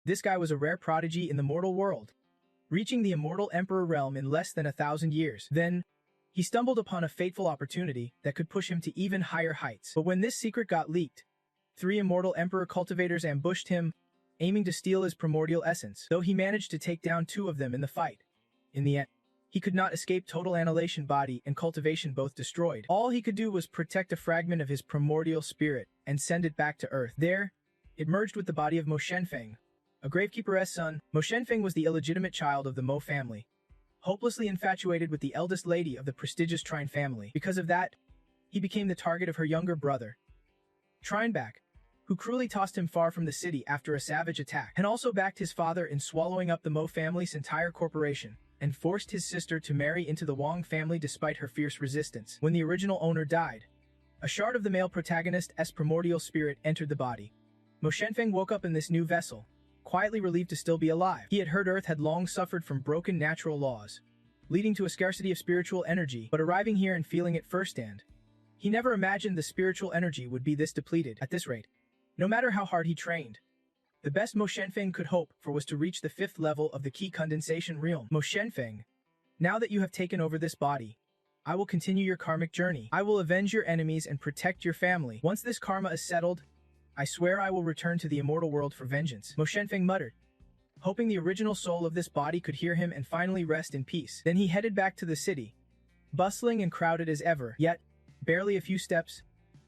This guy was a rare prodigy in the mortal world, reaching the immortal emperor realm in less than 1,000 years. Then, he stumbled upon a fateful opportunity that could push him to even higher heights. But when this secret got leaked, 3 immortal emperor cultivators ambushed him, aiming to steal his primordial essence, though he managed to take down 2 of them in the fight. In the end, he could not escape total annihilation, body and cultivation both destroyed. All he could do was protect a fragment of his primordial spirit and send it back to Earth. There, it merged with the body of Mo Shenfeng, a gravekeeper's son. Mo Shenfeng was the illegitimate child of the Mo family, hopelessly infatuated with the eldest lady of the prestigious Trine family. Because of that, he became the target of her younger brother, Trineback, who cruelly tossed him far from the city after a savage attack, and also backed his father in swallowing up the Mo family's entire corporation, and forced his sister to marry into the Wang family despite her fierce resistance. When the original owner died, a shard of the male protagonist's primordial spirit entered the body. Mo Shenfeng woke up in this new vessel, quietly relieved to still be alive. He had heard Earth had long suffered from broken natural laws, leading to a scarcity of spiritual energy, but arriving here and feeling it firsthand, he never imagined the spiritual energy would be this depleted. At this rate, no matter how hard he trained, the best Mo Shenfeng could hope for was to reach the 5th level of the key condensation realm. Mo Shenfeng, now that you have taken over this body, I will continue your karmic journey. I will avenge your enemies and protect your family. Once this karma is settled, I swear I will return to the immortal world for vengeance. Mo Shenfeng muttered, hoping the original soul of this body could hear him and finally rest in peace. Then he headed back to the city, bustling and crowded as ever. Yet, barely a few steps,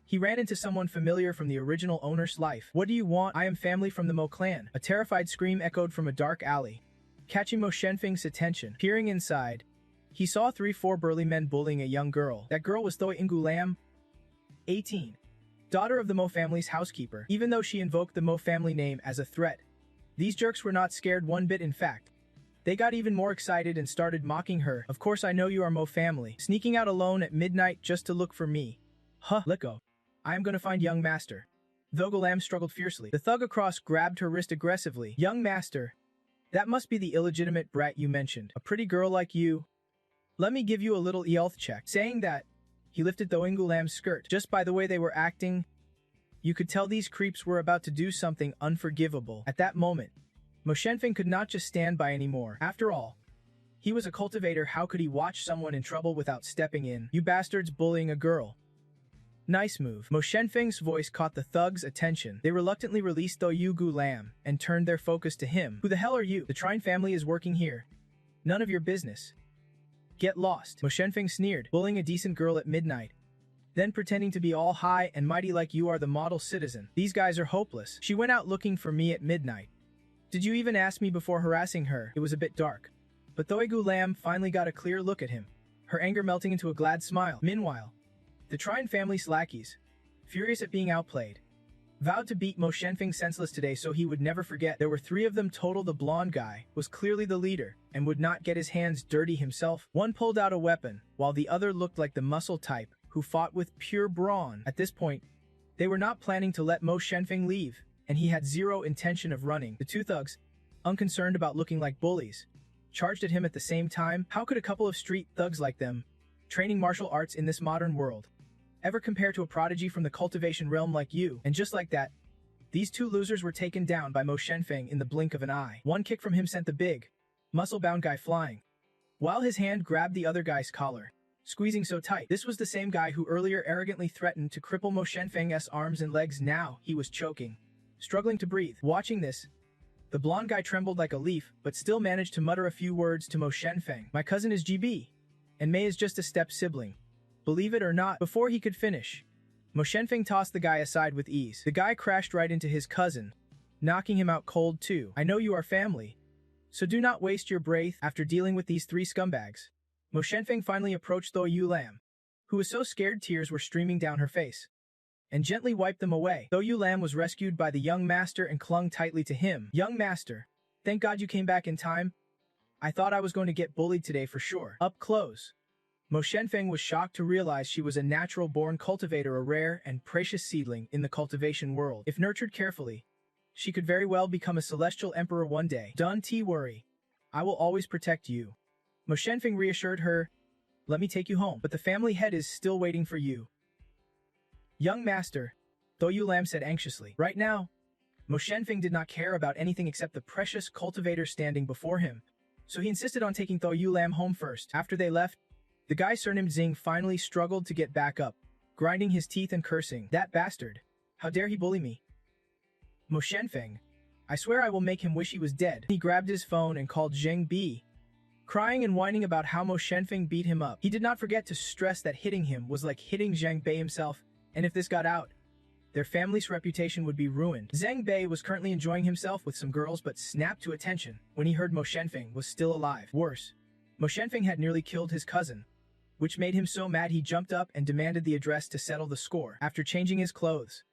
he ran into someone familiar from the original owner's life. What do you want? I am family from the Mo clan. A terrified scream echoed from a dark alley, catching Mo Shenfeng's attention. Peering inside, he saw 3-4 burly men bullying a young girl. That girl was Thoy Ingu Lam, 18. Daughter of the Mo family's housekeeper. Even though she invoked the Mo family name as a threat, these jerks were not scared one bit. In fact, they got even more excited and started mocking her. Of course I know you are Mo family. Sneaking out alone at midnight just to look for me. Huh, let go. I am gonna find young master. Though Lam struggled fiercely, the thug across grabbed her wrist aggressively. Young master, that must be the illegitimate brat you mentioned. A pretty girl like you. Let me give you a little health check. Saying that, he lifted Thoingu Lam's skirt. Just by the way they were acting, you could tell these creeps were about to do something unforgivable. At that moment, Mo Shenfeng could not just stand by anymore. After all, he was a cultivator. How could he watch someone in trouble without stepping in? You bastards bullying a girl. Nice move. Mo Shenfeng's voice caught the thugs' attention. They reluctantly released Thoingu Lam and turned their focus to him. Who the hell are you? The Trine family is working here. None of your business. Get lost. Mo Shenfeng sneered, bullying a decent girl at midnight, then pretending to be all high and mighty like you are the model citizen. These guys are hopeless. She went out looking for me at midnight. Did you even ask me before harassing her? It was a bit dark. But Thoingu Lam finally got a clear look at him, her anger melting into a glad smile. Meanwhile, the Trine family's lackeys, furious at being outplayed, vowed to beat Mo Shenfeng senseless today so he would never forget. There were 3 of them total. The blonde guy was clearly the leader and would not get his hands dirty himself. One pulled out a weapon, while the other looked like the muscle type who fought with pure brawn. At this point, they were not planning to let Mo Shenfeng leave, and he had zero intention of running. The 2 thugs, unconcerned about looking like bullies, charged at him at the same time. How could a couple of street thugs like them, training martial arts in this modern world, ever compare to a prodigy from the cultivation realm like you? And just like that, these 2 losers were taken down by Mo Shenfeng in the blink of an eye. One kick from him sent the big, muscle-bound guy flying, while his hand grabbed the other guy's collar, squeezing so tight. This was the same guy who earlier arrogantly threatened to cripple Mo Shenfeng's arms and legs. Now he was choking, struggling to breathe. Watching this, the blonde guy trembled like a leaf, but still managed to mutter a few words to Mo Shenfeng. My cousin is GB, and Mei is just a step sibling. Believe it or not. Before he could finish, Mo Shenfeng tossed the guy aside with ease. The guy crashed right into his cousin, knocking him out cold too. I know you are family, so do not waste your breath. After dealing with these 3 scumbags, Mo Shenfeng finally approached Thoingu Lam, who was so scared tears were streaming down her face, and gently wiped them away. Thoingu Lam was rescued by the young master and clung tightly to him. Young master, thank God you came back in time. I thought I was going to get bullied today for sure. Up close, Mo Shenfeng was shocked to realize she was a natural-born cultivator, a rare and precious seedling in the cultivation world. If nurtured carefully, she could very well become a celestial emperor one day. Don't worry. I will always protect you. Mo Shenfeng reassured her. Let me take you home, but the family head is still waiting for you. Young master, Thoingu Lam said anxiously. Right now, Mo Shenfeng did not care about anything except the precious cultivator standing before him, so he insisted on taking Tho Yu Lam home first. After they left, the guy surnamed Xing finally struggled to get back up, grinding his teeth and cursing, "That bastard! How dare he bully me? Mo Shenfeng, I swear I will make him wish he was dead." He grabbed his phone and called Zheng Bi, crying and whining about how Mo Shenfeng beat him up. He did not forget to stress that hitting him was like hitting Zheng Bei himself, and if this got out, their family's reputation would be ruined. Zheng Bei was currently enjoying himself with some girls but snapped to attention when he heard Mo Shenfeng was still alive. Worse, Mo Shenfeng had nearly killed his cousin, which made him so mad he jumped up and demanded the address to settle the score. After changing his clothes,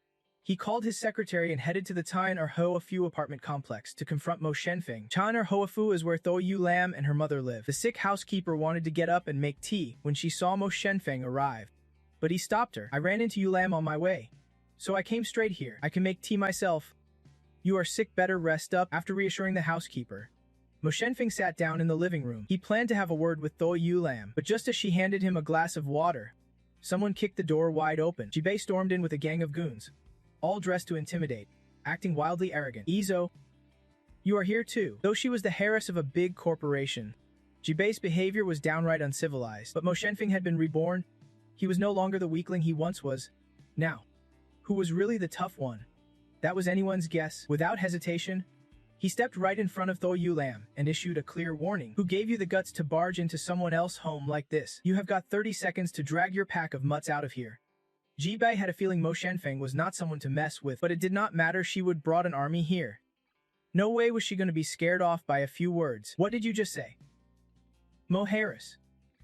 he called his secretary and headed to the Tian or Hoa Fu apartment complex to confront Mo Shenfeng. Tian or Hoa Fu is where Tho Yu Lam and her mother live. The sick housekeeper wanted to get up and make tea when she saw Mo Shenfeng arrive, but he stopped her. "I ran into Yu Lam on my way, so I came straight here. I can make tea myself. You are sick, better rest up." After reassuring the housekeeper, Mo Shenfeng sat down in the living room. He planned to have a word with Tho Yu Lam, but just as she handed him a glass of water, someone kicked the door wide open. Jibei stormed in with a gang of goons, all dressed to intimidate, acting wildly arrogant. "Izo, you are here too." Though she was the heiress of a big corporation, Jibei's behavior was downright uncivilized. But Mo Shenfeng had been reborn. He was no longer the weakling he once was. Now, who was really the tough one? That was anyone's guess. Without hesitation, he stepped right in front of Tho Yu Lam and issued a clear warning. "Who gave you the guts to barge into someone else's home like this? You have got 30 seconds to drag your pack of mutts out of here." Jibei had a feeling Mo Shenfeng was not someone to mess with, but it did not matter. She would brought an army here. No way was she going to be scared off by a few words. "What did you just say?" "Mo Harris.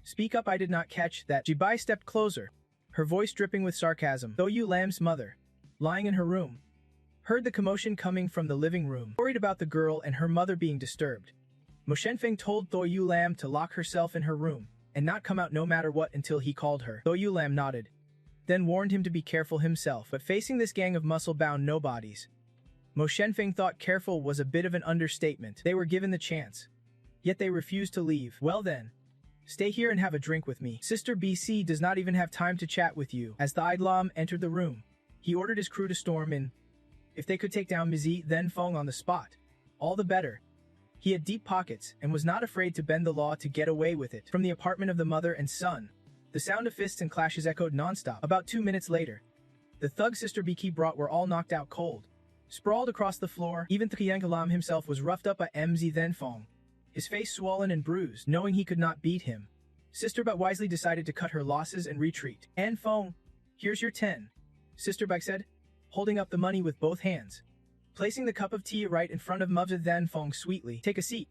Speak up, I did not catch that." Jibei stepped closer, her voice dripping with sarcasm. Tho Yu Lam's mother, lying in her room, heard the commotion coming from the living room. Worried about the girl and her mother being disturbed, Mo Shenfeng told Tho Yu Lam to lock herself in her room and not come out no matter what until he called her. Tho Yu Lam nodded, then warned him to be careful himself. But facing this gang of muscle-bound nobodies, Mo Shenfeng thought careful was a bit of an understatement. They were given the chance, yet they refused to leave. "Well then, stay here and have a drink with me. Sister BC does not even have time to chat with you." As the Idlam entered the room, he ordered his crew to storm in. If they could take down Mizi then Feng on the spot, all the better. He had deep pockets and was not afraid to bend the law to get away with it. From the apartment of the mother and son, the sound of fists and clashes echoed nonstop. About 2 minutes later, the thug Sister Biki brought were all knocked out cold, sprawled across the floor. Even Lam himself was roughed up by MZ then Feng, his face swollen and bruised. Knowing he could not beat him, Sister But wisely decided to cut her losses and retreat. "And Feng, here's your 10. Sister Bike said, holding up the money with both hands. Placing the cup of tea right in front of Muvza then Feng sweetly, "Take a seat.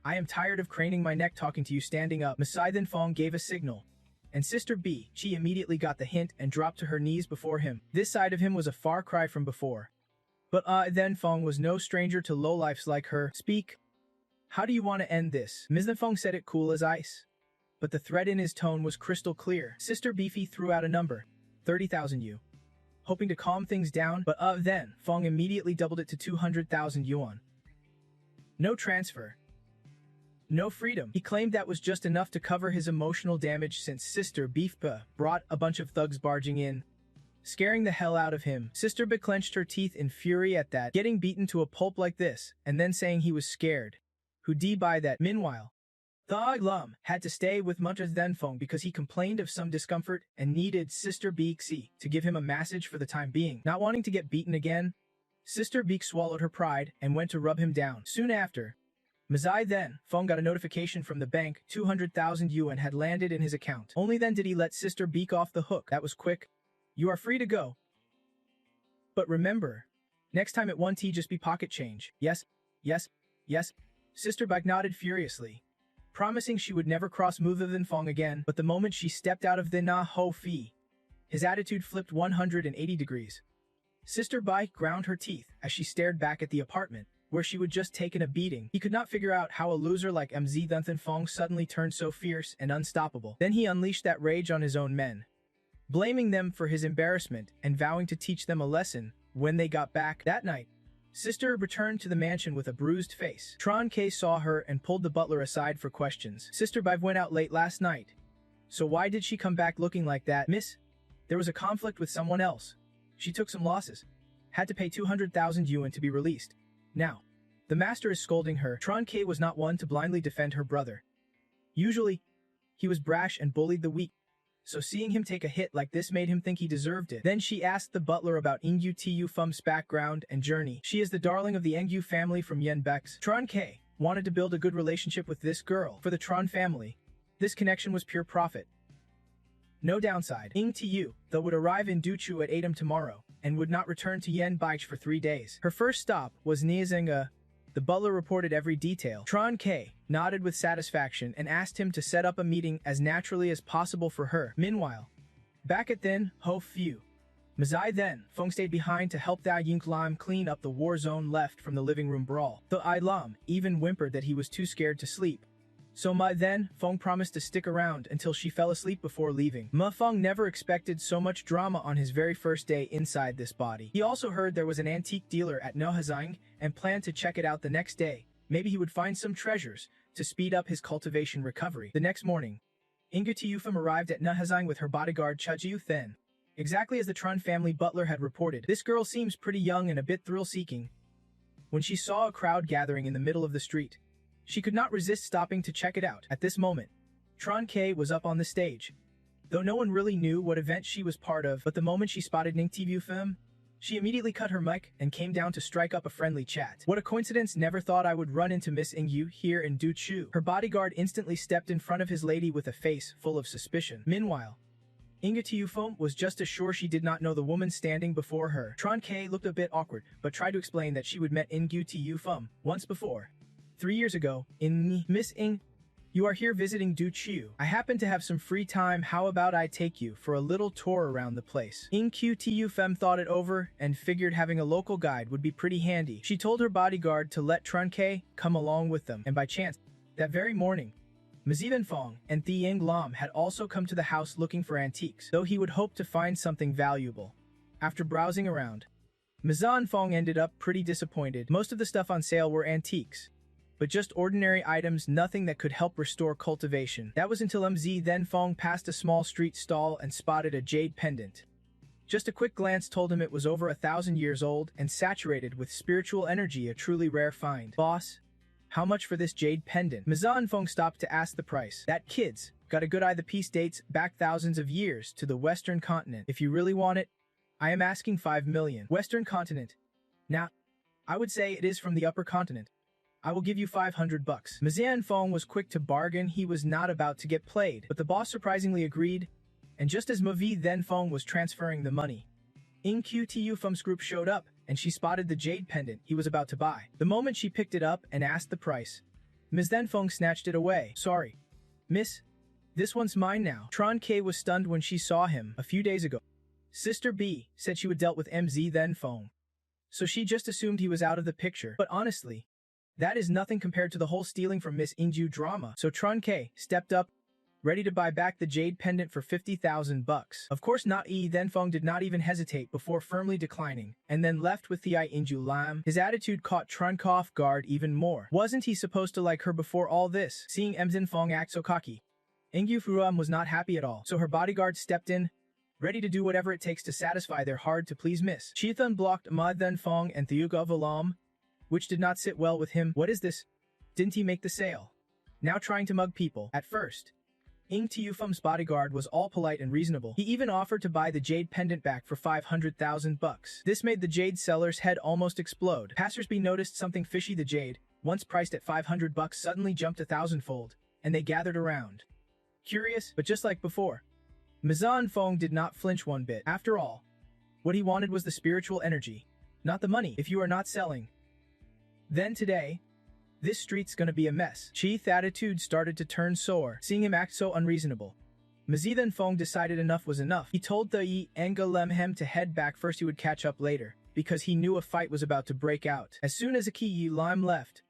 I am tired of craning my neck talking to you standing up." Masai then Feng gave a signal, and Sister B, she immediately got the hint and dropped to her knees before him. This side of him was a far cry from before. But then Feng was no stranger to lowlifes like her. "Speak. How do you want to end this?" Ms. Then Feng said it cool as ice, but the threat in his tone was crystal clear. Sister Beefy threw out a number, 30,000 yu, hoping to calm things down, but then Feng immediately doubled it to 200,000 yuan. No transfer, no freedom. He claimed that was just enough to cover his emotional damage since Sister Beefpa brought a bunch of thugs barging in, scaring the hell out of him. Sister Ba clenched her teeth in fury at that, getting beaten to a pulp like this, and then saying he was scared. Who d by that? Meanwhile, Thog Lum had to stay with Mutras Denfeng because he complained of some discomfort and needed Sister Beeksy to give him a massage for the time being. Not wanting to get beaten again, Sister Beek swallowed her pride and went to rub him down. Soon after, Mazai then Feng got a notification from the bank 200,000 yuan had landed in his account. Only then did he let Sister Beek off the hook. That was quick. "You are free to go. But remember, next time at 1T just be pocket change." "Yes, yes, yes." Sister Beek nodded furiously, promising she would never cross Mutha Fong again. But the moment she stepped out of the Na Ho Fi, his attitude flipped 180 degrees. Sister Bai ground her teeth as she stared back at the apartment, where she would just taken a beating. He could not figure out how a loser like MZ Thunthan Fong suddenly turned so fierce and unstoppable. Then he unleashed that rage on his own men, blaming them for his embarrassment and vowing to teach them a lesson when they got back. That night, Sister returned to the mansion with a bruised face. Tron K saw her and pulled the butler aside for questions. "Sister Bive went out late last night. So why did she come back looking like that?" "Miss, there was a conflict with someone else. She took some losses." had to pay 200,000 yuan to be released. Now, the master is scolding her. Tron K was not one to blindly defend her brother. Usually, he was brash and bullied the weak, so seeing him take a hit like this made him think he deserved it. Then she asked the butler about Ingyu Tu Fum's background and journey. She is the darling of the Engyu family from Yenbex. Tron K wanted to build a good relationship with this girl. For the Tron family, this connection was pure profit. No downside. Ing Tu, though, would arrive in Duchu at 8 am tomorrow, and would not return to Yenbex for 3 days. Her first stop was Niazenga. The butler reported every detail. Tron K nodded with satisfaction and asked him to set up a meeting as naturally as possible for her. Meanwhile, back at Thin Ho Fu, Mazai then Feng stayed behind to help Da Ying Lam clean up the war zone left from the living room brawl. The I Lam even whimpered that he was too scared to sleep. So Ma then Feng promised to stick around until she fell asleep before leaving. Ma Feng never expected so much drama on his very first day inside this body. He also heard there was an antique dealer at Nohazang and planned to check it out the next day. Maybe he would find some treasures to speed up his cultivation recovery. The next morning, Inga Tiufum arrived at Nohazang with her bodyguard Chajiu Then. Exactly as the Tron family butler had reported, this girl seems pretty young and a bit thrill-seeking. When she saw a crowd gathering in the middle of the street, she could not resist stopping to check it out. At this moment, Tron K was up on the stage. Though no one really knew what event she was part of, but the moment she spotted Ning Tvu Film, she immediately cut her mic and came down to strike up a friendly chat. What a coincidence, never thought I would run into Miss Ingyu here in Duchu. Her bodyguard instantly stepped in front of his lady with a face full of suspicion. Meanwhile, Inga Tiufum was just as sure she did not know the woman standing before her. Tron K looked a bit awkward, but tried to explain that she would met Ingyu Tiufum once before. 3 years ago, in Miss Ing, you are here visiting Duchu. I happen to have some free time. How about I take you for a little tour around the place? Ing Tu Fem thought it over and figured having a local guide would be pretty handy. She told her bodyguard to let Tron K come along with them, and by chance, that very morning, Mazivan Fong and Thieng Lam had also come to the house looking for antiques, though he would hope to find something valuable. After browsing around, Mazan Fong ended up pretty disappointed. Most of the stuff on sale were antiques, but just ordinary items, nothing that could help restore cultivation. That was until MZ then Fong passed a small street stall and spotted a jade pendant. Just a quick glance told him it was over 1,000 years old and saturated with spiritual energy, a truly rare find. Boss, how much for this jade pendant? Mazan Fong stopped to ask the price. That kid's got a good eye. The piece dates back thousands of years to the Western continent. If you really want it, I am asking 5 million. Western continent. Now, I would say it is from the upper continent. I will give you 500 bucks. Mazian Fong was quick to bargain. He was not about to get played, but the boss surprisingly agreed, and just as Mavi then Fong was transferring the money, Ing Tu Fum's group showed up, and she spotted the jade pendant he was about to buy. The moment she picked it up and asked the price, Ms. Then Fong snatched it away. Sorry, miss, this one's mine now. Tron K was stunned when she saw him a few days ago. Sister B said she would dealt with MZ then Fong, so she just assumed he was out of the picture. But honestly, that is nothing compared to the whole stealing from Miss Ingju drama. So Tron K stepped up, ready to buy back the jade pendant for 50,000 bucks. Of course not. Then Fong did not even hesitate before firmly declining, and then left with the Ingju Lam. His attitude caught Tron K off guard even more. Wasn't he supposed to like her before all this? Seeing Mzin Fong act so cocky, Ingyu Furuam was not happy at all, so her bodyguard stepped in, ready to do whatever it takes to satisfy their hard-to-please miss. Chithun blocked Ma Then Fong and Thiuga Valam, which did not sit well with him. What is this? Didn't he make the sale? Now trying to mug people. At first, Ing Tiufum's bodyguard was all polite and reasonable. He even offered to buy the jade pendant back for 500,000 bucks. This made the jade seller's head almost explode. Passersby noticed something fishy. The jade, once priced at 500 bucks, suddenly jumped 1,000-fold, and they gathered around. Curious, but just like before, Mazan Fong did not flinch one bit. After all, what he wanted was the spiritual energy, not the money. If you are not selling, then today, this street's gonna be a mess. Chi's attitude started to turn sour, seeing him act so unreasonable. Mazithan Fong decided enough was enough. He told the Yi Enga Lemhem to head back first. He would catch up later, because he knew a fight was about to break out. As soon as Aki Yi Lim left,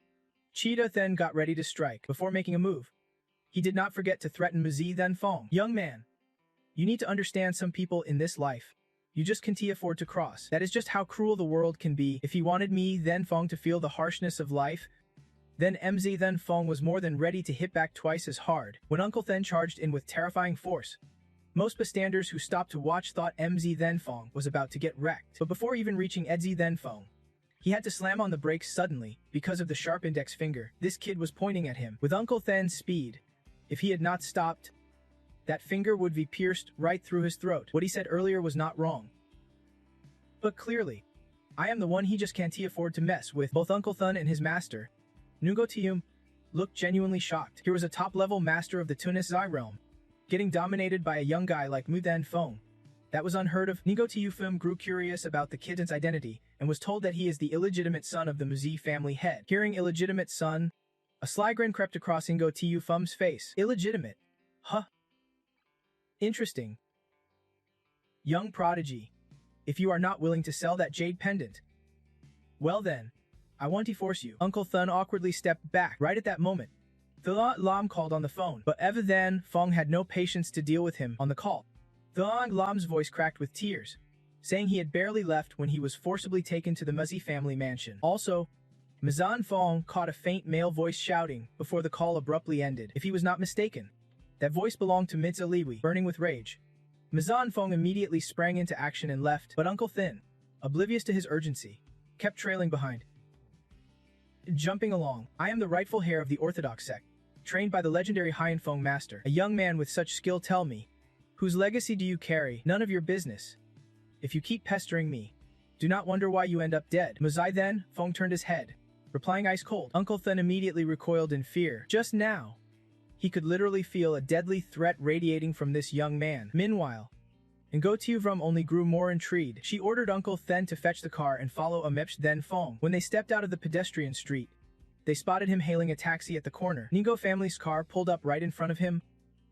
Cheetah then got ready to strike. Before making a move, he did not forget to threaten Mazithan Fong. Young man, you need to understand, some people in this life, you just can't afford to cross. That is just how cruel the world can be. If he wanted me then Fong to feel the harshness of life, then MZ then Fong was more than ready to hit back twice as hard. When Uncle Then charged in with terrifying force, Most bystanders who stopped to watch thought MZ Thenfong was about to get wrecked. But before even reaching Edzi Thenfong, he had to slam on the brakes suddenly because of the sharp index finger. This kid was pointing at him with Uncle Then's speed. If he had not stopped, that finger would be pierced right through his throat. What he said earlier was not wrong. But clearly, I am the one he just can't afford to mess with. Both Uncle Thun and his master, Nugo Tium, looked genuinely shocked. Here was a top-level master of the Tunis-Zai realm, getting dominated by a young guy like Mu Thenfong. That was unheard of. Nugo Tiufum grew curious about the kid's identity and was told that he is the illegitimate son of the Muzi family head. Hearing illegitimate son, a sly grin crept across Ingo Tiufum's face. Illegitimate? Huh? Interesting. Young prodigy. If you are not willing to sell that jade pendant, well then, I want to force you. Uncle Thun awkwardly stepped back. Right at that moment, Thula Lam called on the phone, but Eva Then Fong had no patience to deal with him on the call. Thula Lam's voice cracked with tears, saying he had barely left when he was forcibly taken to the Muzzy family mansion. Also, Mazan Fong caught a faint male voice shouting before the call abruptly ended. If he was not mistaken, that voice belonged to Mitza Liwi, burning with rage. Mazan Fong immediately sprang into action and left, but Uncle Thin, oblivious to his urgency, kept trailing behind. Jumping along, I am the rightful heir of the Orthodox sect, trained by the legendary Hien Fong master. A young man with such skill, tell me, whose legacy do you carry? None of your business. If you keep pestering me, do not wonder why you end up dead. Muzai then, Fong turned his head, replying ice cold. Uncle Thin immediately recoiled in fear. Just now, he could literally feel a deadly threat radiating from this young man. Meanwhile, Ngo Tiuvrum only grew more intrigued. She ordered Uncle Then to fetch the car and follow Amepsh Then Fong. When they stepped out of the pedestrian street, they spotted him hailing a taxi at the corner. Ngo family's car pulled up right in front of him.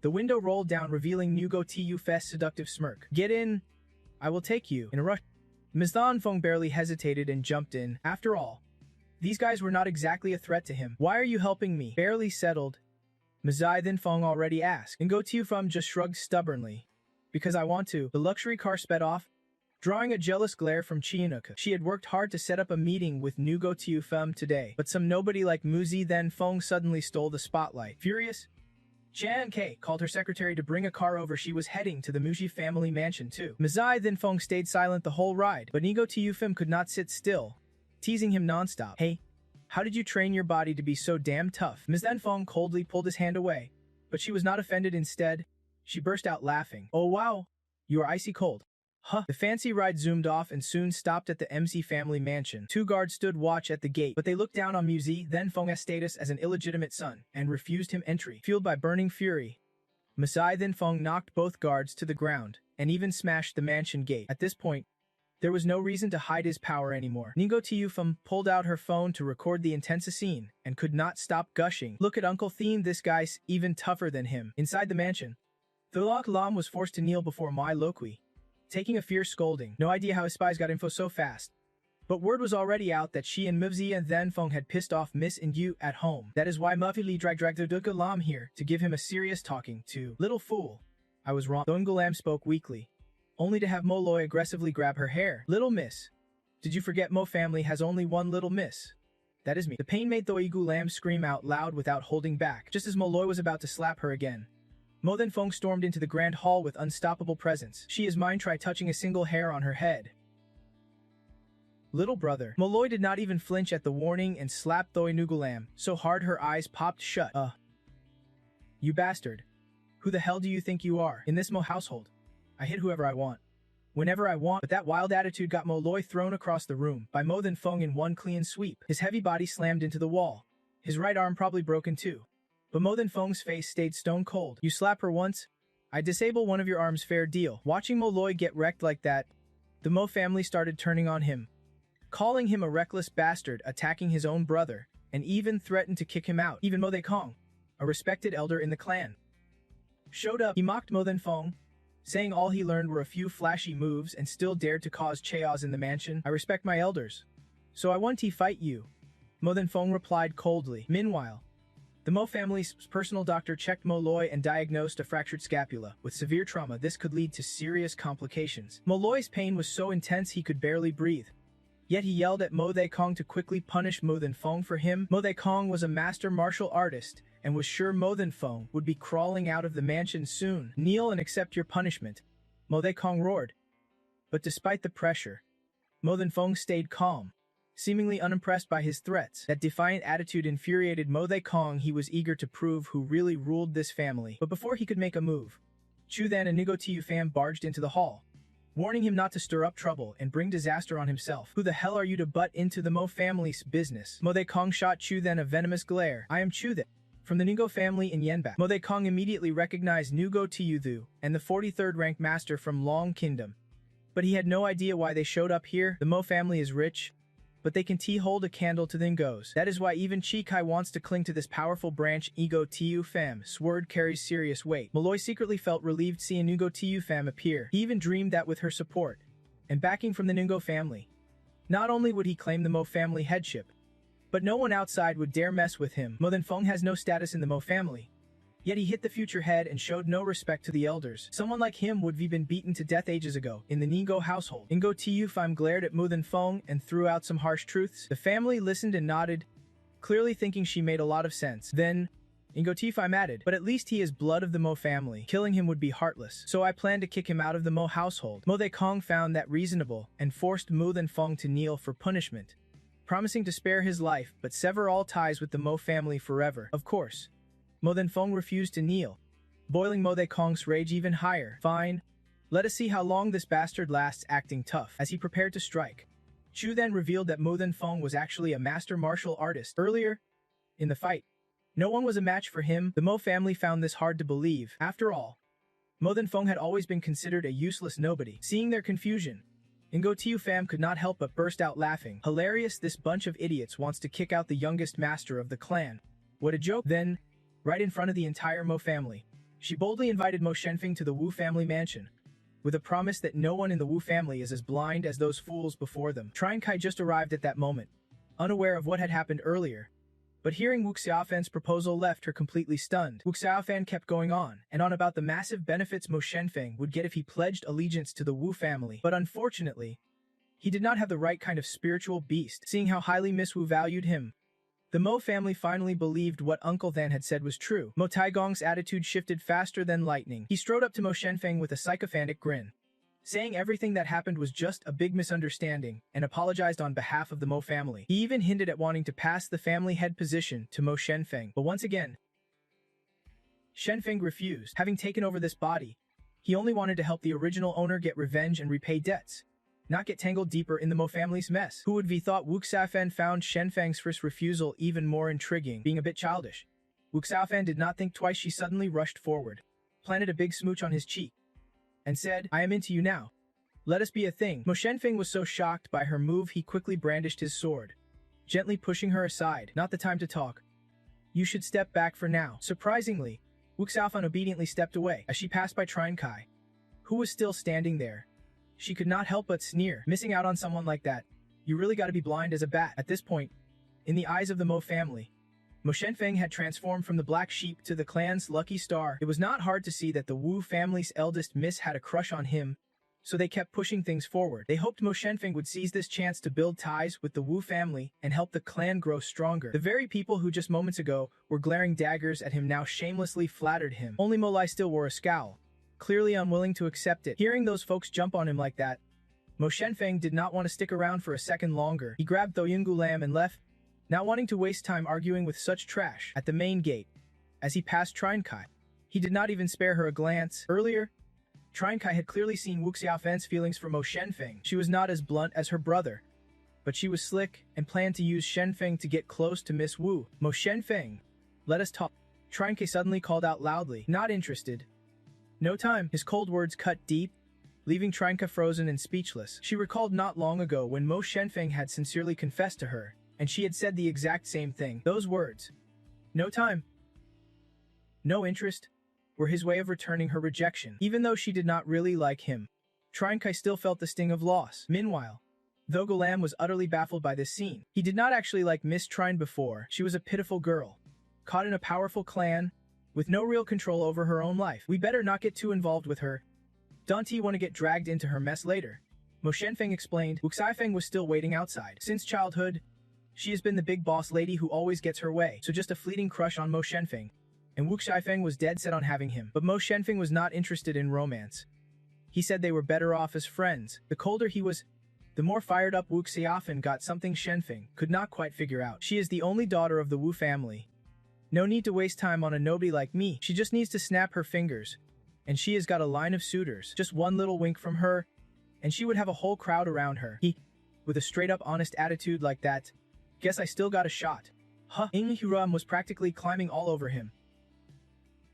The window rolled down, revealing Ngo Tiuf's seductive smirk. Get in, I will take you. In a rush, Ms. Than Fong barely hesitated and jumped in. After all, these guys were not exactly a threat to him. Why are you helping me? Barely settled, Mazai Then Fong already asked. Ngo Tiufum just shrugged stubbornly. Because I want to. The luxury car sped off, drawing a jealous glare from Chianuka. She had worked hard to set up a meeting with Nugo Tiufum today, but some nobody like Muzi Then Fong suddenly stole the spotlight. Furious, Chan K called her secretary to bring a car over. She was heading to the Muji family mansion too. Mazai Then Fong stayed silent the whole ride, but Nugo Tiufum could not sit still, teasing him nonstop. Hey, how did you train your body to be so damn tough? Ms. Then Fong coldly pulled his hand away, but she was not offended. Instead, she burst out laughing. Oh wow, you are icy cold. Huh. The fancy ride zoomed off and soon stopped at the MC family mansion. Two guards stood watch at the gate, but they looked down on Muzi Then Fong's status as an illegitimate son and refused him entry. Fueled by burning fury, Masai Then Fong knocked both guards to the ground and even smashed the mansion gate. At this point, there was no reason to hide his power anymore. Ngo Tiufum pulled out her phone to record the intense scene and could not stop gushing. Look at Uncle Thien, this guy's even tougher than him. Inside the mansion, Thulak Lam was forced to kneel before Mai Lokwi, taking a fierce scolding. No idea how his spies got info so fast, but word was already out that she and Mivzi and Then Fong had pissed off Miss Indu at home. That is why Muffy Lee dragged the Duka Lam here to give him a serious talking to. Little fool, I was wrong. Donga Lam spoke weakly, only to have Mo Loi aggressively grab her hair. Little miss, did you forget Mo family has only one little miss? That is me. The pain made Thoigu Lam scream out loud without holding back. Just as Mo Loi was about to slap her again, Mo Then Fong stormed into the grand hall with unstoppable presence. She is mine, try touching a single hair on her head. Little brother. Mo Loi did not even flinch at the warning and slapped Thoi Nugulam so hard her eyes popped shut. You bastard. Who the hell do you think you are? In this Mo household, I hit whoever I want, whenever I want. But that wild attitude got Mo Loi thrown across the room by Mo Then Fong in one clean sweep. His heavy body slammed into the wall. His right arm probably broken too. But Mo Then Fong's face stayed stone cold. You slap her once, I disable one of your arms, fair deal. Watching Mo Loi get wrecked like that, the Mo family started turning on him, calling him a reckless bastard, attacking his own brother, and even threatened to kick him out. Even Mo They Kong, a respected elder in the clan, showed up. He mocked Mo Then Fong, saying all he learned were a few flashy moves and still dared to cause chaos in the mansion. I respect my elders, so I want to fight you, Mo Then Fong replied coldly. Meanwhile, the Mo family's personal doctor checked Mo Loi and diagnosed a fractured scapula. With severe trauma, this could lead to serious complications. Mo Loi's pain was so intense he could barely breathe. Yet he yelled at Mo They Kong to quickly punish Mo Then Fong for him. Mo They Kong was a master martial artist and was sure Mo Then Fong would be crawling out of the mansion soon. "Kneel and accept your punishment," Mo They Kong roared. But despite the pressure, Mo Then Fong stayed calm, seemingly unimpressed by his threats. That defiant attitude infuriated Mo They Kong. He was eager to prove who really ruled this family. But before he could make a move, Chu Then and Nigo Tiu Pham barged into the hall, warning him not to stir up trouble and bring disaster on himself. "Who the hell are you to butt into the Mo family's business?" Mo They Kong shot Chu Then a venomous glare. "I am Chu Then, from the Nigo family in Yenbak." Mo They Kong immediately recognized Nigo Tiuthu and the 43rd rank master from Long Kingdom. But he had no idea why they showed up here. The Mo family is rich, but they can hold a candle to the Ngos. That is why even Chi Kai wants to cling to this powerful branch. Ego Tiu Pham's word carries serious weight. Malloy secretly felt relieved seeing Nugo Tiu Pham appear. He even dreamed that with her support and backing from the Nungo family, not only would he claim the Mo family headship, but no one outside would dare mess with him. Mo Then Fong has no status in the Mo family, yet he hit the future head and showed no respect to the elders. Someone like him would have been beaten to death ages ago in the Ningo household. Ingo Tiu Pham glared at Mo Then Fong and threw out some harsh truths. The family listened and nodded, clearly thinking she made a lot of sense. Then, Ingo Tiu Pham added, "But at least he is blood of the Mo family. Killing him would be heartless, so I plan to kick him out of the Mo household." Mo They Kong found that reasonable and forced Mo Then Fong to kneel for punishment, promising to spare his life but sever all ties with the Mo family forever. Of course, Mo Then Fong refused to kneel, boiling Mo They Kong's rage even higher. "Fine. Let us see how long this bastard lasts acting tough." As he prepared to strike, Chu then revealed that Mo Then Fong was actually a master martial artist. Earlier, in the fight, no one was a match for him. The Mo family found this hard to believe. After all, Mo Then Fong had always been considered a useless nobody. Seeing their confusion, Ingo Tiu Pham could not help but burst out laughing. "Hilarious, this bunch of idiots wants to kick out the youngest master of the clan. What a joke." Then, right in front of the entire Mo family, she boldly invited Mo Shenfeng to the Wu family mansion, with a promise that no one in the Wu family is as blind as those fools before them. Trine Kai just arrived at that moment, unaware of what had happened earlier. But hearing Wu Xiaofan's proposal left her completely stunned. Wu Xiaofan kept going on and on about the massive benefits Mo Shenfeng would get if he pledged allegiance to the Wu family. But unfortunately, he did not have the right kind of spiritual beast. Seeing how highly Miss Wu valued him, the Mo family finally believed what Uncle Than had said was true. Mo Taigong's attitude shifted faster than lightning. He strode up to Mo Shenfeng with a sycophantic grin, saying everything that happened was just a big misunderstanding, and apologized on behalf of the Mo family. He even hinted at wanting to pass the family head position to Mo Shenfeng. But once again, Shenfeng refused. Having taken over this body, he only wanted to help the original owner get revenge and repay debts, not get tangled deeper in the Mo family's mess. Who would have thought Wu Xiaofan found Shenfeng's first refusal even more intriguing, being a bit childish. Wu Xiaofan did not think twice. She suddenly rushed forward, planted a big smooch on his cheek, and said, "I am into you now. Let us be a thing." Mo Shenfeng was so shocked by her move he quickly brandished his sword, gently pushing her aside. "Not the time to talk. You should step back for now." Surprisingly, Wu Xiaofan obediently stepped away. As she passed by Trine Kai, who was still standing there, she could not help but sneer. Missing out on someone like that, you really gotta be blind as a bat. At this point, in the eyes of the Mo family, Mo Shenfeng had transformed from the black sheep to the clan's lucky star. It was not hard to see that the Wu family's eldest miss had a crush on him, so they kept pushing things forward. They hoped Mo Shenfeng would seize this chance to build ties with the Wu family and help the clan grow stronger. The very people who just moments ago were glaring daggers at him now shamelessly flattered him. Only Mo Lai still wore a scowl, clearly unwilling to accept it. Hearing those folks jump on him like that, Mo Shenfeng did not want to stick around for a second longer. He grabbed Thoyungu Lam and left, not wanting to waste time arguing with such trash. At the main gate, as he passed Trine Kai, he did not even spare her a glance. Earlier, Trine Kai had clearly seen Wu Xiaofan's feelings for Mo Shenfeng. She was not as blunt as her brother, but she was slick and planned to use Shenfeng to get close to Miss Wu. "Mo Shenfeng, let us talk," Trine Kai suddenly called out loudly. "Not interested." No time. His cold words cut deep, leaving Trine Kai frozen and speechless. She recalled not long ago when Mo Shenfeng had sincerely confessed to her, and she had said the exact same thing. Those words, "No time, no interest," were his way of returning her rejection. Even though she did not really like him, Trine Kai still felt the sting of loss. Meanwhile, though Golam was utterly baffled by this scene, he did not actually like Miss Trine before. She was a pitiful girl, caught in a powerful clan, with no real control over her own life. We better not get too involved with her. Don't want to get dragged into her mess later. Mo Shenfeng explained. Wu Xiafeng was still waiting outside. Since childhood, she has been the big boss lady who always gets her way, so just a fleeting crush on Mo Shenfeng. And Wu Xiafeng was dead set on having him. But Mo Shenfeng was not interested in romance. He said they were better off as friends. The colder he was, the more fired up Wu Xiafeng got. Something Shenfeng could not quite figure out. She is the only daughter of the Wu family. No need to waste time on a nobody like me. She just needs to snap her fingers. And she has got a line of suitors. Just one little wink from her, and she would have a whole crowd around her. With a straight-up honest attitude like that, guess I still got a shot. Ing Huram was practically climbing all over him.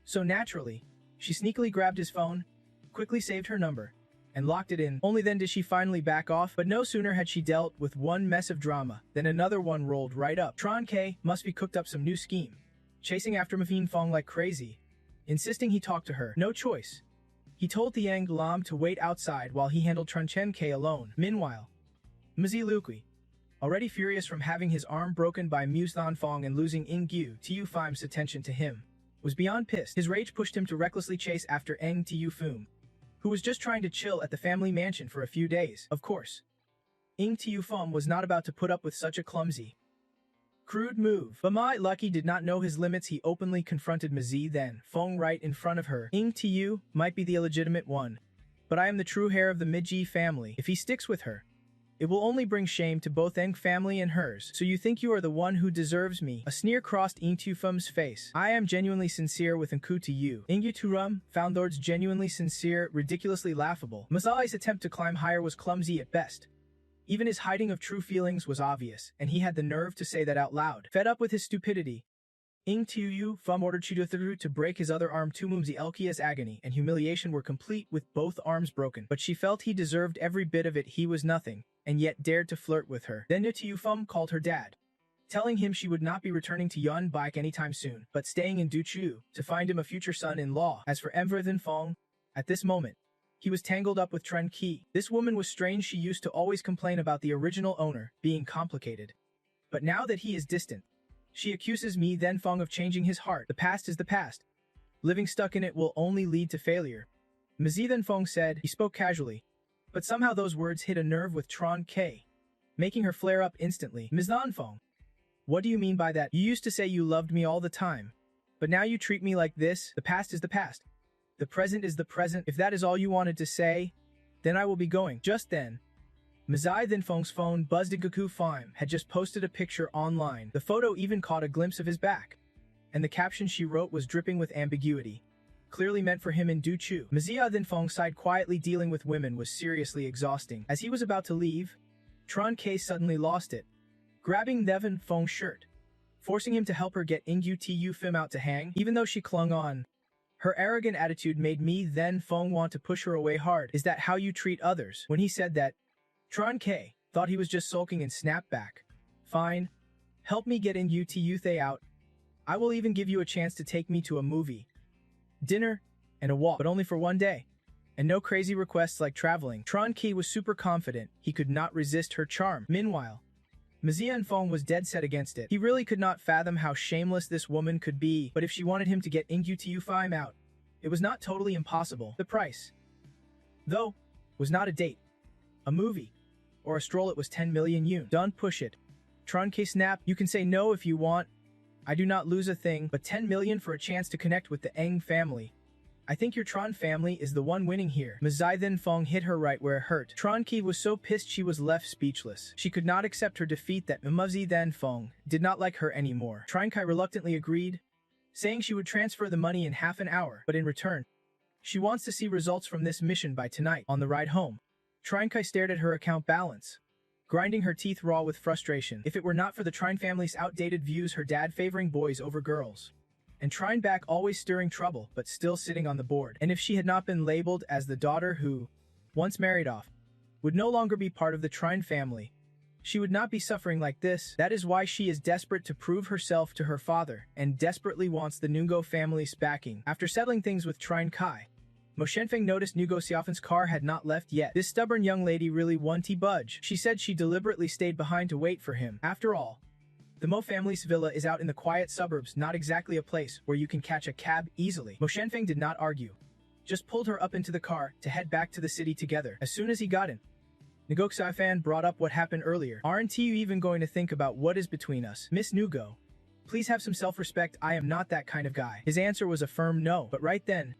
So naturally, she sneakily grabbed his phone, quickly saved her number, and locked it in. Only then did she finally back off, but no sooner had she dealt with one mess of drama than another one rolled right up. Tron K must be cooked up some new scheme, chasing after Mavine Fong like crazy, insisting he talk to her. No choice. He told Tiang Lam to wait outside while he handled Tron Chen K alone. Meanwhile, Mzi Lukui, already furious from having his arm broken by Muzan Fong and losing Ingyu Tu Phim's attention to him, was beyond pissed. His rage pushed him to recklessly chase after Eng Tu Phim, who was just trying to chill at the family mansion for a few days. Of course, Eng Tu Phim was not about to put up with such a clumsy, crude move. But my Lucky did not know his limits. He openly confronted Mzi then, Fong right in front of her. Eng Tu might be the illegitimate one, but I am the true heir of the Midji family. If he sticks with her, it will only bring shame to both Eng family and hers. So you think you are the one who deserves me? A sneer crossed Eng Tu Phim's face. I am genuinely sincere with Nku to you. Ingyu Turum found Lord's genuinely sincere ridiculously laughable. Mazai's attempt to climb higher was clumsy at best. Even his hiding of true feelings was obvious, and he had the nerve to say that out loud. Fed up with his stupidity, Ing Tu Phim ordered Chidotharu to break his other arm. Tumumzi Elkia's agony and humiliation were complete with both arms broken, but she felt he deserved every bit of it. He was nothing, and yet dared to flirt with her. Then Tu Phim called her dad, telling him she would not be returning to Yun Baik anytime soon, but staying in Duchu to find him a future son-in-law. As for Emvrithan Fong, at this moment, he was tangled up with Tren Ki. This woman was strange. She used to always complain about the original owner being complicated. But now that he is distant, she accuses me then Fong of changing his heart. The past is the past. Living stuck in it will only lead to failure. Mzi then Fong said. He spoke casually, but somehow those words hit a nerve with Tron K, making her flare up instantly. Ms. Nan Fong, what do you mean by that? You used to say you loved me all the time, but now you treat me like this. The past is the past. The present is the present. If that is all you wanted to say, then I will be going. Just then, Mzai then Feng's phone buzzed. Gaku Phim had just posted a picture online. The photo even caught a glimpse of his back, and the caption she wrote was dripping with ambiguity, clearly meant for him in Duchu. Mzia then Feng sighed quietly. Dealing with women was seriously exhausting. As he was about to leave, Tron K suddenly lost it, grabbing Nevin Feng's shirt, forcing him to help her get Ingyu Tu Phim out to hang. Even though she clung on, her arrogant attitude made me then Feng want to push her away hard. Is that how you treat others? When he said that, Tron K thought he was just sulking and snapped back. Fine. Help me get Ingyu Tu Thay out. I will even give you a chance to take me to a movie, dinner, and a walk, but only for one day. And no crazy requests like traveling. Tron Ki was super confident he could not resist her charm. Meanwhile, Mzia Fong was dead set against it. He really could not fathom how shameless this woman could be, but if she wanted him to get Ingyu Tu Phim out, it was not totally impossible. The price, though, was not a date, a movie, or a stroll. It was 10 million yun. Don't push it. Tron K snap. You can say no if you want. I do not lose a thing, but 10 million for a chance to connect with the Eng family. I think your Tron family is the one winning here. Mzai then Fong hit her right where it hurt. Tron Ki was so pissed she was left speechless. She could not accept her defeat. That Mzi then Fong did not like her anymore. Tron Kai reluctantly agreed, saying she would transfer the money in half an hour, but in return, she wants to see results from this mission by tonight. On the ride home, Tron Kai stared at her account balance, grinding her teeth raw with frustration. If it were not for the Trine family's outdated views, her dad favoring boys over girls, and Trine back always stirring trouble but still sitting on the board, and if she had not been labeled as the daughter who, once married off, would no longer be part of the Trine family, she would not be suffering like this. That is why she is desperate to prove herself to her father and desperately wants the Nungo family's backing. After settling things with Trine Kai, Mo Shenfeng noticed Nugo Xiaofen's car had not left yet. This stubborn young lady really won't budge. She said she deliberately stayed behind to wait for him. After all, the Mo family's villa is out in the quiet suburbs, not exactly a place where you can catch a cab easily. Mo Shenfeng did not argue, just pulled her up into the car to head back to the city together. As soon as he got in, Ngugo-san brought up what happened earlier. Aren't you even going to think about what is between us? Miss Nugo, please have some self-respect. I am not that kind of guy. His answer was a firm no. But right then,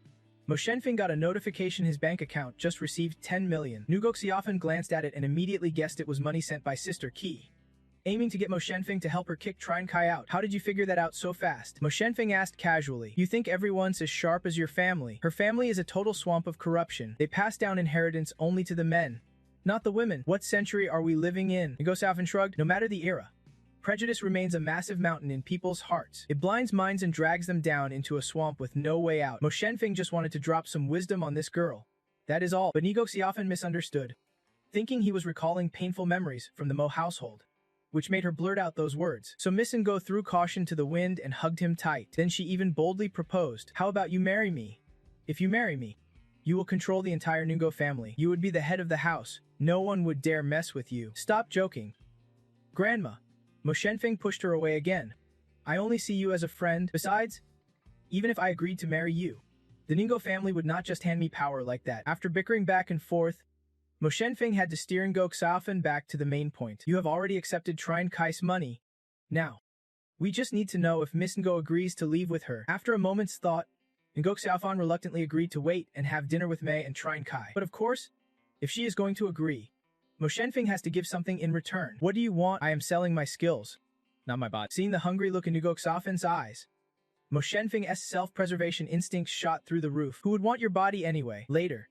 Mo Shenfeng got a notification his bank account just received 10 million. Ngugo-san glanced at it and immediately guessed it was money sent by Sister Qi, aiming to get Mo Shenfeng to help her kick Trine Kai out. How did you figure that out so fast? Mo Shenfeng asked casually. You think everyone's as sharp as your family? Her family is a total swamp of corruption. They pass down inheritance only to the men, not the women. What century are we living in? Ngugo-san shrugged. No matter the era, prejudice remains a massive mountain in people's hearts. It blinds minds and drags them down into a swamp with no way out. Mo Shenfeng just wanted to drop some wisdom on this girl. That is all. But Ngugo-san misunderstood, thinking he was recalling painful memories from the Mo household, which made her blurt out those words. So Miss Ngo threw caution to the wind and hugged him tight. Then she even boldly proposed, how about you marry me? If you marry me, you will control the entire Ngo family. You would be the head of the house. No one would dare mess with you. Stop joking, Grandma. Mo Shenfeng pushed her away again. I only see you as a friend. Besides, even if I agreed to marry you, the Ngo family would not just hand me power like that. After bickering back and forth, Mo Shenfeng had to steer Ngugo-san back to the main point. You have already accepted Trine Kai's money. Now, we just need to know if Miss Ngo agrees to leave with her. After a moment's thought, Ngugo-san reluctantly agreed to wait and have dinner with Mei and Trine Kai. But of course, if she is going to agree, Mo Shenfeng has to give something in return. What do you want? I am selling my skills, not my body. Seeing the hungry look in Ngugo-san's eyes, Mo Shenfeng's self-preservation instincts shot through the roof. Who would want your body anyway? Later,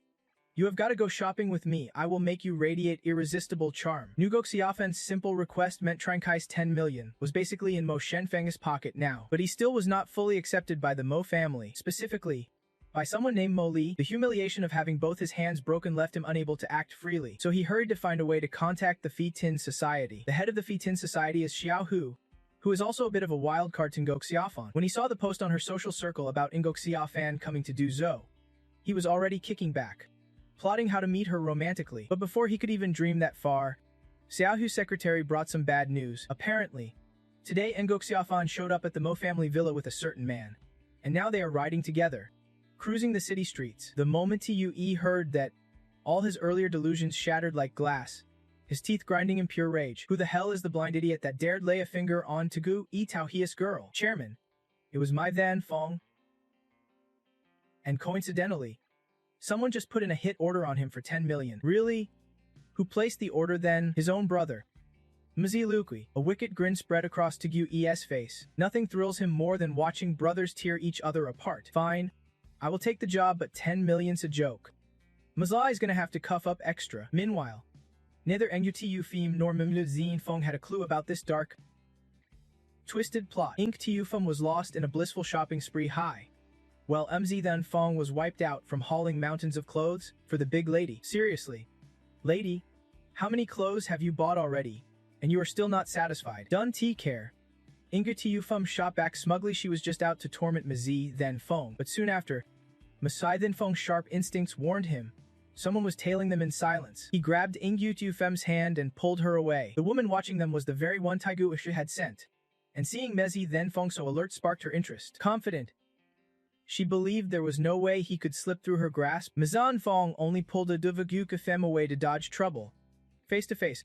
you have got to go shopping with me. I will make you radiate irresistible charm. Ngugo-san's simple request meant Trine Kai's 10 million was basically in Mo Shenfeng's pocket now. But he still was not fully accepted by the Mo family, specifically by someone named Mo Li. The humiliation of having both his hands broken left him unable to act freely, so he hurried to find a way to contact the Phi Tin Society. The head of the Phi Tin Society is Xiao Hu, who is also a bit of a wild card to Ngugo-san. When he saw the post on her social circle about Ngugo-san coming to do Zhou, he was already kicking back, plotting how to meet her romantically. But before he could even dream that far, Xiao Hu's secretary brought some bad news. Apparently, today Ngugo-san showed up at the Mo family villa with a certain man, and now they are riding together, cruising the city streets. The moment Tue heard that, all his earlier delusions shattered like glass, his teeth grinding in pure rage. Who the hell is the blind idiot that dared lay a finger on Tegu Tauhia's girl? Chairman, it was my Van Fong. And coincidentally, someone just put in a hit order on him for 10 million. Really? Who placed the order then? His own brother, Mzi Lukui. A wicked grin spread across Tegu's face. Nothing thrills him more than watching brothers tear each other apart. Fine, I will take the job, but 10 million's a joke. Mazla is gonna have to cuff up extra. Meanwhile, neither Ngu Fim nor Mimlu Zien Feng had a clue about this dark, twisted plot. Ink Feng was lost in a blissful shopping spree high, while Mzi Then Feng was wiped out from hauling mountains of clothes for the big lady. Seriously, lady, how many clothes have you bought already, and you are still not satisfied? Done care. Inga Feng shot back smugly. She was just out to torment Mzi Then Feng. But soon after, Masai Then Feng's sharp instincts warned him someone was tailing them in silence. He grabbed Ingyu Fem's hand and pulled her away. The woman watching them was the very one Taigu Isha had sent, and seeing Mezi Then Feng so alert sparked her interest. Confident, she believed there was no way he could slip through her grasp. Mizan Feng only pulled a Duvagu Fem away to dodge trouble. Face to face,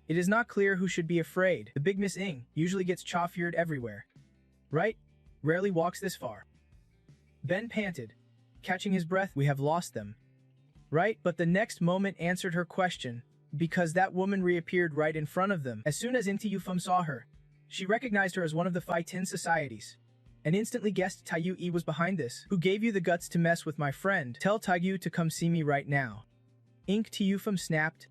it is not clear who should be afraid. The big Miss Ing usually gets chaw-feared everywhere, right? Rarely walks this far. Ben panted, catching his breath. We have lost them, right? But the next moment answered her question, because that woman reappeared right in front of them. As soon as Inti Yufum saw her, she recognized her as one of the Phi Tin societies, and instantly guessed Taiyu E was behind this. Who gave you the guts to mess with my friend? Tell Taiyu to come see me right now. Ink Tiyufum snapped.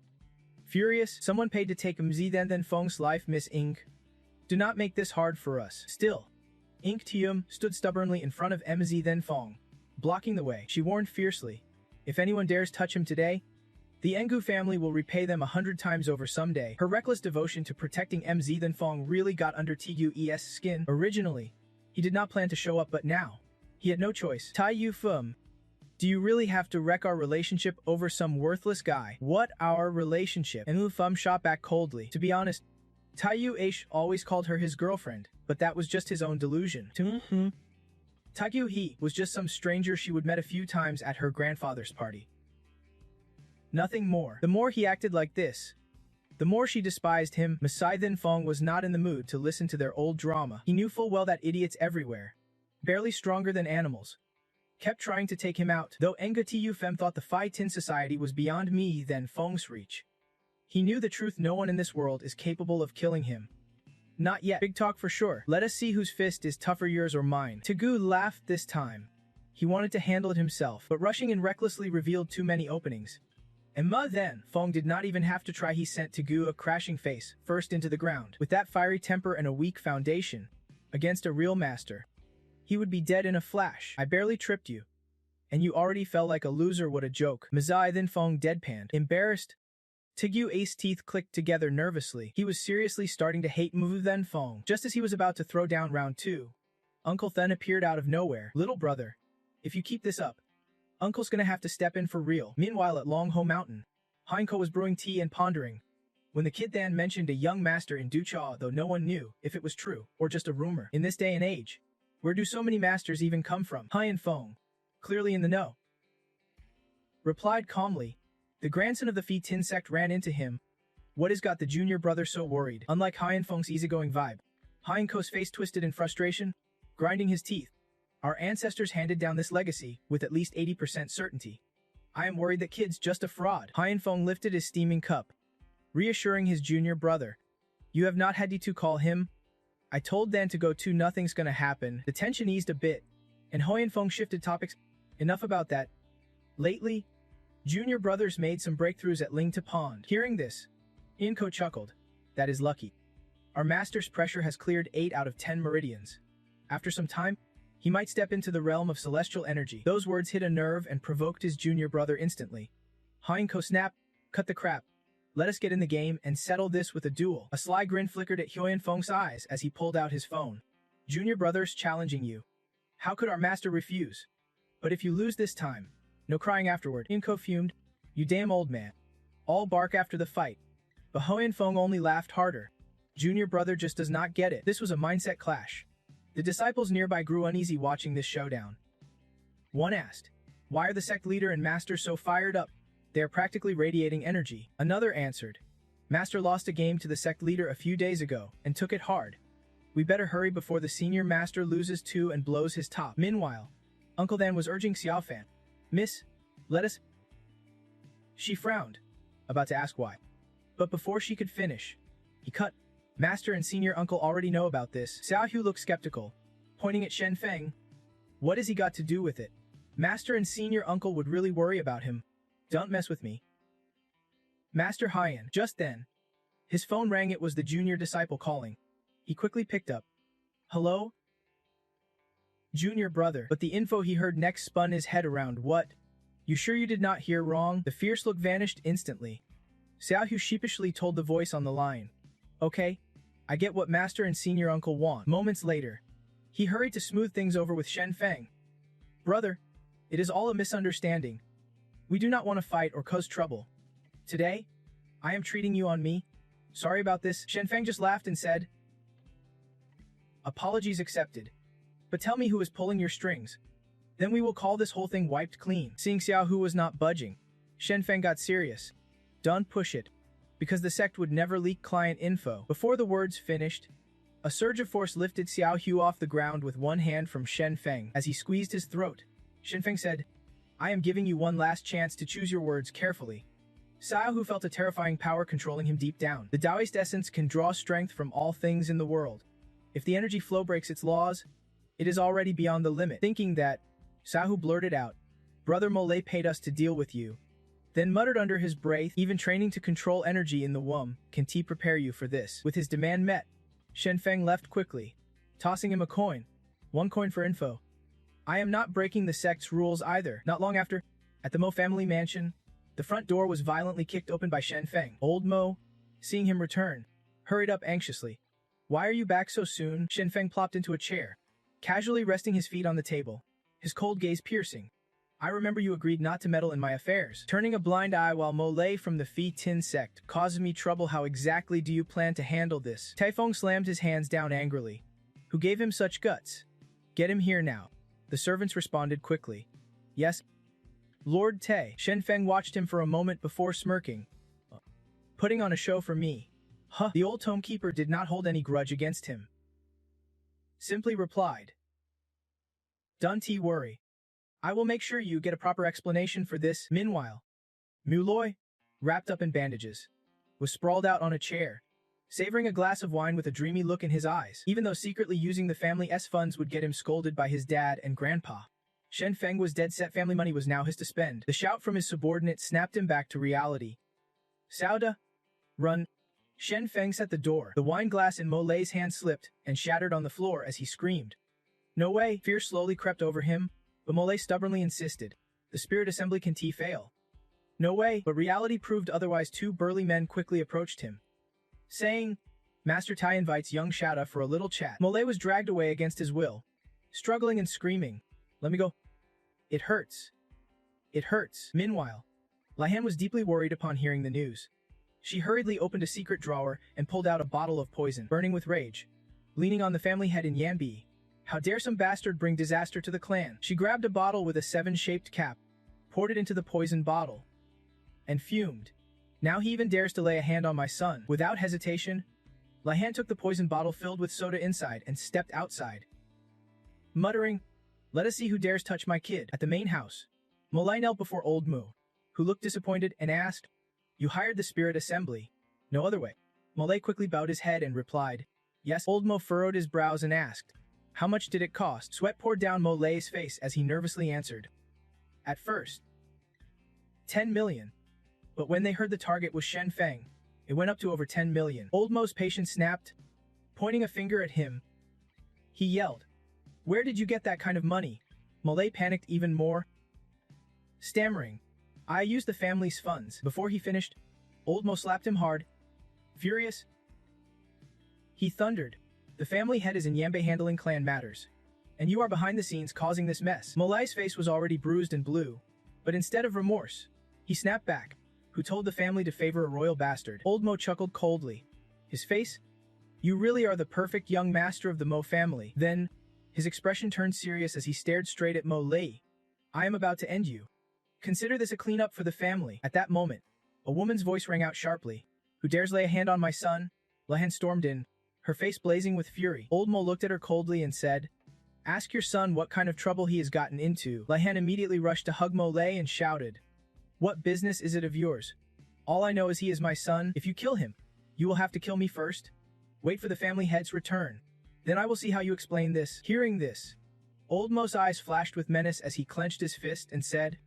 Furious, someone paid to take Mzi Then Feng's life, Miss Ink. Do not make this hard for us. Still, Ink Tiyum stood stubbornly in front of Mzi Then Feng, blocking the way. She warned fiercely, if anyone dares touch him today, the Engu family will repay them 100 times over someday. Her reckless devotion to protecting Mzi Then Feng really got under Tigu's skin. Originally, he did not plan to show up, but now, he had no choice. Tai Yu Fum, do you really have to wreck our relationship over some worthless guy? What, our relationship? And Lu Fum shot back coldly. To be honest, Tai Yu Aish always called her his girlfriend, but that was just his own delusion. Taiyu He was just some stranger she would met a few times at her grandfather's party. Nothing more. The more he acted like this, the more she despised him. Masai Then Fong was not in the mood to listen to their old drama. He knew full well that idiots everywhere, barely stronger than animals, kept trying to take him out. Though Enga Tu Fem thought the Phi Tin Society was beyond me Then Fong's reach, he knew the truth: no one in this world is capable of killing him. Not yet. Big talk for sure. Let us see whose fist is tougher, yours or mine. Tegu laughed this time. He wanted to handle it himself, but rushing in recklessly revealed too many openings. And Then Fong did not even have to try. He sent Tegu a crashing face first into the ground. With that fiery temper and a weak foundation, against a real master, he would be dead in a flash. I barely tripped you, and you already fell like a loser. What a joke. Masai Then Fong deadpanned. Embarrassed, Tegu Ace teeth clicked together nervously. He was seriously starting to hate Mu Then Fong. Just as he was about to throw down round 2, Uncle Then appeared out of nowhere. Little brother, if you keep this up, Uncle's gonna have to step in for real. Meanwhile at Long Ho Mountain, Heinko was brewing tea and pondering when the kid Then mentioned a young master in Ducha, though no one knew if it was true or just a rumor. In this day and age, where do so many masters even come from? Hien Fong, clearly in the know, replied calmly. The grandson of the Phi Tin sect ran into him. What has got the junior brother so worried? Unlike Hien Feng's easygoing vibe, Heinko's face twisted in frustration, grinding his teeth. Our ancestors handed down this legacy with at least 80% certainty. I am worried that kid's just a fraud. Hien Feng lifted his steaming cup, reassuring his junior brother. You have not had to call him? I told Dan to go too. Nothing's gonna happen. The tension eased a bit, and Hien Feng shifted topics. Enough about that. Lately, junior brothers made some breakthroughs at Ling Ta Pond. Hearing this, Inko chuckled. That is lucky. Our master's pressure has cleared 8 out of 10 meridians. After some time, he might step into the realm of celestial energy. Those words hit a nerve and provoked his junior brother instantly. Heinko snapped, cut the crap. Let us get in the game and settle this with a duel. A sly grin flickered at Hien Feng's eyes as he pulled out his phone. Junior brothers challenging you. How could our master refuse? But if you lose this time, no crying afterward. Inko fumed. You damn old man. All bark after the fight. But Hien Feng only laughed harder. Junior brother just does not get it. This was a mindset clash. The disciples nearby grew uneasy watching this showdown. One asked, why are the sect leader and master so fired up? They are practically radiating energy. Another answered, Master lost a game to the sect leader a few days ago and took it hard. We better hurry before the senior master loses too and blows his top. Meanwhile, Uncle Dan was urging Xiaofan, Miss, let us... She frowned, about to ask why. But before she could finish, he cut. Master and senior uncle already know about this. Xiaohu looked skeptical, pointing at Shen Feng. What has he got to do with it? Master and senior uncle would really worry about him. Don't mess with me. Master Hien. Just then, his phone rang. It was the junior disciple calling. He quickly picked up. Hello? Junior brother. But the info he heard next spun his head around. What? You sure you did not hear wrong? The fierce look vanished instantly. Xiaohu sheepishly told the voice on the line. Okay, I get what master and senior uncle want. Moments later, he hurried to smooth things over with Shen Feng. Brother, it is all a misunderstanding. We do not want to fight or cause trouble. Today, I am treating you on me. Sorry about this. Shen Feng just laughed and said, apologies accepted. But tell me who is pulling your strings. Then we will call this whole thing wiped clean. Seeing Xiaohu was not budging, Shen Feng got serious. Don't push it, because the sect would never leak client info. Before the words finished, a surge of force lifted Xiaohu off the ground with one hand from Shen Feng. As he squeezed his throat, Shen Feng said, I am giving you one last chance to choose your words carefully. Xiaohu felt a terrifying power controlling him deep down. The Taoist essence can draw strength from all things in the world. If the energy flow breaks its laws, it is already beyond the limit. Thinking that, Xiaohu blurted out, Brother Mole paid us to deal with you. Then muttered under his breath, even training to control energy in the womb, can T prepare you for this? With his demand met, Shen Feng left quickly, tossing him a coin. 1 coin for info. I am not breaking the sect's rules either. Not long after, at the Mo family mansion, the front door was violently kicked open by Shen Feng. Old Mo, seeing him return, hurried up anxiously. Why are you back so soon? Shen Feng plopped into a chair, casually resting his feet on the table, his cold gaze piercing. I remember you agreed not to meddle in my affairs. Turning a blind eye while Mole from the Phi Tin sect causes me trouble. How exactly do you plan to handle this? Taifeng slammed his hands down angrily. Who gave him such guts? Get him here now. The servants responded quickly. Yes. Lord Tae. Shen Feng watched him for a moment before smirking. Putting on a show for me. Huh. The old tomekeeper did not hold any grudge against him. Simply replied. Don't worry. I will make sure you get a proper explanation for this. Meanwhile, Muloy, wrapped up in bandages, was sprawled out on a chair, savoring a glass of wine with a dreamy look in his eyes. Even though secretly using the family's funds would get him scolded by his dad and grandpa, Shen Feng was dead set family money was now his to spend. The shout from his subordinate snapped him back to reality. Sauda, run. Shen Feng set the door. The wine glass in Molay's hand slipped and shattered on the floor as he screamed. No way. Fear slowly crept over him, but Molay stubbornly insisted. The spirit assembly can fail. No way, but reality proved otherwise. Two burly men quickly approached him, saying, Master Tai invites young Shada for a little chat. Molay was dragged away against his will, struggling and screaming, Let me go. It hurts. It hurts. Meanwhile, Lihan was deeply worried upon hearing the news. She hurriedly opened a secret drawer and pulled out a bottle of poison. Burning with rage, leaning on the family head in Yanbi, how dare some bastard bring disaster to the clan? She grabbed a bottle with a 7-shaped cap, poured it into the poison bottle, and fumed. Now he even dares to lay a hand on my son. Without hesitation, Lihan took the poison bottle filled with soda inside and stepped outside, muttering, Let us see who dares touch my kid. At the main house, Molay knelt before Old Mu, who looked disappointed and asked, You hired the spirit assembly? No other way. Molay quickly bowed his head and replied, Yes. Old Mo furrowed his brows and asked, How much did it cost? Sweat poured down Molay's face as he nervously answered, At first, 10 million. But when they heard the target was Shen Feng, it went up to over 10 million. Old Mo's patience snapped, pointing a finger at him. He yelled, Where did you get that kind of money? Molay panicked even more, stammering, I used the family's funds. Before he finished, Old Mo slapped him hard. Furious, he thundered, The family head is in Yambe handling clan matters, and you are behind the scenes causing this mess. Molay's face was already bruised and blue, but instead of remorse, he snapped back, Who told the family to favor a royal bastard? Old Mo chuckled coldly. His face? You really are the perfect young master of the Mo family. Then, his expression turned serious as he stared straight at Mo Lei. I am about to end you. Consider this a cleanup for the family. At that moment, a woman's voice rang out sharply. Who dares lay a hand on my son? Lihan stormed in, her face blazing with fury. Old Mo looked at her coldly and said, Ask your son what kind of trouble he has gotten into. Lihan immediately rushed to hug Mo Lei and shouted, What business is it of yours? All I know is he is my son. If you kill him, you will have to kill me first. Wait for the family head's return. Then I will see how you explain this. Hearing this, Old Mo's eyes flashed with menace as he clenched his fist and said,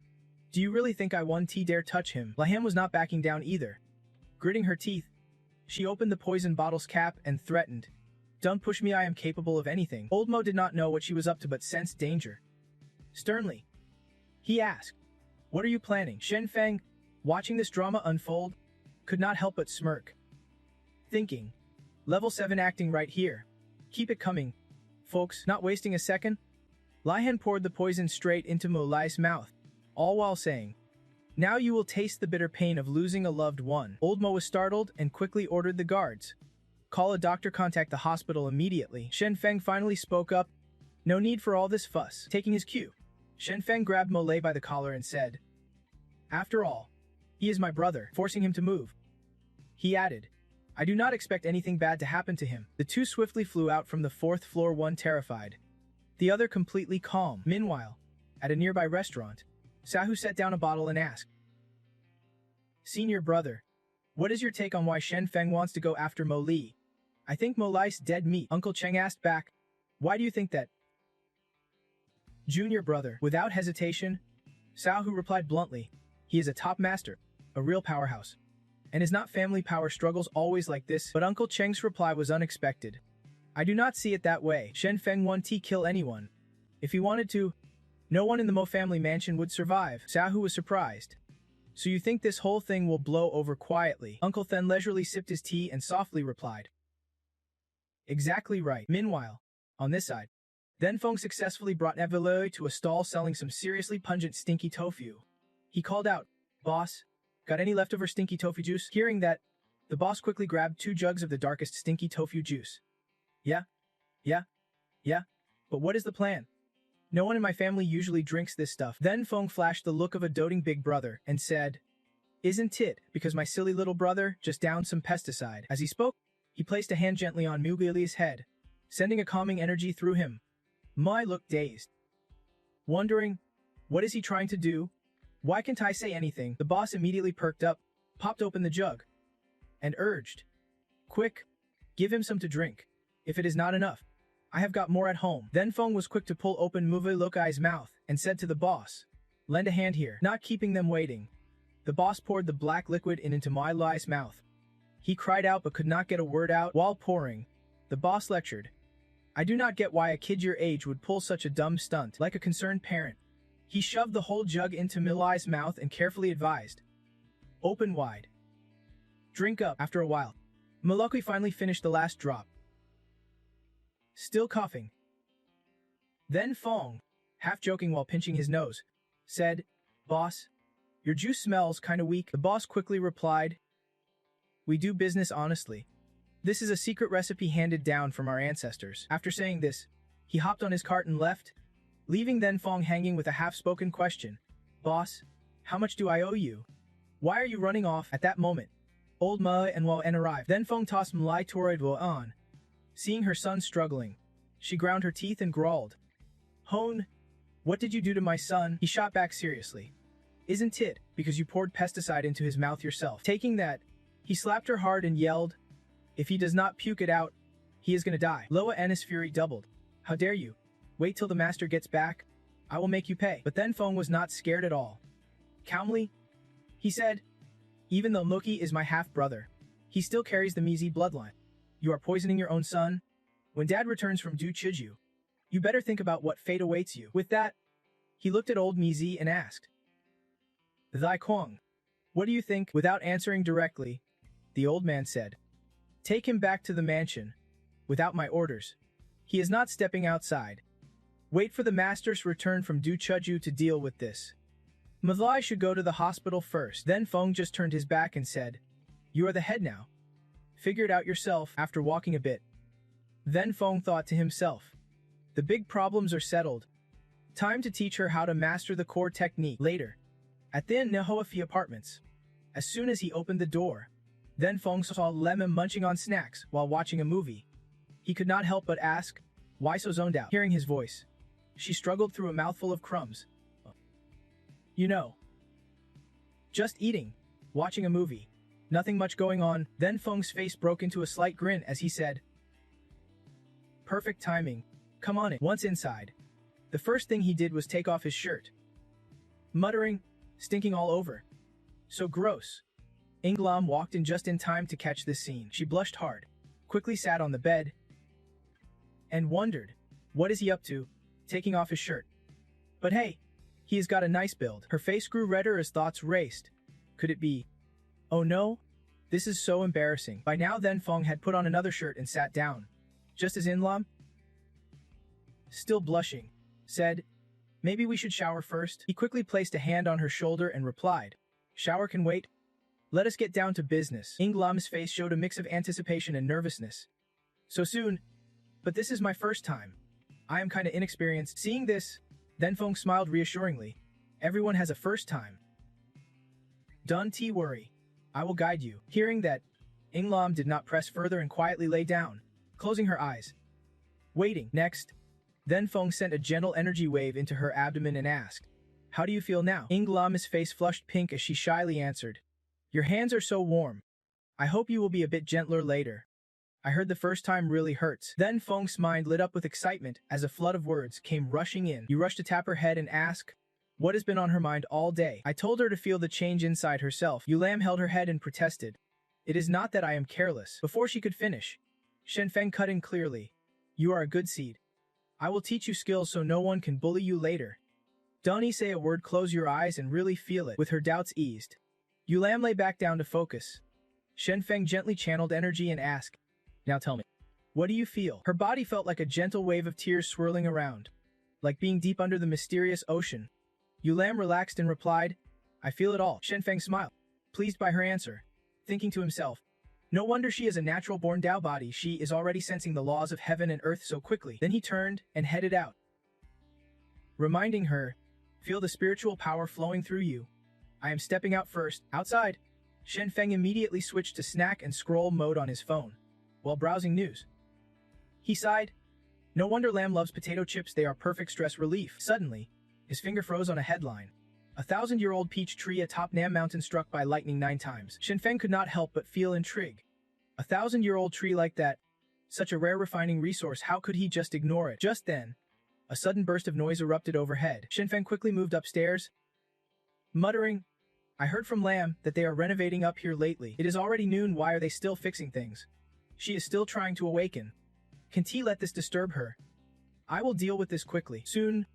Do you really think I dare touch him? Lihan was not backing down either. Gritting her teeth, she opened the poison bottle's cap and threatened, Don't push me, I am capable of anything. Old Mo did not know what she was up to but sensed danger. Sternly, he asked, What are you planning? Shen Feng, watching this drama unfold, could not help but smirk, thinking, Level 7 acting right here. Keep it coming, folks. Not wasting a second, Lihan poured the poison straight into Molay's mouth, all while saying, Now you will taste the bitter pain of losing a loved one. Old Mo was startled and quickly ordered the guards. Call a doctor, contact the hospital immediately. Shen Feng finally spoke up. No need for all this fuss. Taking his cue, Shen Feng grabbed Molay by the collar and said, After all, he is my brother. Forcing him to move, he added, I do not expect anything bad to happen to him. The two swiftly flew out from the 4th floor, one terrified, the other completely calm. Meanwhile, at a nearby restaurant, Sahu set down a bottle and asked, Senior brother, what is your take on why Shen Feng wants to go after Mo Li? I think Mo Lai's dead meat. Uncle Cheng asked back, Why do you think that? Junior brother, without hesitation, Sahu replied bluntly, He is a top master, a real powerhouse. And is not family power struggles always like this? But Uncle Cheng's reply was unexpected. I do not see it that way. Shen Feng won't kill anyone. If he wanted to, no one in the Mo family mansion would survive. Sahu was surprised. So you think this whole thing will blow over quietly? Uncle Then leisurely sipped his tea and softly replied, Exactly right. Meanwhile, on this side, Then Feng successfully brought Yahello to a stall selling some seriously pungent stinky tofu. He called out, Boss, got any leftover stinky tofu juice? Hearing that, the boss quickly grabbed 2 jugs of the darkest stinky tofu juice. Yeah. But what is the plan? No one in my family usually drinks this stuff. Then Feng flashed the look of a doting big brother and said, "Isn't it because my silly little brother just downed some pesticide?" As he spoke, he placed a hand gently on Mugli's head, sending a calming energy through him. Mai looked dazed, wondering, what is he trying to do? Why can't I say anything? The boss immediately perked up, popped open the jug, and urged, "Quick, give him some to drink. If it is not enough, I have got more at home." Then Feng was quick to pull open Mugli's mouth and said to the boss, "Lend a hand here." Not keeping them waiting, the boss poured the black liquid into Mugli's mouth. He cried out but could not get a word out. While pouring, the boss lectured, "I do not get why a kid your age would pull such a dumb stunt." Like a concerned parent, he shoved the whole jug into Mugli's mouth and carefully advised, "Open wide. Drink up." After a while, Mugli finally finished the last drop, still coughing. Then Feng, half joking while pinching his nose, said, "Boss, your juice smells kinda weak." The boss quickly replied, "We do business honestly. This is a secret recipe handed down from our ancestors." After saying this, he hopped on his cart and left, leaving then Feng hanging with a half-spoken question. "Boss, how much do I owe you? Why are you running off?" At that moment, old Manhwa arrived. Then Feng tossed Mlai toward on. Seeing her son struggling, she ground her teeth and growled, "Hone, what did you do to my son?" He shot back seriously. "Isn't it because you poured pesticide into his mouth yourself?" Taking that, he slapped her hard and yelled, "If he does not puke it out, he is gonna die." Loa Ennis' fury doubled. "How dare you? Wait till the master gets back. I will make you pay." But then Feng was not scared at all. Calmly, he said, "Even though Muki is my half-brother, he still carries the Mizi bloodline. You are poisoning your own son. When dad returns from Du Chiju, you better think about what fate awaits you." With that, he looked at old Mizi and asked, "Thy Kwang, what do you think?" Without answering directly, the old man said, "Take him back to the mansion, without my orders. He is not stepping outside. Wait for the master's return from Du Chiju to deal with this. Mlai should go to the hospital first." Then Feng just turned his back and said, "You are the head now. Figure it out yourself." After walking a bit, then Feng thought to himself, the big problems are settled. Time to teach her how to master the core technique. Later, at the Nehoafi apartments, as soon as he opened the door, then Feng saw Lemon munching on snacks while watching a movie. He could not help but ask, why so zoned out? Hearing his voice, she struggled through a mouthful of crumbs. "You know, just eating, watching a movie. Nothing much going on." Then Feng's face broke into a slight grin as he said, "Perfect timing. Come on in." Once inside, the first thing he did was take off his shirt, muttering, "Stinking all over. So gross." Inglam walked in just in time to catch this scene. She blushed hard, quickly sat on the bed, and wondered, what is he up to, taking off his shirt? But hey, he has got a nice build. Her face grew redder as thoughts raced. Could it be? Oh no, this is so embarrassing. By now then Feng had put on another shirt and sat down, just as Inlam, still blushing, said, "Maybe we should shower first." He quickly placed a hand on her shoulder and replied, "Shower can wait. Let us get down to business." Inglam's face showed a mix of anticipation and nervousness. "So soon? But this is my first time. I am kinda inexperienced." Seeing this, then Feng smiled reassuringly. "Everyone has a first time. Don't worry. I will guide you." Hearing that, Inglam did not press further and quietly lay down, closing her eyes, waiting. Next, then Feng sent a gentle energy wave into her abdomen and asked, "How do you feel now?" Inglam's face flushed pink as she shyly answered, "Your hands are so warm. I hope you will be a bit gentler later. I heard the first time really hurts." Then Feng's mind lit up with excitement as a flood of words came rushing in. He rushed to tap her head and ask, what has been on her mind all day? I told her to feel the change inside herself. Yulam held her head and protested, "It is not that I am careless." Before she could finish, Shenfeng cut in clearly, "You are a good seed. I will teach you skills so no one can bully you later. Don't say a word, close your eyes and really feel it." With her doubts eased, Yulam lay back down to focus. Shenfeng gently channeled energy and asked, "Now tell me, what do you feel?" Her body felt like a gentle wave of tears swirling around, like being deep under the mysterious ocean. Yulam relaxed and replied, "I feel it all." Shenfeng smiled, pleased by her answer, thinking to himself, no wonder she is a natural-born Dao body. She is already sensing the laws of heaven and earth so quickly. Then he turned and headed out. reminding her, "Feel the spiritual power flowing through you. I am stepping out first." Outside, Shen Feng immediately switched to snack and scroll mode on his phone, while browsing news. He sighed. No wonder Lamb loves potato chips, they are perfect stress relief. Suddenly, his finger froze on a headline. 1,000-year-old peach tree atop Nam Mountain struck by lightning 9 times. Shen Feng could not help but feel intrigue. 1,000-year-old tree like that, such a rare refining resource, how could he just ignore it? Just then, a sudden burst of noise erupted overhead. Shen Feng quickly moved upstairs, muttering, "I heard from Lamb that they are renovating up here lately. It is already noon, why are they still fixing things? She is still trying to awaken. Can T let this disturb her? I will deal with this quickly." Soon,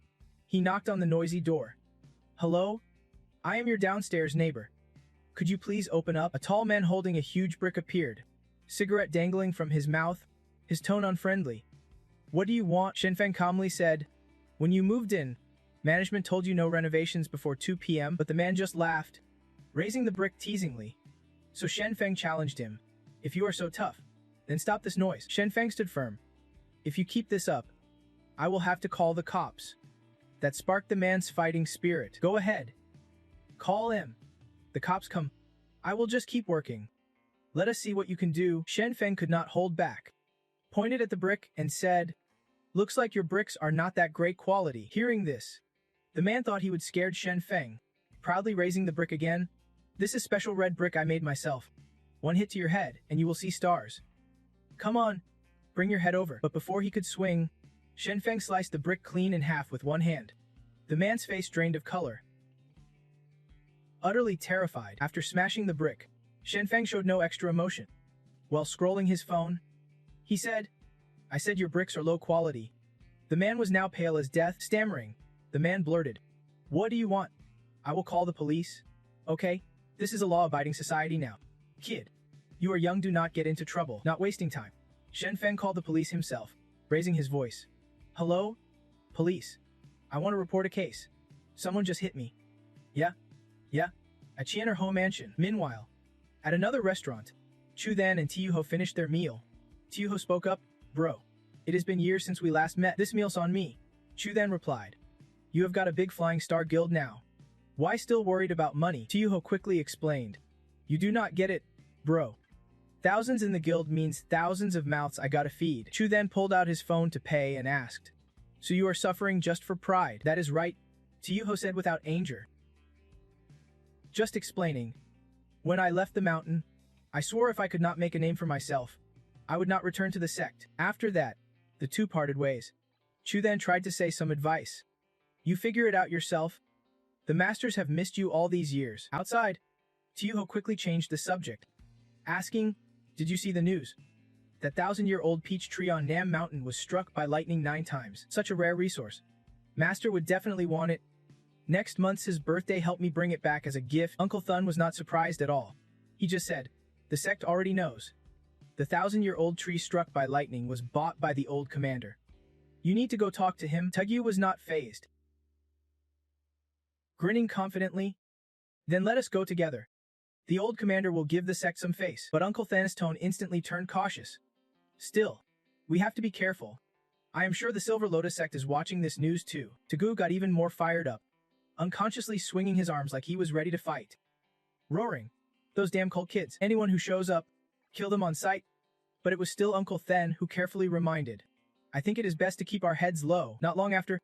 he knocked on the noisy door. "Hello? I am your downstairs neighbor. Could you please open up?" A tall man holding a huge brick appeared, cigarette dangling from his mouth, his tone unfriendly. "What do you want?" Shen Feng calmly said. "When you moved in, management told you no renovations before 2 p.m., but the man just laughed, raising the brick teasingly. So Shen Feng challenged him. "If you are so tough, then stop this noise." Shen Feng stood firm. "If you keep this up, I will have to call the cops." That sparked the man's fighting spirit. "Go ahead. Call him. The cops come. I will just keep working. Let us see what you can do." Shen Feng could not hold back, pointed at the brick and said, "Looks like your bricks are not that great quality." Hearing this, the man thought he would scare Shen Feng, proudly raising the brick again. "This is special red brick I made myself. One hit to your head, and you will see stars. Come on, bring your head over." But before he could swing, Shen Feng sliced the brick clean in half with one hand. The man's face drained of color. Utterly terrified, after smashing the brick, Shen Feng showed no extra emotion. While scrolling his phone, he said, "I said your bricks are low quality." The man was now pale as death, stammering. The man blurted, "What do you want? I will call the police." "Okay, this is a law-abiding society now. Kid, you are young, do not get into trouble." Not wasting time, Shen Feng called the police himself, raising his voice. "Hello? Police. I want to report a case. Someone just hit me." Yeah. At Qian'er Mansion. Meanwhile, at another restaurant, Chu Then and Tiuho finished their meal. Tiuho spoke up, "Bro, it has been years since we last met. This meal's on me." Chu Then replied, "You have got a big flying star guild now. Why still worried about money?" Tiuho quickly explained, "You do not get it, bro. Thousands in the guild means thousands of mouths I gotta feed." Chu then pulled out his phone to pay and asked, "So you are suffering just for pride?" "That is right," Tiuho said without anger. "Just explaining. When I left the mountain, I swore if I could not make a name for myself, I would not return to the sect." After that, the two parted ways. Chu then tried to say some advice. "You figure it out yourself. The masters have missed you all these years." Outside, Tiuho quickly changed the subject, asking, "Did you see the news? That 1,000-year-old peach tree on Nam Mountain was struck by lightning 9 times. Such a rare resource. Master would definitely want it. Next month's his birthday, help me bring it back as a gift." Uncle Thun was not surprised at all. He just said, "The sect already knows. The 1,000-year-old tree struck by lightning was bought by the old commander. You need to go talk to him." Tugyu was not fazed, grinning confidently. "Then let us go together. The old commander will give the sect some face." But Uncle Than's tone instantly turned cautious. "Still, we have to be careful. I am sure the Silver Lotus sect is watching this news too." Tugyu got even more fired up, unconsciously swinging his arms like he was ready to fight, roaring, "Those damn cult kids. Anyone who shows up, kill them on sight." But it was still Uncle Then who carefully reminded, "I think it is best to keep our heads low." Not long after,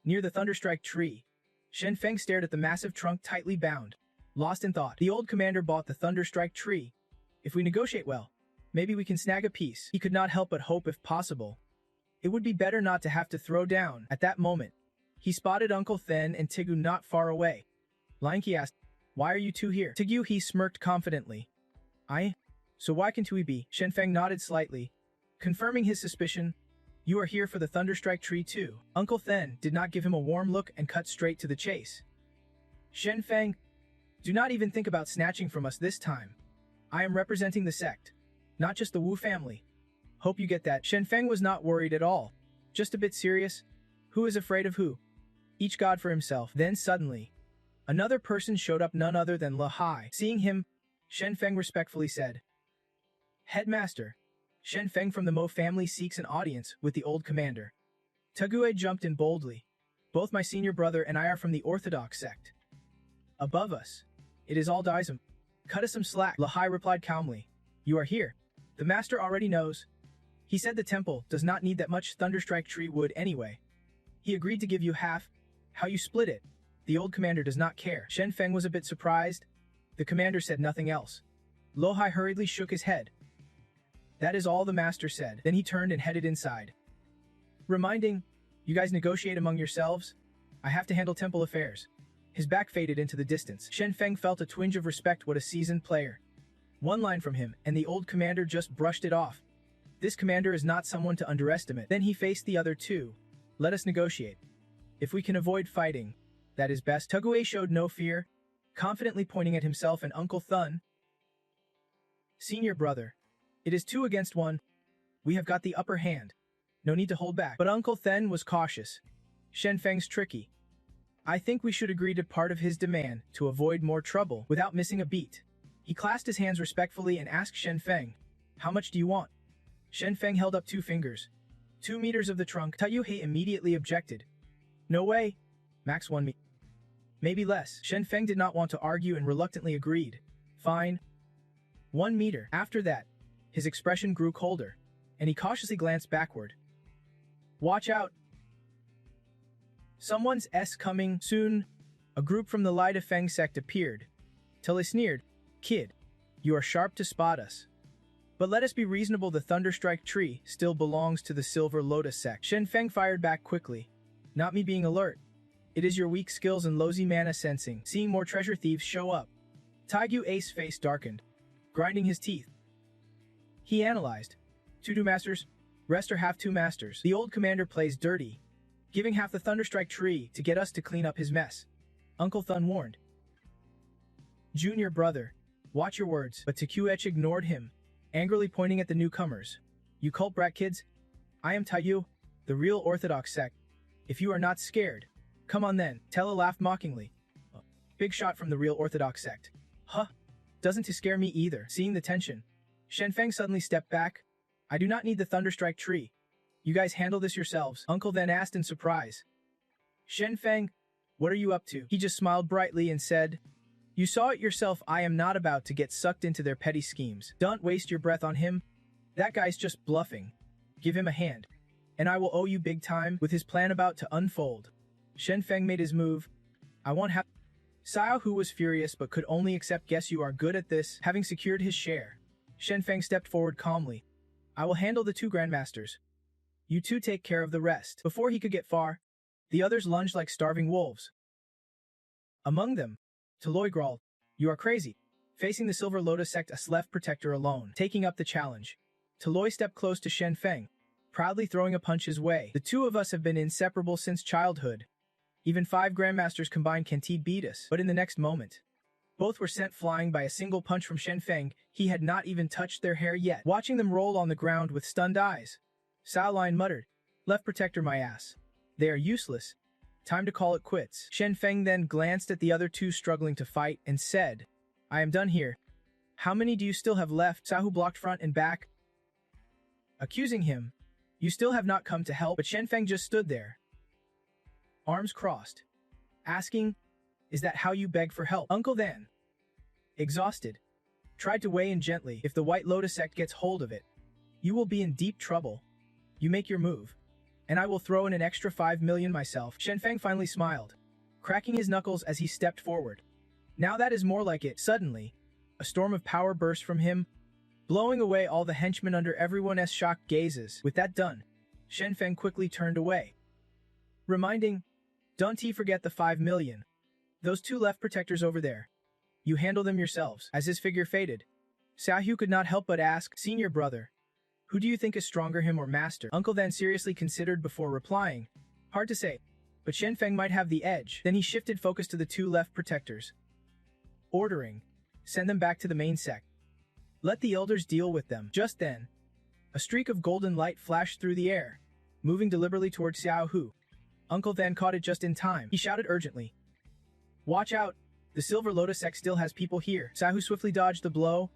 near the Thunderstrike tree, Shen Feng stared at the massive trunk tightly bound, lost in thought. "The old commander bought the Thunderstrike tree. If we negotiate well, maybe we can snag a piece." He could not help but hope, if possible, it would be better not to have to throw down. At that moment, he spotted Uncle Then and Tigyu not far away. Linky asked, "Why are you two here?" Tigyu he smirked confidently. So why can't we be?" Shen Feng nodded slightly, confirming his suspicion. "You are here for the Thunderstrike tree too." Uncle Then did not give him a warm look and cut straight to the chase. "Shen Feng, do not even think about snatching from us this time. I am representing the sect, not just the Wu family. Hope you get that." Shen Feng was not worried at all, just a bit serious. Who is afraid of who? Each god for himself. Then suddenly, another person showed up, none other than Lahai. Seeing him, Shen Feng respectfully said, "Headmaster, Shen Feng from the Mo family seeks an audience with the old commander." Tugyu jumped in boldly. Both my senior brother and I are from the Orthodox sect. Above us, it is all Daism. Cut us some slack, Lahai replied calmly. You are here. The master already knows. He said the temple does not need that much thunderstrike tree wood anyway. He agreed to give you half. How you split it? The old commander does not care. Shen Feng was a bit surprised. The commander said nothing else. Lohai hurriedly shook his head. That is all the master said. Then he turned and headed inside. Reminding, you guys negotiate among yourselves. I have to handle temple affairs. His back faded into the distance. Shen Feng felt a twinge of respect. What a seasoned player. One line from him, and the old commander just brushed it off. This commander is not someone to underestimate. Then he faced the other two. Let us negotiate. If we can avoid fighting, that is best. Tugue showed no fear, confidently pointing at himself and Uncle Thun. Senior brother, it is 2 against 1. We have got the upper hand. No need to hold back. But Uncle Then was cautious. Shen Feng's tricky. I think we should agree to part of his demand to avoid more trouble without missing a beat. He clasped his hands respectfully and asked Shen Feng, how much do you want? Shen Feng held up 2 fingers. 2 meters of the trunk. Taiyuhei immediately objected. No way. Max 1 meter. Maybe less. Shen Feng did not want to argue and reluctantly agreed. Fine. 1 meter. After that, his expression grew colder, and he cautiously glanced backward. Watch out. Someone's coming soon. A group from the Lida Feng sect appeared. Till sneered, Kid, you are sharp to spot us. But let us be reasonable, the Thunderstrike tree still belongs to the Silver Lotus sect. Shen Feng fired back quickly. Not me being alert. It is your weak skills and lousy mana sensing, seeing more treasure thieves show up. Taigyu Ace's face darkened, grinding his teeth. He analyzed. 2 masters, rest are half 2 masters. The old commander plays dirty, giving half the Thunderstrike tree to get us to clean up his mess. Uncle Thun warned. Junior brother, watch your words. But Takuech ignored him, angrily pointing at the newcomers. You cult brat kids? I am Taiyu, the real Orthodox sect. If you are not scared, come on then. Tella laughed mockingly. Big shot from the real Orthodox sect. Huh? Doesn't to scare me either. Seeing the tension, Shen Feng suddenly stepped back. I do not need the Thunderstrike tree. You guys handle this yourselves. Uncle then asked in surprise. Shen Feng, what are you up to? He just smiled brightly and said, you saw it yourself. I am not about to get sucked into their petty schemes. Don't waste your breath on him. That guy's just bluffing. Give him a hand, and I will owe you big time. With his plan about to unfold, Shen Feng made his move. I won't have... Xiao Hu was furious but could only accept. Guess you are good at this. Having secured his share, Shen Feng stepped forward calmly. I will handle the 2 grandmasters. You 2 take care of the rest. Before he could get far, the others lunged like starving wolves. Among them, Taloy growled, you are crazy. Facing the Silver Lotus sect, a left protector alone, taking up the challenge. Taloy stepped close to Shen Feng, proudly throwing a punch his way. The 2 of us have been inseparable since childhood. Even 5 grandmasters combined can't beat us. But in the next moment, both were sent flying by a single punch from Shen Feng. He had not even touched their hair yet. Watching them roll on the ground with stunned eyes, Sao Lion muttered, left protector my ass. They are useless. Time to call it quits. Shen Feng then glanced at the other 2 struggling to fight and said, I am done here. How many do you still have left? Sahu blocked front and back, accusing him. You still have not come to help. But Shen Feng just stood there, arms crossed, asking, is that how you beg for help? Uncle then, exhausted, tried to weigh in gently. If the White Lotus sect gets hold of it, you will be in deep trouble. You make your move, and I will throw in an extra 5 million myself. Shen Feng finally smiled, cracking his knuckles as he stepped forward. Now that is more like it. Suddenly, a storm of power burst from him, blowing away all the henchmen under everyone's shocked gazes. With that done, Shen Feng quickly turned away, reminding, don't forget the 5 million. Those 2 left protectors over there. You handle them yourselves. As his figure faded, Xiaohu could not help but ask, senior brother, who do you think is stronger, him or master? Uncle then seriously considered before replying. Hard to say, but Shen Feng might have the edge. Then he shifted focus to the 2 left protectors, ordering, send them back to the main sect. Let the elders deal with them. Just then, a streak of golden light flashed through the air, moving deliberately towards Xiao Hu. Uncle then caught it just in time. He shouted urgently, watch out, the Silver Lotus sect still has people here. Xiao Hu swiftly dodged the blow.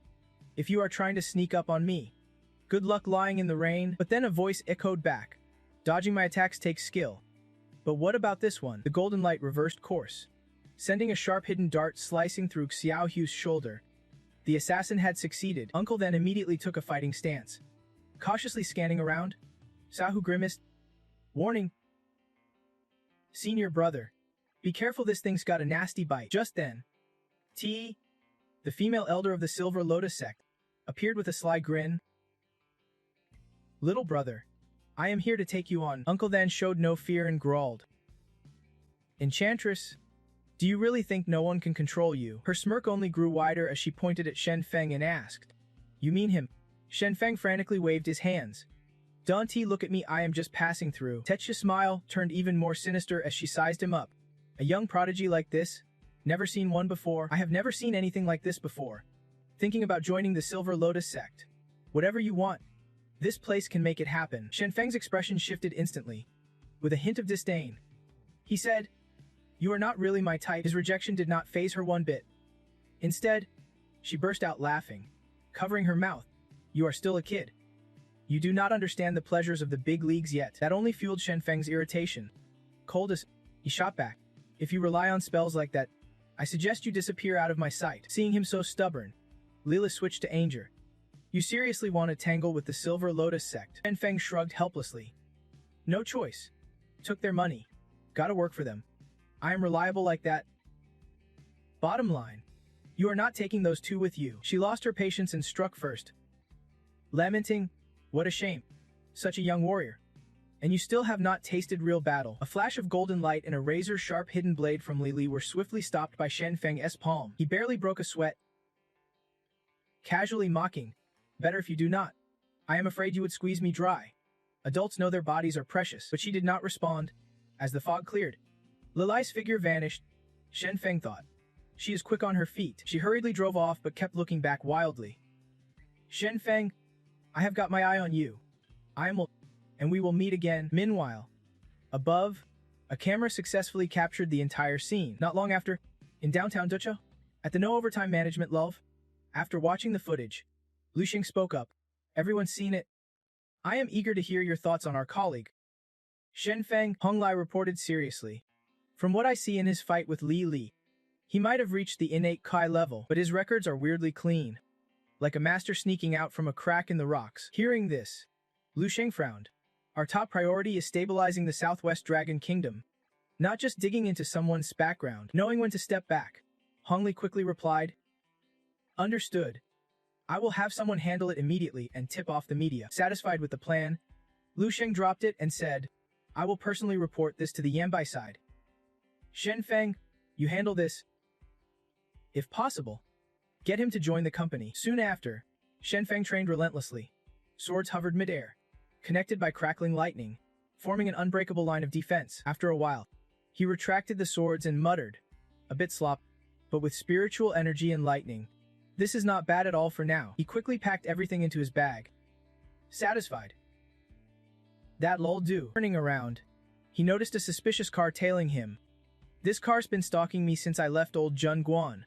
If you are trying to sneak up on me, good luck lying in the rain. But then a voice echoed back, dodging my attacks takes skill. But what about this one? The golden light reversed course, sending a sharp hidden dart slicing through Xiao Hu's shoulder. The assassin had succeeded. Uncle then immediately took a fighting stance. Cautiously scanning around, Xiao Hu grimaced. Warning. Senior brother. Be careful, this thing's got a nasty bite. Just then, the female elder of the Silver Lotus sect, appeared with a sly grin. Little brother, I am here to take you on. Uncle then showed no fear and growled. Enchantress, do you really think no one can control you? Her smirk only grew wider as she pointed at Shen Feng and asked, You mean him? Shen Feng frantically waved his hands. Don't look at me, I am just passing through. Tetsu's smile turned even more sinister as she sized him up. A young prodigy like this? Never seen one before. I have never seen anything like this before. Thinking about joining the Silver Lotus sect. Whatever you want. This place can make it happen. Shen Feng's expression shifted instantly, with a hint of disdain. He said, You are not really my type. His rejection did not faze her one bit. Instead, she burst out laughing, covering her mouth. You are still a kid. You do not understand the pleasures of the big leagues yet. That only fueled Shen Feng's irritation. Cold as he shot back. If you rely on spells like that, I suggest you disappear out of my sight. Seeing him so stubborn, Lila switched to anger. You seriously want to tangle with the Silver Lotus sect? Shen Feng shrugged helplessly. No choice. Took their money. Gotta work for them. I am reliable like that. Bottom line, you are not taking those two with you. She lost her patience and struck first. Lamenting, what a shame. Such a young warrior. And you still have not tasted real battle. A flash of golden light and a razor-sharp hidden blade from Li Li were swiftly stopped by Shen Feng's palm. He barely broke a sweat. Casually mocking, better if you do not. I am afraid you would squeeze me dry. Adults know their bodies are precious. But she did not respond. As the fog cleared, Lilai's figure vanished. Shen Feng thought. She is quick on her feet. She hurriedly drove off but kept looking back wildly. Shen Feng, I have got my eye on you. And we will meet again. Meanwhile, above, a camera successfully captured the entire scene. Not long after, in downtown Ducha, at the no overtime management lull, after watching the footage, Lu Xing spoke up. Everyone's seen it. I am eager to hear your thoughts on our colleague. Shen Feng, Hong Lai reported seriously. From what I see in his fight with Li Li, he might have reached the innate Kai level, but his records are weirdly clean. Like a master sneaking out from a crack in the rocks. Hearing this, Lu Xing frowned. Our top priority is stabilizing the Southwest Dragon Kingdom, not just digging into someone's background. Knowing when to step back, Hong Li quickly replied, Understood. I will have someone handle it immediately and tip off the media. Satisfied with the plan, Lu Xing dropped it and said, I will personally report this to the Yanbai side. Shen Feng, you handle this. If possible, get him to join the company. Soon after, Shen Feng trained relentlessly. Swords hovered midair, connected by crackling lightning, forming an unbreakable line of defense. After a while, he retracted the swords and muttered, a bit slop, but with spiritual energy and lightning. This is not bad at all for now. He quickly packed everything into his bag. Satisfied. That'll do. Turning around, he noticed a suspicious car tailing him. This car's been stalking me since I left old Jun Guan.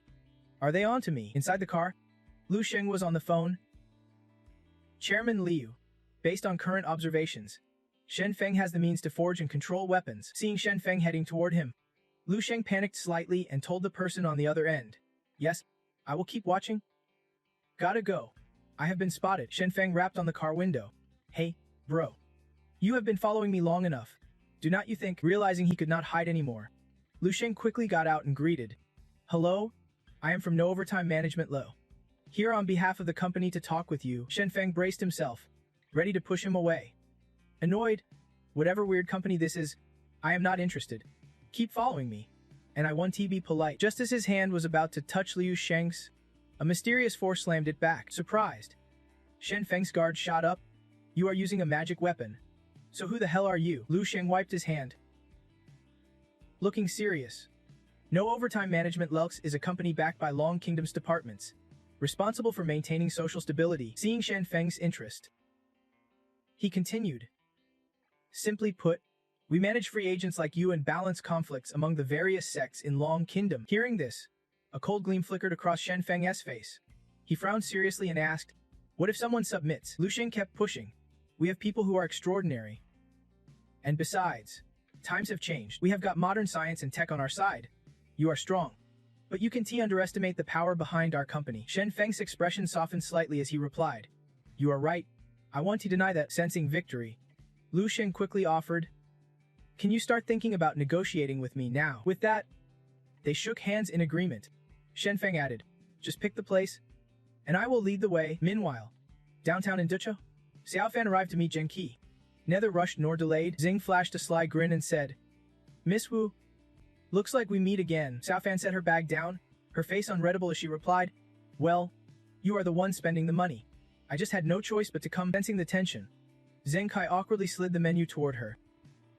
Are they on to me? Inside the car, Lu Xing was on the phone. Chairman Liu, based on current observations, Shen Feng has the means to forge and control weapons. Seeing Shen Feng heading toward him, Lu Xing panicked slightly and told the person on the other end, Yes, I will keep watching. Gotta go. I have been spotted. Shen Feng rapped on the car window. Hey, bro. You have been following me long enough. Do not you think? Realizing he could not hide anymore, Lu Xing quickly got out and greeted. Hello? I am from No Overtime Management Low. Here on behalf of the company to talk with you. Shen Feng braced himself, ready to push him away. Annoyed, whatever weird company this is, I am not interested. Keep following me. And I want to be polite. Just as his hand was about to touch Liu Sheng's, a mysterious force slammed it back. Surprised, Shen Feng's guard shot up. You are using a magic weapon. So who the hell are you? Lu Xing wiped his hand, looking serious. No Overtime Management Lux is a company backed by Long Kingdom's departments, responsible for maintaining social stability. Seeing Shen Feng's interest, he continued. Simply put, we manage free agents like you and balance conflicts among the various sects in Long Kingdom. Hearing this, a cold gleam flickered across Shen Feng's face. He frowned seriously and asked, What if someone submits? Lu Xing kept pushing. We have people who are extraordinary. And besides, Times have changed. We have got modern science and tech on our side. You are strong. But you can underestimate the power behind our company. Shen Feng's expression softened slightly as he replied. You are right. I want to deny that. Sensing victory, Lu Shen quickly offered, can you start thinking about negotiating with me now? With that, they shook hands in agreement. Shen Feng added, just pick the place, and I will lead the way. Meanwhile, downtown in Ducho, Xiao Fan arrived to meet Zheng Qi. Neither rushed nor delayed. Xing flashed a sly grin and said, Miss Wu, looks like we meet again. Xiao Fan set her bag down, her face unreadable as she replied, well, you are the one spending the money. I just had no choice but to come. Sensing the tension, Zheng Kai awkwardly slid the menu toward her.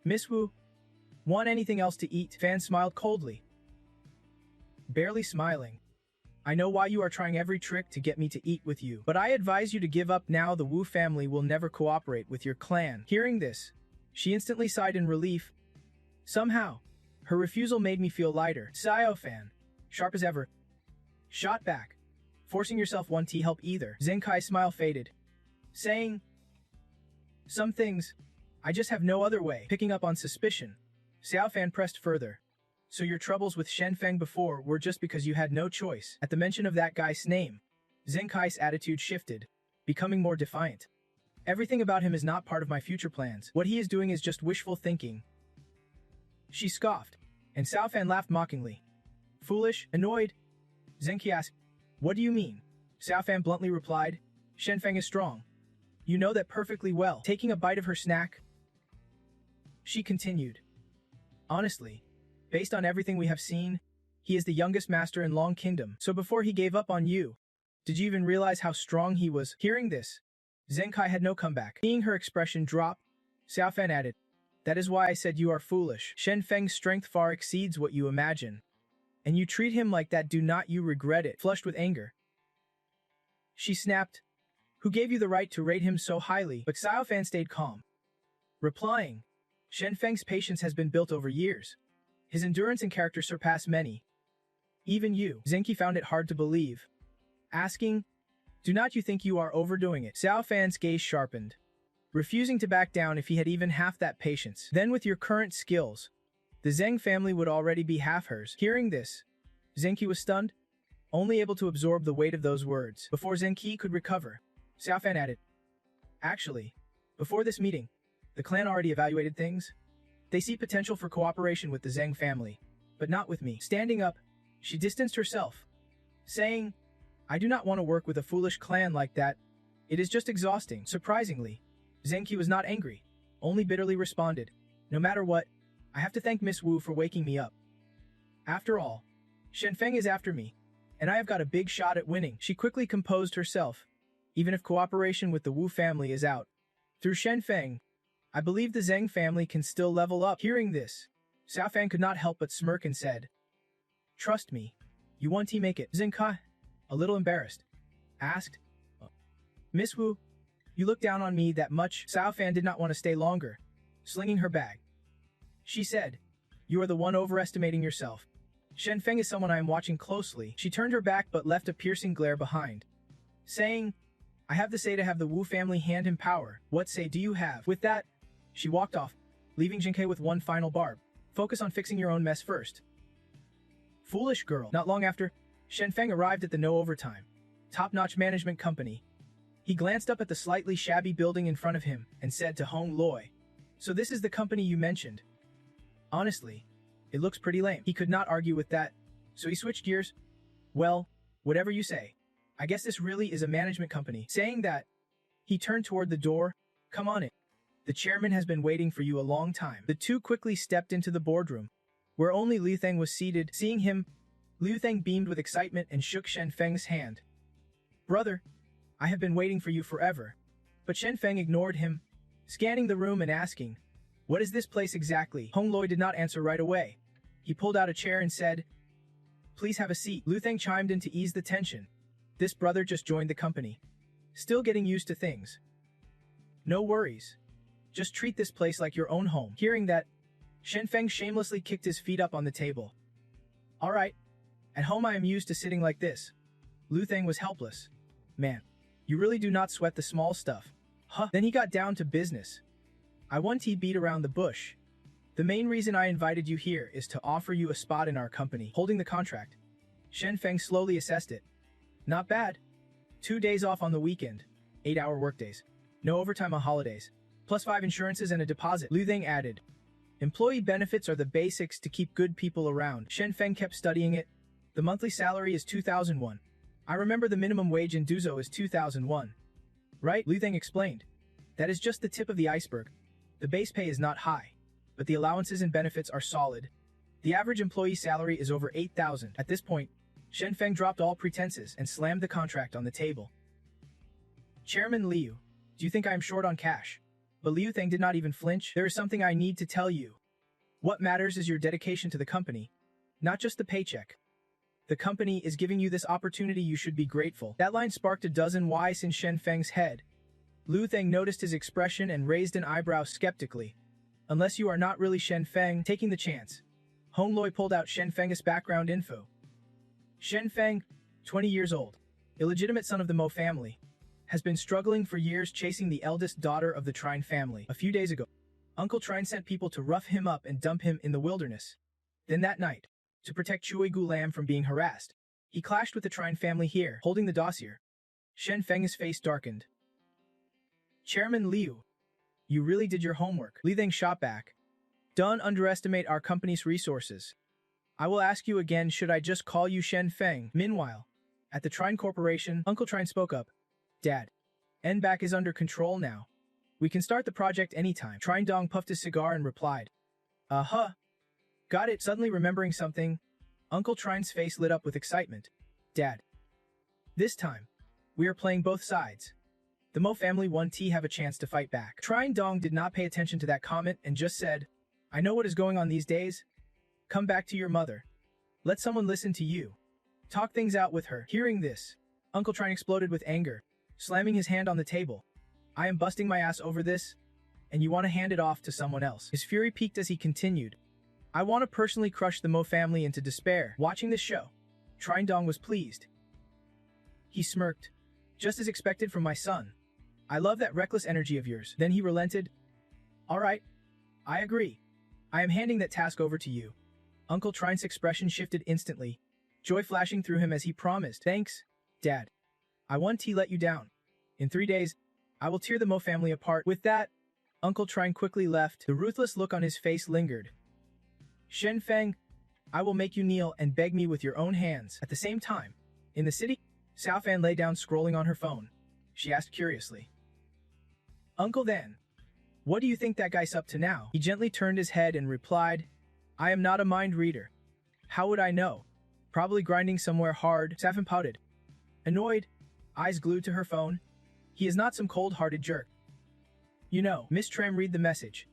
Miss Wu, want anything else to eat? Fan smiled coldly. Barely smiling. I know why you are trying every trick to get me to eat with you, but I advise you to give up now. The Wu family will never cooperate with your clan. Hearing this, she instantly sighed in relief. Somehow, her refusal made me feel lighter. Xiao Fan, sharp as ever, shot back. Forcing yourself won't help either. Zheng Kai's smile faded, saying, some things, I just have no other way. Picking up on suspicion, Xiao Fan pressed further. So your troubles with Shen Feng before were just because you had no choice. At the mention of that guy's name, Zheng Kai's attitude shifted, becoming more defiant. Everything about him is not part of my future plans. What he is doing is just wishful thinking. She scoffed, and Xiao Fan laughed mockingly. Foolish, annoyed, Zheng Qi asked, what do you mean? Xiao Fan bluntly replied, Shen Feng is strong. You know that perfectly well. Taking a bite of her snack, she continued. Honestly, based on everything we have seen, he is the youngest master in Long Kingdom. So before he gave up on you, did you even realize how strong he was? Hearing this, Zheng Kai had no comeback. Seeing her expression drop, Xiao Fan added, that is why I said you are foolish. Shen Feng's strength far exceeds what you imagine. And you treat him like that, do not you regret it? Flushed with anger, she snapped, who gave you the right to rate him so highly? But Xiao Fan stayed calm, replying, Shen Feng's patience has been built over years. His endurance and character surpass many. Even you. Zheng Qi found it hard to believe, asking, do not you think you are overdoing it? Xiao Fan's gaze sharpened, refusing to back down if he had even half that patience. Then with your current skills, the Zheng family would already be half hers. Hearing this, Zheng Qi was stunned, only able to absorb the weight of those words. Before Zheng Qi could recover, Xiao Fan added, actually, before this meeting, the clan already evaluated things. They see potential for cooperation with the Zheng family, but not with me. Standing up, she distanced herself, saying, I do not want to work with a foolish clan like that. It is just exhausting. Surprisingly, Zheng Qi was not angry, only bitterly responded, no matter what, I have to thank Miss Wu for waking me up. After all, Shen Feng is after me, and I have got a big shot at winning. She quickly composed herself, even if cooperation with the Wu family is out. Through Shen Feng, I believe the Zheng family can still level up. Hearing this, Xiao Fan could not help but smirk and said, trust me, you want to make it. Zheng Kai, a little embarrassed, asked, Miss Wu, you look down on me that much? Xiao Fan did not want to stay longer, slinging her bag. She said, you are the one overestimating yourself. Shen Feng is someone I am watching closely. She turned her back but left a piercing glare behind, saying, I have the say to have the Wu family hand him power. What say do you have? With that, she walked off, leaving Jin Kai with one final barb. Focus on fixing your own mess first. Foolish girl. Not long after, Shen Feng arrived at the No Overtime, top-notch management company. He glanced up at the slightly shabby building in front of him and said to Hong Loi, so this is the company you mentioned. Honestly, it looks pretty lame. He could not argue with that, so he switched gears. Well, whatever you say. I guess this really is a management company. Saying that, he turned toward the door. Come on in. The chairman has been waiting for you a long time. The two quickly stepped into the boardroom, where only Liu Theng was seated. Seeing him, Liu Theng beamed with excitement and shook Shen Feng's hand. Brother, I have been waiting for you forever. But Shen Feng ignored him, scanning the room and asking, what is this place exactly? Hong Loi did not answer right away. He pulled out a chair and said, please have a seat. Liu Theng chimed in to ease the tension. This brother just joined the company, still getting used to things. No worries. Just treat this place like your own home. Hearing that, Shen Feng shamelessly kicked his feet up on the table. All right. At home I am used to sitting like this. Liu Theng was helpless. Man, you really do not sweat the small stuff. Huh? Then he got down to business. I want to beat around the bush. The main reason I invited you here is to offer you a spot in our company. Holding the contract, Shen Feng slowly assessed it. Not bad. 2 days off on the weekend, 8-hour workdays, no overtime on holidays, plus 5 insurances and a deposit. Liu Theng added. Employee benefits are the basics to keep good people around. Shen Feng kept studying it. The monthly salary is 2,001. I remember the minimum wage in Duzo is 2,001. Right? Liu Theng explained. That is just the tip of the iceberg. The base pay is not high, but the allowances and benefits are solid. The average employee salary is over 8,000. At this point, Shen Feng dropped all pretenses and slammed the contract on the table. Chairman Liu, do you think I am short on cash? But Liu Theng did not even flinch. There is something I need to tell you. What matters is your dedication to the company, not just the paycheck. The company is giving you this opportunity, you should be grateful. That line sparked a dozen whys in Shen Feng's head. Liu Theng noticed his expression and raised an eyebrow skeptically. Unless you are not really Shen Feng, taking the chance. Hong Loi pulled out Shen Feng's background info. Shen Feng, 20 years old, illegitimate son of the Mo family, has been struggling for years chasing the eldest daughter of the Trine family. A few days ago, Uncle Trine sent people to rough him up and dump him in the wilderness. Then that night, to protect Chui Gu Lam from being harassed, he clashed with the Trine family here, holding the dossier. Shen Feng's face darkened. Chairman Liu, you really did your homework. Li Theng shot back. Don't underestimate our company's resources. I will ask you again, should I just call you Shen Feng? Meanwhile, at the Trine Corporation, Uncle Trine spoke up. Dad, NBAC is under control now. We can start the project anytime. Trine Dong puffed his cigar and replied. Uh-huh. Got it. Suddenly remembering something, Uncle Trine's face lit up with excitement. Dad. This time, we are playing both sides. The Mo family won't have a chance to fight back. Trine Dong did not pay attention to that comment and just said, I know what is going on these days. Come back to your mother. Let someone listen to you. Talk things out with her. Hearing this, Uncle Trine exploded with anger, slamming his hand on the table. I am busting my ass over this, and you want to hand it off to someone else. His fury peaked as he continued. I want to personally crush the Mo family into despair. Watching this show, Trine Dong was pleased. He smirked. Just as expected from my son. I love that reckless energy of yours. Then he relented. All right. I agree. I am handing that task over to you. Uncle Trine's expression shifted instantly, joy flashing through him as he promised. Thanks, Dad. I won't let you down. In 3 days, I will tear the Mo family apart. With that, Uncle Trine quickly left. The ruthless look on his face lingered. Shen Feng, I will make you kneel and beg me with your own hands. At the same time, in the city, Xiao Fan lay down scrolling on her phone. She asked curiously. Uncle then, what do you think that guy's up to now? He gently turned his head and replied, I am not a mind reader. How would I know? Probably grinding somewhere hard. Xiao pouted. Annoyed, eyes glued to her phone. He is not some cold-hearted jerk. You know, Miss Tram, read the message.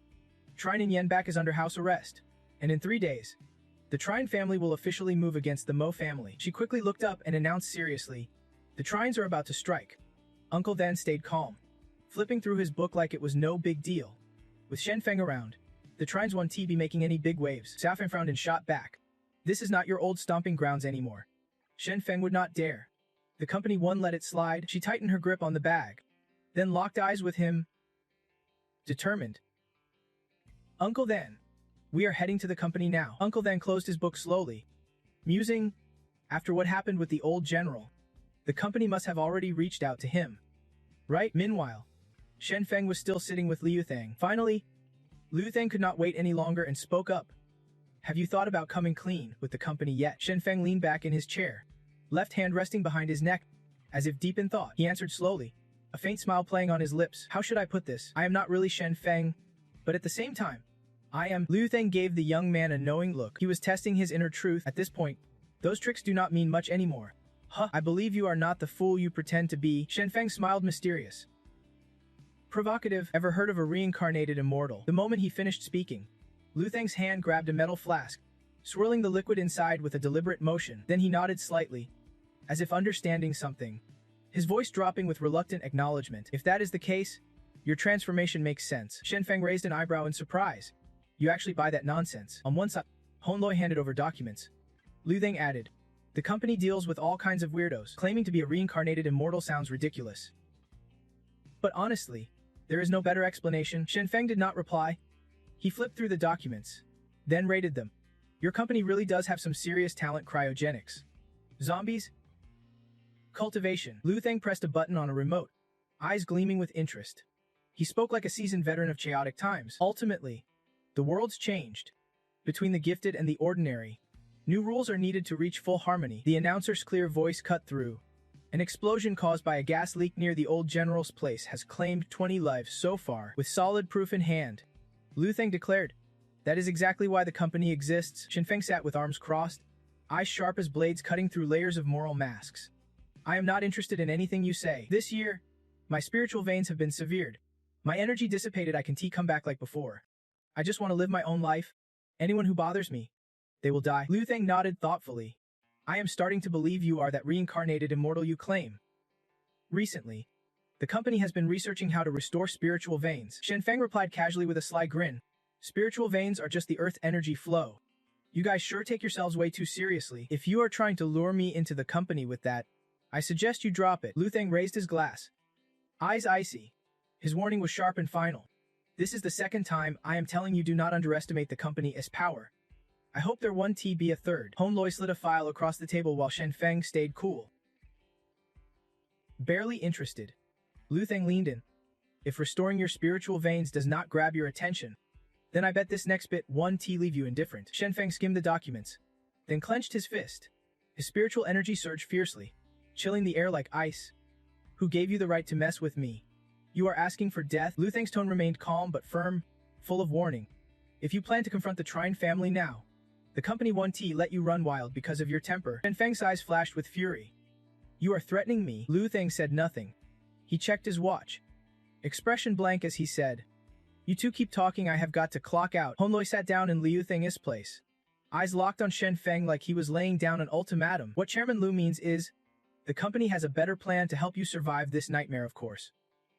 Trine and Yenbak is under house arrest, and in 3 days, the Trine family will officially move against the Mo family. She quickly looked up and announced seriously, the Trines are about to strike. Uncle then stayed calm, flipping through his book like it was no big deal. With Shen Feng around, the Trines won't be making any big waves. Xiao Fan frowned and shot back. This is not your old stomping grounds anymore. Shen Feng would not dare. The company won't let it slide. She tightened her grip on the bag, then locked eyes with him. Determined. Uncle then, we are heading to the company now. Uncle then closed his book slowly, musing, after what happened with the old general, the company must have already reached out to him. Right? Meanwhile, Shen Feng was still sitting with Liu Theng. Finally, Liu Theng could not wait any longer and spoke up. Have you thought about coming clean with the company yet? Shen Feng leaned back in his chair, left hand resting behind his neck, as if deep in thought. He answered slowly, a faint smile playing on his lips. How should I put this? I am not really Shen Feng, but at the same time, I am. Liu Theng gave the young man a knowing look. He was testing his inner truth. At this point, those tricks do not mean much anymore. Huh, I believe you are not the fool you pretend to be. Shen Feng smiled mysterious. Provocative. Ever heard of a reincarnated immortal? The moment he finished speaking, Liu Theng's hand grabbed a metal flask, swirling the liquid inside with a deliberate motion. Then he nodded slightly, as if understanding something, his voice dropping with reluctant acknowledgement. If that is the case, your transformation makes sense. Shen Feng raised an eyebrow in surprise. You actually buy that nonsense? On one side, Hong Loi handed over documents. Liu Theng added, the company deals with all kinds of weirdos. Claiming to be a reincarnated immortal sounds ridiculous. But honestly, there is no better explanation. Shen Feng did not reply. He flipped through the documents, then rated them. Your company really does have some serious talent. Cryogenics. Zombies? Cultivation. Lu Thang pressed a button on a remote, eyes gleaming with interest. He spoke like a seasoned veteran of chaotic times. Ultimately, the world's changed. Between the gifted and the ordinary, new rules are needed to reach full harmony. The announcer's clear voice cut through. An explosion caused by a gas leak near the old general's place has claimed 20 lives so far. With solid proof in hand, Lu Thang declared, "That is exactly why the company exists." Shen Feng sat with arms crossed, eyes sharp as blades cutting through layers of moral masks. "I am not interested in anything you say. This year, my spiritual veins have been severed. My energy dissipated. I can't come back like before. I just want to live my own life. Anyone who bothers me, they will die." Lu Thang nodded thoughtfully. "I am starting to believe you are that reincarnated immortal you claim." Recently, the company has been researching how to restore spiritual veins. Shen Feng replied casually with a sly grin. "Spiritual veins are just the earth energy flow. You guys sure take yourselves way too seriously. If you are trying to lure me into the company with that, I suggest you drop it." Lu Thang raised his glass, eyes icy. His warning was sharp and final. "This is the second time I am telling you, do not underestimate the company's power. I hope there won't be a third." Hong Loi slid a file across the table while Shen Feng stayed cool. Barely interested, Lu Thang leaned in. "If restoring your spiritual veins does not grab your attention, then I bet this next bit won't leave you indifferent." Shen Feng skimmed the documents, then clenched his fist. His spiritual energy surged fiercely, chilling the air like ice. "Who gave you the right to mess with me? You are asking for death?" Lu Thang's tone remained calm but firm, full of warning. "If you plan to confront the Trine family now, the company won't let you run wild because of your temper." Shen Feng's eyes flashed with fury. "You are threatening me?" Lu Thang said nothing. He checked his watch, expression blank as he said, "You two keep talking, I have got to clock out." Hong Loi sat down in Liu Thang's place, eyes locked on Shen Feng like he was laying down an ultimatum. "What Chairman Lu means is, the company has a better plan to help you survive this nightmare, of course,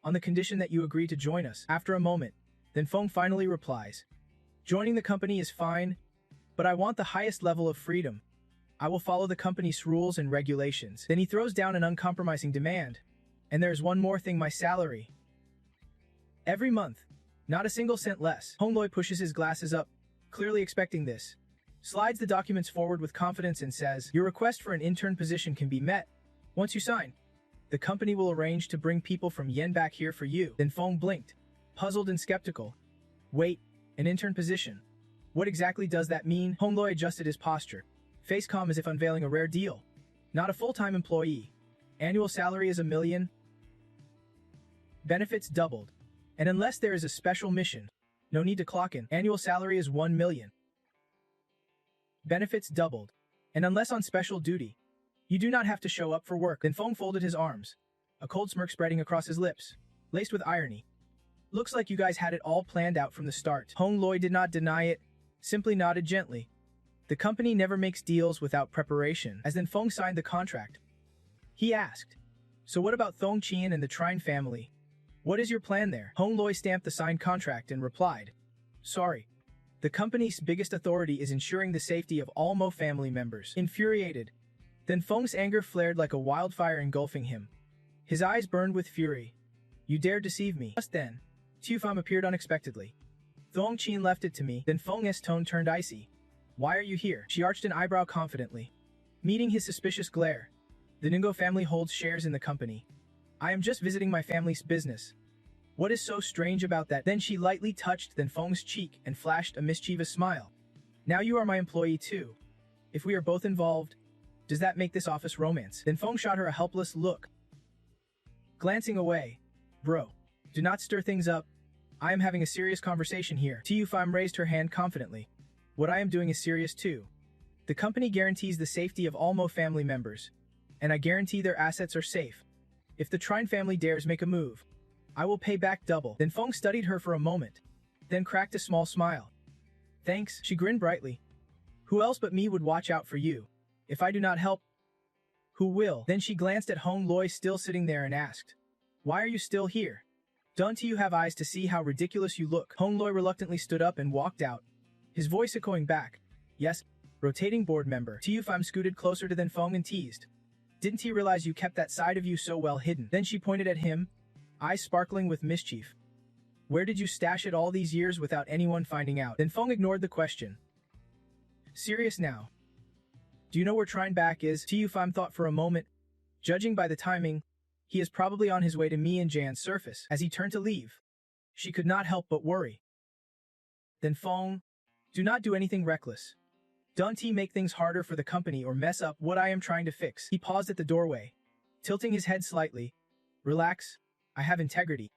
on the condition that you agree to join us." After a moment, then Feng finally replies, "Joining the company is fine, but I want the highest level of freedom. I will follow the company's rules and regulations." Then he throws down an uncompromising demand. "And there's one more thing, my salary. Every month, not a single cent less." Hong Loi pushes his glasses up, clearly expecting this, slides the documents forward with confidence and says, "Your request for an intern position can be met. Once you sign, the company will arrange to bring people from Yen back here for you." Then Feng blinked, puzzled and skeptical. "Wait, an intern position? What exactly does that mean?" Hong Loi adjusted his posture, face calm as if unveiling a rare deal. "Not a full-time employee. Annual salary is $1 million. Benefits doubled. And unless there is a special mission, no need to clock in. Annual salary is $1 million. Benefits doubled. And unless on special duty, you do not have to show up for work." Then Feng folded his arms, a cold smirk spreading across his lips, laced with irony. "Looks like you guys had it all planned out from the start." Hong Loi did not deny it, simply nodded gently. "The company never makes deals without preparation." As then Feng signed the contract, he asked, "So what about Thong Qian and the Trine family? What is your plan there?" Hong Loi stamped the signed contract and replied, "Sorry. The company's biggest authority is ensuring the safety of all Mo family members." Infuriated, then Feng's anger flared like a wildfire engulfing him. His eyes burned with fury. "You dared deceive me." Just then, Tu Pham appeared unexpectedly. "Thong Qian left it to me." Then Feng's tone turned icy. "Why are you here?" She arched an eyebrow confidently, meeting his suspicious glare. "The Ningo family holds shares in the company. I am just visiting my family's business. What is so strange about that?" Then she lightly touched then Feng's cheek and flashed a mischievous smile. "Now you are my employee too. If we are both involved, does that make this office romance?" Then Feng shot her a helpless look, glancing away. "Bro, do not stir things up. I am having a serious conversation here." Tu Pham raised her hand confidently. "What I am doing is serious too. The company guarantees the safety of all Mo family members, and I guarantee their assets are safe. If the Trine family dares make a move, I will pay back double." Then Feng studied her for a moment, then cracked a small smile. "Thanks." She grinned brightly. "Who else but me would watch out for you? If I do not help, who will?" Then she glanced at Hong Loi still sitting there and asked, "Why are you still here? Don't you have eyes to see how ridiculous you look?" Hong Loi reluctantly stood up and walked out, his voice echoing back, "Yes, rotating board member." Tu Pham scooted closer to then Feng and teased, "Didn't he realize you kept that side of you so well hidden?" Then she pointed at him, eyes sparkling with mischief. Where did you stash it all these years without anyone finding out? Then Feng ignored the question. Serious now. Do you know where Trine back is? Tu Pham thought for a moment. Judging by the timing, he is probably on his way to me and Jan's surface. As he turned to leave, she could not help but worry. Then Feng, do not do anything reckless. Don't make things harder for the company or mess up what I am trying to fix. He paused at the doorway, tilting his head slightly. Relax, I have integrity.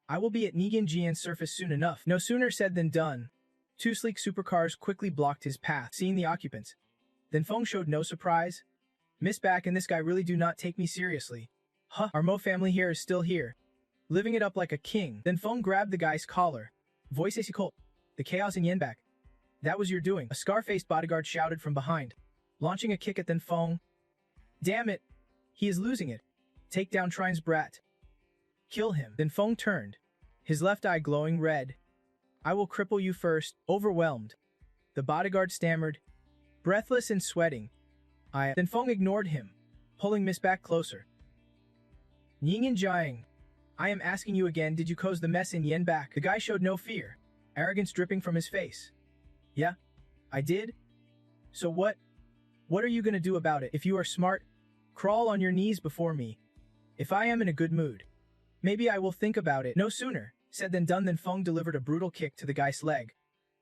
I will be at Negan Jian's surface soon enough. No sooner said than done. Two sleek supercars quickly blocked his path. Seeing the occupants, then Feng showed no surprise. Miss Back and this guy really do not take me seriously. Huh, our Mo family here is still here, living it up like a king. Then Feng grabbed the guy's collar. Voice AC Colt, the chaos in Yenbak. That was your doing, a scar-faced bodyguard shouted from behind, launching a kick at Then Feng. Damn it, he is losing it. Take down Trine's brat. Kill him. Then Feng turned, his left eye glowing red. I will cripple you first. Overwhelmed, the bodyguard stammered, breathless and sweating. Then Feng ignored him, pulling Miss Back closer. Ying and Jiang, I am asking you again, did you cause the mess in Yenbak? The guy showed no fear, arrogance dripping from his face. Yeah, I did. So what? What are you gonna do about it? If you are smart, crawl on your knees before me. If I am in a good mood, maybe I will think about it. No sooner said than done. Then Feng delivered a brutal kick to the guy's leg.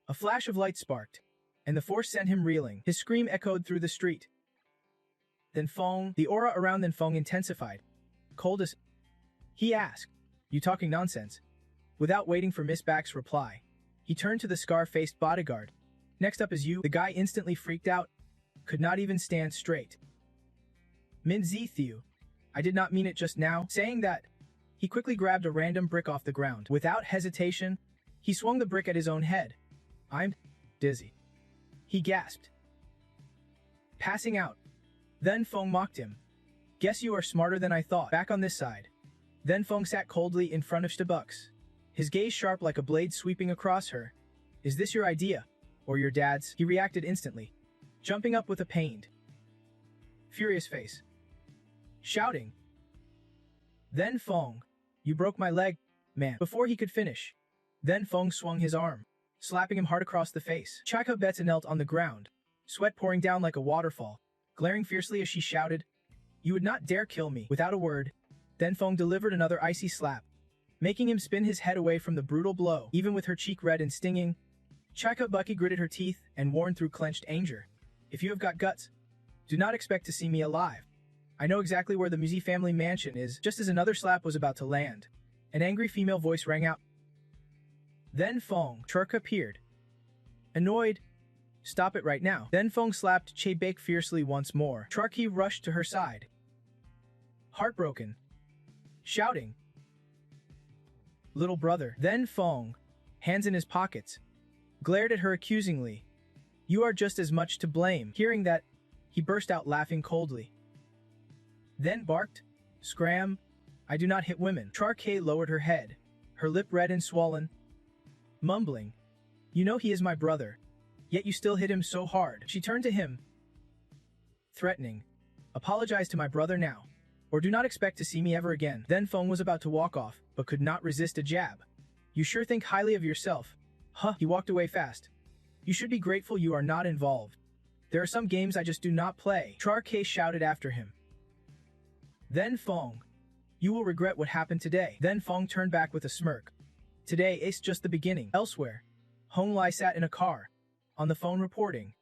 A flash of light sparked, and the force sent him reeling. His scream echoed through the street. Then Feng, the aura around Then Feng intensified. Cold as... He asked, you talking nonsense? Without waiting for Miss Back's reply, he turned to the scar-faced bodyguard. Next up is you. The guy instantly freaked out, could not even stand straight. Min Zithu, I did not mean it just now. Saying that, he quickly grabbed a random brick off the ground. Without hesitation, he swung the brick at his own head. I'm dizzy, he gasped, passing out. Then Feng mocked him. Guess you are smarter than I thought. Back on this side. Then Feng sat coldly in front of Starbucks, his gaze sharp like a blade sweeping across her. Is this your idea? Or your dad's? He reacted instantly, jumping up with a pained, furious face, shouting. Then Feng, you broke my leg, man. Before he could finish, then Feng swung his arm, slapping him hard across the face. Chika Betsa knelt on the ground, sweat pouring down like a waterfall, glaring fiercely as she shouted, you would not dare kill me. Without a word, Then Feng delivered another icy slap, making him spin his head away from the brutal blow. Even with her cheek red and stinging, Chika Bucky gritted her teeth and warned through clenched anger. If you have got guts, do not expect to see me alive. I know exactly where the Muzi family mansion is. Just as another slap was about to land, an angry female voice rang out. Then Feng, Churk appeared. Annoyed, stop it right now. Then Feng slapped Che Bake fiercely once more. Charky rushed to her side, heartbroken, shouting, little brother. Then Feng, hands in his pockets, glared at her accusingly. You are just as much to blame. Hearing that, he burst out laughing coldly. Then barked, Scram, I do not hit women. Char K lowered her head, her lip red and swollen, mumbling, you know he is my brother, yet you still hit him so hard. She turned to him, threatening, apologize to my brother now, or do not expect to see me ever again. Then Feng was about to walk off, but could not resist a jab. You sure think highly of yourself. Huh, he walked away fast. You should be grateful you are not involved. There are some games I just do not play. Char K shouted after him. Then Feng, you will regret what happened today. Then Feng turned back with a smirk. Today is just the beginning. Elsewhere, Hong Lai sat in a car, on the phone reporting.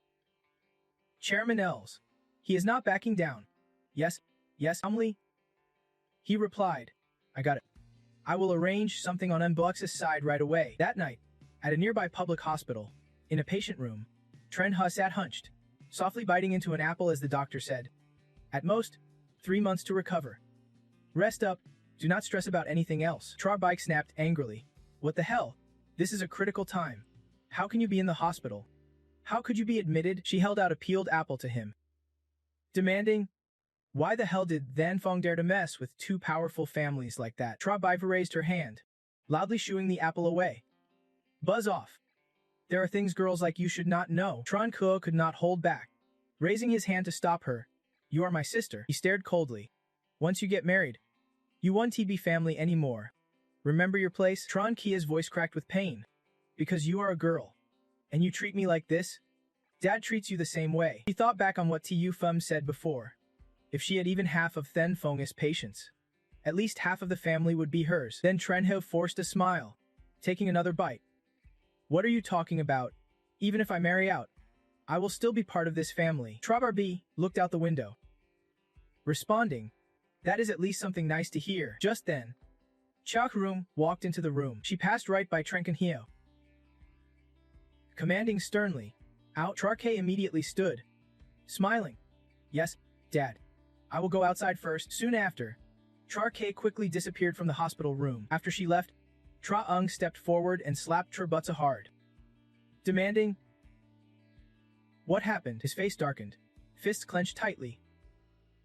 Chairman Els, he is not backing down. Yes, Umli. He replied, I got it. I will arrange something on Mbux's side right away. That night, at a nearby public hospital, in a patient room, Tren Ha sat hunched, softly biting into an apple as the doctor said, at most, 3 months to recover. Rest up, do not stress about anything else. Char Bike snapped angrily. What the hell? This is a critical time. How can you be in the hospital? How could you be admitted? She held out a peeled apple to him, demanding, why the hell did Then Feng dare to mess with two powerful families like that? Char Baiva raised her hand, loudly shooing the apple away. Buzz off. There are things girls like you should not know. Tron Kuo could not hold back, raising his hand to stop her. You are my sister. He stared coldly. Once you get married, you won't be family anymore. Remember your place? Tron Kia's voice cracked with pain. Because you are a girl. And you treat me like this? Dad treats you the same way. She thought back on what Tu Fum said before. If she had even half of Then Feng's patience, at least half of the family would be hers. Then Trenho forced a smile, taking another bite. What are you talking about? Even if I marry out, I will still be part of this family. Trabarbi looked out the window, responding, that is at least something nice to hear. Just then, Chakrum walked into the room. She passed right by Trenkenhio. Commanding sternly, out. Trarke immediately stood, smiling. Yes, Dad. I will go outside first. Soon after, Trarke quickly disappeared from the hospital room. After she left, Tra-Ung stepped forward and slapped Turbutsa hard, demanding, what happened? His face darkened, fists clenched tightly,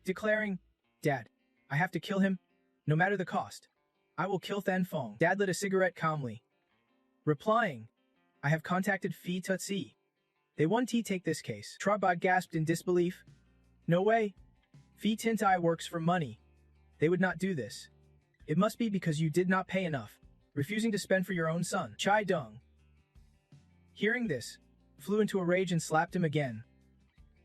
declaring, Dad, I have to kill him, no matter the cost. I will kill Then Feng. Dad lit a cigarette calmly, replying, I have contacted Phi Tutsi. They want to take this case. Trabot gasped in disbelief. No way. Phi Tintai works for money. They would not do this. It must be because you did not pay enough, refusing to spend for your own son. Chai Dung, hearing this, flew into a rage and slapped him again,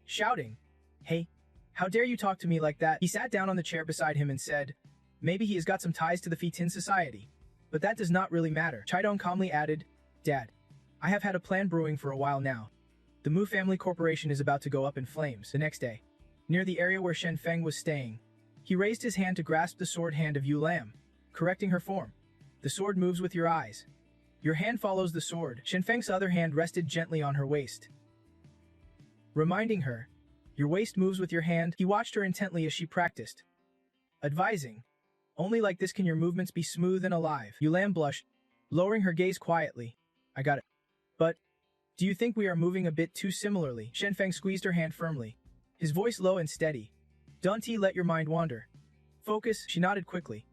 shouting, Hey, how dare you talk to me like that? He sat down on the chair beside him and said, maybe he has got some ties to the Phi Tin society, but that does not really matter. Chai Dung calmly added, Dad, I have had a plan brewing for a while now. The Mu Family Corporation is about to go up in flames. The next day, near the area where Shen Feng was staying, he raised his hand to grasp the sword hand of Yu Lam, correcting her form. The sword moves with your eyes. Your hand follows the sword. Shen Feng's other hand rested gently on her waist, reminding her, your waist moves with your hand. He watched her intently as she practiced, advising, only like this can your movements be smooth and alive. Yu Lam blushed, lowering her gaze quietly. I got it. But, do you think we are moving a bit too similarly? Shen Feng squeezed her hand firmly, his voice low and steady. Don't let your mind wander. Focus. She nodded quickly,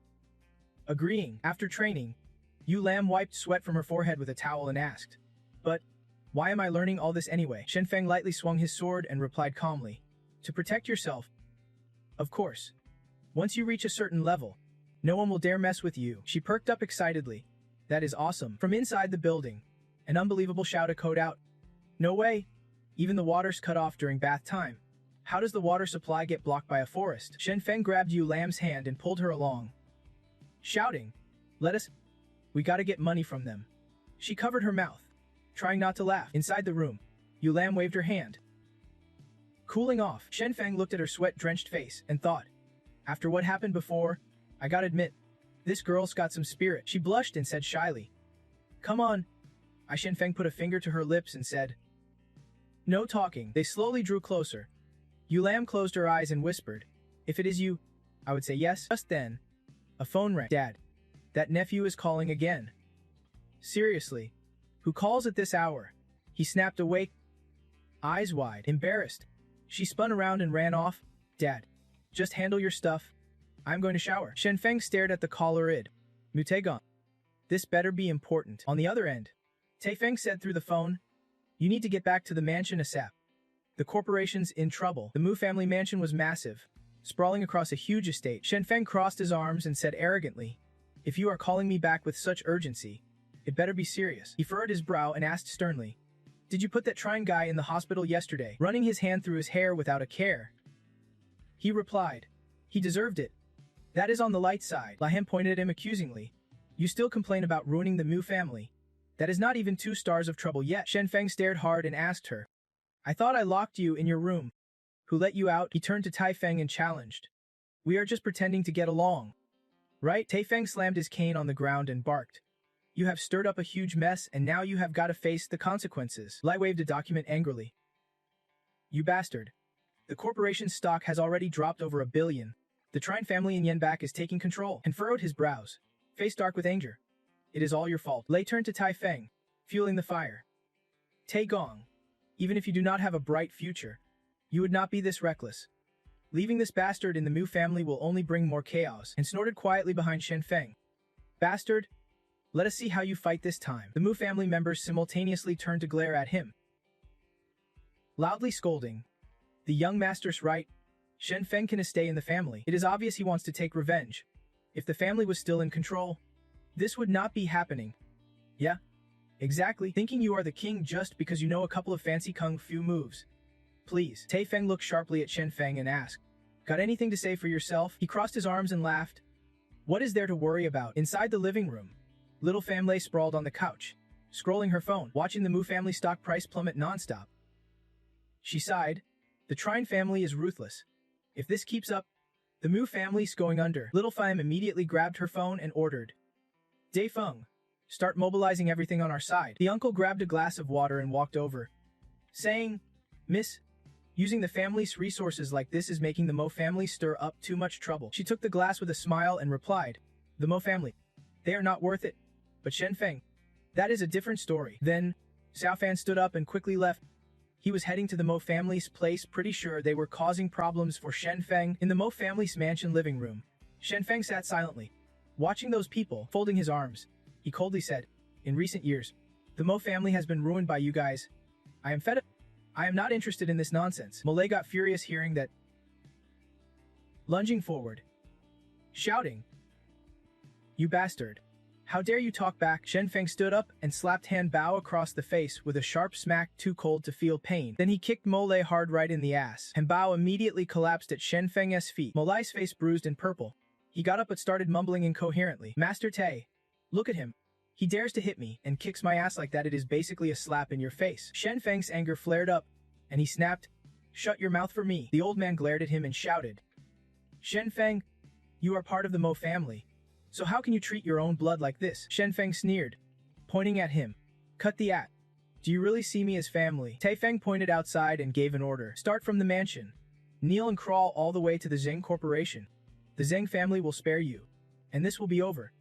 agreeing. After training, Yu Lam wiped sweat from her forehead with a towel and asked, but, why am I learning all this anyway? Shen Feng lightly swung his sword and replied calmly, to protect yourself. Of course. Once you reach a certain level, no one will dare mess with you. She perked up excitedly. That is awesome. From inside the building, an unbelievable shout echoed out. No way. Even the water's cut off during bath time. How does the water supply get blocked by a forest? Shen Feng grabbed Yu Lam's hand and pulled her along, shouting, we gotta get money from them. She covered her mouth, trying not to laugh. Inside the room, Yu Lam waved her hand. Cooling off, Shen Feng looked at her sweat-drenched face and thought, after what happened before, I gotta admit, this girl's got some spirit. She blushed and said shyly, come on. Shen Feng put a finger to her lips and said, no talking. They slowly drew closer. Yu Lam closed her eyes and whispered, if it is you, I would say yes. Just then, a phone rang. Dad, that nephew is calling again. Seriously? Who calls at this hour? He snapped awake, eyes wide, embarrassed. She spun around and ran off. Dad, just handle your stuff. I'm going to shower. Shen Feng stared at the caller id. Mutegon. This better be important. On the other end, Tai Feng said through the phone, you need to get back to the mansion ASAP. The corporation's in trouble. The Mu family mansion was massive, sprawling across a huge estate. Shen Feng crossed his arms and said arrogantly, if you are calling me back with such urgency, it better be serious. He furrowed his brow and asked sternly, did you put that Trine guy in the hospital yesterday? Running his hand through his hair without a care, he replied, he deserved it. That is on the light side. Laham pointed at him accusingly. You still complain about ruining the Mu family. That is not even 2 stars of trouble yet. Shen Feng stared hard and asked her, I thought I locked you in your room. Who let you out? He turned to Tai Feng and challenged. We are just pretending to get along. Right? Tai Feng slammed his cane on the ground and barked. You have stirred up a huge mess and now you have got to face the consequences. Lai waved a document angrily. You bastard. The corporation's stock has already dropped over $1 billion. The Trine family in Yenbak is taking control. And furrowed his brows, face dark with anger. It is all your fault. Lei turned to Tai Feng, fueling the fire. Tai Gong. Even if you do not have a bright future, you would not be this reckless. Leaving this bastard in the Mu family will only bring more chaos, and snorted quietly behind Shen Feng. Bastard, let us see how you fight this time. The Mu family members simultaneously turned to glare at him, loudly scolding. The young master's right. Shen Feng can stay in the family. It is obvious he wants to take revenge. If the family was still in control, This would not be happening. Yeah, exactly. Thinking you are the king just because you know a couple of fancy kung fu moves. Please. Taifeng looked sharply at Shenfeng and asked, "Got anything to say for yourself?" He crossed his arms and laughed. What is there to worry about? Inside the living room, little Family sprawled on the couch, scrolling her phone, watching the Mu family stock price plummet nonstop. She sighed. The Trine family is ruthless. If this keeps up, the Mu family's going under. Little Pham immediately grabbed her phone and ordered, "Dai Feng, start mobilizing everything on our side." The uncle grabbed a glass of water and walked over, saying, "Miss, using the family's resources like this is making the Mo family stir up too much trouble." She took the glass with a smile and replied, "The Mo family, they are not worth it. But Shenfeng, that is a different story." Then, Xiaofan stood up and quickly left. He was heading to the Mo family's place, pretty sure they were causing problems for Shenfeng. In the Mo family's mansion living room, Shenfeng sat silently, watching those people. Folding his arms, he coldly said, "In recent years, the Mo family has been ruined by you guys. I am fed up. I am not interested in this nonsense." Malay got furious hearing that, lunging forward, shouting, "You bastard! How dare you talk back?" Shenfeng stood up and slapped Han Bao across the face with a sharp smack too cold to feel pain. Then he kicked Molay hard right in the ass. Han Bao immediately collapsed at Shenfeng's feet. Molay's face bruised and purple. He got up but started mumbling incoherently. "Master Tay, look at him. He dares to hit me and kicks my ass like that. It is basically a slap in your face." Shenfeng's anger flared up, and he snapped, "Shut your mouth for me." The old man glared at him and shouted, "Shenfeng, you are part of the Mo family. So how can you treat your own blood like this?" Shenfeng sneered, pointing at him. "Cut the act. Do you really see me as family?" Taifeng pointed outside and gave an order. "Start from the mansion. Kneel and crawl all the way to the Zheng Corporation. The Zheng family will spare you, and this will be over.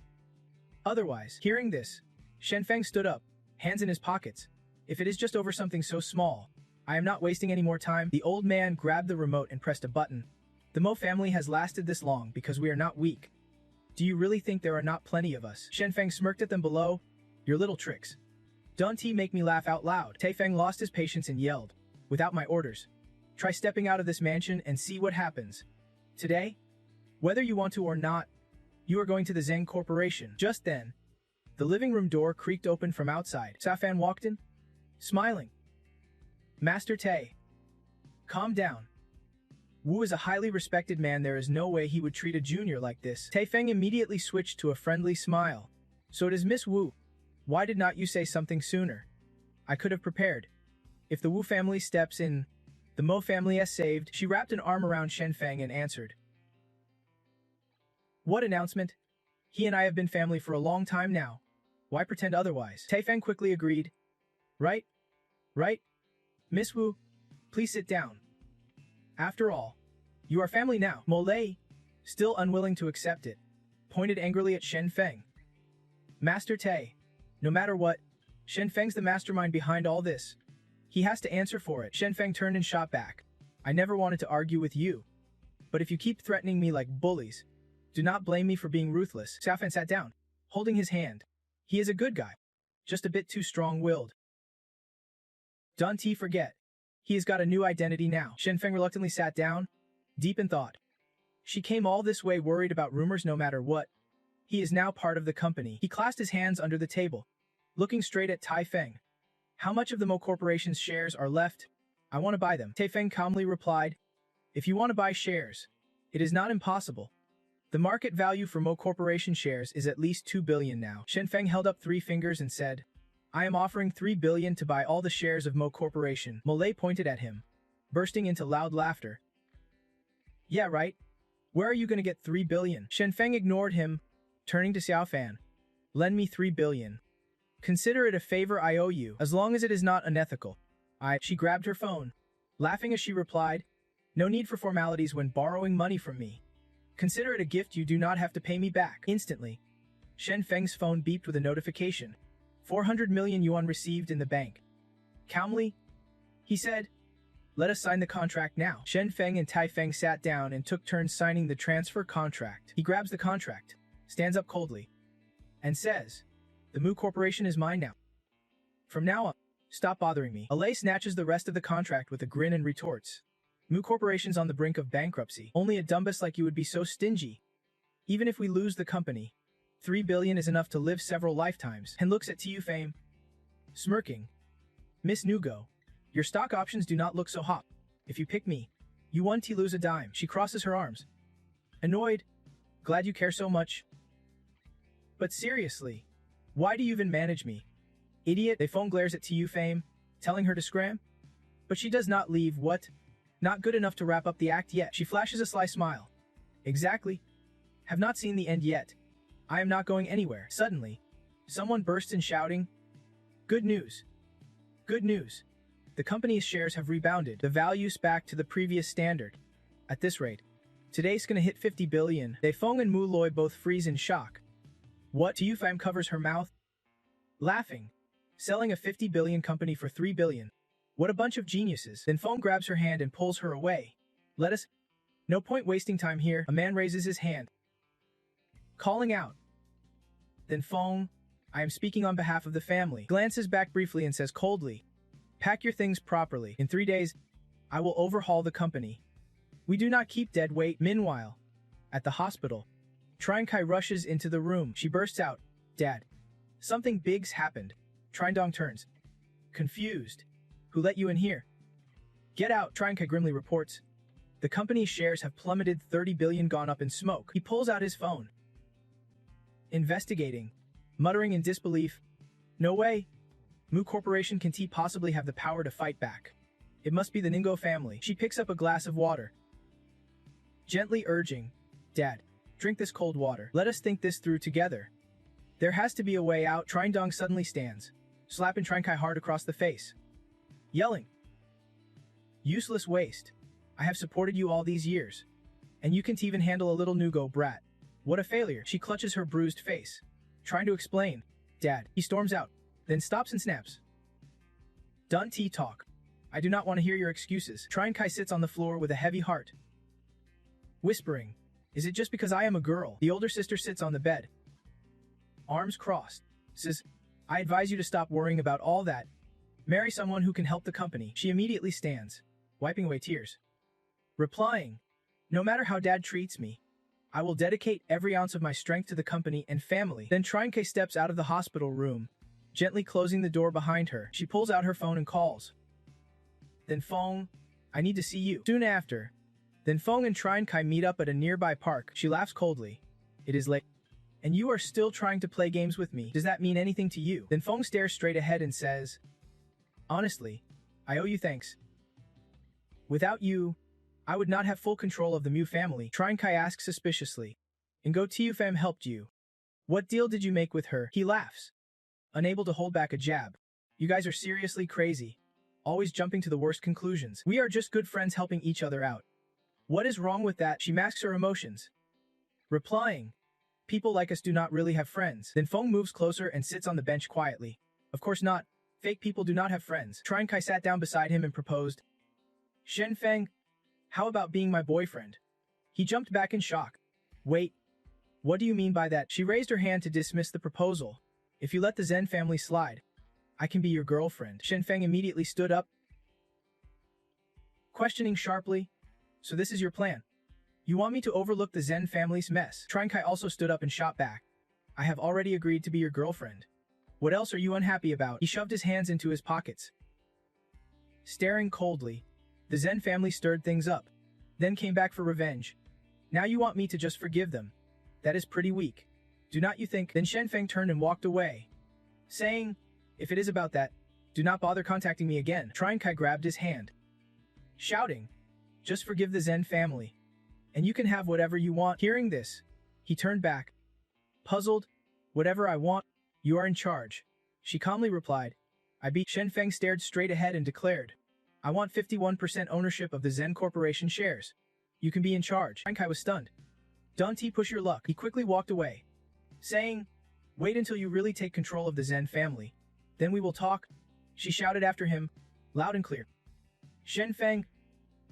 Otherwise." Hearing this, Shenfeng stood up, hands in his pockets. "If it is just over something so small, I am not wasting any more time." The old man grabbed the remote and pressed a button. "The Mo family has lasted this long because we are not weak. Do you really think there are not plenty of us?" Shenfeng smirked at them below. "Your little tricks. Don't make me laugh out loud." Taifeng lost his patience and yelled, "Without my orders, try stepping out of this mansion and see what happens. Today, whether you want to or not, you are going to the Zheng Corporation." Just then, the living room door creaked open from outside. Xiaofan walked in, smiling. "Master Tay, calm down. Wu is a highly respected man. There is no way he would treat a junior like this." Taifeng immediately switched to a friendly smile. "So it is Miss Wu. Why did not you say something sooner? I could have prepared. If the Wu family steps in, the Mo family is saved." She wrapped an arm around Shenfeng and answered, "What announcement? He and I have been family for a long time now. Why pretend otherwise?" Taifeng quickly agreed. Right. Miss Wu, please sit down. After all, you are family now." Molay, still unwilling to accept it, pointed angrily at Shenfeng. "Master Tay, no matter what, Shenfeng's the mastermind behind all this. He has to answer for it." Shenfeng turned and shot back. "I never wanted to argue with you. But if you keep threatening me like bullies, do not blame me for being ruthless." Xiaofan sat down, holding his hand. "He is a good guy, just a bit too strong-willed. Don't forget, he has got a new identity now." Shenfeng reluctantly sat down, deep in thought. She came all this way worried about rumors no matter what. He is now part of the company. He clasped his hands under the table, looking straight at Taifeng. "How much of the Mo Corporation's shares are left? I want to buy them." Taifeng calmly replied, "If you want to buy shares, it is not impossible. The market value for Mo Corporation shares is at least 2 billion now." Shenfeng held up 3 fingers and said, "I am offering 3 billion to buy all the shares of Mo Corporation." Molay pointed at him, bursting into loud laughter. "Yeah, right. Where are you going to get 3 billion? Shenfeng ignored him, turning to Xiaofan. "Lend me 3 billion. Consider it a favor I owe you, as long as it is not unethical." She grabbed her phone, laughing as she replied, "No need for formalities when borrowing money from me. Consider it a gift. You do not have to pay me back." Instantly, Shenfeng's phone beeped with a notification. 400 million yuan received in the bank. Calmly, he said, "Let us sign the contract now." Shenfeng and Taifeng sat down and took turns signing the transfer contract. He grabs the contract, stands up coldly, and says, "The Mu Corporation is mine now. From now on, stop bothering me." Alay snatches the rest of the contract with a grin and retorts, "Mu Corporation's on the brink of bankruptcy. Only a dumbass like you would be so stingy. Even if we lose the company, 3 billion is enough to live several lifetimes, and looks at Tu Fame, smirking. Miss Nugo, your stock options do not look so hot. If you pick me, you won to lose a dime. She crosses her arms. Annoyed. Glad you care so much. But seriously, why do you even manage me? Idiot. They phone glares at Tu Fame, telling her to scram. But she does not leave. What? Not good enough to wrap up the act yet. She flashes a sly smile. Exactly. Have not seen the end yet. I am not going anywhere. Suddenly, someone bursts in shouting, good news. Good news. The company's shares have rebounded. The value's back to the previous standard. At this rate, today's gonna hit 50 billion. They Feng and Mu Loi both freeze in shock. What? Tu Fame covers her mouth, laughing. Selling a 50 billion company for 3 billion. What a bunch of geniuses. Then Feng grabs her hand and pulls her away. Let us... No point wasting time here. A man raises his hand, calling out. Then Feng, I am speaking on behalf of the family, glances back briefly and says coldly, pack your things properly. In 3 days, I will overhaul the company. We do not keep dead weight. Meanwhile, at the hospital, Kai rushes into the room. She bursts out, Dad, something big's happened. Trindong turns, confused. Who let you in here? Get out, Kai grimly reports. The company's shares have plummeted 30 billion, gone up in smoke. He pulls out his phone. Investigating, muttering in disbelief. No way. Mu Corporation can possibly have the power to fight back. It must be the Ningo family. She picks up a glass of water, gently urging, Dad, drink this cold water. Let us think this through together. There has to be a way out. Trindong suddenly stands, slapping Kai hard across the face, yelling, useless waste. I have supported you all these years, and you can't even handle a little Nugo brat. What a failure. She clutches her bruised face, trying to explain. Dad. He storms out, then stops and snaps. Done tea talk. I do not want to hear your excuses. Kai sits on the floor with a heavy heart, whispering, is it just because I am a girl? The older sister sits on the bed, arms crossed, says, I advise you to stop worrying about all that. Marry someone who can help the company. She immediately stands, wiping away tears, replying, no matter how Dad treats me, I will dedicate every ounce of my strength to the company and family. Then Kai steps out of the hospital room, gently closing the door behind her. She pulls out her phone and calls. Then Feng, I need to see you. Soon after, then Feng and Kai meet up at a nearby park. She laughs coldly. It is late, and you are still trying to play games with me. Does that mean anything to you? Then Feng stares straight ahead and says, honestly, I owe you thanks. Without you, I would not have full control of the Mu family. Kai asks suspiciously. And Go Tu Fam helped you. What deal did you make with her? He laughs, unable to hold back a jab. You guys are seriously crazy, always jumping to the worst conclusions. We are just good friends helping each other out. What is wrong with that? She masks her emotions, replying, people like us do not really have friends. Then Feng moves closer and sits on the bench quietly. Of course not. Fake people do not have friends. Kai sat down beside him and proposed. Shenfeng, how about being my boyfriend? He jumped back in shock. Wait, what do you mean by that? She raised her hand to dismiss the proposal. If you let the Zen family slide, I can be your girlfriend. Shenfeng immediately stood up, questioning sharply. So this is your plan? You want me to overlook the Zen family's mess? Kai also stood up and shot back. I have already agreed to be your girlfriend. What else are you unhappy about? He shoved his hands into his pockets, staring coldly. The Zen family stirred things up, then came back for revenge. Now you want me to just forgive them? That is pretty weak. Do not you think? Then Shenfeng turned and walked away, saying, if it is about that, do not bother contacting me again. Kai grabbed his hand, shouting, just forgive the Zen family, and you can have whatever you want. Hearing this, he turned back, puzzled. Whatever I want, you are in charge. She calmly replied. Shenfeng stared straight ahead and declared, I want 51% ownership of the Zen Corporation shares. You can be in charge. Kai was stunned. Dante, push your luck. He quickly walked away, saying, wait until you really take control of the Zen family. Then we will talk. She shouted after him, loud and clear. Shenfeng,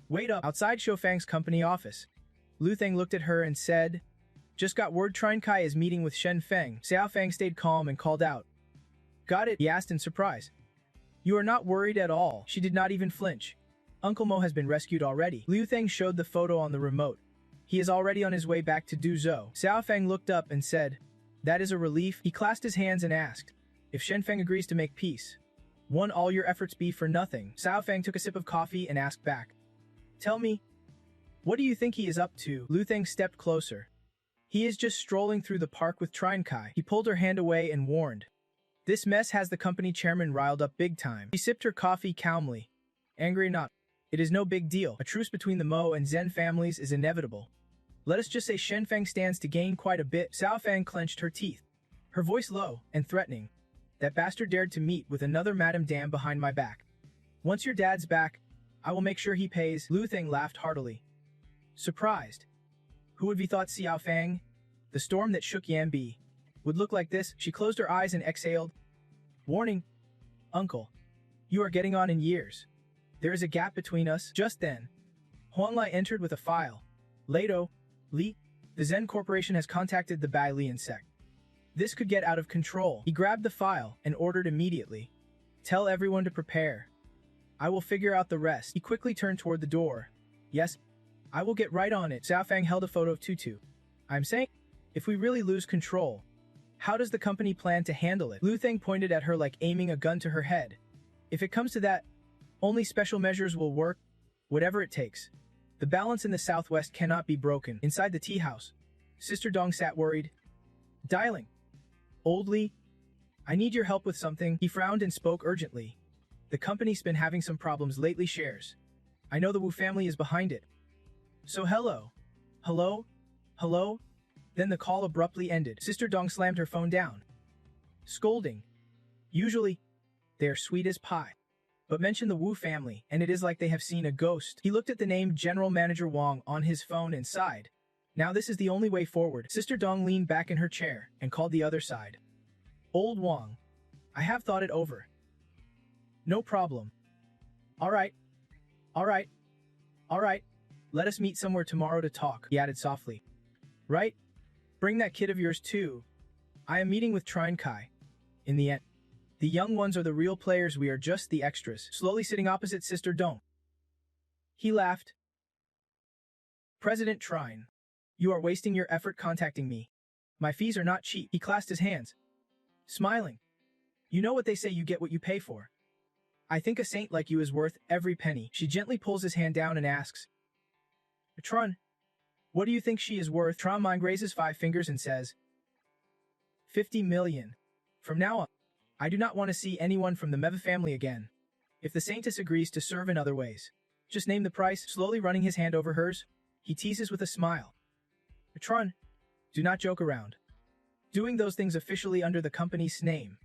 wait up. Outside Shofang's company office, Lu Theng looked at her and said, just got word Kai is meeting with Shenfeng. Xiaofang stayed calm and called out. Got it? He asked in surprise. You are not worried at all. She did not even flinch. Uncle Mo has been rescued already. Liu Theng showed the photo on the remote. He is already on his way back to Duzhou. Xiaofang looked up and said, That is a relief. He clasped his hands and asked, if Shenfeng agrees to make peace, won't all your efforts be for nothing? Xiaofeng took a sip of coffee and asked back, tell me, what do you think he is up to? Lu Theng stepped closer. He is just strolling through the park with Trine Kai. He pulled her hand away and warned, this mess has the company chairman riled up big time. She sipped her coffee calmly. Angry or not, it is no big deal. A truce between the Mo and Zhen families is inevitable. Let us just say Shenfeng stands to gain quite a bit. Xiaofeng clenched her teeth, her voice low and threatening. That bastard dared to meet with another Madame Dam behind my back. Once your dad's back, I will make sure he pays. Lu Theng laughed heartily. Surprised. Who would have thought Xiaofeng, the storm that shook Yanbi, would look like this? She closed her eyes and exhaled. Warning, uncle. You are getting on in years. There is a gap between us. Just then, Huanlai entered with a file. Lato, Li, the Zen Corporation has contacted the Bai Lian sect. This could get out of control. He grabbed the file and ordered immediately. Tell everyone to prepare. I will figure out the rest. He quickly turned toward the door. Yes, I will get right on it. Xiaofeng held a photo of Tutu. I'm saying, if we really lose control, how does the company plan to handle it? Lu Theng pointed at her like aiming a gun to her head. If it comes to that, only special measures will work, whatever it takes. The balance in the southwest cannot be broken. Inside the tea house, Sister Dong sat worried. Dialing. Old Li, I need your help with something. He frowned and spoke urgently. The company's been having some problems lately. Shares. I know the Wu family is behind it. So hello. Hello? Hello? Then the call abruptly ended. Sister Dong slammed her phone down. Scolding. Usually, they are sweet as pie. But mention the Wu family, and it is like they have seen a ghost. He looked at the name General Manager Wang on his phone and sighed. Now this is the only way forward. Sister Dong leaned back in her chair and called the other side. Old Wang, I have thought it over. No problem. All right. All right. All right. Let us meet somewhere tomorrow to talk, he added softly. Right? Bring that kid of yours too. I am meeting with Trine Kai. In the end, the young ones are the real players, we are just the extras. Slowly sitting opposite Sister Dong. He laughed. President Trine, you are wasting your effort contacting me. My fees are not cheap. He clasped his hands, smiling. You know what they say, you get what you pay for. I think a saint like you is worth every penny. She gently pulls his hand down and asks, Tron, what do you think she is worth? Tron Mind raises 5 fingers and says, 50 million. From now on, I do not want to see anyone from the Meva family again. If the saintess agrees to serve in other ways, just name the price. Slowly running his hand over hers, he teases with a smile. Tron, do not joke around. Doing those things officially under the company's name.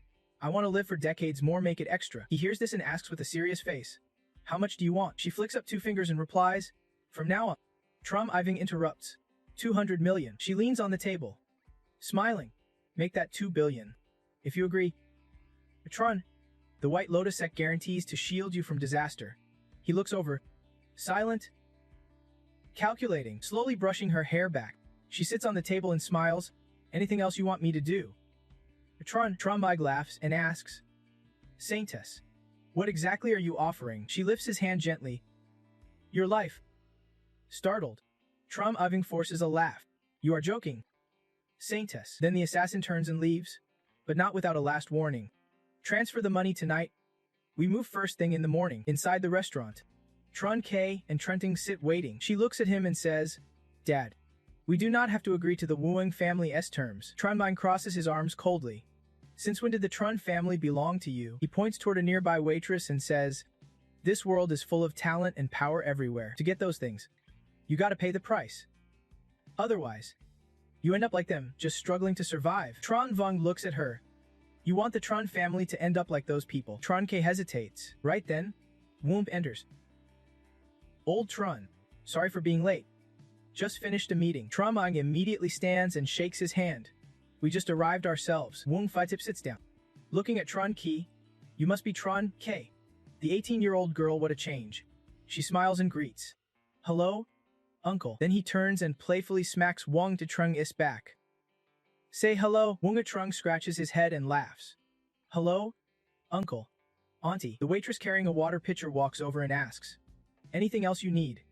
I want to live for decades more, make it extra. He hears this and asks with a serious face, how much do you want? She flicks up 2 fingers and replies, from now on. Tron Iving interrupts, 200 million. She leans on the table, smiling. Make that 2 billion. If you agree. Tron, the White Lotus sect guarantees to shield you from disaster. He looks over, silent, calculating, slowly brushing her hair back. She sits on the table and smiles. Anything else you want me to do? Trombig laughs and asks, Saintess, what exactly are you offering? She lifts his hand gently. Your life. Startled, Trom Iving forces a laugh. You are joking. Saintess. Then the assassin turns and leaves, but not without a last warning. Transfer the money tonight. We move first thing in the morning. Inside the restaurant, Tron K and Trenting sit waiting. She looks at him and says, Dad, we do not have to agree to the Wuing family's terms. Tronbine crosses his arms coldly. Since when did the Tron family belong to you? He points toward a nearby waitress and says, this world is full of talent and power everywhere. To get those things, you gotta pay the price. Otherwise, you end up like them, just struggling to survive. Tron Vung looks at her. You want the Tron family to end up like those people. Tron K hesitates. Right then, Womp enters. Old Tron, sorry for being late. Just finished a meeting. Tron Mang immediately stands and shakes his hand. We just arrived ourselves. Wong Fitip sits down. Looking at Tron Ki, you must be Tron K. The 18-year-old girl, what a change. She smiles and greets. Hello, uncle. Then he turns and playfully smacks Wong to Trung Is back. Say hello. Wong Trung scratches his head and laughs. Hello, uncle. Auntie. The waitress carrying a water pitcher walks over and asks, anything else you need?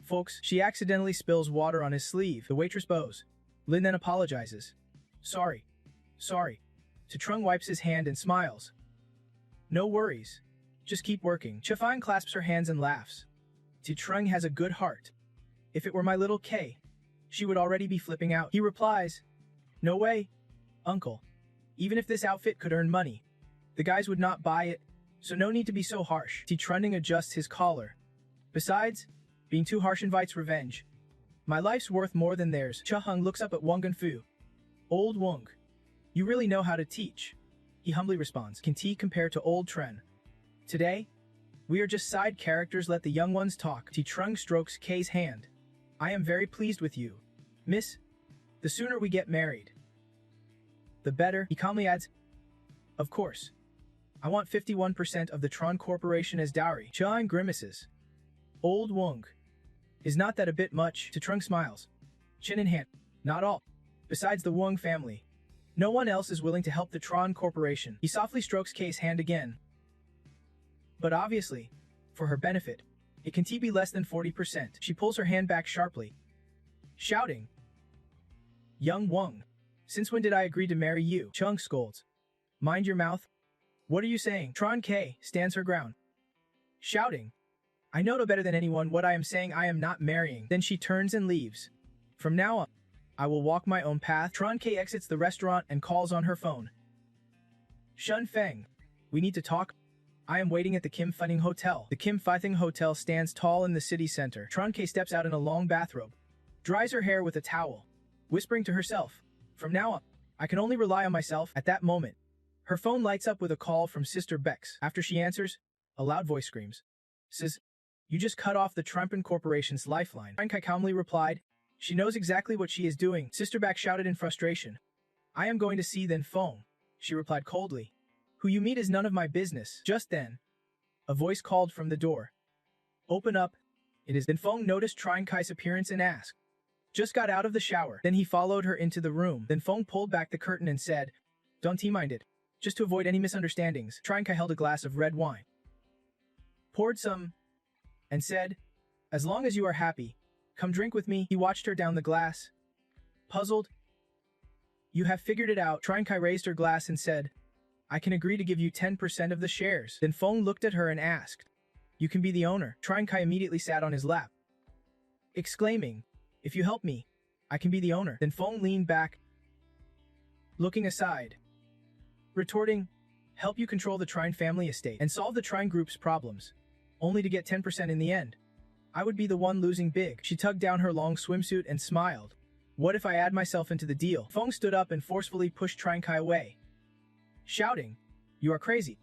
Folks, she accidentally spills water on his sleeve. The waitress bows. Lin then apologizes. Sorry. Sorry. Trung wipes his hand and smiles. No worries. Just keep working. Chafang clasps her hands and laughs. Trung has a good heart. If it were my little K, she would already be flipping out. He replies, no way, uncle. Even if this outfit could earn money, the guys would not buy it, so no need to be so harsh. Trunding adjusts his collar. Besides, being too harsh invites revenge. My life's worth more than theirs. Chahung looks up at Wongan Fu. Old Wong, you really know how to teach. He humbly responds, can T compare to old Tren? Today, we are just side characters, let the young ones talk. Trung strokes K's hand. I am very pleased with you, miss. The sooner we get married, the better. He calmly adds, of course. I want 51% of the Tron Corporation as dowry. Chang grimaces. Old Wong. Is not that a bit much? Trung smiles. Chin in hand. Not all. Besides the Wong family, no one else is willing to help the Tron Corporation. He softly strokes K's hand again. But obviously, for her benefit, it can be less than 40%. She pulls her hand back sharply, shouting, Young Wong, since when did I agree to marry you? Chung scolds. Mind your mouth. What are you saying? Tron K stands her ground, shouting, I know no better than anyone what I am saying. I am not marrying. Then she turns and leaves. From now on, I will walk my own path. Tron K exits the restaurant and calls on her phone. Shun Feng, we need to talk. I am waiting at the Kim Fighting Hotel. The Kim Fighting Hotel stands tall in the city center. Tron K steps out in a long bathrobe, dries her hair with a towel, whispering to herself, from now on, I can only rely on myself. At that moment, her phone lights up with a call from Sister Bex. After she answers, a loud voice screams, says, you just cut off the Trumpen Corporation's lifeline. Tron Kai calmly replied, she knows exactly what she is doing. Sister Bex shouted in frustration, I am going to see then Fong. She replied coldly, who you meet is none of my business. Just then, a voice called from the door. Open up. It is. Then Fong noticed Tron Kai's appearance and asked. Just got out of the shower. Then he followed her into the room. Then Fong pulled back the curtain and said, don't mind it. Just to avoid any misunderstandings, Tron Kai held a glass of red wine, poured some, and said, as long as you are happy, come drink with me. He watched her down the glass, puzzled. You have figured it out. Tron Kai raised her glass and said, I can agree to give you 10% of the shares. Then Fong looked at her and asked, you can be the owner. Tron Kai immediately sat on his lap, exclaiming, if you help me, I can be the owner. Then Fong leaned back, looking aside, retorting, help you control the Trine family estate and solve the Trine group's problems, only to get 10% in the end. I would be the one losing big. She tugged down her long swimsuit and smiled. What if I add myself into the deal? Fong stood up and forcefully pushed Tron Kai away, shouting, you are crazy.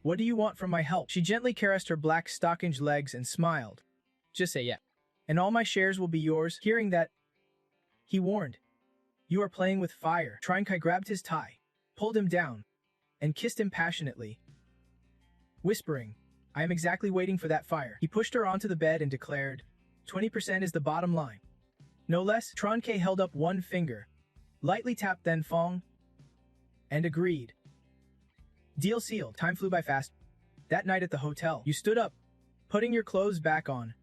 What do you want from my help? She gently caressed her black stockinged legs and smiled. Just say yeah, and all my shares will be yours. Hearing that, he warned, you are playing with fire. Tron Kai grabbed his tie, pulled him down, and kissed him passionately, whispering, I am exactly waiting for that fire. He pushed her onto the bed and declared, 20% is the bottom line. No less. Tron K held up one finger, lightly tapped then Fong, and agreed. Deal sealed. Time flew by fast. That night at the hotel, you stood up, putting your clothes back on,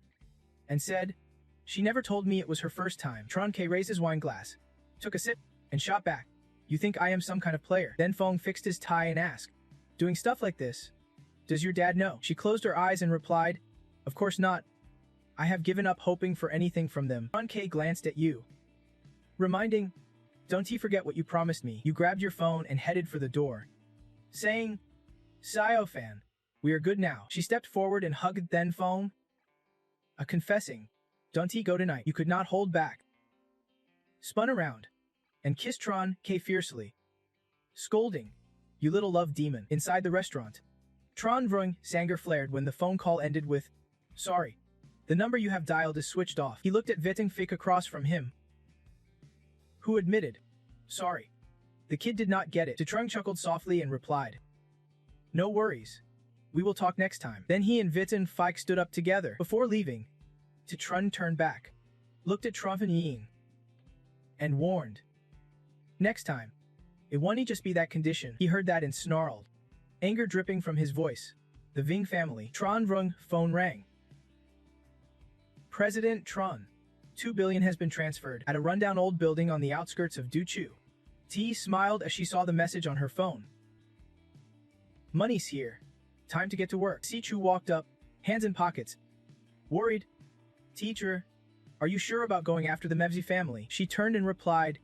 and said, she never told me it was her first time. Tron K raised his wine glass, took a sip, and shot back. You think I am some kind of player? Then Fong fixed his tie and asked, doing stuff like this, does your dad know? She closed her eyes and replied, of course not. I have given up hoping for anything from them. Tron K glanced at you, reminding, don't you forget what you promised me. You grabbed your phone and headed for the door, saying, Sio-fan, we are good now. She stepped forward and hugged then Fong, confessing, don't he go tonight? You could not hold back. Spun around, and kissed Tron K fiercely, scolding, you little love demon. Inside the restaurant, Tron Vrung Sanger flared when the phone call ended with, sorry, the number you have dialed is switched off. He looked at Vitting Fik across from him, who admitted, sorry. The kid did not get it. Trung chuckled softly and replied, no worries. We will talk next time. Then he and Vitting Fik stood up together. Before leaving, Trun turned back, looked at Tronfen Ying, and warned, next time, it won't just be that condition. He heard that and snarled, anger dripping from his voice. The Ving family. Tron Vrung phone rang. President Tron. 2 billion has been transferred at a rundown old building on the outskirts of Duchu. T smiled as she saw the message on her phone. Money's here. Time to get to work. Si-Chu walked up, hands in pockets. Worried. Teacher, are you sure about going after the Mevzi family? She turned and replied,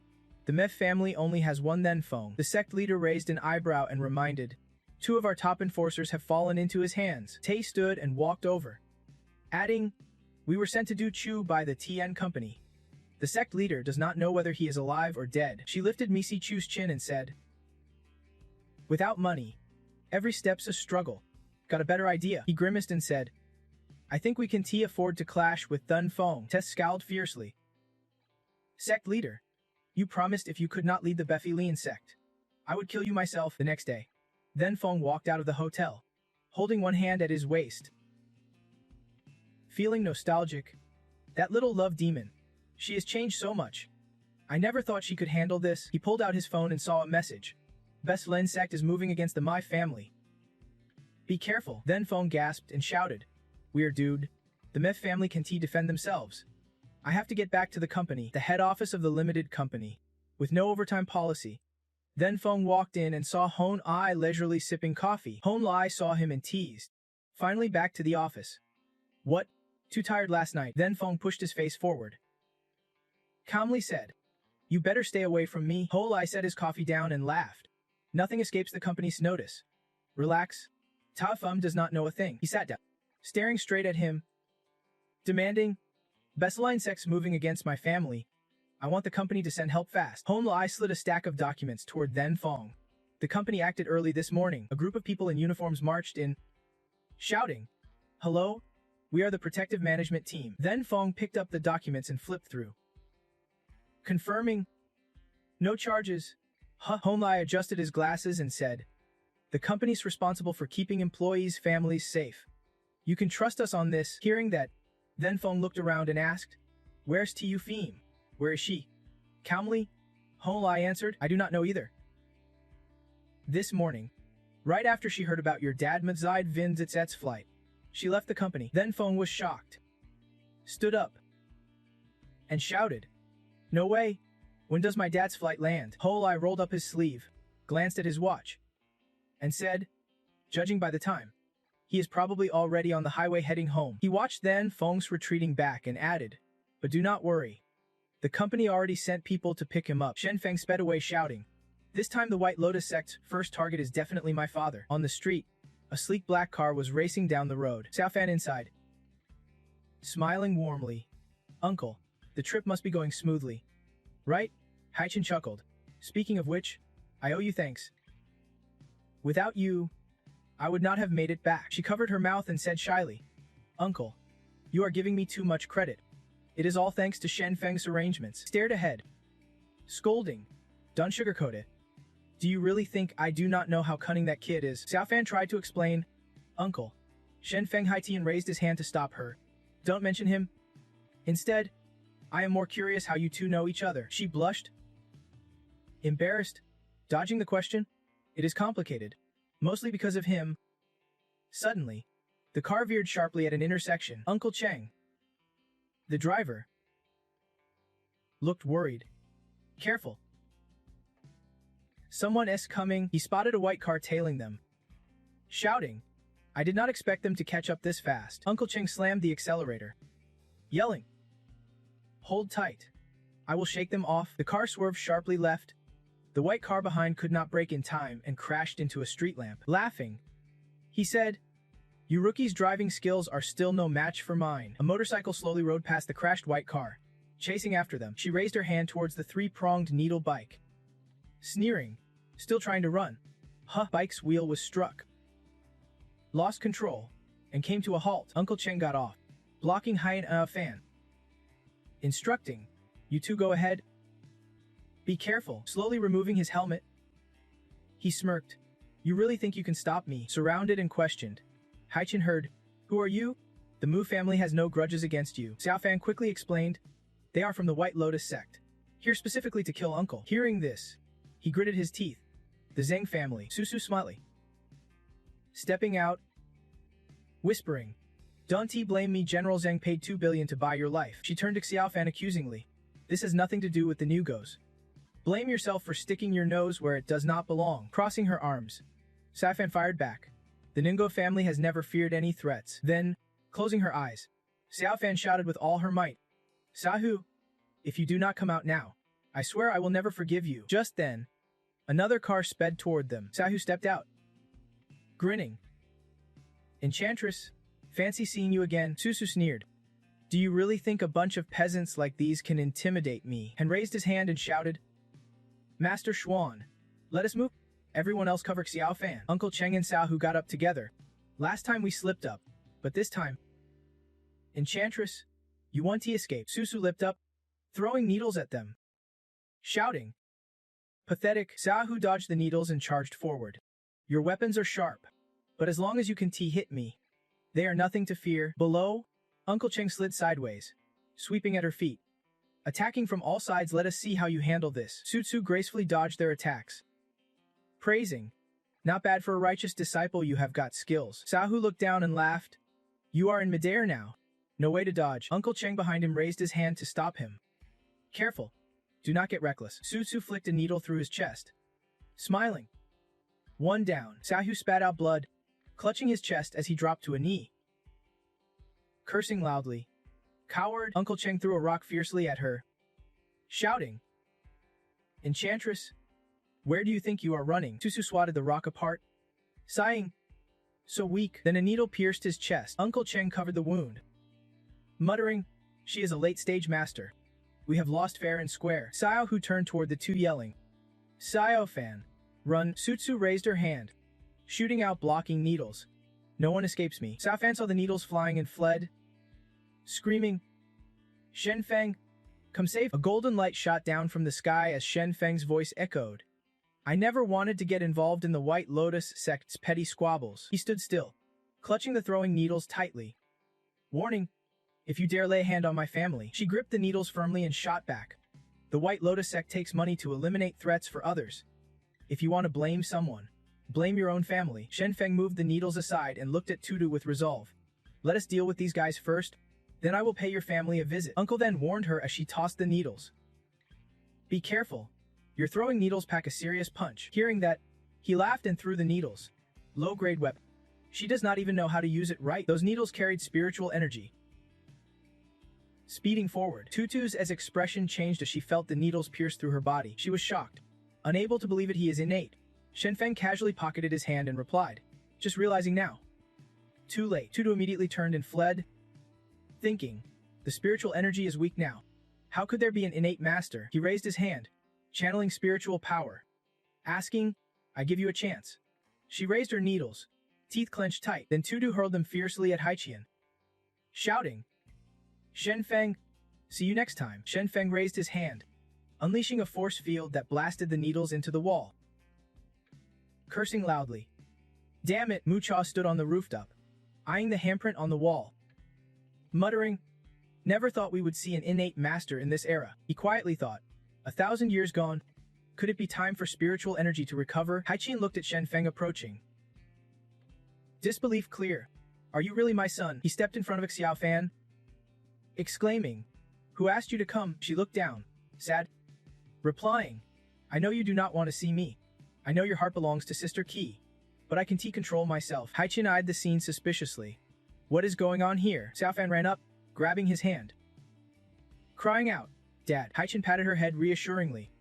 the Mev family only has one then phone. The sect leader raised an eyebrow and reminded, 2 of our top enforcers have fallen into his hands. Tay stood and walked over, adding, we were sent to do Chu by the TN company. The sect leader does not know whether he is alive or dead. She lifted Misi Chu's chin and said, without money, every step's a struggle. Got a better idea. He grimaced and said, I think we can afford to clash with Thun Fong. Tess scowled fiercely. Sect leader, you promised if you could not lead the Bephilian sect, I would kill you myself. The next day, Then Fong walked out of the hotel, holding one hand at his waist. Feeling nostalgic. That little love demon. She has changed so much. I never thought she could handle this. He pulled out his phone and saw a message. Bephilian sect is moving against the My family. Be careful. Then Fong gasped and shouted. Weird dude. The Mev family can defend themselves. I have to get back to the company, the head office of the limited company, with no overtime policy. Then Fong walked in and saw Hon Ai leisurely sipping coffee. Hon Lai saw him and teased. Finally back to the office. What? Too tired last night. Then Fong pushed his face forward. Calmly said, you better stay away from me. Hon Lai set his coffee down and laughed. Nothing escapes the company's notice. Relax. Ta Fum does not know a thing. He sat down, staring straight at him, demanding, Bephilian sect's moving against my family. I want the company to send help fast. Hon Lai slid a stack of documents toward Then Fong. The company acted early this morning. A group of people in uniforms marched in, shouting, hello? We are the protective management team. Then Fong picked up the documents and flipped through. Confirming, no charges. Hon Lai adjusted his glasses and said, the company's responsible for keeping employees' families safe. You can trust us on this. Hearing that, Then Fong looked around and asked, where's Tu Fim? Where is she? Calmly, Hon Lai answered, I do not know either. This morning, right after she heard about your dad Mazide Vin Zitzet's flight, she left the company. Then Fong was shocked, stood up, and shouted, no way. When does my dad's flight land? Hon Lai rolled up his sleeve, glanced at his watch, and said, judging by the time, he is probably already on the highway heading home. He watched Then Fong's retreating back and added, but do not worry. The company already sent people to pick him up. Shen Feng sped away shouting, this time the White Lotus sect's first target is definitely my father. On the street, a sleek black car was racing down the road. Xiao Fan inside, smiling warmly. Uncle, the trip must be going smoothly. Right? Haichen chuckled. Speaking of which, I owe you thanks. Without you, I would not have made it back. She covered her mouth and said shyly, Uncle, you are giving me too much credit. It is all thanks to Shen Feng's arrangements. Stared ahead, scolding, don't sugarcoat it. Do you really think I do not know how cunning that kid is? Xiao Fan tried to explain. Uncle, Shen Feng Haitian raised his hand to stop her. Don't mention him. Instead, I am more curious how you two know each other. She blushed, embarrassed, dodging the question. It is complicated, mostly because of him. Suddenly, the car veered sharply at an intersection. Uncle Cheng, the driver, looked worried. Careful. Someone's coming. He spotted a white car tailing them, shouting, I did not expect them to catch up this fast. Uncle Cheng slammed the accelerator, yelling, hold tight. I will shake them off. The car swerved sharply left. The white car behind could not brake in time and crashed into a street lamp. Laughing, he said, you rookies' driving skills are still no match for mine. A motorcycle slowly rode past the crashed white car, chasing after them. She raised her hand towards the three-pronged needle bike, sneering, still trying to run. Bike's wheel was struck, lost control, and came to a halt. Uncle Cheng got off, blocking Haiyan Fan, instructing, you two go ahead. Be careful. Slowly removing his helmet, he smirked. You really think you can stop me? Surrounded and questioned, Haichen heard, who are you? The Mu family has no grudges against you. Xiao Fan quickly explained, they are from the White Lotus sect, here specifically to kill Uncle. Hearing this, he gritted his teeth. The Zheng family. Susu smiley, stepping out, whispering, don't blame me. General Zheng paid 2 billion to buy your life. She turned to Xiao Fan accusingly. This has nothing to do with the Nugos. Blame yourself for sticking your nose where it does not belong. Crossing her arms, Xiaofan fired back. The Ningguo family has never feared any threats. Then, closing her eyes, Xiaofan shouted with all her might, Sahu, if you do not come out now, I swear I will never forgive you. Just then, another car sped toward them. Sahu stepped out, grinning. Enchantress, fancy seeing you again, Susu sneered. Do you really think a bunch of peasants like these can intimidate me? Han raised his hand and shouted, Master Xuan, let us move. Everyone else covered Xiaofan. Uncle Cheng and Sahu got up together. Last time we slipped up, but this time... Enchantress, you want to escape? Susu lipped up, throwing needles at them, shouting. Pathetic. Sahu dodged the needles and charged forward. Your weapons are sharp, but as long as you can hit me, they are nothing to fear. Below, Uncle Cheng slid sideways, sweeping at her feet. Attacking from all sides, let us see how you handle this. Sutsu gracefully dodged their attacks, praising. Not bad for a righteous disciple, you have got skills. Sahu looked down and laughed. You are in midair now. No way to dodge. Uncle Cheng behind him raised his hand to stop him. Careful. Do not get reckless. Sutsu flicked a needle through his chest, smiling. One down. Sahu spat out blood, clutching his chest as he dropped to a knee. Cursing loudly. Coward! Uncle Cheng threw a rock fiercely at her, shouting. Enchantress, where do you think you are running? Susu swatted the rock apart, sighing. So weak. Then a needle pierced his chest. Uncle Cheng covered the wound, muttering, she is a late-stage master. We have lost fair and square. Xiao Hu turned toward the two, yelling, Xiaofan, run. Sutsu raised her hand, shooting out blocking needles. No one escapes me. Xiaofan saw the needles flying and fled, screaming, Shenfeng, come save. A golden light shot down from the sky as Shenfeng's voice echoed. I never wanted to get involved in the White Lotus sect's petty squabbles. He stood still, clutching the throwing needles tightly. Warning, if you dare lay a hand on my family. She gripped the needles firmly and shot back. The White Lotus sect takes money to eliminate threats for others. If you want to blame someone, blame your own family. Shenfeng moved the needles aside and looked at Tudu with resolve. Let us deal with these guys first, then I will pay your family a visit. Uncle then warned her as she tossed the needles. Be careful. Your throwing needles pack a serious punch. Hearing that, he laughed and threw the needles. Low-grade weapon. She does not even know how to use it right. Those needles carried spiritual energy. Speeding forward, Tutu's expression changed as she felt the needles pierce through her body. She was shocked, unable to believe it. He is innate. Shenfeng casually pocketed his hand and replied, just realizing now. Too late. Tutu immediately turned and fled, thinking, the spiritual energy is weak now. How could there be an innate master? He raised his hand, channeling spiritual power, asking, I give you a chance. She raised her needles, teeth clenched tight. Then Tutu hurled them fiercely at Haiqian, shouting, Shenfeng, see you next time. Shenfeng raised his hand, unleashing a force field that blasted the needles into the wall. Cursing loudly. Damn it! Mu Cha stood on the rooftop, eyeing the handprint on the wall, muttering, never thought we would see an innate master in this era. He quietly thought, 1,000 years gone, could it be time for spiritual energy to recover? Haiqian looked at Shenfeng approaching. Disbelief clear. Are you really my son? He stepped in front of Xiaofan, exclaiming, who asked you to come? She looked down, sad, replying, I know you do not want to see me. I know your heart belongs to Sister Qi, but I can control myself. Haiqian eyed the scene suspiciously. What is going on here? Xiaofan ran up, grabbing his hand, crying out, Dad. Haiqian patted her head reassuringly.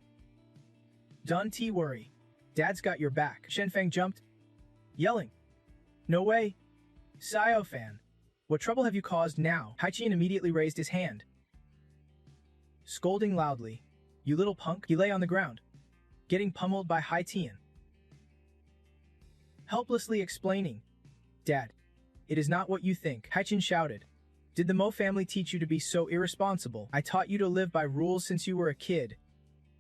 Don't worry. Dad's got your back. Shenfeng jumped, yelling, no way. Xiaofan, what trouble have you caused now? Haiqian immediately raised his hand, scolding loudly, you little punk. He lay on the ground, getting pummeled by Haiqian, helplessly explaining, Dad, it is not what you think. Haiqian shouted, did the Mo family teach you to be so irresponsible? I taught you to live by rules since you were a kid.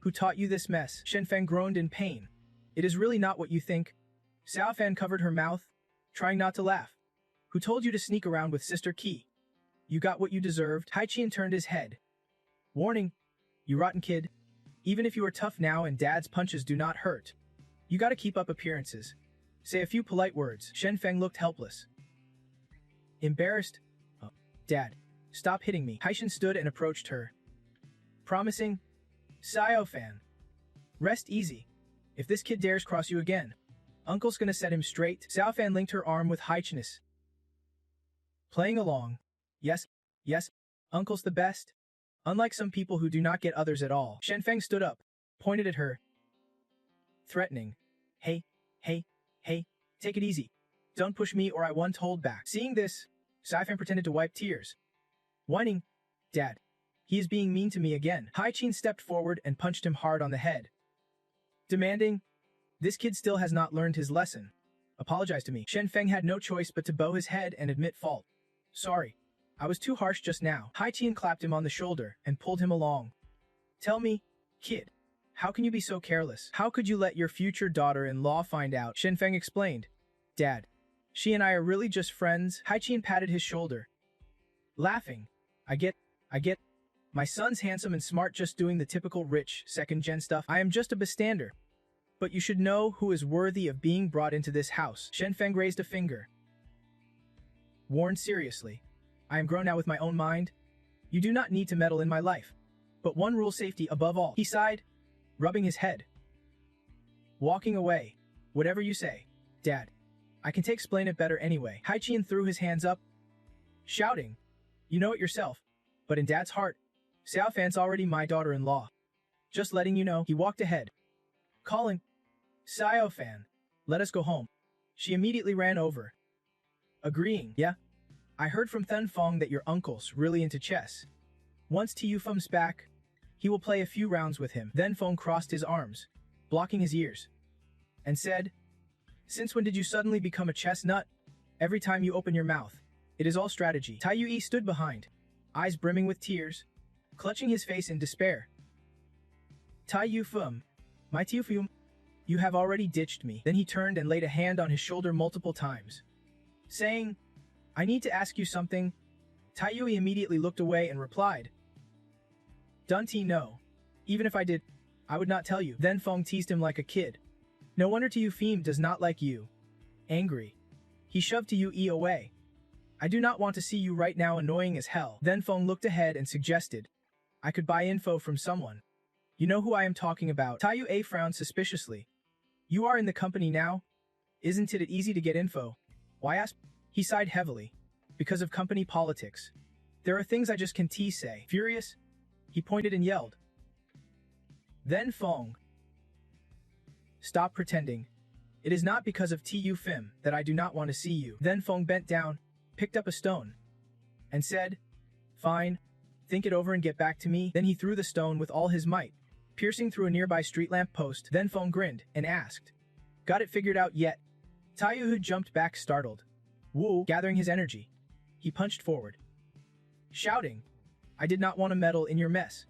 Who taught you this mess? Shenfeng groaned in pain. It is really not what you think. Xiaofan covered her mouth, trying not to laugh. Who told you to sneak around with Sister Qi? You got what you deserved. Haiqian turned his head, warning, you rotten kid. Even if you are tough now and Dad's punches do not hurt, you gotta keep up appearances. Say a few polite words. Shenfeng looked helpless, embarrassed. Oh, Dad, stop hitting me. Haiqian stood and approached her, promising, Xiaofan, Rest easy. If this kid dares cross you again, Uncle's gonna set him straight. Xiaofan linked her arm with highness. Playing along. Yes, yes, Uncle's the best. Unlike some people who do not get others at all. Shenfeng stood up, pointed at her, threatening. Hey, hey, hey, take it easy. Don't push me or I won't hold back. Seeing this, Xiaofan pretended to wipe tears. Whining, Dad, he is being mean to me again. Haiqin stepped forward and punched him hard on the head, demanding, this kid still has not learned his lesson. Apologize to me. Shenfeng had no choice but to bow his head and admit fault. Sorry, I was too harsh just now. Haiqin clapped him on the shoulder and pulled him along. Tell me, kid, how can you be so careless? How could you let your future daughter-in-law find out? Shenfeng explained. Dad, she and I are really just friends. Haiqin patted his shoulder, laughing. I get. My son's handsome and smart, just doing the typical rich, second-gen stuff. I am just a bystander. But you should know who is worthy of being brought into this house. Shenfeng raised a finger. Warned seriously. I am grown now with my own mind. You do not need to meddle in my life. But one rule, safety above all. He sighed, rubbing his head. Walking away. Whatever you say, Dad. I can explain it better anyway. Haiqin threw his hands up, shouting, you know it yourself. But in Dad's heart, Xiaofan's already my daughter-in-law. Just letting you know. He walked ahead, calling, Xiaofan, let us go home. She immediately ran over, agreeing. Yeah, I heard from Thunfeng that your uncle's really into chess. Once Tiyufeng's back, he will play a few rounds with him. Then Feng crossed his arms, blocking his ears, and said, since when did you suddenly become a chess nut? Every time you open your mouth, it is all strategy. Tai Yui stood behind, eyes brimming with tears, clutching his face in despair. Tai Yufeng, my Tiufeng, you have already ditched me. Then he turned and laid a hand on his shoulder multiple times, saying, I need to ask you something. Tai Yui immediately looked away and replied, Dunti, no. Even if I did, I would not tell you. Then Feng teased him like a kid. No wonder Tiufeng does not like you. Angry, he shoved Tiui away. I do not want to see you right now, annoying as hell. Then Feng looked ahead and suggested, I could buy info from someone. You know who I am talking about. Tai Yui frowned suspiciously. You are in the company now? Isn't it easy to get info? Why ask? He sighed heavily. Because of company politics. There are things I just can't say. Furious, he pointed and yelled. Then Feng, stop pretending. It is not because of Tiyufeng that I do not want to see you. Then Feng bent down, picked up a stone, and said, fine, think it over and get back to me. Then he threw the stone with all his might, piercing through a nearby street lamp post. Then Feng grinned and asked, got it figured out yet? Tai Yui jumped back startled. Wu, gathering his energy, he punched forward, shouting, I did not want to meddle in your mess.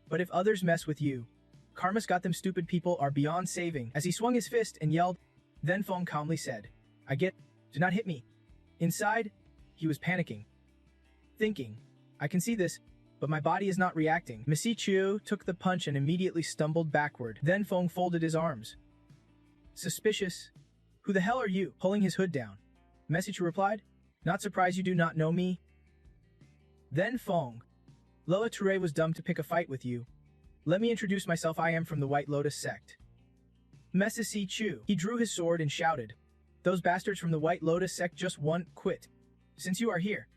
But if others mess with you, karma's got them. Stupid people are beyond saving. As he swung his fist and yelled, then Feng calmly said, I get, do not hit me. Inside, he was panicking, thinking, I can see this, but my body is not reacting. Missy Chiu took the punch and immediately stumbled backward. Then Feng folded his arms. Suspicious. Who the hell are you? Pulling his hood down, Missy Chiu replied, not surprised you do not know me. Then Feng, Lola Touré was dumb to pick a fight with you. Let me introduce myself, I am from the White Lotus sect. Messisi Chu. He drew his sword and shouted, those bastards from the White Lotus sect just won't quit. Since you are here,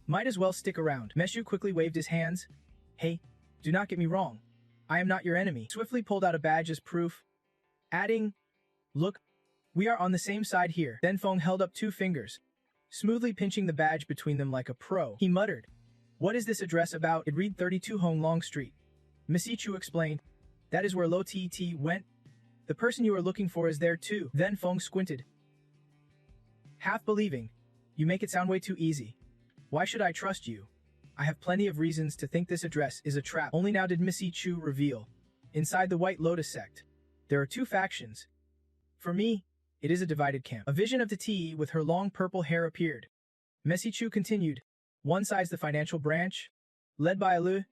might as well stick around. Meshu quickly waved his hands. Hey, do not get me wrong. I am not your enemy. Swiftly pulled out a badge as proof, adding, look, we are on the same side here. Then Feng held up 2 fingers, smoothly pinching the badge between them like a pro. He muttered, what is this address about? It read 32 Hong Long Street. Missy Chu explained, that is where Lo Ti went. The person you are looking for is there too. Then Feng squinted, half believing, you make it sound way too easy. Why should I trust you? I have plenty of reasons to think this address is a trap. Only now did Missy Chu reveal, inside the White Lotus sect, there are 2 factions. For me, it is a divided camp. A vision of the Ti with her long purple hair appeared. Missy Chu continued, one side's the financial branch, led by Alu.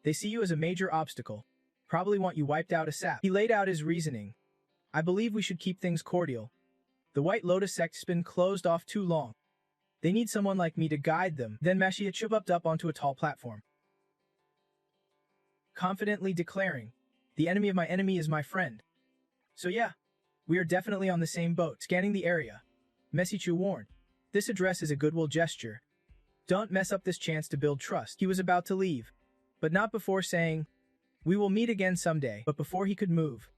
They see you as a major obstacle, probably want you wiped out ASAP. He laid out his reasoning. I believe we should keep things cordial. The White Lotus sect's been closed off too long. They need someone like me to guide them. Then Mashia chubbed up onto a tall platform, confidently declaring, The enemy of my enemy is my friend. So yeah, we are definitely on the same boat. Scanning the area, Mesichu warned. This address is a goodwill gesture. Don't mess up this chance to build trust. He was about to leave, but not before saying, we will meet again someday. But before he could move,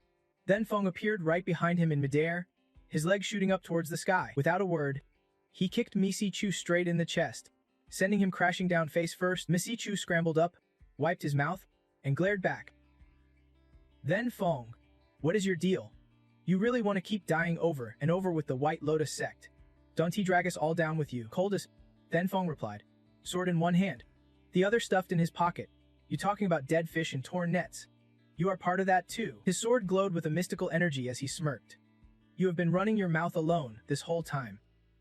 then Feng appeared right behind him in midair, his legs shooting up towards the sky. Without a word, he kicked Mesichu straight in the chest, sending him crashing down face first. Mesichu scrambled up, wiped his mouth, and glared back. Then Feng, what is your deal? You really want to keep dying over and over with the White Lotus sect? Don't he drag us all down with you? Coldest. Then Feng replied, sword in one hand, the other stuffed in his pocket. You talking about dead fish and torn nets? You are part of that too. His sword glowed with a mystical energy as he smirked. You have been running your mouth alone this whole time.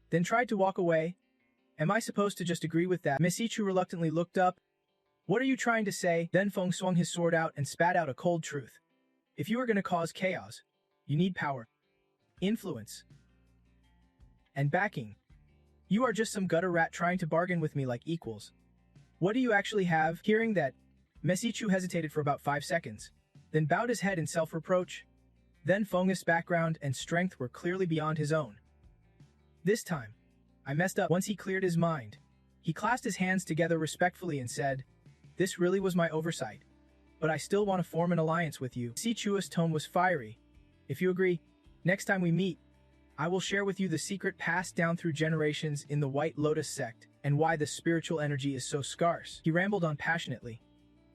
Then tried to walk away? Am I supposed to just agree with that? Mesichu reluctantly looked up. What are you trying to say? Then Feng swung his sword out and spat out a cold truth. If you are going to cause chaos, you need power, influence, and backing. You are just some gutter rat trying to bargain with me like equals. What do you actually have? Hearing that, Mesichu hesitated for about 5 seconds, then bowed his head in self-reproach. Then Feng's background and strength were clearly beyond his own. This time, I messed up. Once he cleared his mind, he clasped his hands together respectfully and said, this really was my oversight, but I still want to form an alliance with you. Mesichu's tone was fiery. If you agree, next time we meet, I will share with you the secret passed down through generations in the White Lotus sect and why the spiritual energy is so scarce. He rambled on passionately.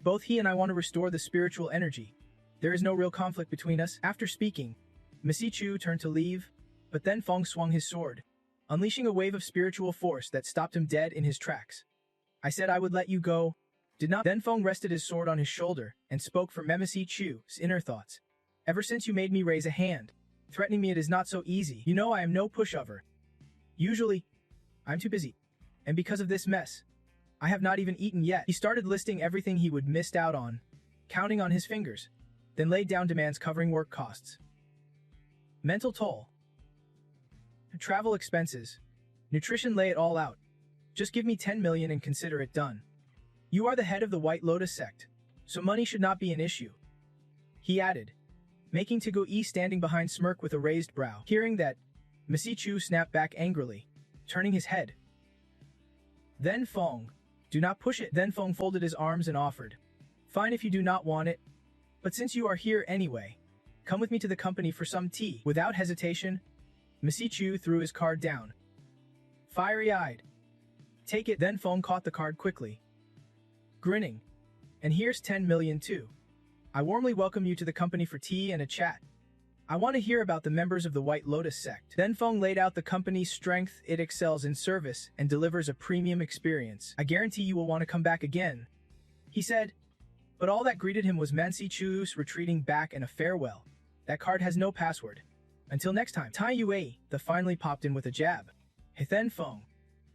Both he and I want to restore the spiritual energy. There is no real conflict between us. After speaking, Mesichu turned to leave, but then Feng swung his sword, unleashing a wave of spiritual force that stopped him dead in his tracks. I said I would let you go. Did not. Then Feng rested his sword on his shoulder and spoke for Mesichu's inner thoughts. Ever since you made me raise a hand, threatening me it is not so easy. You know I am no pushover. Usually, I'm too busy. And because of this mess, I have not even eaten yet. He started listing everything he would missed out on, counting on his fingers, then laid down demands covering work costs, mental toll, travel expenses, nutrition, lay it all out. Just give me 10 million and consider it done. You are the head of the White Lotus sect, so money should not be an issue. He added, making Tigui standing behind smirk with a raised brow. Hearing that, Mesichu snapped back angrily, turning his head. Then Feng, do not push it. Then Feng folded his arms and offered, fine if you do not want it, but since you are here anyway, come with me to the company for some tea. Without hesitation, Mesichu threw his card down. Fiery-eyed. Take it. Then Feng caught the card quickly, grinning. And here's 10 million too. I warmly welcome you to the company for tea and a chat. I want to hear about the members of the White Lotus sect. Then Feng laid out the company's strength. It excels in service and delivers a premium experience. I guarantee you will want to come back again, he said. But all that greeted him was Mesichu's retreating back and a farewell. That card has no password. Until next time. Tai Yue, the finally popped in with a jab. Hey then Feng,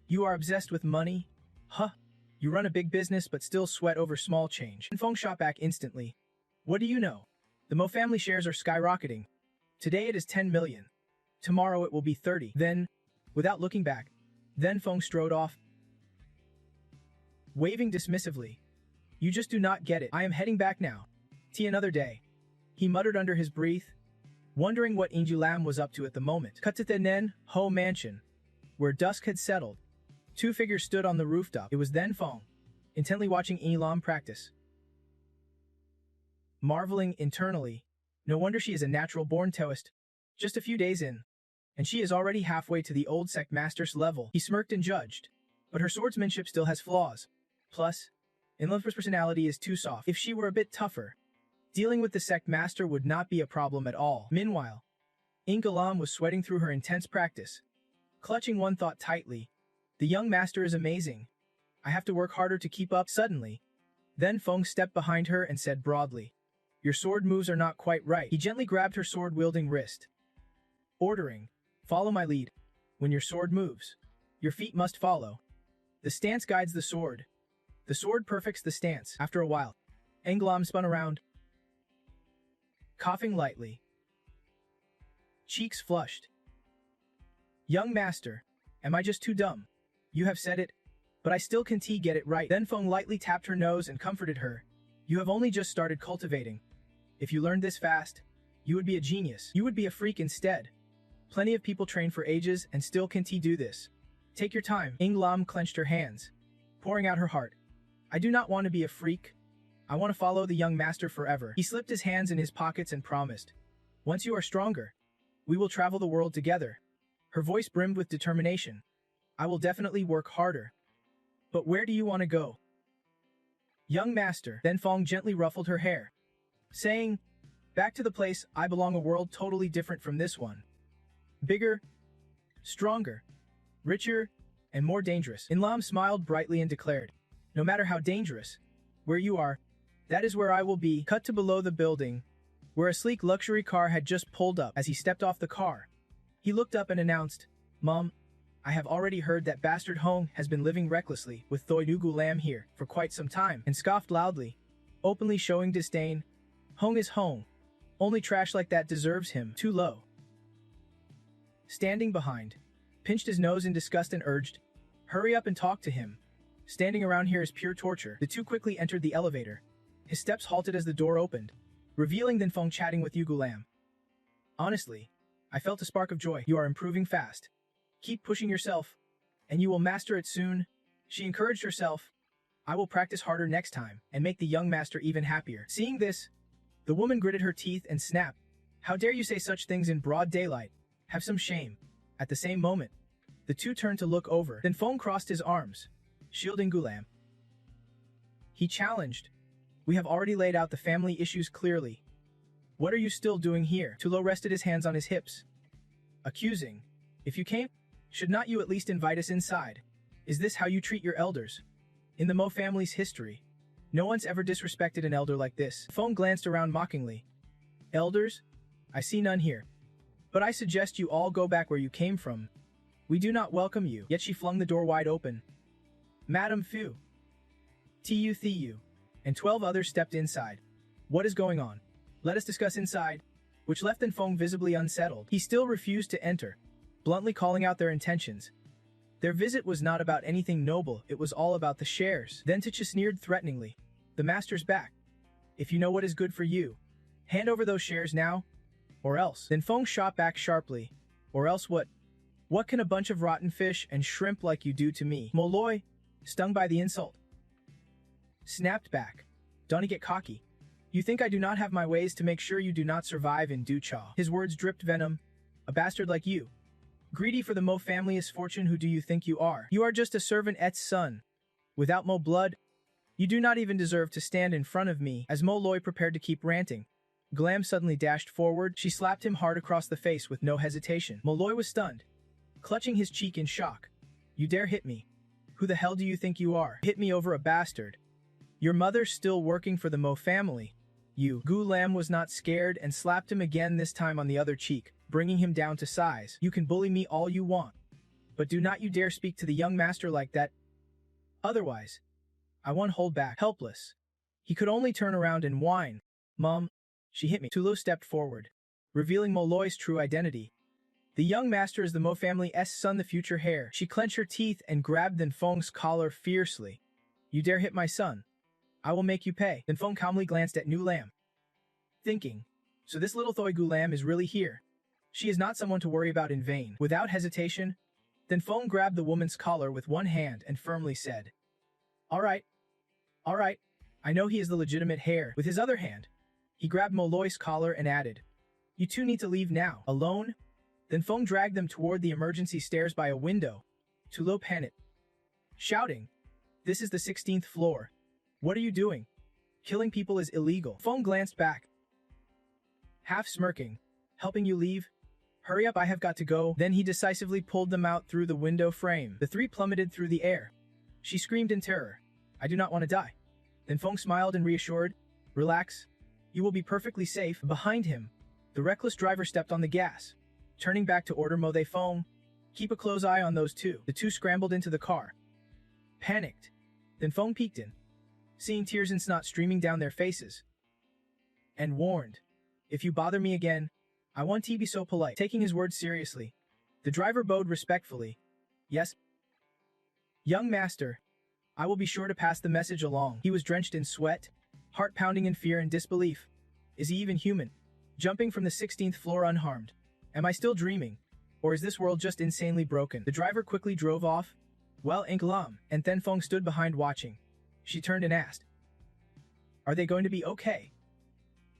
you are obsessed with money? Huh. You run a big business but still sweat over small change. And Feng shot back instantly. What do you know? The Mo family shares are skyrocketing. Today it is 10 million. Tomorrow it will be 30. Then, without looking back, then Feng strode off, waving dismissively. You just do not get it. I am heading back now. Tea another day. He muttered under his breath, wondering what Inju Lam was up to at the moment. Cut to the Nen Ho mansion, where dusk had settled. Two figures stood on the rooftop. It was then Feng, intently watching Inju Lam practice, marveling internally. No wonder she is a natural-born Taoist. Just a few days in, and she is already halfway to the old sect master's level. He smirked and judged, but her swordsmanship still has flaws. Plus, Inlove's personality is too soft. If she were a bit tougher, dealing with the sect master would not be a problem at all. Meanwhile, Inga Lam was sweating through her intense practice, clutching one thought tightly. The young master is amazing. I have to work harder to keep up. Suddenly, then Feng stepped behind her and said broadly, your sword moves are not quite right. He gently grabbed her sword-wielding wrist, ordering, follow my lead. When your sword moves, your feet must follow. The stance guides the sword. The sword perfects the stance. After a while, Englam spun around, coughing lightly, cheeks flushed. Young master, am I just too dumb? You have said it, but I still can't get it right. Then Feng lightly tapped her nose and comforted her. You have only just started cultivating. If you learned this fast, you would be a genius. You would be a freak instead. Plenty of people train for ages and still can't do this. Take your time. Lam clenched her hands, pouring out her heart. I do not want to be a freak. I want to follow the young master forever. He slipped his hands in his pockets and promised, once you are stronger, we will travel the world together. Her voice brimmed with determination. I will definitely work harder. But where do you want to go? Young master. Then Fong gently ruffled her hair, saying, back to the place I belong, a world totally different from this one. Bigger, stronger, richer, and more dangerous. Lam smiled brightly and declared, no matter how dangerous, where you are, that is where I will be. Cut to below the building, where a sleek luxury car had just pulled up. As he stepped off the car, he looked up and announced, Mom, I have already heard that bastard Hong has been living recklessly with Thoi Nugu Lam here for quite some time, and scoffed loudly, openly showing disdain. Hong is Hong. Only trash like that deserves him. Too low. Standing behind, pinched his nose in disgust and urged, hurry up and talk to him. Standing around here is pure torture. The two quickly entered the elevator. His steps halted as the door opened, revealing Then Fong chatting with Yugu Lam. Honestly, I felt a spark of joy. You are improving fast. Keep pushing yourself, and you will master it soon. She encouraged herself. I will practice harder next time and make the young master even happier. Seeing this, the woman gritted her teeth and snapped. How dare you say such things in broad daylight? Have some shame. At the same moment, the two turned to look over. Then Fong crossed his arms, shielding Gulam. He challenged, we have already laid out the family issues clearly. What are you still doing here? Tulo rested his hands on his hips, accusing, if you came, should not you at least invite us inside? Is this how you treat your elders? In the Mo family's history, no one's ever disrespected an elder like this. Fong glanced around mockingly. Elders? I see none here. But I suggest you all go back where you came from. We do not welcome you. Yet she flung the door wide open. Madam Fu, Tu Thiu, and 12 others stepped inside. What is going on? Let us discuss inside, which left Then Fong visibly unsettled. He still refused to enter, bluntly calling out their intentions. Their visit was not about anything noble, it was all about the shares. Then Ticha sneered threateningly. The master's back. If you know what is good for you, hand over those shares now, or else. Then Fong shot back sharply. Or else what? What can a bunch of rotten fish and shrimp like you do to me? Molloy, stung by the insult, snapped back. Don't get cocky. You think I do not have my ways to make sure you do not survive in Ducha? His words dripped venom. A bastard like you, greedy for the Mo family's fortune, who do you think you are? You are just a servant-et's son. Without Mo blood, you do not even deserve to stand in front of me. As Mo Loy prepared to keep ranting, Glam suddenly dashed forward. She slapped him hard across the face with no hesitation. Molloy was stunned, clutching his cheek in shock. You dare hit me? Who the hell do you think you are? Hit me over a bastard. Your mother's still working for the Mo family. You. Gu Lam was not scared and slapped him again, this time on the other cheek, bringing him down to size. You can bully me all you want, but do not you dare speak to the young master like that. Otherwise, I won't hold back. Helpless, he could only turn around and whine. Mom, she hit me. Tulu stepped forward, revealing Molloy's true identity. The young master is the Mo family's son, the future heir. She clenched her teeth and grabbed Then Fong's collar fiercely. You dare hit my son? I will make you pay. Then Fong calmly glanced at Nu Lam, thinking, so this little Thoi Gu Lam is really here. She is not someone to worry about in vain. Without hesitation, Then Fong grabbed the woman's collar with one hand and firmly said, All right. I know he is the legitimate heir. With his other hand, he grabbed Molloy's collar and added, You two need to leave now. Alone? Then Fong dragged them toward the emergency stairs by a window. Tulo panicked, shouting, This is the 16th floor. What are you doing? Killing people is illegal. Fong glanced back, half smirking. Helping you leave? Hurry up, I have got to go. Then he decisively pulled them out through the window frame. The three plummeted through the air. She screamed in terror. I do not want to die. Then Fong smiled and reassured, Relax. You will be perfectly safe. Behind him, the reckless driver stepped on the gas, turning back to order Mo They Fong, keep a close eye on those two. The two scrambled into the car, panicked. Then Fong peeked in, seeing tears and snot streaming down their faces, and warned, If you bother me again, I won't be so polite. Taking his words seriously, the driver bowed respectfully. Yes, young master, I will be sure to pass the message along. He was drenched in sweat, heart pounding in fear and disbelief. Is he even human? Jumping from the 16th floor unharmed. Am I still dreaming? Or is this world just insanely broken? The driver quickly drove off. Well, Aniclimax and Thenfeng stood behind watching. She turned and asked, "Are they going to be okay?"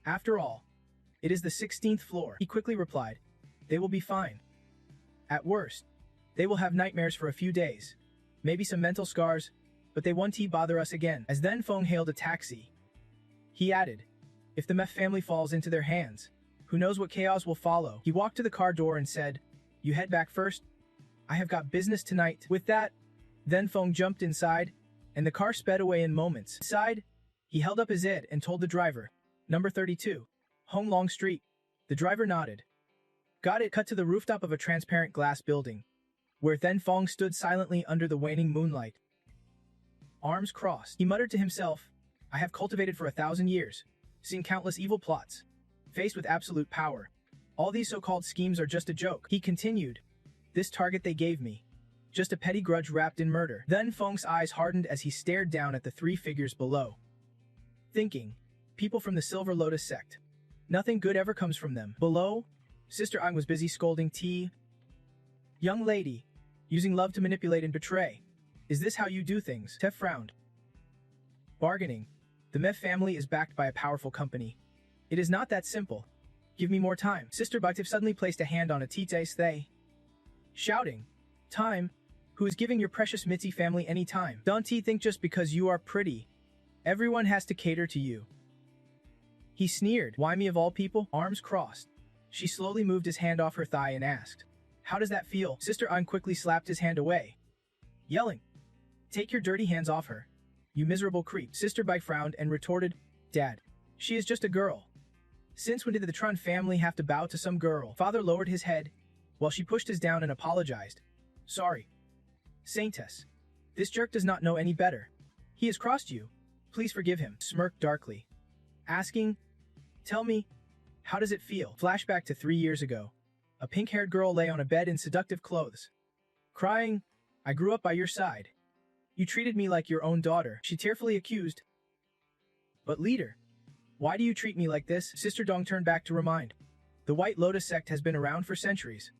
"After all, it is the 16th floor," he quickly replied. "They will be fine. At worst, they will have nightmares for a few days. Maybe some mental scars, but they won't bother us again." As Thenfeng hailed a taxi, he added, "If the Meth family falls into their hands, who knows what chaos will follow." He walked to the car door and said, "You head back first. I have got business tonight." With that, Thenfeng jumped inside, and the car sped away in moments. Inside, he held up his head and told the driver, "Number 32, Hong Long Street." The driver nodded. Got it. Cut to the rooftop of a transparent glass building, where Thenfeng stood silently under the waning moonlight. Arms crossed, he muttered to himself, "I have cultivated for 1,000 years, seen countless evil plots. Faced with absolute power, all these so-called schemes are just a joke." He continued, "This target they gave me, just a petty grudge wrapped in murder." Thenfeng's eyes hardened as he stared down at the three figures below, thinking, people from the Silver Lotus sect. Nothing good ever comes from them. Below, Sister Ang was busy scolding T. "Young lady, using love to manipulate and betray. Is this how you do things?" Tef frowned. "Bargaining. The Meth family is backed by a powerful company. It is not that simple. Give me more time." Sister Bactif suddenly placed a hand on a Tite's thigh, shouting, "Time? Who is giving your precious Mitzi family any time? Don't think just because you are pretty, everyone has to cater to you." He sneered. "Why me of all people?" Arms crossed, she slowly moved his hand off her thigh and asked, "How does that feel?" Sister An quickly slapped his hand away, yelling, "Take your dirty hands off her, you miserable creep." Sister Bai frowned and retorted, "Dad, she is just a girl. Since when did the Tron family have to bow to some girl?" Father lowered his head, while she pushed his down and apologized. "Sorry, Saintess. This jerk does not know any better. He has crossed you. Please forgive him." Smirked darkly, asking, "Tell me, how does it feel?" Flashback to 3 years ago. A pink-haired girl lay on a bed in seductive clothes, crying, "I grew up by your side. You treated me like your own daughter," she tearfully accused. "But leader, why do you treat me like this?" Sister Dong turned back to remind. The White Lotus sect has been around for centuries.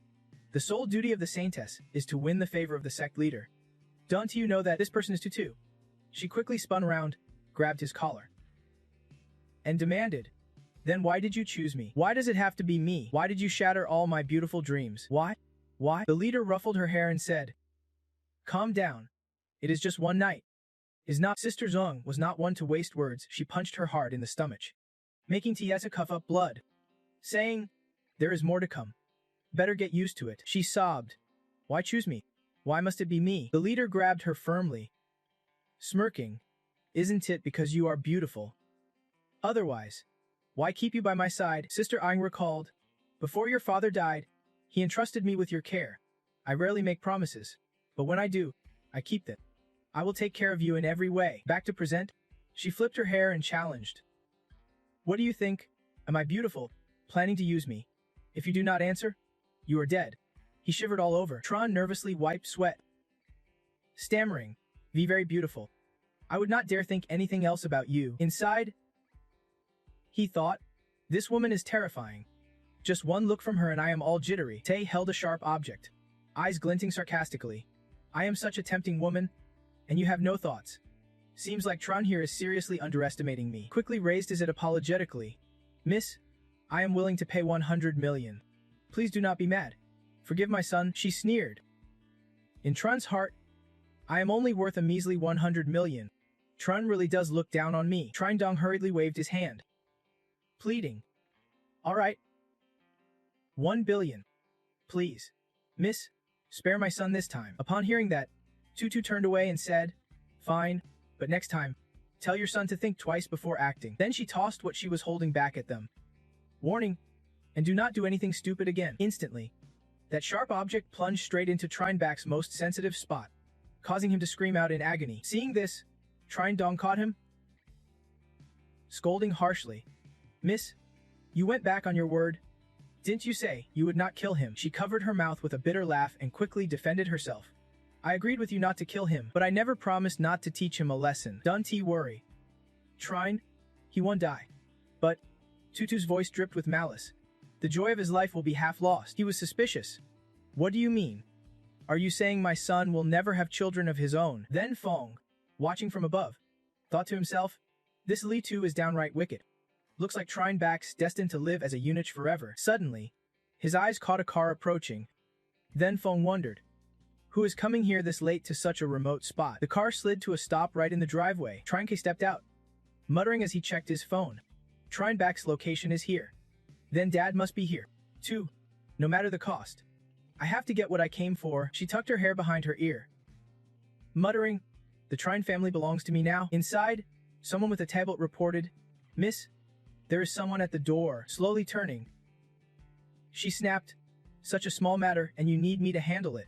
The sole duty of the Saintess is to win the favor of the sect leader. Don't you know that this person is too? She quickly spun around, grabbed his collar, and demanded, "Then why did you choose me? Why does it have to be me? Why did you shatter all my beautiful dreams? Why? Why?" The leader ruffled her hair and said, "Calm down. It is just one night. Is not." Sister Zong was not one to waste words. She punched her hard in the stomach, making Tiesa cough up blood, saying, "There is more to come. Better get used to it." She sobbed, "Why choose me? Why must it be me?" The leader grabbed her firmly, smirking, "Isn't it because you are beautiful? Otherwise, why keep you by my side?" Sister Aang recalled, "Before your father died, he entrusted me with your care. I rarely make promises, but when I do, I keep them. I will take care of you in every way." Back to present, she flipped her hair and challenged, "What do you think? Am I beautiful? Planning to use me? If you do not answer, you are dead." He shivered all over. Tron nervously wiped sweat, stammering, "Be very beautiful. I would not dare think anything else about you." Inside, he thought, "This woman is terrifying. Just one look from her and I am all jittery." Tay held a sharp object, eyes glinting sarcastically. "I am such a tempting woman, and you have no thoughts. Seems like Tron here is seriously underestimating me." Quickly raised his head apologetically. "Miss, I am willing to pay 100 million. Please do not be mad. Forgive my son," she sneered. In Tron's heart, "I am only worth a measly 100 million. Tron really does look down on me." Trindong hurriedly waved his hand, pleading, "All right. 1 billion. Please. Miss, spare my son this time." Upon hearing that, Tutu turned away and said, "Fine, but next time, tell your son to think twice before acting." Then she tossed what she was holding back at them, warning, "And do not do anything stupid again." Instantly, that sharp object plunged straight into Trinebach's most sensitive spot, causing him to scream out in agony. Seeing this, Trindong caught him, scolding harshly, "Miss, you went back on your word. Didn't you say you would not kill him?" She covered her mouth with a bitter laugh and quickly defended herself. "I agreed with you not to kill him, but I never promised not to teach him a lesson. Don't worry. Trine, he won't die. But Tutu's voice dripped with malice. The joy of his life will be half lost. He was suspicious. What do you mean? Are you saying my son will never have children of his own? Then Fong, watching from above, thought to himself, this Li Tu is downright wicked. Looks like Trineback's destined to live as a eunuch forever. Suddenly, his eyes caught a car approaching. Then Fong wondered, who is coming here this late to such a remote spot? The car slid to a stop right in the driveway. Trinke stepped out, muttering as he checked his phone. Trineback's location is here. Then Dad must be here, too, no matter the cost. I have to get what I came for. She tucked her hair behind her ear, muttering, the Trine family belongs to me now. Inside, someone with a tablet reported, Miss, there is someone at the door. Slowly turning, she snapped, such a small matter and you need me to handle it.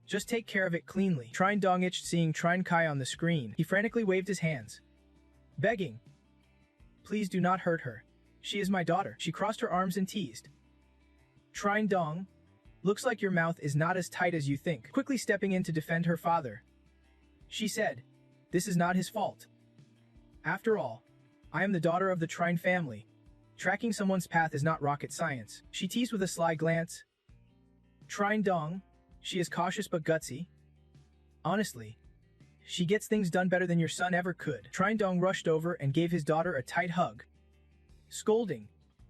Just take care of it cleanly. Trine Dong itched seeing Trine Kai on the screen. He frantically waved his hands, begging, please do not hurt her. She is my daughter. She crossed her arms and teased. Trine Dong, looks like your mouth is not as tight as you think. Quickly stepping in to defend her father, she said, this is not his fault. After all, I am the daughter of the Trine family. Tracking someone's path is not rocket science. She teased with a sly glance. Trine Dong, she is cautious but gutsy. Honestly, she gets things done better than your son ever could. Trine Dong rushed over and gave his daughter a tight hug, scolding,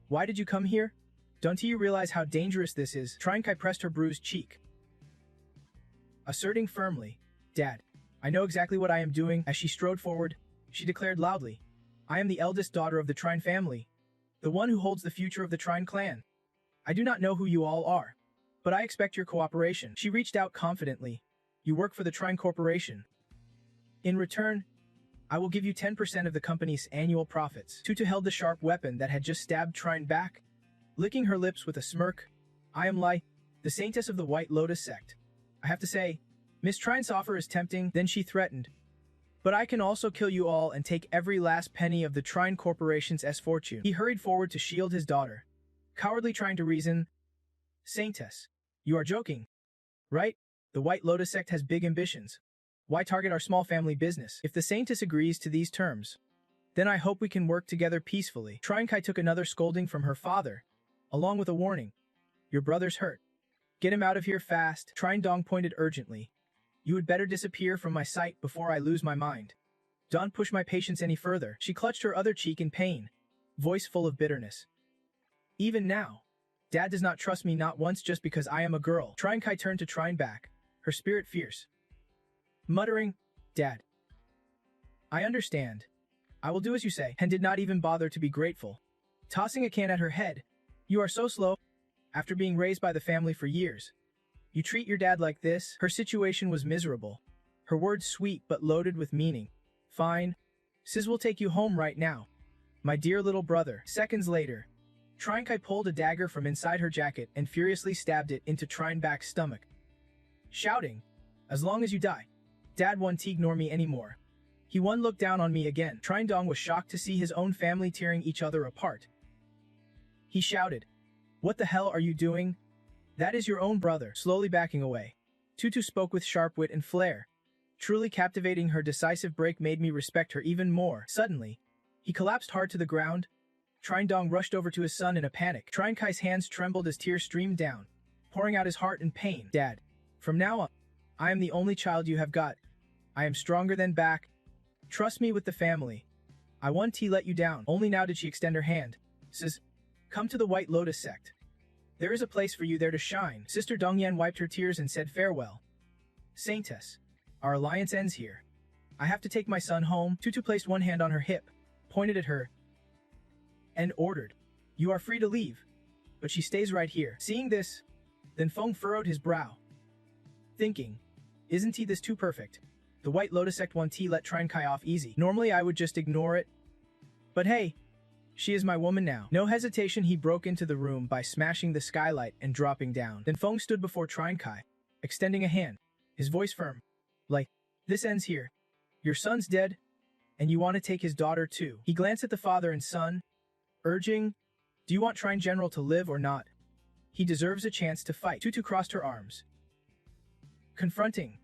why did you come here? Don't you realize how dangerous this is? Trine Kai pressed her bruised cheek, asserting firmly, Dad, I know exactly what I am doing. As she strode forward, she declared loudly, I am the eldest daughter of the Trine family, the one who holds the future of the Trine clan. I do not know who you all are, but I expect your cooperation. She reached out confidently. You work for the Trine Corporation. In return, I will give you 10% of the company's annual profits. Tutu held the sharp weapon that had just stabbed Trine back, licking her lips with a smirk. I am Lai, the saintess of the White Lotus sect. I have to say, Miss Trine's offer is tempting. Then she threatened, but I can also kill you all and take every last penny of the Trine Corporation's fortune. He hurried forward to shield his daughter, cowardly trying to reason. Saintess, you are joking, right? The White Lotus sect has big ambitions. Why target our small family business? If the Saintess agrees to these terms, then I hope we can work together peacefully. Trine Kai took another scolding from her father, along with a warning. Your brother's hurt. Get him out of here fast. Trine Dong pointed urgently. You had better disappear from my sight before I lose my mind. Don't push my patience any further. She clutched her other cheek in pain, voice full of bitterness. Even now, Dad does not trust me not once just because I am a girl. Trine Kai turned to Trine back, her spirit fierce, muttering, Dad, I understand. I will do as you say, and did not even bother to be grateful. Tossing a can at her head, you are so slow. After being raised by the family for years, you treat your dad like this? Her situation was miserable, her words sweet but loaded with meaning. Fine. Sis will take you home right now, my dear little brother. Seconds later, Trine Kai pulled a dagger from inside her jacket and furiously stabbed it into Trine Back's stomach, shouting, as long as you die, Dad won't ignore me anymore. He won't look down on me again. Trine Dong was shocked to see his own family tearing each other apart. He shouted, what the hell are you doing? That is your own brother. Slowly backing away, Tutu spoke with sharp wit and flair. Truly captivating, her decisive break made me respect her even more. Suddenly, he collapsed hard to the ground. Trine Dong rushed over to his son in a panic. Trine Kai's hands trembled as tears streamed down, pouring out his heart in pain. Dad, from now on, I am the only child you have got. I am stronger than back. Trust me with the family. I won't let you down. Only now did she extend her hand. Says, come to the White Lotus sect. There is a place for you there to shine. Sister Dongyan wiped her tears and said farewell. Saintess, our alliance ends here. I have to take my son home. Tutu placed one hand on her hip, pointed at her, and ordered, you are free to leave. But she stays right here. Seeing this, then Feng furrowed his brow, thinking, isn't he this too perfect? The White Lotus sect won't let Trine Kai off easy. Normally I would just ignore it, but hey, she is my woman now. No hesitation, he broke into the room by smashing the skylight and dropping down. Then Feng stood before Trine Kai, extending a hand, his voice firm. Like, this ends here. Your son's dead, and you want to take his daughter too. He glanced at the father and son, urging, do you want Trine General to live or not? He deserves a chance to fight. Tutu crossed her arms, confronting.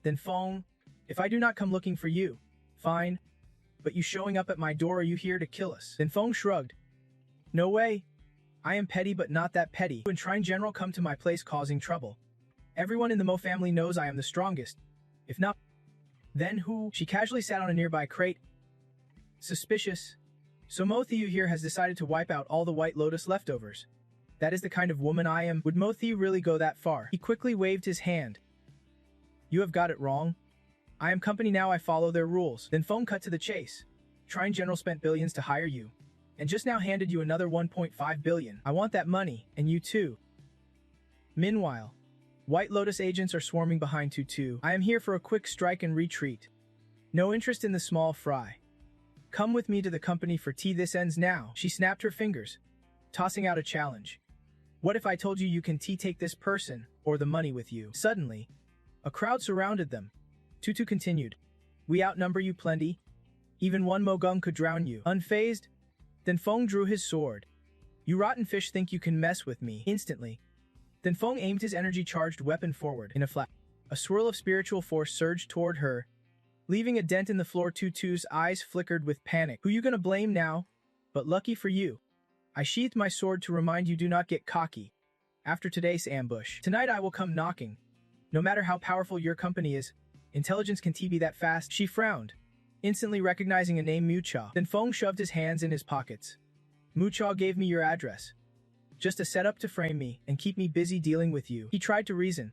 Then Feng, if I do not come looking for you, fine. But you showing up at my door, are you here to kill us? Then Feng shrugged, No way. I am petty but not that petty. When Trine General come to my place causing trouble. Everyone in the Mo family knows I am the strongest. If not, then who? She casually sat on a nearby crate. Suspicious. So Mo Thiu here has decided to wipe out all the White Lotus leftovers. That is the kind of woman I am. Would Mo Thiu really go that far? He quickly waved his hand. You have got it wrong. I am company now, I follow their rules. Then phone cut to the chase. Trine General spent billions to hire you. And just now handed you another 1.5 billion. I want that money, and you too. Meanwhile, White Lotus agents are swarming behind Tutu. I am here for a quick strike and retreat. No interest in the small fry. Come with me to the company for tea, this ends now. She snapped her fingers, tossing out a challenge. What if I told you you can take this person, or the money with you? Suddenly, a crowd surrounded them. Tutu continued. We outnumber you plenty. Even one Mogung could drown you. Unfazed? Then Feng drew his sword. You rotten fish think you can mess with me. Instantly. Then Feng aimed his energy-charged weapon forward. In a flash, a swirl of spiritual force surged toward her, leaving a dent in the floor. Tutu's eyes flickered with panic. Who you gonna blame now? But lucky for you, I sheathed my sword to remind you, do not get cocky. After today's ambush, tonight I will come knocking. No matter how powerful your company is, intelligence can be that fast. She frowned, instantly recognizing a name, Mucha. Then Feng shoved his hands in his pockets. Mucha gave me your address. Just a setup to frame me and keep me busy dealing with you. He tried to reason.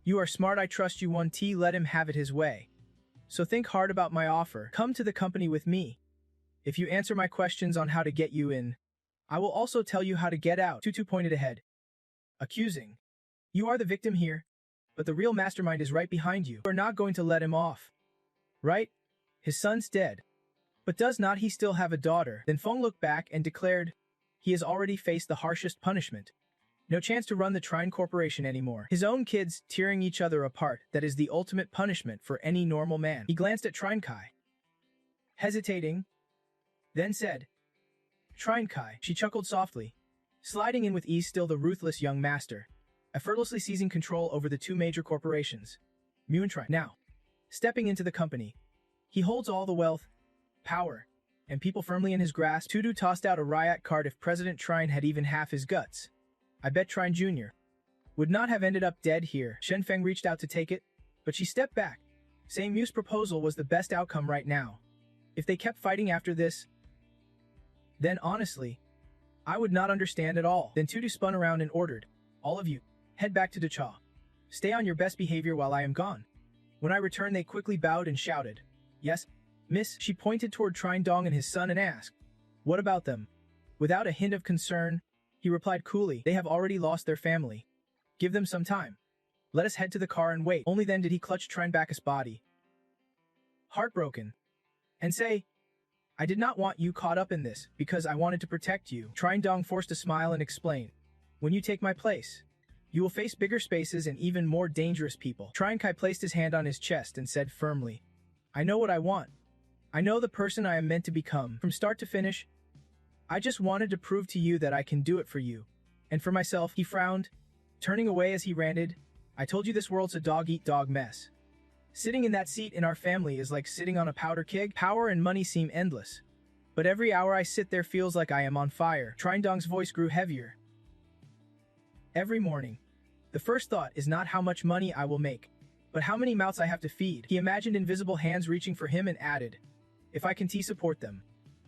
You are smart, I trust you. Let him have it his way. So think hard about my offer. Come to the company with me. If you answer my questions on how to get you in, I will also tell you how to get out. Tutu pointed ahead, accusing. You are the victim here, but the real mastermind is right behind you. You are not going to let him off. Right? His son's dead. But does not he still have a daughter? Then Feng looked back and declared, he has already faced the harshest punishment. No chance to run the Trine Corporation anymore. His own kids tearing each other apart, that is the ultimate punishment for any normal man. He glanced at Trine Kai, hesitating, then said, Trine Kai. She chuckled softly, sliding in with ease, still the ruthless young master, effortlessly seizing control over the two major corporations, Mu and Trine. Now, stepping into the company, he holds all the wealth, power, and people firmly in his grasp. Tutu tossed out a riot card. If President Trine had even half his guts, I bet Trine Jr. would not have ended up dead here. Shen Feng reached out to take it, but she stepped back, saying Mu's proposal was the best outcome right now. If they kept fighting after this, then honestly, I would not understand at all. Then Tutu spun around and ordered, all of you, head back to Dacha. Stay on your best behavior while I am gone. When I return, they quickly bowed and shouted, Yes, Miss. She pointed toward Trine Dong and his son and asked, What about them? Without a hint of concern, he replied coolly, They have already lost their family. Give them some time. Let us head to the car and wait. Only then did he clutch Trine Bacchus' body, heartbroken, and say, I did not want you caught up in this, because I wanted to protect you. Trine Dong forced a smile and explained, When you take my place, you will face bigger spaces and even more dangerous people. Trine Kai placed his hand on his chest and said firmly, I know what I want. I know the person I am meant to become. From start to finish, I just wanted to prove to you that I can do it for you. And for myself, he frowned, turning away as he ranted, I told you this world's a dog-eat-dog mess. Sitting in that seat in our family is like sitting on a powder keg. Power and money seem endless, but every hour I sit there feels like I am on fire. Trine Dong's voice grew heavier. Every morning, the first thought is not how much money I will make, but how many mouths I have to feed. He imagined invisible hands reaching for him and added, If I can support them,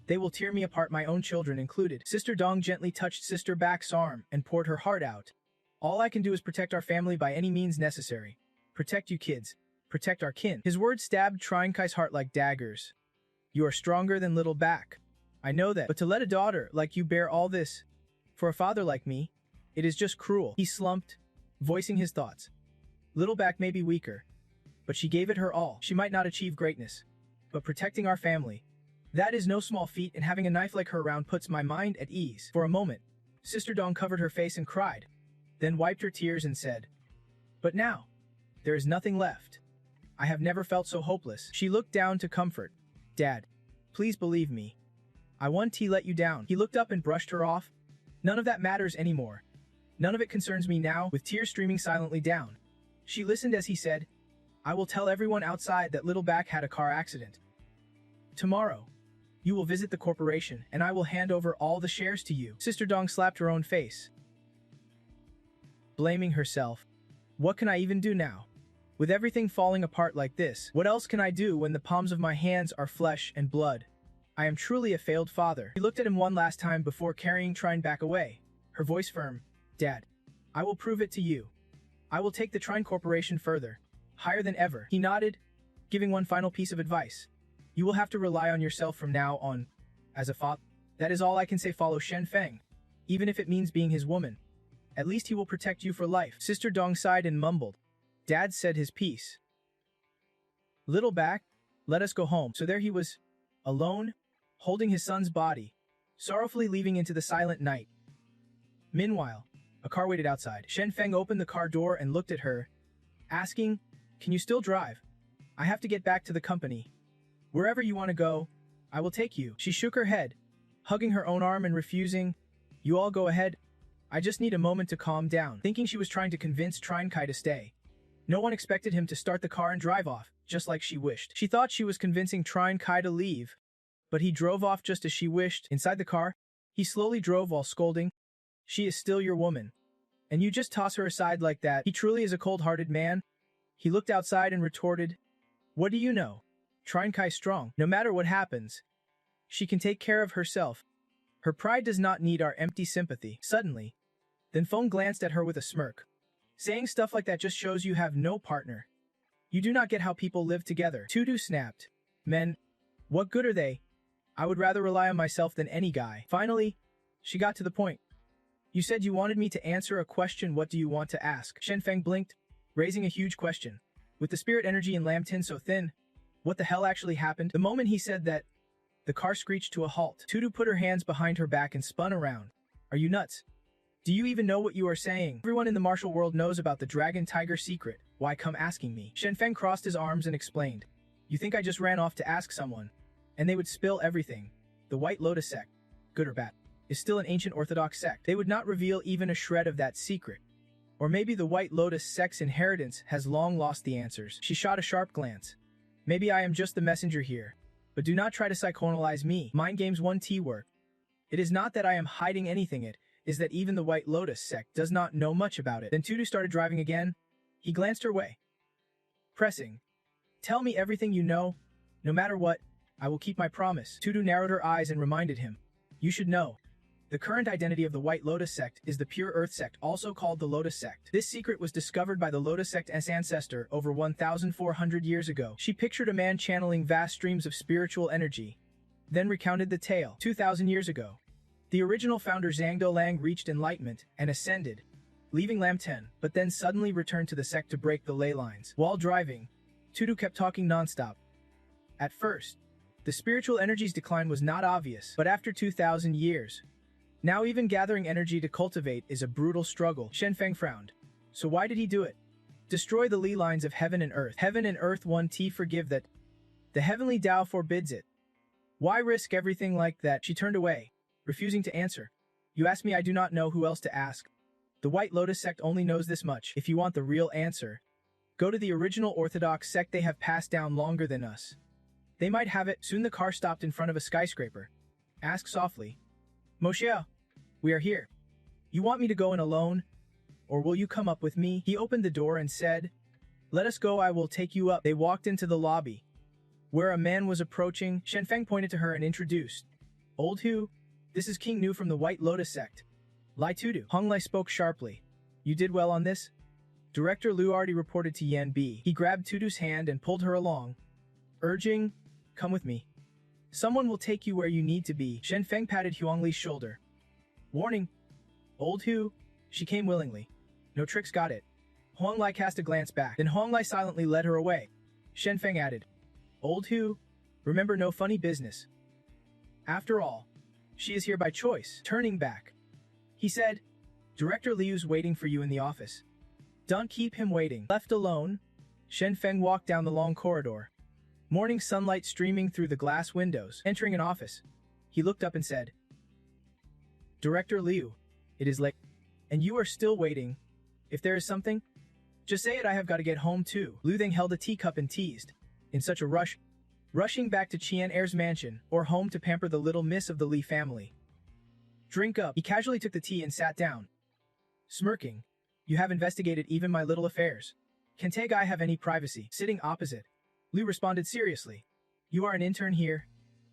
they will tear me apart, my own children included. Sister Dong gently touched Sister Back's arm and poured her heart out. All I can do is protect our family by any means necessary. Protect you kids. Protect our kin. His words stabbed Trine Kai's heart like daggers. You are stronger than Little Back. I know that, but to let a daughter like you bear all this, for a father like me, it is just cruel. He slumped, voicing his thoughts. Little Back may be weaker, but she gave it her all. She might not achieve greatness, but protecting our family, that is no small feat, and having a knife like her around puts my mind at ease. For a moment, Sister Dong covered her face and cried, then wiped her tears and said, But now, there is nothing left. I have never felt so hopeless. She looked down to comfort. Dad, please believe me. I want to let you down. He looked up and brushed her off. None of that matters anymore. None of it concerns me now. With tears streaming silently down, she listened as he said, I will tell everyone outside that Little Back had a car accident. Tomorrow, You will visit the corporation, and I will hand over all the shares to you. Sister Dong slapped her own face, blaming herself. What can I even do now? With everything falling apart like this, what else can I do when the palms of my hands are flesh and blood? I am truly a failed father. She looked at him one last time before carrying Trine back away, her voice firm. Dad, I will prove it to you. I will take the Trine Corporation further, higher than ever. He nodded, giving one final piece of advice. You will have to rely on yourself from now on. As a father, that is all I can say. Follow Shen Feng, even if it means being his woman. At least he will protect you for life. Sister Dong sighed and mumbled. Dad said his piece. Little back, let us go home. So there he was, alone, holding his son's body, sorrowfully leaving into the silent night. Meanwhile, a car waited outside. Shen Feng opened the car door and looked at her, asking, Can you still drive? I have to get back to the company. Wherever you want to go, I will take you. She shook her head, hugging her own arm and refusing. You all go ahead. I just need a moment to calm down. Thinking she was trying to convince Trine Kai to stay. No one expected him to start the car and drive off, just like she wished. She thought she was convincing Trine Kai to leave, but he drove off just as she wished. Inside the car, he slowly drove while scolding. She is still your woman, and you just toss her aside like that. He truly is a cold-hearted man. He looked outside and retorted, What do you know? Trine Kai's strong. No matter what happens, she can take care of herself. Her pride does not need our empty sympathy. Suddenly, then Feng glanced at her with a smirk. Saying stuff like that just shows you have no partner. You do not get how people live together. Tudu snapped. Men, what good are they? I would rather rely on myself than any guy. Finally, she got to the point. You said you wanted me to answer a question. What do you want to ask? Shen Feng blinked, raising a huge question. With the spirit energy in Lam Tin so thin, what the hell actually happened? The moment he said that, the car screeched to a halt. Tudu put her hands behind her back and spun around. Are you nuts? Do you even know what you are saying? Everyone in the martial world knows about the dragon tiger secret. Why come asking me? Shen Feng crossed his arms and explained. You think I just ran off to ask someone, and they would spill everything? The White Lotus sect, good or bad, is still an ancient orthodox sect. They would not reveal even a shred of that secret. Or maybe the White Lotus sect's inheritance has long lost the answers. She shot a sharp glance. Maybe I am just the messenger here, but do not try to psychoanalyze me. Mind games 1T work. It is not that I am hiding anything, it is that even the White Lotus sect does not know much about it. Then Tudu started driving again. He glanced her way, pressing. Tell me everything you know. No matter what, I will keep my promise. Tudu narrowed her eyes and reminded him. You should know. The current identity of the White Lotus sect is the Pure Earth sect, also called the Lotus sect. This secret was discovered by the Lotus sect's ancestor over 1,400 years ago. She pictured a man channeling vast streams of spiritual energy, then recounted the tale. 2,000 years ago, the original founder Zhangdo Lang reached enlightenment and ascended, leaving Lam Ten, but then suddenly returned to the sect to break the ley lines. While driving, Tudu kept talking nonstop. At first, the spiritual energy's decline was not obvious, but after 2,000 years, now even gathering energy to cultivate is a brutal struggle. Shen Feng frowned. So why did he do it? Destroy the ley lines of heaven and earth. Heaven and earth 1T forgive that. The heavenly Tao forbids it. Why risk everything like that? She turned away, refusing to answer. You ask me, I do not know who else to ask. The White Lotus sect only knows this much. If you want the real answer, go to the original Orthodox sect. They have passed down longer than us. They might have it. Soon the car stopped in front of a skyscraper. Asked softly. Moshe, we are here. You want me to go in alone? Or will you come up with me? He opened the door and said, Let us go, I will take you up. They walked into the lobby, where a man was approaching. Shen Feng pointed to her and introduced. Old Hu, this is King Nu from the White Lotus sect. Lai Tudu. Hong Lai spoke sharply. You did well on this? Director Liu already reported to Yan Bi. He grabbed Tudu's hand and pulled her along, urging, Come with me. Someone will take you where you need to be. Shen Feng patted Huang Li's shoulder. Warning. Old Hu. She came willingly. No tricks, got it. Huang Lai cast a glance back. Then Huang Lai silently led her away. Shen Feng added. Old Hu. Remember, no funny business. After all, she is here by choice. Turning back, he said, Director Liu's waiting for you in the office. Don't keep him waiting. Left alone, Shen Feng walked down the long corridor. Morning sunlight streaming through the glass windows. Entering an office, he looked up and said, Director Liu, it is late, and you are still waiting. If there is something, just say it. I have got to get home too. Lu Thing held a teacup and teased. In such a rush, rushing back to Qian Air's mansion, or home to pamper the little miss of the Li family. Drink up. He casually took the tea and sat down. Smirking. You have investigated even my little affairs. Can Taegai have any privacy? Sitting opposite, Liu responded seriously. You are an intern here.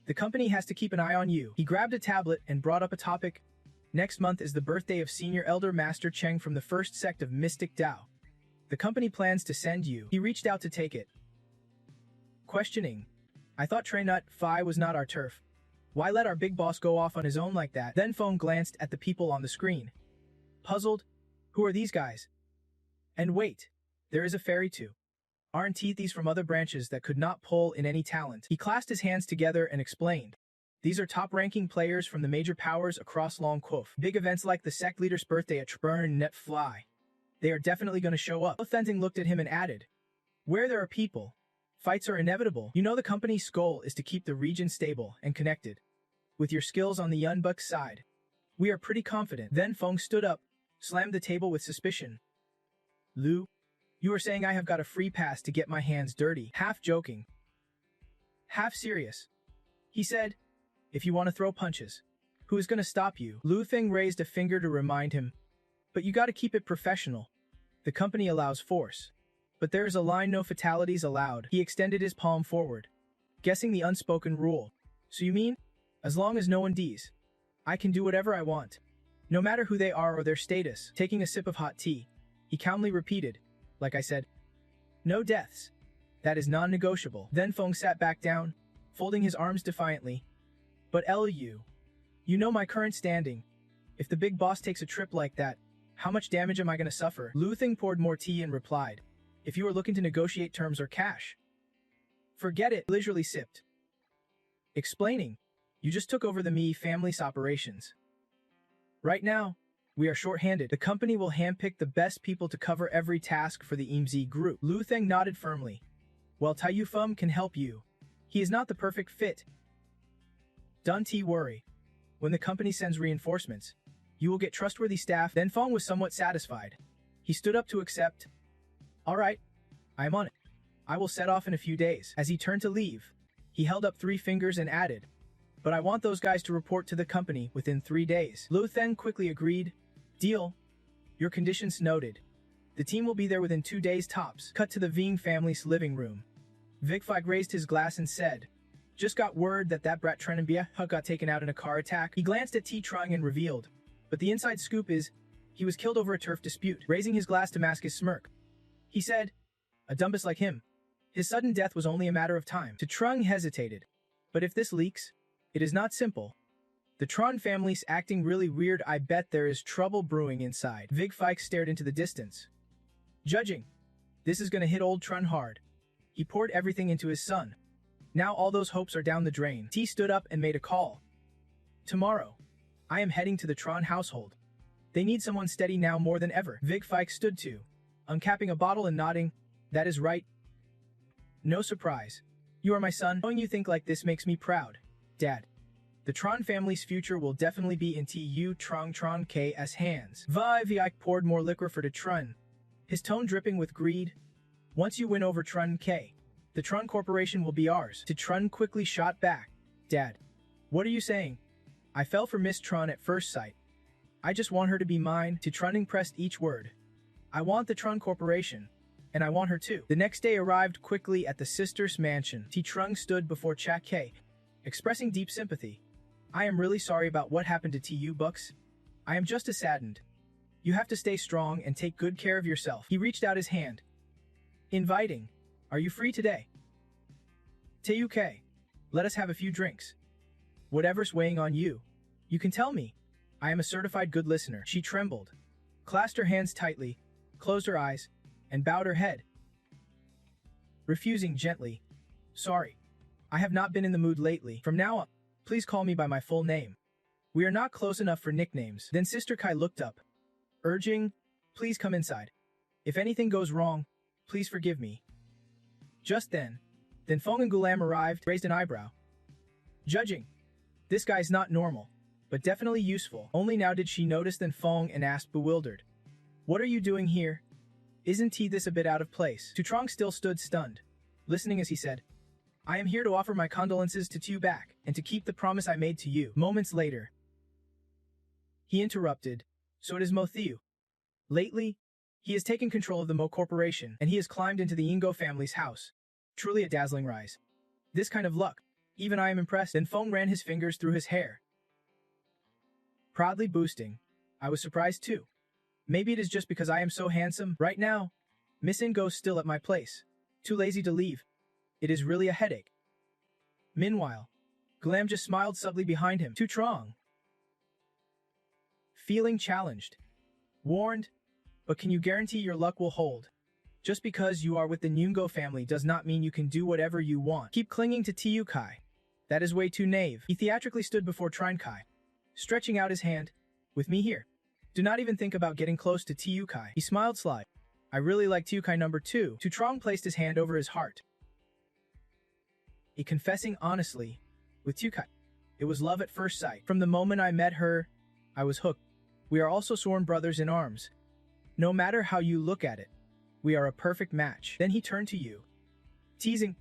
The company has to keep an eye on you. He grabbed a tablet and brought up a topic. Next month is the birthday of Senior Elder Master Cheng from the first sect of Mystic Dao. The company plans to send you. He reached out to take it. Questioning. I thought Trainut Phi was not our turf. Why let our big boss go off on his own like that? Then Feng glanced at the people on the screen. Puzzled. Who are these guys? And wait. There is a fairy too. Aren't these from other branches that could not pull in any talent? He clasped his hands together and explained. These are top-ranking players from the major powers across Long Quof. Big events like the sect leader's birthday at Burn Net Fly. They are definitely going to show up. Authentic looked at him and added, where there are people, fights are inevitable. You know the company's goal is to keep the region stable and connected. With your skills on the Yunbuk side, we are pretty confident. Then Feng stood up, slammed the table with suspicion. Liu, you are saying I have got a free pass to get my hands dirty. Half joking, half serious. He said, if you want to throw punches, who is going to stop you? Lu Feng raised a finger to remind him. But you gotta keep it professional. The company allows force. But there is a line, no fatalities allowed. He extended his palm forward, guessing the unspoken rule. So you mean, as long as no one Ds, I can do whatever I want. No matter who they are or their status. Taking a sip of hot tea, he calmly repeated, like I said, no deaths. That is non-negotiable. Then Feng sat back down, folding his arms defiantly. But Lu, you know my current standing. If the big boss takes a trip like that, how much damage am I going to suffer? Lu Thing poured more tea and replied, if you are looking to negotiate terms or cash, forget it. Leisurely sipped, explaining, you just took over the Mi family's operations. Right now, we are short-handed. The company will handpick the best people to cover every task for the EMZ group. Lu Theng nodded firmly. Well, Taiyu Fum can help you. He is not the perfect fit. Don't worry. When the company sends reinforcements, you will get trustworthy staff. Then Fong was somewhat satisfied. He stood up to accept. All right, I am on it. I will set off in a few days. As he turned to leave, he held up 3 fingers and added, but I want those guys to report to the company within 3 days. Lu Theng quickly agreed. Deal. Your conditions noted. The team will be there within 2 days tops. Cut to the Ving family's living room. Vigfag raised his glass and said, just got word that brat Trenenbia got taken out in a car attack. He glanced at T Trung and revealed, but the inside scoop is, he was killed over a turf dispute. Raising his glass to mask his smirk, he said, a dumbus like him. His sudden death was only a matter of time. To Trung hesitated. But if this leaks, it is not simple. The Tron family's acting really weird. I bet there is trouble brewing inside. Vig Fike stared into the distance. Judging, this is gonna hit old Tron hard. He poured everything into his son. Now all those hopes are down the drain. T stood up and made a call. Tomorrow, I am heading to the Tron household. They need someone steady now more than ever. Vig Fike stood to, uncapping a bottle and nodding. That is right. No surprise. You are my son. Knowing you think like this makes me proud, Dad. The Tron family's future will definitely be in Tu Tron K's hands. Viviak poured more liquor for the Tron, his tone dripping with greed. Once you win over Tron K, the Tron Corporation will be ours. To Tron quickly shot back. Dad, what are you saying? I fell for Miss Tron at first sight. I just want her to be mine. To Tron pressed each word. I want the Tron Corporation, and I want her too. The next day arrived quickly at the sisters' mansion. T Trung stood before Cha K, expressing deep sympathy. I am really sorry about what happened to Tu Bucks. I am just as saddened. You have to stay strong and take good care of yourself. He reached out his hand, inviting, are you free today? Tu K, let us have a few drinks. Whatever's weighing on you, you can tell me. I am a certified good listener. She trembled, clasped her hands tightly, closed her eyes, and bowed her head, refusing gently. Sorry, I have not been in the mood lately. From now on, please call me by my full name. We are not close enough for nicknames. Then Sister Kai looked up, urging, please come inside. If anything goes wrong, please forgive me. Just then Fong and Gulam arrived, raised an eyebrow. Judging, this guy's not normal, but definitely useful. Only now did she notice than Fong and asked bewildered, what are you doing here? Isn't this a bit out of place? Tutrong still stood stunned, listening as he said, I am here to offer my condolences to you back, and to keep the promise I made to you. Moments later, he interrupted. So it is Mothiu. Lately, he has taken control of the Mo Corporation, and he has climbed into the Ingo family's house. Truly a dazzling rise. This kind of luck. Even I am impressed. Then Feng ran his fingers through his hair, proudly boosting. I was surprised too. Maybe it is just because I am so handsome. Right now, Miss Ingo's still at my place. Too lazy to leave. It is really a headache. Meanwhile, Glam just smiled subtly behind him. Too strong. Feeling challenged. Warned. But can you guarantee your luck will hold? Just because you are with the Nyungo family does not mean you can do whatever you want. Keep clinging to Tiu Kai. That is way too naive. He theatrically stood before Trine Kai, stretching out his hand. With me here. Do not even think about getting close to Tiu Kai. He smiled sly. I really like Tiu Kai number 2. Tu Trong placed his hand over his heart. Confessing honestly, with Tiu Kai, it was love at first sight. From the moment I met her, I was hooked. We are also sworn brothers in arms. No matter how you look at it, we are a perfect match. Then he turned to you, teasing,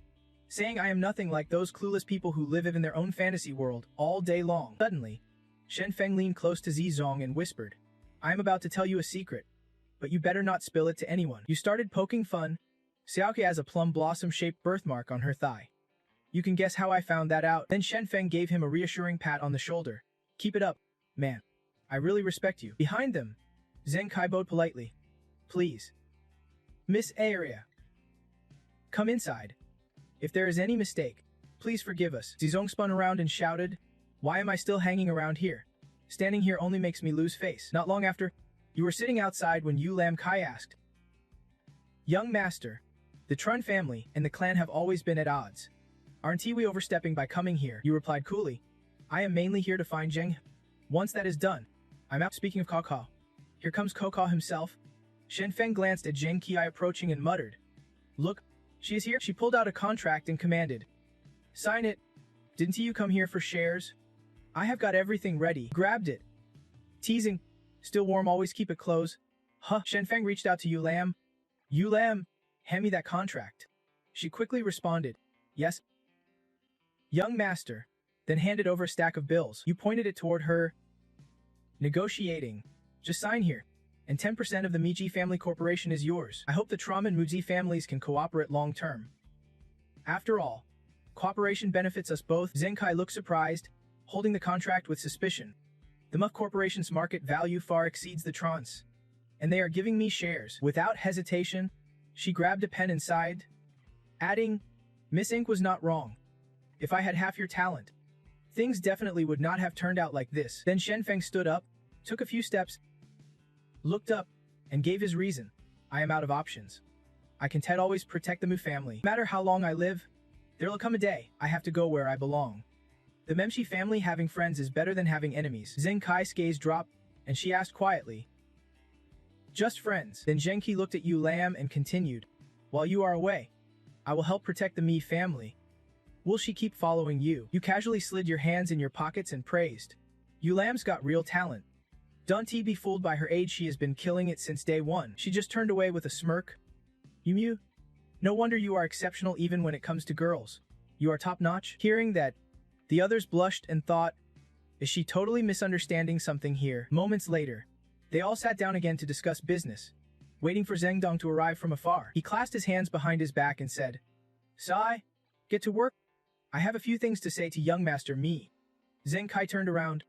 saying I am nothing like those clueless people who live in their own fantasy world all day long. Suddenly, Shen Feng leaned close to Zizong and whispered, I am about to tell you a secret, but you better not spill it to anyone. You started poking fun. Xiaoke has a plum blossom-shaped birthmark on her thigh. You can guess how I found that out. Then Shen Feng gave him a reassuring pat on the shoulder. Keep it up, man. I really respect you. Behind them, Zheng Kai bowed politely. Please. Miss Area. Come inside. If there is any mistake, please forgive us. Zizong spun around and shouted, Why am I still hanging around here? Standing here only makes me lose face. Not long after, you were sitting outside when Yu Lam Kai asked, Young master, the Trun family and the clan have always been at odds. Aren't we overstepping by coming here? You replied coolly, I am mainly here to find Zheng. Once that is done, I'm out. Speaking of Cao Cao, here comes Cao Cao himself. Shen Feng glanced at Zheng Qiai approaching and muttered, Look, she is here. She pulled out a contract and commanded, Sign it. Didn't you come here for shares? I have got everything ready. Grabbed it. Teasing. Still warm, always keep it close. Huh. Shen Feng reached out to Yu Lam. Yu Lam, hand me that contract. She quickly responded, Yes. Young master, then handed over a stack of bills. You pointed it toward her. Negotiating. Just sign here, and 10% of the Miji family corporation is yours. I hope the Trom and Muzi families can cooperate long term. After all, cooperation benefits us both. Zheng Kai looked surprised, holding the contract with suspicion. The Muck Corporation's market value far exceeds the Tron's, and they are giving me shares. Without hesitation, she grabbed a pen and sighed, adding, Miss Ink was not wrong. If I had half your talent, things definitely would not have turned out like this. Then Shen Feng stood up, took a few steps, looked up, and gave his reason. I am out of options. I can always protect the Mu family. No matter how long I live, there'll come a day I have to go where I belong. The Memshi family having friends is better than having enemies. Zheng Kai's gaze dropped, and she asked quietly, Just friends. Then Zheng Qi looked at Yu Lam and continued, While you are away, I will help protect the Mi family. Will she keep following you? You casually slid your hands in your pockets and praised, Yu Lam's got real talent. Don't be fooled by her age, she has been killing it since day one. She just turned away with a smirk. Yu, no wonder you are exceptional even when it comes to girls. You are top-notch. Hearing that, the others blushed and thought, is she totally misunderstanding something here? Moments later, they all sat down again to discuss business, waiting for Zheng Dong to arrive from afar. He clasped his hands behind his back and said, Sai, get to work. I have a few things to say to young master Mi. Zheng Kai turned around.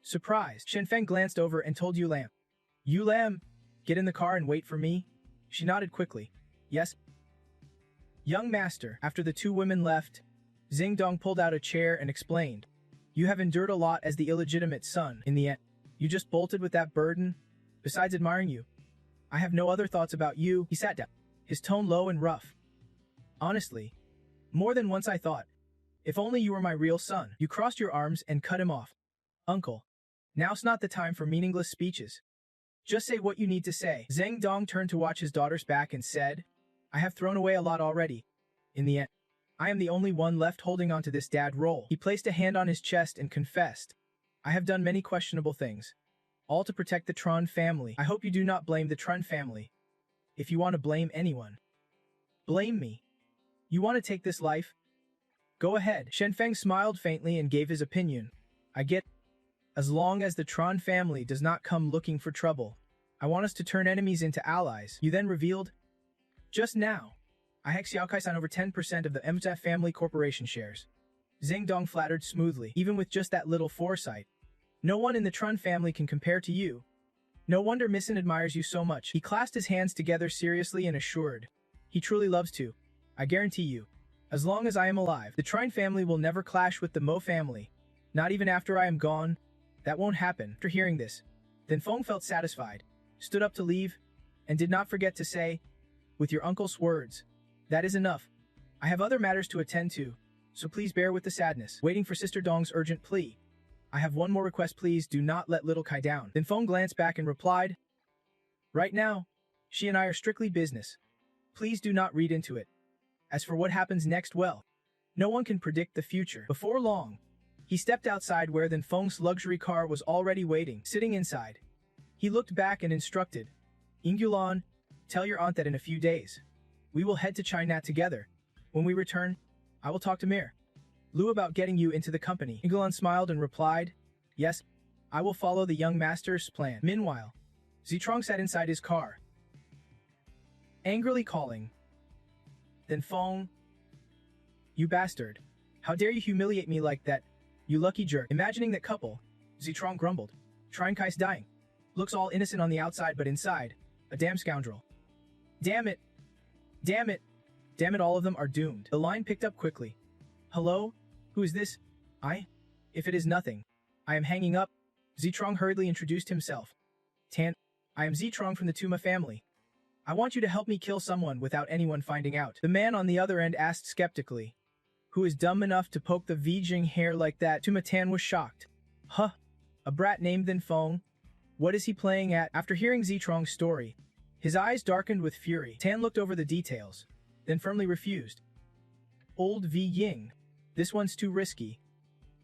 Surprised, Shen Feng glanced over and told Yu Lam. Yu Lam, get in the car and wait for me. She nodded quickly. Yes. Young master. After the two women left, Zheng Dong pulled out a chair and explained. You have endured a lot as the illegitimate son. In the end, you just bolted with that burden. Besides admiring you, I have no other thoughts about you. He sat down, his tone low and rough. Honestly, more than once I thought, if only you were my real son. You crossed your arms and cut him off. Uncle, now's not the time for meaningless speeches. Just say what you need to say. Zheng Dong turned to watch his daughter's back and said, I have thrown away a lot already. In the end, I am the only one left holding on to this dad role. He placed a hand on his chest and confessed, I have done many questionable things, all to protect the Tron family. I hope you do not blame the Tron family. If you want to blame anyone, blame me. You want to take this life? Go ahead. Shenfeng smiled faintly and gave his opinion. I get, as long as the Tron family does not come looking for trouble. I want us to turn enemies into allies. You then revealed, just now, I hex Xiaokai-san over 10% of the MZF family corporation shares. Zhang Dong flattered smoothly, even with just that little foresight. No one in the Tron family can compare to you. No wonder Misson admires you so much. He clasped his hands together seriously and assured, he truly loves to. I guarantee you, as long as I am alive, the Trine family will never clash with the Mo family. Not even after I am gone. That won't happen. After hearing this, then Feng felt satisfied, stood up to leave, and did not forget to say, with your uncle's words, that is enough. I have other matters to attend to, so please bear with the sadness. Waiting for Sister Dong's urgent plea. I have one more request, please do not let little Kai down. Then Feng glanced back and replied, right now, she and I are strictly business. Please do not read into it. As for what happens next, well, no one can predict the future. Before long, he stepped outside where then Feng's luxury car was already waiting. Sitting inside, he looked back and instructed, Ingulon, tell your aunt that in a few days, we will head to China together. When we return, I will talk to Mir Lu about getting you into the company. Ingulon smiled and replied, yes, I will follow the young master's plan. Meanwhile, Zitrong sat inside his car, angrily calling, then Feng, you bastard. How dare you humiliate me like that, you lucky jerk. Imagining that couple, Zitrong grumbled, Trine Kai's dying. Looks all innocent on the outside but inside, a damn scoundrel. Damn it. Damn it. Damn it, all of them are doomed. The line picked up quickly. Hello? Who is this? If it is nothing, I am hanging up. Zitrong hurriedly introduced himself. Tan, I am Zitrong from the Tuma family. I want you to help me kill someone without anyone finding out. The man on the other end asked skeptically. Who is dumb enough to poke the Vijing hair like that? Tuma Tan was shocked. Huh? A brat named Then Feng? What is he playing at? After hearing Zitrong's story, his eyes darkened with fury. Tan looked over the details, then firmly refused. Old V Ying. This one's too risky.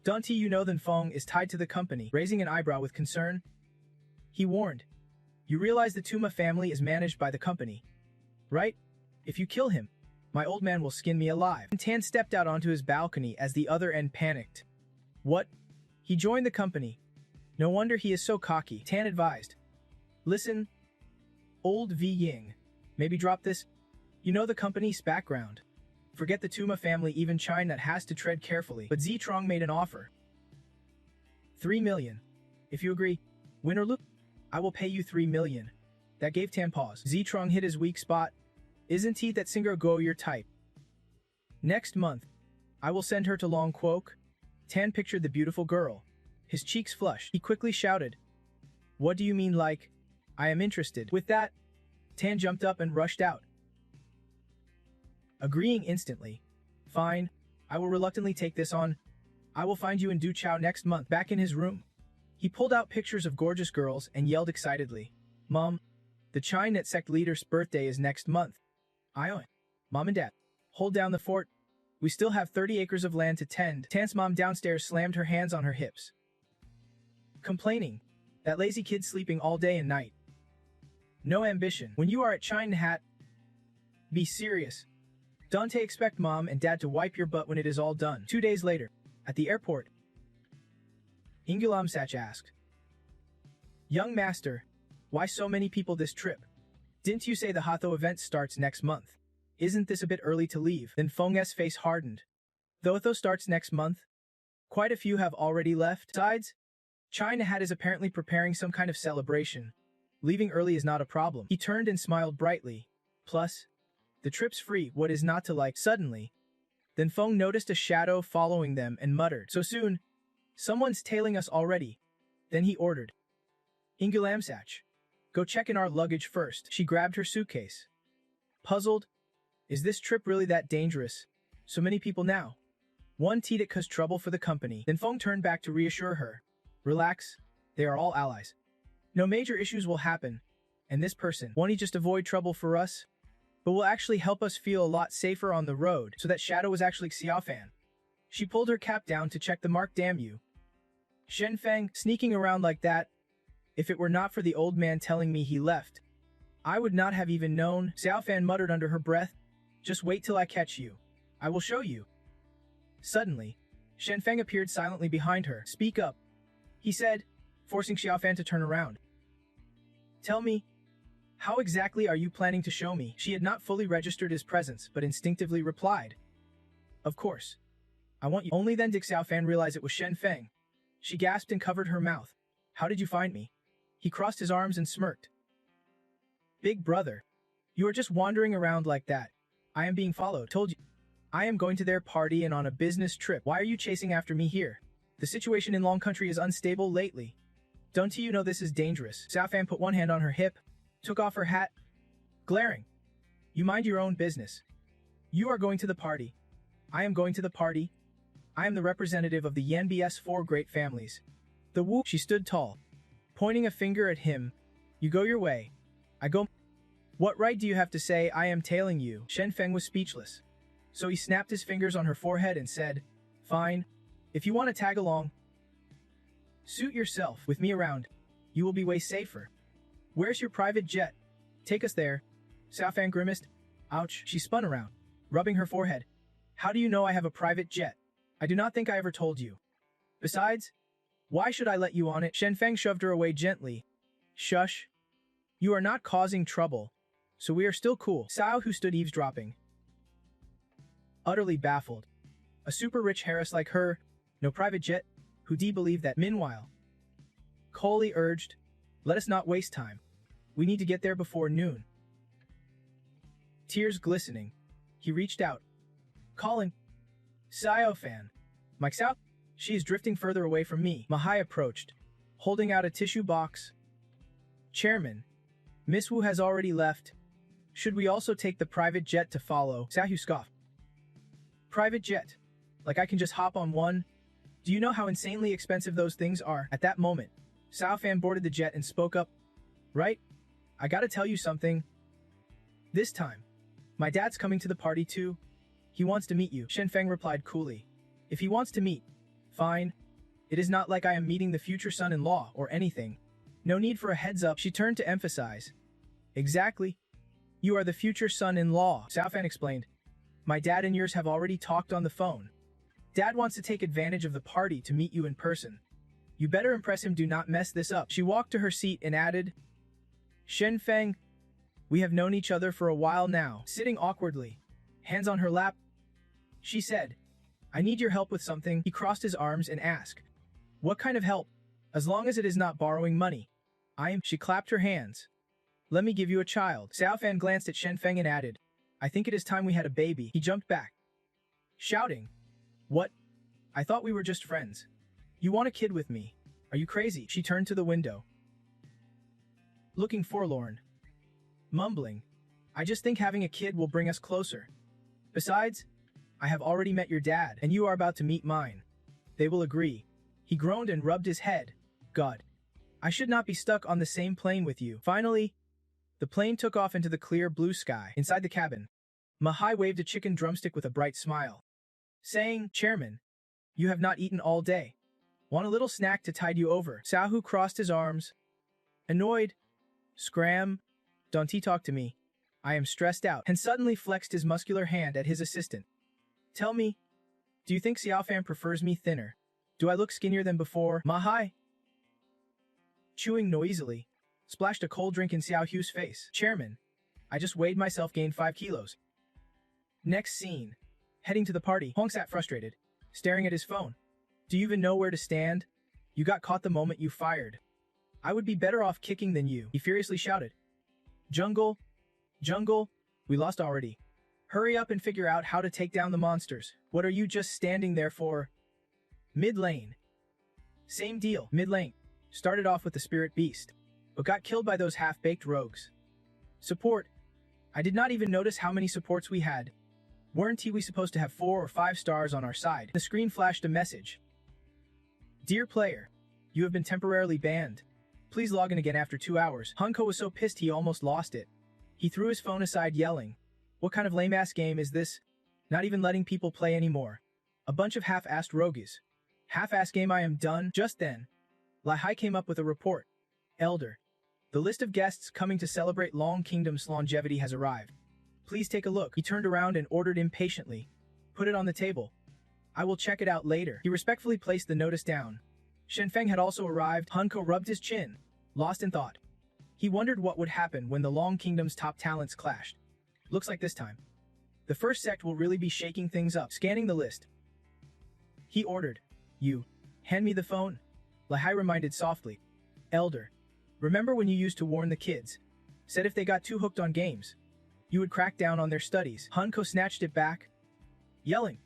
Don't you know Then Feng is tied to the company? Raising an eyebrow with concern, he warned. You realize the Tuma family is managed by the company, right? If you kill him, my old man will skin me alive. Tan stepped out onto his balcony as the other end panicked. What? He joined the company. No wonder he is so cocky. Tan advised. Listen, old V Ying, maybe drop this. You know the company's background. Forget the Tuma family, even China has to tread carefully. But Zitrong made an offer. 3 million. If you agree, win or lose, I will pay you 3 million. That gave Tan pause. Zitrong hit his weak spot. Isn't he that Singer Go your type? Next month, I will send her to Long Quoc. Tan pictured the beautiful girl. His cheeks flushed. He quickly shouted. What do you mean like, I am interested? With that, Tan jumped up and rushed out. Agreeing instantly. Fine, I will reluctantly take this on. I will find you in Duchao next month. Back in his room, he pulled out pictures of gorgeous girls and yelled excitedly. Mom, the Chinet sect leader's birthday is next month. Mom and Dad, hold down the fort. We still have 30 acres of land to tend. Tan's mom downstairs slammed her hands on her hips, complaining, that lazy kid sleeping all day and night. No ambition. When you are at China Hat, be serious. Don't expect mom and dad to wipe your butt when it is all done. 2 days later, at the airport, Ingulamsach asked, Young master, why so many people this trip? Didn't you say the Hatho event starts next month? Isn't this a bit early to leave? Then Feng's face hardened. The Hatho starts next month? Quite a few have already left. Besides, China Hat is apparently preparing some kind of celebration. Leaving early is not a problem. He turned and smiled brightly. Plus, the trip's free, what is not to like? Suddenly, then Feng noticed a shadow following them and muttered, So soon? Someone's tailing us already. Then he ordered, Ingulamsach, go check in our luggage first. She grabbed her suitcase. Puzzled, is this trip really that dangerous? So many people now. One Tidak cause trouble for the company. Then Feng turned back to reassure her. Relax, they are all allies. No major issues will happen. And this person, won't he just avoid trouble for us? But will actually help us feel a lot safer on the road. So that shadow was actually Xiaofan. She pulled her cap down to check the mark. Damn you. Shenfeng, sneaking around like that. If it were not for the old man telling me he left, I would not have even known. Xiaofan muttered under her breath. Just wait till I catch you. I will show you. Suddenly, Shenfeng appeared silently behind her. "Speak up," he said, forcing Xiaofan to turn around. "Tell me, how exactly are you planning to show me?" She had not fully registered his presence, but instinctively replied, "Of course. I want you." Only then did Xiaofan realize it was Shenfeng. She gasped and covered her mouth. "How did you find me?" He crossed his arms and smirked. "Big brother, you are just wandering around like that. I am being followed. Told you. I am going to their party and on a business trip. Why are you chasing after me here? The situation in Long Country is unstable lately. Don't you know this is dangerous?" Xiaofan put one hand on her hip, took off her hat, glaring. "You mind your own business. You are going to the party. I am going to the party. I am the representative of the Yanbs 4 great families. The Wu." She stood tall, pointing a finger at him. "You go your way. I go." "What right do you have to say I am tailing you?" Shenfeng was speechless. So he snapped his fingers on her forehead and said, "Fine. If you want to tag along, suit yourself. With me around, you will be way safer. Where's your private jet? Take us there." Xiaofan grimaced. "Ouch." She spun around, rubbing her forehead. "How do you know I have a private jet? I do not think I ever told you. Besides, why should I let you on it?" Shenfeng shoved her away gently. "Shush. You are not causing trouble, so we are still cool." Xiao, who stood eavesdropping, utterly baffled. A super-rich heiress like her, no private jet, who do believe that? Meanwhile, Coley urged, "Let us not waste time. We need to get there before noon." Tears glistening, he reached out, calling, "Xiaofan, Mike Xiao." "She is drifting further away from me." Mahai approached, holding out a tissue box. "Chairman, Miss Wu has already left. Should we also take the private jet to follow?" Xiaohu scoffed. "Private jet? Like I can just hop on one? Do you know how insanely expensive those things are?" At that moment, Xiaofan boarded the jet and spoke up. "Right? I gotta tell you something. This time, my dad's coming to the party too. He wants to meet you." Shenfeng replied coolly. "If he wants to meet, fine. It is not like I am meeting the future son-in-law or anything. No need for a heads up." She turned to emphasize. "Exactly. You are the future son-in-law," Xiaofan explained. "My dad and yours have already talked on the phone. Dad wants to take advantage of the party to meet you in person. You better impress him. Do not mess this up." She walked to her seat and added, "Shenfeng, we have known each other for a while now." Sitting awkwardly, hands on her lap, she said, "I need your help with something." He crossed his arms and asked, "What kind of help? As long as it is not borrowing money. She clapped her hands. "Let me give you a child." Xiaofan glanced at Shenfeng and added, "I think it is time we had a baby." He jumped back, shouting, "What? I thought we were just friends. You want a kid with me? Are you crazy?" She turned to the window, looking forlorn, mumbling, "I just think having a kid will bring us closer. Besides, I have already met your dad, and you are about to meet mine. They will agree." He groaned and rubbed his head. "God, I should not be stuck on the same plane with you." Finally, the plane took off into the clear blue sky. Inside the cabin, Mahai waved a chicken drumstick with a bright smile, saying, "Chairman, you have not eaten all day. Want a little snack to tide you over?" Sahu crossed his arms, annoyed. "Scram, don't talk to me. I am stressed out," and suddenly flexed his muscular hand at his assistant. "Tell me, do you think Xiaofan prefers me thinner? Do I look skinnier than before?" Mahai, chewing noisily, splashed a cold drink in Xiao Hu's face. "Chairman, I just weighed myself, gained 5 kilos. Next scene. Heading to the party. Hong sat frustrated, staring at his phone. "Do you even know where to stand? You got caught the moment you fired. I would be better off kicking than you," he furiously shouted. Jungle, we lost already. Hurry up and figure out how to take down the monsters. What are you just standing there for?" Mid lane. Same deal. Mid lane. Started off with the spirit beast, but got killed by those half-baked rogues. Support. I did not even notice how many supports we had. Weren't we supposed to have 4 or 5 stars on our side? The screen flashed a message. "Dear player, you have been temporarily banned. Please log in again after 2 hours." Hunko was so pissed he almost lost it. He threw his phone aside yelling, "What kind of lame-ass game is this? Not even letting people play anymore. A bunch of half-assed rogues. Half-ass game, I am done." Just then, Lahai came up with a report. "Elder, the list of guests coming to celebrate Long Kingdom's longevity has arrived. Please take a look." He turned around and ordered impatiently, "Put it on the table." I will check it out later. He respectfully placed the notice down. Shenfeng had also arrived. Hanko rubbed his chin, lost in thought. He wondered what would happen when the Long Kingdom's top talents clashed. Looks like this time the first sect will really be shaking things up. Scanning the list, he ordered, "You, hand me the phone." Lahai reminded softly. "Elder, remember when you used to warn the kids? Said if they got too hooked on games, you would crack down on their studies." Hanko snatched it back, yelling,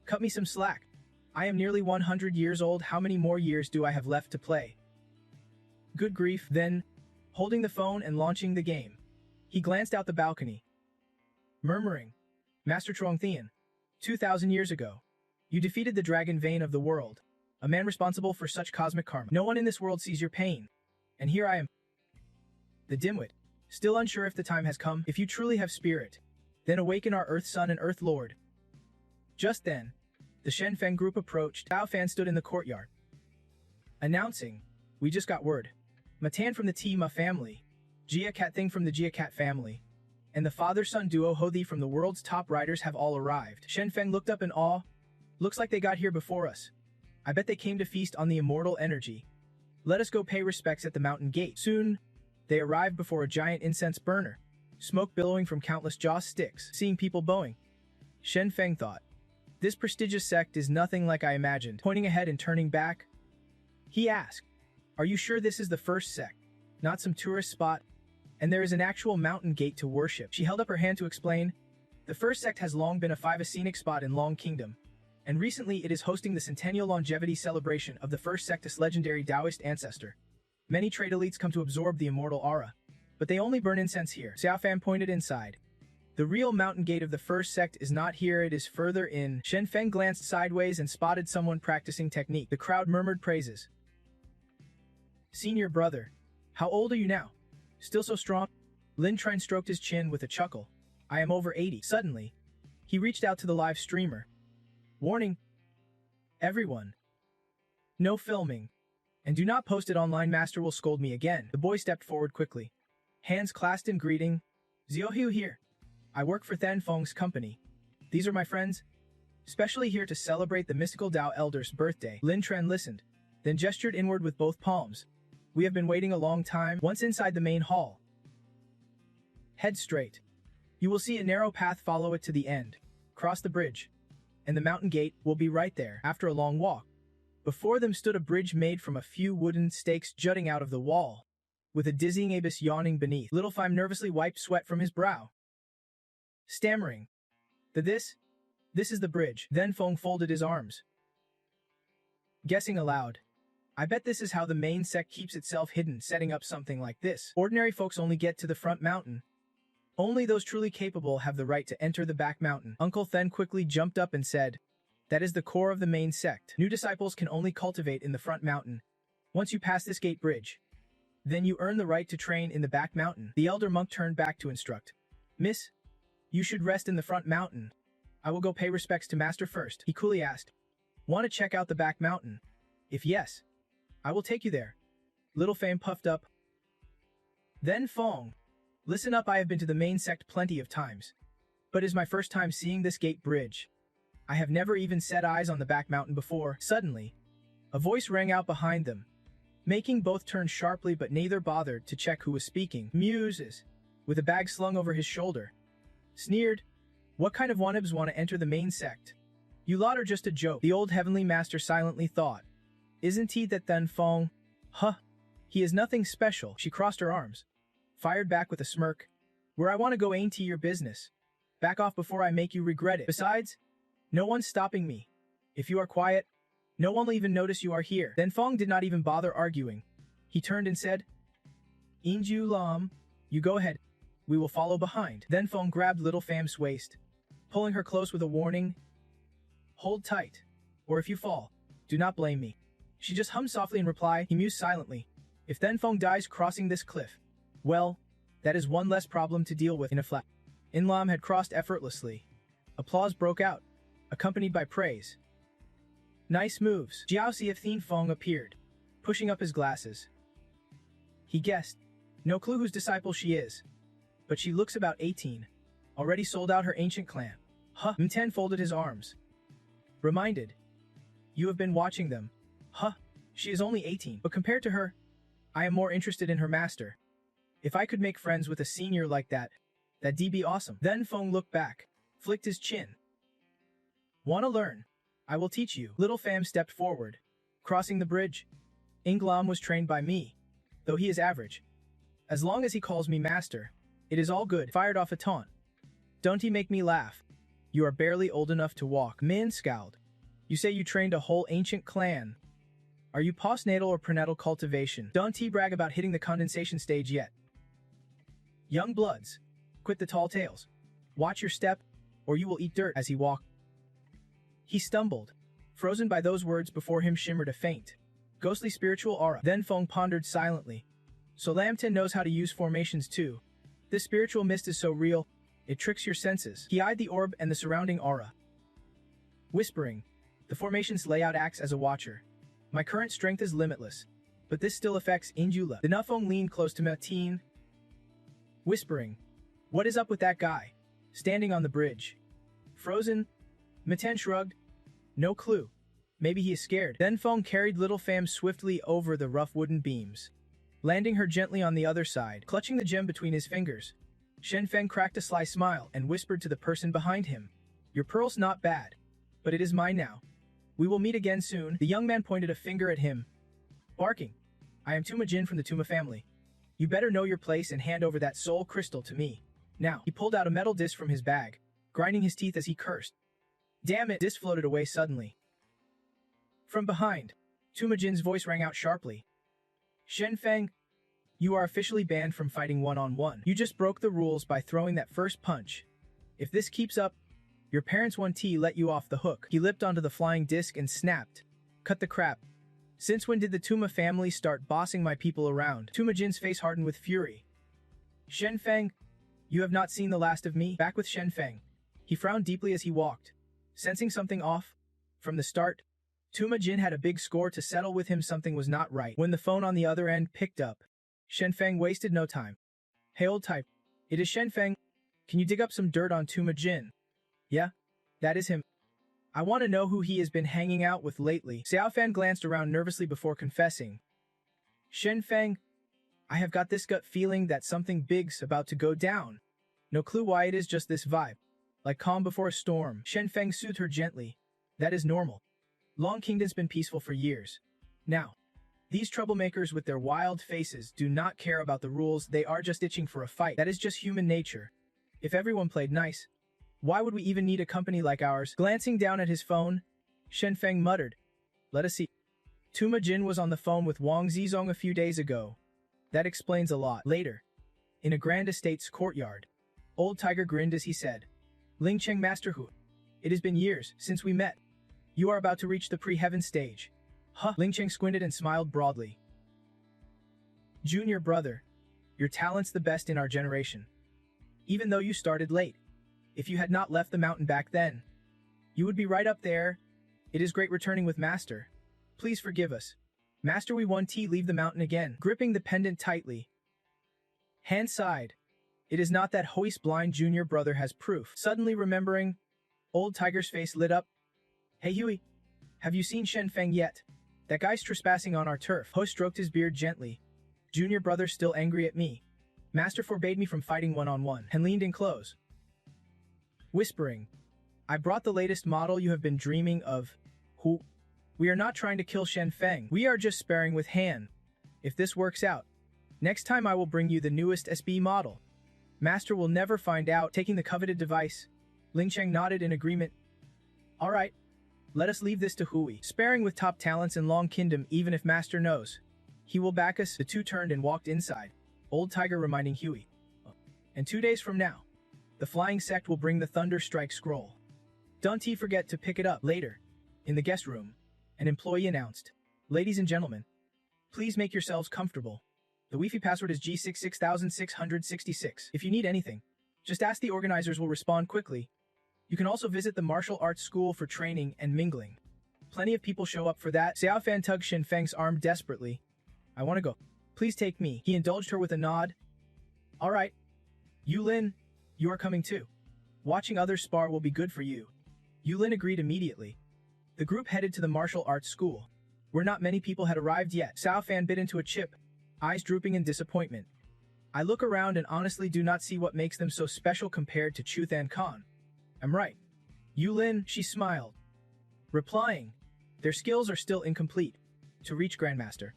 "Cut me some slack. I am nearly 100 years old. How many more years do I have left to play?" Good grief. Then, holding the phone and launching the game, he glanced out the balcony, murmuring, "Master Chuangthian, 2,000 years ago, you defeated the dragon vein of the world, a man responsible for such cosmic karma. No one in this world sees your pain. And here I am, the dimwit, still unsure if the time has come. If you truly have spirit, then awaken our Earth Sun and Earth Lord." Just then, the Shenfeng group approached. Bao Fan stood in the courtyard, announcing, "We just got word. Matan from the Tima family, Jia Cat Thing from the Jia Cat family, and the father-son duo Hodi from the world's top riders have all arrived." Shenfeng looked up in awe. "Looks like they got here before us. I bet they came to feast on the immortal energy. Let us go pay respects at the mountain gate." Soon, they arrived before a giant incense burner, smoke billowing from countless joss sticks. Seeing people bowing, Shenfeng thought, "This prestigious sect is nothing like I imagined." Pointing ahead and turning back, he asked, "Are you sure this is the first sect, not some tourist spot? And there is an actual mountain gate to worship?" She held up her hand to explain, "The first sect has long been a scenic spot in Long Kingdom, and recently it is hosting the centennial longevity celebration of the first sect's legendary Taoist ancestor. Many trade elites come to absorb the immortal aura, but they only burn incense here." Xiaofan pointed inside. "The real mountain gate of the first sect is not here, it is further in." Shenfeng glanced sideways and spotted someone practicing technique. The crowd murmured praises. "Senior brother, how old are you now? Still so strong?" Lin Trine stroked his chin with a chuckle. "I am over 80. Suddenly, he reached out to the live streamer. "Warning, everyone. No filming. And do not post it online, Master will scold me again." The boy stepped forward quickly, hands clasped in greeting. "Xiaohu here. I work for Than Feng's company. These are my friends, specially here to celebrate the mystical Dao Elder's birthday." Lin Tran listened, then gestured inward with both palms. "We have been waiting a long time." Once inside the main hall, head straight. You will see a narrow path, follow it to the end. Cross the bridge, and the mountain gate will be right there. After a long walk, before them stood a bridge made from a few wooden stakes jutting out of the wall, with a dizzying abyss yawning beneath. Little Fime nervously wiped sweat from his brow, stammering, This is the bridge." Then Feng folded his arms, guessing aloud, "I bet this is how the main sect keeps itself hidden, setting up something like this. Ordinary folks only get to the front mountain. Only those truly capable have the right to enter the back mountain." Uncle Then quickly jumped up and said, "That is the core of the main sect. New disciples can only cultivate in the front mountain. Once you pass this gate bridge, then you earn the right to train in the back mountain." The elder monk turned back to instruct, "Miss, you should rest in the front mountain. I will go pay respects to Master first." He coolly asked, "Want to check out the back mountain? If yes, I will take you there." Little Fame puffed up. Then Feng, "Listen up, I have been to the main sect plenty of times, but it is my first time seeing this gate bridge. I have never even set eyes on the back mountain before." Suddenly, a voice rang out behind them, making both turn sharply, but neither bothered to check who was speaking. Muses, with a bag slung over his shoulder, sneered, "What kind of wanabs want to enter the main sect? You lot are just a joke." The old heavenly master silently thought, "Isn't he that Then Feng? Huh, he is nothing special." She crossed her arms, fired back with a smirk, "Where I want to go ain't your business. Back off before I make you regret it. Besides, no one's stopping me. If you are quiet, no one will even notice you are here." Then Feng did not even bother arguing. He turned and said, "Inju Lam, you go ahead. We will follow behind." Then Feng grabbed Little Fam's waist, pulling her close with a warning, "Hold tight, or if you fall, do not blame me." She just hummed softly in reply. He mused silently. If Then Feng dies crossing this cliff, well, that is one less problem to deal with. In a flash, Inlam had crossed effortlessly. Applause broke out, accompanied by praise. "Nice moves." Jiao Xiaothin Feng appeared, pushing up his glasses. He guessed. No clue whose disciple she is, but she looks about 18. Already sold out her ancient clan. Huh. Mten folded his arms. Reminded. You have been watching them. Huh, she is only 18, but compared to her, I am more interested in her master. If I could make friends with a senior like that'd be awesome. Then Feng looked back, flicked his chin. Wanna learn? I will teach you. Little Pham stepped forward, crossing the bridge. Inglam was trained by me, though he is average. As long as he calls me master, it is all good. Fired off a taunt. Don't he make me laugh? You are barely old enough to walk. Min scowled. You say you trained a whole ancient clan. Are you postnatal or prenatal cultivation? Don't he brag about hitting the condensation stage yet? Young bloods, quit the tall tales. Watch your step, or you will eat dirt. As he walked, he stumbled. Frozen by those words before him shimmered a faint, ghostly spiritual aura. Then Feng pondered silently. So Lambton knows how to use formations too. This spiritual mist is so real, it tricks your senses. He eyed the orb and the surrounding aura. Whispering, the formation's layout acts as a watcher. My current strength is limitless, but this still affects Injula. The Nufong leaned close to Mateen, whispering, what is up with that guy? Standing on the bridge. Frozen? Maten shrugged. No clue. Maybe he is scared. Then Feng carried little Pham swiftly over the rough wooden beams, landing her gently on the other side. Clutching the gem between his fingers, Shen Feng cracked a sly smile and whispered to the person behind him, your pearl's not bad, but it is mine now. We will meet again soon. The young man pointed a finger at him, barking, I am Tuma Jin from the Tuma family. You better know your place and hand over that soul crystal to me. Now, he pulled out a metal disc from his bag, grinding his teeth as he cursed. Damn it! Disc floated away suddenly. From behind, Tuma Jin's voice rang out sharply. Shen Feng, you are officially banned from fighting one-on-one. You just broke the rules by throwing that first punch. If this keeps up, your parents won't let you off the hook. He leapt onto the flying disc and snapped. Cut the crap. Since when did the Tuma family start bossing my people around? Tuma Jin's face hardened with fury. Shen Feng, you have not seen the last of me? Back with Shen Feng. He frowned deeply as he walked, sensing something off. From the start, Tuma Jin had a big score to settle with him. Something was not right. When the phone on the other end picked up, Shen Feng wasted no time. Hey old type, it is Shen Feng. Can you dig up some dirt on Tuma Jin? Yeah, that is him. I want to know who he has been hanging out with lately. Xiao Fan glanced around nervously before confessing. Shen Feng, I have got this gut feeling that something big's about to go down. No clue why, it is just this vibe. Like calm before a storm. Shen Feng soothed her gently. That is normal. Long Kingdom's been peaceful for years. Now, these troublemakers with their wild faces do not care about the rules. They are just itching for a fight. That is just human nature. If everyone played nice, why would we even need a company like ours? Glancing down at his phone, Shen Feng muttered, let us see. Tuma Jin was on the phone with Wang Zizong a few days ago. That explains a lot. Later, in a grand estate's courtyard, Old Tiger grinned as he said, Ling Cheng Master Hu, it has been years since we met. You are about to reach the pre-heaven stage. Huh? Ling Cheng squinted and smiled broadly. Junior brother, your talent's the best in our generation. Even though you started late. If you had not left the mountain back then, you would be right up there. It is great returning with Master. Please forgive us. Master, we want to leave the mountain again. Gripping the pendant tightly. Hand sighed. It is not that Hoi's blind junior brother has proof. Suddenly remembering, Old Tiger's face lit up. Hey Huey, have you seen Shen Feng yet? That guy's trespassing on our turf. Ho stroked his beard gently. Junior brother still angry at me. Master forbade me from fighting one-on-one and leaned in close. Whispering, I brought the latest model you have been dreaming of. Who? We are not trying to kill Shen Feng. We are just sparring with Han. If this works out, next time I will bring you the newest SB model. Master will never find out. Taking the coveted device, Ling Cheng nodded in agreement. Alright, let us leave this to Hui. Sparring with top talents in Long Kingdom, even if Master knows he will back us. The two turned and walked inside, Old Tiger reminding Huey. And 2 days from now, the Flying Sect will bring the Thunder Strike scroll. Don't forget to pick it up. Later, in the guest room, an employee announced, Ladies and gentlemen, please make yourselves comfortable. The Wi-Fi password is G666666. If you need anything, just ask. The organizers will respond quickly. You can also visit the martial arts school for training and mingling. Plenty of people show up for that. Xiao Fan tugged Shen Feng's arm desperately. I want to go. Please take me. He indulged her with a nod. Alright. Yulin, you are coming too. Watching others spar will be good for you. Yulin agreed immediately. The group headed to the martial arts school, where not many people had arrived yet. Sao Fan bit into a chip, eyes drooping in disappointment. I look around and honestly do not see what makes them so special compared to Chuth and Khan. I'm right. Yulin, she smiled, replying, their skills are still incomplete. To reach Grandmaster,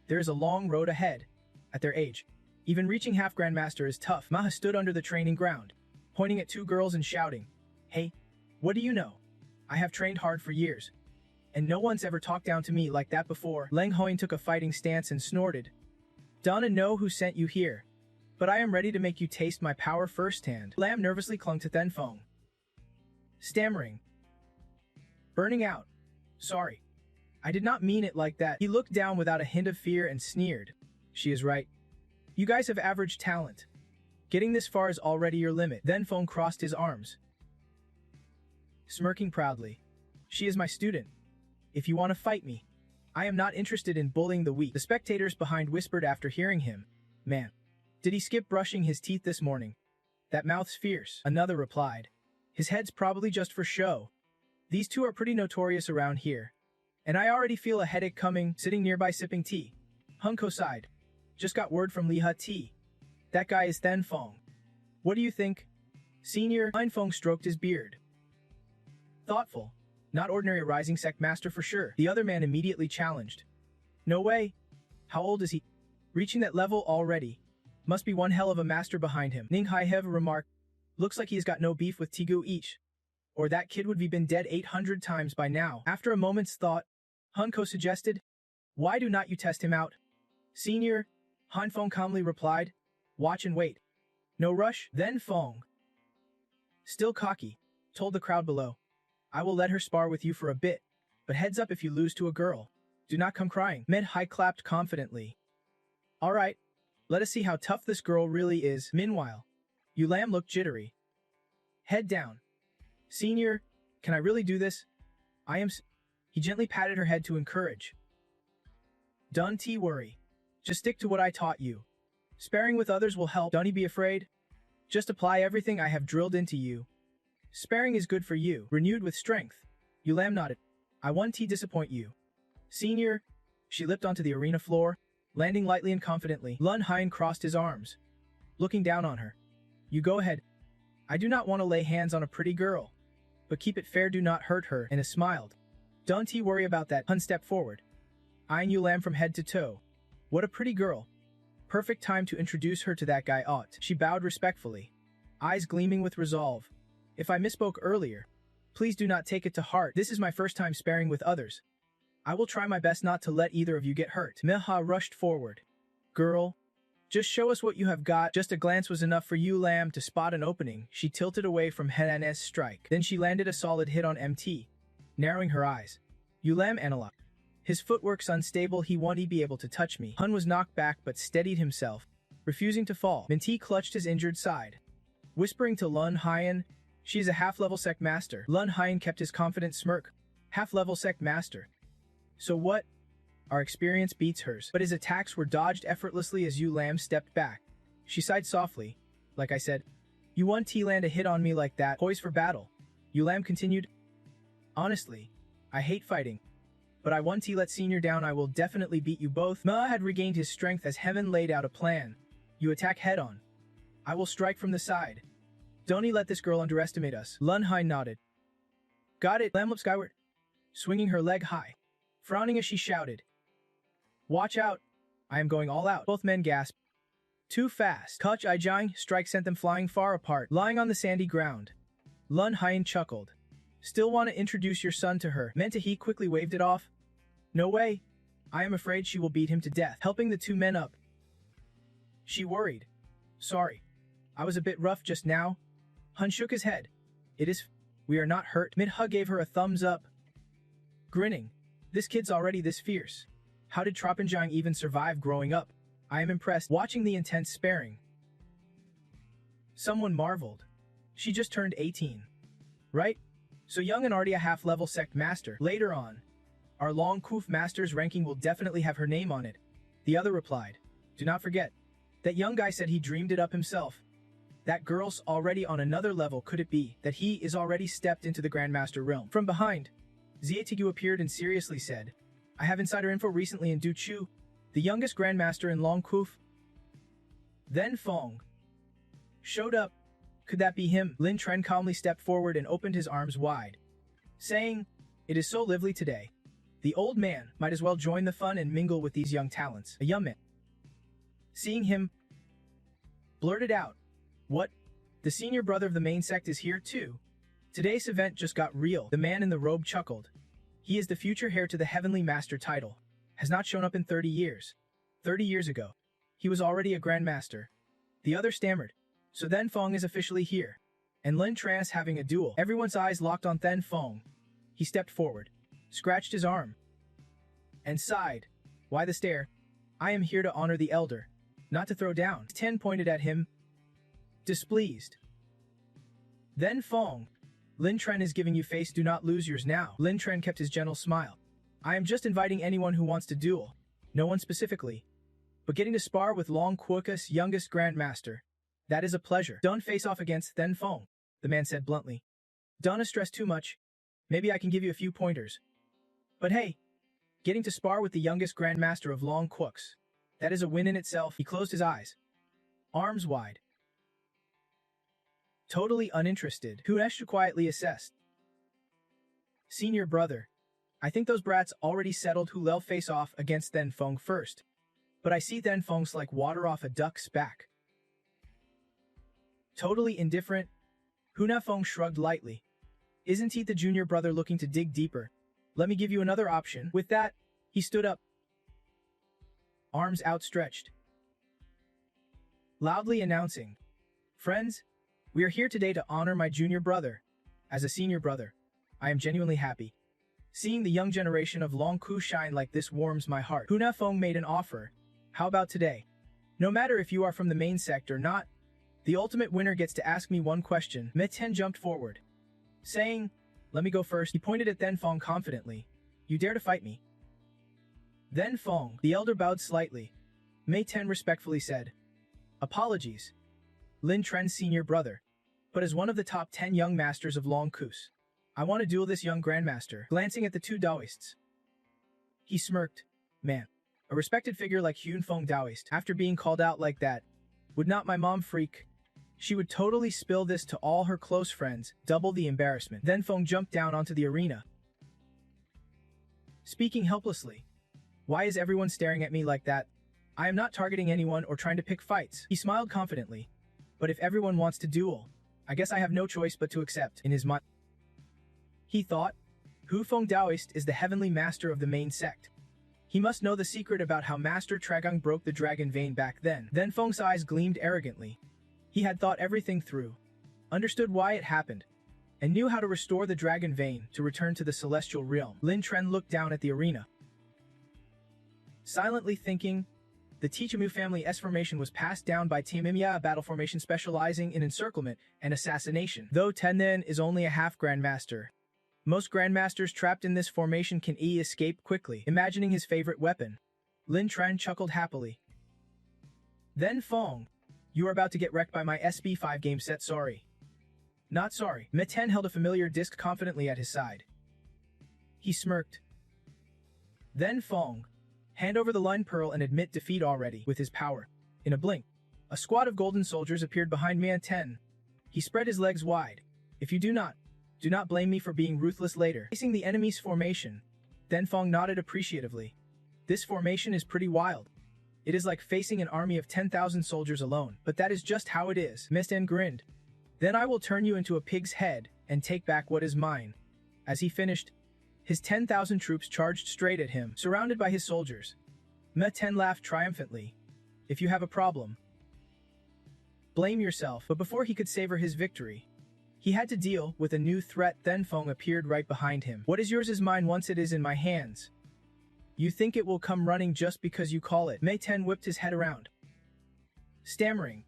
there is a long road ahead. At their age, even reaching half Grandmaster is tough. Maha stood under the training ground, pointing at two girls and shouting, hey, what do you know? I have trained hard for years, and no one's ever talked down to me like that before. Leng Hoin took a fighting stance and snorted. Donna know who sent you here, but I am ready to make you taste my power firsthand. Lam nervously clung to Thenfeng, stammering, burning out. Sorry, I did not mean it like that. He looked down without a hint of fear and sneered. She is right. You guys have average talent. Getting this far is already your limit. Thenfeng crossed his arms, smirking proudly. She is my student. If you want to fight me, I am not interested in bullying the weak. The spectators behind whispered after hearing him. Man, did he skip brushing his teeth this morning? That mouth's fierce. Another replied. His head's probably just for show. These two are pretty notorious around here, and I already feel a headache coming. Sitting nearby sipping tea, Hunko sighed. Just got word from Liha T. That guy is Thenfeng. What do you think? Senior Thenfeng stroked his beard. Thoughtful. Not ordinary rising sect master for sure. The other man immediately challenged. No way. How old is he? Reaching that level already. Must be one hell of a master behind him. Ning Hai Hev remarked. Looks like he's got no beef with Tigu each, or that kid would be been dead 800 times by now. After a moment's thought, Hunko suggested, why do not you test him out? Senior, Hanfeng calmly replied, watch and wait. No rush. Then Feng, still cocky, told the crowd below, I will let her spar with you for a bit, but heads up if you lose to a girl. Do not come crying. Med Hai clapped confidently. Alright, let us see how tough this girl really is. Meanwhile, Yulam looked jittery. Head down. Senior, can I really do this? I am He gently patted her head to encourage. Don't worry. Just stick to what I taught you. Sparring with others will help. Don't be afraid. Just apply everything I have drilled into you. Sparring is good for you. Renewed with strength. Yulam nodded. I won't disappoint you. Senior, she leapt onto the arena floor, landing lightly and confidently. Lun Hien crossed his arms, looking down on her. You go ahead. I do not want to lay hands on a pretty girl, but keep it fair, do not hurt her, and smiled. Don't worry about that. Hun stepped forward, eyeing Yulam from head to toe. What a pretty girl. Perfect time to introduce her to that guy Ott. She bowed respectfully, eyes gleaming with resolve. If I misspoke earlier, please do not take it to heart. This is my first time sparring with others. I will try my best not to let either of you get hurt. Meha rushed forward. Girl, just show us what you have got. Just a glance was enough for Yulam to spot an opening. She tilted away from Henan's strike. Then she landed a solid hit on MT, narrowing her eyes. Yulam analyzed. His footwork's unstable, he won't be able to touch me. Hun was knocked back but steadied himself, refusing to fall. Minty clutched his injured side, whispering to Lun Hien, she is a half-level sect master. Lun Hien kept his confident smirk. Half-level sect master. So what? Our experience beats hers. But his attacks were dodged effortlessly as Yulam stepped back. She sighed softly. Like I said, you won't land a hit on me like that. Poised for battle. Yulam continued. Honestly, I hate fighting, but I won't let Senior down. I will definitely beat you both. Ma had regained his strength as Heaven laid out a plan. You attack head-on. I will strike from the side. Don't let this girl underestimate us. Lun Hai nodded. Got it. Lam looked skyward, swinging her leg high, frowning as she shouted. Watch out. I am going all out. Both men gasped. Too fast. Kuch Ijang strike sent them flying far apart, lying on the sandy ground. Lun Hien chuckled. Still want to introduce your son to her? Mentahi quickly waved it off. No way. I am afraid she will beat him to death. Helping the two men up, she worried. Sorry. I was a bit rough just now. Hun shook his head. It is. We are not hurt. Minha gave her a thumbs up, grinning. This kid's already this fierce. How did Tropinjang even survive growing up? I am impressed. Watching the intense sparring, someone marveled. She just turned 18. Right? So young and already a half-level sect master. Later on, our long Kuf master's ranking will definitely have her name on it. The other replied. Do not forget. That young guy said he dreamed it up himself. That girl's already on another level. Could it be that he is already stepped into the Grandmaster realm? From behind, Xietigu appeared and seriously said, I have insider info recently in Du Chu, the youngest grandmaster in Long Kuf. Then Fong showed up. Could that be him? Lin Tren calmly stepped forward and opened his arms wide, saying, It is so lively today. The old man might as well join the fun and mingle with these young talents. A young man, seeing him, blurted out, What? The senior brother of the main sect is here too? Today's event just got real. The man in the robe chuckled. He is the future heir to the Heavenly Master title. Has not shown up in 30 years. 30 years ago, he was already a grandmaster. The other stammered. So Then Fong is officially here. And Lin Tran is having a duel. Everyone's eyes locked on Then Fong. He stepped forward, scratched his arm, and sighed. Why the stare? I am here to honor the elder, not to throw down. Ten pointed at him, displeased. Then Fong, Lin Tren is giving you face, do not lose yours now. Lin Tren kept his gentle smile. I am just inviting anyone who wants to duel. No one specifically. But getting to spar with Long Quokka's youngest grandmaster. That is a pleasure. Don't face off against Then Fong, the man said bluntly. Don't stress too much. Maybe I can give you a few pointers. But hey, getting to spar with the youngest grandmaster of Long Quokks. That is a win in itself. He closed his eyes, arms wide, totally uninterested. Huneshu quietly assessed. Senior brother, I think those brats already settled who they'll face off against Then Fong first. But I see Then Fong's like water off a duck's back. Totally indifferent, Huna Fong shrugged lightly. Isn't he the junior brother looking to dig deeper? Let me give you another option. With that, he stood up, arms outstretched, loudly announcing, Friends, we are here today to honor my junior brother. As a senior brother, I am genuinely happy. Seeing the young generation of Long Ku shine like this warms my heart. Huna Fong made an offer. How about today? No matter if you are from the main sect or not, the ultimate winner gets to ask me one question. Mei Ten jumped forward, saying, Let me go first. He pointed at Then Fong confidently. You dare to fight me? Then Fong, the elder, bowed slightly. Mei Ten respectfully said, Apologies, Lin Tren's senior brother, but as one of the top 10 young masters of Long Kus, I want to duel this young grandmaster. Glancing at the two Taoists, he smirked. Man, a respected figure like Hyun Fong Taoist, after being called out like that, would not my mom freak? She would totally spill this to all her close friends, double the embarrassment. Then Fong jumped down onto the arena, speaking helplessly. Why is everyone staring at me like that? I am not targeting anyone or trying to pick fights. He smiled confidently. But if everyone wants to duel, I guess I have no choice but to accept. In his mind, he thought, Hu Fong Taoist is the heavenly master of the main sect. He must know the secret about how Master Tragung broke the dragon vein back then. Then Fong's eyes gleamed arrogantly. He had thought everything through, understood why it happened, and knew how to restore the dragon vein to return to the celestial realm. Lin Tren looked down at the arena, silently thinking. The Tichamu family S formation was passed down by Team Imya, a battle formation specializing in encirclement and assassination. Though Tenen is only a half grandmaster, most grandmasters trapped in this formation can escape quickly. Imagining his favorite weapon, Lin Tren chuckled happily. Then Fong, you are about to get wrecked by my SB5 game set. Sorry. Not sorry. Mei Ten held a familiar disc confidently at his side. He smirked. Then Fong, hand over the line pearl and admit defeat already. With his power, in a blink, a squad of golden soldiers appeared behind Mei Ten. He spread his legs wide. If you do not blame me for being ruthless later. Facing the enemy's formation, Then Fong nodded appreciatively. This formation is pretty wild. It is like facing an army of 10,000 soldiers alone, but that is just how it is. Mei Ten grinned. Then I will turn you into a pig's head and take back what is mine. As he finished, his 10,000 troops charged straight at him, surrounded by his soldiers. Mei Ten laughed triumphantly. If you have a problem, blame yourself. But before he could savor his victory, he had to deal with a new threat. Then Fong appeared right behind him. What is yours is mine once it is in my hands. You think it will come running just because you call it? Mei Ten whipped his head around, stammering.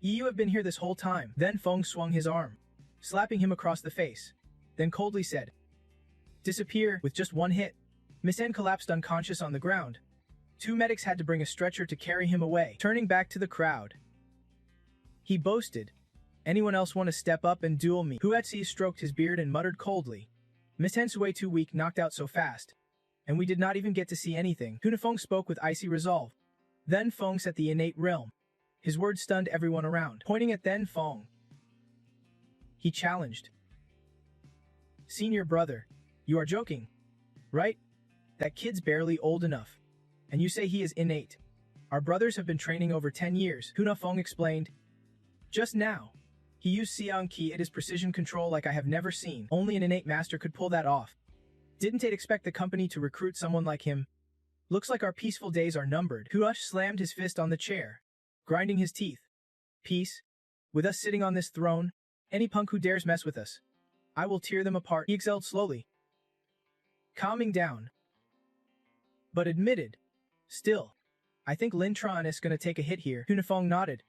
You have been here this whole time. Then Fong swung his arm, slapping him across the face, then coldly said, Disappear. With just one hit, Mei Ten collapsed unconscious on the ground. Two medics had to bring a stretcher to carry him away. Turning back to the crowd, he boasted, Anyone else want to step up and duel me? Huetzi stroked his beard and muttered coldly, Miss Hensue too weak, knocked out so fast. And we did not even get to see anything. Hunafeng spoke with icy resolve. Then Feng set the innate realm. His words stunned everyone around. Pointing at Then Feng, he challenged. Senior brother, you are joking, right? That kid's barely old enough. And you say he is innate. Our brothers have been training over 10 years, Hunafeng explained. Just now, he used Xiang Qi at his precision control like I have never seen. Only an innate master could pull that off. Didn't it expect the company to recruit someone like him? Looks like our peaceful days are numbered. Huash slammed his fist on the chair, grinding his teeth. Peace? With us sitting on this throne? Any punk who dares mess with us, I will tear them apart, he exhaled slowly, calming down. But admitted, still, I think Lin Tran is gonna take a hit here. Hunafeng nodded.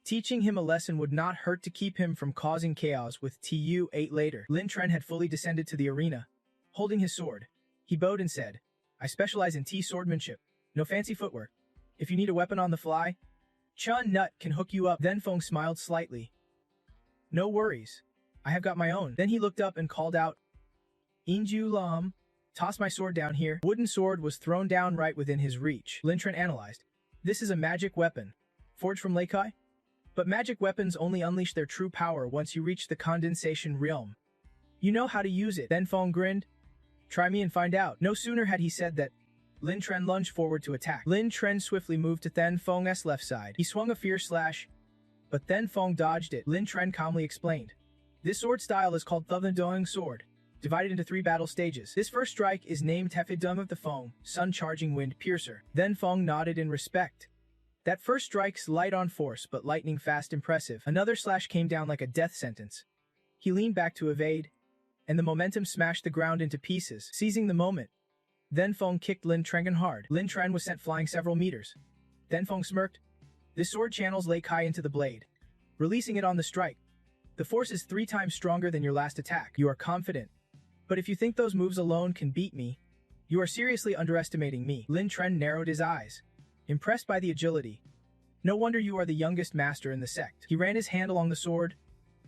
Teaching him a lesson would not hurt to keep him from causing chaos with Tu-8 later. Lin Tran had fully descended to the arena. Holding his sword, he bowed and said, I specialize in T-swordmanship. No fancy footwork. If you need a weapon on the fly, Chun Nut can hook you up. Then Feng smiled slightly. No worries. I have got my own. Then he looked up and called out, Inju Lam, toss my sword down here. Wooden sword was thrown down right within his reach. Lin Tran analyzed. This is a magic weapon. Forged from Leikai? But magic weapons only unleash their true power once you reach the condensation realm. You know how to use it. Then Feng grinned. Try me and find out. No sooner had he said that, Lin Tran lunged forward to attack. Lin Tran swiftly moved to Then Feng's left side. He swung a fierce slash, but Then Feng dodged it. Lin Tran calmly explained. This sword style is called Thuvendoing Sword, divided into 3 battle stages. This first strike is named Tefidum of the Feng, Sun Charging Wind Piercer. Then Feng nodded in respect. That first strike's light on force, but lightning fast impressive. Another slash came down like a death sentence. He leaned back to evade, and the momentum smashed the ground into pieces. Seizing the moment, Then Feng kicked Lin Tran hard. Lin Tran was sent flying several meters. Then Feng smirked. This sword channels Leikai into the blade, releasing it on the strike. The force is 3 times stronger than your last attack. You are confident. But if you think those moves alone can beat me, you are seriously underestimating me. Lin Tran narrowed his eyes, impressed by the agility. No wonder you are the youngest master in the sect. He ran his hand along the sword,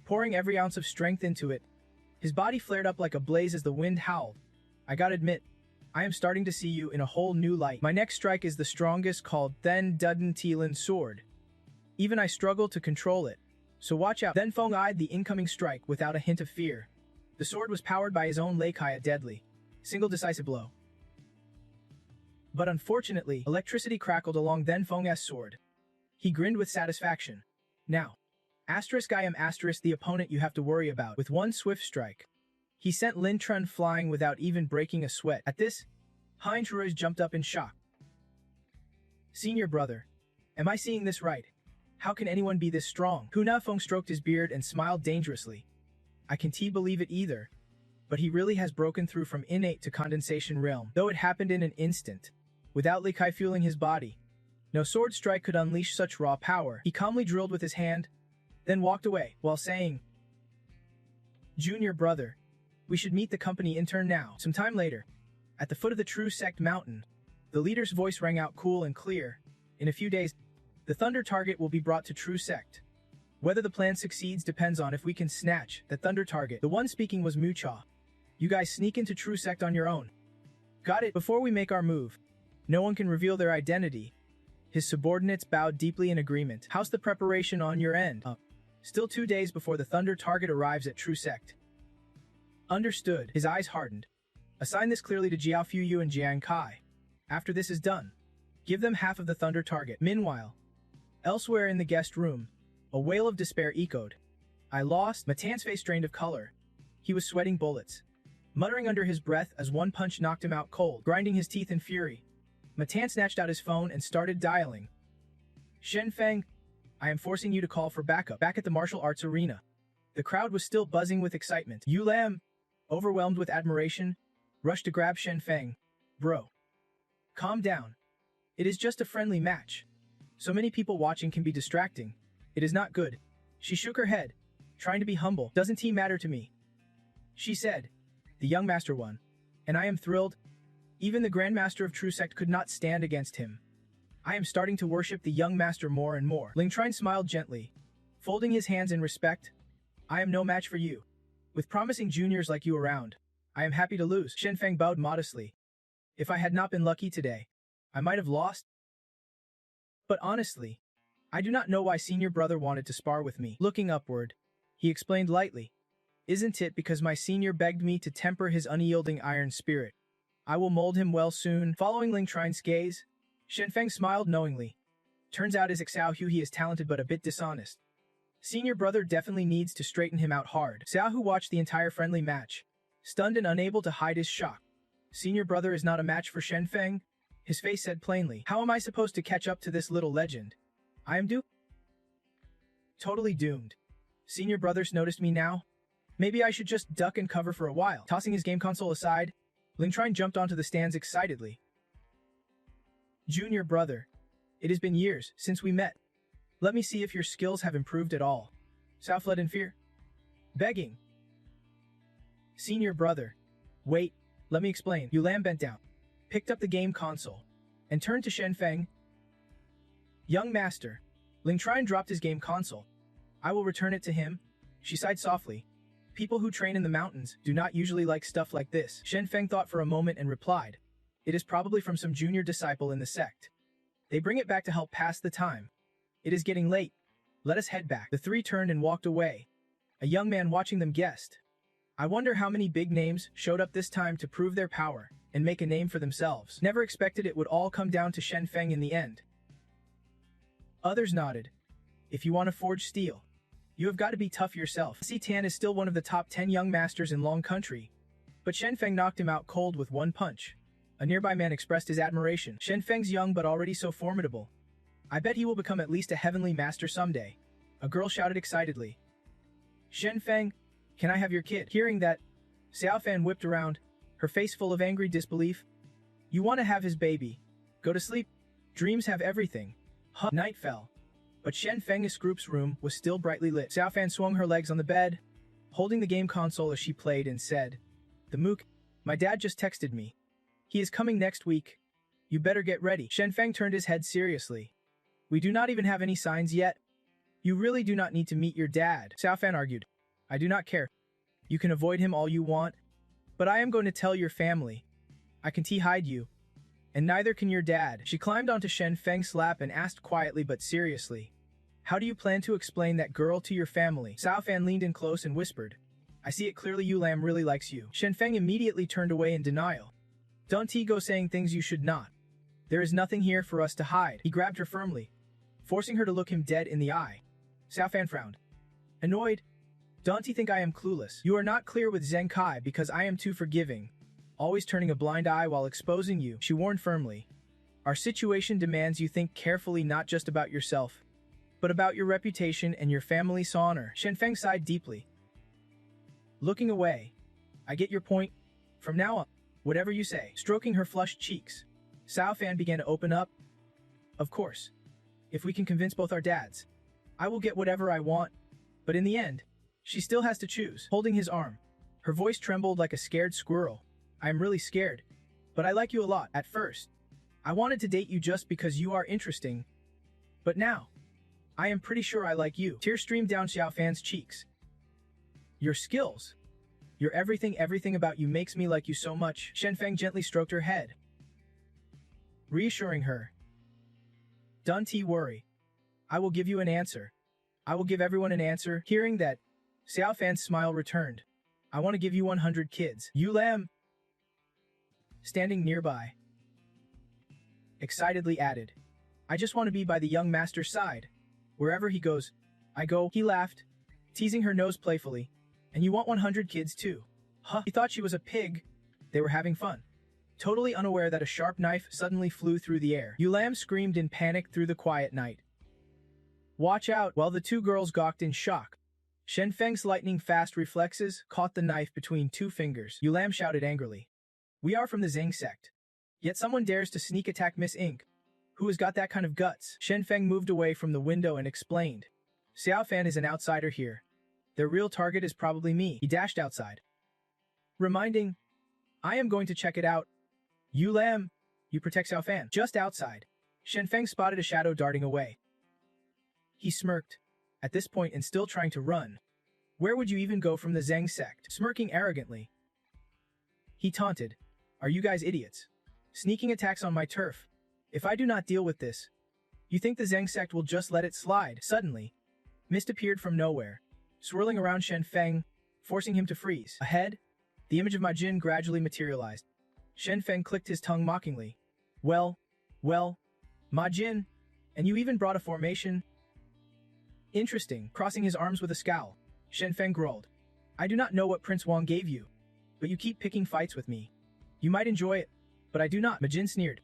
pouring every ounce of strength into it. His body flared up like a blaze as the wind howled. I gotta admit, I am starting to see you in a whole new light. My next strike is the strongest, called Then Dudden Tilan Sword. Even I struggle to control it, so watch out. Then Feng eyed the incoming strike without a hint of fear. The sword was powered by his own Leikai, a deadly, single decisive blow. But unfortunately, electricity crackled along Then Feng's sword. He grinned with satisfaction. Now, I am the opponent you have to worry about. With one swift strike, he sent Lin Tran flying without even breaking a sweat. At this, Heinz Ruiz jumped up in shock. Senior brother, am I seeing this right? How can anyone be this strong? Hunafeng stroked his beard and smiled dangerously. I can't believe it either. But he really has broken through from innate to condensation realm. Though it happened in an instant, without Leikai fueling his body. No sword strike could unleash such raw power. He calmly drilled with his hand, then walked away, while saying, Junior brother, we should meet the company intern now. Some time later, at the foot of the True Sect mountain, the leader's voice rang out cool and clear. In a few days, the Thunder target will be brought to True Sect. Whether the plan succeeds depends on if we can snatch the Thunder target. The one speaking was Mucha. You guys sneak into True Sect on your own. Got it? Before we make our move, no one can reveal their identity. His subordinates bowed deeply in agreement. How's the preparation on your end? Still 2 days before the Thunder target arrives at True Sect. Understood. His eyes hardened. Assign this clearly to Jiao Fuyu and Jiang Kai. After this is done, give them half of the Thunder target. Meanwhile, elsewhere in the guest room, a wail of despair echoed. I lost. Matan's face drained of color. He was sweating bullets, muttering under his breath as one punch knocked him out cold. Grinding his teeth in fury, Matan snatched out his phone and started dialing. Shenfeng, I am forcing you to call for backup. Back at the martial arts arena, the crowd was still buzzing with excitement. Yu Lam, overwhelmed with admiration, rushed to grab Shenfeng. Bro, calm down. It is just a friendly match. So many people watching can be distracting. It is not good. She shook her head, trying to be humble. Doesn't he matter to me? She said. The young master won, and I am thrilled. Even the Grandmaster of True Sect could not stand against him. I am starting to worship the young master more and more. Ling Trine smiled gently, folding his hands in respect. I am no match for you. With promising juniors like you around, I am happy to lose. Shenfeng bowed modestly. If I had not been lucky today, I might have lost. But honestly, I do not know why senior brother wanted to spar with me. Looking upward, he explained lightly. Isn't it because my senior begged me to temper his unyielding iron spirit? I will mold him well soon. Following Ling Trine's gaze, Shenfeng smiled knowingly. Turns out as Xiao Hu he is talented but a bit dishonest. Senior brother definitely needs to straighten him out hard. Xiao Hu watched the entire friendly match, stunned and unable to hide his shock. Senior brother is not a match for Shenfeng, his face said plainly. How am I supposed to catch up to this little legend? I am totally doomed. Senior brothers noticed me now? Maybe I should just duck and cover for a while. Tossing his game console aside, Ling Trine jumped onto the stands excitedly. Junior brother, it has been years since we met. Let me see if your skills have improved at all. Xiao fled in fear. Begging. Senior brother. Wait, let me explain. Yulam bent down, picked up the game console, and turned to Shenfeng. Young master. Ling Trine dropped his game console. I will return it to him. She sighed softly. People who train in the mountains do not usually like stuff like this. Shenfeng thought for a moment and replied. It is probably from some junior disciple in the sect. They bring it back to help pass the time. It is getting late. Let us head back. The three turned and walked away. A young man watching them guessed. I wonder how many big names showed up this time to prove their power and make a name for themselves. Never expected it would all come down to Shenfeng in the end. Others nodded. If you want to forge steel, you have got to be tough yourself. Si Tan is still one of the top 10 young masters in Long Country, but Shenfeng knocked him out cold with one punch. A nearby man expressed his admiration. Shenfeng's young but already so formidable. I bet he will become at least a heavenly master someday. A girl shouted excitedly. Shenfeng, can I have your kid? Hearing that, Xiaofan whipped around, her face full of angry disbelief. You want to have his baby? Go to sleep. Dreams have everything. Night fell, but Shenfeng's group's room was still brightly lit. Xiaofan swung her legs on the bed, holding the game console as she played and said, The mook, my dad just texted me. He is coming next week. You better get ready. Shenfeng turned his head seriously. We do not even have any signs yet. You really do not need to meet your dad, Xiaofan argued. I do not care. You can avoid him all you want, but I am going to tell your family. I can hide you. And neither can your dad. She climbed onto Shenfeng's lap and asked quietly but seriously. How do you plan to explain that girl to your family? Xiaofan leaned in close and whispered. I see it clearly Yulam really likes you. Shenfeng immediately turned away in denial. Don't go saying things you should not. There is nothing here for us to hide. He grabbed her firmly, forcing her to look him dead in the eye. Xiaofan frowned. Annoyed. Don't think I am clueless. You are not clear with Zheng Kai because I am too forgiving. Always turning a blind eye while exposing you, she warned firmly. Our situation demands you think carefully not just about yourself, but about your reputation and your family's honor. Shenfeng sighed deeply. Looking away. I get your point. From now on, whatever you say. Stroking her flushed cheeks, Xiaofan began to open up. Of course. If we can convince both our dads, I will get whatever I want. But in the end, she still has to choose. Holding his arm, her voice trembled like a scared squirrel. I am really scared, but I like you a lot. At first, I wanted to date you just because you are interesting. But now, I am pretty sure I like you. Tears streamed down Xiaofan's cheeks. Your skills. Your everything about you makes me like you so much. Shenfeng gently stroked her head, reassuring her. Don't worry. I will give you an answer. I will give everyone an answer. Hearing that, Xiaofan's smile returned. I want to give you 100 kids. Yulam, standing nearby, excitedly added. I just want to be by the young master's side. Wherever he goes, I go. He laughed, teasing her nose playfully. And you want 100 kids too? Huh? He thought she was a pig. They were having fun, totally unaware that a sharp knife suddenly flew through the air. Yulam screamed in panic through the quiet night. Watch out! While the two girls gawked in shock, Shenfeng's lightning-fast reflexes caught the knife between two fingers. Yulam shouted angrily. We are from the Zhang sect. Yet someone dares to sneak attack Miss Inc. Who has got that kind of guts? Shenfeng moved away from the window and explained. Xiaofan is an outsider here. Their real target is probably me. He dashed outside, reminding, I am going to check it out. Yulam, you protect Xiaofan. Just outside, Shenfeng spotted a shadow darting away. He smirked, at this point and still trying to run. Where would you even go from the Zhang sect? Smirking arrogantly, He taunted. Are you guys idiots? Sneaking attacks on my turf. If I do not deal with this, you think the Zheng sect will just let it slide? Suddenly, mist appeared from nowhere, swirling around Shen Feng, forcing him to freeze. Ahead, the image of Ma Jin gradually materialized. Shen Feng clicked his tongue mockingly. Well, Ma Jin, and you even brought a formation? Interesting. Crossing his arms with a scowl, Shen Feng growled. I do not know what Prince Wang gave you, but you keep picking fights with me. You might enjoy it, but I do not. Ma Jin sneered.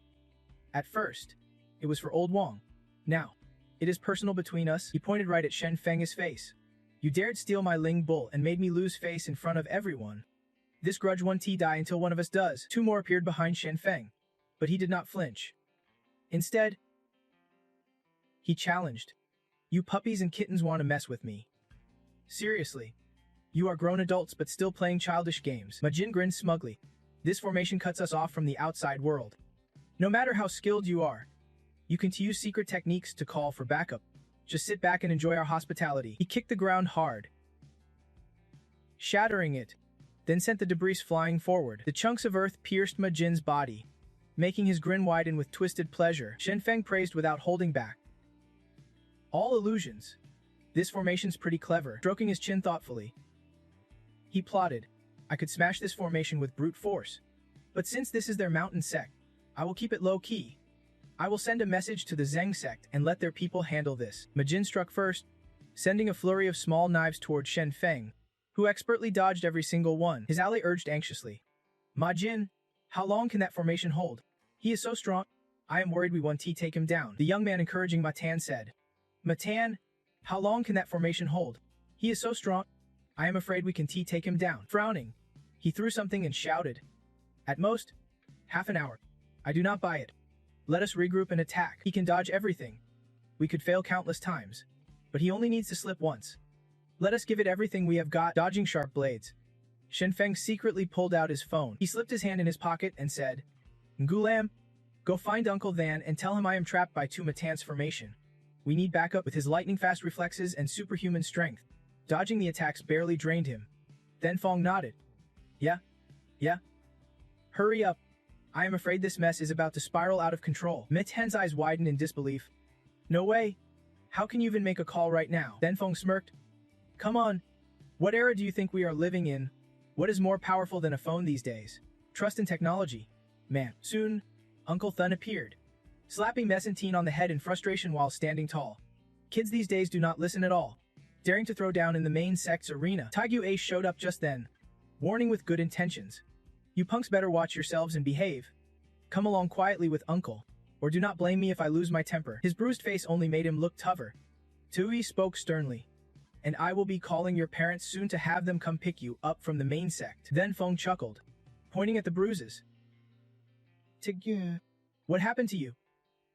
At first, it was for old Wang. Now, it is personal between us. He pointed right at Shen Feng's face. You dared steal my Ling Bull and made me lose face in front of everyone. This grudge won't die until one of us does. Two more appeared behind Shen Feng, but he did not flinch. Instead, he challenged. You puppies and kittens want to mess with me. Seriously. You are grown adults but still playing childish games. Ma Jin grinned smugly. This formation cuts us off from the outside world. No matter how skilled you are, you can use secret techniques to call for backup. Just sit back and enjoy our hospitality. He kicked the ground hard, shattering it, then sent the debris flying forward. The chunks of earth pierced Ma Jin's body, making his grin widen with twisted pleasure. Shen Feng praised without holding back. All illusions. This formation's pretty clever. Stroking his chin thoughtfully, he plotted. I could smash this formation with brute force. But since this is their mountain sect, I will keep it low-key. I will send a message to the Zheng sect and let their people handle this. Ma Jin struck first, sending a flurry of small knives toward Shen Feng, who expertly dodged every single one. His ally urged anxiously. Ma Jin, how long can that formation hold? He is so strong. I am worried we won't take him down. The young man encouraging Matan said. Matan, how long can that formation hold? He is so strong. I am afraid we can take him down. Frowning, he threw something and shouted. At most, half an hour. I do not buy it. Let us regroup and attack. He can dodge everything. We could fail countless times, but he only needs to slip once. Let us give it everything we have got. Dodging sharp blades, Shen Feng secretly pulled out his phone. He slipped his hand in his pocket and said, Ngulam, go find Uncle Than and tell him I am trapped by two Matan's formation. We need backup. With his lightning-fast reflexes and superhuman strength, dodging the attacks barely drained him. Then Fong nodded. Yeah. Hurry up. I am afraid this mess is about to spiral out of control. Matan's eyes widened in disbelief. No way. How can you even make a call right now? Then Fong smirked. Come on. What era do you think we are living in? What is more powerful than a phone these days? Trust in technology. Man. Soon, Uncle Thun appeared, slapping Messentine on the head in frustration while standing tall. Kids these days do not listen at all. Daring to throw down in the main sect's arena. Taigyu Ace showed up just then, warning with good intentions. You punks better watch yourselves and behave. Come along quietly with Uncle, or do not blame me if I lose my temper. His bruised face only made him look tougher. Tui spoke sternly. And I will be calling your parents soon to have them come pick you up from the main sect. Then Fong chuckled, pointing at the bruises. Taigyu, what happened to you?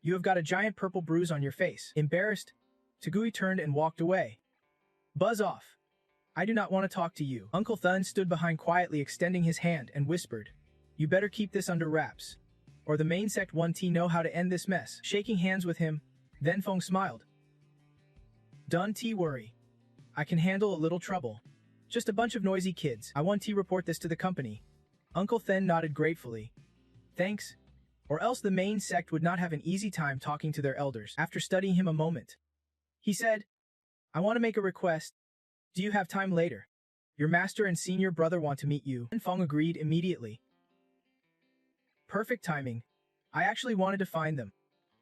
You have got a giant purple bruise on your face. Embarrassed, Tagui turned and walked away. Buzz off. I do not want to talk to you. Uncle Thun stood behind quietly, extending his hand and whispered, You better keep this under wraps, or the main sect won't know how to end this mess. Shaking hands with him, then Fong smiled. Don't worry. I can handle a little trouble. Just a bunch of noisy kids. I want to report this to the company. Uncle Then nodded gratefully. Thanks. Or else the main sect would not have an easy time talking to their elders. After studying him a moment, he said, I want to make a request. Do you have time later? Your master and senior brother want to meet you. And Fong agreed immediately. Perfect timing. I actually wanted to find them.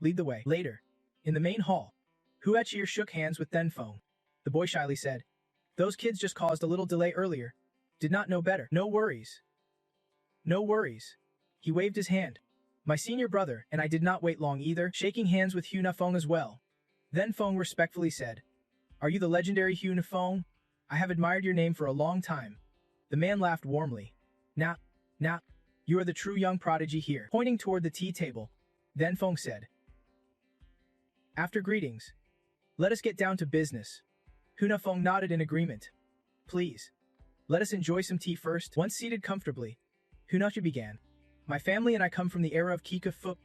Lead the way. Later, in the main hall, Huachir shook hands with Denfeng. The boy shyly said, Those kids just caused a little delay earlier. Did not know better. No worries. No worries. He waved his hand. My senior brother and I did not wait long either, shaking hands with Huna Feng as well. Then Feng respectfully said, Are you the legendary Huna Feng? I have admired your name for a long time. The man laughed warmly. Nah, you are the true young prodigy here. Pointing toward the tea table, then Feng said, After greetings, let us get down to business. Huna Feng nodded in agreement. Please, let us enjoy some tea first. Once seated comfortably, Hunachi began. My family and I come from the era of Kika Fu.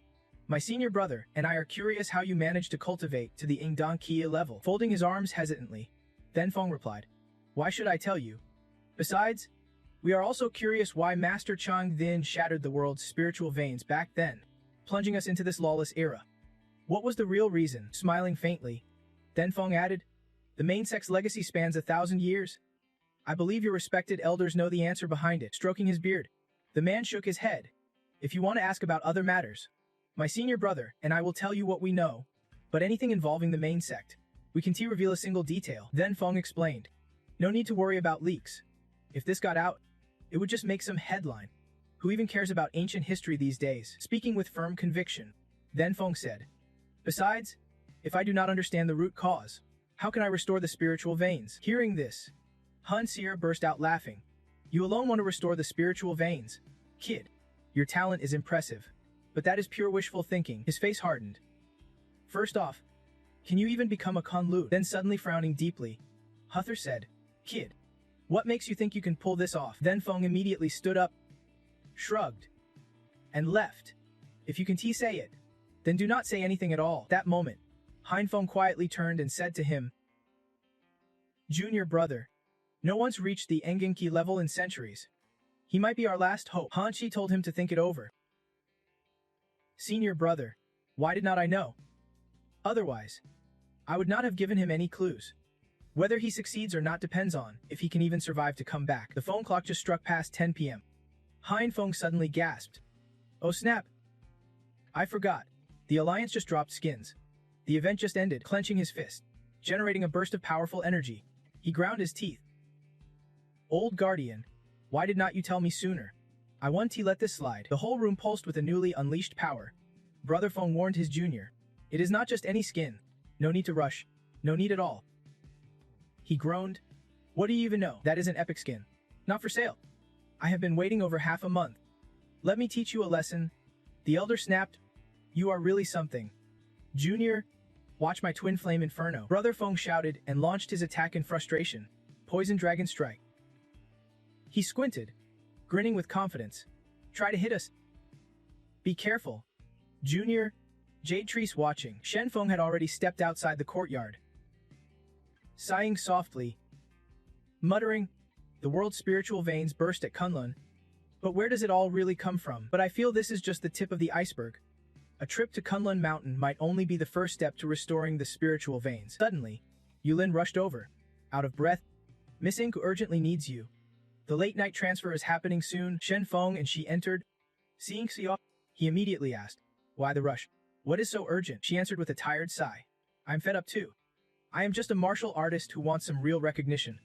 My senior brother and I are curious how you managed to cultivate to the Ingdan Kia level. Folding his arms hesitantly, then Feng replied, Why should I tell you? Besides, We are also curious why Master Chang then shattered the world's spiritual veins back then, plunging us into this lawless era. What was the real reason? Smiling faintly, Denfeng added, the main sect's legacy spans 1,000 years. I believe your respected elders know the answer behind it. Stroking his beard, the man shook his head. If you want to ask about other matters, my senior brother and I will tell you what we know, but anything involving the main sect, we can't reveal a single detail. Then Feng explained, no need to worry about leaks. If this got out, it would just make some headline. Who even cares about ancient history these days? Speaking with firm conviction, then Feng said, besides, if I do not understand the root cause, how can I restore the spiritual veins? Hearing this, Han Seer burst out laughing. You alone want to restore the spiritual veins? Kid, your talent is impressive, but that is pure wishful thinking. His face hardened. First off, can you even become a Kunlu? Then suddenly frowning deeply, Huther said, kid, what makes you think you can pull this off? Then Feng immediately stood up, shrugged, and left. If you can say it, then do not say anything at all. That moment, Hein Feng quietly turned and said to him, junior brother, no one's reached the Engenki level in centuries. He might be our last hope. Han Chi told him to think it over. Senior brother, why did not I know? Otherwise, I would not have given him any clues. Whether he succeeds or not depends on if he can even survive to come back. The phone clock just struck past 10 p.m. Hein Feng suddenly gasped. Oh snap. I forgot. The Alliance just dropped skins. The event just ended. Clenching his fist, generating a burst of powerful energy, he ground his teeth. Old Guardian, why did not you tell me sooner? I want to let this slide. The whole room pulsed with a newly unleashed power. Brother Feng warned his junior. It is not just any skin. No need to rush. No need at all. He groaned. What do you even know? That is an epic skin. Not for sale. I have been waiting over half a month. Let me teach you a lesson. The elder snapped. You are really something. Junior, watch my twin flame inferno. Brother Feng shouted and launched his attack in frustration. Poison Dragon Strike. He squinted, grinning with confidence. Try to hit us. Be careful. Junior, Jade Trees watching. Shen Feng had already stepped outside the courtyard. Sighing softly, muttering, the world's spiritual veins burst at Kunlun. But where does it all really come from? But I feel this is just the tip of the iceberg. A trip to Kunlun Mountain might only be the first step to restoring the spiritual veins. Suddenly, Yulin rushed over, out of breath. Miss Inku urgently needs you. The late-night transfer is happening soon. Shen Feng and she entered. Seeing Xiao, he immediately asked, why the rush? What is so urgent? She answered with a tired sigh. I'm fed up too. I am just a martial artist who wants some real recognition.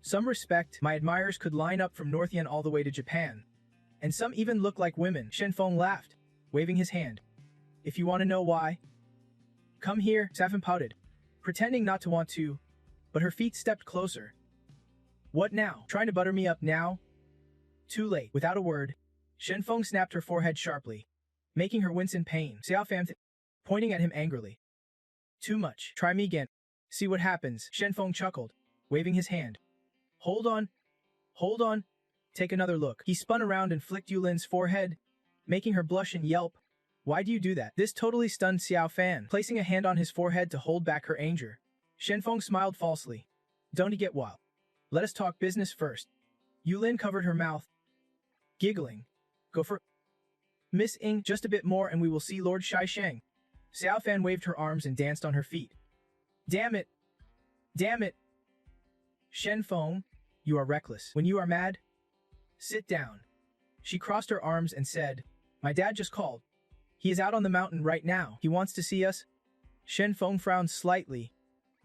Some respect. My admirers could line up from North Yen all the way to Japan. And some even look like women. Shen Feng laughed, waving his hand. If you want to know why, come here. Safin pouted, pretending not to want to, but her feet stepped closer. What now? Trying to butter me up now? Too late. Without a word, Shen Feng snapped her forehead sharply, making her wince in pain. Xiao Fan pointing at him angrily. Too much. Try me again. See what happens. Shen Feng chuckled, waving his hand. Hold on. Hold on. Take another look. He spun around and flicked Yulin's forehead, making her blush and yelp. Why do you do that? This totally stunned Xiao Fan, placing a hand on his forehead to hold back her anger. Shen Feng smiled falsely. Don't you get wild? Let us talk business first. Yulin covered her mouth, giggling. Go for Miss Ing, just a bit more and we will see Lord Shai Sheng. Xiao Fan waved her arms and danced on her feet. Damn it! Damn it! Shen Feng, you are reckless. When you are mad, sit down. She crossed her arms and said, my dad just called. He is out on the mountain right now. He wants to see us. Shen Feng frowned slightly.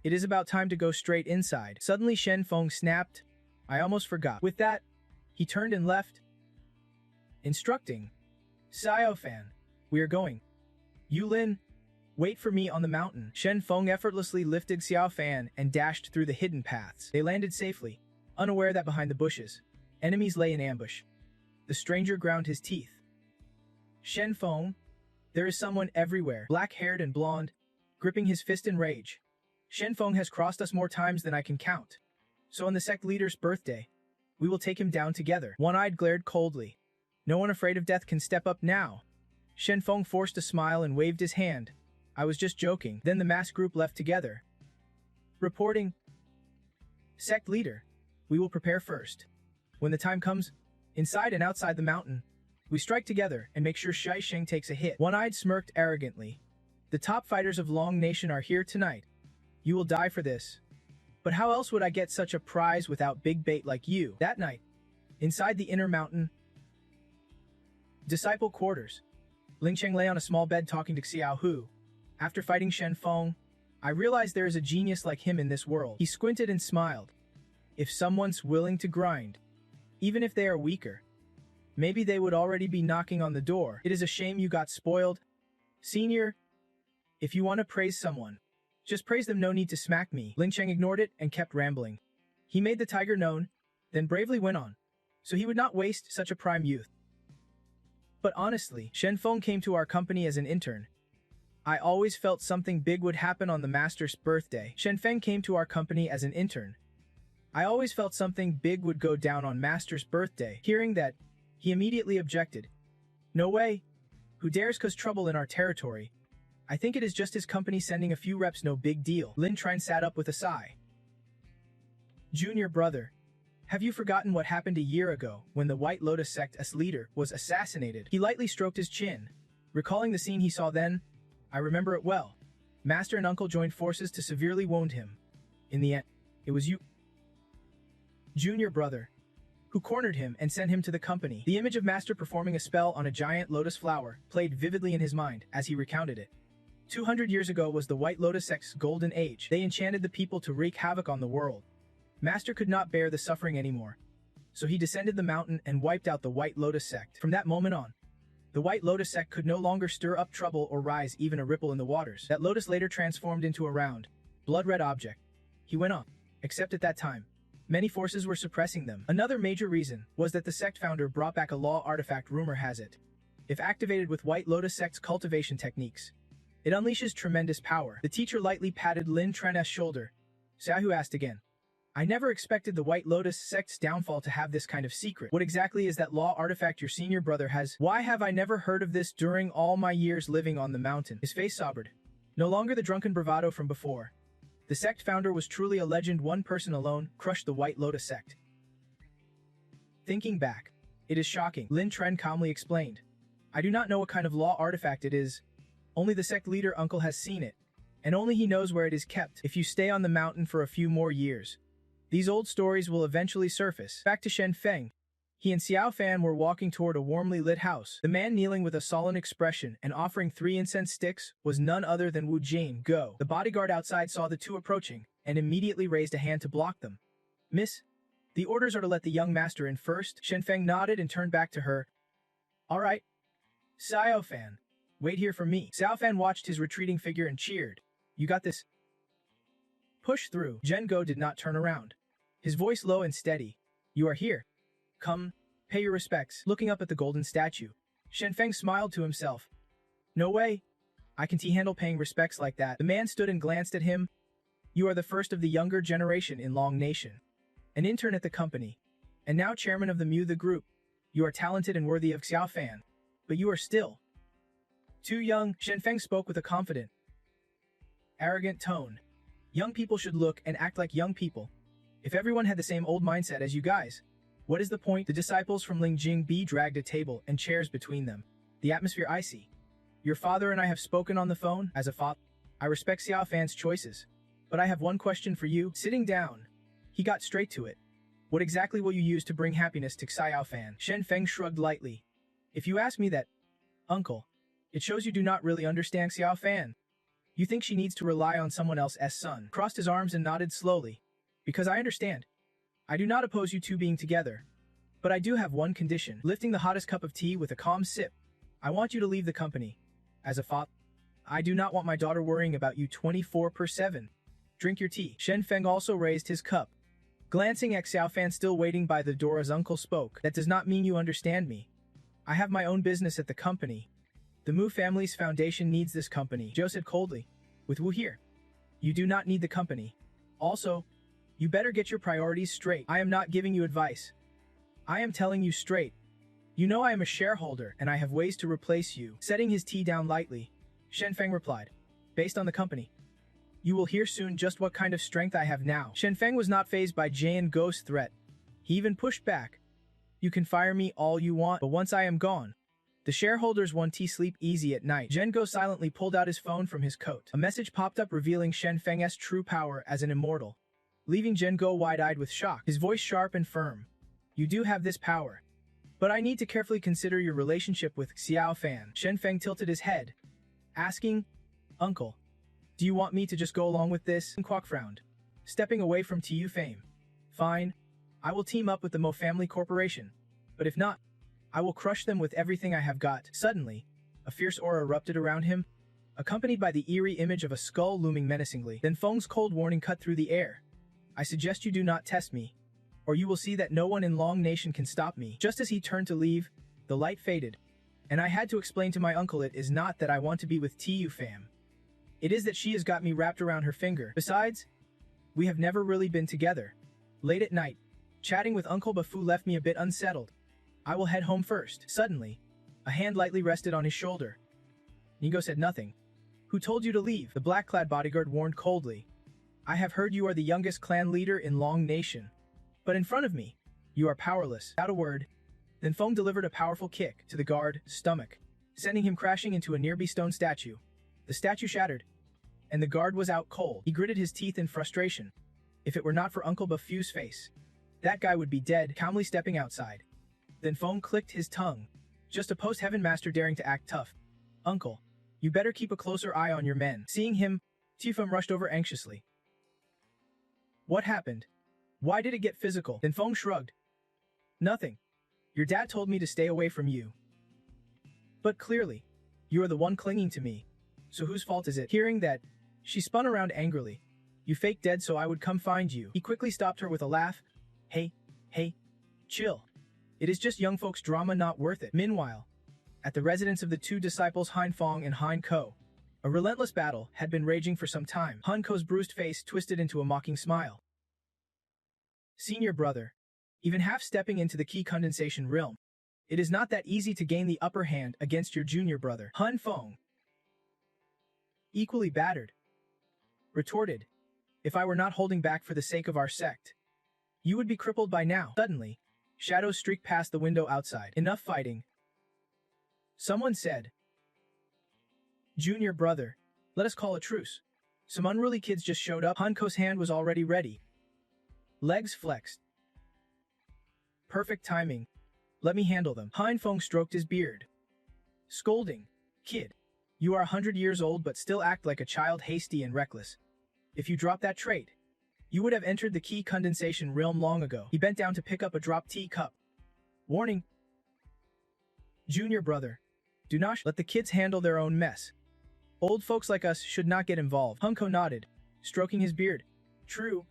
It is about time to go straight inside. Suddenly Shen Feng snapped. I almost forgot. With that, he turned and left, instructing, Xiao Fan, we are going. Yulin, wait for me on the mountain. Shen Feng effortlessly lifted Xiao Fan and dashed through the hidden paths. They landed safely, unaware that behind the bushes, enemies lay in ambush. The stranger ground his teeth. Shen Feng, there is someone everywhere, black-haired and blonde, gripping his fist in rage. Shen Feng has crossed us more times than I can count. So on the sect leader's birthday, we will take him down together. One-eyed glared coldly. No one afraid of death can step up now. Shen Feng forced a smile and waved his hand. I was just joking. Then the mass group left together. Reporting. Sect leader, we will prepare first. When the time comes, inside and outside the mountain, we strike together and make sure Shai Sheng takes a hit. One-Eyed smirked arrogantly. The top fighters of Long Nation are here tonight. You will die for this. But how else would I get such a prize without big bait like you? That night, inside the inner mountain disciple quarters, Ling Cheng lay on a small bed talking to Xiao Hu. After fighting Shen Feng, I realized there is a genius like him in this world. He squinted and smiled. If someone's willing to grind, even if they are weaker, maybe they would already be knocking on the door. It is a shame you got spoiled. Senior, if you want to praise someone, just praise them, no need to smack me. Ling Cheng ignored it and kept rambling. He made the tiger known, then bravely went on, so he would not waste such a prime youth. But honestly, Shen Feng came to our company as an intern. I always felt something big would happen on the master's birthday. Shen Feng came to our company as an intern. I always felt something big would go down on master's birthday. Hearing that, he immediately objected. No way. Who dares cause trouble in our territory? I think it is just his company sending a few reps, no big deal. Lin Tran sat up with a sigh. Junior brother, have you forgotten what happened a year ago when the White Lotus Sect's leader was assassinated? He lightly stroked his chin. Recalling the scene he saw then, I remember it well. Master and uncle joined forces to severely wound him. In the end, it was you, junior brother, who cornered him and sent him to the company. The image of Master performing a spell on a giant lotus flower played vividly in his mind as he recounted it. 200 years ago was the White Lotus Sect's golden age. They enchanted the people to wreak havoc on the world. Master could not bear the suffering anymore, so he descended the mountain and wiped out the White Lotus Sect. From that moment on, the White Lotus Sect could no longer stir up trouble or rise even a ripple in the waters. That lotus later transformed into a round, blood-red object. He went on. Except at that time, many forces were suppressing them. Another major reason was that the sect founder brought back a law artifact, rumor has it. If activated with White Lotus Sect's cultivation techniques, it unleashes tremendous power. The teacher lightly patted Lin Tren's shoulder. Xiaohu asked again. I never expected the White Lotus Sect's downfall to have this kind of secret. What exactly is that law artifact your senior brother has? Why have I never heard of this during all my years living on the mountain? His face sobered. No longer the drunken bravado from before. The sect founder was truly a legend. One person alone crushed the White Lotus Sect. Thinking back, it is shocking, Lin Tren calmly explained. I do not know what kind of law artifact it is. Only the sect leader uncle has seen it, and only he knows where it is kept. If you stay on the mountain for a few more years, these old stories will eventually surface. Back to Shen Feng. He and Xiao Fan were walking toward a warmly lit house. The man kneeling with a sullen expression and offering 3 incense sticks was none other than Wu Jing. Go. The bodyguard outside saw the two approaching and immediately raised a hand to block them. Miss, the orders are to let the young master in first. Shen Feng nodded and turned back to her. All right. Xiao Fan, wait here for me. Xiao Fan watched his retreating figure and cheered. You got this. Push through. Zhen Go did not turn around. His voice low and steady. You are here. Come, pay your respects. Looking up at the golden statue, Shen Feng smiled to himself. No way. I can handle paying respects like that. The man stood and glanced at him. You are the first of the younger generation in Long Nation. An intern at the company. And now chairman of the Mu the group. You are talented and worthy of Xiao Fan. But you are still too young. Shen Feng spoke with a confident, arrogant tone. Young people should look and act like young people. If everyone had the same old mindset as you guys, what is the point? The disciples from Ling Jingbi dragged a table and chairs between them. The atmosphere icy. Your father and I have spoken on the phone. As a father, I respect Xiao Fan's choices. But I have one question for you. Sitting down, he got straight to it. What exactly will you use to bring happiness to Xiao Fan? Shen Feng shrugged lightly. If you ask me that, uncle, it shows you do not really understand Xiao Fan. You think she needs to rely on someone else's son. Crossed his arms and nodded slowly. Because I understand. I do not oppose you two being together. But I do have one condition. Lifting the hottest cup of tea with a calm sip. I want you to leave the company. As a father, I do not want my daughter worrying about you 24/7. Drink your tea. Shen Feng also raised his cup. Glancing at Xiao Fan still waiting by the door as uncle spoke. That does not mean you understand me. I have my own business at the company. The Mu family's foundation needs this company. Zhou said coldly. With Wu here, you do not need the company. Also, you better get your priorities straight. I am not giving you advice. I am telling you straight. You know I am a shareholder and I have ways to replace you. Setting his tea down lightly, Shen Feng replied. Based on the company. You will hear soon just what kind of strength I have now. Shen Feng was not fazed by Jian Go's threat. He even pushed back. You can fire me all you want, but once I am gone, the shareholders want to sleep easy at night. Zhengo silently pulled out his phone from his coat. A message popped up revealing Shen Feng's true power as an immortal, leaving Zhengo wide-eyed with shock, his voice sharp and firm. You do have this power, but I need to carefully consider your relationship with Xiao Fan. Shen Feng tilted his head, asking, Uncle, do you want me to just go along with this? Quoc frowned, stepping away from Tu Fame. Fine, I will team up with the Mo Family Corporation, but if not, I will crush them with everything I have got. Suddenly, a fierce aura erupted around him, accompanied by the eerie image of a skull looming menacingly. Then Feng's cold warning cut through the air. I suggest you do not test me, or you will see that no one in Long Nation can stop me. Just as he turned to leave, the light faded, and I had to explain to my uncle it is not that I want to be with Tu Fam. It is that she has got me wrapped around her finger. Besides, we have never really been together. Late at night, chatting with Uncle Bafu left me a bit unsettled. I will head home first. Suddenly, a hand lightly rested on his shoulder. Nigo said nothing. Who told you to leave? The black-clad bodyguard warned coldly. I have heard you are the youngest clan leader in Long Nation. But in front of me, you are powerless. Without a word, then Feng delivered a powerful kick to the guard's stomach, sending him crashing into a nearby stone statue. The statue shattered, and the guard was out cold. He gritted his teeth in frustration. If it were not for Uncle Bafu's face, that guy would be dead. Calmly stepping outside, then Feng clicked his tongue, just a post-heaven master daring to act tough. Uncle, you better keep a closer eye on your men. Seeing him, Tifeng rushed over anxiously. What happened? Why did it get physical? Then Feng shrugged. Nothing. Your dad told me to stay away from you. But clearly, you are the one clinging to me. So whose fault is it? Hearing that, she spun around angrily. You fake dead so I would come find you. He quickly stopped her with a laugh. Hey, chill. It is just young folks' drama, not worth it. Meanwhile, at the residence of the two disciples Han Feng and Han Ko, a relentless battle had been raging for some time. Han Ko's bruised face twisted into a mocking smile. Senior brother, even half-stepping into the key condensation realm, it is not that easy to gain the upper hand against your junior brother. Han Feng, equally battered, retorted, if I were not holding back for the sake of our sect, you would be crippled by now. Suddenly, shadows streaked past the window outside. Enough fighting. Someone said, Junior brother, let us call a truce. Some unruly kids just showed up. Hanko's hand was already ready. Legs flexed. Perfect timing. Let me handle them. Han Feng stroked his beard, scolding, Kid, you are 100 years old but still act like a child, hasty and reckless. If you drop that trait, you would have entered the key condensation realm long ago. He bent down to pick up a dropped teacup. Warning. Junior brother, do not let the kids handle their own mess. Old folks like us should not get involved. Hunko nodded, stroking his beard. True.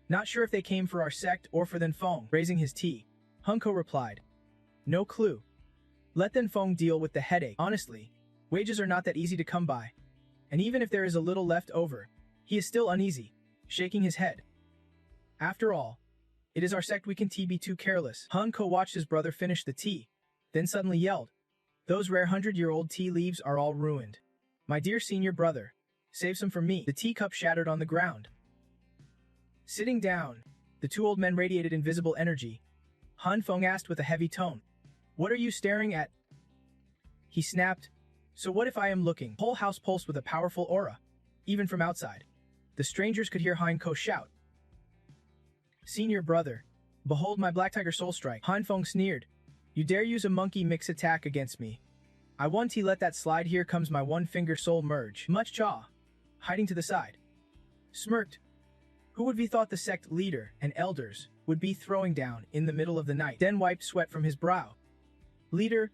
Not sure if they came for our sect or for Feng. Raising his tea, Hunko replied. No clue. Let Feng deal with the headache. Honestly, wages are not that easy to come by. And even if there is a little left over, he is still uneasy, shaking his head. After all, it is our sect, we can be too careless. Hunko watched his brother finish the tea, then suddenly yelled. Those rare 100-year-old tea leaves are all ruined. My dear senior brother, save some for me. The teacup shattered on the ground. Sitting down, the two old men radiated invisible energy. Han Feng asked with a heavy tone. What are you staring at? He snapped. So what if I am looking? Whole house pulsed with a powerful aura, even from outside. The strangers could hear Hanko shout. Senior brother, behold my Black Tiger Soul Strike. Han Feng sneered. You dare use a monkey mix attack against me? I want to let that slide. Here comes my one-finger soul merge. Much jaw, hiding to the side. Smirked. Who would be thought the sect leader and elders would be throwing down in the middle of the night? Den wiped sweat from his brow. Leader,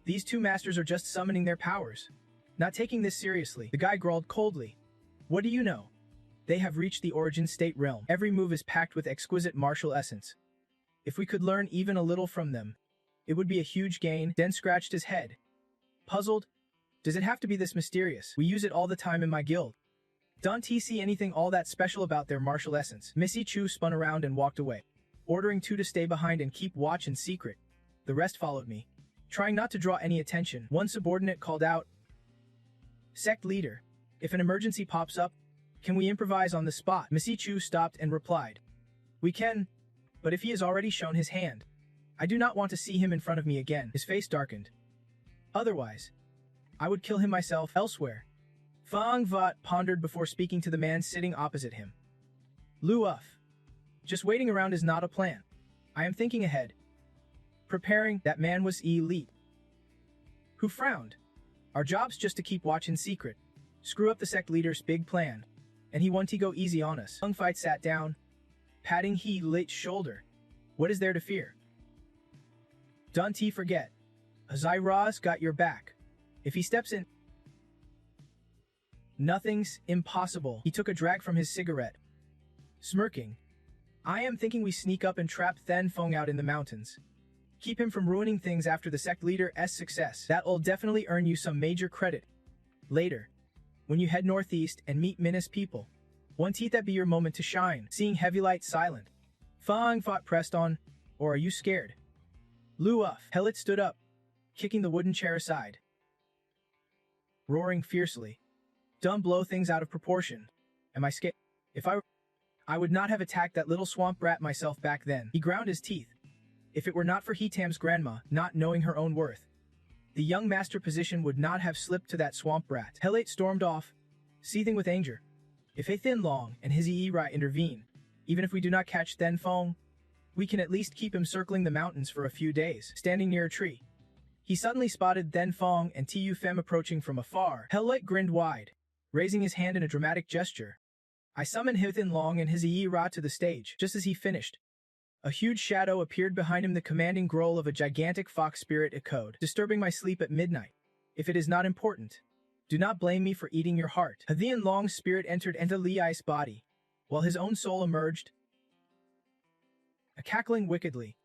these two masters are just summoning their powers, not taking this seriously. The guy growled coldly. What do you know? They have reached the origin state realm. Every move is packed with exquisite martial essence. If we could learn even a little from them, it would be a huge gain. Den scratched his head. Puzzled. Does it have to be this mysterious? We use it all the time in my guild. Don't see anything all that special about their martial essence. Missy Chu spun around and walked away, ordering two to stay behind and keep watch in secret. The rest followed me, trying not to draw any attention. One subordinate called out, Sect leader, if an emergency pops up, can we improvise on the spot? Missy Chu stopped and replied, We can, but if he has already shown his hand, I do not want to see him in front of me again. His face darkened. Otherwise, I would kill him myself elsewhere. Fang Vat pondered before speaking to the man sitting opposite him. Luuf. Just waiting around is not a plan. I am thinking ahead. Preparing. That man was elite. Who frowned. Our job's just to keep watch in secret. Screw up the sect leader's big plan. And he want to go easy on us. Fang Fight sat down, patting he lit shoulder. What is there to fear? Don't forget. Azairaz got your back. If he steps in, nothing's impossible. He took a drag from his cigarette. Smirking. I am thinking we sneak up and trap Then Feng out in the mountains. Keep him from ruining things after the sect leader's success. That'll definitely earn you some major credit. Later, when you head northeast and meet Minas people, won't that be your moment to shine? Seeing Heavy Light silent, Fang Fought pressed on. Or are you scared? Luuf. Helit stood up, kicking the wooden chair aside. Roaring fiercely. Don't blow things out of proportion. Am I scared? If I would not have attacked that little swamp rat myself back then. He ground his teeth. If it were not for Hitam's grandma not knowing her own worth, the young master position would not have slipped to that swamp rat. Helate stormed off, seething with anger. If a Thin Long and his Rai intervene, even if we do not catch Then Feng, we can at least keep him circling the mountains for a few days. Standing near a tree, he suddenly spotted Then Feng and Tu Fem approaching from afar. Helate grinned wide, raising his hand in a dramatic gesture. I summoned Hithin Long and his Ra to the stage. Just as he finished, a huge shadow appeared behind him. The commanding growl of a gigantic fox spirit echoed, disturbing my sleep at midnight. If it is not important, do not blame me for eating your heart. Hithin Long's spirit entered Enta Liai's body, while his own soul emerged, cackling wickedly.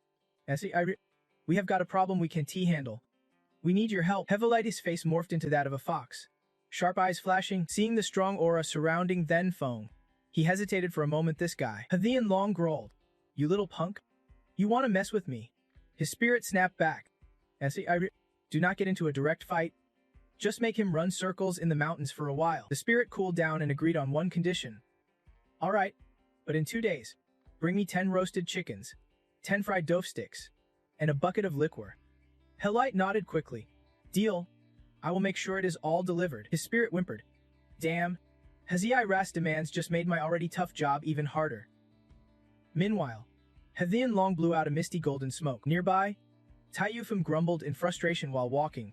We have got a problem we can't handle. We need your help. Hevelite's face morphed into that of a fox, sharp eyes flashing. Seeing the strong aura surrounding Then Feng, he hesitated for a moment. This guy, Hithin Long growled. You little punk? You want to mess with me? His spirit snapped back. Do not get into a direct fight. Just make him run circles in the mountains for a while. The spirit cooled down and agreed on one condition. All right, but in 2 days, bring me 10 roasted chickens, 10 fried dough sticks, and a bucket of liquor. Helite nodded quickly. Deal. I will make sure it is all delivered. His spirit whimpered. Damn. Hazai Ras demands just made my already tough job even harder. Meanwhile, Hithin Long blew out a misty golden smoke. Nearby, Taiyufim grumbled in frustration while walking.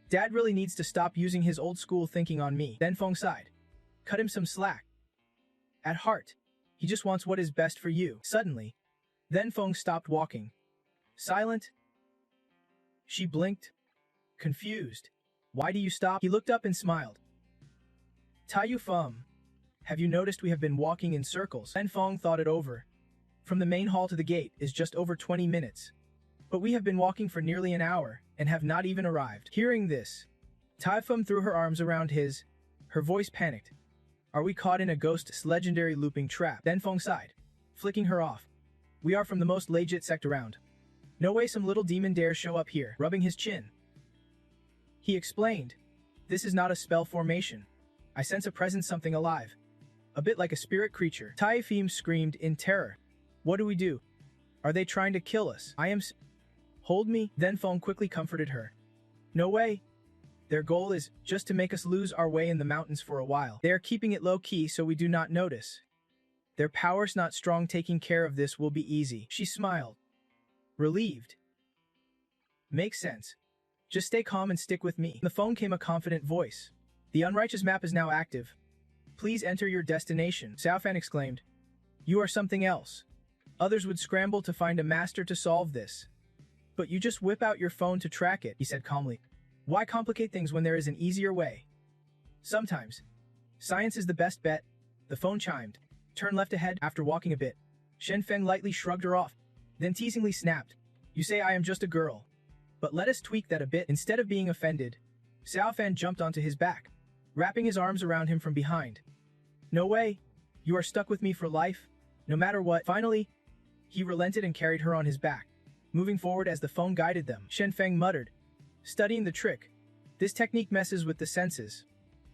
Dad really needs to stop using his old school thinking on me. Then Feng sighed. Cut him some slack. At heart, he just wants what is best for you. Suddenly, Then Feng stopped walking. Silent. She blinked, confused. Why do you stop? He looked up and smiled. Taiyufim, have you noticed we have been walking in circles? Then Feng thought it over. From the main hall to the gate is just over 20 minutes. But we have been walking for nearly an hour, and have not even arrived. Hearing this, Taiyufim threw her arms around his. Her voice panicked. Are we caught in a ghost's legendary looping trap? Then Feng sighed, flicking her off. We are from the most legit sect around. No way some little demon dares show up here. Rubbing his chin, he explained. This is not a spell formation. I sense a presence, something alive. A bit like a spirit creature. Taiyufim screamed in terror. What do we do? Are they trying to kill us? Hold me. Then Feng quickly comforted her. No way. Their goal is just to make us lose our way in the mountains for a while. They are keeping it low-key so we do not notice. Their power's not strong. Taking care of this will be easy. She smiled, relieved. Makes sense. Just stay calm and stick with me. On the phone came a confident voice. The unrighteous map is now active. Please enter your destination. Xiaofan exclaimed. You are something else. Others would scramble to find a master to solve this. But you just whip out your phone to track it, he said calmly. Why complicate things when there is an easier way? Sometimes, science is the best bet. The phone chimed. Turn left ahead. After walking a bit, Shen Feng lightly shrugged her off, then teasingly snapped. You say I am just a girl. But let us tweak that a bit. Instead of being offended, Xiaofan jumped onto his back, wrapping his arms around him from behind. No way. You are stuck with me for life, no matter what. Finally, he relented and carried her on his back, moving forward as the phone guided them. Shen Feng muttered, studying the trick. This technique messes with the senses.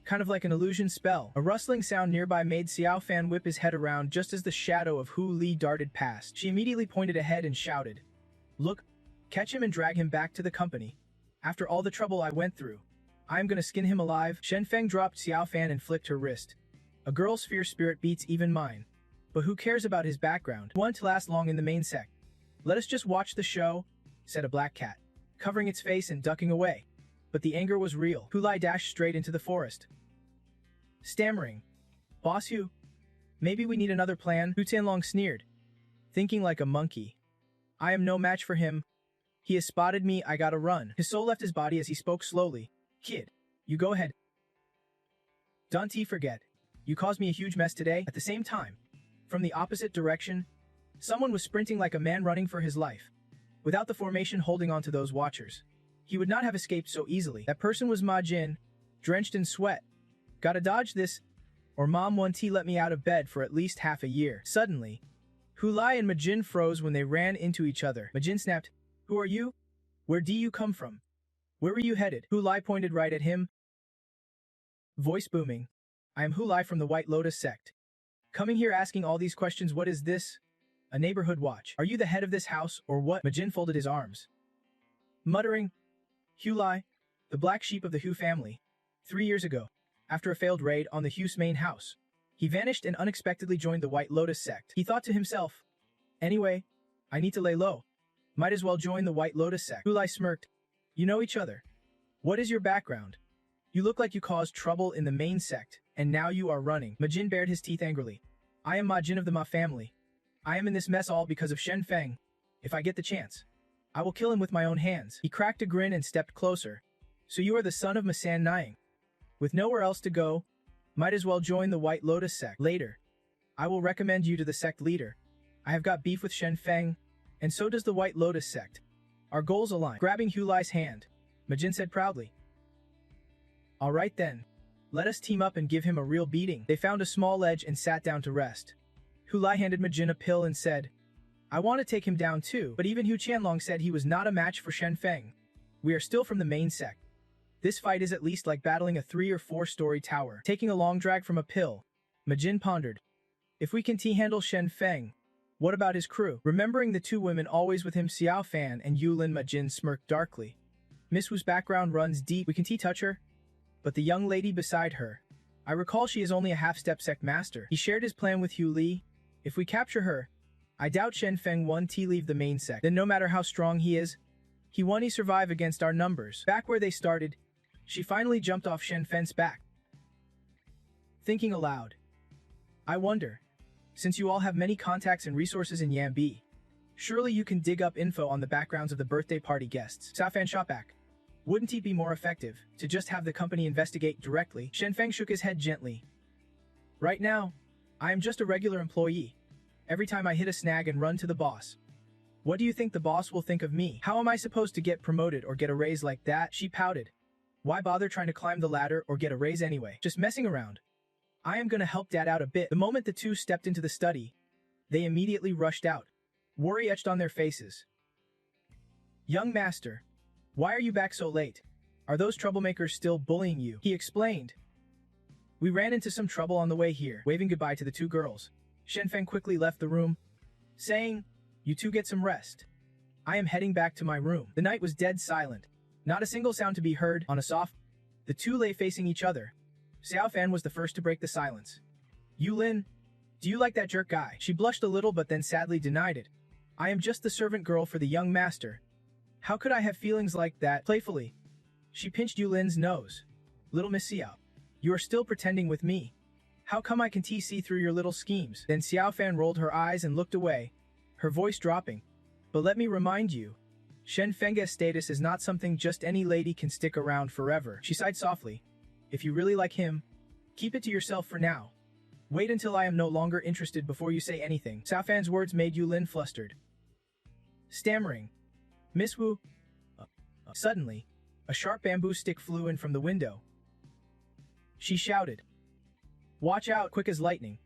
Kind of like an illusion spell. A rustling sound nearby made Xiaofan whip his head around just as the shadow of Hu Li darted past. She immediately pointed ahead and shouted, Look, Catch him and drag him back to the company. After all the trouble I went through, I'm gonna skin him alive. Shen Feng dropped Xiao Fan and flicked her wrist. A girl's fierce spirit beats even mine. But who cares about his background? Won't last long in the main sect. Let us just watch the show, said a black cat, covering its face and ducking away. But the anger was real. Hulai dashed straight into the forest. Stammering. Boss Hu? Maybe we need another plan, Hu Tianlong sneered, thinking like a monkey. I am no match for him. He has spotted me, I gotta run. His soul left his body as he spoke slowly. Kid, you go ahead. Don't forget. You caused me a huge mess today. At the same time, from the opposite direction, someone was sprinting like a man running for his life. Without the formation holding on to those watchers, he would not have escaped so easily. That person was Ma Jin, drenched in sweat. Gotta dodge this, or Mom won't let me out of bed for at least half a year. Suddenly, Hulai and Majin froze when they ran into each other. Majin snapped, Who are you? Where do you come from? Where were you headed? Hulai pointed right at him. Voice booming. I am Hulai from the White Lotus sect. Coming here asking all these questions, what is this? A neighborhood watch. Are you the head of this house, or what? Majin folded his arms, muttering, Hulai, the black sheep of the Hu family. 3 years ago, after a failed raid on the Hu's main house, he vanished and unexpectedly joined the White Lotus sect. He thought to himself, anyway, I need to lay low. Might as well join the White Lotus sect. Hulai smirked. You know each other. What is your background? You look like you caused trouble in the main sect, and now you are running. Majin bared his teeth angrily. I am Ma Jin of the Ma family. I am in this mess all because of Shen Feng. If I get the chance, I will kill him with my own hands. He cracked a grin and stepped closer. So you are the son of Masan Nying. With nowhere else to go, might as well join the White Lotus sect. Later, I will recommend you to the sect leader. I have got beef with Shen Feng, and so does the White Lotus sect. Our goals align. Grabbing Hulai's hand, Majin said proudly. All right then. Let us team up and give him a real beating. They found a small ledge and sat down to rest. Hulai handed Majin a pill and said, I want to take him down too, but even Hu Qianlong said he was not a match for Shen Feng. We are still from the main sect. This fight is at least like battling a 3- or 4-story tower. Taking a long drag from a pill, Majin pondered. If we can handle Shen Feng, what about his crew? Remembering the 2 women always with him, Xiao Fan and Yulin, Majin smirked darkly. Miss Wu's background runs deep. We can touch her? But the young lady beside her. I recall she is only a half-step sect master. He shared his plan with Hu Li. If we capture her, I doubt Shen Feng won't leave the main sect. Then no matter how strong he is, he won't survive against our numbers. Back where they started, she finally jumped off Shen Feng's back. Thinking aloud. I wonder, since you all have many contacts and resources in Yambi, surely you can dig up info on the backgrounds of the birthday party guests. Xiao Fan shot back. Wouldn't it be more effective to just have the company investigate directly? Shen Feng shook his head gently. Right now, I am just a regular employee. Every time I hit a snag and run to the boss. What do you think the boss will think of me? How am I supposed to get promoted or get a raise like that? She pouted. Why bother trying to climb the ladder or get a raise anyway? Just messing around. I am gonna help Dad out a bit. The moment the 2 stepped into the study, they immediately rushed out. Worry etched on their faces. Young master, why are you back so late? Are those troublemakers still bullying you? He explained. We ran into some trouble on the way here. Waving goodbye to the 2 girls, Shen Feng quickly left the room, saying, You 2 get some rest. I am heading back to my room. The night was dead silent. Not a single sound to be heard. On a soft, the 2 lay facing each other. Xiao Fan was the first to break the silence. Yulin, do you like that jerk guy? She blushed a little but then sadly denied it. I am just the servant girl for the young master. How could I have feelings like that? Playfully, she pinched Yulin's nose. Little Miss Xiao, you are still pretending with me. How come I can see through your little schemes? Then Xiao Fan rolled her eyes and looked away, her voice dropping. But let me remind you, Shen Feng's status is not something just any lady can stick around forever. She sighed softly. If you really like him, keep it to yourself for now. Wait until I am no longer interested before you say anything. Xiao Fan's words made Yulin flustered. Stammering. Miss Wu. Suddenly, a sharp bamboo stick flew in from the window. She shouted. Watch out, quick as lightning.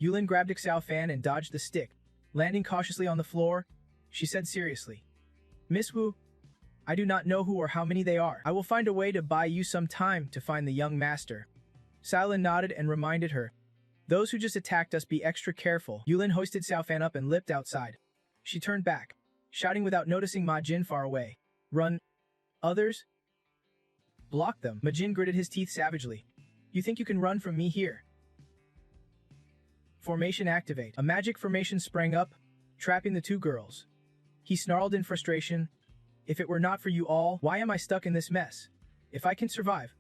Yulin grabbed Xiao Fan and dodged the stick. Landing cautiously on the floor, she said seriously. Miss Wu, I do not know who or how many they are. I will find a way to buy you some time to find the young master. Silin nodded and reminded her. Those who just attacked us, be extra careful. Yulin hoisted Xiao Fan up and leapt outside. She turned back. shouting without noticing Ma Jin far away. Run. Others? Block them. Ma Jin gritted his teeth savagely. You think you can run from me here? Formation activate. A magic formation sprang up, trapping the two girls. He snarled in frustration. If it were not for you all, why am I stuck in this mess? If I can survive,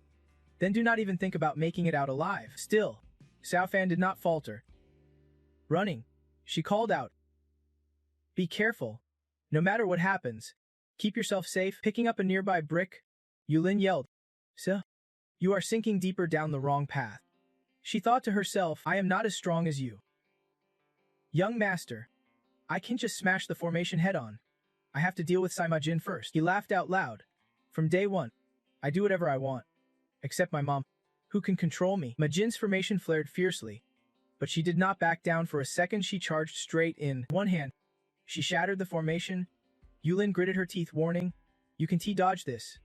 then do not even think about making it out alive. Still, Xiao Fan did not falter. Running, she called out. Be careful. No matter what happens, keep yourself safe. Picking up a nearby brick, Yulin yelled. So, you are sinking deeper down the wrong path. She thought to herself, I am not as strong as you. Young master, I can just smash the formation head-on. I have to deal with Saima Jin first. He laughed out loud. From day one, I do whatever I want. Except my mom, who can control me. Ma Jin's formation flared fiercely, but she did not back down for a second. She charged straight in. One hand, she shattered the formation. Yulin gritted her teeth, warning, you can T-dodge this.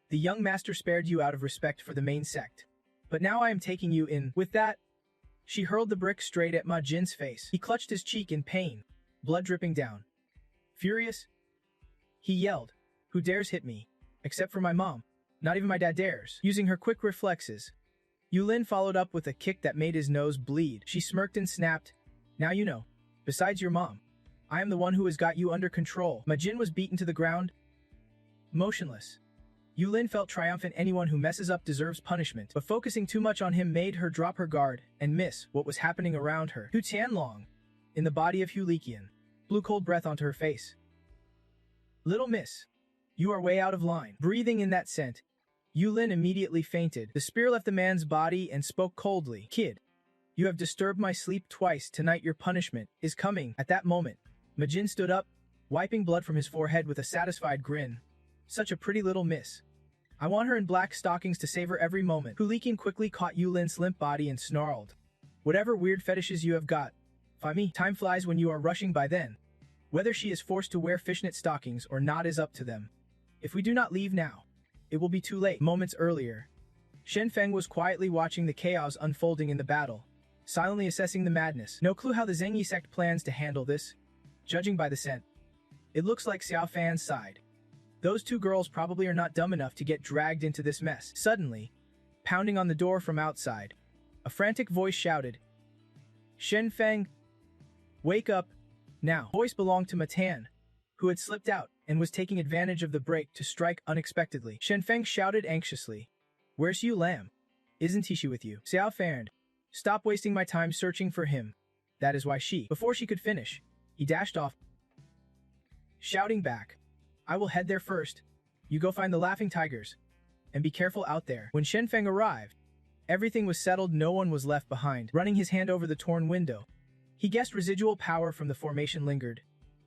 The young master spared you out of respect for the main sect. But now I am taking you in. With that, she hurled the brick straight at Ma Jin's face. He clutched his cheek in pain, blood dripping down. Furious, he yelled, who dares hit me? Except for my mom. Not even my dad dares. Using her quick reflexes, Yulin followed up with a kick that made his nose bleed. She smirked and snapped. Now you know. Besides your mom, I am the one who has got you under control. Ma Jin was beaten to the ground, motionless. Yulin felt triumphant. Anyone who messes up deserves punishment, but focusing too much on him made her drop her guard and miss what was happening around her. Hu Tianlong, in the body of Hu Liqian, blew cold breath onto her face. Little miss, you are way out of line. Breathing in that scent, Yulin immediately fainted. The spear left the man's body and spoke coldly. Kid, you have disturbed my sleep twice. Tonight your punishment is coming. At that moment, Ma Jin stood up, wiping blood from his forehead with a satisfied grin. Such a pretty little miss. I want her in black stockings to savor every moment. Hu Liqian quickly caught Yulin's limp body and snarled. Whatever weird fetishes you have got, Fami, time flies when you are rushing by then. Whether she is forced to wear fishnet stockings or not is up to them. If we do not leave now, it will be too late. Moments earlier, Shen Feng was quietly watching the chaos unfolding in the battle, silently assessing the madness. No clue how the Zhengyi sect plans to handle this, judging by the scent. It looks like Xiao Fan's side. Those two girls probably are not dumb enough to get dragged into this mess. Suddenly, pounding on the door from outside, a frantic voice shouted, Shen Feng, wake up, now. The voice belonged to Matan, who had slipped out and was taking advantage of the break to strike unexpectedly. Shen Feng shouted anxiously, Where's Yu Lam? Isn't he with you? Xiao Fan, stop wasting my time searching for him. That is why she. Before she could finish, he dashed off, shouting back, I will head there first. You go find the laughing tigers. And be careful out there. When Shen Feng arrived, everything was settled. No one was left behind. Running his hand over the torn window, he guessed residual power from the formation lingered,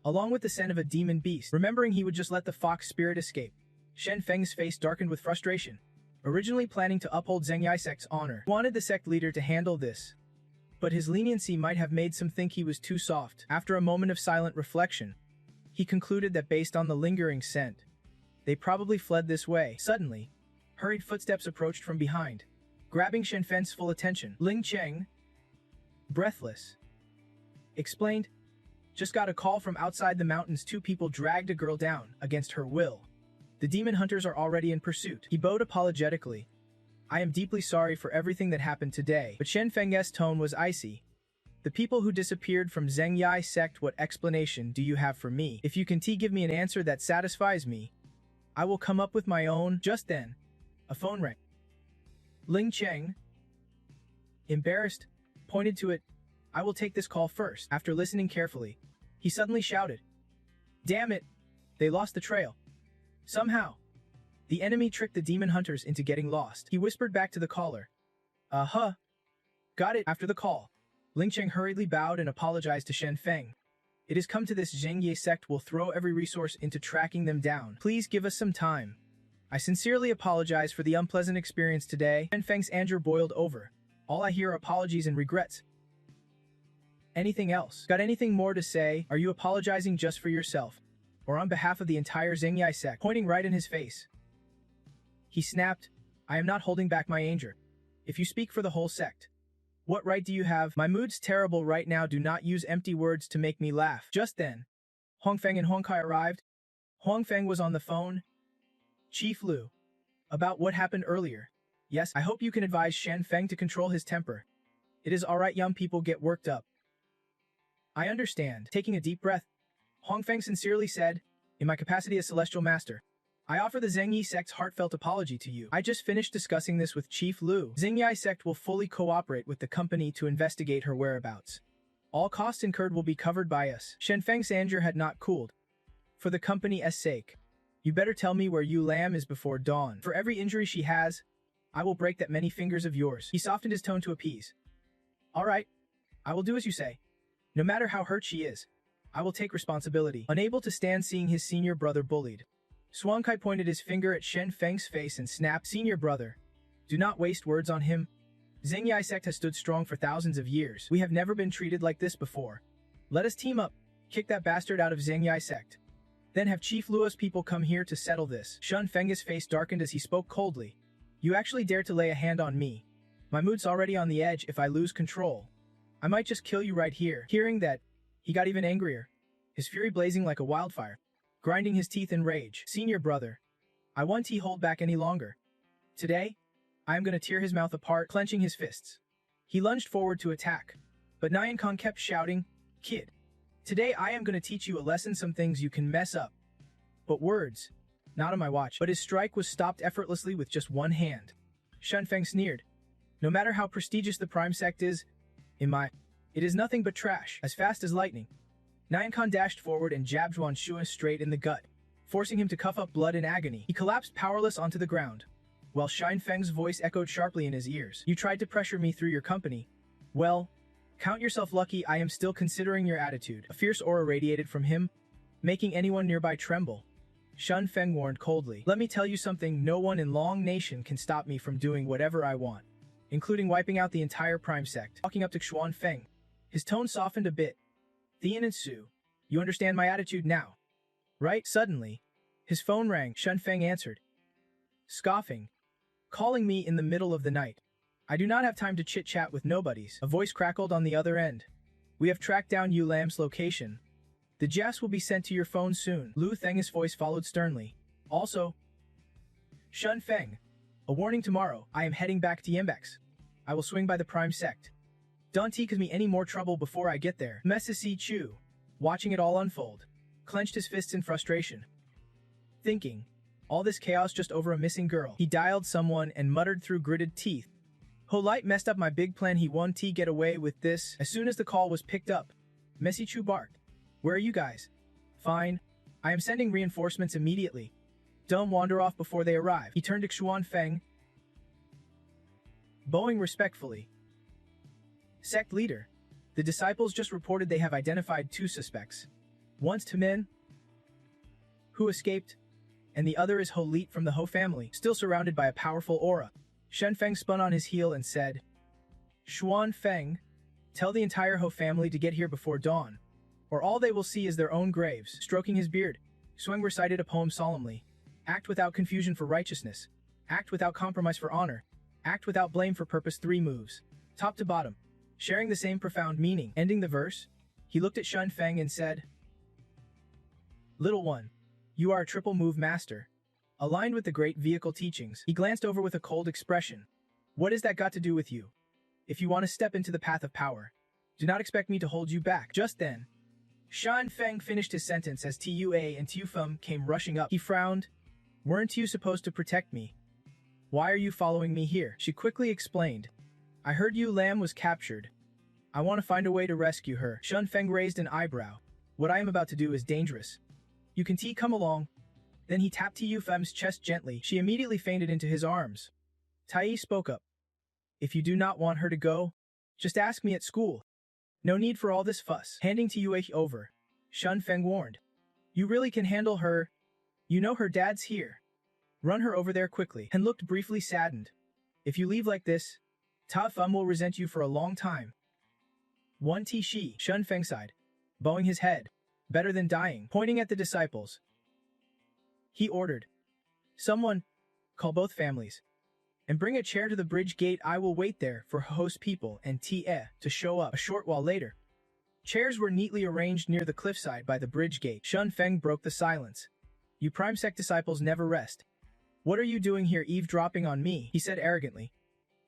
along with the scent of a demon beast. Remembering he would just let the fox spirit escape, Shen Feng's face darkened with frustration. Originally planning to uphold Zhengyi sect's honor, he wanted the sect leader to handle this, but his leniency might have made some think he was too soft. After a moment of silent reflection, he concluded that based on the lingering scent, they probably fled this way. Suddenly, hurried footsteps approached from behind, grabbing Shen Feng's full attention. Ling Cheng, breathless, explained, just got a call from outside the mountains. Two people dragged a girl down against her will. The demon hunters are already in pursuit. He bowed apologetically. I am deeply sorry for everything that happened today. But Shen Feng's tone was icy. The people who disappeared from Zhengyi sect, what explanation do you have for me? If you can give me an answer that satisfies me, I will come up with my own. Just then, a phone rang. Ling Cheng, embarrassed, pointed to it. I will take this call first. After listening carefully, he suddenly shouted, Damn it! They lost the trail. Somehow, the enemy tricked the demon hunters into getting lost. He whispered back to the caller. Got it. After the call, Ling Cheng hurriedly bowed and apologized to Shen Feng. It has come to this. Zhengyi sect will throw every resource into tracking them down. Please give us some time. I sincerely apologize for the unpleasant experience today. Shen Feng's anger boiled over. All I hear are apologies and regrets. Anything else? Got anything more to say? Are you apologizing just for yourself, or on behalf of the entire Zhengyi sect? Pointing right in his face, he snapped, I am not holding back my anger. If you speak for the whole sect, what right do you have? My mood's terrible right now. Do not use empty words to make me laugh. Just then, Huang Feng and Huang Kai arrived. Huang Feng was on the phone. Chief Lu. About what happened earlier. Yes, I hope you can advise Shen Feng to control his temper. It is alright young people get worked up. I understand. Taking a deep breath, Huang Feng sincerely said, in my capacity as Celestial Master, I offer the Zhengyi sect's heartfelt apology to you. I just finished discussing this with Chief Lu. Zhengyi sect will fully cooperate with the company to investigate her whereabouts. All costs incurred will be covered by us. Shen Feng's anger had not cooled. For the company's sake, you better tell me where Yu Lam is before dawn. For every injury she has, I will break that many fingers of yours. He softened his tone to appease. Alright, I will do as you say. No matter how hurt she is, I will take responsibility. Unable to stand seeing his senior brother bullied, Suan Kai pointed his finger at Shen Feng's face and snapped, Senior brother, do not waste words on him. Zhengyi sect has stood strong for thousands of years. We have never been treated like this before. Let us team up, kick that bastard out of Zhengyi sect. Then have Chief Luo's people come here to settle this. Shen Feng's face darkened as he spoke coldly. You actually dare to lay a hand on me? My mood's already on the edge. If I lose control, I might just kill you right here. Hearing that, he got even angrier, his fury blazing like a wildfire, grinding his teeth in rage. Senior brother, I won't hold back any longer. Today, I am going to tear his mouth apart, clenching his fists. He lunged forward to attack, but Nyan Kong kept shouting, Kid, today I am going to teach you a lesson. Some things you can mess up, but words, not on my watch. But his strike was stopped effortlessly with just one hand. Shen Feng sneered. No matter how prestigious the Prime Sect is, it is nothing but trash. As fast as lightning, Nyan Khan dashed forward and jabbed Zhuan Shua straight in the gut, forcing him to cough up blood in agony. He collapsed powerless onto the ground, while Shen Feng's voice echoed sharply in his ears. You tried to pressure me through your company. Well, count yourself lucky I am still considering your attitude. A fierce aura radiated from him, making anyone nearby tremble. Shen Feng warned coldly. Let me tell you something, no one in Long Nation can stop me from doing whatever I want, including wiping out the entire Prime Sect. Walking up to Xuan Feng, his tone softened a bit. Thian and Su, you understand my attitude now, right? Suddenly, his phone rang. Shen Feng answered, scoffing, calling me in the middle of the night. I do not have time to chit-chat with nobodies. A voice crackled on the other end. We have tracked down Yu Lam's location. The JAS will be sent to your phone soon. Lu Theng's voice followed sternly. Also, Shen Feng, a warning tomorrow. I am heading back to Yembex. I will swing by the Prime Sect. Don't cause me any more trouble before I get there. Messi Chu, watching it all unfold, clenched his fists in frustration. Thinking, all this chaos just over a missing girl. He dialed someone and muttered through gritted teeth. Holite messed up my big plan. He won't get away with this. As soon as the call was picked up, Messi Chu barked. Where are you guys? Fine. I am sending reinforcements immediately. Don't wander off before they arrive. He turned to Xuan Feng, bowing respectfully. Sect leader, the disciples just reported they have identified 2 suspects. One's Tamin, who escaped, and the other is Holite from the Ho family, still surrounded by a powerful aura. Shen Feng spun on his heel and said, Xuan Feng, tell the entire Ho family to get here before dawn, or all they will see is their own graves. Stroking his beard, Xuan recited a poem solemnly. Act without confusion for righteousness. Act without compromise for honor. Act without blame for purpose. 3 moves, top to bottom, sharing the same profound meaning. Ending the verse, he looked at Shen Feng and said, Little one, you are a triple move master, aligned with the great vehicle teachings. He glanced over with a cold expression. What has that got to do with you? If you want to step into the path of power, do not expect me to hold you back. Just then, Shen Feng finished his sentence as Tua and Tufum came rushing up. He frowned. Weren't you supposed to protect me? Why are you following me here? She quickly explained. I heard Yu Lam was captured. I want to find a way to rescue her. Shen Feng raised an eyebrow. What I am about to do is dangerous. You can come along. Then he tapped Tu Fem's chest gently. She immediately fainted into his arms. Tai spoke up. If you do not want her to go, just ask me at school. No need for all this fuss. Handing Tua over, Shen Feng warned. You really can handle her. You know her dad's here. Run her over there quickly. And looked briefly saddened. If you leave like this, Ta Fem will resent you for a long time. 1 Shi, Shen Feng sighed, bowing his head. Better than dying. Pointing at the disciples, he ordered. Someone, call both families, and bring a chair to the bridge gate. I will wait there for host people and to show up. A short while later, Chairs were neatly arranged near the cliffside by the bridge gate. Shun Feng broke the silence. You prime sect disciples never rest. What are you doing here eavesdropping on me? He said arrogantly.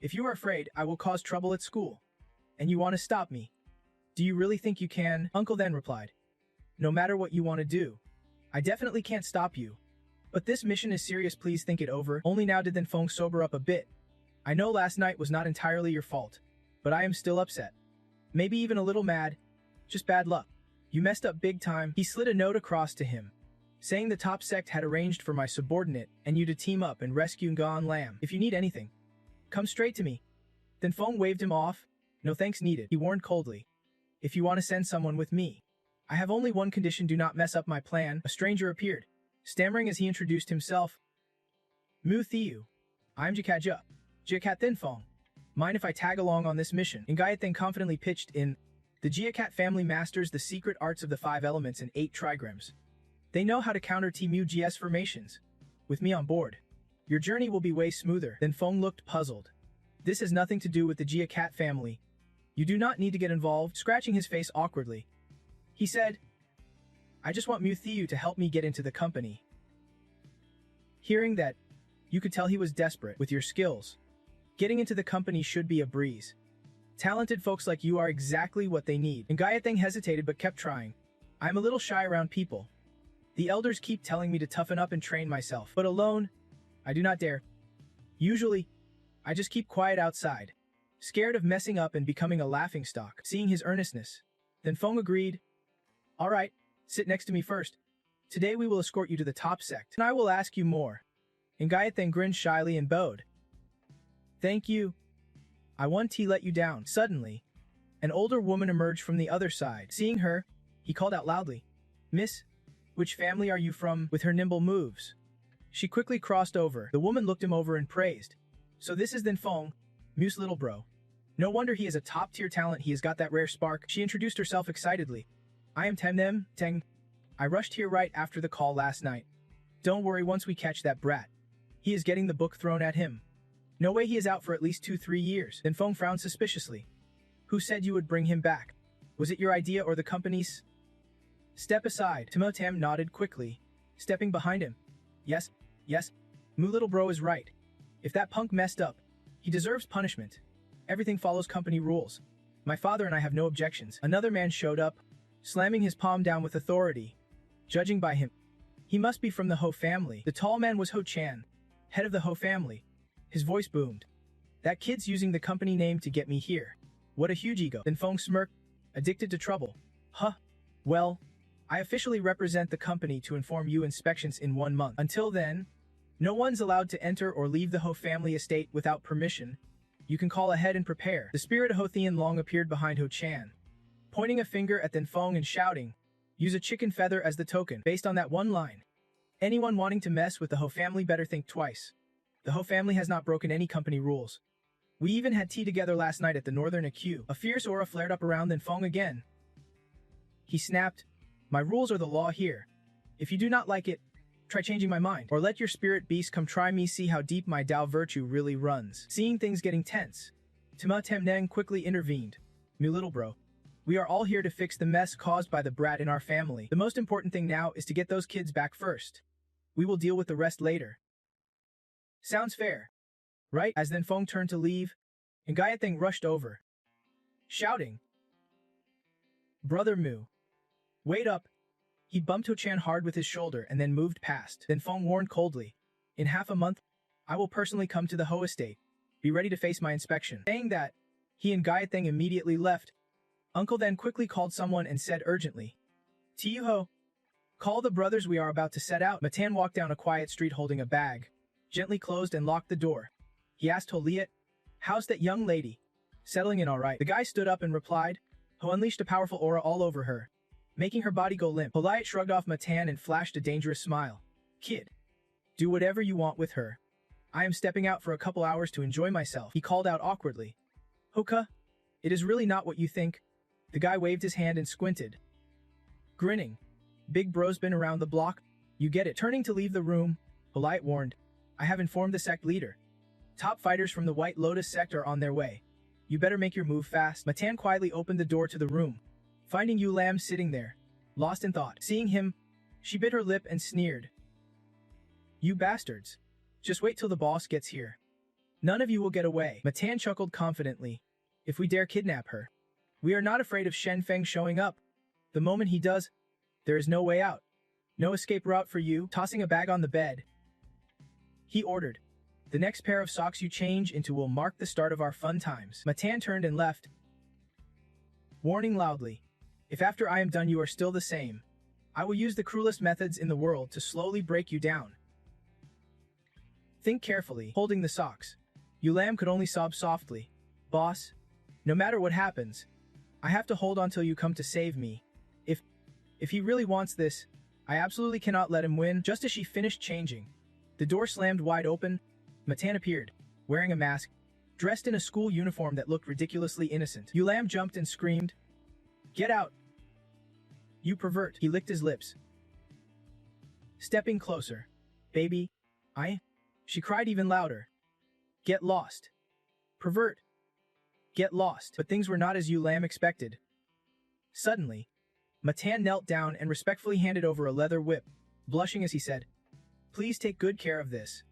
If you are afraid, I will cause trouble at school. And you want to stop me? Do you really think you can? Uncle then replied. No matter what you want to do, I definitely can't stop you. But this mission is serious, please think it over. Only now did Then Feng sober up a bit. I know last night was not entirely your fault, but I am still upset. Maybe even a little mad. Just bad luck. You messed up big time. He slid a note across to him, saying the top sect had arranged for my subordinate and you to team up and rescue Ngan Lam. If you need anything, come straight to me. Then Feng waved him off. No thanks needed, he warned coldly. If you want to send someone with me, I have only one condition, do not mess up my plan. A stranger appeared, stammering as he introduced himself. Mu Thiu. I'm Jikaja. Jiakat Then Feng. Mind if I tag along on this mission? Ngayat then confidently pitched in. The Jiakat family masters the secret arts of the 5 elements and 8 trigrams. They know how to counter Mu GS formations. With me on board, your journey will be way smoother. Then Feng looked puzzled. This has nothing to do with the Jiakat family. You do not need to get involved, scratching his face awkwardly. He said, I just want Mu Thiu to help me get into the company. Hearing that, you could tell he was desperate. With your skills, getting into the company should be a breeze. Talented folks like you are exactly what they need. Ngayateng hesitated but kept trying. I'm a little shy around people. The elders keep telling me to toughen up and train myself, but alone, I do not dare. Usually, I just keep quiet outside, scared of messing up and becoming a laughingstock. Seeing his earnestness, Then Feng agreed. All right, sit next to me first. Today we will escort you to the top sect, and I will ask you more. Ngayateng grinned shyly and bowed. Thank you. I won't let you down. Suddenly, an older woman emerged from the other side. Seeing her, he called out loudly. Miss, which family are you from? With her nimble moves, she quickly crossed over. The woman looked him over and praised. So this is Then Feng, Mu's little bro. No wonder he is a top-tier talent, he has got that rare spark. She introduced herself excitedly. I am Teng. I rushed here right after the call last night. Don't worry, once we catch that brat, he is getting the book thrown at him. No way, he is out for at least 2-3 years. Then Feng frowned suspiciously. Who said you would bring him back? Was it your idea or the company's? Step aside. Timo Tam nodded quickly, stepping behind him. Yes. Mu little bro is right. If that punk messed up, he deserves punishment. Everything follows company rules. My father and I have no objections. Another man showed up, slamming his palm down with authority. Judging by him, he must be from the Ho family. The tall man was Ho Chan, head of the Ho family. His voice boomed. That kid's using the company name to get me here. What a huge ego. Then Feng smirked, addicted to trouble. Huh. Well, I officially represent the company to inform you inspections in 1 month. Until then, no one's allowed to enter or leave the Ho family estate without permission. You can call ahead and prepare. The spirit of Ho Thian Long appeared behind Ho Chan, pointing a finger at Then Feng and shouting, use a chicken feather as the token. Based on that one line, anyone wanting to mess with the Ho family better think twice. The Ho family has not broken any company rules. We even had tea together last night at the Northern AQ. A fierce aura flared up around Then Feng again. He snapped, my rules are the law here. If you do not like it, try changing my mind. Or let your spirit beast come try me, see how deep my Tao virtue really runs. Seeing things getting tense, Tima Temneng quickly intervened. Mu little bro, we are all here to fix the mess caused by the brat in our family. The most important thing now is to get those kids back first. We will deal with the rest later. Sounds fair, right? As Then Feng turned to leave, Ngayateng rushed over, shouting, Brother Mu, wait up. He bumped Ho Chan hard with his shoulder and then moved past. Then Feng warned coldly, in half a month, I will personally come to the Ho estate. Be ready to face my inspection. Saying that, he and Ngayateng immediately left. Uncle then quickly called someone and said urgently, Tiu Ho, call the brothers, we are about to set out. Matan walked down a quiet street holding a bag, gently closed and locked the door. He asked Ho Liet, how's that young lady? Settling in all right. The guy stood up and replied. Ho unleashed a powerful aura all over her, making her body go limp. Ho Liet shrugged off Matan and flashed a dangerous smile. Kid, do whatever you want with her. I am stepping out for a couple hours to enjoy myself, he called out awkwardly. Hoka, it is really not what you think. The guy waved his hand and squinted, grinning. Big bro's been around the block. You get it. Turning to leave the room, Ho Liet warned, I have informed the sect leader. Top fighters from the White Lotus sect are on their way. You better make your move fast. Matan quietly opened the door to the room, finding Yu Lam sitting there, lost in thought. Seeing him, she bit her lip and sneered. You bastards. Just wait till the boss gets here. None of you will get away. Matan chuckled confidently. If we dare kidnap her. We are not afraid of Shen Feng showing up. The moment he does, there is no way out. No escape route for you. Tossing a bag on the bed, he ordered. The next pair of socks you change into will mark the start of our fun times. Matan turned and left, warning loudly. If after I am done you are still the same, I will use the cruelest methods in the world to slowly break you down. Think carefully. Holding the socks, Yu Lam could only sob softly. Boss, no matter what happens, I have to hold on till you come to save me. If he really wants this, I absolutely cannot let him win. Just as she finished changing, the door slammed wide open. Matan appeared, wearing a mask, dressed in a school uniform that looked ridiculously innocent. Yu Lam jumped and screamed, "Get out! You pervert!" He licked his lips, stepping closer. "Baby, She cried even louder. "Get lost! Pervert! Get lost!" But things were not as Yu Lam expected. Suddenly, Matan knelt down and respectfully handed over a leather whip, blushing as he said, "Please take good care of this,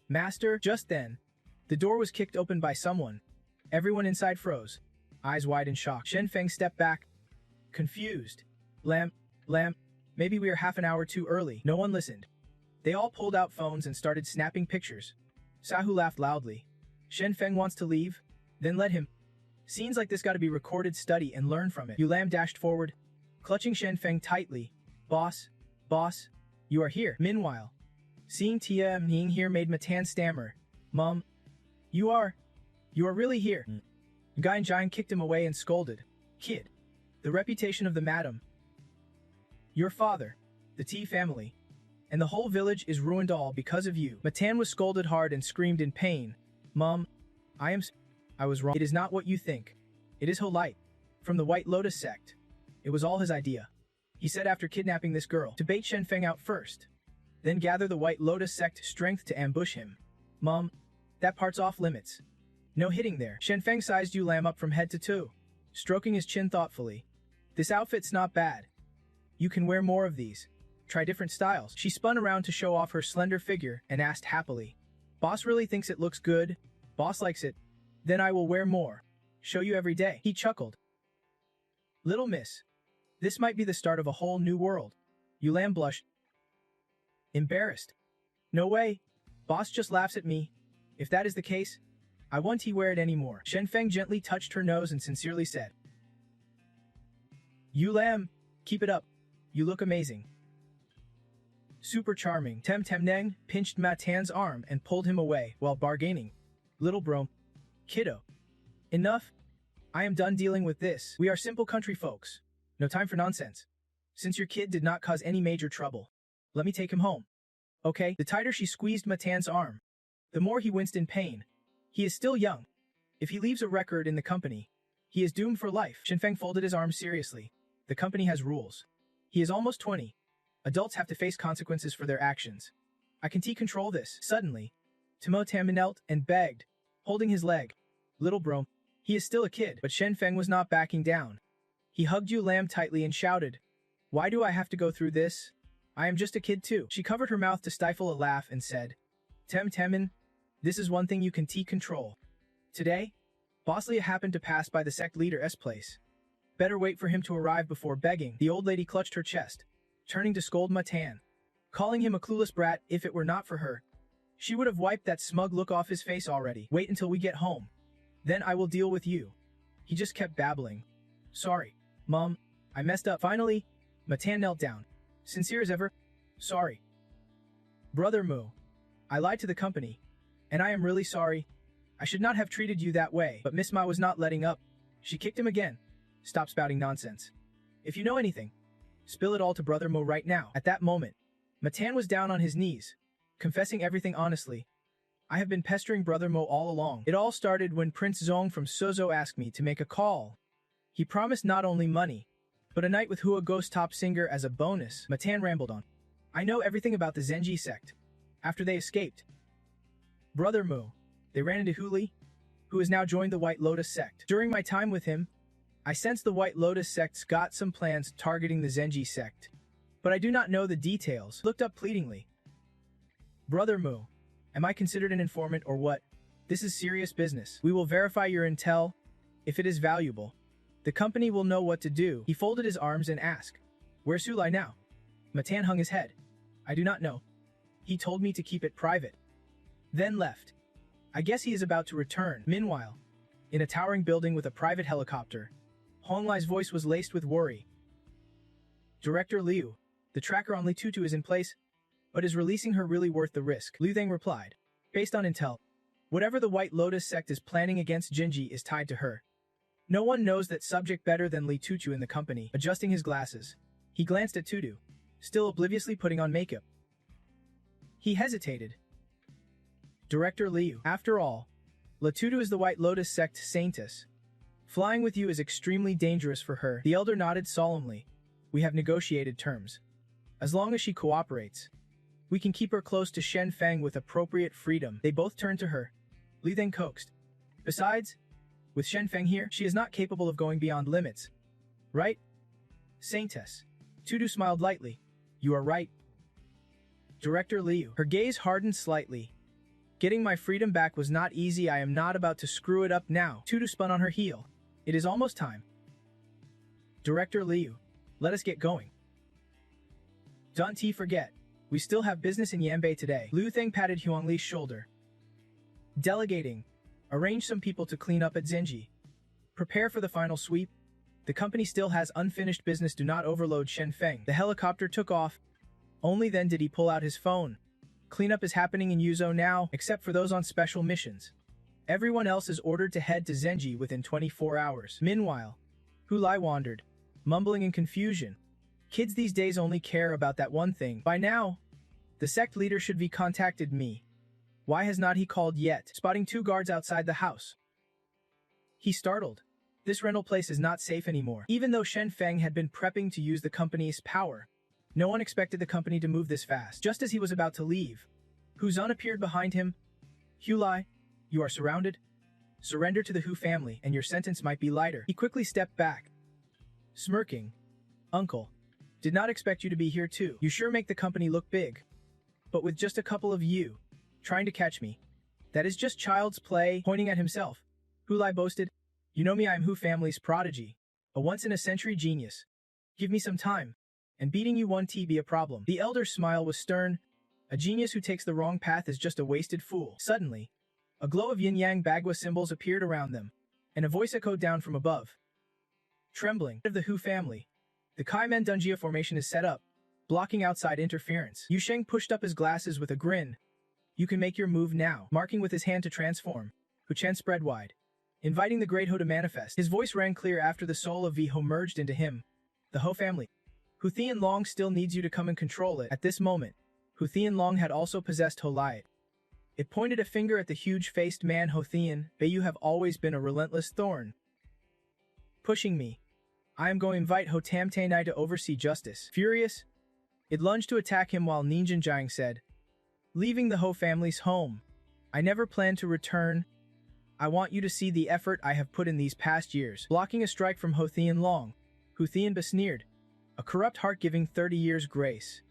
Master." Just then, the door was kicked open by someone. Everyone inside froze, eyes wide in shock. Shen Feng stepped back, confused. Lam, maybe we are half an hour too early." No one listened. They all pulled out phones and started snapping pictures. Sahu laughed loudly. "Shen Feng wants to leave? Then let him. Scenes like this gotta be recorded, study, and learn from it." Yu Lam dashed forward, clutching Shen Feng tightly. Boss, you are here." Meanwhile, seeing Tia Ming here made Matan stammer. "Mom, you are really here." Guy Jian kicked him away and scolded. "Kid, the reputation of the madam, your father, the T family, and the whole village is ruined all because of you." Matan was scolded hard and screamed in pain. "Mom, I was wrong. It is not what you think. It is Holite, from the White Lotus sect. It was all his idea," he said after kidnapping this girl, "to bait Shen Feng out first, then gather the White Lotus sect strength to ambush him." "Mom, that part's off limits. No hitting there." Shen Feng sized Yu Lam up from head to toe, stroking his chin thoughtfully. "This outfit's not bad. You can wear more of these. Try different styles." She spun around to show off her slender figure and asked happily, "Boss really thinks it looks good? Boss likes it? Then I will wear more. Show you every day." He chuckled. "Little miss, this might be the start of a whole new world." Yu Lam blushed, embarrassed. "No way. Boss just laughs at me. If that is the case, I won't wear it anymore." Shen Feng gently touched her nose and sincerely said, "Yu Lam, keep it up. You look amazing." Super charming. Tem Neng pinched Matan's arm and pulled him away while bargaining. "Little bro, kiddo, enough. I am done dealing with this. We are simple country folks. No time for nonsense. Since your kid did not cause any major trouble, let me take him home. Okay?" The tighter she squeezed Matan's arm, the more he winced in pain. He is still young. If he leaves a record in the company, he is doomed for life. Shen Feng folded his arms seriously. The company has rules. He is almost 20. Adults have to face consequences for their actions. I can control this. Suddenly, Timo Tam knelt and begged, holding his leg. "Little bro, he is still a kid." But Shen Feng was not backing down. He hugged Yu Lam tightly and shouted, "Why do I have to go through this? I am just a kid too." She covered her mouth to stifle a laugh and said, Temin, this is one thing you can control. Today, Boss Leah happened to pass by the sect leader's place. Better wait for him to arrive before begging." The old lady clutched her chest, turning to scold Matan, calling him a clueless brat. If it were not for her, she would have wiped that smug look off his face already. "Wait until we get home. Then I will deal with you." He just kept babbling. "Sorry, Mom, I messed up." Finally, Matan knelt down. "Sincere as ever. Sorry. Brother Mu, I lied to the company, and I am really sorry. I should not have treated you that way." But Miss Ma was not letting up. She kicked him again. "Stop spouting nonsense. If you know anything, spill it all to Brother Mo right now." At that moment, Matan was down on his knees, confessing everything honestly. "I have been pestering Brother Mo all along. It all started when Prince Zong from Sozo asked me to make a call. He promised not only money, but a night with Hua Ghost top singer as a bonus." Matan rambled on. "I know everything about the Zenji sect. After they escaped Brother Mu, they ran into Huli, who has now joined the White Lotus sect. During my time with him, I sense the White Lotus sect's got some plans targeting the Zenji sect, but I do not know the details. Looked up pleadingly. Brother Mu, am I considered an informant or what? This is serious business. We will verify your intel. If it is valuable, the company will know what to do. He folded his arms and asked, Where's Sulai now? Matan hung his head. I do not know. He told me to keep it private. Then left. I guess he is about to return. Meanwhile, in a towering building with a private helicopter, Honglai's voice was laced with worry. Director Liu, the tracker on Li Tutu is in place, but is releasing her really worth the risk? Liu Thang replied. Based on intel, whatever the White Lotus sect is planning against Jinji is tied to her. No one knows that subject better than Li Tutu in the company. Adjusting his glasses, he glanced at Tutu, still obliviously putting on makeup. He hesitated. Director Liu, after all, Li Tutu is the White Lotus sect saintess. Flying with you is extremely dangerous for her. The elder nodded solemnly. We have negotiated terms. As long as she cooperates, we can keep her close to Shen Feng with appropriate freedom. They both turned to her. Li then coaxed. Besides, with Shen Feng here, she is not capable of going beyond limits. Right? Saintess. Tutu smiled lightly. You are right. Director Liu. Her gaze hardened slightly. Getting my freedom back was not easy. I am not about to screw it up now. Tutu spun on her heel. It is almost time. Director Liu. Let us get going. Don't forget. We still have business in Yanbei today. Liu Thang patted Huangli's shoulder. Delegating. Arrange some people to clean up at Zenji. Prepare for the final sweep. The company still has unfinished business. Do not overload Shen Feng. The helicopter took off. Only then did he pull out his phone. Cleanup is happening in Yuzo now, except for those on special missions. Everyone else is ordered to head to Zenji within 24 hours. Meanwhile, Hulai wandered, mumbling in confusion. Kids these days only care about that one thing. By now, the sect leader should be contacted me. Why has not he called yet? Spotting two guards outside the house, he startled. This rental place is not safe anymore. Even though Shen Feng had been prepping to use the company's power, no one expected the company to move this fast. Just as he was about to leave, Huzan appeared behind him. Hulai, you are surrounded. Surrender to the Hu family and your sentence might be lighter. He quickly stepped back, smirking. Uncle, did not expect you to be here too. You sure make the company look big. But with just a couple of you trying to catch me, that is just child's play. Pointing at himself, Hulai boasted. You know me, I am Hu family's prodigy, a once-in-a-century genius. Give me some time, and beating you won't be a problem. The elder's smile was stern. A genius who takes the wrong path is just a wasted fool. Suddenly, a glow of yin-yang Bagua symbols appeared around them, and a voice echoed down from above. Trembling of the Hu family, the Kaimen Dunjia formation is set up, blocking outside interference. Yu Sheng pushed up his glasses with a grin. You can make your move now. Marking with his hand to transform, Hu Chen spread wide, inviting the Great Ho to manifest. His voice rang clear after the soul of V Ho merged into him. The Ho family. Hu Thian-Long still needs you to come and control it. At this moment, Hu Thian-Long had also possessed Ho Light. It pointed a finger at the huge-faced man. Ho Thian, Bei, you have always been a relentless thorn. Pushing me. I am going to invite Ho Tam Te Nai to oversee justice. Furious, it lunged to attack him while Ninjin Jiang said, leaving the Ho family's home. I never plan to return. I want you to see the effort I have put in these past years. Blocking a strike from Ho Thian-Long, Hu Thian besneered. A corrupt heart giving 30 years grace.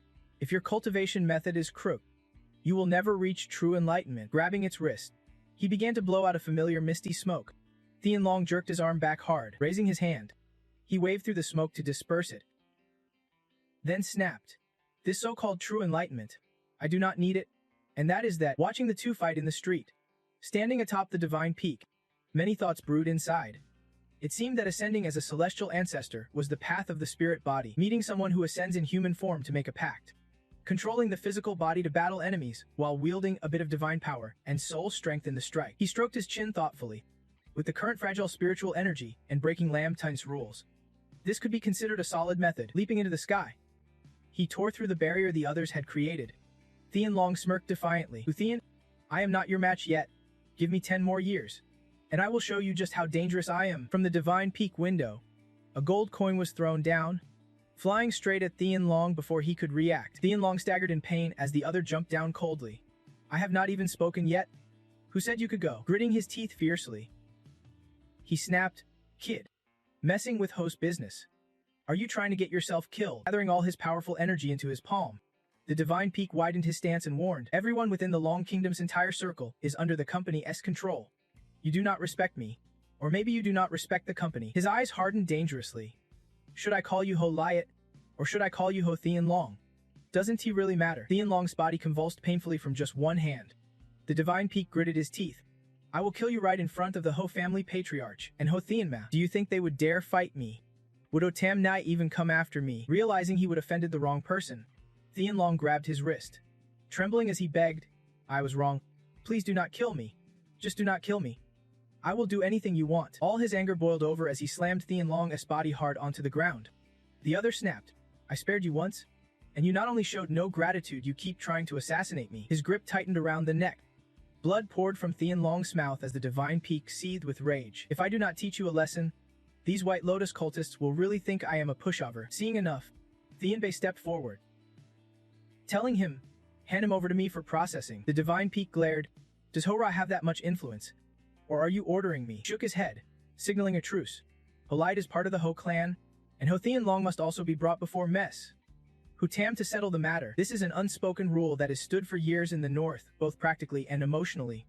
If your cultivation method is crook, you will never reach true enlightenment. Grabbing its wrist, he began to blow out a familiar misty smoke. Thian-Long jerked his arm back hard. Raising his hand, he waved through the smoke to disperse it. Then snapped. This so-called true enlightenment, I do not need it. And that is that, watching the two fight in the street, standing atop the divine peak, many thoughts brewed inside. It seemed that ascending as a celestial ancestor was the path of the spirit body, meeting someone who ascends in human form to make a pact. Controlling the physical body to battle enemies, while wielding a bit of divine power and soul strength in the strike. He stroked his chin thoughtfully. With the current fragile spiritual energy and breaking Lam Tun's rules, this could be considered a solid method. Leaping into the sky, he tore through the barrier the others had created. Thian-Long smirked defiantly. Hu Thian, I am not your match yet. Give me 10 more years, and I will show you just how dangerous I am. From the divine peak window, a gold coin was thrown down, flying straight at Thian-Long before he could react. Thian-Long staggered in pain as the other jumped down coldly. I have not even spoken yet. Who said you could go? Gritting his teeth fiercely, he snapped, Kid, messing with host business. Are you trying to get yourself killed? Gathering all his powerful energy into his palm, the divine peak widened his stance and warned, everyone within the Long Kingdom's entire circle is under the company's control. You do not respect me. Or maybe you do not respect the company. His eyes hardened dangerously. Should I call you Ho Liat? Or should I call you Ho Thean Long? Doesn't he really matter? Thean Long's body convulsed painfully from just one hand. The divine peak gritted his teeth. I will kill you right in front of the Ho family patriarch and Ho Thean Ma. Do you think they would dare fight me? Would O Tam Nai even come after me? Realizing he would offended the wrong person, Thean Long grabbed his wrist. Trembling as he begged, I was wrong. Please do not kill me. Just do not kill me. I will do anything you want. All his anger boiled over as he slammed Thean Long's body hard onto the ground. The other snapped. I spared you once, and you not only showed no gratitude, you keep trying to assassinate me. His grip tightened around the neck. Blood poured from Thean Long's mouth as the divine peak seethed with rage. If I do not teach you a lesson, these White Lotus cultists will really think I am a pushover. Seeing enough, Thean Bei stepped forward, telling him, hand him over to me for processing. The divine peak glared. Does Ho-Ra have that much influence? Or are you ordering me? He shook his head, signaling a truce. Ho Liat is part of the Ho clan, and Ho Thean Long must also be brought before Mess Hu Tam to settle the matter. This is an unspoken rule that has stood for years in the north, both practically and emotionally.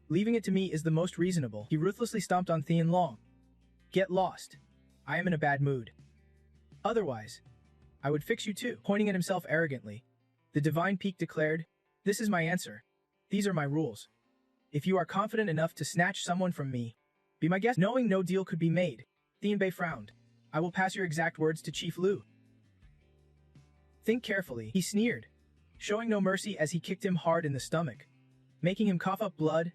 Leaving it to me is the most reasonable. He ruthlessly stomped on Thean Long. Get lost. I am in a bad mood. Otherwise, I would fix you too. Pointing at himself arrogantly, the divine peak declared, this is my answer. These are my rules. If you are confident enough to snatch someone from me, be my guest. Knowing no deal could be made, Thean Bei frowned. I will pass your exact words to Chief Lu. Think carefully, he sneered, showing no mercy as he kicked him hard in the stomach, making him cough up blood.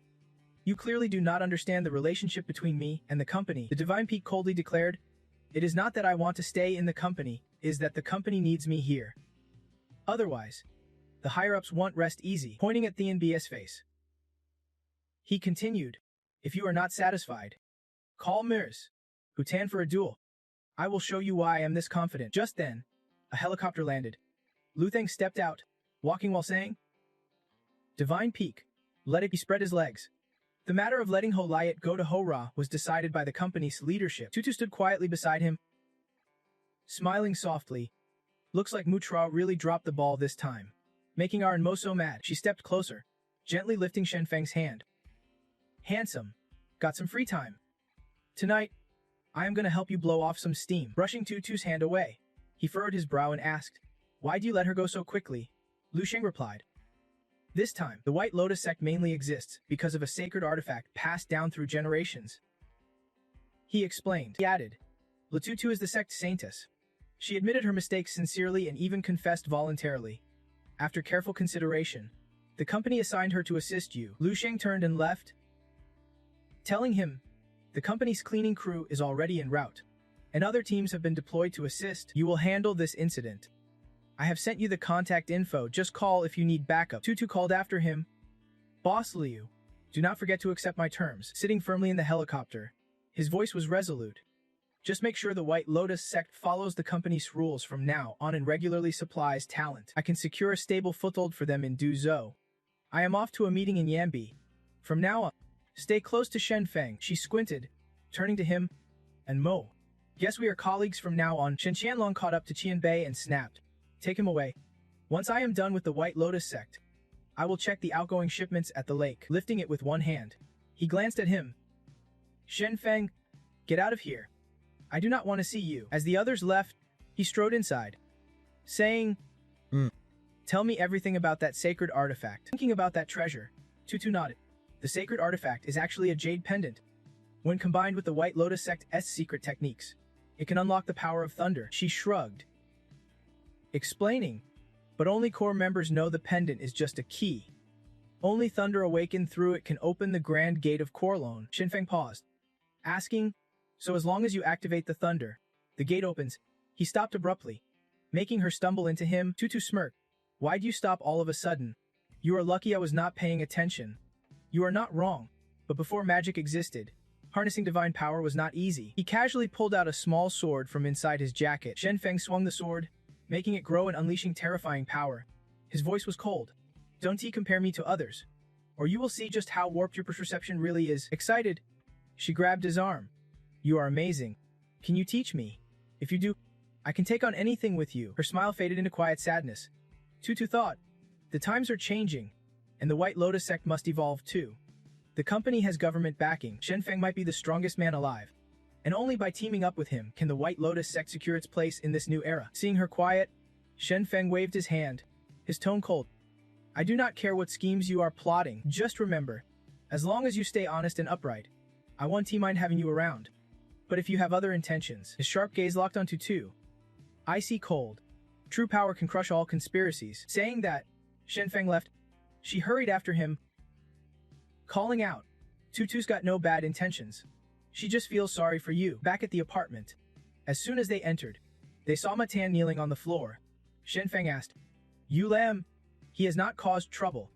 You clearly do not understand the relationship between me and the company, the divine peak coldly declared. It is not that I want to stay in the company, it is that the company needs me here. Otherwise, the higher-ups won't rest easy, pointing at Thean Bei's face. He continued, if you are not satisfied, call Mirs Hu Tan for a duel. I will show you why I am this confident. Just then, a helicopter landed. Lu Thang stepped out, walking while saying, Divine Peak, let it be. Spread his legs. The matter of letting Ho Liat go to Ho-Ra was decided by the company's leadership. Tutu stood quietly beside him, smiling softly. Looks like Mutra really dropped the ball this time, making Aran Mo so mad. She stepped closer, gently lifting Shen Feng's hand. Handsome. Got some free time. Tonight, I am gonna help you blow off some steam. Brushing Tutu's hand away, he furrowed his brow and asked, why do you let her go so quickly? Lu Sheng replied. This time, the White Lotus sect mainly exists because of a sacred artifact passed down through generations. He explained. He added, Latutu is the sect saintess. She admitted her mistakes sincerely and even confessed voluntarily. After careful consideration, the company assigned her to assist you. Lu Sheng turned and left, telling him, the company's cleaning crew is already en route, and other teams have been deployed to assist. You will handle this incident. I have sent you the contact info, just call if you need backup. Tutu called after him. Boss Liu, do not forget to accept my terms. Sitting firmly in the helicopter, his voice was resolute. Just make sure the White Lotus sect follows the company's rules from now on and regularly supplies talent. I can secure a stable foothold for them in Duzhou. I am off to a meeting in Yanbi. From now on, stay close to Shen Feng. She squinted, turning to him, and Mo. Guess we are colleagues from now on. Shen Qianlong caught up to Qian Bei and snapped. Take him away. Once I am done with the White Lotus sect, I will check the outgoing shipments at the lake. Lifting it with one hand, he glanced at him. Shen Feng, get out of here. I do not want to see you. As the others left, he strode inside, saying, Tell me everything about that sacred artifact. Thinking about that treasure, Tutu nodded. The sacred artifact is actually a jade pendant. When combined with the White Lotus sect's secret techniques, it can unlock the power of thunder. She shrugged, explaining, but only core members know the pendant is just a key. Only thunder awakened through it can open the grand gate of Korlon. Shinfeng paused, asking, so as long as you activate the thunder, the gate opens. He stopped abruptly, making her stumble into him. Tutu smirked. Why'd you stop all of a sudden? You are lucky I was not paying attention. You are not wrong, but before magic existed, harnessing divine power was not easy. He casually pulled out a small sword from inside his jacket. Shen Feng swung the sword, making it grow and unleashing terrifying power. His voice was cold. Don't compare me to others, or you will see just how warped your perception really is. Excited, she grabbed his arm. You are amazing. Can you teach me? If you do, I can take on anything with you. Her smile faded into quiet sadness. Tutu thought, the times are changing, and the White Lotus sect must evolve too. The company has government backing. Shenfeng might be the strongest man alive, and only by teaming up with him can the White Lotus sect secure its place in this new era. Seeing her quiet, Shenfeng waved his hand, his tone cold. I do not care what schemes you are plotting. Just remember, as long as you stay honest and upright, I won't mind having you around. But if you have other intentions, his sharp gaze locked on Tutu. Icy cold. True power can crush all conspiracies. Saying that, Shenfeng left. She hurried after him, calling out, Tutu's got no bad intentions. She just feels sorry for you. Back at the apartment, as soon as they entered, they saw Matan kneeling on the floor. Shenfeng asked, You lamb, he has not caused trouble,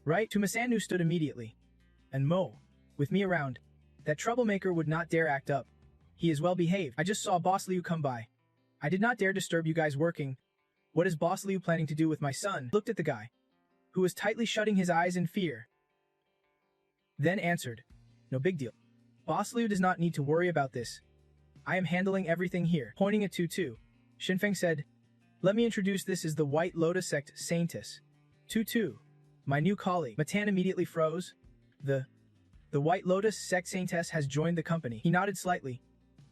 right? Tumasanu stood immediately. And Mo, with me around, that troublemaker would not dare act up. He is well behaved. I just saw Boss Liu come by. I did not dare disturb you guys working. What is Boss Liu planning to do with my son? Looked at the guy, who was tightly shutting his eyes in fear. Then answered, No big deal. Boss Liu does not need to worry about this. I am handling everything here. Pointing at Tutu, Shenfeng said, Let me introduce, this is the White Lotus sect Saintess. Tutu, my new colleague. Matan immediately froze. The White Lotus sect Saintess has joined the company. He nodded slightly.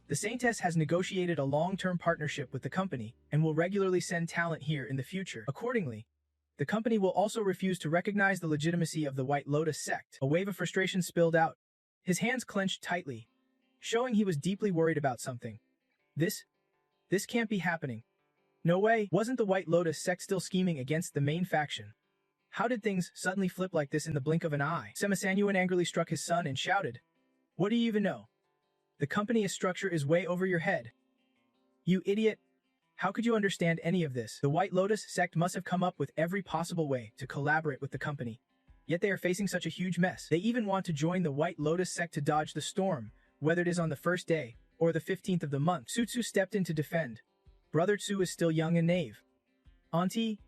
The Saintess has negotiated a long-term partnership with the company and will regularly send talent here in the future. Accordingly, the company will also refuse to recognize the legitimacy of the White Lotus sect. A wave of frustration spilled out. His hands clenched tightly, showing he was deeply worried about something. This can't be happening. No way. Wasn't the White Lotus sect still scheming against the main faction? How did things suddenly flip like this in the blink of an eye? Semasanuan angrily struck his son and shouted, What do you even know? The company's structure is way over your head. You idiot! How could you understand any of this? The White Lotus sect must have come up with every possible way to collaborate with the company. Yet they are facing such a huge mess. They even want to join the White Lotus sect to dodge the storm, whether it is on the first day or the 15th of the month. Sutsu stepped in to defend. Brother Tsu is still young and naive. Auntie,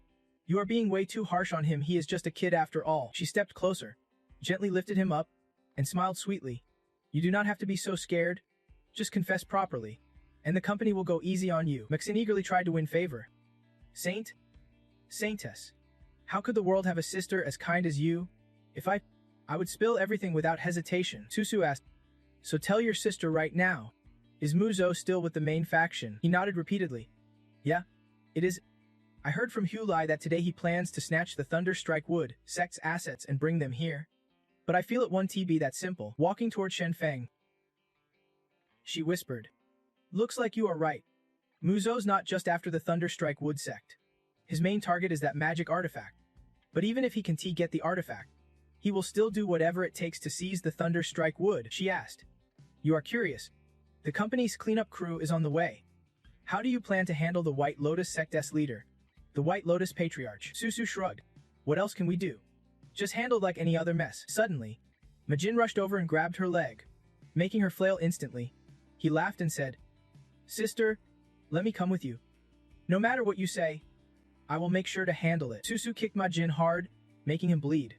you are being way too harsh on him. He is just a kid after all. She stepped closer, gently lifted him up, and smiled sweetly. You do not have to be so scared. Just confess properly, and the company will go easy on you. Maxine eagerly tried to win favor. Saintess. How could the world have a sister as kind as you? If I would spill everything without hesitation. Susu asked, So tell your sister right now. Is Muzo still with the main faction? He nodded repeatedly. Yeah, it is. I heard from Hulai that today he plans to snatch the Thunderstrike Wood sect's assets and bring them here. But I feel it won't be that simple. Walking toward Shenfeng, she whispered, Looks like you are right. Muzo's not just after the Thunderstrike Wood sect. His main target is that magic artifact. But even if he can get the artifact, he will still do whatever it takes to seize the Thunderstrike Wood. She asked, You are curious. The company's cleanup crew is on the way. How do you plan to handle the White Lotus sect's leader, the White Lotus Patriarch? Susu shrugged. What else can we do? Just handle like any other mess. Suddenly, Majin rushed over and grabbed her leg, making her flail instantly. He laughed and said, Sister, let me come with you. No matter what you say, I will make sure to handle it. Susu kicked Majin hard, making him bleed,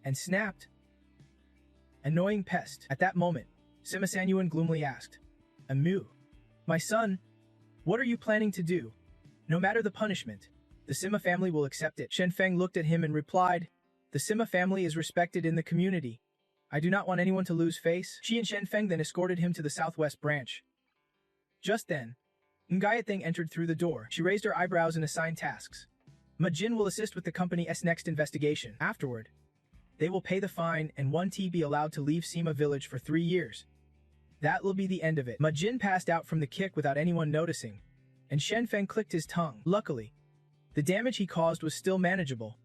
and snapped. Annoying pest. At that moment, Semasanuan gloomily asked, Amu, my son, what are you planning to do? No matter the punishment, the Sima family will accept it. Shenfeng looked at him and replied, The Sima family is respected in the community. I do not want anyone to lose face. She and Shenfeng then escorted him to the southwest branch. Just then, Ngayateng entered through the door. She raised her eyebrows and assigned tasks. Majin will assist with the company's next investigation. Afterward, they will pay the fine and 1T be allowed to leave Sima village for 3 years. That will be the end of it. Majin passed out from the kick without anyone noticing, and Shenfeng clicked his tongue. Luckily, the damage he caused was still manageable.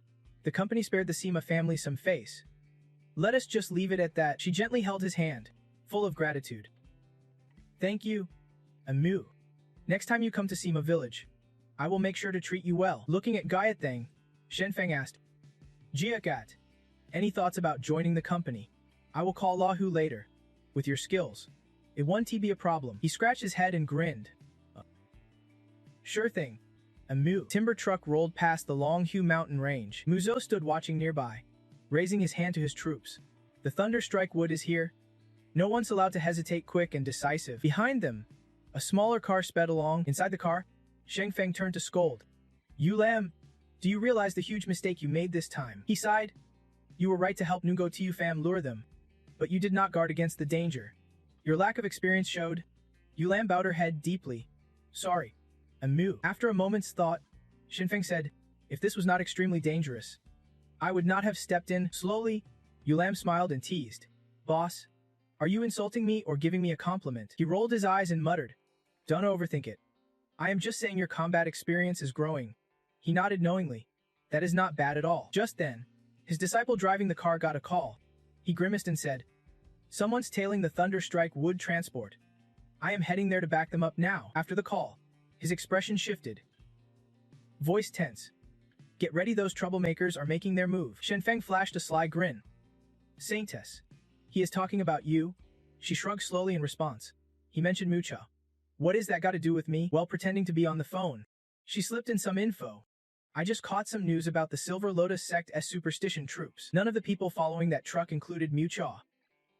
The company spared the Sima family some face. Let us just leave it at that. She gently held his hand, full of gratitude. Thank you, Amu. Next time you come to Sima village, I will make sure to treat you well. Looking at Gayateng, Shenfeng asked, Jiakat, any thoughts about joining the company? I will call Lahu later. With your skills, it won't be a problem. He scratched his head and grinned. Sure thing. Amu. Timber truck rolled past the Longhu mountain range. Muzo stood watching nearby, raising his hand to his troops. The Thunderstrike Wood is here. No one's allowed to hesitate, quick and decisive. Behind them, a smaller car sped along. Inside the car, Sheng Feng turned to scold. "You lamb, do you realize the huge mistake you made this time?" He sighed. "You were right to help Nungo Tiu fam lure them, but you did not guard against the danger. Your lack of experience showed." Yu Lam bowed her head deeply. "Sorry. Amu." After a moment's thought, Shen Feng said, "If this was not extremely dangerous, I would not have stepped in." Slowly, Yu Lam smiled and teased. "Boss, are you insulting me or giving me a compliment?" He rolled his eyes and muttered, "Don't overthink it. I am just saying your combat experience is growing." He nodded knowingly. "That is not bad at all." Just then, his disciple driving the car got a call. He grimaced and said, "Someone's tailing the Thunderstrike wood transport. I am heading there to back them up now." After the call, his expression shifted. Voice tense. "Get ready, those troublemakers are making their move." Shen Feng flashed a sly grin. "Saintess, he is talking about you?" She shrugged slowly in response. "He mentioned Mucha. What is that got to do with me?" While pretending to be on the phone, she slipped in some info. "I just caught some news about the Silver Lotus Sect's superstition troops. None of the people following that truck included Mucha.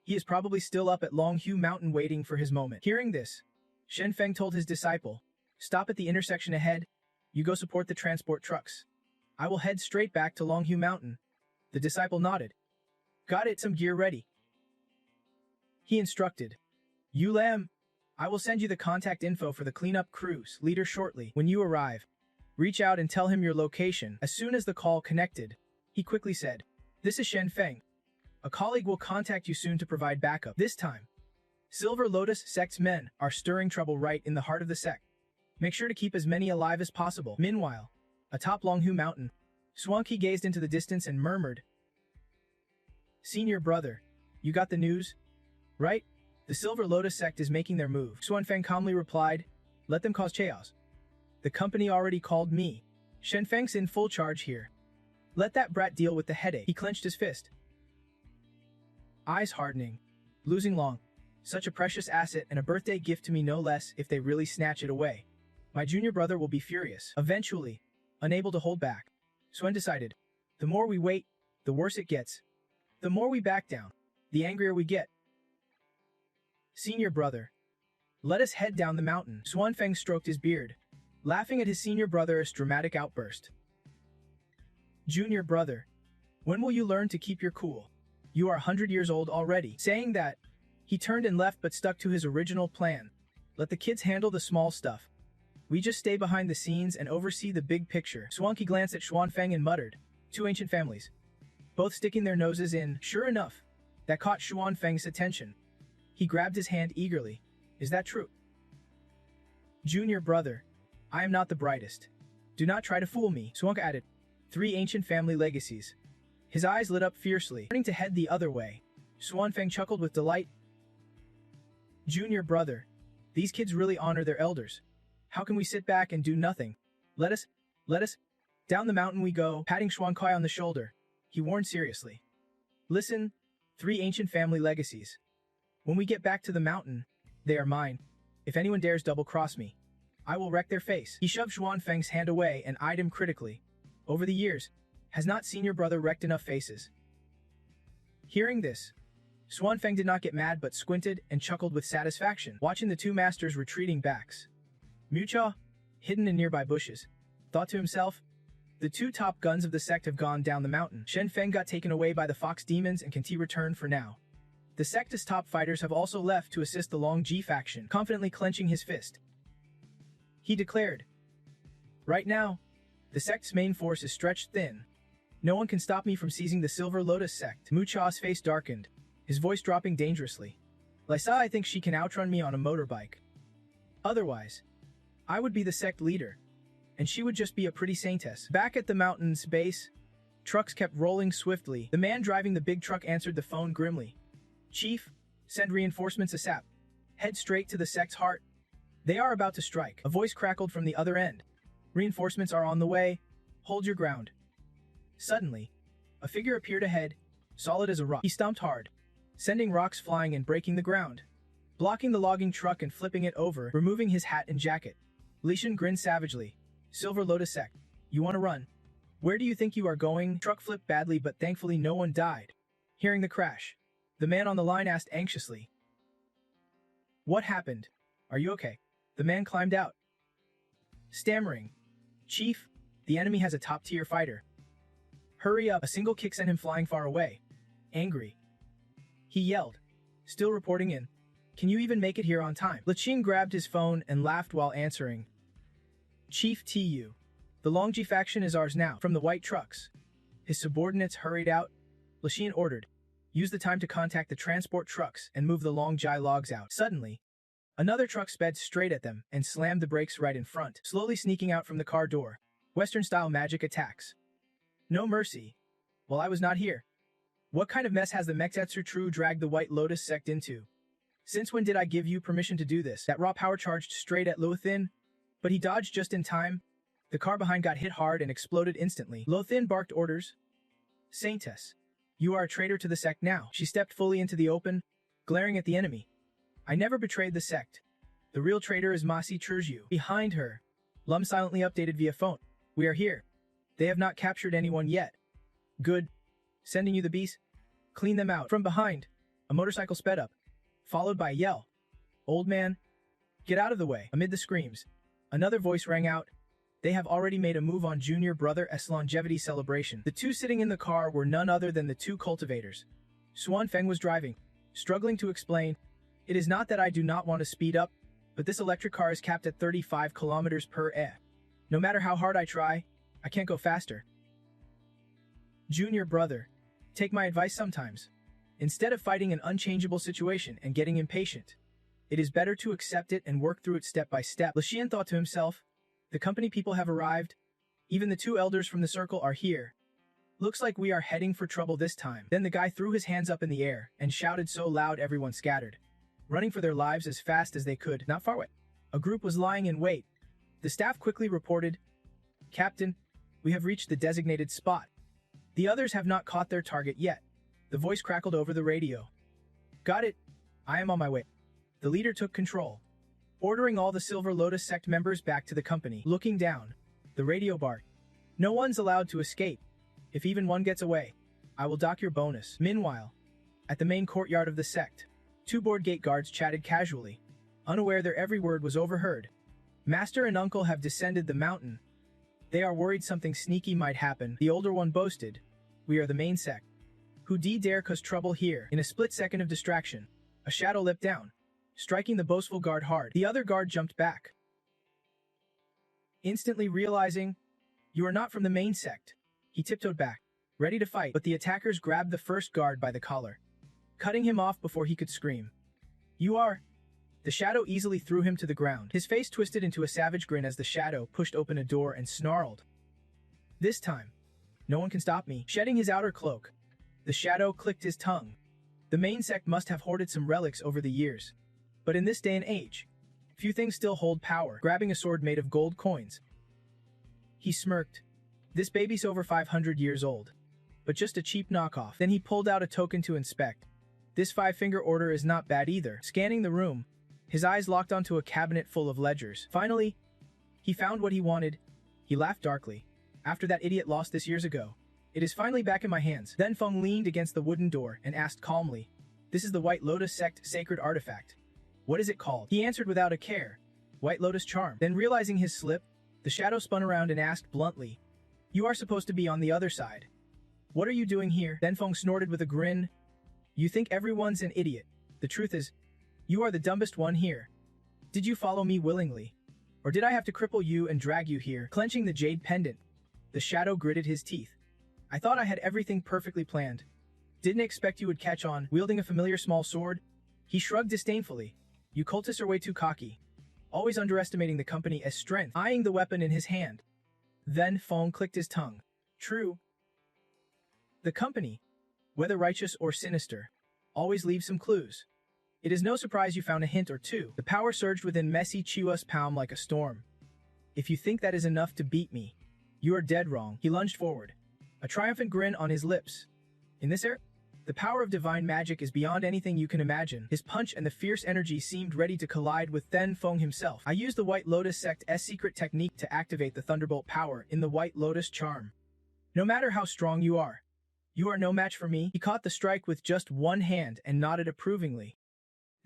He is probably still up at Longhu Mountain waiting for his moment." Hearing this, Shen Feng told his disciple, "Stop at the intersection ahead. You go support the transport trucks. I will head straight back to Longhu Mountain." The disciple nodded. "Got it, some gear ready." He instructed, "Yu Lam, I will send you the contact info for the cleanup crew's leader shortly. When you arrive, reach out and tell him your location." As soon as the call connected, he quickly said, "This is Shen Feng. A colleague will contact you soon to provide backup. This time, Silver Lotus Sect's men are stirring trouble right in the heart of the sect. Make sure to keep as many alive as possible." Meanwhile, atop Longhu Mountain, Swanky gazed into the distance and murmured, "Senior brother, you got the news? Right? The Silver Lotus Sect is making their move." Xuanfeng calmly replied, "Let them cause chaos. The company already called me. Shenfeng's in full charge here. Let that brat deal with the headache." He clenched his fist, eyes hardening. "Losing Long, such a precious asset and a birthday gift to me no less, if they really snatch it away. My junior brother will be furious." Eventually, unable to hold back, Swen decided, "The more we wait, the worse it gets. The more we back down, the angrier we get. Senior brother, let us head down the mountain." Xuanfeng stroked his beard, laughing at his senior brother's dramatic outburst. "Junior brother, when will you learn to keep your cool? You are 100 years old already." Saying that, he turned and left but stuck to his original plan. Let the kids handle the small stuff. We just stay behind the scenes and oversee the big picture. Swanky glanced at Xuanfeng and muttered, "Two ancient families, both sticking their noses in." Sure enough, that caught Xuanfeng's attention. He grabbed his hand eagerly. "Is that true?" "Junior brother, I am not the brightest. Do not try to fool me," Swanka added. "Three ancient family legacies." His eyes lit up fiercely. Turning to head the other way, Xuanfeng chuckled with delight. "Junior brother, these kids really honor their elders. How can we sit back and do nothing? Let us. Down the mountain we go." Patting Xuankai on the shoulder, he warned seriously. "Listen, three ancient family legacies. When we get back to the mountain, they are mine. If anyone dares double-cross me, I will wreck their face." He shoved Xuanfeng's hand away and eyed him critically. Over the years, has not senior brother wrecked enough faces? Hearing this, Xuanfeng did not get mad but squinted and chuckled with satisfaction, watching the two masters retreating backs. Mucha, hidden in nearby bushes, thought to himself, "The two top guns of the sect have gone down the mountain." Shen Feng got taken away by the fox demons and Kanti returned for now. The sect's top fighters have also left to assist the Long Ji faction, confidently clenching his fist. He declared, "Right now, the sect's main force is stretched thin. No one can stop me from seizing the Silver Lotus sect." Mucha's face darkened, his voice dropping dangerously. "Lisa, I think she can outrun me on a motorbike. Otherwise, I would be the sect leader, and she would just be a pretty saintess." Back at the mountain's base, trucks kept rolling swiftly. The man driving the big truck answered the phone grimly. "Chief, send reinforcements ASAP. Head straight to the sect's heart. They are about to strike." A voice crackled from the other end. "Reinforcements are on the way. Hold your ground." Suddenly, a figure appeared ahead, solid as a rock. He stomped hard, sending rocks flying and breaking the ground, blocking the logging truck and flipping it over, removing his hat and jacket. Lishan grinned savagely. "Silver Lotus Sect, you want to run? Where do you think you are going?" Truck flipped badly but thankfully no one died. Hearing the crash, the man on the line asked anxiously, What happened? Are you okay? The man climbed out, stammering. Chief, the enemy has a top-tier fighter. Hurry up, a single kick sent him flying far away. Angry, he yelled, still reporting in. Can you even make it here on time? Lachin grabbed his phone and laughed while answering. Chief TU. The Longji faction is ours now, from the white trucks. His subordinates hurried out. Lachin ordered, use the time to contact the transport trucks and move the Longjai logs out. Suddenly, another truck sped straight at them and slammed the brakes right in front, slowly sneaking out from the car door. Western-style magic attacks. No mercy. While I was not here. What kind of mess has the Mektetsu True dragged the White Lotus sect into? Since when did I give you permission to do this? That raw power charged straight at Lothin, but he dodged just in time. The car behind got hit hard and exploded instantly. Lothin barked orders. Saintess, you are a traitor to the sect now. She stepped fully into the open, glaring at the enemy. I never betrayed the sect. The real traitor is Masi Churju. Behind her, Lum silently updated via phone. We are here. They have not captured anyone yet. Good. Sending you the beast. Clean them out. From behind, a motorcycle sped up, followed by a yell. Old man, get out of the way. Amid the screams, another voice rang out. They have already made a move on Junior Brother S longevity celebration. The two sitting in the car were none other than the two cultivators. Swan Feng was driving, struggling to explain. It is not that I do not want to speed up, but this electric car is capped at 35 kilometers per hour. No matter how hard I try, I can't go faster. Junior Brother, take my advice sometimes. Instead of fighting an unchangeable situation and getting impatient, it is better to accept it and work through it step by step. Lixian thought to himself, the company people have arrived. Even the two elders from the circle are here. Looks like we are heading for trouble this time. Then the guy threw his hands up in the air and shouted so loud everyone scattered, running for their lives as fast as they could. Not far away, a group was lying in wait. The staff quickly reported, Captain, we have reached the designated spot. The others have not caught their target yet. The voice crackled over the radio. Got it. I am on my way. The leader took control, ordering all the Silver Lotus sect members back to the company. Looking down, the radio barked. No one's allowed to escape. If even one gets away, I will dock your bonus. Meanwhile, at the main courtyard of the sect, two board gate guards chatted casually, unaware their every word was overheard. Master and uncle have descended the mountain. They are worried something sneaky might happen. The older one boasted, we are the main sect. Who dare cause trouble here? In a split second of distraction, a shadow leapt down, striking the boastful guard hard. The other guard jumped back, instantly realizing, you are not from the main sect. He tiptoed back, ready to fight, but the attackers grabbed the first guard by the collar, cutting him off before he could scream. You are... The shadow easily threw him to the ground. His face twisted into a savage grin as the shadow pushed open a door and snarled. This time, no one can stop me. Shedding his outer cloak, the shadow clicked his tongue. The main sect must have hoarded some relics over the years. But in this day and age, few things still hold power. Grabbing a sword made of gold coins, he smirked. This baby's over 500 years old, but just a cheap knockoff. Then he pulled out a token to inspect. This 5-finger order is not bad either. Scanning the room, his eyes locked onto a cabinet full of ledgers. Finally, he found what he wanted. He laughed darkly. After that idiot lost this years ago, it is finally back in my hands. Then Feng leaned against the wooden door and asked calmly, this is the White Lotus sect sacred artifact. What is it called? He answered without a care. White Lotus charm. Then realizing his slip, the shadow spun around and asked bluntly, you are supposed to be on the other side. What are you doing here? Then Feng snorted with a grin. You think everyone's an idiot. The truth is, you are the dumbest one here. Did you follow me willingly? Or did I have to cripple you and drag you here? Clenching the jade pendant, the shadow gritted his teeth. I thought I had everything perfectly planned. Didn't expect you would catch on. Wielding a familiar small sword, he shrugged disdainfully. You cultists are way too cocky, always underestimating the company as strength. Eyeing the weapon in his hand, then Feng clicked his tongue. True. The company, whether righteous or sinister, always leaves some clues. It is no surprise you found a hint or two. The power surged within Messi Chiwa's palm like a storm. If you think that is enough to beat me, you are dead wrong. He lunged forward, a triumphant grin on his lips. In this era, the power of divine magic is beyond anything you can imagine. His punch and the fierce energy seemed ready to collide with Then Feng himself. I used the White Lotus sect's secret technique to activate the Thunderbolt power in the White Lotus charm. No matter how strong you are no match for me. He caught the strike with just one hand and nodded approvingly.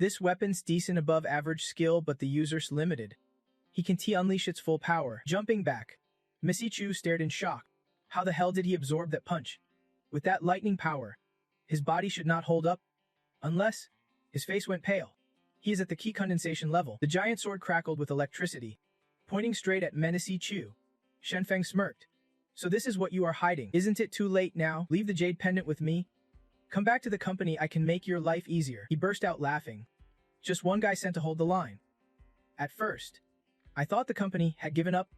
This weapon's decent above average skill, but the user's limited. He can unleash its full power. Jumping back, Missy Chu stared in shock. How the hell did he absorb that punch? With that lightning power, his body should not hold up. Unless, his face went pale. He is at the key condensation level. The giant sword crackled with electricity, pointing straight at Missy Chu. Shenfeng smirked. So this is what you are hiding. Isn't it too late now? Leave the jade pendant with me. Come back to the company, I can make your life easier. He burst out laughing. Just one guy sent to hold the line. At first, I thought the company had given up.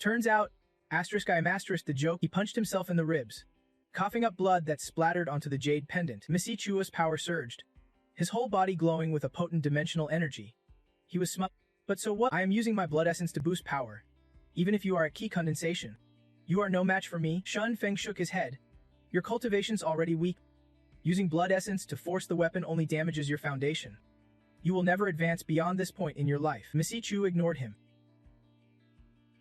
Turns out, I'm the joke. He punched himself in the ribs, coughing up blood that splattered onto the jade pendant. Missy Chua's power surged, his whole body glowing with a potent dimensional energy. He was But so what? I am using my blood essence to boost power. Even if you are at key condensation, you are no match for me. Shun Feng shook his head. Your cultivation's already weak. Using blood essence to force the weapon only damages your foundation. You will never advance beyond this point in your life. Missy Chu ignored him.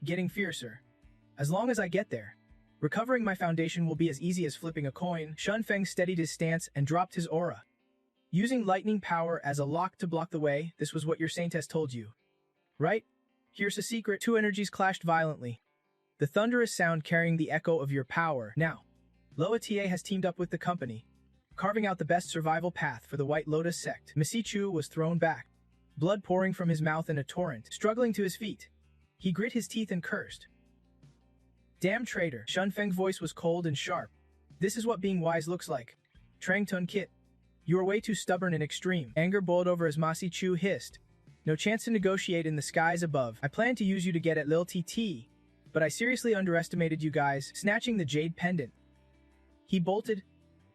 Getting fiercer. As long as I get there, recovering my foundation will be as easy as flipping a coin. Shun Feng steadied his stance and dropped his aura. Using lightning power as a lock to block the way, this was what your saintess told you. Right? Here's a secret. Two energies clashed violently, the thunderous sound carrying the echo of your power. Now, Loa Ta has teamed up with the company, carving out the best survival path for the White Lotus sect. Missy Chu was thrown back, blood pouring from his mouth in a torrent. Struggling to his feet, he grit his teeth and cursed. Damn traitor. Shun Feng's voice was cold and sharp. This is what being wise looks like. Trang Tun Kit. You are way too stubborn and extreme. Anger boiled over as Missy Chu hissed. No chance to negotiate in the skies above. I planned to use you to get at Lil TT, but I seriously underestimated you guys. Snatching the jade pendant, he bolted.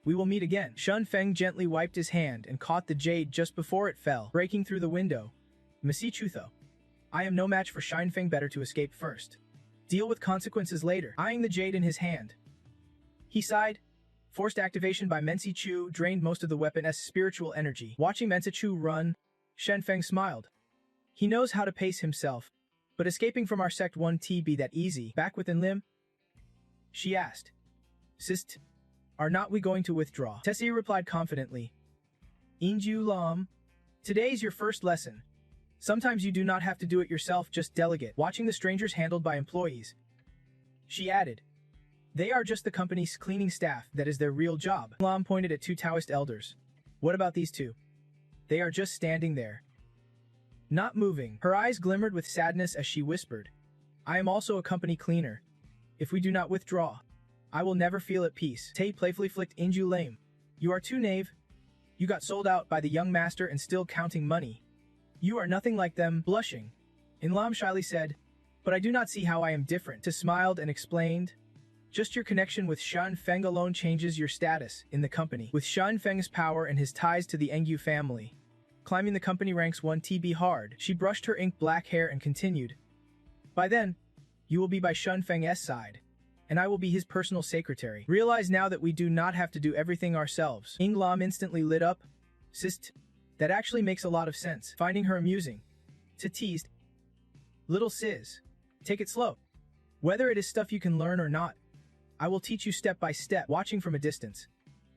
We will meet again. Shun Feng gently wiped his hand and caught the jade just before it fell, breaking through the window. Missy Chu though. I am no match for Shun Feng, better to escape first. Deal with consequences later. Eyeing the jade in his hand, he sighed. Forced activation by Missy Chu drained most of the weapon's spiritual energy. Watching Missy Chu run, Shun Feng smiled. He knows how to pace himself, but escaping from our sect won't be that easy. Back within Lim? She asked. Sist, are not we going to withdraw? Tessie replied confidently. Inju Lam, today's your first lesson. Sometimes you do not have to do it yourself, just delegate. Watching the strangers handled by employees, she added. They are just the company's cleaning staff, that is their real job. Lam pointed at two Taoist elders. What about these two? They are just standing there, not moving. Her eyes glimmered with sadness as she whispered. I am also a company cleaner. If we do not withdraw, I will never feel at peace. Tay playfully flicked Inju lame. You are too knave. You got sold out by the young master and still counting money. You are nothing like them. Blushing, Inlam shyly said, but I do not see how I am different. Ta smiled and explained. Just your connection with Shun Feng alone changes your status in the company. With Shun Feng's power and his ties to the Engyu family, climbing the company ranks won't be hard. She brushed her ink black hair and continued. By then, you will be by Shun Feng's side, and I will be his personal secretary. Realize now that we do not have to do everything ourselves. Ing Lam instantly lit up. Sist, that actually makes a lot of sense. Finding her amusing, Ta teased. Little sis, take it slow. Whether it is stuff you can learn or not, I will teach you step by step. Watching from a distance,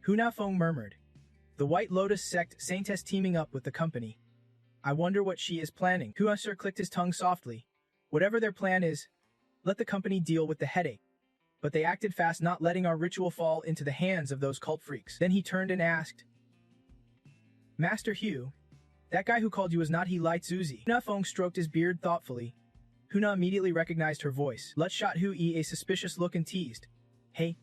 Huna Feng murmured. The White Lotus sect saintess teaming up with the company. I wonder what she is planning. Huasur clicked his tongue softly. Whatever their plan is, let the company deal with the headache. But they acted fast, not letting our ritual fall into the hands of those cult freaks. Then he turned and asked, Master Hugh, that guy who called you was not he Light Zuzi? Huna Feng stroked his beard thoughtfully. Huna immediately recognized her voice. Let shot Hu a suspicious look and teased. Hey,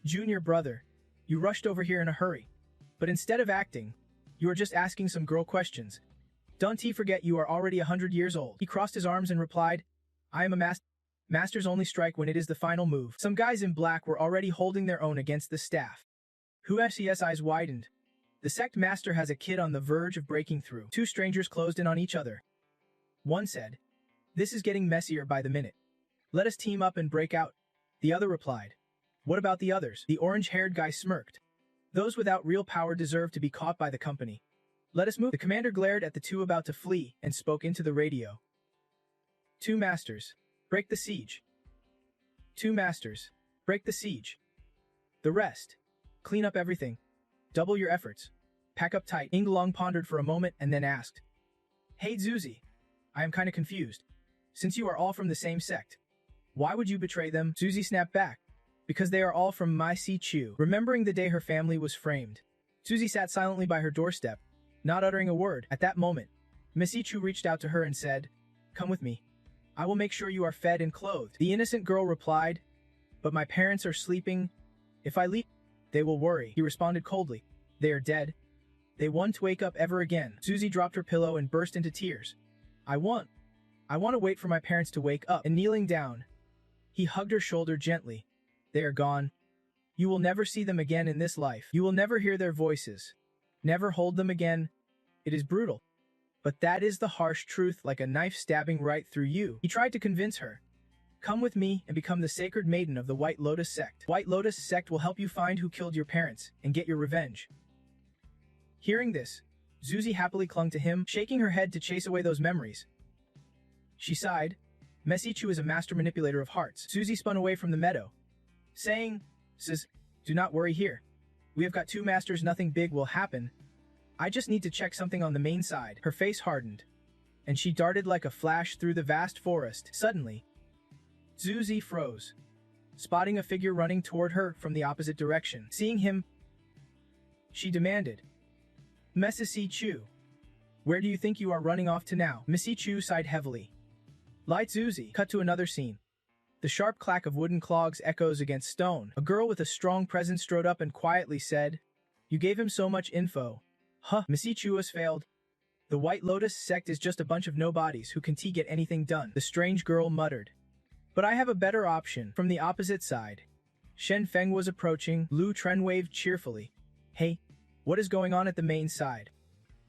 junior brother, you rushed over here in a hurry. But instead of acting, you are just asking some girl questions. Don't forget you are already 100 years old. He crossed his arms and replied, I am a masters only strike when it is the final move. Some guys in black were already holding their own against the staff. Hu FCS eyes widened. The sect master has a kid on the verge of breaking through. Two strangers closed in on each other. One said, this is getting messier by the minute. Let us team up and break out. The other replied, what about the others? The orange-haired guy smirked. Those without real power deserve to be caught by the company. Let us move. The commander glared at the two about to flee and spoke into the radio. Two masters, break the siege. Two masters, break the siege. The rest, clean up everything. Double your efforts. Pack up tight. Inglong pondered for a moment and then asked, Hey Zuzi, I am kinda confused. Since you are all from the same sect, why would you betray them? Zuzi snapped back. Because they are all from my Si Chu. Remembering the day her family was framed, Zuzi sat silently by her doorstep, not uttering a word. At that moment, Miss Chu reached out to her and said, Come with me. I will make sure you are fed and clothed. The innocent girl replied, But my parents are sleeping. If I leave, they will worry. He responded coldly, They are dead. They won't wake up ever again. Zuzi dropped her pillow and burst into tears. I want to wait for my parents to wake up. And kneeling down, he hugged her shoulder gently. They are gone. You will never see them again in this life. You will never hear their voices. Never hold them again. It is brutal. But that is the harsh truth, like a knife stabbing right through you. He tried to convince her. Come with me and become the sacred maiden of the White Lotus sect. White Lotus sect will help you find who killed your parents and get your revenge. Hearing this, Zuzi happily clung to him, shaking her head to chase away those memories. She sighed. Messichu is a master manipulator of hearts. Zuzi spun away from the meadow, saying, Sis, do not worry here. We have got two masters, nothing big will happen. I just need to check something on the main side. Her face hardened, and she darted like a flash through the vast forest. Suddenly, Zuzi froze, spotting a figure running toward her from the opposite direction. Seeing him, she demanded, Messi Chu, where do you think you are running off to now? Messi Chu sighed heavily. Light Zuzi. Cut to another scene. The sharp clack of wooden clogs echoes against stone. A girl with a strong presence strode up and quietly said, You gave him so much info. Huh, Messi Chu has failed. The White Lotus sect is just a bunch of nobodies who can't get anything done, the strange girl muttered. But I have a better option. From the opposite side, Shen Feng was approaching. Lu Tren waved cheerfully. Hey, what is going on at the main side?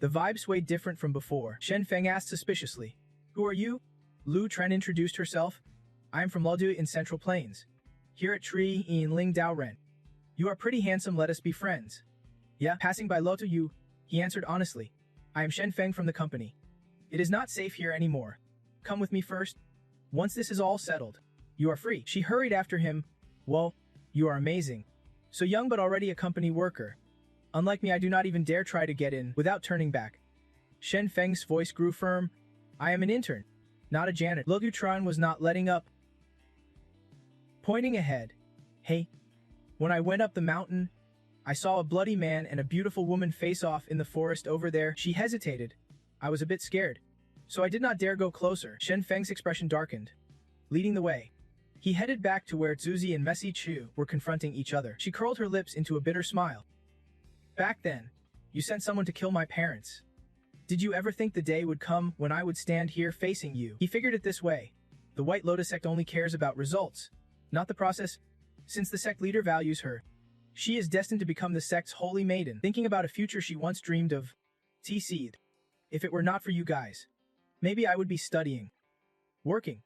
The vibe swayed different from before. Shen Feng asked suspiciously. Who are you? Lu Tren introduced herself. I am from Luodu in Central Plains. Here at Tree in Ling Dao Ren. You are pretty handsome, let us be friends. Yeah, passing by Luodu you, he answered honestly. I am Shen Feng from the company. It is not safe here anymore. Come with me first. Once this is all settled, you are free. She hurried after him. Whoa, you are amazing. So young but already a company worker. Unlike me, I do not even dare try to get in without turning back. Shen Feng's voice grew firm. I am an intern, not a janitor. Lu Tran was not letting up. Pointing ahead. Hey, when I went up the mountain, I saw a bloody man and a beautiful woman face off in the forest over there. She hesitated. I was a bit scared, so I did not dare go closer. Shen Feng's expression darkened. Leading the way, he headed back to where Zuzi and Messi Chu were confronting each other. She curled her lips into a bitter smile. Back then, you sent someone to kill my parents. Did you ever think the day would come when I would stand here facing you? He figured it this way. The White Lotus sect only cares about results, not the process. Since the sect leader values her, she is destined to become the sect's holy maiden, thinking about a future she once dreamed of. T-seed. If it were not for you guys, maybe I would be studying, working,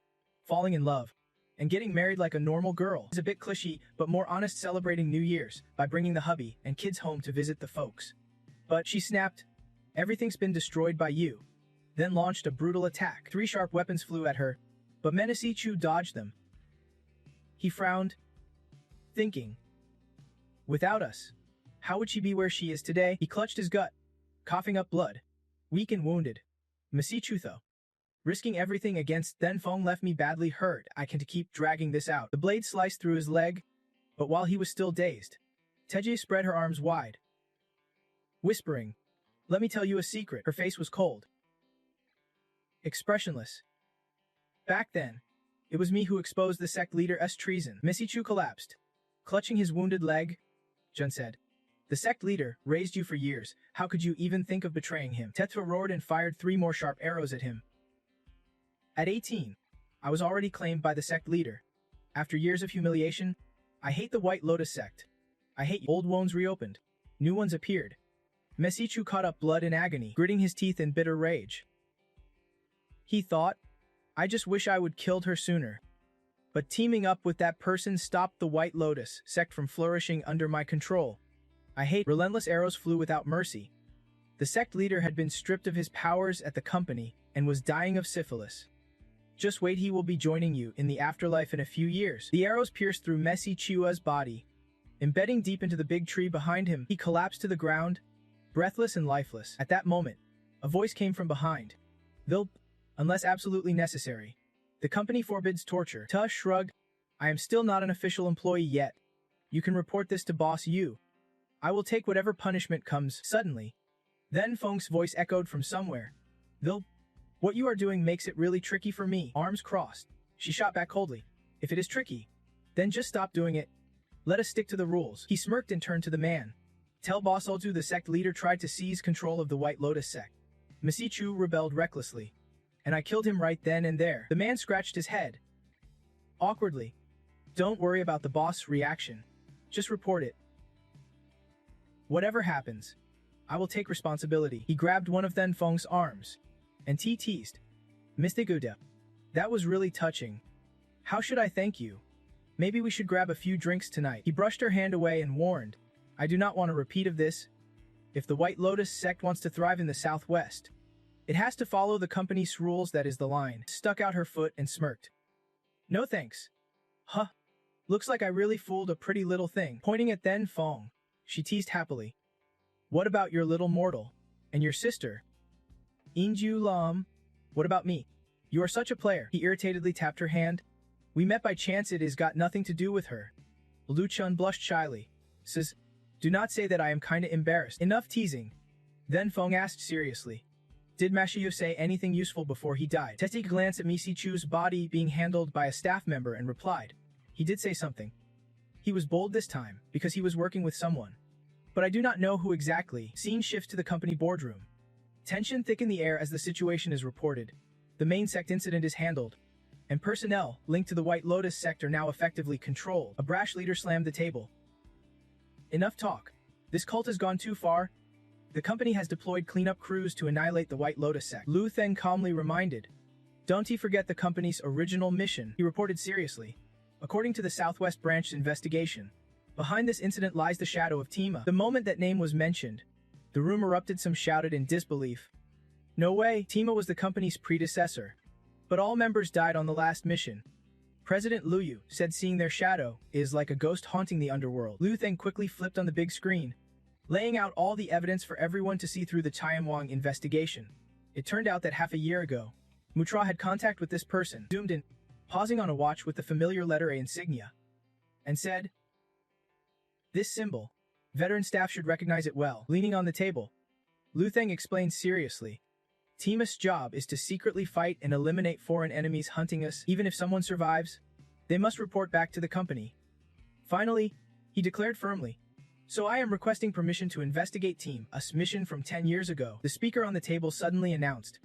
falling in love, and getting married like a normal girl. It's a bit cliche, but more honest, celebrating New Year's by bringing the hubby and kids home to visit the folks. But she snapped, everything's been destroyed by you. Then launched a brutal attack. 3 sharp weapons flew at her, but Menacee Chu dodged them. He frowned, thinking, without us, how would she be where she is today? He clutched his gut, coughing up blood, weak and wounded. Messi Chu though, risking everything against Then Feng left me badly hurt. I can't keep dragging this out. The blade sliced through his leg, but while he was still dazed, Teji spread her arms wide, whispering, let me tell you a secret. Her face was cold, expressionless. Back then, it was me who exposed the sect leader's treason. Messi Chu collapsed, clutching his wounded leg. Jun said, the sect leader raised you for years. How could you even think of betraying him? Tetra roared and fired 3 more sharp arrows at him. At 18, I was already claimed by the sect leader. After years of humiliation, I hate the White Lotus sect. I hate you. Old wounds reopened. New ones appeared. Messi Chu caught up blood in agony, gritting his teeth in bitter rage. He thought, I just wish I would killed her sooner. But teaming up with that person stopped the White Lotus sect from flourishing under my control. I hate. Relentless arrows flew without mercy. The sect leader had been stripped of his powers at the company and was dying of syphilis. Just wait, he will be joining you in the afterlife in a few years. The arrows pierced through Messi Chua's body, embedding deep into the big tree behind him. He collapsed to the ground, breathless and lifeless. At that moment, a voice came from behind. They'll, unless absolutely necessary. The company forbids torture. Ta shrugged. I am still not an official employee yet. You can report this to Boss Yu. I will take whatever punishment comes. Suddenly, then Feng's voice echoed from somewhere. They'll, what you are doing makes it really tricky for me. Arms crossed. She shot back coldly. If it is tricky, then just stop doing it. Let us stick to the rules. He smirked and turned to the man. Tell Boss Olju the sect leader tried to seize control of the White Lotus sect. Masichu rebelled recklessly. And I killed him right then and there. The man scratched his head. Awkwardly. Don't worry about the boss' reaction. Just report it. Whatever happens, I will take responsibility. He grabbed one of Then Feng's arms and teased. Mr. Guda. That was really touching. How should I thank you? Maybe we should grab a few drinks tonight. He brushed her hand away and warned, I do not want a repeat of this. If the White Lotus sect wants to thrive in the Southwest, it has to follow the company's rules. That is the line. Stuck out her foot and smirked. No thanks. Huh. Looks like I really fooled a pretty little thing. Pointing at Then Feng, she teased happily. What about your little mortal? And your sister? Inju Lam. What about me? You are such a player. He irritatedly tapped her hand. We met by chance. It has got nothing to do with her. Lu Chun blushed shyly. Says, do not say that I am kinda embarrassed. Enough teasing. Then Feng asked seriously. Did Mashiyo say anything useful before he died? Teti glanced at Misichu's body being handled by a staff member and replied. He did say something. He was bold this time, because he was working with someone. But I do not know who exactly. Scene shifts to the company boardroom. Tension thickened the air as the situation is reported. The main sect incident is handled, and personnel linked to the White Lotus sect are now effectively controlled. A brash leader slammed the table. Enough talk. This cult has gone too far. The company has deployed cleanup crews to annihilate the White Lotus sect. Lu Theng calmly reminded. Don't he forget the company's original mission, he reported seriously. According to the Southwest Branch's investigation, behind this incident lies the shadow of Tima. The moment that name was mentioned, the room erupted. Some shouted in disbelief. No way, Tima was the company's predecessor. But all members died on the last mission. President Lu Yu said seeing their shadow is like a ghost haunting the underworld. Lu Theng quickly flipped on the big screen, laying out all the evidence for everyone to see through the Tianwang investigation. It turned out that half a year ago, Mutra had contact with this person, zoomed in, pausing on a watch with the familiar letter A insignia, and said, this symbol, veteran staff should recognize it well. Leaning on the table, Lu Theng explained seriously, Tima's job is to secretly fight and eliminate foreign enemies hunting us. Even if someone survives, they must report back to the company. Finally, he declared firmly, so I am requesting permission to investigate Tima's mission from 10 years ago. The speaker on the table suddenly announced,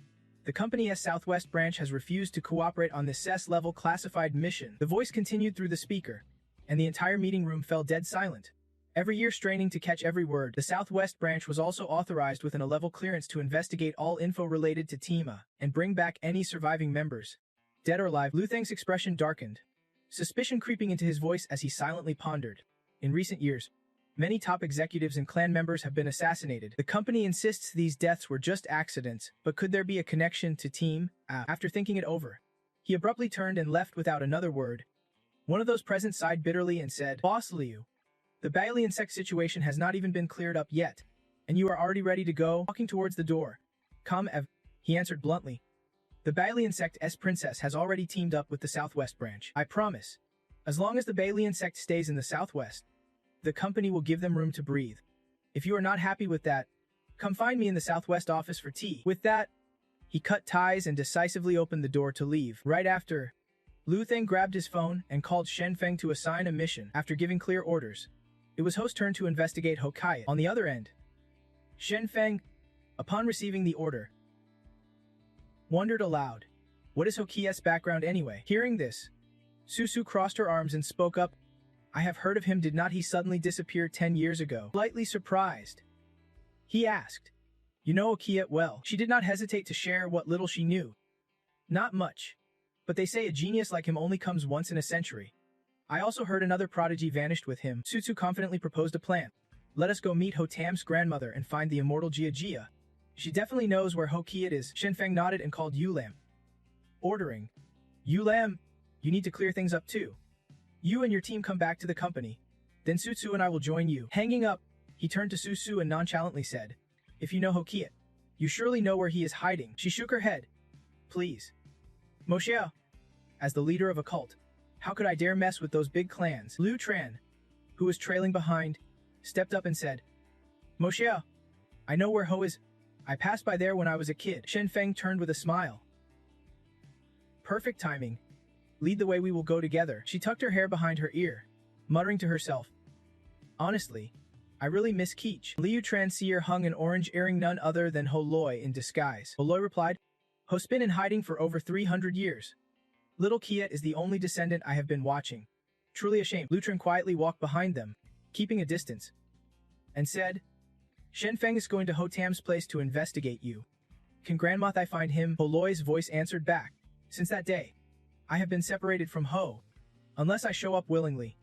the company's Southwest branch has refused to cooperate on this SSS-level classified mission. The voice continued through the speaker, and the entire meeting room fell dead silent. Every year straining to catch every word, the Southwest branch was also authorized with an A-level clearance to investigate all info related to Tima and bring back any surviving members. Dead or alive, Lu Theng's expression darkened, suspicion creeping into his voice as he silently pondered. In recent years, many top executives and clan members have been assassinated. The company insists these deaths were just accidents, but could there be a connection to Tima? After thinking it over, he abruptly turned and left without another word. One of those present sighed bitterly and said, Boss Liu, the Bailey insect situation has not even been cleared up yet, and you are already ready to go? Walking towards the door. Come, Ev, he answered bluntly. The Bailey insect's princess has already teamed up with the Southwest branch. I promise. As long as the Bailey insect stays in the Southwest, the company will give them room to breathe. If you are not happy with that, come find me in the Southwest office for tea. With that, he cut ties and decisively opened the door to leave. Right after, Lu Theng grabbed his phone and called Shen Feng to assign a mission. After giving clear orders, it was Ho's turn to investigate Hokaya. On the other end, Shen Feng, upon receiving the order, wondered aloud, what is Hokia's background anyway? Hearing this, Susu crossed her arms and spoke up, I have heard of him. Did not he suddenly disappear 10 years ago? Slightly surprised, he asked, you know Hokia well. She did not hesitate to share what little she knew. Not much, but they say a genius like him only comes once in a century. I also heard another prodigy vanished with him. Sutsu confidently proposed a plan. Let us go meet Ho Tam's grandmother and find the immortal Jia. She definitely knows where Ho Kia is. Shen Feng nodded and called Yu Lam, ordering, Yu Lam, you need to clear things up too. You and your team come back to the company. Then Sutsu and I will join you. Hanging up, he turned to Susu and nonchalantly said, If you know Hokiat, you surely know where he is hiding. She shook her head. Please. Moshe, as the leader of a cult, how could I dare mess with those big clans? Liu Tran, who was trailing behind, stepped up and said, Moshe, I know where Ho is. I passed by there when I was a kid. Shen Feng turned with a smile. Perfect timing. Lead the way, we will go together. She tucked her hair behind her ear, muttering to herself, honestly, I really miss Keech. Liu Transeer hung an orange earring, none other than Ho Loi in disguise. Ho Loi replied, Ho's been in hiding for over 300 years. Little Kiet is the only descendant I have been watching. Truly a shame. Liu Tran quietly walked behind them, keeping a distance, and said, Shen Feng is going to Ho Tam's place to investigate you. Can Grandmoth I find him? Ho Loi's voice answered back. Since that day, I have been separated from Ho. Unless I show up willingly,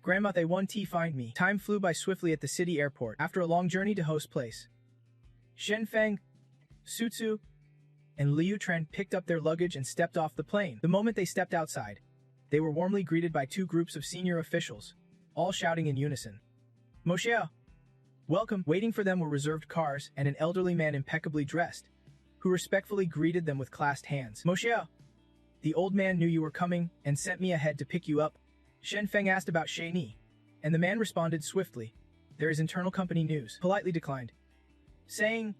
Grandmoth A1T find me. Time flew by swiftly at the city airport. After a long journey to Ho's place, Shen Feng, Sutsu, and Liu Tran picked up their luggage and stepped off the plane. The moment they stepped outside, they were warmly greeted by two groups of senior officials, all shouting in unison, Moshe, welcome. Waiting for them were reserved cars and an elderly man impeccably dressed, who respectfully greeted them with clasped hands. Moshe, the old man knew you were coming and sent me ahead to pick you up. Shen Feng asked about Shay Ni, and the man responded swiftly, there is internal company news. Politely declined, saying,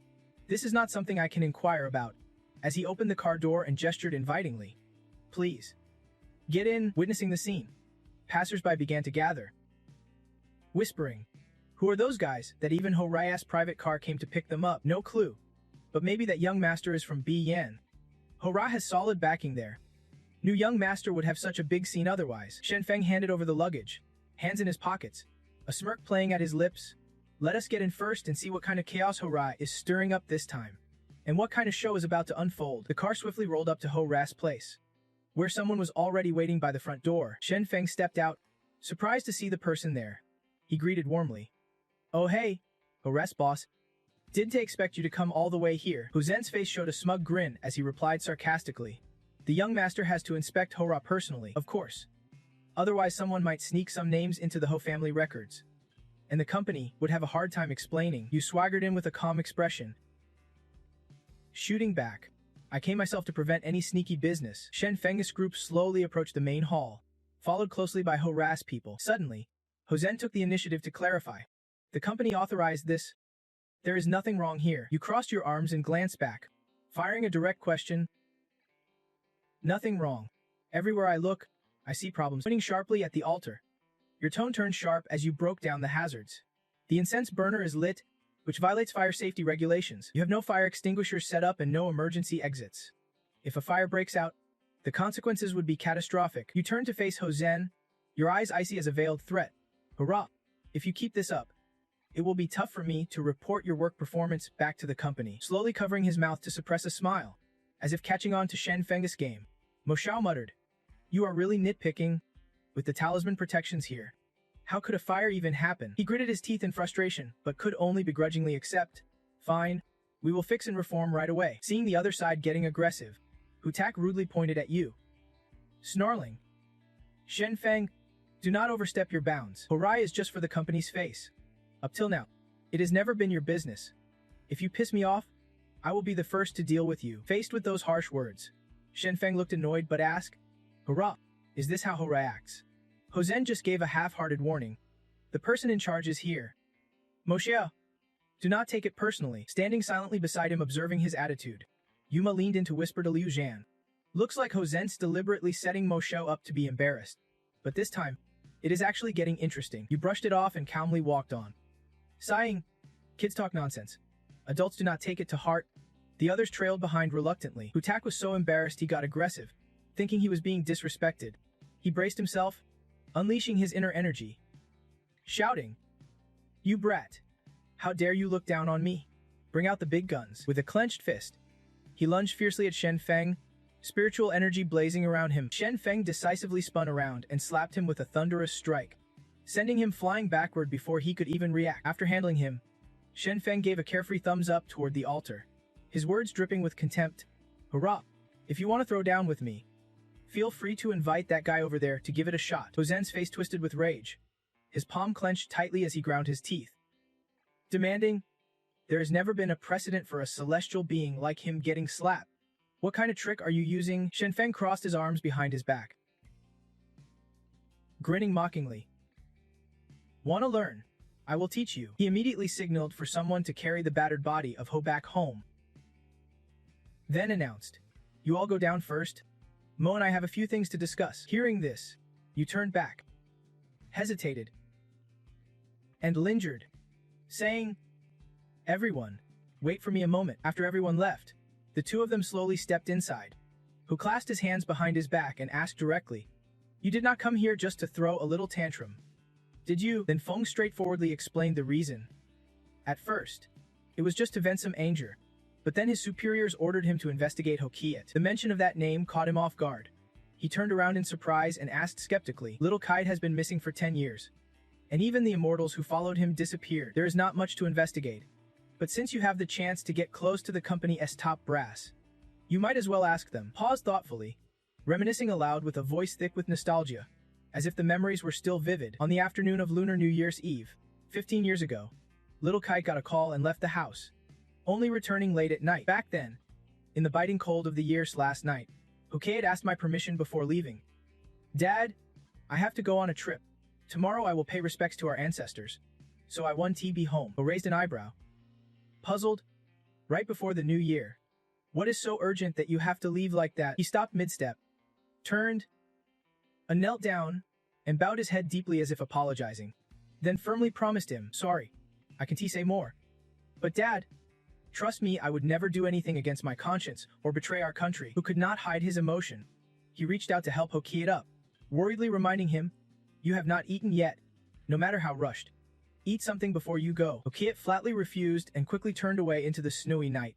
this is not something I can inquire about, as he opened the car door and gestured invitingly. Please. Get in. Witnessing the scene, passersby began to gather, whispering, who are those guys that even Ho Rai's private car came to pick them up? No clue. But maybe that young master is from B Yan. Ho Ra has solid backing there. Knew young master would have such a big scene otherwise. Shen Feng handed over the luggage, hands in his pockets, a smirk playing at his lips. Let us get in first and see what kind of chaos Ho Ra is stirring up this time, and what kind of show is about to unfold. The car swiftly rolled up to Ho Ra's place, where someone was already waiting by the front door. Shen Feng stepped out, surprised to see the person there. He greeted warmly. Oh hey, Ho Ra's boss. Didn't expect you to come all the way here. Ho Zhen's face showed a smug grin as he replied sarcastically. The young master has to inspect Ho Ra personally, of course. Otherwise someone might sneak some names into the Ho family records, and the company would have a hard time explaining. You swaggered in with a calm expression, shooting back. I came myself to prevent any sneaky business. Shen Feng's group slowly approached the main hall, followed closely by Ho Ra's people. Suddenly, Ho Zhen took the initiative to clarify. The company authorized this. There is nothing wrong here. You crossed your arms and glanced back, firing a direct question. Nothing wrong. Everywhere I look, I see problems. Pointing sharply at the altar, your tone turned sharp as you broke down the hazards. The incense burner is lit, which violates fire safety regulations. You have no fire extinguishers set up and no emergency exits. If a fire breaks out, the consequences would be catastrophic. You turn to face Ho Zhen, your eyes icy as a veiled threat. Hurrah! If you keep this up, it will be tough for me to report your work performance back to the company. Slowly covering his mouth to suppress a smile, as if catching on to Shen Feng's game, Mo Xiao muttered, you are really nitpicking with the talisman protections here. How could a fire even happen? He gritted his teeth in frustration, but could only begrudgingly accept. Fine, we will fix and reform right away. Seeing the other side getting aggressive, Hutak rudely pointed at you, snarling, Shen Feng, do not overstep your bounds. Horai is just for the company's face. Up till now, it has never been your business. If you piss me off, I will be the first to deal with you. Faced with those harsh words, Shen Feng looked annoyed but asked, Hurrah, is this how Horai acts? Ho Zhen just gave a half-hearted warning. The person in charge is here. Moshe, do not take it personally. Standing silently beside him observing his attitude, Yuma leaned in to whisper to Liu Zhan. Looks like Ho Zhen's deliberately setting Moshe up to be embarrassed. But this time, it is actually getting interesting. You brushed it off and calmly walked on. Sighing, kids talk nonsense. Adults do not take it to heart. The others trailed behind reluctantly. Hutak was so embarrassed he got aggressive, thinking he was being disrespected. He braced himself, unleashing his inner energy, shouting, You brat! How dare you look down on me? Bring out the big guns. With a clenched fist, he lunged fiercely at Shen Feng, spiritual energy blazing around him. Shen Feng decisively spun around and slapped him with a thunderous strike, sending him flying backward before he could even react. After handling him, Shen Feng gave a carefree thumbs up toward the altar, his words dripping with contempt. Hurrah! If you want to throw down with me, feel free to invite that guy over there to give it a shot. Ho Zhen's face twisted with rage, his palm clenched tightly as he ground his teeth, demanding, There has never been a precedent for a celestial being like him getting slapped. What kind of trick are you using? Shenfeng crossed his arms behind his back, grinning mockingly. Wanna learn? I will teach you. He immediately signaled for someone to carry the battered body of Ho back home. Then announced, "You all go down first. Mo and I have a few things to discuss." Hearing this, you turned back, hesitated, and lingered, saying, "Everyone, wait for me a moment." After everyone left, the two of them slowly stepped inside. Who clasped his hands behind his back and asked directly, "You did not come here just to throw a little tantrum, did you?" Then Feng straightforwardly explained the reason. At first, it was just to vent some anger, but then his superiors ordered him to investigate Hokiet. The mention of that name caught him off guard. He turned around in surprise and asked skeptically, "Little Kite has been missing for 10 years. And even the immortals who followed him disappeared. There is not much to investigate. But since you have the chance to get close to the company's top brass, you might as well ask them." Paused thoughtfully, reminiscing aloud with a voice thick with nostalgia, as if the memories were still vivid. On the afternoon of Lunar New Year's Eve, 15 years ago, Little Kite got a call and left the house, only returning late at night. Back then, in the biting cold of the year's last night, Hokiet asked my permission before leaving. "Dad, I have to go on a trip. Tomorrow I will pay respects to our ancestors. So I want to be home." Ho raised an eyebrow, puzzled. "Right before the new year. What is so urgent that you have to leave like that?" He stopped mid-step, turned, knelt down, and bowed his head deeply as if apologizing. Then firmly promised him, "Sorry, I can say more. But Dad, trust me, I would never do anything against my conscience or betray our country." Who could not hide his emotion, he reached out to help Hokiet up, worriedly reminding him, "You have not eaten yet, no matter how rushed. Eat something before you go." Hokiet flatly refused and quickly turned away into the snowy night.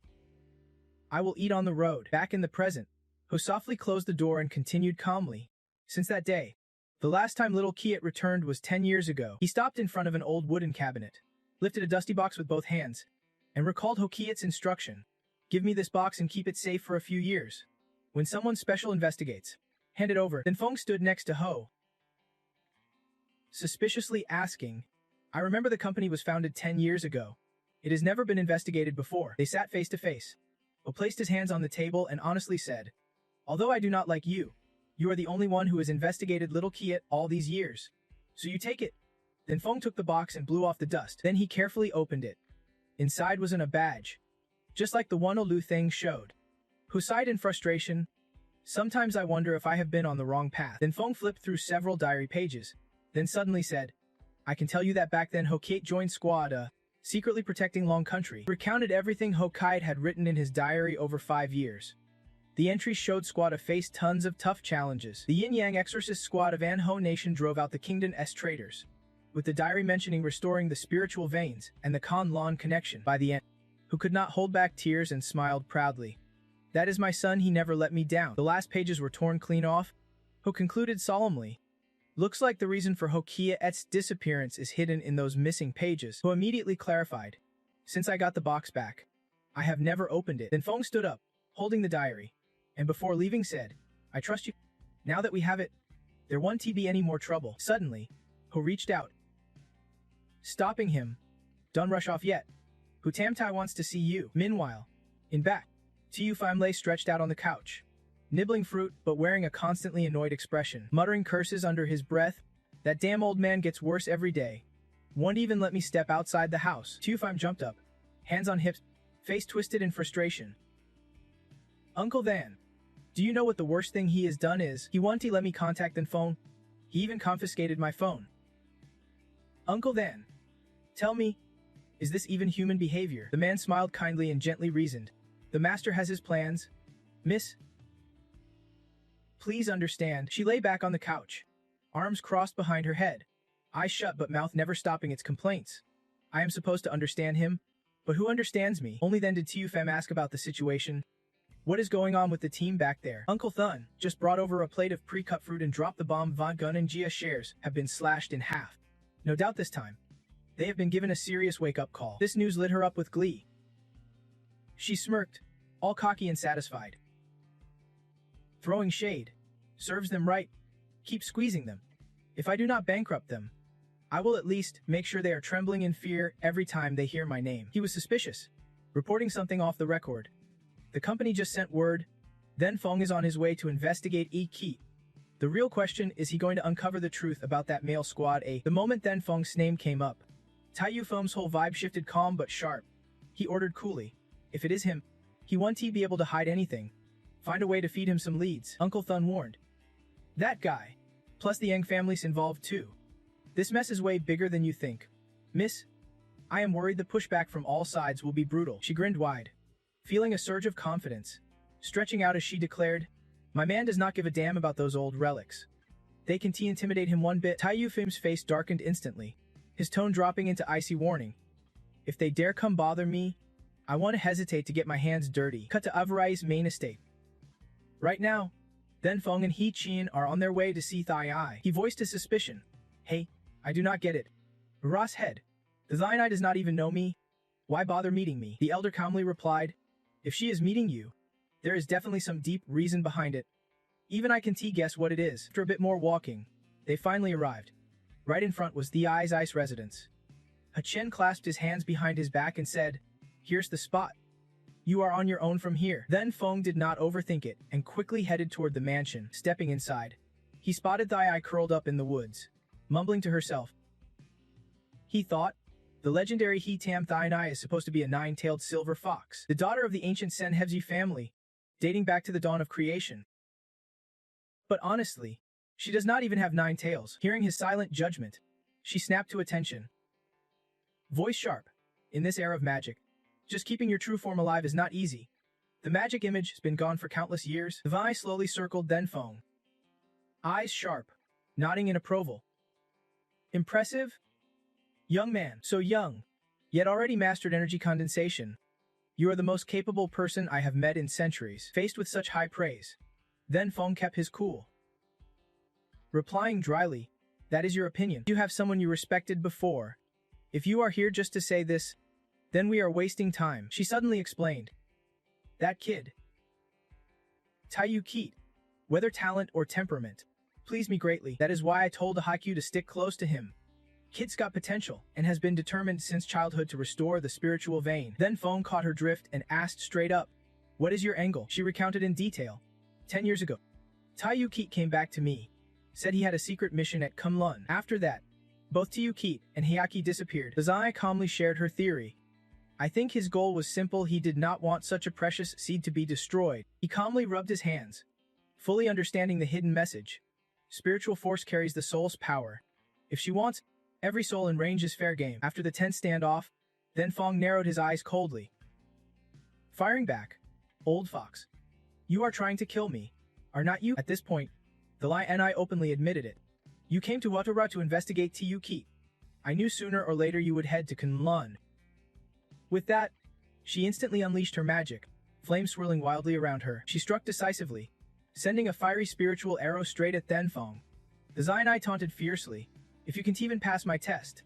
"I will eat on the road." Back in the present, Ho softly closed the door and continued calmly. Since that day, the last time little Kiet returned was 10 years ago. He stopped in front of an old wooden cabinet, lifted a dusty box with both hands, and recalled Hokiet's instruction. "Give me this box and keep it safe for a few years. When someone special investigates, hand it over." Then Feng stood next to Ho, suspiciously asking, "I remember the company was founded 10 years ago. It has never been investigated before." They sat face to face. Ho placed his hands on the table and honestly said, "Although I do not like you, you are the only one who has investigated little Kiet all these years. So you take it." Then Feng took the box and blew off the dust. Then he carefully opened it. Inside was a badge, just like the one Olu Thing showed. Ho sighed in frustration. "Sometimes I wonder if I have been on the wrong path." Then Feng flipped through several diary pages, then suddenly said, "I can tell you that back then Hokiet joined squad, secretly protecting Long Country." He recounted everything Hokiet had written in his diary over 5 years. The entries showed Squad faced tons of tough challenges. The Yin-Yang Exorcist Squad of Anho Nation drove out the Kingdom-S traitors, with the diary mentioning restoring the spiritual veins and the Kan-Lan connection. By the end, Who could not hold back tears and smiled proudly. "That is my son, he never let me down." The last pages were torn clean off. Ho concluded solemnly, "Looks like the reason for Hokiet's disappearance is hidden in those missing pages." Ho immediately clarified, "Since I got the box back, I have never opened it." Then Feng stood up, holding the diary, and before leaving said, "I trust you. Now that we have it, there won't be any more trouble." Suddenly, Ho reached out, stopping him. "Don't rush off yet. Hu Tamtai wants to see you." Meanwhile, in back, Tu Fime lay stretched out on the couch, nibbling fruit but wearing a constantly annoyed expression, muttering curses under his breath. "That damn old man gets worse every day. Won't even let me step outside the house." Tu Fime jumped up, hands on hips, face twisted in frustration. "Uncle Than, do you know what the worst thing he has done is? He won't let me contact the phone. He even confiscated my phone." "Uncle Than, tell me, is this even human behavior?" The man smiled kindly and gently reasoned, "The master has his plans, miss. Please understand." She lay back on the couch, arms crossed behind her head, eyes shut but mouth never stopping its complaints. "I am supposed to understand him, but who understands me?" Only then did Tu Fem ask about the situation. "What is going on with the team back there?" "Uncle Thun just brought over a plate of pre-cut fruit and dropped the bomb. Von Gun and Jia shares have been slashed in half. No doubt this time, they have been given a serious wake-up call." This news lit her up with glee. She smirked, all cocky and satisfied. "Throwing shade. Serves them right. Keep squeezing them. If I do not bankrupt them, I will at least make sure they are trembling in fear every time they hear my name. He was suspicious, reporting something off the record. The company just sent word. Then Feng is on his way to investigate Keat. The real question is he going to uncover the truth about that male squad A. The moment then Feng's name came up, Taiyu Feng's whole vibe shifted calm but sharp. He ordered coolly. If it is him, he won't be able to hide anything. Find a way to feed him some leads, Uncle Thun warned. That guy. Plus the Yang family's involved too. This mess is way bigger than you think. Miss, I am worried the pushback from all sides will be brutal. She grinned wide, feeling a surge of confidence. Stretching out as she declared, my man does not give a damn about those old relics. They can intimidate him one bit. Taiyu Feng's face darkened instantly, his tone dropping into icy warning. If they dare come bother me, I won't hesitate to get my hands dirty. Cut to Avarai's main estate. Right now, then Feng and He Qian are on their way to see Thai Ai. He voiced his suspicion. Hey, I do not get it. Ross head. The Thai Ai does not even know me. Why bother meeting me? The elder calmly replied. If she is meeting you, there is definitely some deep reason behind it. Even I can guess what it is. After a bit more walking, they finally arrived. Right in front was the Ai's ice residence. Chen clasped his hands behind his back and said, here's the spot. You are on your own from here. Then Feng did not overthink it and quickly headed toward the mansion. Stepping inside, he spotted Thai Ai curled up in the woods, mumbling to herself. He thought, the legendary He Tam Thai Ai is supposed to be a nine-tailed silver fox, the daughter of the ancient Senhevji family, dating back to the dawn of creation. But honestly, she does not even have 9 tails. Hearing his silent judgment, she snapped to attention. Voice sharp. In this era of magic, just keeping your true form alive is not easy. The magic image has been gone for countless years. The Vi slowly circled then Feng. Eyes sharp, nodding in approval. Impressive? Young man, so young, yet already mastered energy condensation. You are the most capable person I have met in centuries. Faced with such high praise, then Feng kept his cool. Replying dryly, that is your opinion. You have someone you respected before. If you are here just to say this, then we are wasting time, she suddenly explained. That kid. Taiyu Keat. Whether talent or temperament, pleased me greatly. That is why I told Haikyuu to stick close to him. Kid's got potential, and has been determined since childhood to restore the spiritual vein. Then Feng caught her drift and asked straight up, what is your angle? She recounted in detail. 10 years ago, Taiyu Keat came back to me, said he had a secret mission at Kunlun. After that, both Taiyu Keat and Hyaki disappeared. Zai calmly shared her theory. I think his goal was simple. He did not want such a precious seed to be destroyed. He calmly rubbed his hands, fully understanding the hidden message. Spiritual force carries the soul's power. If she wants, every soul in range is fair game. After the tense standoff, then Feng narrowed his eyes coldly. Firing back. Old fox. You are trying to kill me, are not you? At this point, the Li openly admitted it. You came to Watara to investigate Taiyu Keat. I knew sooner or later you would head to Kunlun. With that, she instantly unleashed her magic, flames swirling wildly around her. She struck decisively, sending a fiery spiritual arrow straight at Feng. The Zainai taunted fiercely. If you can't even pass my test,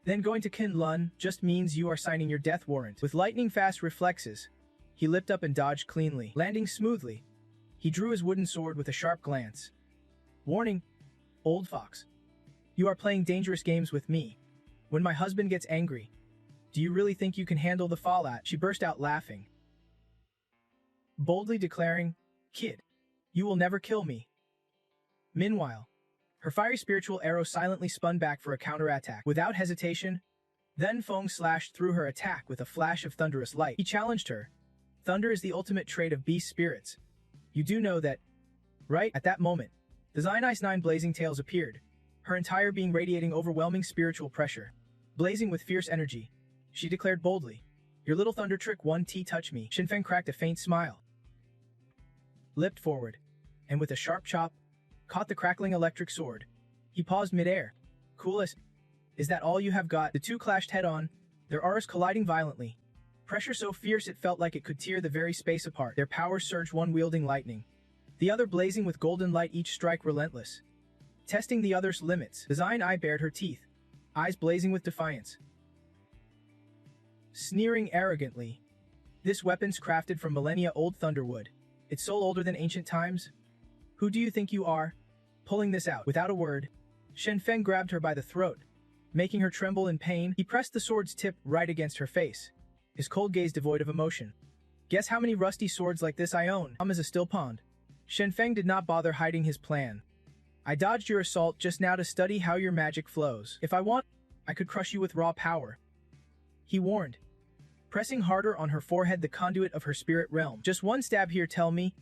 then going to Kunlun just means you are signing your death warrant. With lightning-fast reflexes, he leapt up and dodged cleanly. Landing smoothly, he drew his wooden sword with a sharp glance. Warning, old fox. You are playing dangerous games with me. When my husband gets angry, do you really think you can handle the fallout? She burst out laughing, boldly declaring, Kid, you will never kill me. Meanwhile, her fiery spiritual arrow silently spun back for a counterattack. Without hesitation, then Feng slashed through her attack with a flash of thunderous light. He challenged her. Thunder is the ultimate trait of beast spirits. You do know that, right? At that moment, the Zainai's 9 blazing tails appeared, her entire being radiating overwhelming spiritual pressure. Blazing with fierce energy, she declared boldly, your little thunder trick won't touch me. Shinfeng cracked a faint smile, leapt forward, and with a sharp chop, caught the crackling electric sword. He paused midair. Coolest. Is that all you have got? The two clashed head-on, their auras colliding violently. Pressure so fierce it felt like it could tear the very space apart. Their powers surged, one wielding lightning, the other blazing with golden light, each strike relentless, testing the other's limits. The Zainai bared her teeth, eyes blazing with defiance, sneering arrogantly. This weapon's crafted from millennia-old thunderwood. Its soul older than ancient times. Who do you think you are, pulling this out? Without a word, Shen Feng grabbed her by the throat, Making her tremble in pain, he pressed the sword's tip right against her face, his cold gaze devoid of emotion. Guess how many rusty swords like this I own? Calm as a still pond. Shenfeng did not bother hiding his plan. I dodged your assault just now to study how your magic flows. If I want, I could crush you with raw power. He warned, pressing harder on her forehead, the conduit of her spirit realm. Just one stab here, tell me.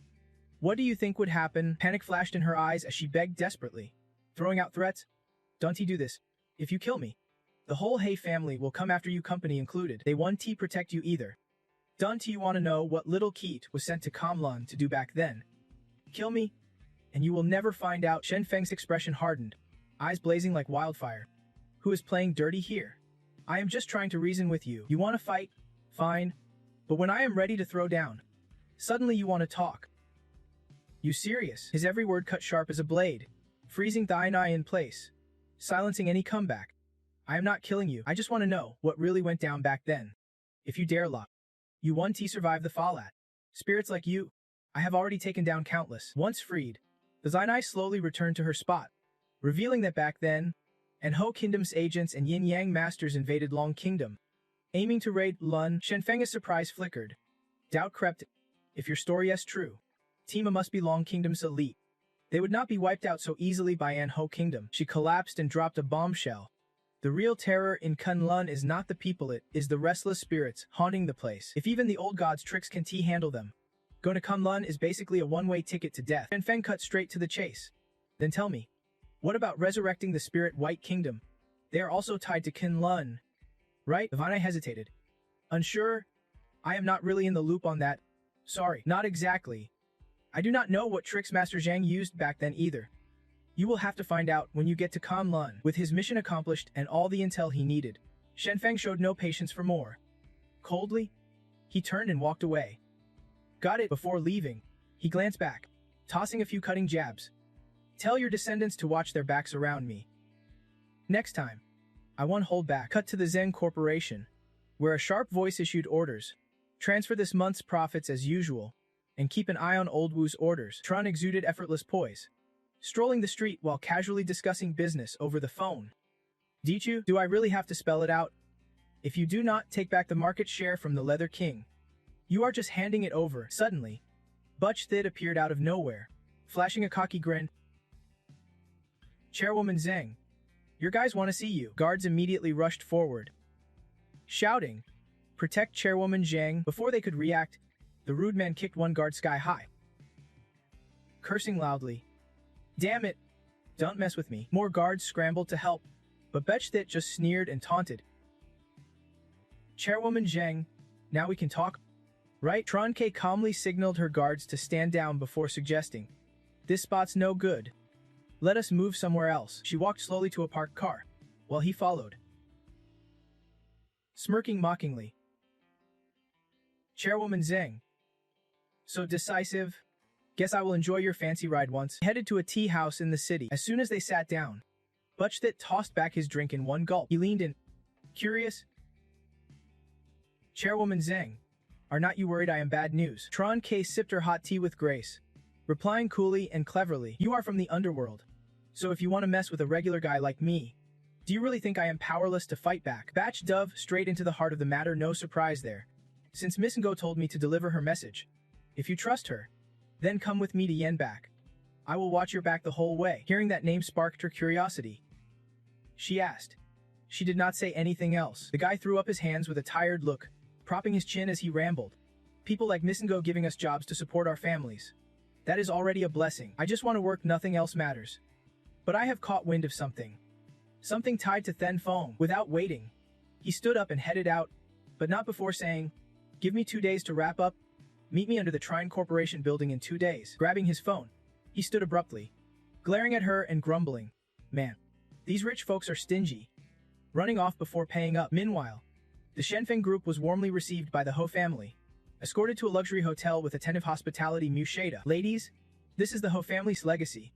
What do you think would happen? Panic flashed in her eyes as she begged desperately, throwing out threats. Don't do this. If you kill me, the whole Hay family will come after you, company included. They won't protect you either. Don't you want to know what little Keat was sent to Kamlun to do back then? Kill me, and you will never find out. Shenfeng's expression hardened, eyes blazing like wildfire. Who is playing dirty here? I am just trying to reason with you. You want to fight? Fine. But when I am ready to throw down, suddenly you want to talk. You serious? His every word cut sharp as a blade, freezing Thai in place, silencing any comeback. I am not killing you. I just want to know what really went down back then. If you dare lie, you won't survive the fallout. Spirits like you, I have already taken down countless. Once freed, the Zainai slowly returned to her spot, revealing that back then, Enho Kingdom's agents and Yin-Yang masters invaded Long Kingdom, aiming to raid Lun. Shenfeng's surprise flickered. Doubt crept. If your story is true, Tima must be Long Kingdom's elite. They would not be wiped out so easily by Enho Kingdom. She collapsed and dropped a bombshell. The real terror in Kunlun is not the people, it is the restless spirits haunting the place. If even the old god's tricks can handle them, going to Kunlun is basically a one-way ticket to death. Shenfeng cut straight to the chase. Then tell me, what about resurrecting the spirit White Kingdom? They are also tied to Kunlun, right? Ivana hesitated. Unsure? I am not really in the loop on that. Sorry, not exactly. I do not know what tricks Master Zhang used back then either. You will have to find out when you get to Kunlun. With his mission accomplished and all the intel he needed, Shenfeng showed no patience for more. Coldly, he turned and walked away. Got it. Before leaving, he glanced back, tossing a few cutting jabs. Tell your descendants to watch their backs around me. Next time, I won't hold back. Cut to the Zen Corporation, where a sharp voice issued orders. Transfer this month's profits as usual, and keep an eye on Old Wu's orders. Tron exuded effortless poise, strolling the street while casually discussing business over the phone. Dichu, do I really have to spell it out? If you do not take back the market share from the Leather King, you are just handing it over. Suddenly, Butch Thid appeared out of nowhere, flashing a cocky grin. Chairwoman Zhang, your guys want to see you. Guards immediately rushed forward, shouting, protect Chairwoman Zhang. Before they could react, the rude man kicked one guard sky high, cursing loudly. Damn it! Don't mess with me. More guards scrambled to help, but Bechthit just sneered and taunted. Chairwoman Zhang, now we can talk, right? Tron K calmly signaled her guards to stand down before suggesting, this spot's no good. Let us move somewhere else. She walked slowly to a parked car, while he followed, smirking mockingly. Chairwoman Zhang, so decisive. Guess I will enjoy your fancy ride once. Headed to a tea house in the city. As soon as they sat down, Butchthit tossed back his drink in one gulp. He leaned in, curious. Chairwoman Zhang, are not you worried I am bad news? Tron K sipped her hot tea with grace, replying coolly and cleverly. You are from the underworld, so if you want to mess with a regular guy like me, do you really think I am powerless to fight back? Batch dove straight into the heart of the matter. No surprise there, since Miss Ngo told me to deliver her message. If you trust her, then come with me to Yenback. I will watch your back the whole way. Hearing that name sparked her curiosity. She asked. She did not say anything else. The guy threw up his hands with a tired look, propping his chin as he rambled. People like Miss Ngo giving us jobs to support our families. That is already a blessing. I just want to work, nothing else matters. But I have caught wind of something. Something tied to Then Fong. Without waiting, he stood up and headed out, but not before saying, give me 2 days to wrap up. Meet me under the Trine Corporation building in 2 days. Grabbing his phone, he stood abruptly, glaring at her and grumbling, man, these rich folks are stingy, running off before paying up. Meanwhile, the Shenfeng group was warmly received by the Ho family, escorted to a luxury hotel with attentive hospitality. Musheda. Ladies, this is the Ho family's legacy.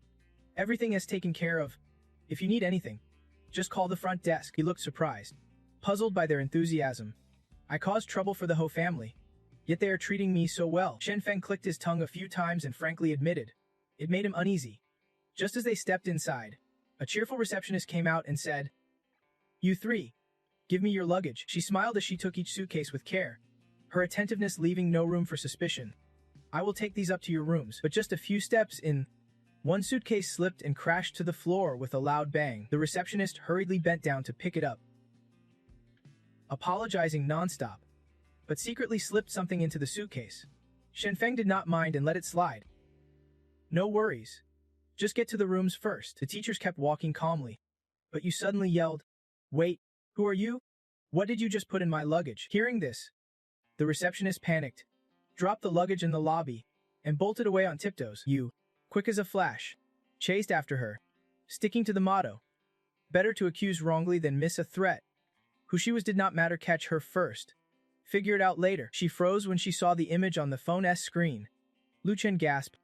Everything is taken care of. If you need anything, just call the front desk. He looked surprised, puzzled by their enthusiasm. I caused trouble for the Ho family, yet they are treating me so well. Shenfeng clicked his tongue a few times and frankly admitted, it made him uneasy. Just as they stepped inside, a cheerful receptionist came out and said, You three. Give me your luggage. She smiled as she took each suitcase with care, her attentiveness leaving no room for suspicion. I will take these up to your rooms, but just a few steps in. One suitcase slipped and crashed to the floor with a loud bang. The receptionist hurriedly bent down to pick it up, apologizing nonstop, but secretly slipped something into the suitcase. Shenfeng did not mind and let it slide. No worries. Just get to the rooms first. The teachers kept walking calmly. But you suddenly yelled, "Wait, who are you? What did you just put in my luggage?" Hearing this, the receptionist panicked, dropped the luggage in the lobby, and bolted away on tiptoes. You, quick as a flash, chased after her, sticking to the motto, better to accuse wrongly than miss a threat. Who she was did not matter, catch her first. Figure it out later. She froze when she saw the image on the phone's screen. Lu Chen gasped.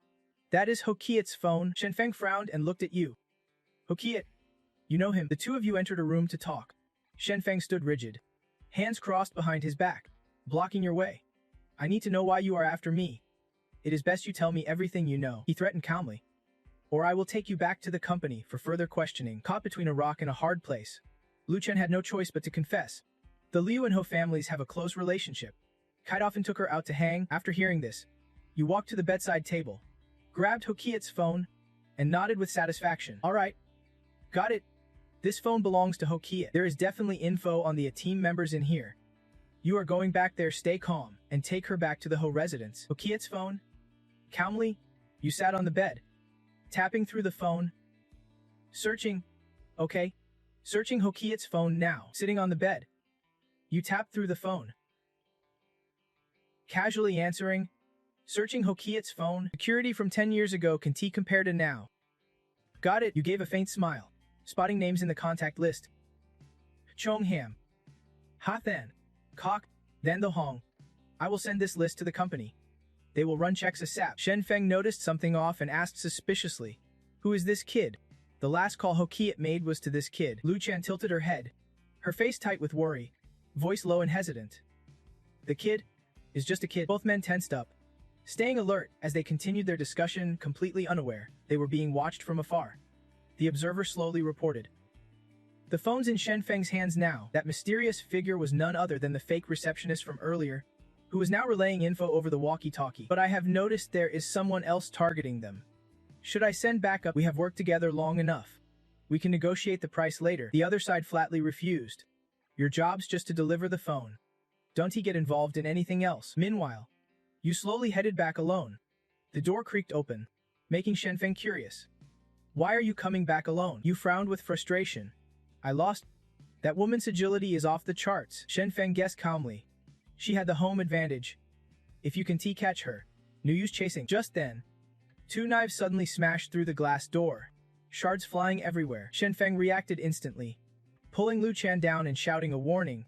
That is Hokiat's phone. Shenfeng frowned and looked at you. Hokiat. You know him. The two of you entered a room to talk. Shenfeng stood rigid, hands crossed behind his back, blocking your way. I need to know why you are after me. It is best you tell me everything you know, he threatened calmly. Or I will take you back to the company for further questioning. Caught between a rock and a hard place, Lu Chen had no choice but to confess. The Liu and Ho families have a close relationship. Kite often took her out to hang. After hearing this, you walked to the bedside table, grabbed Hokiat's phone, and nodded with satisfaction. All right. Got it. This phone belongs to Hokiat. There is definitely info on the team members in here. You are going back there, stay calm, and take her back to the Ho residence. Hokiat's phone? Calmly, you sat on the bed, tapping through the phone. Searching. Okay. Searching Hokiat's phone now. Sitting on the bed. You tapped through the phone. Casually answering. Searching Hokiat's phone. Security from 10 years ago can T compare to now. Got it. You gave a faint smile, spotting names in the contact list. Chong Ham. Ha Then. Kok. Then the Hong. I will send this list to the company. They will run checks ASAP. Shenfeng noticed something off and asked suspiciously, who is this kid? The last call Hokiat made was to this kid. Lu Chen tilted her head, her face tight with worry, voice low and hesitant. The kid is just a kid. Both men tensed up, staying alert as they continued their discussion, completely unaware they were being watched from afar. The observer slowly reported. The phone's in Shenfeng's hands now. That mysterious figure was none other than the fake receptionist from earlier, who was now relaying info over the walkie-talkie. But I have noticed there is someone else targeting them. Should I send backup? We have worked together long enough. We can negotiate the price later. The other side flatly refused. Your job's just to deliver the phone. Don't he get involved in anything else? Meanwhile, you slowly headed back alone. The door creaked open, making Shenfeng curious. Why are you coming back alone? You frowned with frustration. I lost. That woman's agility is off the charts. Shenfeng guessed calmly. She had the home advantage. If you can catch her. No use chasing. Just then, two knives suddenly smashed through the glass door, shards flying everywhere. Shenfeng reacted instantly, pulling Lu Chen down and shouting a warning.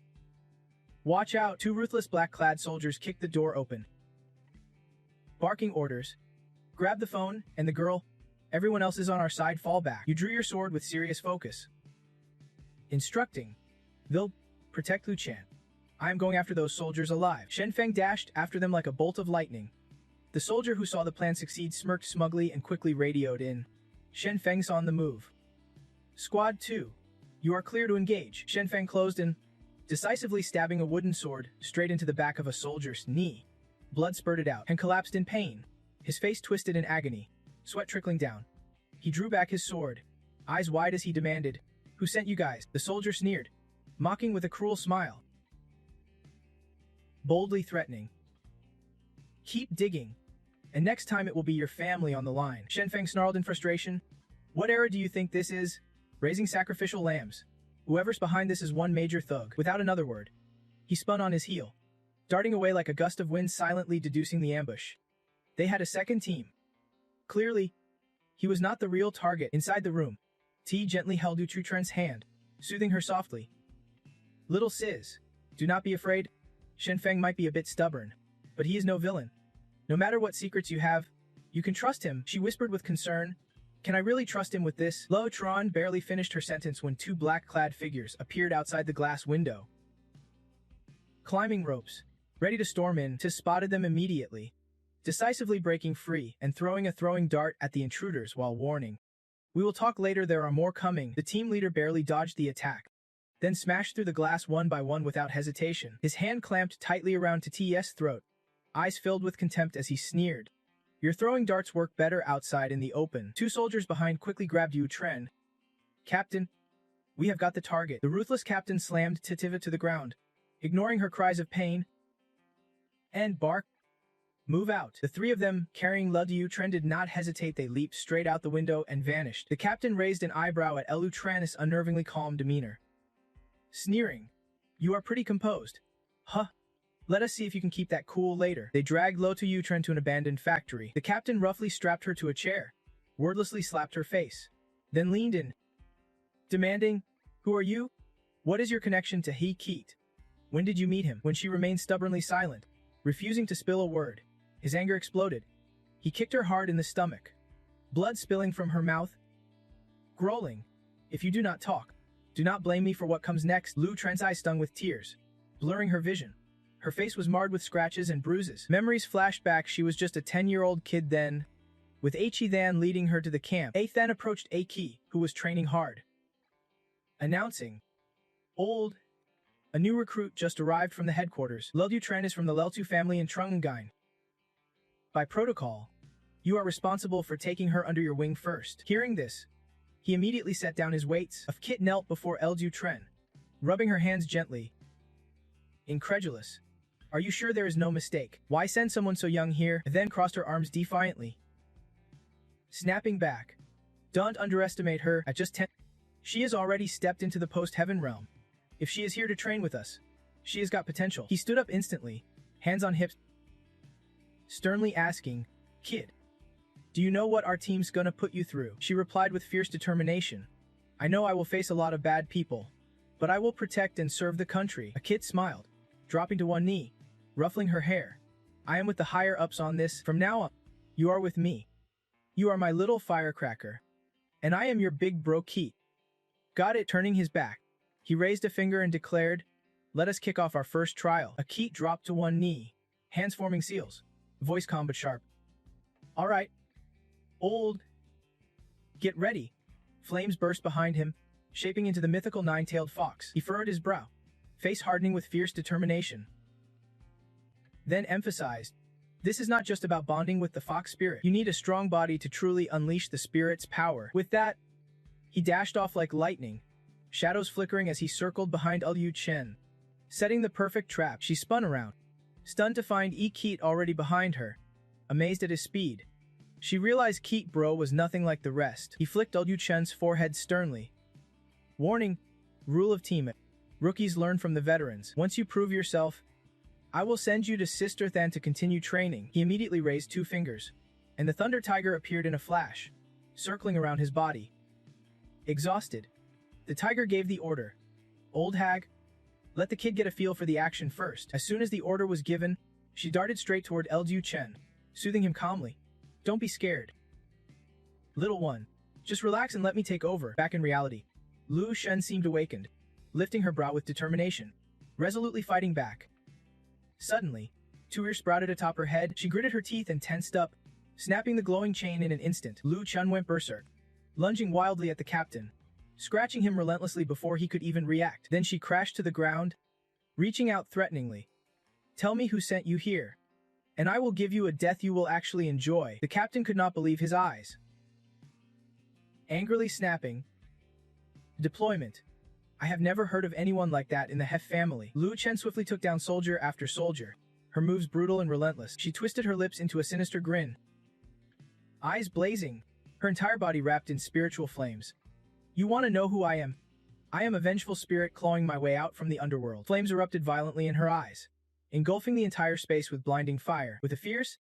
Watch out! Two ruthless black-clad soldiers kicked the door open, barking orders. Grab the phone, and the girl. Everyone else is on our side, fall back. You drew your sword with serious focus, instructing. They'll protect Lu Chen. I am going after those soldiers alive. Shenfeng dashed after them like a bolt of lightning. The soldier who saw the plan succeed smirked smugly and quickly radioed in. Shenfeng's on the move. Squad 2. You are clear to engage. Shenfeng closed in, decisively stabbing a wooden sword straight into the back of a soldier's knee. Blood spurted out and collapsed in pain, his face twisted in agony, sweat trickling down. He drew back his sword, eyes wide as he demanded, Who sent you guys? The soldier sneered, mocking with a cruel smile. Boldly threatening. Keep digging, and next time it will be your family on the line. Shenfeng snarled in frustration. What era do you think this is? Raising sacrificial lambs. Whoever's behind this is one major thug. Without another word, he spun on his heel, darting away like a gust of wind, silently deducing the ambush. They had a second team. Clearly, he was not the real target. Inside the room, T gently held Uchutren's hand, soothing her softly. Little sis, do not be afraid. Shenfeng might be a bit stubborn, but he is no villain. No matter what secrets you have, you can trust him, she whispered with concern. Can I really trust him with this? Lo Tron barely finished her sentence when two black-clad figures appeared outside the glass window, climbing ropes, ready to storm in. Tis spotted them immediately, decisively breaking free and throwing a throwing dart at the intruders while warning. We will talk later, there are more coming. The team leader barely dodged the attack, then smashed through the glass one by one without hesitation. His hand clamped tightly around T's throat, eyes filled with contempt as he sneered. Your throwing darts work better outside in the open. Two soldiers behind quickly grabbed Yu Tren. Captain, we have got the target. The ruthless captain slammed Titiva to the ground, ignoring her cries of pain and bark. Move out. The three of them, carrying Yu Tren, did not hesitate. They leaped straight out the window and vanished. The captain raised an eyebrow at Elu Tran's unnervingly calm demeanor, sneering. You are pretty composed. Huh. Let us see if you can keep that cool later. They dragged Yu Tren to an abandoned factory. The captain roughly strapped her to a chair, wordlessly slapped her face, then leaned in, demanding, Who are you? What is your connection to He Keat? When did you meet him? When she remained stubbornly silent, refusing to spill a word, his anger exploded. He kicked her hard in the stomach, blood spilling from her mouth, growling, If you do not talk, do not blame me for what comes next. Yu Tren's eyes stung with tears, blurring her vision. Her face was marred with scratches and bruises. Memories flashed back. She was just a 10-year-old kid then, with Achi Than leading her to the camp. A Than approached Aki, who was training hard, announcing, Old, a new recruit just arrived from the headquarters. Yu Tren is from the Leltu family in Trungain. By protocol, you are responsible for taking her under your wing first. Hearing this, he immediately set down his weights. A Kit knelt before Yu Tren, rubbing her hands gently. Incredulous. Are you sure there is no mistake? Why send someone so young here? Then crossed her arms defiantly, snapping back. Don't underestimate her. At just 10, she has already stepped into the post-heaven realm. If she is here to train with us, she has got potential. He stood up instantly, hands on hips, sternly asking, Kid, do you know what our team's gonna put you through? She replied with fierce determination. I know I will face a lot of bad people, but I will protect and serve the country. A Kid smiled, dropping to one knee, ruffling her hair. I am with the higher-ups on this. From now on, you are with me. You are my little firecracker, and I am your big bro Keat. Got it? Turning his back, he raised a finger and declared, Let us kick off our first trial. A Keat dropped to one knee, hands forming seals, voice calm but sharp. All right, Old, get ready. Flames burst behind him, shaping into the mythical nine-tailed fox. He furrowed his brow, face hardening with fierce determination. Then emphasized, This is not just about bonding with the fox spirit. You need a strong body to truly unleash the spirit's power. With that, he dashed off like lightning, shadows flickering as he circled behind Yu Tren, setting the perfect trap. She spun around, stunned to find Keat already behind her. Amazed at his speed, she realized Keat bro was nothing like the rest. He flicked Yu Tren's forehead sternly. Warning, rule of team. Rookies learn from the veterans. Once you prove yourself, I will send you to Sister Than to continue training. He immediately raised two fingers, and the Thunder Tiger appeared in a flash, circling around his body. Exhausted, the tiger gave the order. Old hag, let the kid get a feel for the action first. As soon as the order was given, she darted straight toward Yu Tren, soothing him calmly. Don't be scared, little one. Just relax and let me take over. Back in reality, Lu Shen seemed awakened, lifting her brow with determination, resolutely fighting back. Suddenly, two ears sprouted atop her head. She gritted her teeth and tensed up, snapping the glowing chain in an instant. Lu Chen went berserk, lunging wildly at the captain, scratching him relentlessly before he could even react. Then she crashed to the ground, reaching out threateningly. Tell me who sent you here, and I will give you a death you will actually enjoy. The captain could not believe his eyes. Angrily snapping, Deployment. I have never heard of anyone like that in the Hef family. Lu Chen swiftly took down soldier after soldier, her moves brutal and relentless. She twisted her lips into a sinister grin, eyes blazing, her entire body wrapped in spiritual flames. You want to know who I am? I am a vengeful spirit clawing my way out from the underworld. Flames erupted violently in her eyes, engulfing the entire space with blinding fire. With a fierce,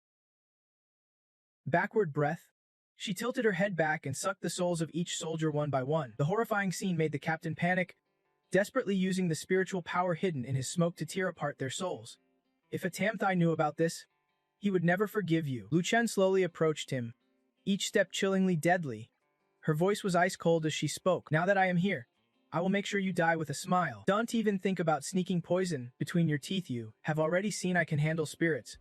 backward breath, she tilted her head back and sucked the souls of each soldier one by one. The horrifying scene made the captain panic, desperately using the spiritual power hidden in his smoke to tear apart their souls. If a Tamthai knew about this, he would never forgive you. Lu Chen slowly approached him, each step chillingly deadly. Her voice was ice cold as she spoke. Now that I am here, I will make sure you die with a smile. Don't even think about sneaking poison between your teeth. You have already seen I can handle spirits.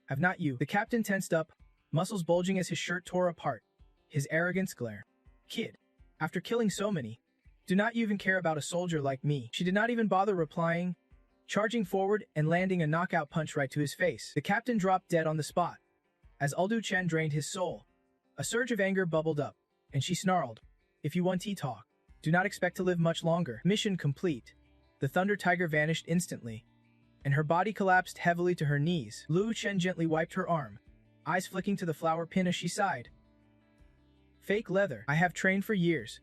Have not you? The captain tensed up, muscles bulging as his shirt tore apart, his arrogance glare. Kid, after killing so many, Do not even care about a soldier like me. She did not even bother replying, charging forward and landing a knockout punch right to his face. The captain dropped dead on the spot. As Aldu Chen drained his soul, a surge of anger bubbled up, and she snarled, "If you want talk, do not expect to live much longer." Mission complete. The Thunder Tiger vanished instantly, and her body collapsed heavily to her knees. Lu Chen gently wiped her arm, eyes flicking to the flower pin as she sighed. Fake leather. I have trained for years,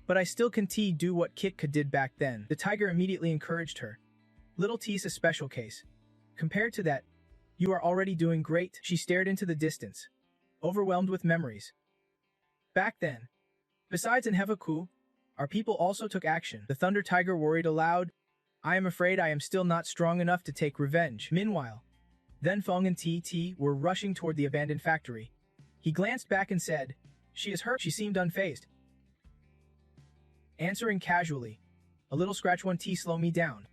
but I still can't do what Kitka did back then. The tiger immediately encouraged her. Little T's a special case. Compared to that, you are already doing great. She stared into the distance, overwhelmed with memories. Back then, besides in Hevaku, our people also took action. The Thunder Tiger worried aloud. I am afraid I am still not strong enough to take revenge. Meanwhile, then Feng and TT were rushing toward the abandoned factory. He glanced back and said, "She is hurt." She seemed unfazed, answering casually, "A little scratch won't slow me down.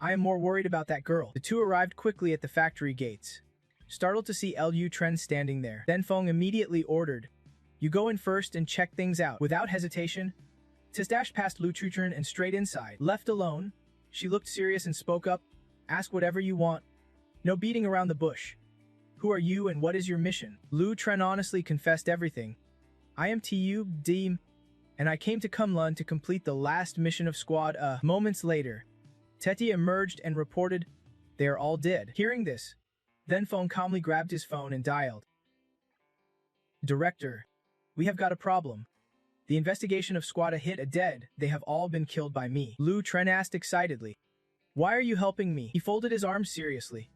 I am more worried about that girl." The two arrived quickly at the factory gates, startled to see Lu Tren standing there. Then Feng immediately ordered, "You go in first and check things out." Without hesitation, Tis dashed past Lu Tren and straight inside. Left alone, she looked serious and spoke up, "Ask whatever you want. No beating around the bush. Who are you and what is your mission?" Lu Tren honestly confessed everything. "I am Tu Deem, and I came to Kunlun to complete the last mission of Squad A." Moments later, Teti emerged and reported, "They are all dead." Hearing this, then Feng calmly grabbed his phone and dialed. "Director, we have got a problem. The investigation of Squad A hit a dead. They have all been killed by me." Lu Tren asked excitedly, "Why are you helping me?" He folded his arms seriously.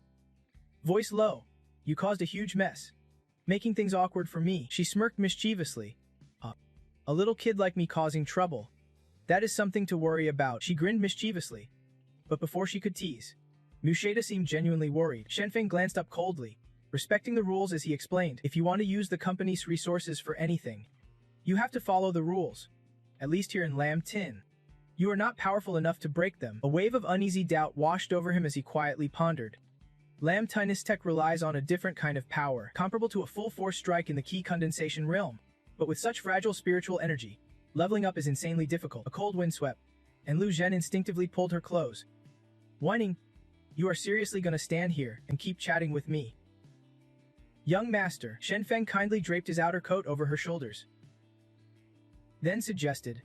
Voice low, "You caused a huge mess, making things awkward for me." She smirked mischievously. A little kid like me causing trouble. That is something to worry about." She grinned mischievously. But before she could tease, Musheda seemed genuinely worried. Shenfeng glanced up coldly, respecting the rules as he explained, "If you want to use the company's resources for anything, you have to follow the rules. At least here in Lam Tin. You are not powerful enough to break them." A wave of uneasy doubt washed over him as he quietly pondered. Lam Tin's tech relies on a different kind of power, comparable to a full-force strike in the key condensation realm. But with such fragile spiritual energy, leveling up is insanely difficult. A cold wind swept, and Lu Zhen instinctively pulled her close. Whining, "You are seriously gonna stand here and keep chatting with me?" "Young master," Shenfeng kindly draped his outer coat over her shoulders. Then suggested,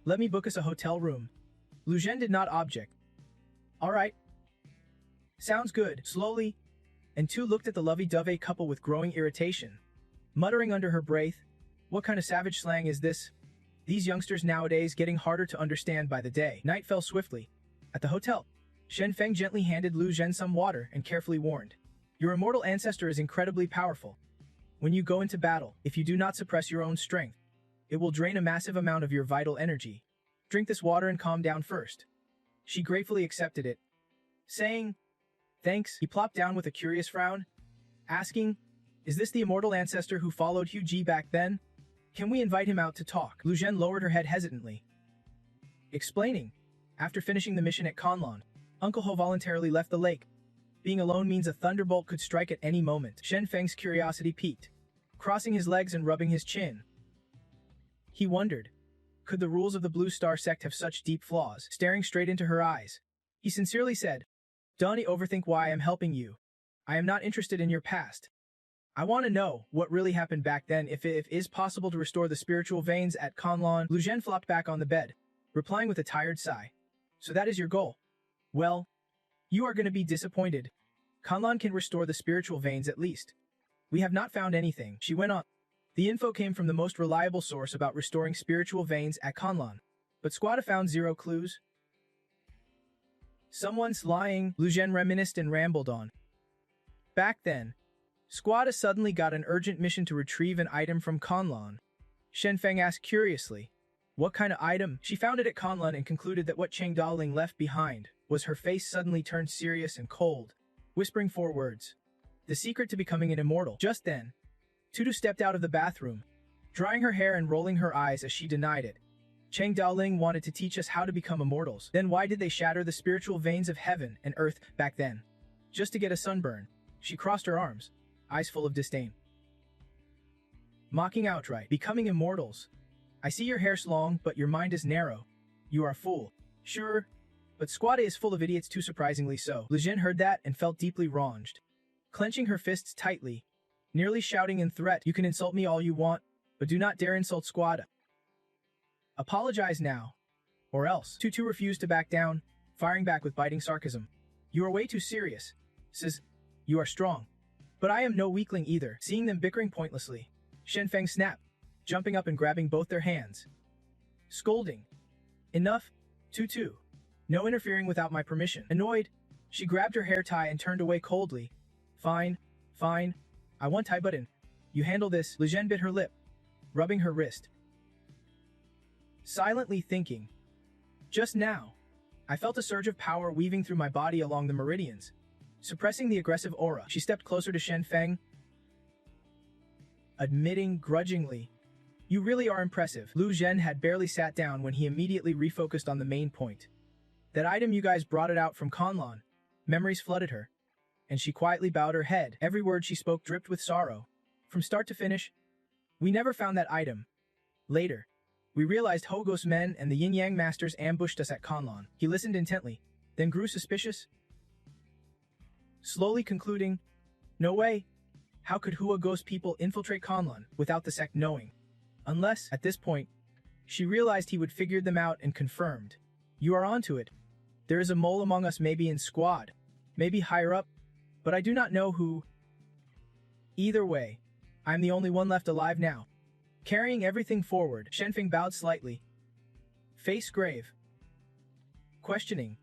"Let me book us a hotel room." Lu Zhen did not object. "All right. Sounds good." Slowly, and Tu looked at the lovey-dovey couple with growing irritation, muttering under her breath, "What kind of savage slang is this? These youngsters nowadays getting harder to understand by the day." Night fell swiftly. At the hotel, Shenfeng gently handed Lu Zhen some water and carefully warned, "Your immortal ancestor is incredibly powerful. When you go into battle, if you do not suppress your own strength, it will drain a massive amount of your vital energy. Drink this water and calm down first." She gratefully accepted it, saying, "Thanks." He plopped down with a curious frown, asking, "Is this the immortal ancestor who followed Hu Ji back then? Can we invite him out to talk?" Lu Zhen lowered her head hesitantly, explaining, "After finishing the mission at Conlon, Uncle Ho voluntarily left the lake. Being alone means a thunderbolt could strike at any moment." Shenfeng's curiosity piqued, crossing his legs and rubbing his chin. He wondered, could the rules of the Blue Star sect have such deep flaws? Staring straight into her eyes, he sincerely said, "Don't overthink why I am helping you. I am not interested in your past. I want to know what really happened back then. If it is possible to restore the spiritual veins at Conlon." Lu Zhen flopped back on the bed, replying with a tired sigh. "So that is your goal? Well, you are going to be disappointed. Conlon can restore the spiritual veins at least. We have not found anything." She went on. "The info came from the most reliable source about restoring spiritual veins at Conlon, but Squad found 0 clues. Someone's lying." Lu Zhen reminisced and rambled on. "Back then, Squad suddenly got an urgent mission to retrieve an item from Conlon." Shenfeng asked curiously, "What kind of item?" She found it at Conlon and concluded that what Cheng Daling left behind was. Her face suddenly turned serious and cold, whispering 4 words. "The secret to becoming an immortal." Just then, Tutu stepped out of the bathroom, drying her hair and rolling her eyes as she denied it. "Cheng Daoling wanted to teach us how to become immortals. Then why did they shatter the spiritual veins of heaven and earth back then? Just to get a sunburn?" She crossed her arms, eyes full of disdain, mocking outright. "Becoming immortals. I see your hair's long, but your mind is narrow. You are a fool. Sure, but Squad A is full of idiots too, surprisingly so. Li Jin heard that and felt deeply wronged. Clenching her fists tightly, nearly shouting in threat, "You can insult me all you want, but do not dare insult Squad A. Apologize now, or else." Tutu refused to back down, firing back with biting sarcasm. "You are way too serious. Says, you are strong. But I am no weakling either." Seeing them bickering pointlessly, Shen Feng snapped, jumping up and grabbing both their hands. Scolding. "Enough, Tutu. No interfering without my permission." Annoyed, she grabbed her hair tie and turned away coldly. Fine. I want tie button. You handle this." Li Jin bit her lip, rubbing her wrist. Silently thinking. Just now, I felt a surge of power weaving through my body along the meridians, suppressing the aggressive aura. She stepped closer to Shen Feng, admitting grudgingly, "You really are impressive." Lu Zhen had barely sat down when he immediately refocused on the main point. "That item you guys brought it out from Conlon." Memories flooded her, and she quietly bowed her head. Every word she spoke dripped with sorrow. From start to finish, "We never found that item. Later, we realized Hogos men and the Yin-Yang masters ambushed us at Conlon." He listened intently, then grew suspicious, slowly concluding, "No way. How could Hua Ghost people infiltrate Conlon without the sect knowing? Unless," at this point, she realized he would figure them out and confirmed, "You are onto it. There is a mole among us, maybe in Squad, maybe higher up, but I do not know who. Either way, I am the only one left alive now." Carrying everything forward, Shen Feng bowed slightly, face grave, questioning.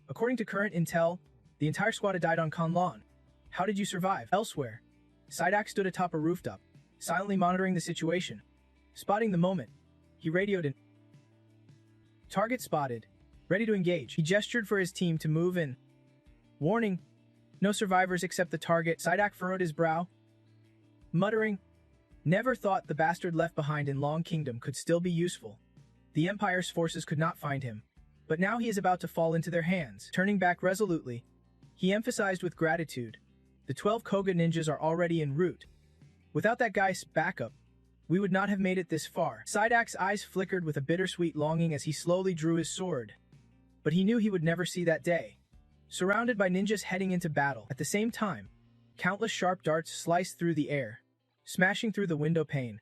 "According to current intel, the entire squad had died on Conlon. How did you survive?" Elsewhere, Sidak stood atop a rooftop, silently monitoring the situation. Spotting the moment, he radioed in. "Target spotted. Ready to engage." He gestured for his team to move in. "Warning, no survivors except the target." Sidak furrowed his brow, muttering, "Never thought the bastard left behind in Long Kingdom could still be useful. The Empire's forces could not find him, but now he is about to fall into their hands." Turning back resolutely, he emphasized with gratitude, "The 12 Koga ninjas are already en route. Without that guy's backup, we would not have made it this far." Sidak's eyes flickered with a bittersweet longing as he slowly drew his sword. But he knew he would never see that day. Surrounded by ninjas heading into battle, at the same time, countless sharp darts sliced through the air, smashing through the window pane,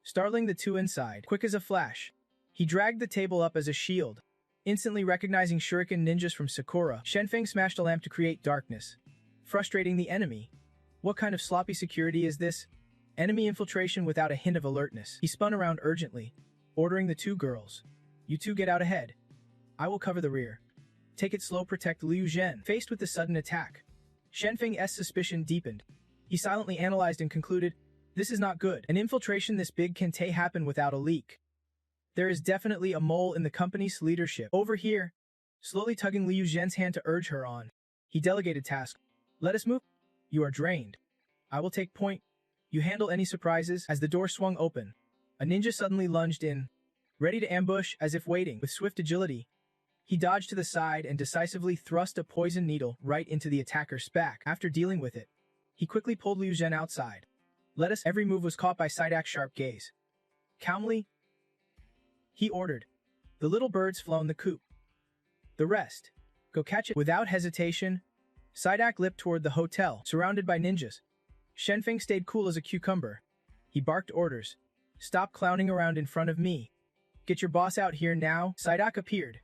startling the two inside. Quick as a flash, he dragged the table up as a shield. Instantly recognizing shuriken ninjas from Sakura, Shen Feng smashed a lamp to create darkness, frustrating the enemy. What kind of sloppy security is this? Enemy infiltration without a hint of alertness. He spun around urgently, ordering the two girls, "You two get out ahead. I will cover the rear. Take it slow, protect Liu Zhen." Faced with the sudden attack, Shen Feng's suspicion deepened. He silently analyzed and concluded, "This is not good. An infiltration this big can't happen without a leak. There is definitely a mole in the company's leadership." Over here, slowly tugging Liu Zhen's hand to urge her on, he delegated task. "Let us move. You are drained. I will take point. You handle any surprises." As the door swung open, a ninja suddenly lunged in, ready to ambush. As if waiting. With swift agility, he dodged to the side and decisively thrust a poison needle right into the attacker's back. After dealing with it, he quickly pulled Liu Zhen outside. "Let us." Every move was caught by Sidak's sharp gaze. Calmly, he ordered, "The little bird's flown the coop. The rest, go catch it." Without hesitation, Sidak leapt toward the hotel, surrounded by ninjas. Shen Feng stayed cool as a cucumber. He barked orders. "Stop clowning around in front of me. Get your boss out here now." Sidak appeared,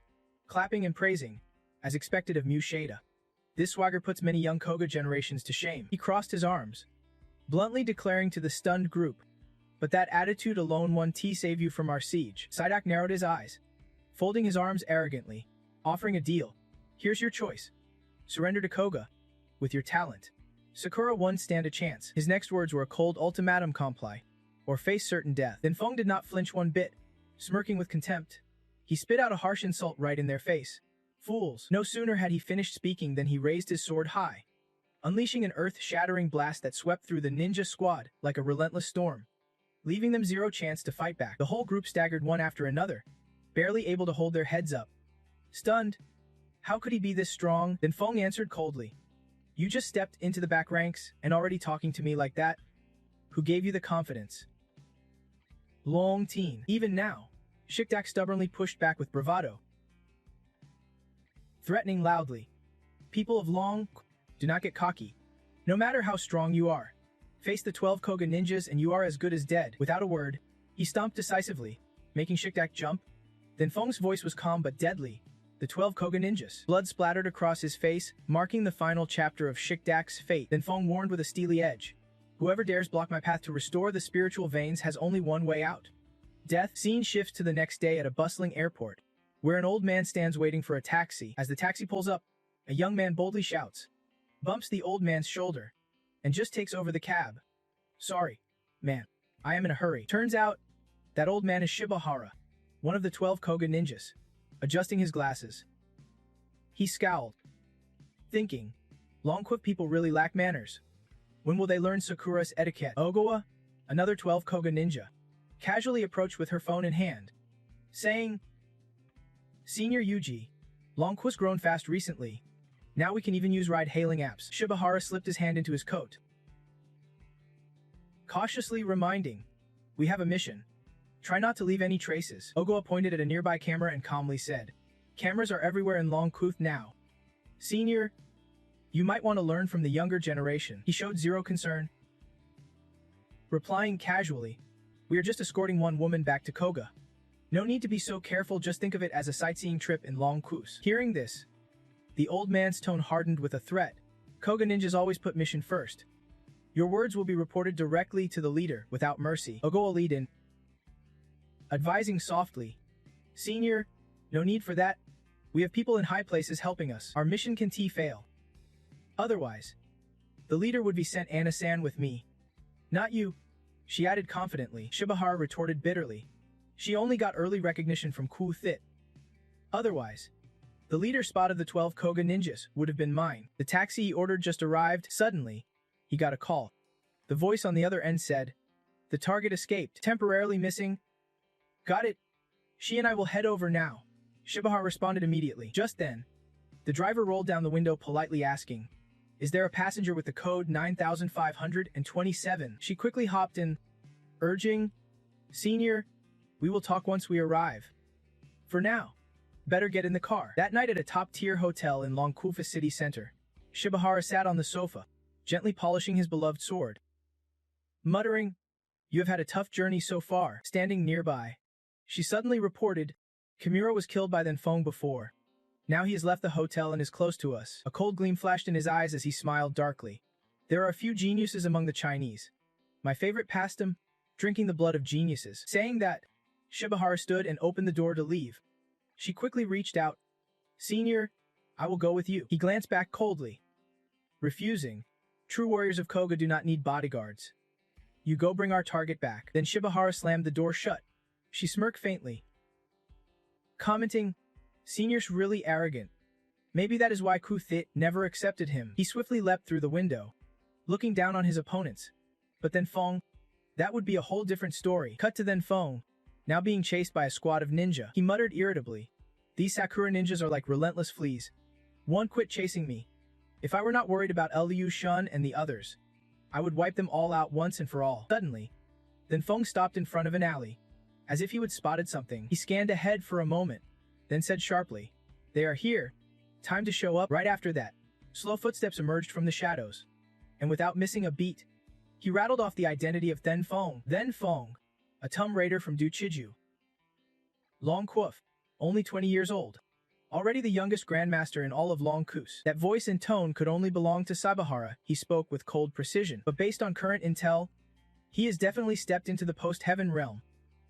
clapping and praising, as expected of Mu Shada. This swagger puts many young Koga generations to shame. He crossed his arms, bluntly declaring to the stunned group, "But that attitude alone won't save you from our siege." Sidak narrowed his eyes, folding his arms arrogantly, offering a deal. "Here's your choice. Surrender to Koga. With your talent, Sakura won't stand a chance." His next words were a cold ultimatum: comply, or face certain death. Then Feng did not flinch one bit, smirking with contempt. He spit out a harsh insult right in their face. "Fools." No sooner had he finished speaking than he raised his sword high, unleashing an earth-shattering blast that swept through the ninja squad like a relentless storm, leaving them zero chance to fight back. The whole group staggered one after another, barely able to hold their heads up. Stunned. How could he be this strong? Then Feng answered coldly, "You just stepped into the back ranks and already talking to me like that? Who gave you the confidence?" Long teen. Even now, Shikdak stubbornly pushed back with bravado, threatening loudly. People of Long, do not get cocky. No matter how strong you are, face the 12 Koga ninjas and you are as good as dead. Without a word, he stomped decisively, making Shikdak jump. Then Feng's voice was calm but deadly. The 12 Koga ninjas. Blood splattered across his face, marking the final chapter of Shikdak's fate. Then Feng warned with a steely edge. Whoever dares block my path to restore the spiritual veins has only one way out. Death. Scene shifts to the next day at a bustling airport, where an old man stands waiting for a taxi. As the taxi pulls up, a young man boldly shouts, bumps the old man's shoulder, and just takes over the cab. Sorry, man. I am in a hurry. Turns out, that old man is Shibahara, one of the 12 Koga ninjas. Adjusting his glasses, he scowled, thinking, Longquip people really lack manners. When will they learn Sakura's etiquette? Ogawa, another 12 Koga ninja, casually approached with her phone in hand, saying, Senior Yuji, Longquip's grown fast recently. Now we can even use ride-hailing apps. Shibahara slipped his hand into his coat, cautiously reminding, we have a mission. Try not to leave any traces. Ogawa pointed at a nearby camera and calmly said, cameras are everywhere in Longquip now. Senior, you might want to learn from the younger generation. He showed zero concern, replying casually, we are just escorting one woman back to Koga. No need to be so careful, just think of it as a sightseeing trip in Longquip. Hearing this, the old man's tone hardened with a threat. Koga ninjas always put mission first. Your words will be reported directly to the leader without mercy. Ogawa lead in, advising softly, Senior, no need for that. We have people in high places helping us. Our mission can fail. Otherwise, the leader would be sent Ana-san with me. Not you, she added confidently. Shibahara retorted bitterly. She only got early recognition from Ku Thit. Otherwise, the leader spot of the 12 Koga ninjas would have been mine. The taxi he ordered just arrived. Suddenly, he got a call. The voice on the other end said, the target escaped, temporarily missing. Got it. She and I will head over now. Shibahara responded immediately. Just then, the driver rolled down the window politely asking, is there a passenger with the code 9527? She quickly hopped in, urging, Senior, we will talk once we arrive. For now, better get in the car. That night at a top-tier hotel in Longquip city center, Shibahara sat on the sofa, gently polishing his beloved sword. Muttering, you have had a tough journey so far. Standing nearby, she suddenly reported, Kimura was killed by Feng before. Now he has left the hotel and is close to us. A cold gleam flashed in his eyes as he smiled darkly. There are a few geniuses among the Chinese. My favorite pastime, drinking the blood of geniuses. Saying that, Shibahara stood and opened the door to leave. She quickly reached out. Senior, I will go with you. He glanced back coldly, refusing. True warriors of Koga do not need bodyguards. You go bring our target back. Then Shibahara slammed the door shut. She smirked faintly, commenting, Senior's really arrogant. Maybe that is why Ku Thit never accepted him. He swiftly leapt through the window, looking down on his opponents. But Feng, that would be a whole different story. Cut to Feng, now being chased by a squad of ninja. He muttered irritably, these Sakura ninjas are like relentless fleas. One quit chasing me. If I were not worried about Liu Shun and the others, I would wipe them all out once and for all. Suddenly, Feng stopped in front of an alley. As if he would spotted something, he scanned ahead for a moment, then said sharply, they are here. Time to show up. Right after that, slow footsteps emerged from the shadows, and without missing a beat, he rattled off the identity of Feng. Feng, a Tum Raider from Duchiju. Longquip, only 20 years old. Already the youngest grandmaster in all of Longquip. That voice and tone could only belong to Shibahara. He spoke with cold precision, but based on current intel, he has definitely stepped into the post-heaven realm,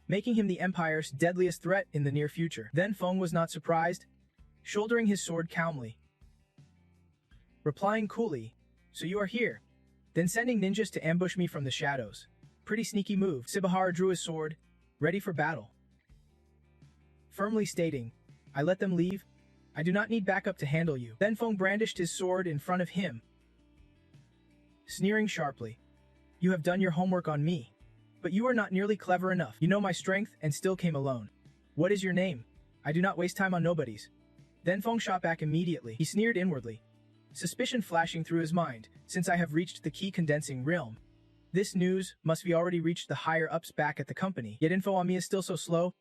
making him the Empire's deadliest threat in the near future. Feng was not surprised, shouldering his sword calmly, replying coolly, so you are here, then sending ninjas to ambush me from the shadows. Pretty sneaky move. Shibahara drew his sword, ready for battle, firmly stating, I let them leave. I do not need backup to handle you. Feng brandished his sword in front of him, sneering sharply, you have done your homework on me, but you are not nearly clever enough. You know my strength and still came alone. What is your name? I do not waste time on nobodies. Feng shot back immediately. He sneered inwardly, suspicion flashing through his mind. Since I have reached the key condensing realm, this news must be already reached the higher ups back at the company. Yet info on me is still so slow.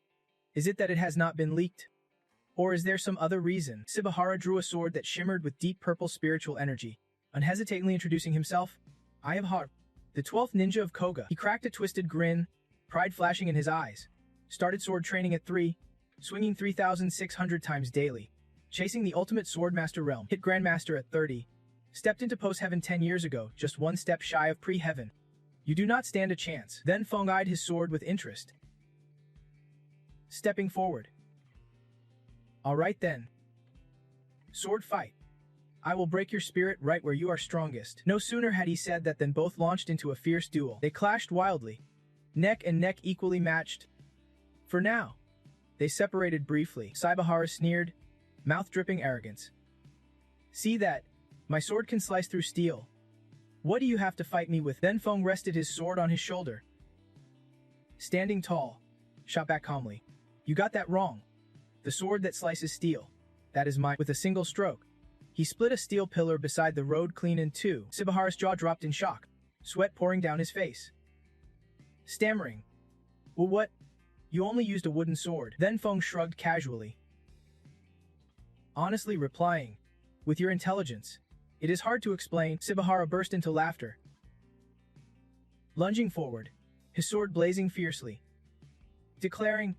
Is it that it has not been leaked? Or is there some other reason? Shibahara drew a sword that shimmered with deep purple spiritual energy, unhesitatingly introducing himself. I am Har, the 12th ninja of Koga. He cracked a twisted grin, pride flashing in his eyes. Started sword training at 3, swinging 3,600 times daily. Chasing the ultimate swordmaster realm. Hit grandmaster at 30. Stepped into post-heaven 10 years ago, just one step shy of pre-heaven. You do not stand a chance. Then Feng eyed his sword with interest. Stepping forward. Alright then. Sword fight. I will break your spirit right where you are strongest. No sooner had he said that than both launched into a fierce duel. They clashed wildly. Neck and neck equally matched. For now. They separated briefly. Shibahara sneered, mouth dripping arrogance. See that? My sword can slice through steel. What do you have to fight me with? Then Feng rested his sword on his shoulder. Standing tall, shot back calmly. You got that wrong. The sword that slices steel. That is mine. With a single stroke, he split a steel pillar beside the road clean in two. Shibahara's jaw dropped in shock, sweat pouring down his face. Stammering. Well, what? You only used a wooden sword. Then Feng shrugged casually, honestly replying, with your intelligence, it is hard to explain. Shibahara burst into laughter, lunging forward, his sword blazing fiercely, declaring,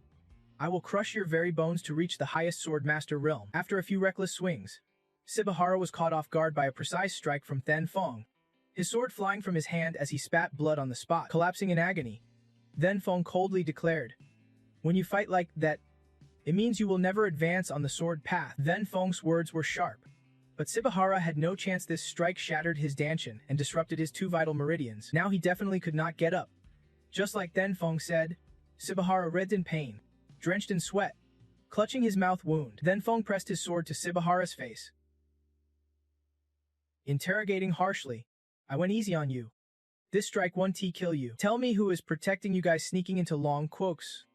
I will crush your very bones to reach the highest swordmaster realm. After a few reckless swings, Shibahara was caught off guard by a precise strike from Then Feng, his sword flying from his hand as he spat blood on the spot, collapsing in agony. Then Feng coldly declared, when you fight like that, it means you will never advance on the sword path. Then Feng's words were sharp, but Shibahara had no chance. This strike shattered his danshin and disrupted his 2 vital meridians. Now he definitely could not get up. Just like Then Feng said, Shibahara writhed in pain, drenched in sweat, clutching his mouth wound. Then Feng pressed his sword to Shibahara's face, interrogating harshly, I went easy on you. This strike 1T kill you. Tell me who is protecting you guys sneaking into long quotes.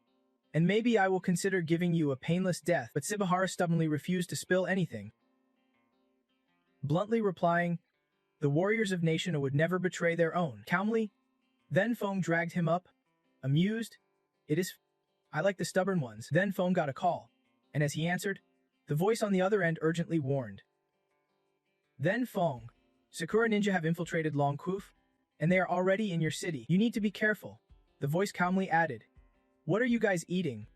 And maybe I will consider giving you a painless death. But Shibahara stubbornly refused to spill anything, bluntly replying, the warriors of Nation would never betray their own. Calmly, Then Feng dragged him up, amused, it is I like the stubborn ones. Then Feng got a call, and as he answered, the voice on the other end urgently warned. Then Feng, Sakura Ninja have infiltrated Longkuf, and they are already in your city. You need to be careful. The voice calmly added, what are you guys eating?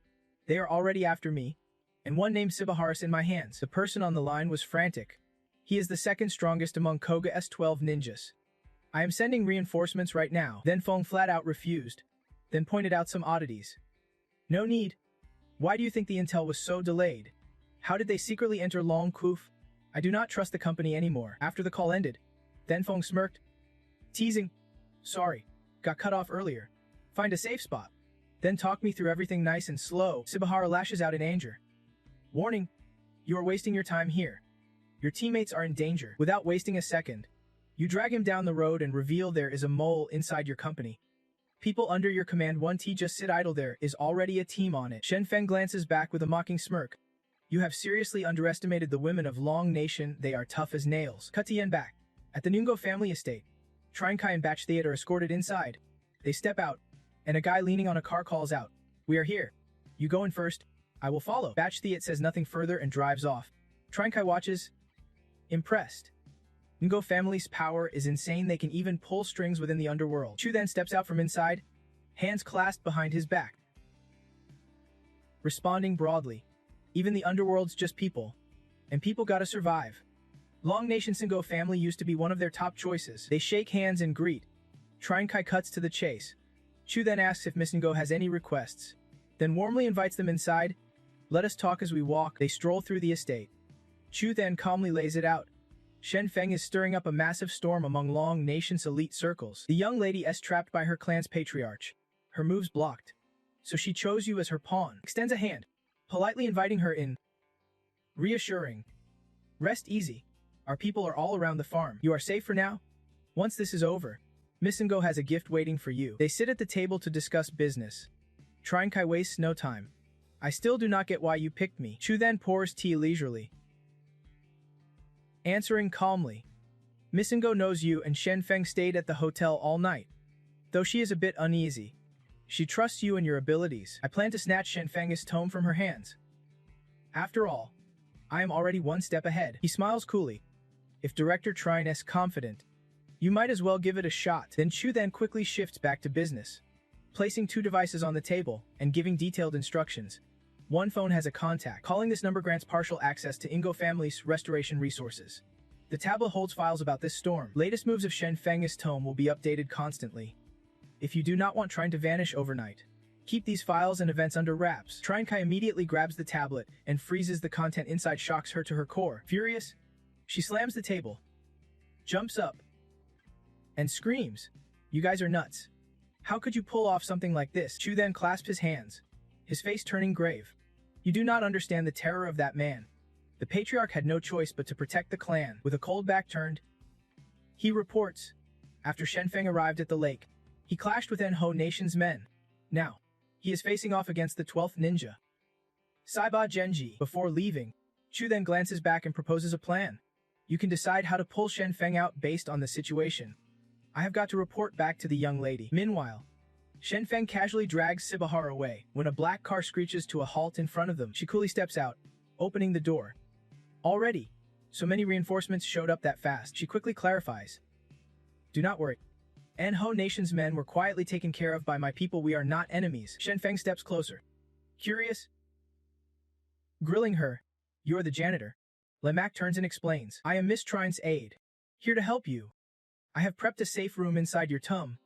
They are already after me, and one named Shibahara's in my hands. The person on the line was frantic. He is the second strongest among Koga's 12 ninjas. I am sending reinforcements right now. Then Feng flat out refused, then pointed out some oddities. No need. Why do you think the intel was so delayed? How did they secretly enter Longkuf? I do not trust the company anymore. After the call ended, Then Feng smirked, teasing, sorry, got cut off earlier. Find a safe spot. Then talk me through everything nice and slow. Shibahara lashes out in anger. Warning, you are wasting your time here. Your teammates are in danger. Without wasting a second, you drag him down the road and reveal there is a mole inside your company. People under your command 1T just sit idle, there is already a team on it. Shen Feng glances back with a mocking smirk. You have seriously underestimated the women of Long Nation, they are tough as nails. Cut to Yen back. At the Nungo family estate, Trinkai and Batch Theater escorted inside. They step out, and a guy leaning on a car calls out, we are here. You go in first, I will follow. Batch Theat says nothing further and drives off. Trinkai watches, impressed. Nungo family's power is insane, they can even pull strings within the underworld. Chu then steps out from inside, hands clasped behind his back, responding broadly, even the underworld's just people, and people gotta survive. Long Nation Singo family used to be one of their top choices. They shake hands and greet. Trinkai cuts to the chase. Chu then asks if Miss Ngo has any requests, then warmly invites them inside. Let us talk as we walk. They stroll through the estate. Chu then calmly lays it out. Shen Feng is stirring up a massive storm among Long Nation's elite circles. The young lady is trapped by her clan's patriarch. Her moves blocked, so she chose you as her pawn. Extends a hand, politely inviting her in. Reassuring. Rest easy. Our people are all around the farm. You are safe for now? Once this is over, Miss Ngo has a gift waiting for you. They sit at the table to discuss business. Trinkai wastes no time. I still do not get why you picked me. Chu then pours tea leisurely, answering calmly. Miss Ngo knows you and Shen Feng stayed at the hotel all night. Though she is a bit uneasy, she trusts you and your abilities. I plan to snatch Shen Feng's tome from her hands. After all, I am already one step ahead. He smiles coolly. If Director Trine is confident, you might as well give it a shot. Then Chu then quickly shifts back to business, placing 2 devices on the table and giving detailed instructions. One phone has a contact. Calling this number grants partial access to Ingo family's restoration resources. The tablet holds files about this storm. Latest moves of Shen Feng's tome will be updated constantly. If you do not want Trine to vanish overnight, keep these files and events under wraps. Trine Kai immediately grabs the tablet and freezes the content inside, shocks her to her core. Furious, she slams the table, jumps up, and screams, "You guys are nuts. How could you pull off something like this?" Chu then clasps his hands, his face turning grave. You do not understand the terror of that man. The patriarch had no choice but to protect the clan. With a cold back turned, he reports, after Shen Feng arrived at the lake, he clashed with Enho Nation's men. Now, he is facing off against the 12th ninja, Saiba Genji. Before leaving, Chu then glances back and proposes a plan. You can decide how to pull Shen Feng out based on the situation. I have got to report back to the young lady. Meanwhile, Shen Feng casually drags Sibahara away. When a black car screeches to a halt in front of them, she coolly steps out, opening the door. Already, so many reinforcements showed up that fast. She quickly clarifies. Do not worry. Enho Nation's men were quietly taken care of by my people. We are not enemies. Shen Feng steps closer. Curious? Grilling her. You are the janitor. Lemak turns and explains. I am Miss Trine's aide. Here to help you. I have prepped a safe room inside your tomb.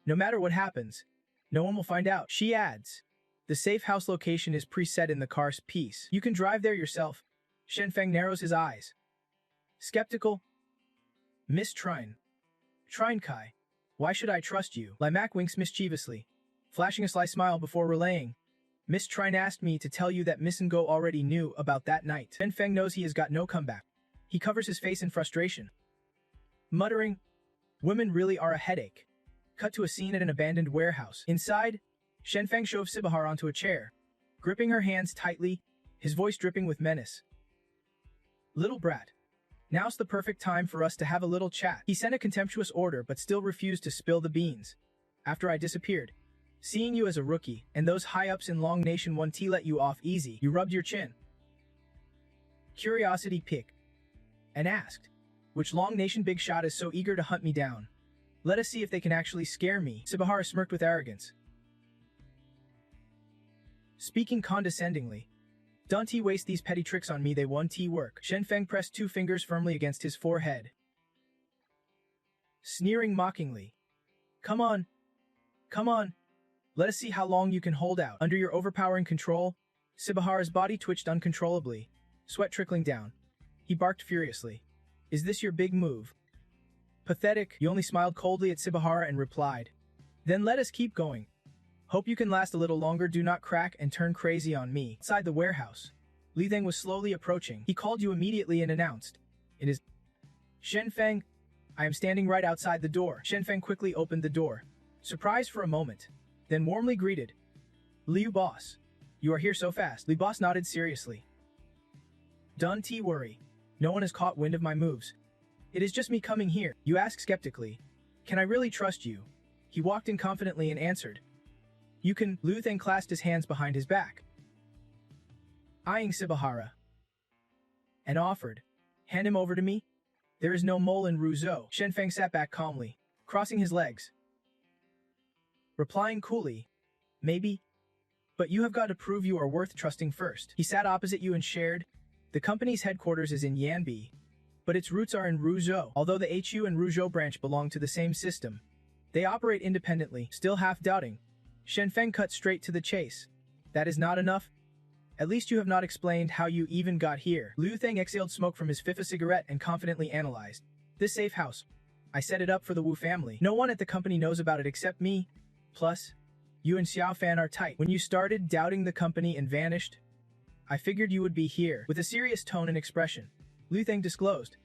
No matter what happens, no one will find out. She adds. The safe house location is preset in the car's piece. You can drive there yourself. Shen Feng narrows his eyes. Skeptical? Miss Trine. Trine Kai. Why should I trust you? Limak winks mischievously, flashing a sly smile before relaying. Miss Trine asked me to tell you that Miss Ngo already knew about that night. Shen Feng knows he has got no comeback. He covers his face in frustration, muttering, women really are a headache. Cut to a scene at an abandoned warehouse. Inside, Shen Feng shoves Sibahar onto a chair, gripping her hands tightly, his voice dripping with menace. Little brat. Now's the perfect time for us to have a little chat. He sent a contemptuous order but still refused to spill the beans. After I disappeared, seeing you as a rookie, and those high-ups in Long Nation 1T let you off easy, you rubbed your chin. Curiosity piqued, and asked, which Long Nation big shot is so eager to hunt me down? Let us see if they can actually scare me. Sibahara smirked with arrogance. Speaking condescendingly, don't waste these petty tricks on me, they 1T work. Shen Feng pressed 2 fingers firmly against his forehead, sneering mockingly. Come on. Come on. Let us see how long you can hold out. Under your overpowering control, Sibahara's body twitched uncontrollably, sweat trickling down. He barked furiously. Is this your big move? Pathetic. He only smiled coldly at Sibahara and replied. Then let us keep going. Hope you can last a little longer. Do not crack and turn crazy on me. Outside the warehouse, Li Theng was slowly approaching. He called you immediately and announced. It is Shen Feng. I am standing right outside the door. Shen Feng quickly opened the door, surprised for a moment, then warmly greeted. Liu boss. You are here so fast. Li boss nodded seriously. Don't worry. No one has caught wind of my moves. It is just me coming here. You ask skeptically. Can I really trust you? He walked in confidently and answered. You can. Liu Theng clasped his hands behind his back, eyeing Sibahara, and offered. Hand him over to me. There is no mole in Ruzo. Shen Feng sat back calmly, crossing his legs, replying coolly. Maybe. But you have got to prove you are worth trusting first. He sat opposite you and shared. The company's headquarters is in Yanbi, but its roots are in Ruzo. Although the HU and Ruzo branch belong to the same system, they operate independently. Still half doubting, Shen Feng cut straight to the chase. That is not enough? At least you have not explained how you even got here. Liu Theng exhaled smoke from his fifth cigarette and confidently analyzed. This safe house. I set it up for the Wu family. No one at the company knows about it except me. Plus, you and Xiao Fan are tight. When you started doubting the company and vanished, I figured you would be here. With a serious tone and expression, Liu Theng disclosed.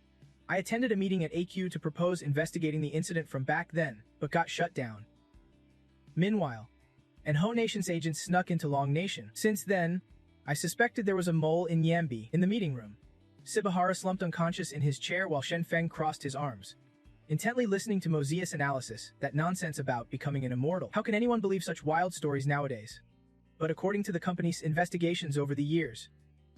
I attended a meeting at AQ to propose investigating the incident from back then, but got shut down. Meanwhile, Enho Nation's agents snuck into Long Nation. Since then, I suspected there was a mole in Yambi. In the meeting room, Sibahara slumped unconscious in his chair while Shen Feng crossed his arms, intently listening to Mosias' analysis, that nonsense about becoming an immortal. How can anyone believe such wild stories nowadays? But according to the company's investigations over the years,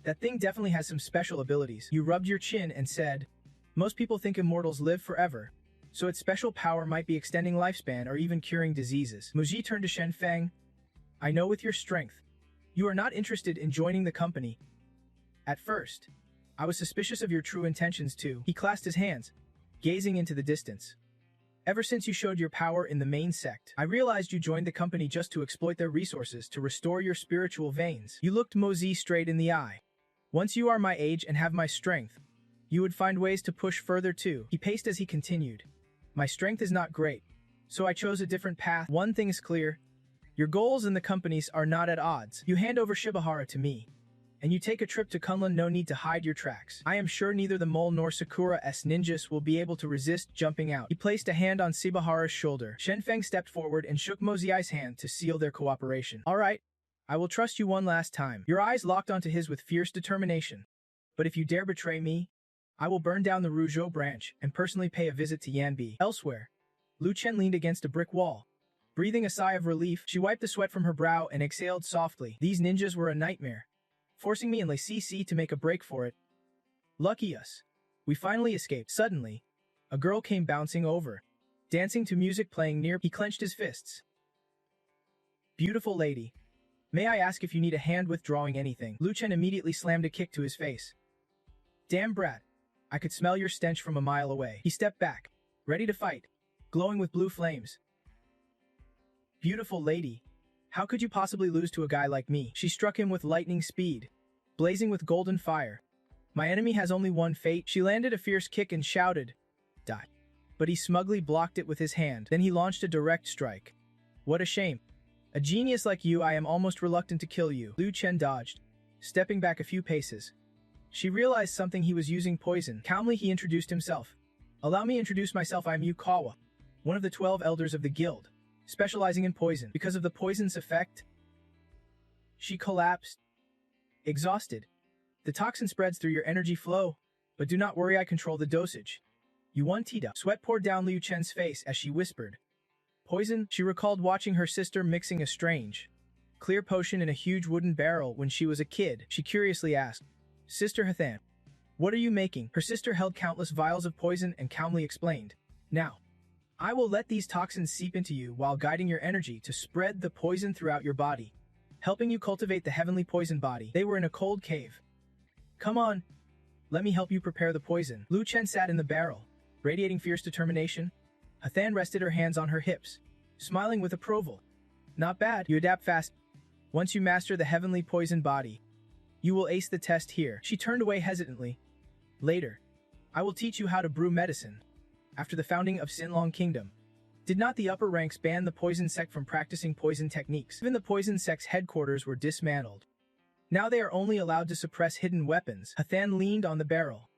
That thing definitely has some special abilities. You rubbed your chin and said, most people think immortals live forever, so its special power might be extending lifespan or even curing diseases. Muji turned to Shen Feng. I know with your strength, you are not interested in joining the company. At first, I was suspicious of your true intentions too. He clasped his hands, gazing into the distance. Ever since you showed your power in the main sect, I realized you joined the company just to exploit their resources to restore your spiritual veins. You looked Mozi straight in the eye. Once you are my age and have my strength, you would find ways to push further too. He paced as he continued. My strength is not great, so I chose a different path. One thing is clear. Your goals and the company's are not at odds. You hand over Shibahara to me, and you take a trip to Kunlun. No need to hide your tracks. I am sure neither the mole nor Sakura's ninjas will be able to resist jumping out. He placed a hand on Shibahara's shoulder. Shen Feng stepped forward and shook Moziai's hand to seal their cooperation. All right, I will trust you one last time. Your eyes locked onto his with fierce determination. But if you dare betray me, I will burn down the Rougeau branch and personally pay a visit to Yanbi. Elsewhere, Lu Chen leaned against a brick wall. Breathing a sigh of relief, she wiped the sweat from her brow and exhaled softly. These ninjas were a nightmare, forcing me and Lei to make a break for it. Lucky us. We finally escaped. Suddenly, a girl came bouncing over, dancing to music playing near. He clenched his fists. Beautiful lady. May I ask if you need a hand with drawing anything? Lu Chen immediately slammed a kick to his face. Damn brat. I could smell your stench from a mile away. He stepped back, ready to fight, glowing with blue flames. Beautiful lady. How could you possibly lose to a guy like me? She struck him with lightning speed, blazing with golden fire. My enemy has only one fate. She landed a fierce kick and shouted, die. But he smugly blocked it with his hand. Then he launched a direct strike. What a shame. A genius like you, I am almost reluctant to kill you. Lu Chen dodged, stepping back a few paces. She realized something. He was using poison. Calmly he introduced himself. Allow me to introduce myself. I am Yu Kawa, one of the 12 elders of the guild, specializing in poison. Because of the poison's effect, she collapsed, exhausted. The toxin spreads through your energy flow, but do not worry, I control the dosage. You want Tida. Sweat poured down Liu Chen's face as she whispered. Poison? She recalled watching her sister mixing a strange, clear potion in a huge wooden barrel when she was a kid. She curiously asked, Sister Hathan, what are you making? Her sister held countless vials of poison and calmly explained. Now, I will let these toxins seep into you while guiding your energy to spread the poison throughout your body, helping you cultivate the heavenly poison body. They were in a cold cave. Come on, let me help you prepare the poison. Lu Chen sat in the barrel, radiating fierce determination. Hathan rested her hands on her hips, smiling with approval. Not bad, you adapt fast. Once you master the heavenly poison body, you will ace the test here. She turned away hesitantly. Later, I will teach you how to brew medicine. After the founding of Xinlong Kingdom, did not the upper ranks ban the poison sect from practicing poison techniques? Even the poison sect's headquarters were dismantled. Now they are only allowed to suppress hidden weapons. Hathan leaned on the barrel,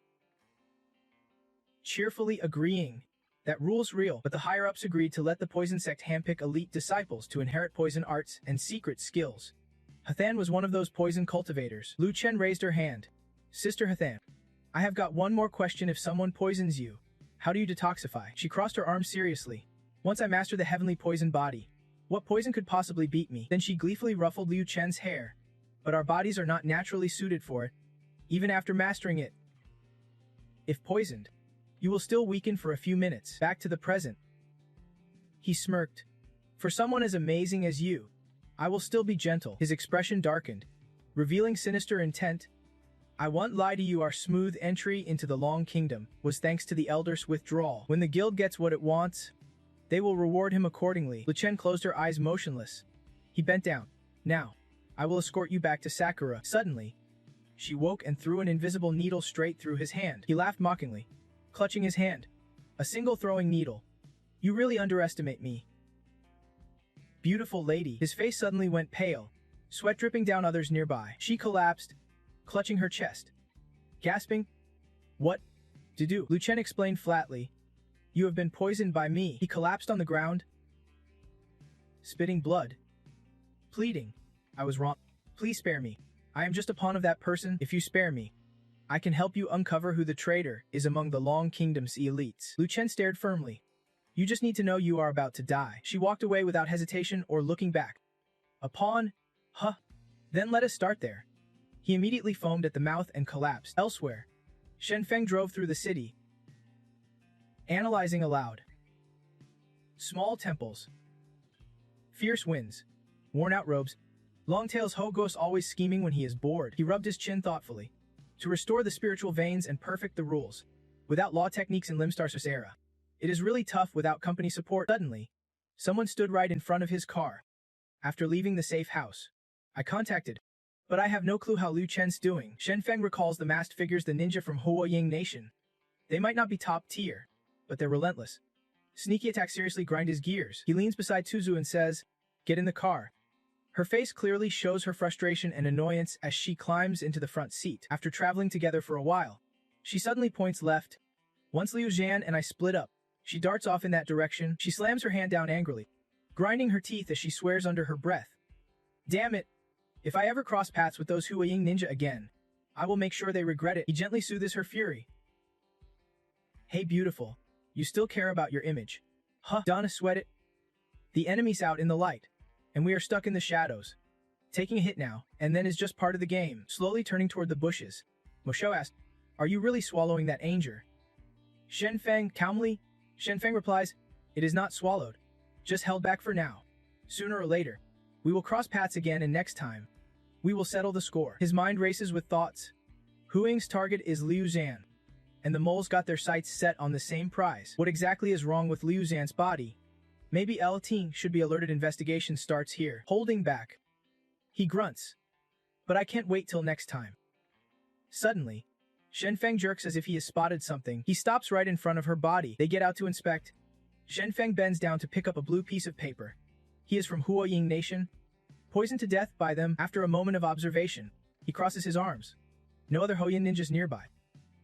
cheerfully agreeing that rule's real, but the higher-ups agreed to let the poison sect handpick elite disciples to inherit poison arts and secret skills. Hathan was one of those poison cultivators. Lu Chen raised her hand. Sister Hathan, I have got one more question. If someone poisons you, how do you detoxify? She crossed her arms seriously. Once I master the heavenly poison body, what poison could possibly beat me? Then she gleefully ruffled Liu Chen's hair. But our bodies are not naturally suited for it, even after mastering it. If poisoned, you will still weaken for a few minutes. Back to the present. He smirked. For someone as amazing as you, I will still be gentle. His expression darkened, revealing sinister intent. I won't lie to you, our smooth entry into the Long Kingdom was thanks to the Elder's withdrawal. When the guild gets what it wants, they will reward him accordingly. Lu Chen closed her eyes motionless. He bent down. Now, I will escort you back to Sakura. Suddenly, she woke and threw an invisible needle straight through his hand. He laughed mockingly, clutching his hand. A single throwing needle. You really underestimate me. Beautiful lady. His face suddenly went pale, sweat dripping down others nearby. She collapsed, clutching her chest, gasping. What to do? Lu Chen explained flatly. You have been poisoned by me. He collapsed on the ground, spitting blood, pleading. I was wrong. Please spare me. I am just a pawn of that person. If you spare me, I can help you uncover who the traitor is among the Long Kingdom's elites. Lu Chen stared firmly. You just need to know you are about to die. She walked away without hesitation or looking back. A pawn? Huh. Then let us start there. He immediately foamed at the mouth and collapsed. Elsewhere, Shen Feng drove through the city, analyzing aloud. Small temples, fierce winds, worn-out robes, Longtail's Hogos always scheming when he is bored. He rubbed his chin thoughtfully. To restore the spiritual veins and perfect the rules. Without law techniques in Limstar Sosera, it is really tough without company support. Suddenly, someone stood right in front of his car. After leaving the safe house, I contacted, but I have no clue how Liu Chen's doing. Shen Feng recalls the masked figures, the ninja from Hua Ying Nation. They might not be top tier, but they're relentless. Sneaky attack seriously grind his gears. He leans beside Tuzu and says, "Get in the car." Her face clearly shows her frustration and annoyance as she climbs into the front seat. After traveling together for a while, she suddenly points left. Once Liu Zhan and I split up, she darts off in that direction. She slams her hand down angrily, grinding her teeth as she swears under her breath. "Damn it! If I ever cross paths with those Hua Ying ninja again, I will make sure they regret it." He gently soothes her fury. "Hey beautiful, you still care about your image. Huh, Donna sweat it. The enemy's out in the light, and we are stuck in the shadows. Taking a hit now, and then is just part of the game." Slowly turning toward the bushes, Mosho asked, "Are you really swallowing that anger?" Shen Feng calmly. Shen Feng replies, "It is not swallowed, just held back for now. Sooner or later, we will cross paths again, and next time, we will settle the score." His mind races with thoughts. Huing's target is Liu Zhan, and the moles got their sights set on the same prize. What exactly is wrong with Liu Zhan's body? Maybe LT should be alerted. Investigation starts here. Holding back, he grunts. "But I can't wait till next time." Suddenly, Shen Feng jerks as if he has spotted something. He stops right in front of her body. They get out to inspect. Shen Feng bends down to pick up a blue piece of paper. He is from Hua Ying Nation, poisoned to death by them. After a moment of observation, he crosses his arms. No other Hoyin ninjas nearby.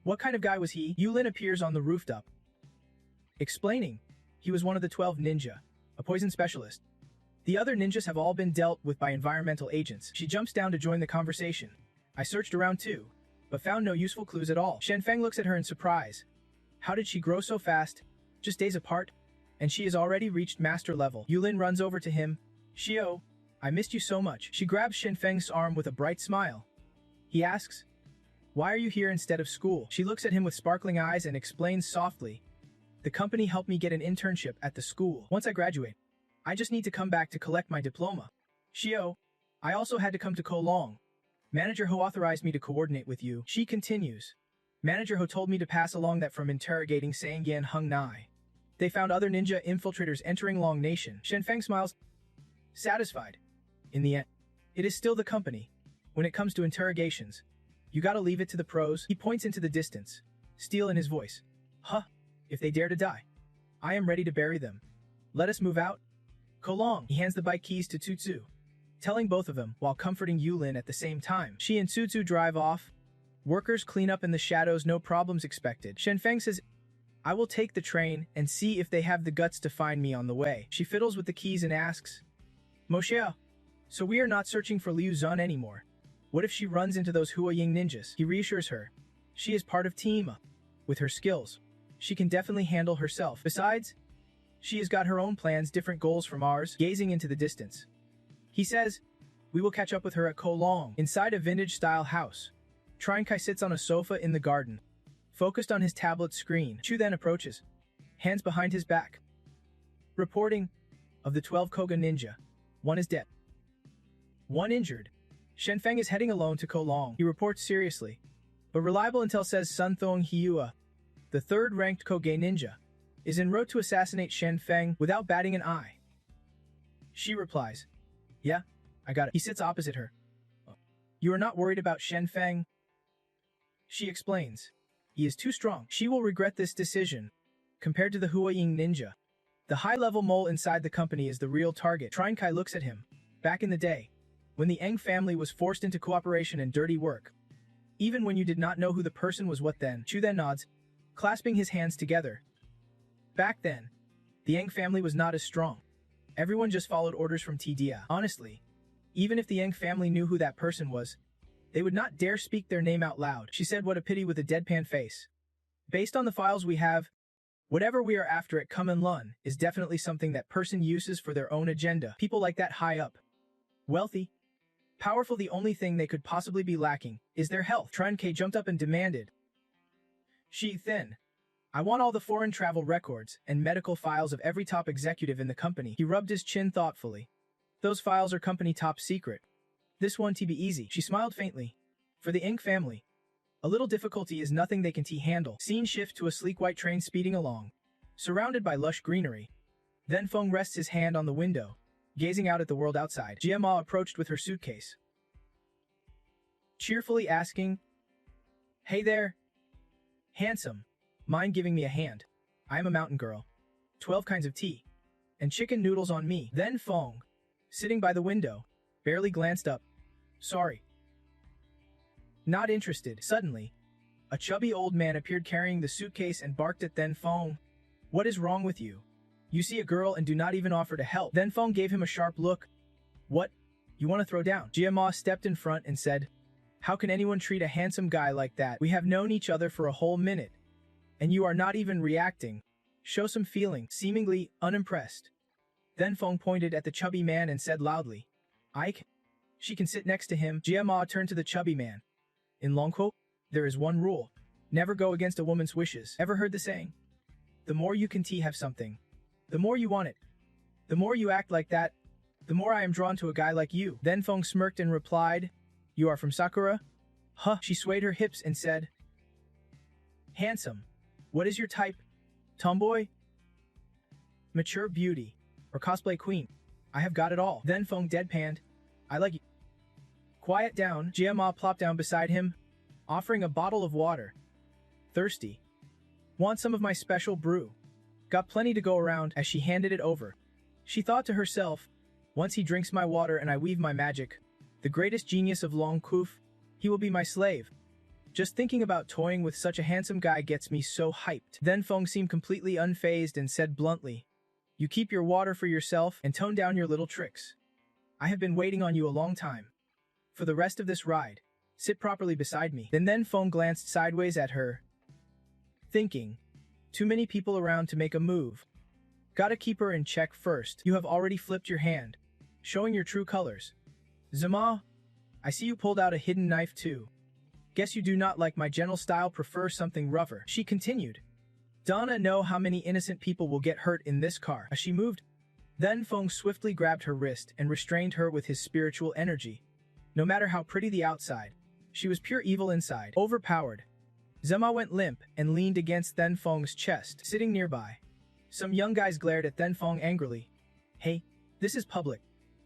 What kind of guy was he? Yulin appears on the rooftop, explaining. He was one of the 12 ninja, a poison specialist. The other ninjas have all been dealt with by environmental agents. She jumps down to join the conversation. I searched around too, but found no useful clues at all. Shen Feng looks at her in surprise. How did she grow so fast? Just days apart? And she has already reached master level. Yulin runs over to him. "Shio, I missed you so much." She grabs Shen Feng's arm with a bright smile. He asks, "Why are you here instead of school?" She looks at him with sparkling eyes and explains softly. "The company helped me get an internship at the school. Once I graduate, I just need to come back to collect my diploma. Shio, I also had to come to Kolong. Manager Ho authorized me to coordinate with you." She continues. "Manager Ho told me to pass along that from interrogating Sangyan Hung Nai, they found other ninja infiltrators entering Long Nation." Shen Feng smiles, satisfied. In the end, it is still the company. When it comes to interrogations, you gotta leave it to the pros. He points into the distance, steel in his voice. "Huh, if they dare to die, I am ready to bury them. Let us move out." Kolong. He hands the bike keys to Tutsu, telling both of them while comforting Yulin at the same time. She and Tutsu drive off. Workers clean up in the shadows, no problems expected. Shen Feng says, "I will take the train and see if they have the guts to find me on the way." She fiddles with the keys and asks, "Moshe, so we are not searching for Liu Zhan anymore. What if she runs into those Hua Ying ninjas?" He reassures her. She is part of Team. With her skills, she can definitely handle herself. Besides, she has got her own plans, different goals from ours. Gazing into the distance, he says, "We will catch up with her at Kolong." Inside a vintage-style house, Trinkai sits on a sofa in the garden, focused on his tablet screen. Chu then approaches, hands behind his back. Reporting, of the 12 Koga ninja, one is dead, one injured. Shen Feng is heading alone to Kolong. He reports seriously, but reliable intel says Sun Thong Hyua, the third-ranked Koge ninja, is en route to assassinate Shen Feng without batting an eye. She replies, "Yeah, I got it." He sits opposite her. "You are not worried about Shen Feng?" She explains, "He is too strong. She will regret this decision." Compared to the Hua Ying ninja, the high-level mole inside the company is the real target. Trinkai looks at him. Back in the day, when the Eng family was forced into cooperation and dirty work, even when you did not know who the person was, what then? Chu then nods, clasping his hands together. Back then, the Eng family was not as strong. Everyone just followed orders from TDA. Honestly, even if the Eng family knew who that person was, they would not dare speak their name out loud. She said, "What a pity," with a deadpan face. Based on the files we have, whatever we are after at Kunmen Lun is definitely something that person uses for their own agenda. People like that high up, wealthy, Powerful, the only thing they could possibly be lacking is their health. Tren-K jumped up and demanded, "She thin. I want all the foreign travel records and medical files of every top executive in the company." He rubbed his chin thoughtfully. "Those files are company top secret. This one to be easy." She smiled faintly. "For the Ink family, a little difficulty is nothing they can handle." Scene shift to a sleek white train speeding along, surrounded by lush greenery. Then Feng rests his hand on the window, gazing out at the world outside. Jiama approached with her suitcase, cheerfully asking, "Hey there, handsome. Mind giving me a hand? I am a mountain girl. 12 kinds of tea. And chicken noodles on me." Then Feng, sitting by the window, barely glanced up. "Sorry. Not interested." Suddenly, a chubby old man appeared carrying the suitcase and barked at Then Feng. "What is wrong with you? You see a girl and do not even offer to help." Then Feng gave him a sharp look. "What? You want to throw down?" Jiama stepped in front and said, "How can anyone treat a handsome guy like that? We have known each other for a whole minute, and you are not even reacting. Show some feeling." Seemingly unimpressed, Then Feng pointed at the chubby man and said loudly, "Ike, she can sit next to him." Jiama turned to the chubby man. "In Longquo, there is one rule. Never go against a woman's wishes. Ever heard the saying? The more you can have something, the more you want it. The more you act like that, the more I am drawn to a guy like you." Then Feng smirked and replied, "You are from Sakura?" "Huh." She swayed her hips and said, "Handsome. What is your type? Tomboy? Mature beauty? Or cosplay queen? I have got it all." Then Feng deadpanned, "I like you." "Quiet down." Jiama plopped down beside him, offering a bottle of water. "Thirsty? Want some of my special brew? Got plenty to go around." As she handed it over, she thought to herself, "Once he drinks my water and I weave my magic, the greatest genius of Longkuf, he will be my slave." Just thinking about toying with such a handsome guy gets me so hyped. Then Feng seemed completely unfazed and said bluntly, "You keep your water for yourself and tone down your little tricks. I have been waiting on you a long time. For the rest of this ride, sit properly beside me." Then Feng glanced sideways at her, thinking, too many people around to make a move. Gotta keep her in check first. "You have already flipped your hand, showing your true colors. Zama, I see you pulled out a hidden knife too. Guess you do not like my gentle style, prefer something rougher." She continued. "Donna know how many innocent people will get hurt in this car." As she moved, Then Feng swiftly grabbed her wrist and restrained her with his spiritual energy. No matter how pretty the outside, she was pure evil inside. Overpowered, Zema went limp and leaned against Then Feng's chest, sitting nearby. Some young guys glared at Then Feng angrily. "Hey, this is public.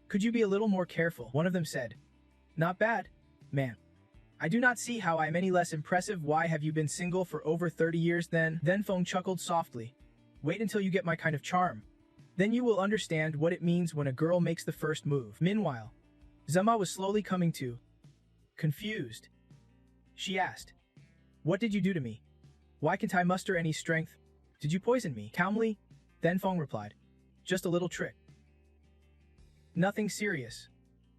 Could you be a little more careful?" one of them said. "Not bad, man. I do not see how I am any less impressive. Why have you been single for over 30 years then?" Then Feng chuckled softly. "Wait until you get my kind of charm. Then you will understand what it means when a girl makes the first move." Meanwhile, Zema was slowly coming to. Confused, she asked, "What did you do to me? Why can't I muster any strength? Did you poison me?" Calmly, Then Feng replied, "Just a little trick. Nothing serious.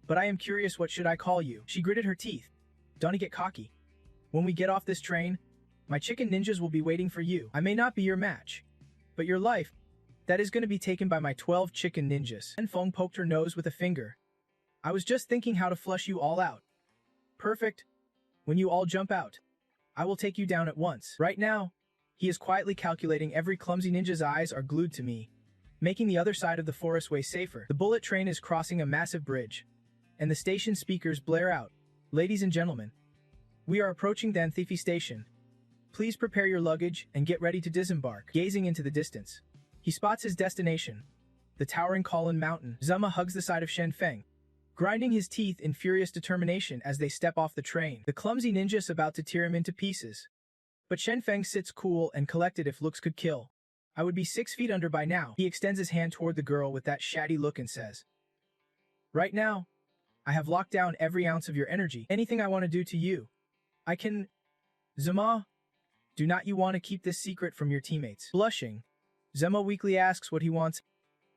But I am curious, what should I call you?" She gritted her teeth. "Don't get cocky. When we get off this train, my chicken ninjas will be waiting for you. I may not be your match, but your life, that is going to be taken by my 12 chicken ninjas." Then Feng poked her nose with a finger. "I was just thinking how to flush you all out. Perfect. When you all jump out, I will take you down at once." Right now, he is quietly calculating. Every clumsy ninja's eyes are glued to me, making the other side of the forest way safer. The bullet train is crossing a massive bridge, and the station speakers blare out, "Ladies and gentlemen, we are approaching the Anthifi station. Please prepare your luggage and get ready to disembark." Gazing into the distance, he spots his destination, the towering Colin Mountain. Zema hugs the side of Shen Feng, grinding his teeth in furious determination as they step off the train. The clumsy ninja is about to tear him into pieces, but Shen Feng sits cool and collected. "If looks could kill, I would be 6 feet under by now." He extends his hand toward the girl with that shady look and says, "Right now, I have locked down every ounce of your energy. Anything I want to do to you, I can." "Zema, do not you want to keep this secret from your teammates?" Blushing, Zema weakly asks what he wants,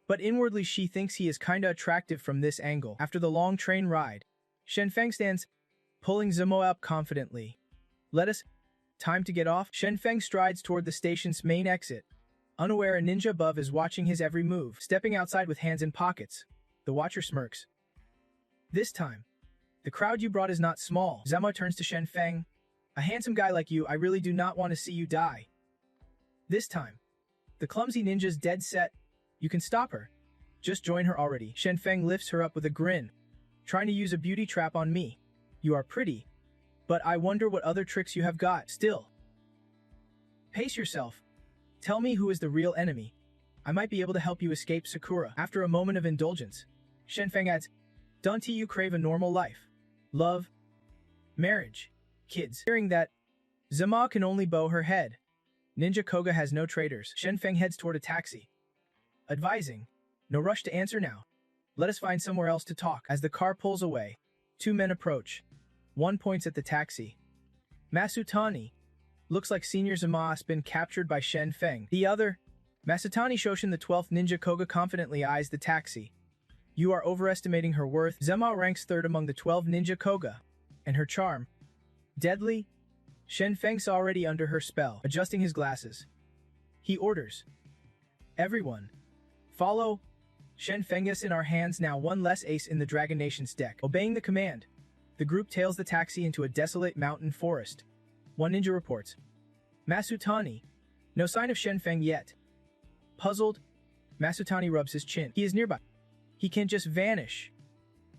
but inwardly she thinks he is kinda attractive from this angle. After the long train ride, Shen Feng stands, pulling Zemo up confidently. "Let us. Time to get off." Shen Feng strides toward the station's main exit, unaware a ninja above is watching his every move. Stepping outside with hands in pockets, the watcher smirks. This time, The crowd you brought is not small. Zama turns to Shen Feng. A handsome guy like you, I really do not want to see you die. This time, the clumsy ninja's dead set. You can stop her. Just join her already. Shen Feng lifts her up with a grin. Trying to use a beauty trap on me. You are pretty. But I wonder what other tricks you have got. Still. Pace yourself. Tell me who is the real enemy. I might be able to help you escape Sakura. After a moment of indulgence, Shen Feng adds, don't you crave a normal life? Love? Marriage? Kids? Hearing that, Zama can only bow her head. Ninja Koga has no traitors. Shen Feng heads toward a taxi. Advising, no rush to answer now. Let us find somewhere else to talk. As the car pulls away, two men approach. One points at the taxi. Masutani. Looks like Senior Zama has been captured by Shen Feng. The other, Masutani Shoshin the 12th Ninja Koga confidently eyes the taxi. You are overestimating her worth. Zama ranks third among the 12 Ninja Koga. And her charm. Deadly? Shen Feng's already under her spell, adjusting his glasses. He orders. Everyone. Follow. Shen Feng is in our hands now, one less ace in the Dragon Nation's deck. Obeying the command, the group tails the taxi into a desolate mountain forest. One ninja reports. Masutani. No sign of Shen Feng yet. Puzzled, Masutani rubs his chin. He is nearby. He can't just vanish.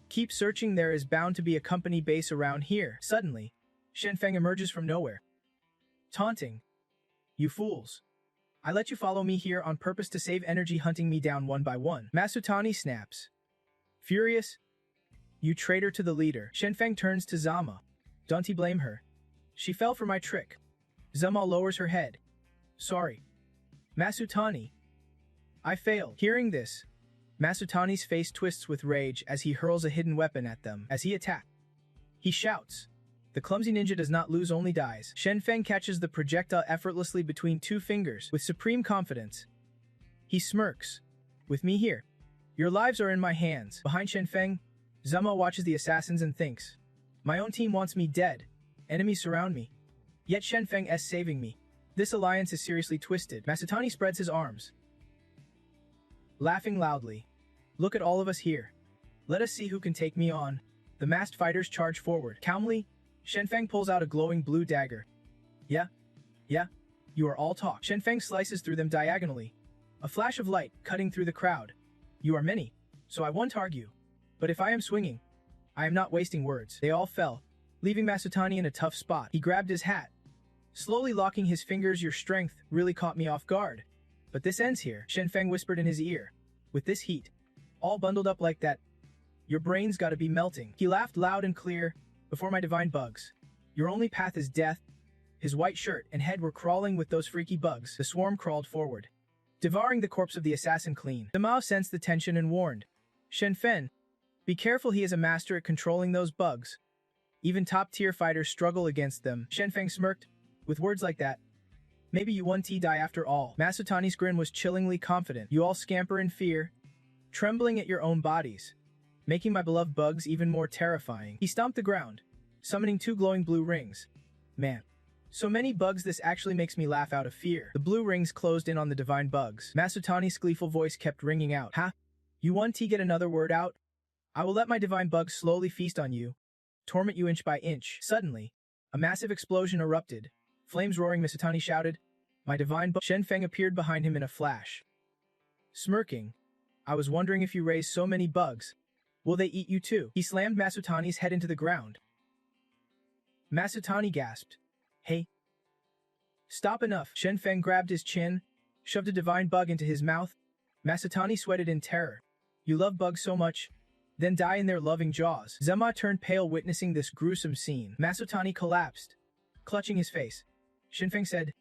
Keep searching, there is bound to be a company base around here. Suddenly, Shen Feng emerges from nowhere. Taunting. You fools. I let you follow me here on purpose to save energy hunting me down one by one. Masutani snaps. Furious. You traitor to the leader. Shen Feng turns to Zama. Don't you blame her. She fell for my trick. Zama lowers her head. Sorry. Masutani. I failed. Hearing this, Masutani's face twists with rage as he hurls a hidden weapon at them. As he attacks, he shouts. The clumsy ninja does not lose, only dies. Shen Feng catches the projectile effortlessly between two fingers with supreme confidence. He smirks. With me here, your lives are in my hands. Behind Shen Feng, Zama watches the assassins and thinks, my own team wants me dead. Enemies surround me. Yet Shen Feng is saving me. This alliance is seriously twisted. Masutani spreads his arms, laughing loudly. Look at all of us here. Let us see who can take me on. The masked fighters charge forward. Calmly, Shen Feng pulls out a glowing blue dagger. Yeah, you are all talk. Shen Feng slices through them diagonally. A flash of light cutting through the crowd. You are many, so I won't argue. But if I am swinging, I am not wasting words. They all fell, leaving Masutani in a tough spot. He grabbed his hat, slowly locking his fingers. Your strength really caught me off guard. But this ends here, Shen Feng whispered in his ear. With this heat, all bundled up like that, your brain's gotta be melting. He laughed loud and clear. Before my divine bugs, your only path is death. His white shirt and head were crawling with those freaky bugs. The swarm crawled forward, devouring the corpse of the assassin clean. The Mao sensed the tension and warned. Shen Feng, be careful, he is a master at controlling those bugs. Even top-tier fighters struggle against them. Shen Feng smirked. With words like that, maybe you won't die after all. Masutani's grin was chillingly confident. You all scamper in fear, trembling at your own bodies, making my beloved bugs even more terrifying. He stomped the ground, summoning two glowing blue rings. Man, so many bugs, this actually makes me laugh out of fear. The blue rings closed in on the divine bugs. Masutani's gleeful voice kept ringing out. Ha! You want to get another word out? I will let my divine bugs slowly feast on you, torment you inch by inch. Suddenly, a massive explosion erupted. Flames roaring, Masutani shouted. My divine bug. Shen Feng appeared behind him in a flash. Smirking. I was wondering if you raised so many bugs, will they eat you too? He slammed Masutani's head into the ground. Masutani gasped. Hey. Stop, enough. Shen Feng grabbed his chin, shoved a divine bug into his mouth. Masutani sweated in terror. You love bugs so much, then die in their loving jaws. Zama turned pale witnessing this gruesome scene. Masutani collapsed, clutching his face. Shen Feng said,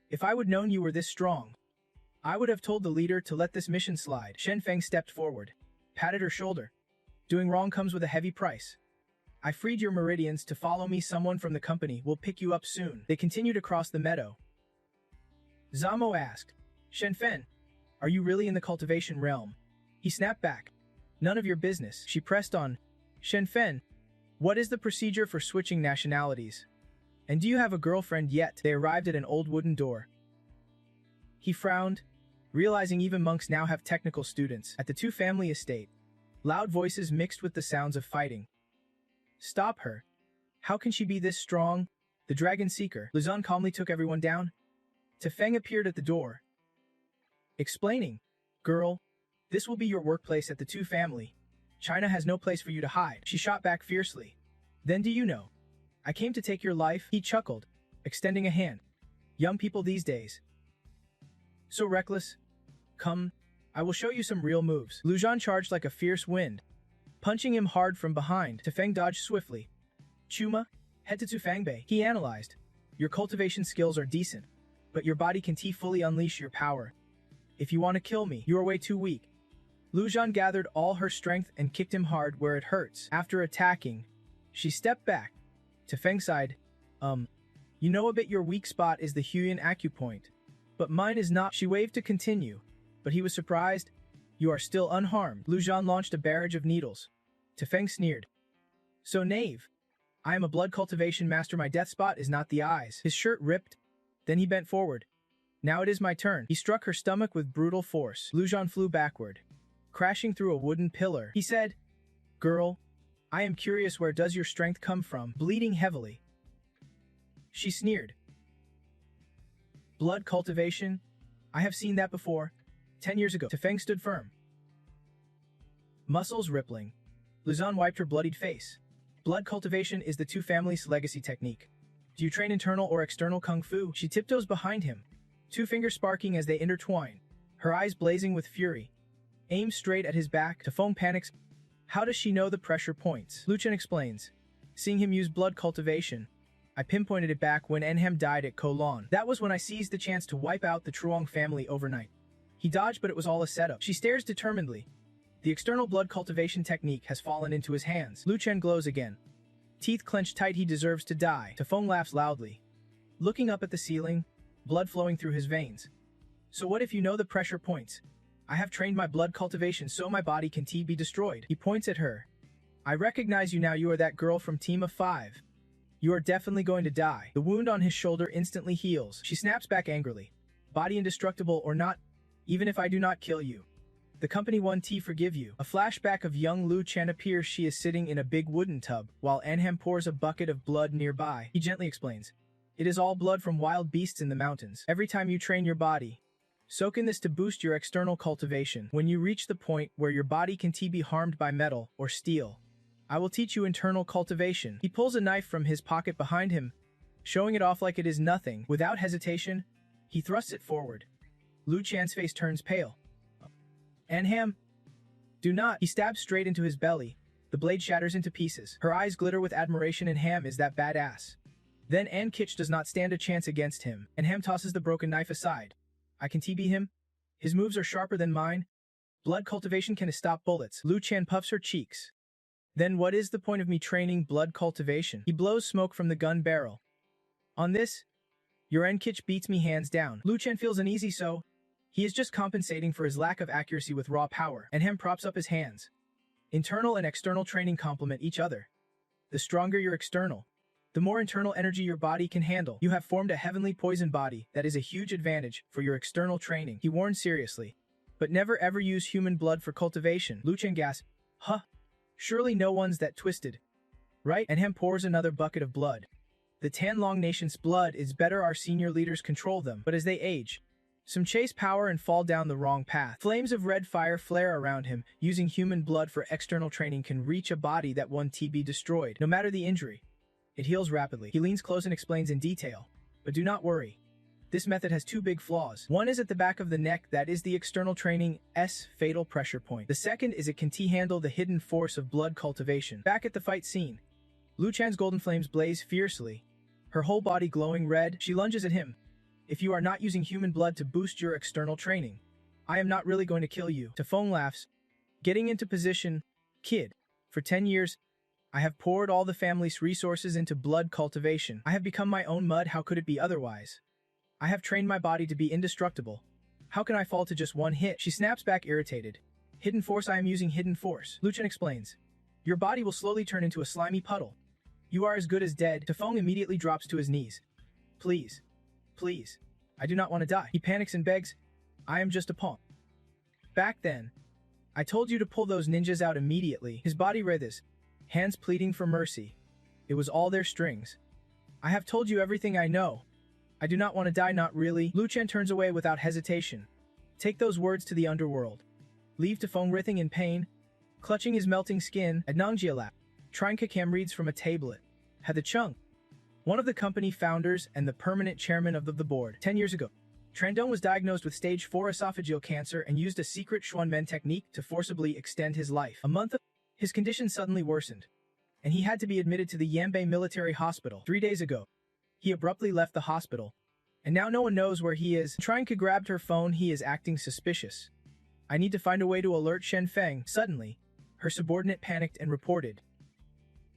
if I would known you were this strong, I would have told the leader to let this mission slide. Shen Feng stepped forward, patted her shoulder. Doing wrong comes with a heavy price. I freed your meridians to follow me. Someone from the company will pick you up soon. They continued across the meadow. Zamo asked, Shen Feng, are you really in the cultivation realm? He snapped back. None of your business. She pressed on. Shen Feng, what is the procedure for switching nationalities? And do you have a girlfriend yet? They arrived at an old wooden door. He frowned, realizing even monks now have technical students. At the two-family estate, loud voices mixed with the sounds of fighting. Stop her. How can she be this strong? The Dragon Seeker. Luzon calmly took everyone down. Tefeng appeared at the door, explaining, "Girl, this will be your workplace at the Two family. China has no place for you to hide." She shot back fiercely. "Then do you know? I came to take your life." He chuckled, extending a hand. "Young people these days. So reckless. Come, I will show you some real moves." Lujan charged like a fierce wind, punching him hard from behind. Tefeng dodged swiftly. "Chuma, head to Tufangbei." He analyzed. "Your cultivation skills are decent, but your body can fully unleash your power. If you want to kill me, you are way too weak." Lujan gathered all her strength and kicked him hard where it hurts. After attacking, she stepped back. Tefeng sighed. You know a bit your weak spot is the Huyan acupoint, but mine is not." She waved to continue, but he was surprised. "You are still unharmed." Lujan launched a barrage of needles. Tefeng sneered. "So knave. I am a blood cultivation master. My death spot is not the eyes." His shirt ripped. Then he bent forward. "Now it is my turn." He struck her stomach with brutal force. Lujan flew backward, crashing through a wooden pillar. He said, "Girl, I am curious, where does your strength come from?" Bleeding heavily, she sneered. "Blood cultivation? I have seen that before. 10 years ago." Tefeng stood firm, muscles rippling. Luzon wiped her bloodied face. "Blood cultivation is the Two family's legacy technique. Do you train internal or external kung fu?" She tiptoes behind him, two fingers sparking as they intertwine, her eyes blazing with fury. Aims straight at his back. Tefeng panics. How does she know the pressure points? Luchen explains. "Seeing him use blood cultivation, I pinpointed it back when Enham died at Kolon. That was when I seized the chance to wipe out the Truong family overnight." He dodged, but it was all a setup. She stares determinedly. The external blood cultivation technique has fallen into his hands. Luchen glows again, teeth clenched tight. He deserves to die. Tefeng laughs loudly, looking up at the ceiling, blood flowing through his veins. "So what if you know the pressure points? I have trained my blood cultivation so my body can be destroyed." He points at her. "I recognize you now. You are that girl from Team of 5. You are definitely going to die." The wound on his shoulder instantly heals. She snaps back angrily. "Body indestructible or not, even if I do not kill you, the company won't forgive you." A flashback of young Lu Chen appears. She is sitting in a big wooden tub, while Anham pours a bucket of blood nearby. He gently explains. "It is all blood from wild beasts in the mountains. Every time you train your body, soak in this to boost your external cultivation. When you reach the point where your body can be harmed by metal or steel, I will teach you internal cultivation." He pulls a knife from his pocket behind him, showing it off like it is nothing. Without hesitation, he thrusts it forward. Lu Chan's face turns pale. "Anham, do not." He stabs straight into his belly. The blade shatters into pieces. Her eyes glitter with admiration. And Ham is that badass. Then An Kitch does not stand a chance against him, and Ham tosses the broken knife aside. "I can TB him? His moves are sharper than mine. Blood cultivation can stop bullets." Lu Chan puffs her cheeks. "Then what is the point of me training blood cultivation?" He blows smoke from the gun barrel. "On this, your An Kitch beats me hands down." Lu Chen feels uneasy, so he is just compensating for his lack of accuracy with raw power. And Ham props up his hands. "Internal and external training complement each other. The stronger your external, the more internal energy your body can handle. You have formed a heavenly poison body that is a huge advantage for your external training." He warned seriously. "But never ever use human blood for cultivation." Lu Chen gasped. "Huh? Surely no one's that twisted, right?" And Ham pours another bucket of blood. "The Tanlong Nation's blood is better. Our senior leaders control them. But as they age, some chase power and fall down the wrong path." Flames of red fire flare around him. Using human blood for external training can reach a body that won't be destroyed, no matter the injury. It heals rapidly. He leans close and explains in detail. "But do not worry. This method has two big flaws. One is at the back of the neck. That is the external training's fatal pressure point. The second is it can handle the hidden force of blood cultivation." Back at the fight scene, Lu Chan's golden flames blaze fiercely. Her whole body glowing red, she lunges at him. "If you are not using human blood to boost your external training, I am not really going to kill you." Tefeng laughs. "Getting into position, kid. For 10 years, I have poured all the family's resources into blood cultivation. I have become my own mud. How could it be otherwise? I have trained my body to be indestructible. How can I fall to just one hit?" She snaps back irritated. "Hidden force. I am using hidden force." Lu Chen explains. "Your body will slowly turn into a slimy puddle. You are as good as dead." Tefeng immediately drops to his knees. "Please. Please. I do not want to die." He panics and begs. "I am just a pawn. Back then, I told you to pull those ninjas out immediately." His body writhes. hands pleading for mercy. It was all their strings. I have told you everything I know. I do not want to die, not really. Lu Chen turns away without hesitation. Take those words to the underworld. Leave to Feng writhing in pain, clutching his melting skin at Nangjia lap. Cam reads from a tablet. Had the Chung, one of the company founders and the permanent chairman of the board. 10 years ago, Trandong was diagnosed with stage 4 esophageal cancer and used a secret Xuanmen technique to forcibly extend his life. A month ago, his condition suddenly worsened, and he had to be admitted to the Yambei military hospital. 3 days ago, he abruptly left the hospital, and now no one knows where he is. Trying to grab her phone, he is acting suspicious. I need to find a way to alert Shen Feng. Suddenly, her subordinate panicked and reported.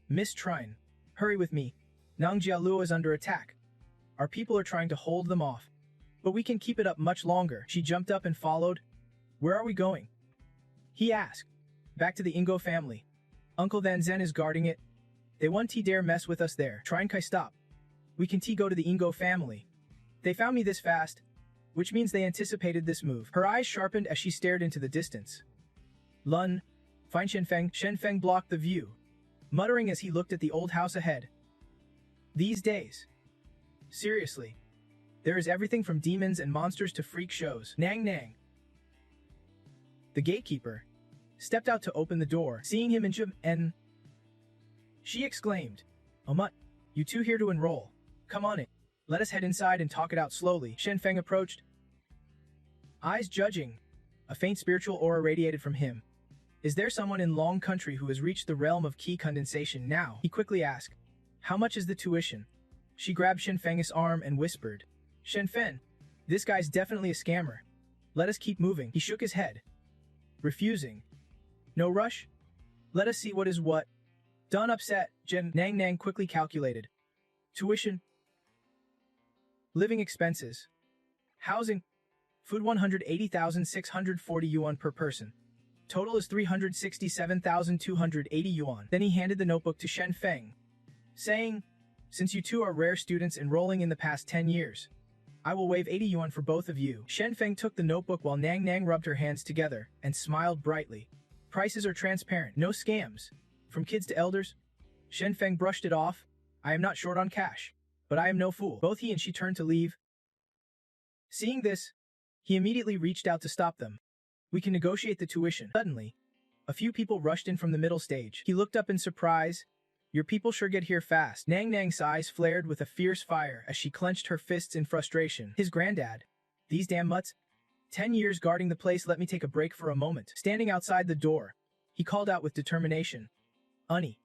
Miss Trine, hurry with me. Nangjia Luo is under attack. Our people are trying to hold them off, but we can keep it up much longer. She jumped up and followed. Where are we going? He asked. Back to the Ingo family. Uncle Van Zen is guarding it. They won't dare mess with us there. Trine Kai, stop. We can go to the Ingo family. They found me this fast, which means they anticipated this move. Her eyes sharpened as she stared into the distance. Lun, find Shen Feng. Shen Feng blocked the view, muttering as he looked at the old house ahead. These days. Seriously. There is everything from demons and monsters to freak shows. Nang Nang. The gatekeeper stepped out to open the door, seeing him in Jim and she exclaimed, Omut, you two here to enroll. Come on in. Let us head inside and talk it out slowly. Shen Feng approached, eyes judging. A faint spiritual aura radiated from him. Is there someone in Long Country who has reached the realm of key condensation now? He quickly asked. How much is the tuition? She grabbed Shen Feng's arm and whispered. Shen Fen, this guy's definitely a scammer. Let us keep moving. He shook his head, refusing. No rush? Let us see what is what. Done upset, Nang Nang quickly calculated. Tuition, living expenses, housing, food 180,640 yuan per person. Total is 367,280 yuan. Then he handed the notebook to Shen Feng, saying, since you two are rare students enrolling in the past 10 years, I will waive 80 yuan for both of you. Shen Feng took the notebook while Nang Nang rubbed her hands together and smiled brightly. Prices are transparent, no scams. From kids to elders. Shen Feng brushed it off. I am not short on cash, but I am no fool. Both he and she turned to leave. Seeing this, he immediately reached out to stop them. We can negotiate the tuition. Suddenly, a few people rushed in from the middle stage. He looked up in surprise. Your people sure get here fast. Nang Nang's eyes flared with a fierce fire as she clenched her fists in frustration. His granddad. These damn mutts. 10 years guarding the place, let me take a break for a moment. Standing outside the door, he called out with determination. Unnie,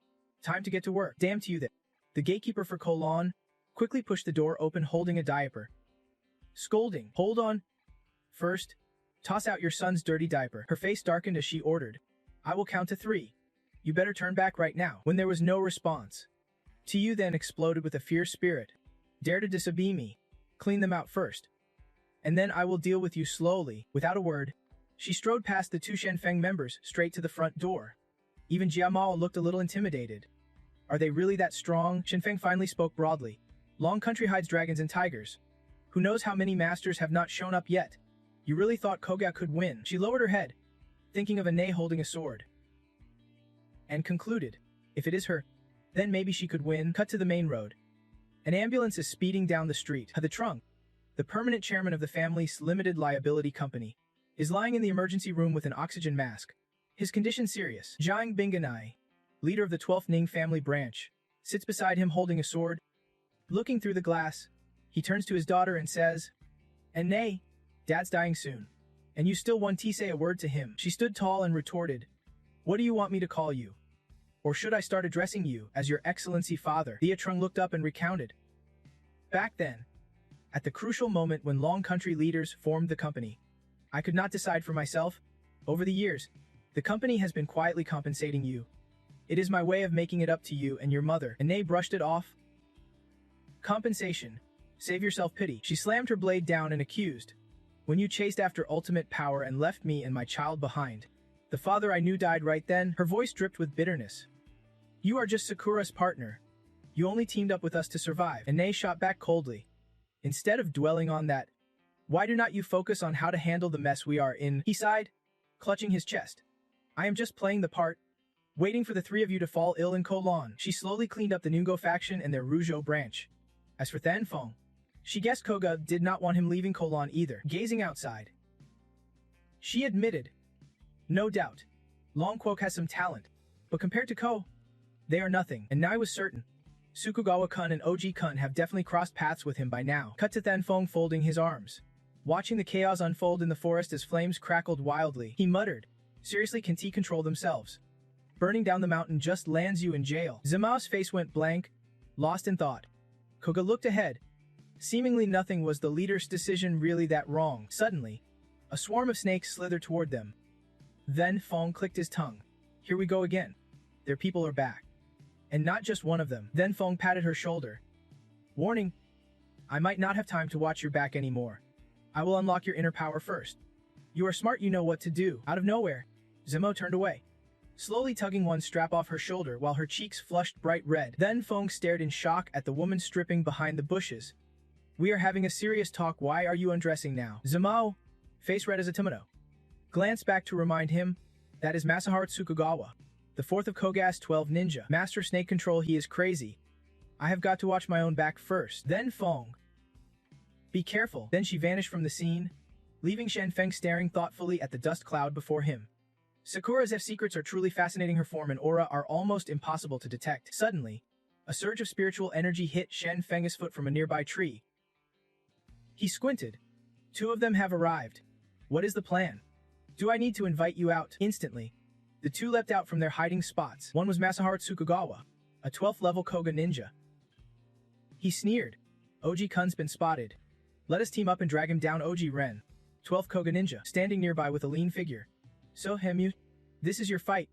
time to get to work. Damn to you that. The gatekeeper for Colon quickly pushed the door open holding a diaper. Scolding. Hold on. First, toss out your son's dirty diaper. Her face darkened as she ordered. I will count to 3. You better turn back right now. When there was no response, Tiu then exploded with a fierce spirit. Dare to disobey me. Clean them out first. And then I will deal with you slowly. Without a word, she strode past the two Shen Feng members straight to the front door. Even Jia Mao looked a little intimidated. Are they really that strong? Shen Feng finally spoke broadly. Long Country hides dragons and tigers. Who knows how many masters have not shown up yet? You really thought Koga could win? She lowered her head, thinking of Ane holding a sword, and concluded, if it is her, then maybe she could win. Cut to the main road. An ambulance is speeding down the street. The trunk, the permanent chairman of the family's limited liability company, is lying in the emergency room with an oxygen mask. His condition serious. Jiang Binganai, leader of the 12th Ning family branch, sits beside him holding a sword. Looking through the glass, he turns to his daughter and says, and nay, Dad's dying soon. And you still want to say a word to him. She stood tall and retorted, what do you want me to call you? Or should I start addressing you as your excellency father? Thea Trung looked up and recounted. Back then, at the crucial moment when Long Country leaders formed the company, I could not decide for myself. Over the years, the company has been quietly compensating you. It is my way of making it up to you and your mother. And Nay brushed it off. Compensation. Save yourself pity. She slammed her blade down and accused. When you chased after ultimate power and left me and my child behind, the father I knew died right then. Her voice dripped with bitterness. You are just Sakura's partner. You only teamed up with us to survive. And Nay shot back coldly. Instead of dwelling on that, why do not you focus on how to handle the mess we are in? He sighed, clutching his chest. I am just playing the part. Waiting for the three of you to fall ill in Kolon, she slowly cleaned up the Nungo faction and their Rougeau branch. As for Thanfeng, she guessed Koga did not want him leaving Kolon either. Gazing outside, she admitted, "No doubt, Longquok has some talent, but compared to Ko, they are nothing." And Nai was certain, Sukugawa-kun and Oji-kun have definitely crossed paths with him by now. Cut to Thanfeng folding his arms, watching the chaos unfold in the forest as flames crackled wildly. He muttered, "Seriously, can T control themselves? Burning down the mountain just lands you in jail." Zamao's face went blank, lost in thought. Koga looked ahead. Seemingly nothing was the leader's decision really that wrong. Suddenly, a swarm of snakes slithered toward them. Then Fong clicked his tongue. Here we go again. Their people are back. And not just one of them. Then Fong patted her shoulder. "Warning, I might not have time to watch your back anymore. I will unlock your inner power first. You are smart, you know what to do." Out of nowhere, Zemo turned away, slowly tugging one strap off her shoulder while her cheeks flushed bright red. Then Fong stared in shock at the woman stripping behind the bushes. "We are having a serious talk, why are you undressing now?" Zemo, face red as a tomato, glanced back to remind him, that is Masaharu Tsukugawa, the fourth of Koga's 12 ninja. Master snake control, he is crazy. I have got to watch my own back first. Then Fong, "Be careful." Then she vanished from the scene, leaving Shen Feng staring thoughtfully at the dust cloud before him. Sakura's F-secrets are truly fascinating. Her form and aura are almost impossible to detect. Suddenly, a surge of spiritual energy hit Shen Feng's foot from a nearby tree. He squinted. "Two of them have arrived. What is the plan? Do I need to invite you out?" Instantly, the two leapt out from their hiding spots. One was Masaharu Tsukugawa, a 12th level Koga ninja. He sneered. "Oji-kun's been spotted. Let us team up and drag him down." Oji-ren, 12th Koga ninja, standing nearby with a lean figure. "So Hemu, this is your fight?"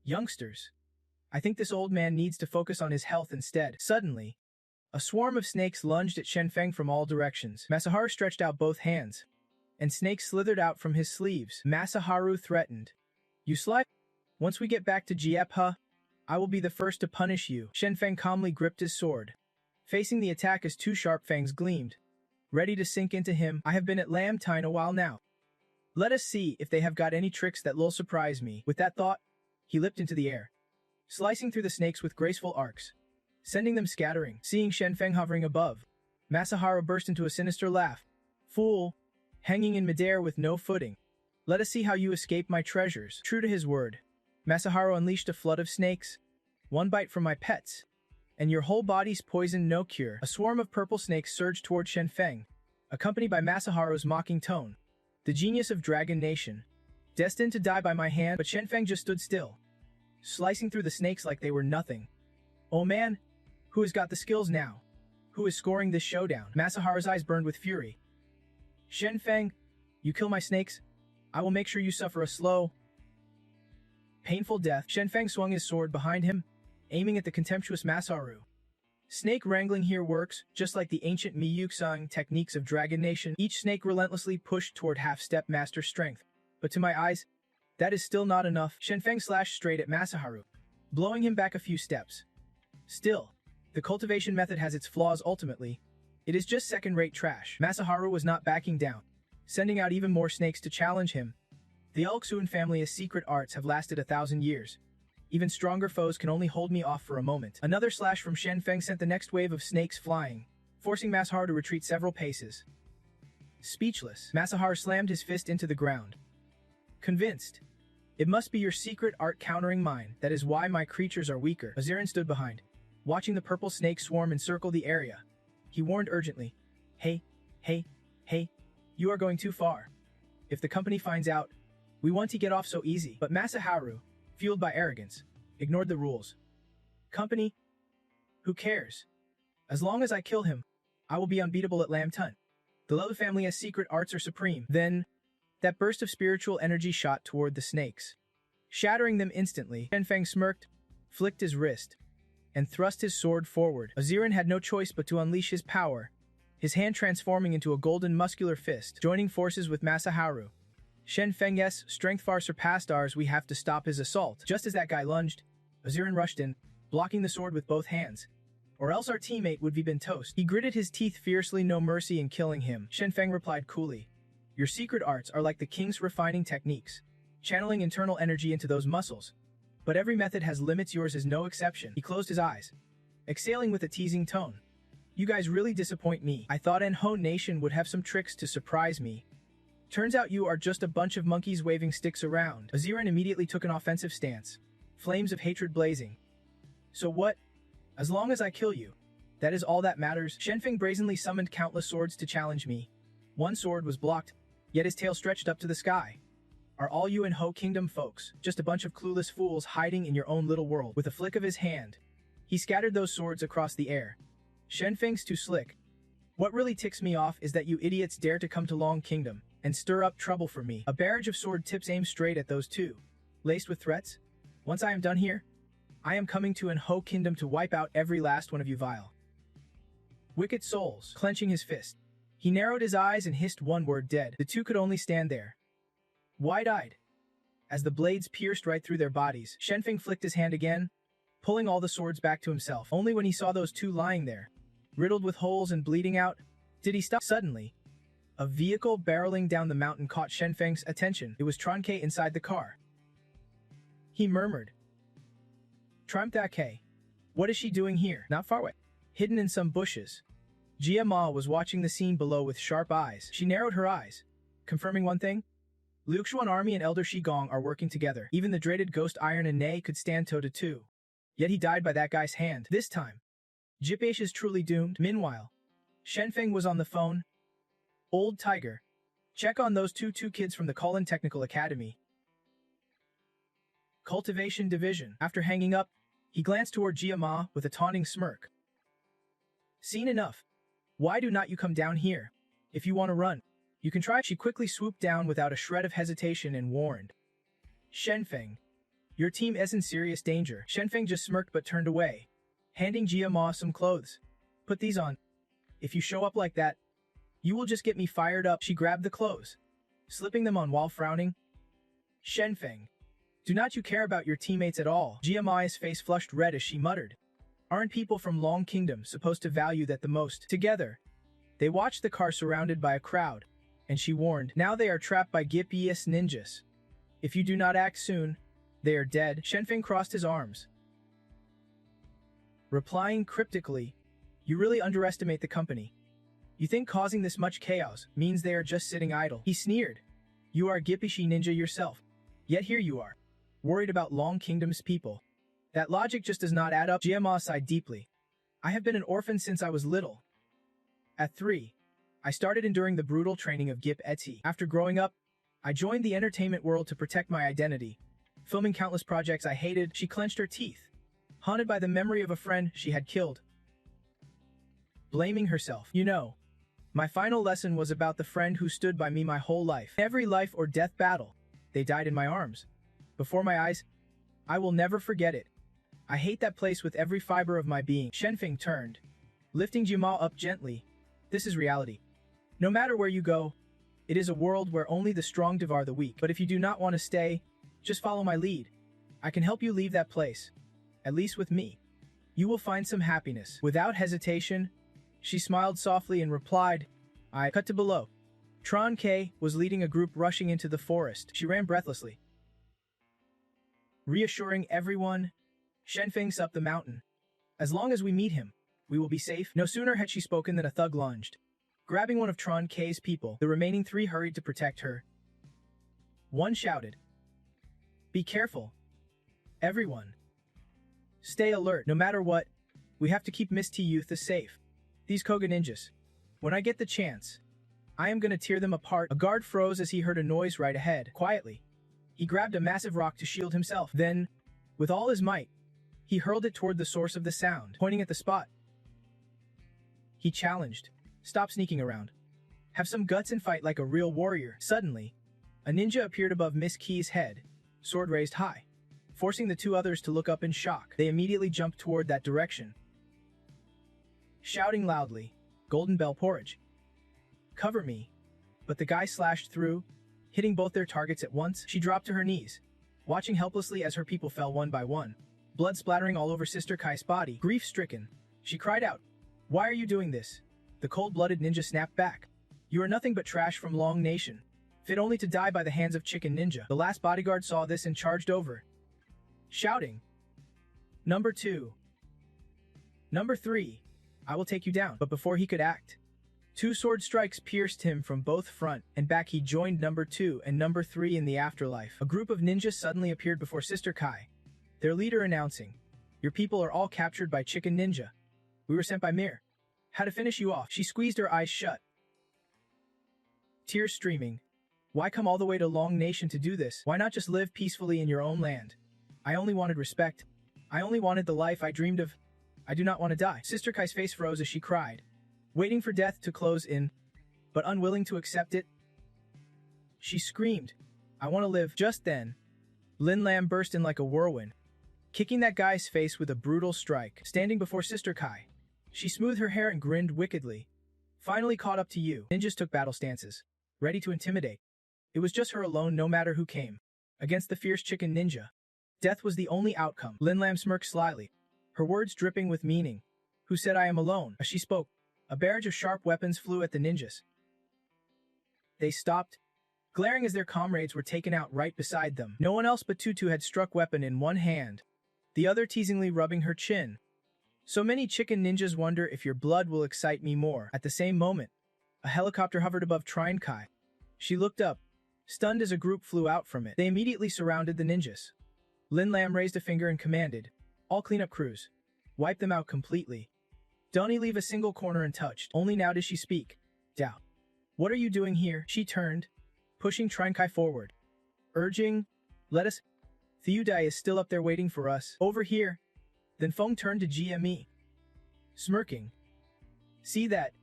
"Youngsters, I think this old man needs to focus on his health instead." Suddenly, a swarm of snakes lunged at Shen Feng from all directions. Masaharu stretched out both hands, and snakes slithered out from his sleeves. Masaharu threatened, "You sly. Once we get back to Jiepha, I will be the first to punish you." Shen Feng calmly gripped his sword, facing the attack as two sharp fangs gleamed, ready to sink into him. "I have been at Lam Tine a while now. Let us see if they have got any tricks that will surprise me." With that thought, he leapt into the air, slicing through the snakes with graceful arcs, sending them scattering. Seeing Shen Feng hovering above, Masaharu burst into a sinister laugh. "Fool, hanging in midair with no footing. Let us see how you escape my treasures." True to his word, Masaharu unleashed a flood of snakes. "One bite from my pets, and your whole body's poisoned, no cure." A swarm of purple snakes surged toward Shen Feng, accompanied by Masaharu's mocking tone. "The genius of Dragon Nation, destined to die by my hand." But Shen Feng just stood still, slicing through the snakes like they were nothing. "Oh man, who has got the skills now? Who is scoring this showdown?" Masaharu's eyes burned with fury. "Shen Feng, you kill my snakes, I will make sure you suffer a slow, painful death." Shen Feng swung his sword behind him, aiming at the contemptuous Masaharu. Snake wrangling here works, just like the ancient Miyuksang techniques of Dragon Nation. Each snake relentlessly pushed toward half-step master strength. But to my eyes, that is still not enough. Shen Feng slashed straight at Masaharu, blowing him back a few steps. Still, the cultivation method has its flaws. Ultimately, it is just second-rate trash. Masaharu was not backing down, sending out even more snakes to challenge him. The Ulksuin family's secret arts have lasted 1,000 years. Even stronger foes can only hold me off for a moment. Another slash from Shen Feng sent the next wave of snakes flying, forcing Masaharu to retreat several paces. Speechless, Masaharu slammed his fist into the ground. Convinced, "It must be your secret art countering mine, that is why my creatures are weaker." Azirin stood behind, watching the purple snake swarm encircle the area. He warned urgently, Hey, you are going too far. If the company finds out, we want to get off so easy." But Masaharu, fueled by arrogance, ignored the rules. "Company? Who cares? As long as I kill him, I will be unbeatable at Lam Tun. The Lelu family's secret arts are supreme." Then, that burst of spiritual energy shot toward the snakes, shattering them instantly. Shen Feng smirked, flicked his wrist, and thrust his sword forward. Azirin had no choice but to unleash his power, his hand transforming into a golden muscular fist. Joining forces with Masaharu, Shen Feng's strength far surpassed ours. "We have to stop his assault." Just as that guy lunged, Azirin rushed in, blocking the sword with both hands. "Or else our teammate would be been toast." He gritted his teeth fiercely, no mercy in killing him. Shen Feng replied coolly, "Your secret arts are like the king's refining techniques, channeling internal energy into those muscles. But every method has limits, yours is no exception. He closed his eyes, exhaling with a teasing tone. You guys really disappoint me. I thought Enho Nation would have some tricks to surprise me. Turns out you are just a bunch of monkeys waving sticks around. Aziran immediately took an offensive stance, flames of hatred blazing. So what? As long as I kill you, that is all that matters. Shenfeng brazenly summoned countless swords to challenge me. One sword was blocked, yet his tail stretched up to the sky. Are all you Enho Kingdom folks just a bunch of clueless fools hiding in your own little world? With a flick of his hand, he scattered those swords across the air. Shenfeng's too slick. What really ticks me off is that you idiots dare to come to Long Kingdom and stir up trouble for me. A barrage of sword tips aimed straight at those two, laced with threats. Once I am done here, I am coming to Enho Kingdom to wipe out every last one of you vile wicked souls. Clenching his fist, he narrowed his eyes and hissed one word: dead. The two could only stand there, wide-eyed, as the blades pierced right through their bodies. Shenfeng flicked his hand again, pulling all the swords back to himself. Only when he saw those two lying there, riddled with holes and bleeding out, did he stop. Suddenly, a vehicle barreling down the mountain caught Shenfeng's attention. It was Tronke inside the car. He murmured, "Tronke, what is she doing here?" Not far away, hidden in some bushes, Jia Ma was watching the scene below with sharp eyes. She narrowed her eyes, confirming one thing. Liuxuan Army and Elder Shigong are working together. Even the dreaded Ghost Iron and Nei could stand toe-to-toe. Yet he died by that guy's hand. This time, Jipesh is truly doomed. Meanwhile, Shenfeng was on the phone. Old Tiger, check on those two kids from the Colin Technical Academy Cultivation Division. After hanging up, he glanced toward Jia Ma with a taunting smirk. Seen enough. Why do not you come down here? If you want to run, you can try. She quickly swooped down without a shred of hesitation and warned, Shenfeng, your team is in serious danger. Shenfeng just smirked but turned away, handing Jia Ma some clothes. Put these on. If you show up like that, you will just get me fired up. She grabbed the clothes, slipping them on while frowning. Shenfeng, do not you care about your teammates at all? Jia Ma's face flushed red as she muttered, aren't people from Long Kingdom supposed to value that the most? Together, they watched the car surrounded by a crowd, and she warned, now they are trapped by Gipius ninjas. If you do not act soon, they are dead. Shenfeng crossed his arms, replying cryptically, you really underestimate the company. You think causing this much chaos means they are just sitting idle? He sneered. You are Gipishi ninja yourself. Yet here you are, worried about Long Kingdom's people. That logic just does not add up. Jia Ma sighed deeply. I have been an orphan since I was little. At 3, I started enduring the brutal training of Gip Eti. After growing up, I joined the entertainment world to protect my identity. Filming countless projects I hated, she clenched her teeth, haunted by the memory of a friend she had killed. Blaming herself. You know, my final lesson was about the friend who stood by me my whole life. Every life or death battle, they died in my arms, before my eyes. I will never forget it. I hate that place with every fiber of my being. Shenfeng turned, lifting Jia Ma up gently. This is reality. No matter where you go, it is a world where only the strong devour the weak. But if you do not want to stay, just follow my lead. I can help you leave that place. At least with me, you will find some happiness. Without hesitation, she smiled softly and replied, I cut to below. Tron K was leading a group rushing into the forest. She ran breathlessly, reassuring everyone, Shenfeng's up the mountain. As long as we meet him, we will be safe. No sooner had she spoken than a thug lunged, grabbing one of Tron K's people. The remaining 3 hurried to protect her. One shouted, be careful. Everyone, stay alert. No matter what, we have to keep Miss T Youth safe. These Koga ninjas, when I get the chance, I am gonna tear them apart. A guard froze as he heard a noise right ahead. Quietly, he grabbed a massive rock to shield himself. Then, with all his might, he hurled it toward the source of the sound. Pointing at the spot, he challenged, stop sneaking around. Have some guts and fight like a real warrior. Suddenly, a ninja appeared above Miss Key's head, sword raised high, forcing the 2 others to look up in shock. They immediately jumped toward that direction, shouting loudly, Golden Bell Porridge, cover me. But the guy slashed through, hitting both their targets at once. She dropped to her knees, watching helplessly as her people fell one by one, blood splattering all over Sister Kai's body. Grief-stricken, she cried out, why are you doing this? The cold-blooded ninja snapped back. You are nothing but trash from Long Nation, fit only to die by the hands of Chicken Ninja. The last bodyguard saw this and charged over, shouting, "Number 2. Number 3. I will take you down." But before he could act, 2 sword strikes pierced him from both front and back. He joined number 2 and number 3 in the afterlife. A group of ninjas suddenly appeared before Sister Kai, their leader announcing, "Your people are all captured by Chicken Ninja. We were sent by Mir. How to finish you off." She squeezed her eyes shut, tears streaming. "Why come all the way to Long Nation to do this? Why not just live peacefully in your own land? I only wanted respect. I only wanted the life I dreamed of. I do not want to die." Sister Kai's face froze as she cried, waiting for death to close in, but unwilling to accept it. She screamed, "I want to live." Just then, Lin Lam burst in like a whirlwind, kicking that guy's face with a brutal strike. Standing before Sister Kai, she smoothed her hair and grinned wickedly. "Finally caught up to you." Ninjas took battle stances, ready to intimidate. It was just her alone, no matter who came, against the fierce Chicken Ninja. Death was the only outcome. Lin Lam smirked slyly, her words dripping with meaning. "Who said I am alone?" As she spoke, a barrage of sharp weapons flew at the ninjas. They stopped, glaring as their comrades were taken out right beside them. No one else but Tutu had struck weapon in one hand, the other teasingly rubbing her chin. "So many Chicken Ninjas wonder if your blood will excite me more." At the same moment, a helicopter hovered above Trine Kai. She looked up, stunned as a group flew out from it. They immediately surrounded the ninjas. Lin Lam raised a finger and commanded, "All cleanup crews. Wipe them out completely. Don't leave a single corner untouched." Only now did she speak. "Doubt. What are you doing here?" She turned, pushing Trine Kai forward, urging, "Let us. Theudai is still up there waiting for us. Over here." Then Feng turned to GME, smirking. "See that?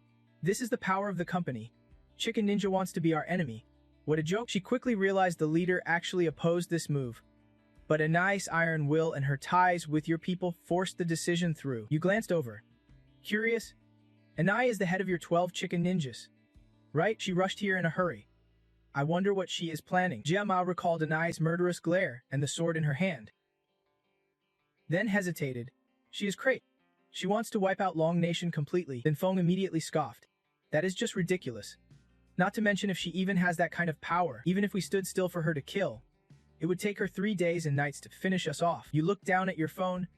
This is the power of the company. Chicken Ninja wants to be our enemy. What a joke." She quickly realized the leader actually opposed this move, but Anai's iron will and her ties with your people forced the decision through. You glanced over, curious. "Anai is the head of your 12 Chicken Ninjas, right? She rushed here in a hurry. I wonder what she is planning." Jia Mao recalled Anai's murderous glare and the sword in her hand, then hesitated. "She is crazy. She wants to wipe out Long Nation completely." Then Feng immediately scoffed. "That is just ridiculous. Not to mention if she even has that kind of power. Even if we stood still for her to kill, it would take her 3 days and nights to finish us off." You looked down at your phone,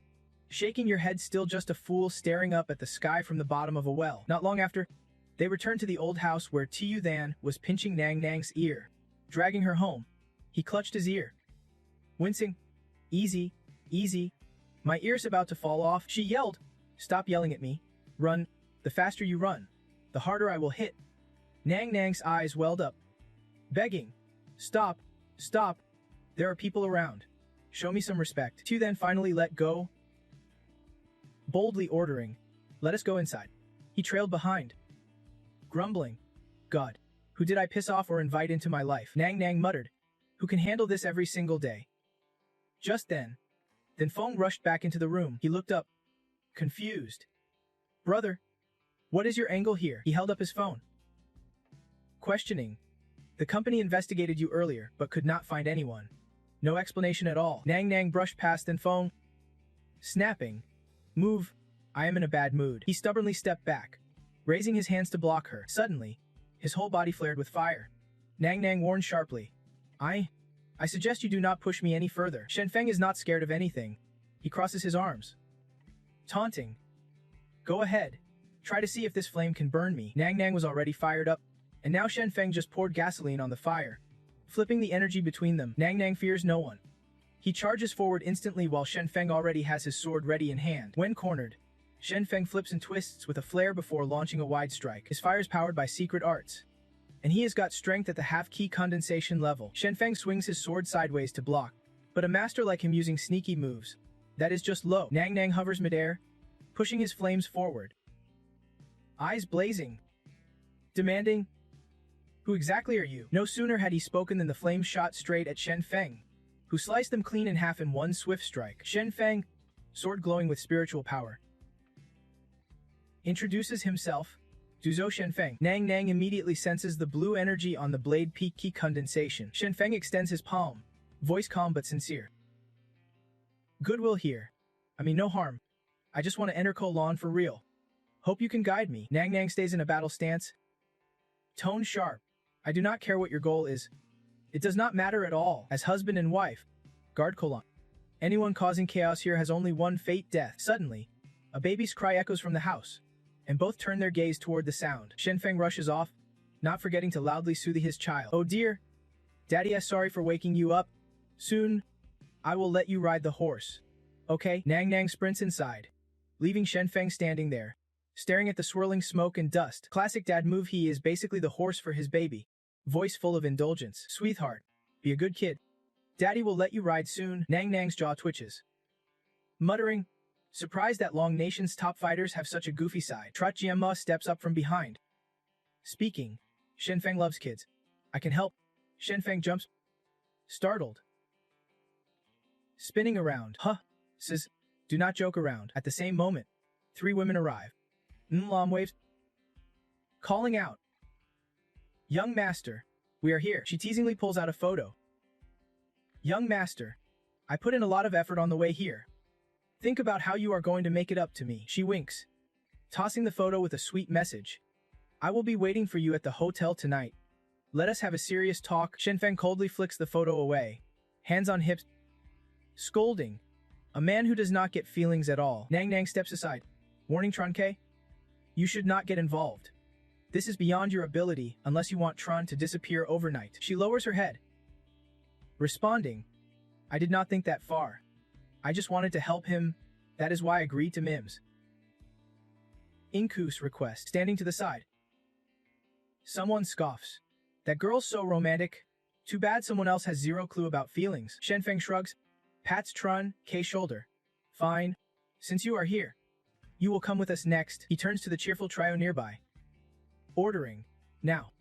shaking your head, still just a fool staring up at the sky from the bottom of a well. Not long after, they returned to the old house where Tiu Than was pinching Nang Nang's ear, dragging her home. He clutched his ear, wincing. "Easy, easy. My ear's about to fall off." She yelled, "Stop yelling at me. Run. The faster you run, the harder I will hit." Nang Nang's eyes welled up, begging, "Stop, stop. There are people around. Show me some respect." Tiu then finally let go, boldly ordering, "Let us go inside." He trailed behind, grumbling, "God, who did I piss off or invite into my life?" Nang Nang muttered, "Who can handle this every single day?" Just then Feng rushed back into the room. He looked up, confused. "Brother, what is your angle here?" He held up his phone, questioning. "The company investigated you earlier, but could not find anyone. No explanation at all." Nang Nang brushed past Feng, snapping, "Move. I am in a bad mood." He stubbornly stepped back, raising his hands to block her. Suddenly, his whole body flared with fire. Nang Nang warned sharply, I suggest you do not push me any further." Shen Feng is not scared of anything. He crosses his arms, taunting, "Go ahead. Try to see if this flame can burn me." Nang Nang was already fired up, and now Shen Feng just poured gasoline on the fire, flipping the energy between them. Nang Nang fears no one. He charges forward instantly while Shen Feng already has his sword ready in hand. When cornered, Shen Feng flips and twists with a flare before launching a wide strike. His fire is powered by secret arts, and he has got strength at the half-key condensation level. Shen Feng swings his sword sideways to block, but a master like him using sneaky moves, that is just low. Nang Nang hovers midair, pushing his flames forward, eyes blazing, demanding, "Who exactly are you?" No sooner had he spoken than the flames shot straight at Shen Feng, who sliced them clean in half in one swift strike. Shen Feng, sword glowing with spiritual power, introduces himself, "Duzo Shen Feng." Nang Nang immediately senses the blue energy on the blade peak key condensation. Shen Feng extends his palm, voice calm but sincere. "Goodwill here. I mean no harm. I just want to enter Kolon for real. Hope you can guide me." Nang Nang stays in a battle stance, tone sharp. "I do not care what your goal is. It does not matter at all. As husband and wife, guard Kolon. Anyone causing chaos here has only one fate: death. Suddenly, a baby's cry echoes from the house, and both turn their gaze toward the sound. Shenfeng rushes off, not forgetting to loudly soothe his child. "Oh dear, Daddy is sorry for waking you up. Soon, I will let you ride the horse. Okay?" Nang Nang sprints inside, leaving Shenfeng standing there, staring at the swirling smoke and dust. Classic dad move. He is basically the horse for his baby. Voice full of indulgence. "Sweetheart, be a good kid. Daddy will let you ride soon." Nang Nang's jaw twitches, muttering, surprised that Long Nation's top fighters have such a goofy side. Trot Jianma steps up from behind, speaking. "Shenfeng loves kids. I can help." Shenfeng jumps, startled, spinning around. "Huh," says, "do not joke around." At the same moment, 3 women arrive. Nlam waves, calling out, "Young master, we are here." She teasingly pulls out a photo. "Young master, I put in a lot of effort on the way here. Think about how you are going to make it up to me." She winks, tossing the photo with a sweet message. "I will be waiting for you at the hotel tonight. Let us have a serious talk." Shenfeng coldly flicks the photo away, hands on hips, scolding, "A man who does not get feelings at all." Nang Nang steps aside, warning Tronke, "You should not get involved. This is beyond your ability unless you want Tron to disappear overnight." She lowers her head, responding, "I did not think that far. I just wanted to help him. That is why I agreed to Mim's Inku's request." Standing to the side, someone scoffs, "That girl's so romantic. Too bad someone else has zero clue about feelings." Shenfeng shrugs, pats Tron K's shoulder. "Fine. Since you are here, you will come with us next." He turns to the cheerful trio nearby, ordering, "Now,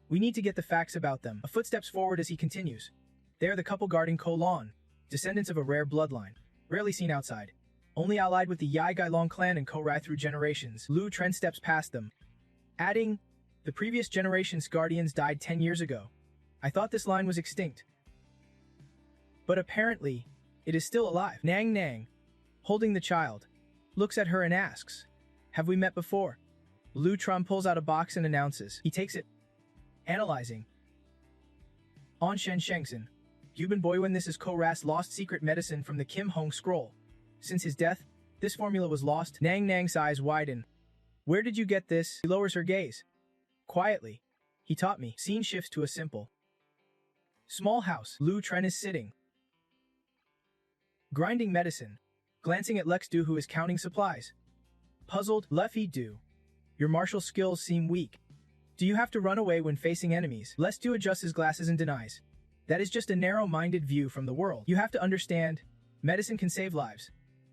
we need to get the facts about them." A foot steps forward as he continues. They are the couple guarding Kolon, descendants of a rare bloodline, rarely seen outside, only allied with the Yai Gailong clan and Korai through generations. Lu Tren steps past them, adding, "The previous generation's guardians died 10 years ago. I thought this line was extinct. But apparently, it is still alive." Nang Nang, holding the child, looks at her and asks, "Have we met before?" Lu Tron pulls out a box and announces. He takes it, analyzing. "On Shen Shengsen, Yuban Boywen, this is Koras's lost secret medicine from the Kim Hong scroll. Since his death, this formula was lost." Nang Nang's eyes widen. "Where did you get this?" She lowers her gaze. Quietly, "He taught me." Scene shifts to a simple, small house. Lu Tren is sitting, grinding medicine, glancing at Lex Du, who is counting supplies. Puzzled, "Leffy Du, your martial skills seem weak. Do you have to run away when facing enemies?" Lex Du adjusts his glasses and denies. "That is just a narrow-minded view from the world. You have to understand, medicine can save lives,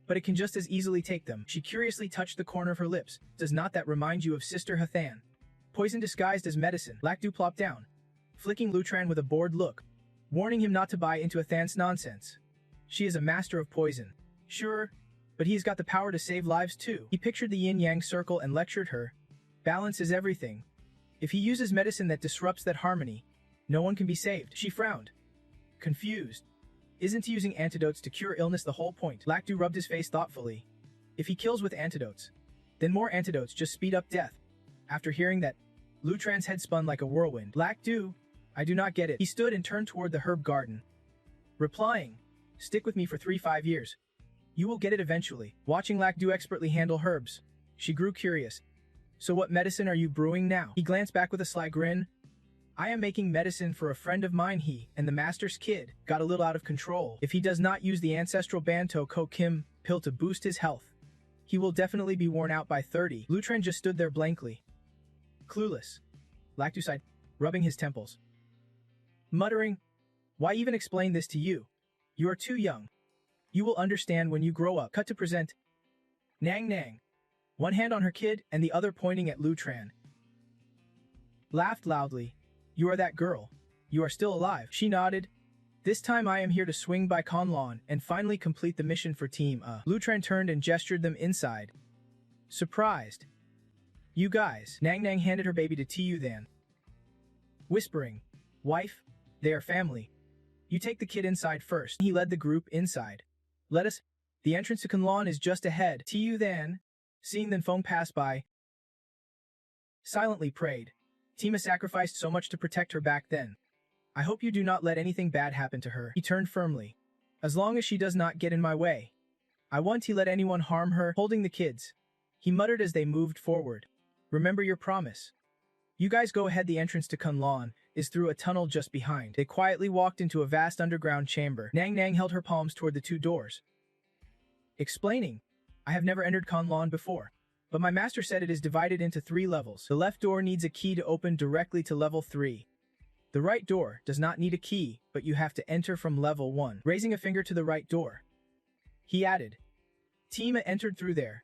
but it can just as easily take them." She curiously touched the corner of her lips. "Does not that remind you of Sister Hathan? Poison disguised as medicine." Lakdu plopped down, flicking Lutran with a bored look, warning him not to buy into Hathan's nonsense. "She is a master of poison. Sure, but he's got the power to save lives too." He pictured the yin-yang circle and lectured her. "Balance is everything. If he uses medicine that disrupts that harmony, no one can be saved." She frowned, confused. "Isn't using antidotes to cure illness the whole point?" Lakdu rubbed his face thoughtfully. "If he kills with antidotes, then more antidotes just speed up death." After hearing that, Lutran's head spun like a whirlwind. "Lakdu, I do not get it." He stood and turned toward the herb garden, replying, "Stick with me for 3-5 years. You will get it eventually." Watching Lakdu expertly handle herbs, she grew curious. "So what medicine are you brewing now?" He glanced back with a sly grin. "I am making medicine for a friend of mine. He and the master's kid got a little out of control. If he does not use the ancestral Banto Ko Kim pill to boost his health, he will definitely be worn out by 30. Lutran just stood there blankly, clueless. Lakdu sighed, rubbing his temples, muttering, "Why even explain this to you? You are too young. You will understand when you grow up." Cut to present. Nang Nang, one hand on her kid and the other pointing at Lutran, laughed loudly. "You are that girl. You are still alive." She nodded. "This time I am here to swing by Conlon and finally complete the mission for Team Lutran turned and gestured them inside, surprised. "You guys." Nang Nang handed her baby to Tu Than, whispering, "Wife, they are family. You take the kid inside first." He led the group inside. "Let us. The entrance to Conlon is just ahead." Tu Than, seeing Than Feng pass by, silently prayed. "Tima sacrificed so much to protect her back then. I hope you do not let anything bad happen to her." He turned firmly, As long as she does not get in my way. I won't let anyone harm her, holding the kids. He muttered as they moved forward. Remember your promise. You guys go ahead. The entrance to Kunlun is through a tunnel just behind. They quietly walked into a vast underground chamber. Nang held her palms toward the two doors. Explaining, I have never entered Kunlun before, but my master said it is divided into 3 levels. The left door needs a key to open directly to level 3. The right door does not need a key, but you have to enter from level 1, raising a finger to the right door. He added. Tima entered through there.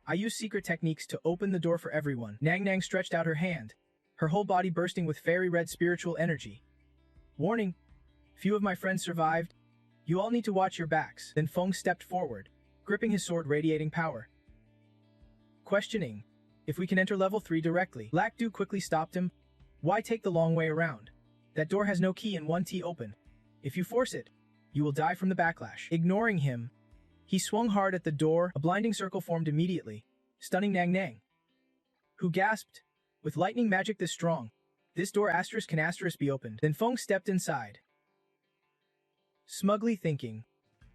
I use secret techniques to open the door for everyone. Nang stretched out her hand, her whole body bursting with fairy red spiritual energy. Warning, few of my friends survived. You all need to watch your backs. Then Feng stepped forward, gripping his sword radiating power. Questioning, if we can enter level 3 directly. Black Du quickly stopped him. Why take the long way around? That door has no key and 1T open. If you force it, you will die from the backlash. Ignoring him, he swung hard at the door. A blinding circle formed immediately, stunning Nang, who gasped, with lightning magic this strong, this door can be opened. Then Feng stepped inside, smugly thinking,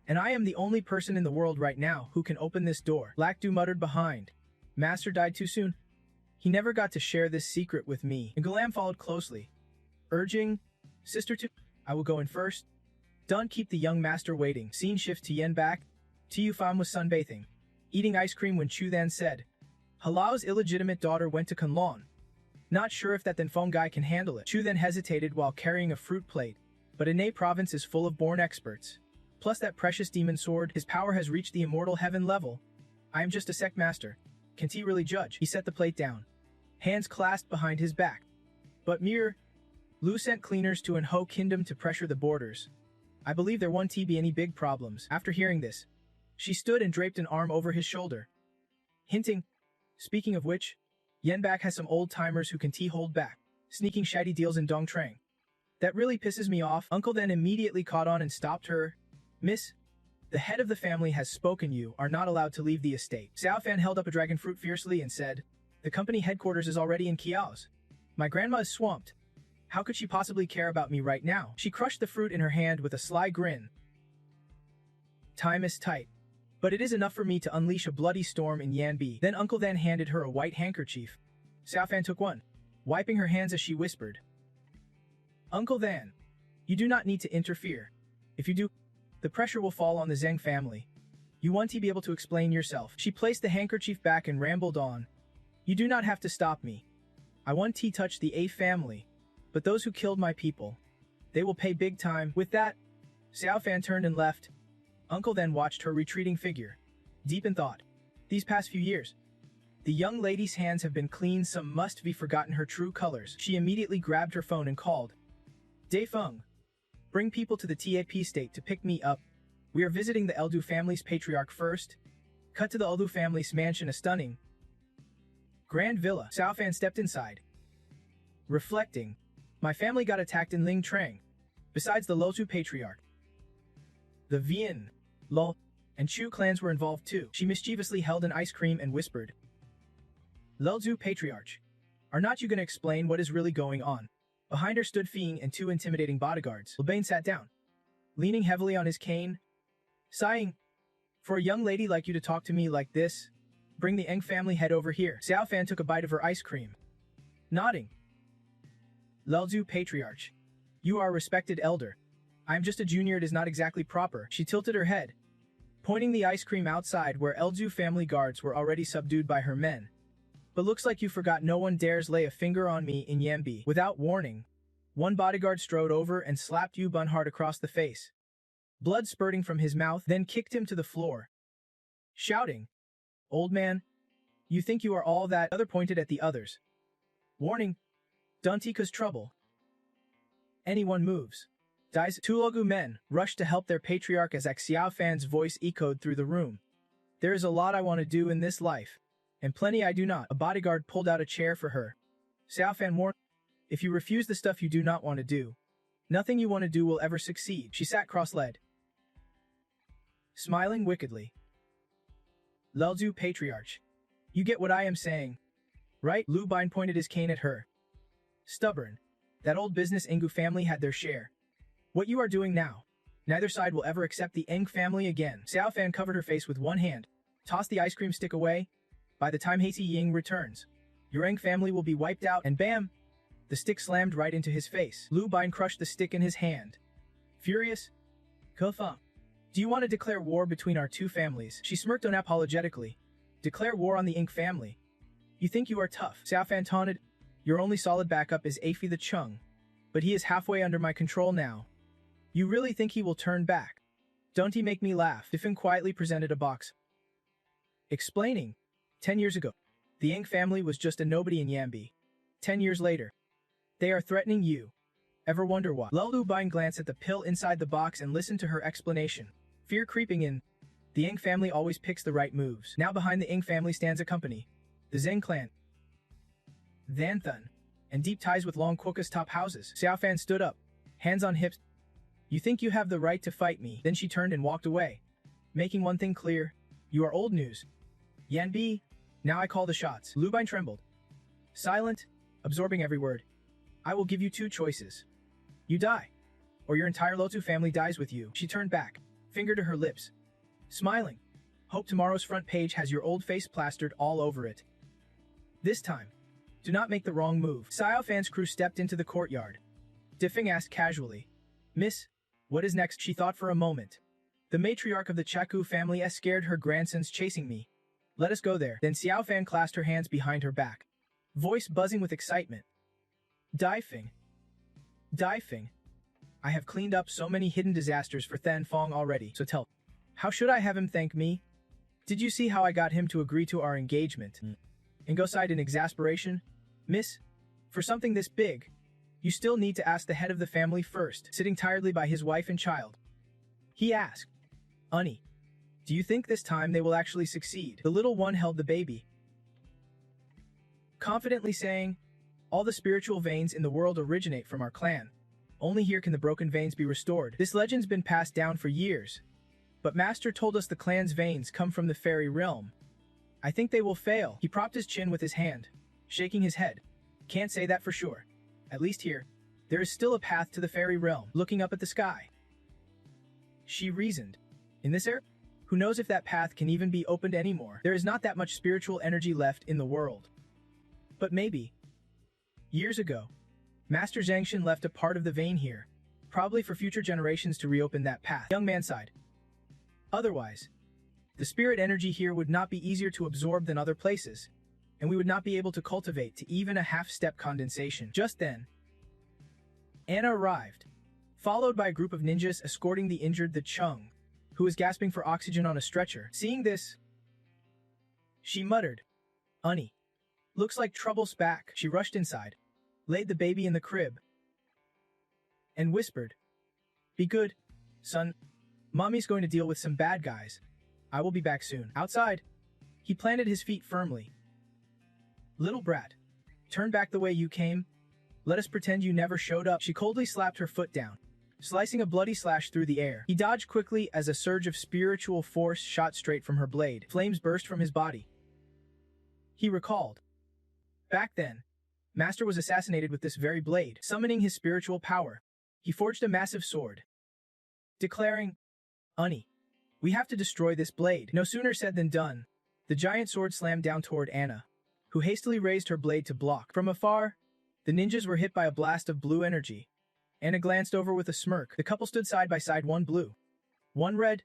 and I am the only person in the world right now who can open this door. Black Du muttered behind. Master died too soon. He never got to share this secret with me. And Galam followed closely, urging, Sister Tu, I will go in first. Don't keep the young master waiting. Scene shift to Yen back. Tu Fan was sunbathing, eating ice cream when Chu Than said, Halao's illegitimate daughter went to Kunlun. Not sure if that Feng guy can handle it. Chu then hesitated while carrying a fruit plate, but Ine province is full of born experts. Plus that precious demon sword, his power has reached the immortal heaven level. I am just a sect master. Can't he really judge? He set the plate down, hands clasped behind his back. But Mir, Lu sent cleaners to Enho Kingdom to pressure the borders. I believe there won't be any big problems. After hearing this, she stood and draped an arm over his shoulder, hinting, speaking of which, Yenbak has some old-timers who can hold back, sneaking shady deals in Dongtrang. That really pisses me off. Uncle then immediately caught on and stopped her. Miss, the head of the family has spoken. You are not allowed to leave the estate. Xiao Fan held up a dragon fruit fiercely and said, the company headquarters is already in Kiao's. My grandma is swamped. How could she possibly care about me right now? She crushed the fruit in her hand with a sly grin. Time is tight. But it is enough for me to unleash a bloody storm in Yanbi. Then Uncle then handed her a white handkerchief. Xiao Fan took one, wiping her hands as she whispered. Uncle Than, you do not need to interfere. If you do, the pressure will fall on the Zheng family. You want to be able to explain yourself. She placed the handkerchief back and rambled on. You do not have to stop me. I want to touch the A family, but those who killed my people, they will pay big time. With that, Xiao Fan turned and left. Uncle then watched her retreating figure, deep in thought. These past few years, the young lady's hands have been clean. Some must be forgotten her true colors. She immediately grabbed her phone and called. Dai Feng, bring people to the TAP state to pick me up. We are visiting the Eldu family's patriarch first. Cut to the Eldu family's mansion, a stunning grand villa. Xiao Fan stepped inside, reflecting, my family got attacked in Ling Trang. Besides the Lozu patriarch, the Vian, Lo, and Chu clans were involved too. She mischievously held an ice cream and whispered, Lelzu patriarch, are not you gonna explain what is really going on? Behind her stood Fing and 2 intimidating bodyguards. Lebain sat down, leaning heavily on his cane, sighing, for a young lady like you to talk to me like this, bring the Eng family head over here. Xiao Fan took a bite of her ice cream, nodding. Lelzu patriarch, you are a respected elder. I am just a junior, it is not exactly proper. She tilted her head, pointing the ice cream outside where Elzu family guards were already subdued by her men. But looks like you forgot no one dares lay a finger on me in Yambi. Without warning, one bodyguard strode over and slapped Yu Bun hard across the face, blood spurting from his mouth, then kicked him to the floor, shouting, Old man, you think you are all that? Other pointed at the others. Warning, don't cause trouble. Anyone moves, dies. 2 Logu men rushed to help their patriarch as Xiao Fan's voice echoed through the room. There is a lot I want to do in this life, and plenty I do not. A bodyguard pulled out a chair for her. Xiao Fan warned, if you refuse the stuff you do not want to do, nothing you want to do will ever succeed. She sat cross-legged, smiling wickedly. Lelzu patriarch, you get what I am saying, right? Lu Bine pointed his cane at her. Stubborn. That old business Ingu family had their share. What you are doing now, Neither side will ever accept the Eng family again. Xiaofan covered her face with one hand, tossed the ice cream stick away. By the time Hasty Ying returns, your Eng family will be wiped out, and bam! The stick slammed right into his face. Lu Bine crushed the stick in his hand. Furious? Kefeng, do you want to declare war between our two families? She smirked unapologetically. Declare war on the Ink family? You think you are tough? Xiaofan taunted. Your only solid backup is Afi the Chung, but he is halfway under my control now. You really think he will turn back? Don't he make me laugh? Difeng quietly presented a box, explaining, 10 years ago, the Ink family was just a nobody in Yambi. 10 years later, they are threatening you. Ever wonder why? Lu Bine glanced at the pill inside the box and listened to her explanation. Fear creeping in. The Ing family always picks the right moves. Now behind the Ing family stands a company, the Zeng clan, Thanthan, and deep ties with Long Quokka's top houses. Xiaofan stood up, hands on hips. You think you have the right to fight me? Then she turned and walked away, making one thing clear. You are old news. Yanbi, now I call the shots. Lu Bine trembled, silent, absorbing every word. I will give you two choices. You die, or your entire Lotu family dies with you. She turned back, finger to her lips, smiling. Hope tomorrow's front page has your old face plastered all over it. This time, do not make the wrong move. Xiaofan's crew stepped into the courtyard. Difeng asked casually, Miss, what is next? She thought for a moment. The matriarch of the Chaku family has scared her grandsons chasing me. Let us go there. Then Xiaofan clasped her hands behind her back, voice buzzing with excitement. Difeng. Difeng. I have cleaned up so many hidden disasters for Than Fong already, so tell, how should I have him thank me? Did you see how I got him to agree to our engagement? Ingo sighed in exasperation. Miss, for something this big, you still need to ask the head of the family first, sitting tiredly by his wife and child. He asked, Unnie, do you think this time they will actually succeed? The little one held the baby, confidently saying, all the spiritual veins in the world originate from our clan. Only here can the broken veins be restored. This legend's been passed down for years, but Master told us the clan's veins come from the fairy realm. I think they will fail. He propped his chin with his hand, shaking his head. Can't say that for sure. At least here, there is still a path to the fairy realm. Looking up at the sky, she reasoned. In this era, who knows if that path can even be opened anymore? There is not that much spiritual energy left in the world. But maybe. Years ago, Master Zhangshan left a part of the vein here, probably for future generations to reopen that path. Young man sighed. Otherwise, the spirit energy here would not be easier to absorb than other places, and we would not be able to cultivate to even a half-step condensation. Just then, Anna arrived, followed by a group of ninjas escorting the injured the Chung, who was gasping for oxygen on a stretcher. Seeing this, she muttered, Unnie, looks like trouble's back. She rushed inside, laid the baby in the crib, and whispered, Be good, son. Mommy's going to deal with some bad guys. I will be back soon. Outside, he planted his feet firmly. Little brat, turn back the way you came. Let us pretend you never showed up. She coldly slapped her foot down, slicing a bloody slash through the air. He dodged quickly as a surge of spiritual force shot straight from her blade. Flames burst from his body. He recalled. Back then, Master was assassinated with this very blade. Summoning his spiritual power, he forged a massive sword, declaring, Unnie, we have to destroy this blade. No sooner said than done. The giant sword slammed down toward Anna, who hastily raised her blade to block. From afar, the ninjas were hit by a blast of blue energy. Anna glanced over with a smirk. The couple stood side by side, one blue, one red.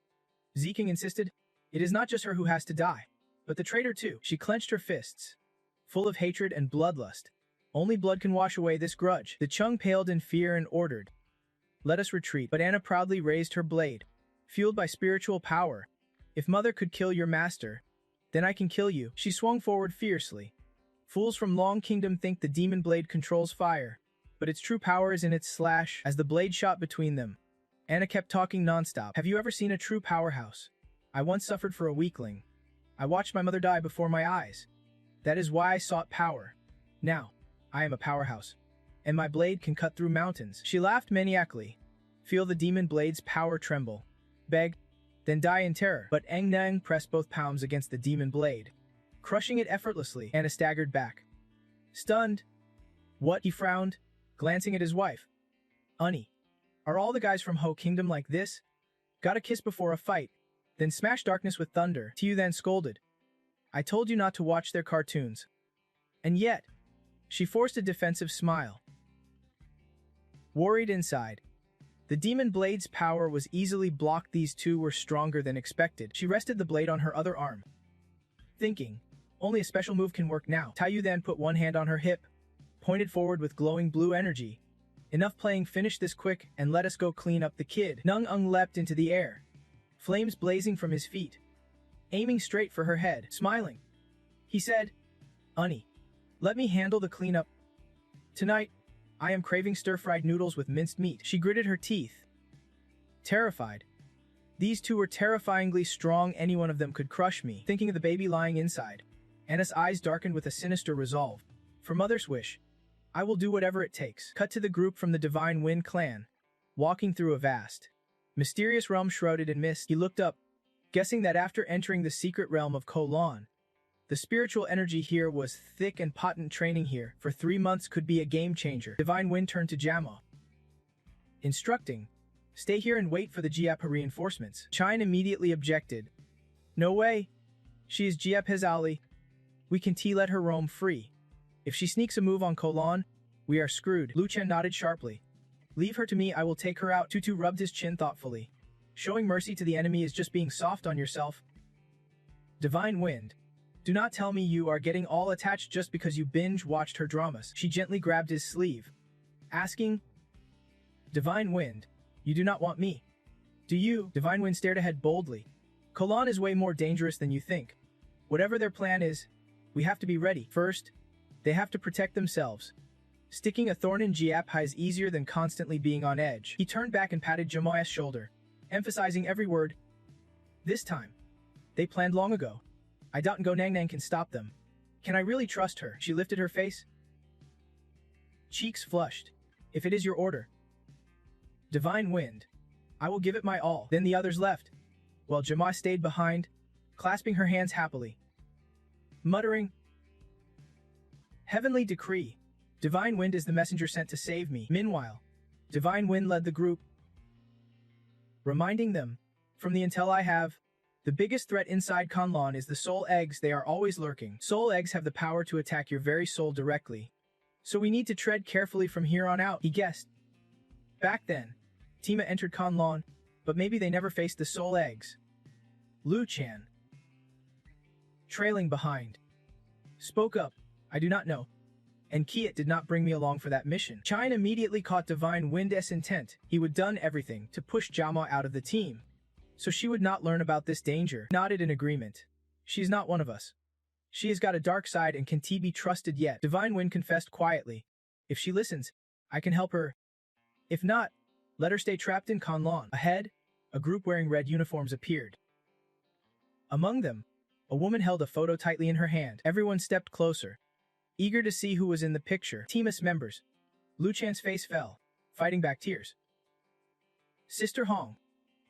Zeking insisted, It is not just her who has to die, but the traitor too. She clenched her fists, full of hatred and bloodlust. Only blood can wash away this grudge. The Chung paled in fear and ordered, Let us retreat. But Anna proudly raised her blade, fueled by spiritual power. If Mother could kill your master, then I can kill you. She swung forward fiercely. Fools from Long Kingdom think the demon blade controls fire, but its true power is in its slash. As the blade shot between them, Anna kept talking nonstop. Have you ever seen a true powerhouse? I once suffered for a weakling. I watched my mother die before my eyes. That is why I sought power. Now, I am a powerhouse, and my blade can cut through mountains. She laughed maniacally. Feel the demon blade's power tremble. Beg, then die in terror. But Eng Neng pressed both palms against the demon blade, crushing it effortlessly. Anna staggered back, stunned. What? He frowned, glancing at his wife. Unnie, are all the guys from Ho Kingdom like this? Got a kiss before a fight, then smash darkness with thunder. Tiu then scolded. I told you not to watch their cartoons. And yet, she forced a defensive smile. Worried inside. The demon blade's power was easily blocked. These two were stronger than expected. She rested the blade on her other arm. Thinking, only a special move can work now. Taiyu then put one hand on her hip, pointed forward with glowing blue energy. Enough playing, finish this quick and let us go clean up the kid. Nung Ung leapt into the air, flames blazing from his feet, aiming straight for her head. Smiling, he said, Unnie, let me handle the cleanup. Tonight, I am craving stir-fried noodles with minced meat. She gritted her teeth. Terrified. These two were terrifyingly strong. Any one of them could crush me. Thinking of the baby lying inside, Anna's eyes darkened with a sinister resolve. For Mother's wish, I will do whatever it takes. Cut to the group from the Divine Wind clan, walking through a vast, mysterious realm shrouded in mist. He looked up, guessing that after entering the secret realm of Kolon, the spiritual energy here was thick and potent. Training here for 3 months could be a game changer. Divine Wind turned to Jama, instructing, stay here and wait for the Jiapa reinforcements. Chine immediately objected. No way. She is Jiap Hezali. We can let her roam free. If she sneaks a move on Kolon, we are screwed. Lu Chen nodded sharply. Leave her to me, I will take her out. Tutu rubbed his chin thoughtfully. Showing mercy to the enemy is just being soft on yourself. Divine Wind, do not tell me you are getting all attached just because you binge-watched her dramas. She gently grabbed his sleeve, asking, Divine Wind, you do not want me, do you? Divine Wind stared ahead boldly. Kolon is way more dangerous than you think. Whatever their plan is, we have to be ready. First, they have to protect themselves. Sticking a thorn in Jiap is easier than constantly being on edge. He turned back and patted Jamoya's shoulder, emphasizing every word. This time, they planned long ago. I doubt Ngo Nang Nang can stop them. Can I really trust her? She lifted her face, cheeks flushed. If it is your order. Divine Wind, I will give it my all. Then the others left, while Jama stayed behind, clasping her hands happily, muttering, Heavenly decree. Divine Wind is the messenger sent to save me. Meanwhile, Divine Wind led the group, reminding them, from the intel I have, the biggest threat inside Konlon is the soul eggs. They are always lurking. Soul eggs have the power to attack your very soul directly. So we need to tread carefully from here on out, he guessed. Back then, Tima entered Konlon, but maybe they never faced the soul eggs. Lu Chan, trailing behind, spoke up, I do not know. And Kiat did not bring me along for that mission. Chine immediately caught Divine Wind's intent. He would done everything to push Jama out of the team, so she would not learn about this danger. Nodded in agreement. She's not one of us. She has got a dark side and can be trusted yet. Divine Wind confessed quietly. If she listens, I can help her. If not, let her stay trapped in Konlon. Ahead, a group wearing red uniforms appeared. Among them, a woman held a photo tightly in her hand. Everyone stepped closer, eager to see who was in the picture. Timus members. Lu Chan's face fell, fighting back tears. Sister Hong,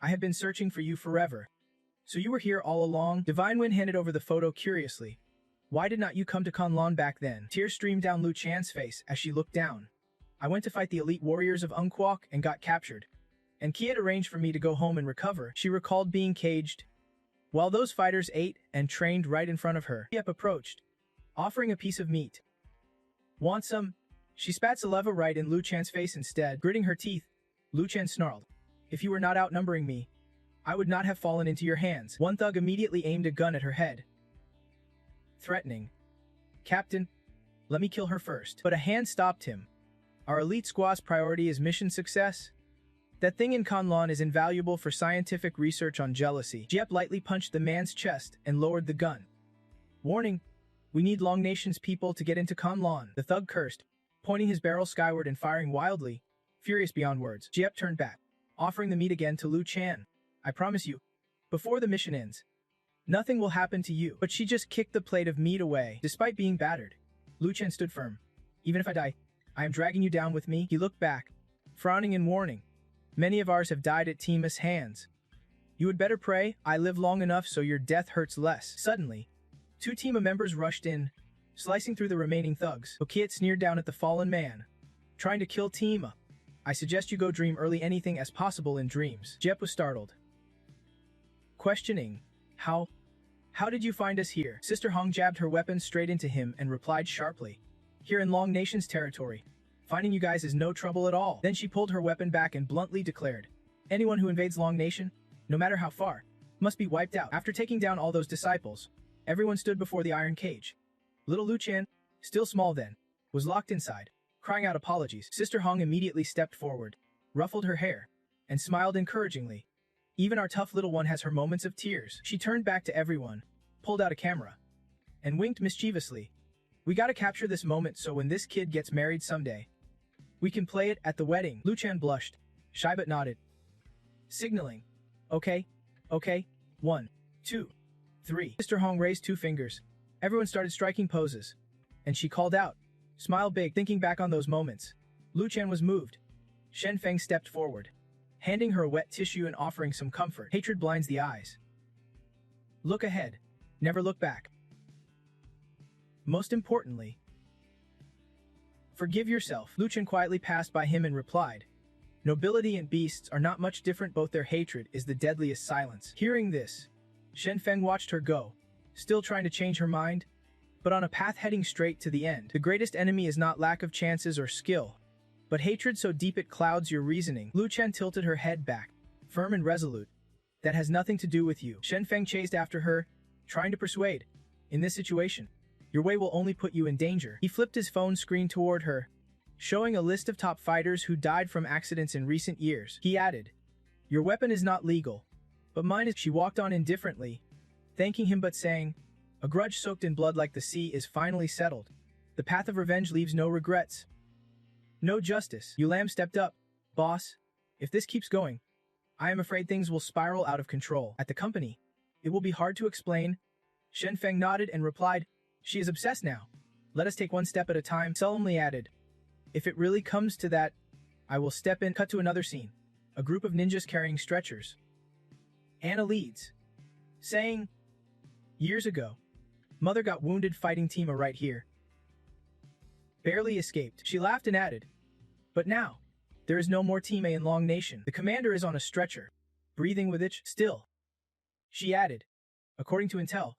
I have been searching for you forever. So you were here all along? Divine Wind handed over the photo curiously. Why did not you come to Konlon back then? Tears streamed down Lu Chan's face as she looked down. I went to fight the elite warriors of Ungkwok and got captured. And Kiat arranged for me to go home and recover. She recalled being caged, while those fighters ate and trained right in front of her. Kiat approached, offering a piece of meat. Want some? She spat saliva right in Lu Chan's face instead. Gritting her teeth, Lu Chan snarled. If you were not outnumbering me, I would not have fallen into your hands. One thug immediately aimed a gun at her head, threatening, Captain, let me kill her first. But a hand stopped him. Our elite squad's priority is mission success. That thing in Konlon is invaluable for scientific research on jealousy. Jiep lightly punched the man's chest and lowered the gun. Warning, we need Long Nation's people to get into Konlon. The thug cursed, pointing his barrel skyward and firing wildly, furious beyond words. Jiep turned back, offering the meat again to Lu Chan. I promise you, before the mission ends, nothing will happen to you. But she just kicked the plate of meat away. Despite being battered, Lu Chen stood firm. Even if I die, I am dragging you down with me. He looked back, frowning and warning. Many of ours have died at Tima's hands. You had better pray I live long enough so your death hurts less. Suddenly, 2 Tima members rushed in, slicing through the remaining thugs. Okiat sneered down at the fallen man, trying to kill Tima. I suggest you go dream early, anything as possible in dreams. Jep was startled. questioning, How did you find us here? Sister Hong jabbed her weapon straight into him and replied sharply, Here in Long Nation's territory. Finding you guys is no trouble at all. Then she pulled her weapon back and bluntly declared, Anyone who invades Long Nation, no matter how far, must be wiped out. After taking down all those disciples, everyone stood before the iron cage. Little Luchan, still small then, was locked inside, crying out apologies. Sister Hong immediately stepped forward, ruffled her hair, and smiled encouragingly. Even our tough little one has her moments of tears. She turned back to everyone, pulled out a camera, and winked mischievously. We gotta capture this moment so when this kid gets married someday, we can play it at the wedding. Luchan blushed, shy but nodded, signaling, Okay, 1, 2, 3. Sister Hong raised 2 fingers. Everyone started striking poses, and she called out, Smile big. Thinking back on those moments, Luchan was moved. Shen Feng stepped forward, handing her a wet tissue and offering some comfort. Hatred blinds the eyes. Look ahead. Never look back. Most importantly, forgive yourself. Luchan quietly passed by him and replied, Nobility and beasts are not much different, both their hatred is the deadliest silence. Hearing this, Shen Feng watched her go, still trying to change her mind, but on a path heading straight to the end. The greatest enemy is not lack of chances or skill, but hatred so deep it clouds your reasoning. Luchan tilted her head back, firm and resolute. That has nothing to do with you. Shen Feng chased after her, trying to persuade. In this situation, your way will only put you in danger. He flipped his phone screen toward her, showing a list of top fighters who died from accidents in recent years. He added, Your weapon is not legal, but mine is. She walked on indifferently, thanking him but saying, A grudge soaked in blood like the sea is finally settled. The path of revenge leaves no regrets. No justice. Yu Lam stepped up. Boss, if this keeps going, I am afraid things will spiral out of control. At the company, it will be hard to explain. Shen Feng nodded and replied, She is obsessed now. Let us take one step at a time. Solemnly added, If it really comes to that, I will step in. Cut to another scene. A group of ninjas carrying stretchers. Anna leads, saying, Years ago, Mother got wounded fighting Tima right here. Barely escaped. She laughed and added, But now, there is no more Tima in Long Nation. The commander is on a stretcher, breathing with itch. Still, she added, according to intel,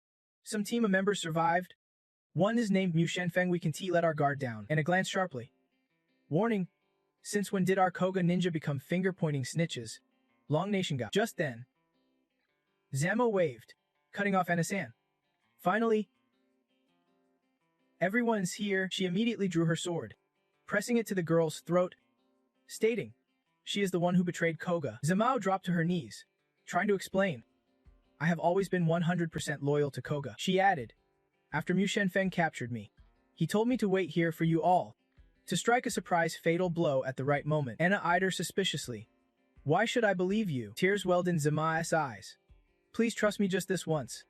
some Tima members survived. One is named Mu Shenfeng. We can let our guard down. And a glance sharply. Warning, since when did our Koga ninja become finger-pointing snitches? Long Nation got. Just then, Zamo waved, cutting off Anna-san. Finally, everyone's here. She immediately drew her sword, pressing it to the girl's throat, stating, She is the one who betrayed Koga. Zamao dropped to her knees, trying to explain. I have always been 100% loyal to Koga. She added, After Mu Shenfeng captured me, he told me to wait here for you all, to strike a surprise fatal blow at the right moment. Anna eyed her suspiciously. Why should I believe you? Tears welled in Zama's eyes. Please trust me just this once.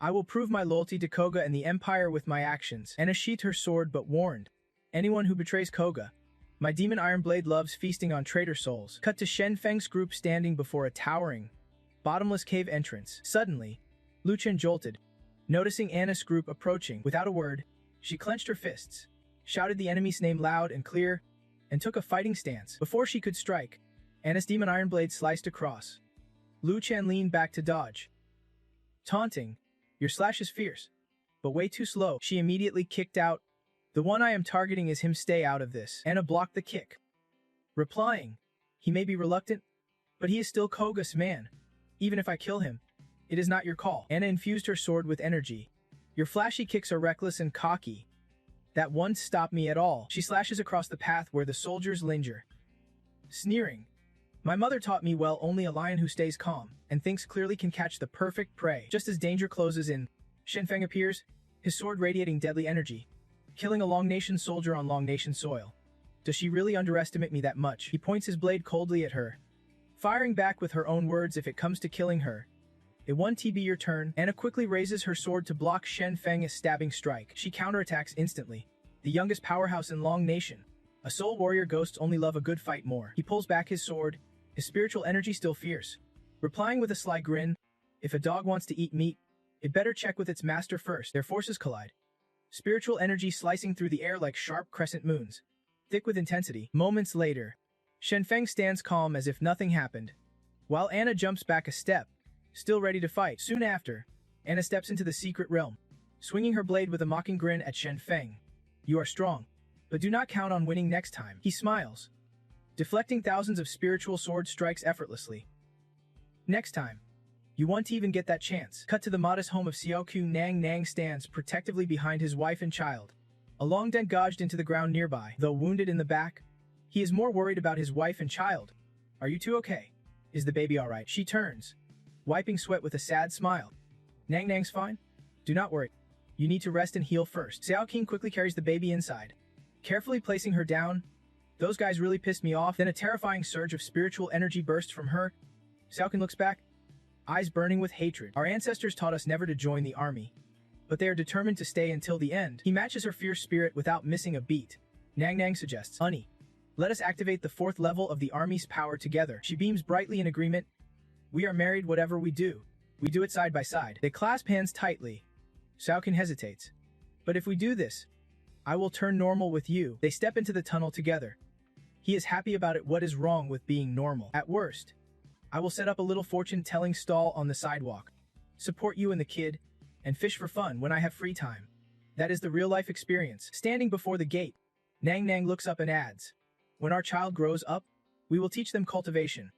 I will prove my loyalty to Koga and the Empire with my actions. Anna sheathed her sword but warned, Anyone who betrays Koga, my demon iron blade loves feasting on traitor souls. Cut to Shen Feng's group standing before a towering, bottomless cave entrance. Suddenly, Luchan jolted, noticing Anna's group approaching. Without a word, she clenched her fists, shouted the enemy's name loud and clear, and took a fighting stance. Before she could strike, Anna's demon iron blade sliced across. Luchan leaned back to dodge, taunting, Your slash is fierce, but way too slow. She immediately kicked out. The one I am targeting is him. Stay out of this. Anna blocked the kick, replying, He may be reluctant, but he is still Koga's man. Even if I kill him, it is not your call. Anna infused her sword with energy. Your flashy kicks are reckless and cocky. That won't stop me at all. She slashes across the path where the soldiers linger, sneering, My mother taught me well, only a lion who stays calm and thinks clearly can catch the perfect prey. Just as danger closes in, Shenfeng appears, his sword radiating deadly energy, killing a Long Nation soldier on Long Nation soil. Does she really underestimate me that much? He points his blade coldly at her, firing back with her own words. If it comes to killing her, it won't be your turn. Anna quickly raises her sword to block Shen Feng's stabbing strike. She counterattacks instantly. The youngest powerhouse in Long Nation. A soul warrior. Ghosts only love a good fight more. He pulls back his sword, his spiritual energy still fierce, replying with a sly grin, If a dog wants to eat meat, it better check with its master first. Their forces collide, spiritual energy slicing through the air like sharp crescent moons, thick with intensity. Moments later, Shen Feng stands calm as if nothing happened, while Anna jumps back a step, still ready to fight. Soon after, Anna steps into the secret realm, swinging her blade with a mocking grin at Shen Feng. You are strong, but do not count on winning next time. He smiles, deflecting thousands of spiritual sword strikes effortlessly. Next time, you won't even get that chance. Cut to the modest home of Xiaoqiu. Nang Nang stands protectively behind his wife and child, a long dent gouged into the ground nearby. Though wounded in the back, he is more worried about his wife and child. Are you two okay? Is the baby alright? She turns, wiping sweat with a sad smile. Nang Nang's fine? Do not worry. You need to rest and heal first. Xiaoqing quickly carries the baby inside, carefully placing her down. Those guys really pissed me off. Then a terrifying surge of spiritual energy bursts from her. Xiaoqing looks back, eyes burning with hatred. Our ancestors taught us never to join the army, but they are determined to stay until the end. He matches her fierce spirit without missing a beat. Nang Nang suggests, Honey, let us activate the 4th level of the army's power together. She beams brightly in agreement. We are married. Whatever we do it side by side. They clasp hands tightly. Xiaoqing hesitates. But if we do this, I will turn normal with you. They step into the tunnel together. He is happy about it. What is wrong with being normal? At worst, I will set up a little fortune-telling stall on the sidewalk, support you and the kid, and fish for fun when I have free time. That is the real-life experience. Standing before the gate, Nang Nang looks up and adds, when our child grows up, we will teach them cultivation.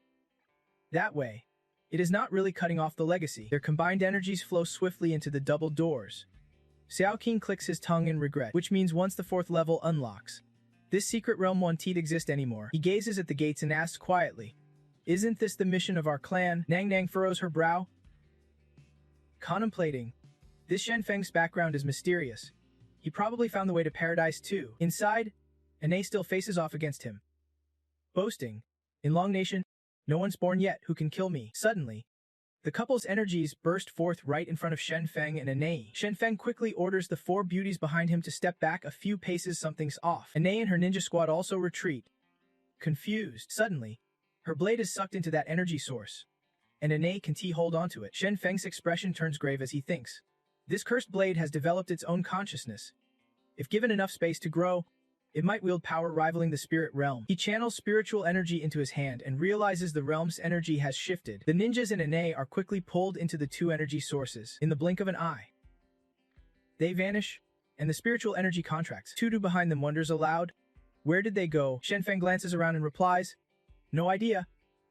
That way, it is not really cutting off the legacy. Their combined energies flow swiftly into the double doors. Xiaoqing clicks his tongue in regret, which means once the 4th level unlocks, this secret realm won't exist anymore. He gazes at the gates and asks quietly, Isn't this the mission of our clan? Nang Nang furrows her brow, contemplating. This Shen Feng's background is mysterious. He probably found the way to paradise too. Inside, Ane still faces off against him, boasting, In Long Nation, no one's born yet who can kill me. Suddenly, the couple's energies burst forth right in front of Shen Feng and Ane. Shen Feng quickly orders the 4 beauties behind him to step back a few paces. Something's off. Ane and her ninja squad also retreat, confused. Suddenly, her blade is sucked into that energy source, and Ane can hold onto it. Shen Feng's expression turns grave as he thinks. This cursed blade has developed its own consciousness. If given enough space to grow, it might wield power rivaling the spirit realm. He channels spiritual energy into his hand and realizes the realm's energy has shifted. The ninjas and Ane are quickly pulled into the 2 energy sources. In the blink of an eye, they vanish, and the spiritual energy contracts. Tutu behind them wonders aloud, Where did they go? Shen Feng glances around and replies, No idea.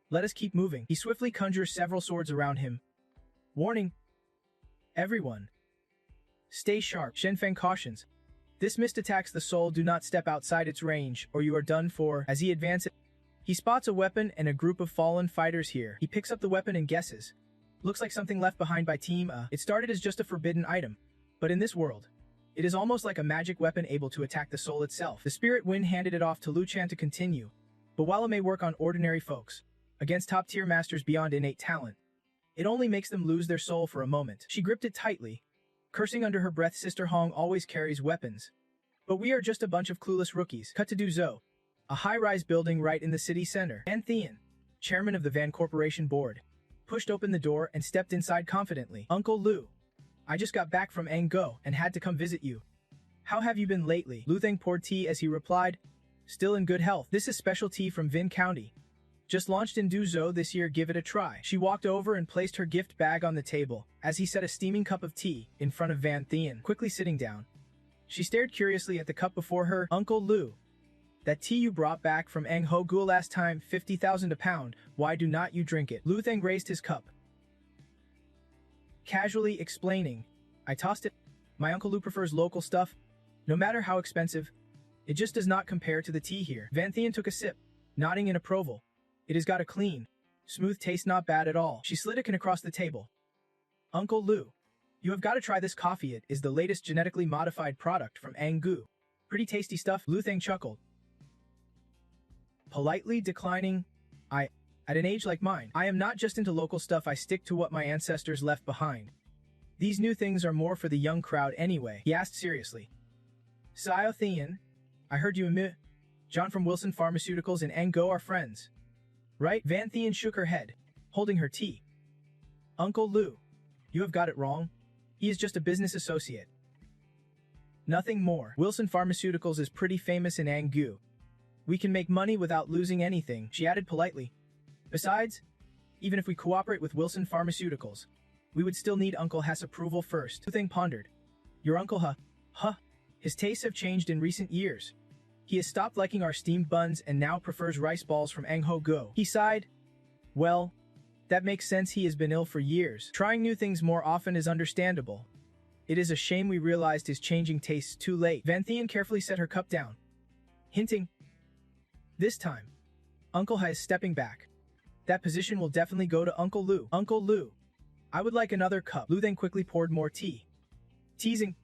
Let us keep moving. He swiftly conjures several swords around him, warning, Everyone, stay sharp. Shen Feng cautions, This mist attacks the soul. Do not step outside its range, or you are done for. As he advances, he spots a weapon and a group of fallen fighters here. He picks up the weapon and guesses. Looks like something left behind by Team A. It started as just a forbidden item, but in this world, it is almost like a magic weapon able to attack the soul itself. The spirit wind handed it off to Lu Chan to continue, but while it may work on ordinary folks, against top-tier masters beyond innate talent, it only makes them lose their soul for a moment. She gripped it tightly, cursing under her breath. Sister Hong always carries weapons, but we are just a bunch of clueless rookies. Cut to Duzhou, a high-rise building right in the city center. Van Thien, chairman of the Van Corporation board, pushed open the door and stepped inside confidently. Uncle Lu, I just got back from Ango and had to come visit you. How have you been lately? Lu Theng poured tea as he replied, Still in good health. This is special tea from Vin County. Just launched in Duzhou this year. Give it a try. She walked over and placed her gift bag on the table as he set a steaming cup of tea in front of Van Thien. Quickly sitting down, she stared curiously at the cup before her. Uncle Lu, that tea you brought back from Ang Ho Gua last time, 50,000 a pound. Why do not you drink it? Lu Theng raised his cup, casually explaining, I tossed it. My Uncle Lu prefers local stuff. No matter how expensive, it just does not compare to the tea here. Van Thien took a sip, nodding in approval. It has got a clean, smooth taste, not bad at all. She slid a can across the table. Uncle Lu, you have got to try this coffee. It is the latest genetically modified product from Angu. Pretty tasty stuff. Lu Theng chuckled, politely declining. At an age like mine, I am not just into local stuff. I stick to what my ancestors left behind. These new things are more for the young crowd anyway. He asked seriously. Xiao Thien, I heard you and John from Wilson Pharmaceuticals and Ango are friends, right? Van Thien shook her head, holding her tea. Uncle Lu, you have got it wrong. He is just a business associate, nothing more. Wilson Pharmaceuticals is pretty famous in Angu. We can make money without losing anything, she added politely. Besides, Even if we cooperate with Wilson Pharmaceuticals, we would still need Uncle H's approval first. Lu Thing pondered. Your Uncle his tastes have changed in recent years. He has stopped liking our steamed buns and now prefers rice balls from Angho Go. He sighed. Well, that makes sense. He has been ill for years. Trying new things more often is understandable. It is a shame we realized his changing tastes too late. Van Thien carefully set her cup down, hinting. This time, Uncle Ha is stepping back. That position will definitely go to Uncle Lu. Uncle Lu, I would like another cup. Lu then quickly poured more tea. Teasing.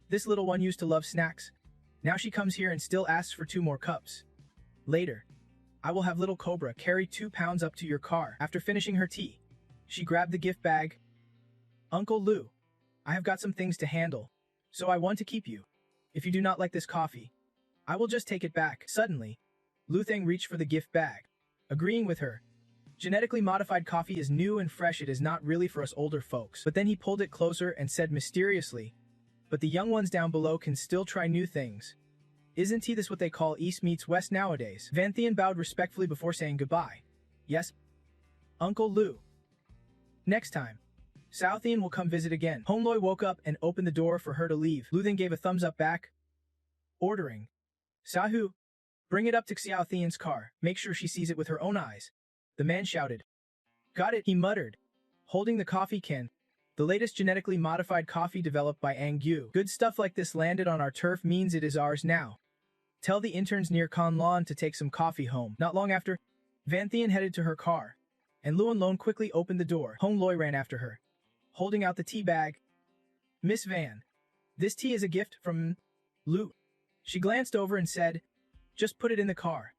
This little one used to love snacks. Now she comes here and still asks for 2 more cups. Later, I will have little Cobra carry 2 pounds up to your car. After finishing her tea, she grabbed the gift bag. Uncle Lu, I have got some things to handle, so I want to keep you. If you do not like this coffee, I will just take it back. Suddenly, Lu Thang reached for the gift bag, agreeing with her. Genetically modified coffee is new and fresh. It is not really for us older folks. But then he pulled it closer and said mysteriously, but the young ones down below can still try new things. Isn't he this what they call East meets West nowadays? Van Thien bowed respectfully before saying goodbye. Yes, Uncle Lu. Next time, Sao Thien will come visit again. Hong Loi woke up and opened the door for her to leave. Lu then gave a thumbs up back, ordering, Sahu, bring it up to Xiao Thien's car. Make sure she sees it with her own eyes. The man shouted. Got it, he muttered, holding the coffee can. The latest genetically modified coffee developed by Ang Yu. Good stuff like this landed on our turf means it is ours now. Tell the interns near Conlon to take some coffee home. Not long after, Van Thien headed to her car, and Luan Lone quickly opened the door. Hong Loi ran after her, holding out the tea bag. Miss Van, this tea is a gift from Lu. She glanced over and said, just put it in the car.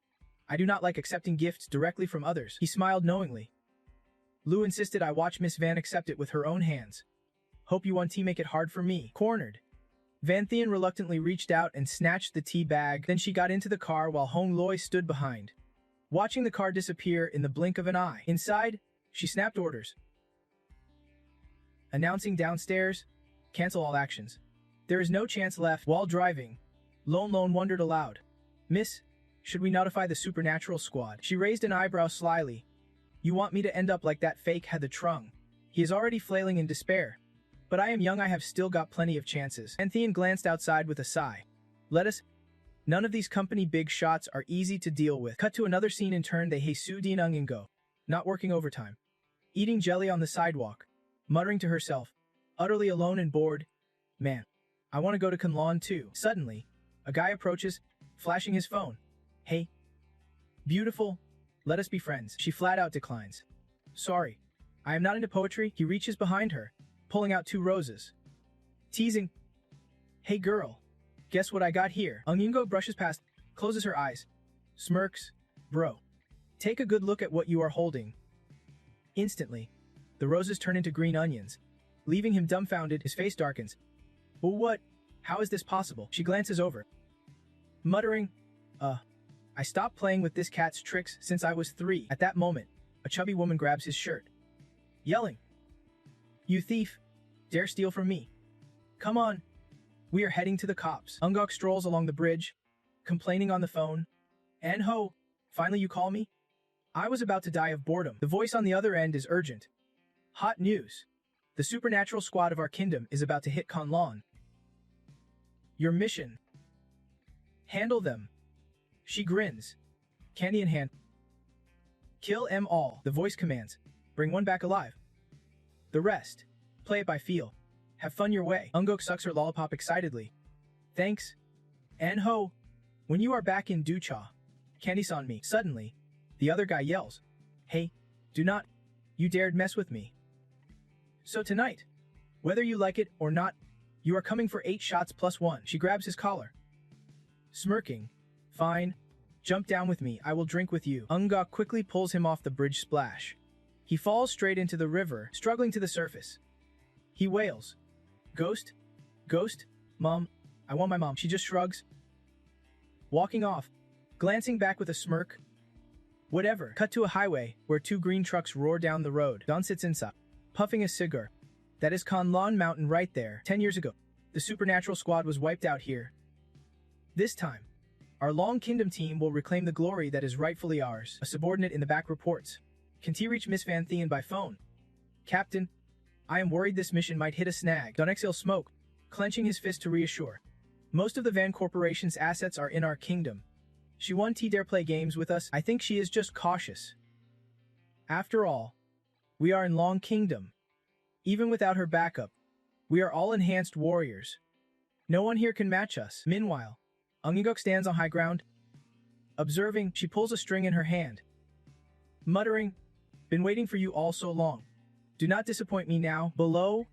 I do not like accepting gifts directly from others. He smiled knowingly. Lu insisted I watch Miss Van accept it with her own hands. Hope you want tea, make it hard for me. Cornered, Van Thien reluctantly reached out and snatched the tea bag. Then she got into the car while Hong Loi stood behind, watching the car disappear in the blink of an eye. Inside, she snapped orders, announcing downstairs, cancel all actions. There is no chance left. While driving, Lone wondered aloud. Miss, should we notify the supernatural squad? She raised an eyebrow slyly. You want me to end up like that fake had the Trung? He is already flailing in despair. But I am young, I have still got plenty of chances. Van Thien glanced outside with a sigh. Let us. None of these company big shots are easy to deal with. Cut to another scene in turn. They Hesu Din Ung Go. Not working overtime. Eating jelly on the sidewalk. Muttering to herself. Utterly alone and bored. Man, I want to go to Kunlun too. Suddenly, a guy approaches, flashing his phone. Hey. Beautiful. Let us be friends. She flat out declines. Sorry. I am not into poetry. He reaches behind her, pulling out 2 roses. Teasing. Hey girl. Guess what I got here? Ung Yungo brushes past, closes her eyes, smirks. Bro. Take a good look at what you are holding. Instantly, the roses turn into green onions, leaving him dumbfounded. His face darkens. Well, what? How is this possible? She glances over, muttering, I stopped playing with this cat's tricks since I was 3. At that moment, a chubby woman grabs his shirt, yelling, You thief! Dare steal from me? Come on! We are heading to the cops. Ungok strolls along the bridge, complaining on the phone. Anho, finally you call me? I was about to die of boredom. The voice on the other end is urgent. Hot news. The supernatural squad of our kingdom is about to hit Conlon. Your mission. Handle them. She grins, candy in hand. Kill 'em all, the voice commands. Bring one back alive. The rest, play it by feel. Have fun your way. Ungok sucks her lollipop excitedly. Thanks. Anho, when you are back in Ducha, candy's on me. Suddenly, the other guy yells, Hey, do not, you dared mess with me. So tonight, whether you like it or not, you are coming for 8 shots plus 1. She grabs his collar. Smirking. Fine. Jump down with me, I will drink with you. Ungok quickly pulls him off the bridge splash. He falls straight into the river, struggling to the surface. He wails. Ghost? Ghost? Mom? I want my mom. She just shrugs, walking off, glancing back with a smirk. Whatever. Cut to a highway, where 2 green trucks roar down the road. Don sits inside, puffing a cigar. That is Conlon Mountain right there. 10 years ago, the supernatural squad was wiped out here. This time, our Long Kingdom team will reclaim the glory that is rightfully ours. A subordinate in the back reports. Can T reach Miss Van Thien by phone? Captain, I am worried this mission might hit a snag. Don't exhale smoke, clenching his fist to reassure. Most of the Van Corporation's assets are in our kingdom. She won T dare play games with us. I think she is just cautious. After all, we are in Long Kingdom. Even without her backup, we are all enhanced warriors. No one here can match us. Meanwhile, Ungigok stands on high ground. Observing, she pulls a string in her hand. Muttering, been waiting for you all so long. Do not disappoint me now. Below,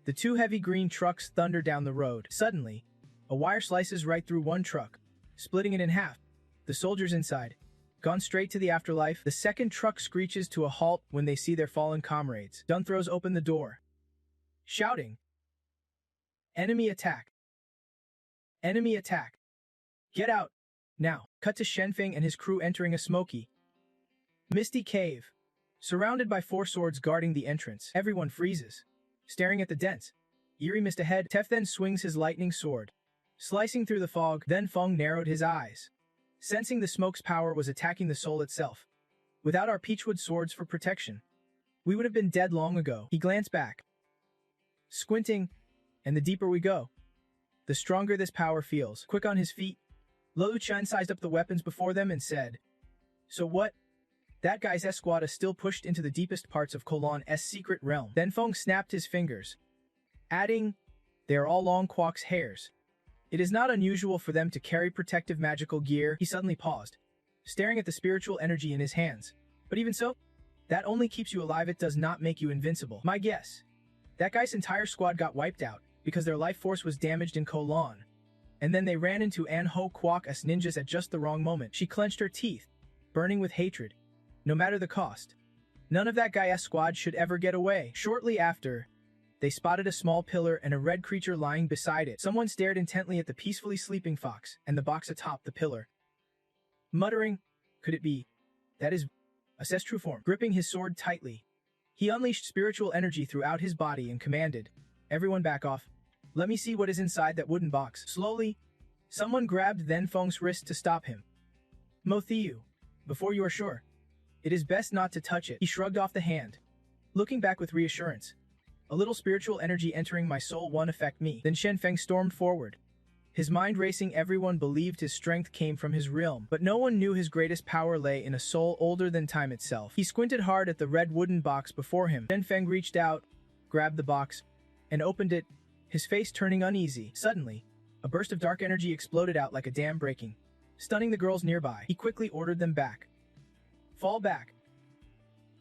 the two heavy green trucks thunder down the road. Suddenly, a wire slices right through one truck, splitting it in half. The soldiers inside, gone straight to the afterlife. The second truck screeches to a halt when they see their fallen comrades. Dun throws open the door, shouting, "Enemy attack! Enemy attack! Get out, now!" Cut to Shenfeng and his crew entering a smoky, misty cave. Surrounded by 4 swords guarding the entrance, everyone freezes, staring at the dense, eerie mist ahead. Tef then swings his lightning sword, slicing through the fog. Then Feng narrowed his eyes, sensing the smoke's power was attacking the soul itself. Without our peachwood swords for protection, we would have been dead long ago. He glanced back, squinting, and the deeper we go, the stronger this power feels. Quick on his feet, Lu Chen sized up the weapons before them and said, "So what? That guy's S-squad is still pushed into the deepest parts of Colon's secret realm." Then Feng snapped his fingers, adding, "They are all Long Quok's hairs. It is not unusual for them to carry protective magical gear." He suddenly paused, staring at the spiritual energy in his hands. "But even so, that only keeps you alive. It does not make you invincible. My guess, that guy's entire squad got wiped out because their life force was damaged in Colon. And then they ran into An Ho Kwok's ninjas at just the wrong moment." She clenched her teeth, burning with hatred. No matter the cost, none of that guy's squad should ever get away. Shortly after, they spotted a small pillar and a red creature lying beside it. Someone stared intently at the peacefully sleeping fox and the box atop the pillar. Muttering, "Could it be? That is Assess true form." Gripping his sword tightly, he unleashed spiritual energy throughout his body and commanded, "Everyone back off. Let me see what is inside that wooden box." Slowly, someone grabbed Then Feng's wrist to stop him. "Mo Thiu, before you are sure, it is best not to touch it." He shrugged off the hand, looking back with reassurance. "A little spiritual energy entering my soul won't affect me." Then Shenfeng stormed forward, his mind racing. Everyone believed his strength came from his realm, but no one knew his greatest power lay in a soul older than time itself. He squinted hard at the red wooden box before him. Shenfeng reached out, grabbed the box, and opened it, his face turning uneasy. Suddenly, a burst of dark energy exploded out like a dam breaking, stunning the girls nearby. He quickly ordered them back. "Fall back.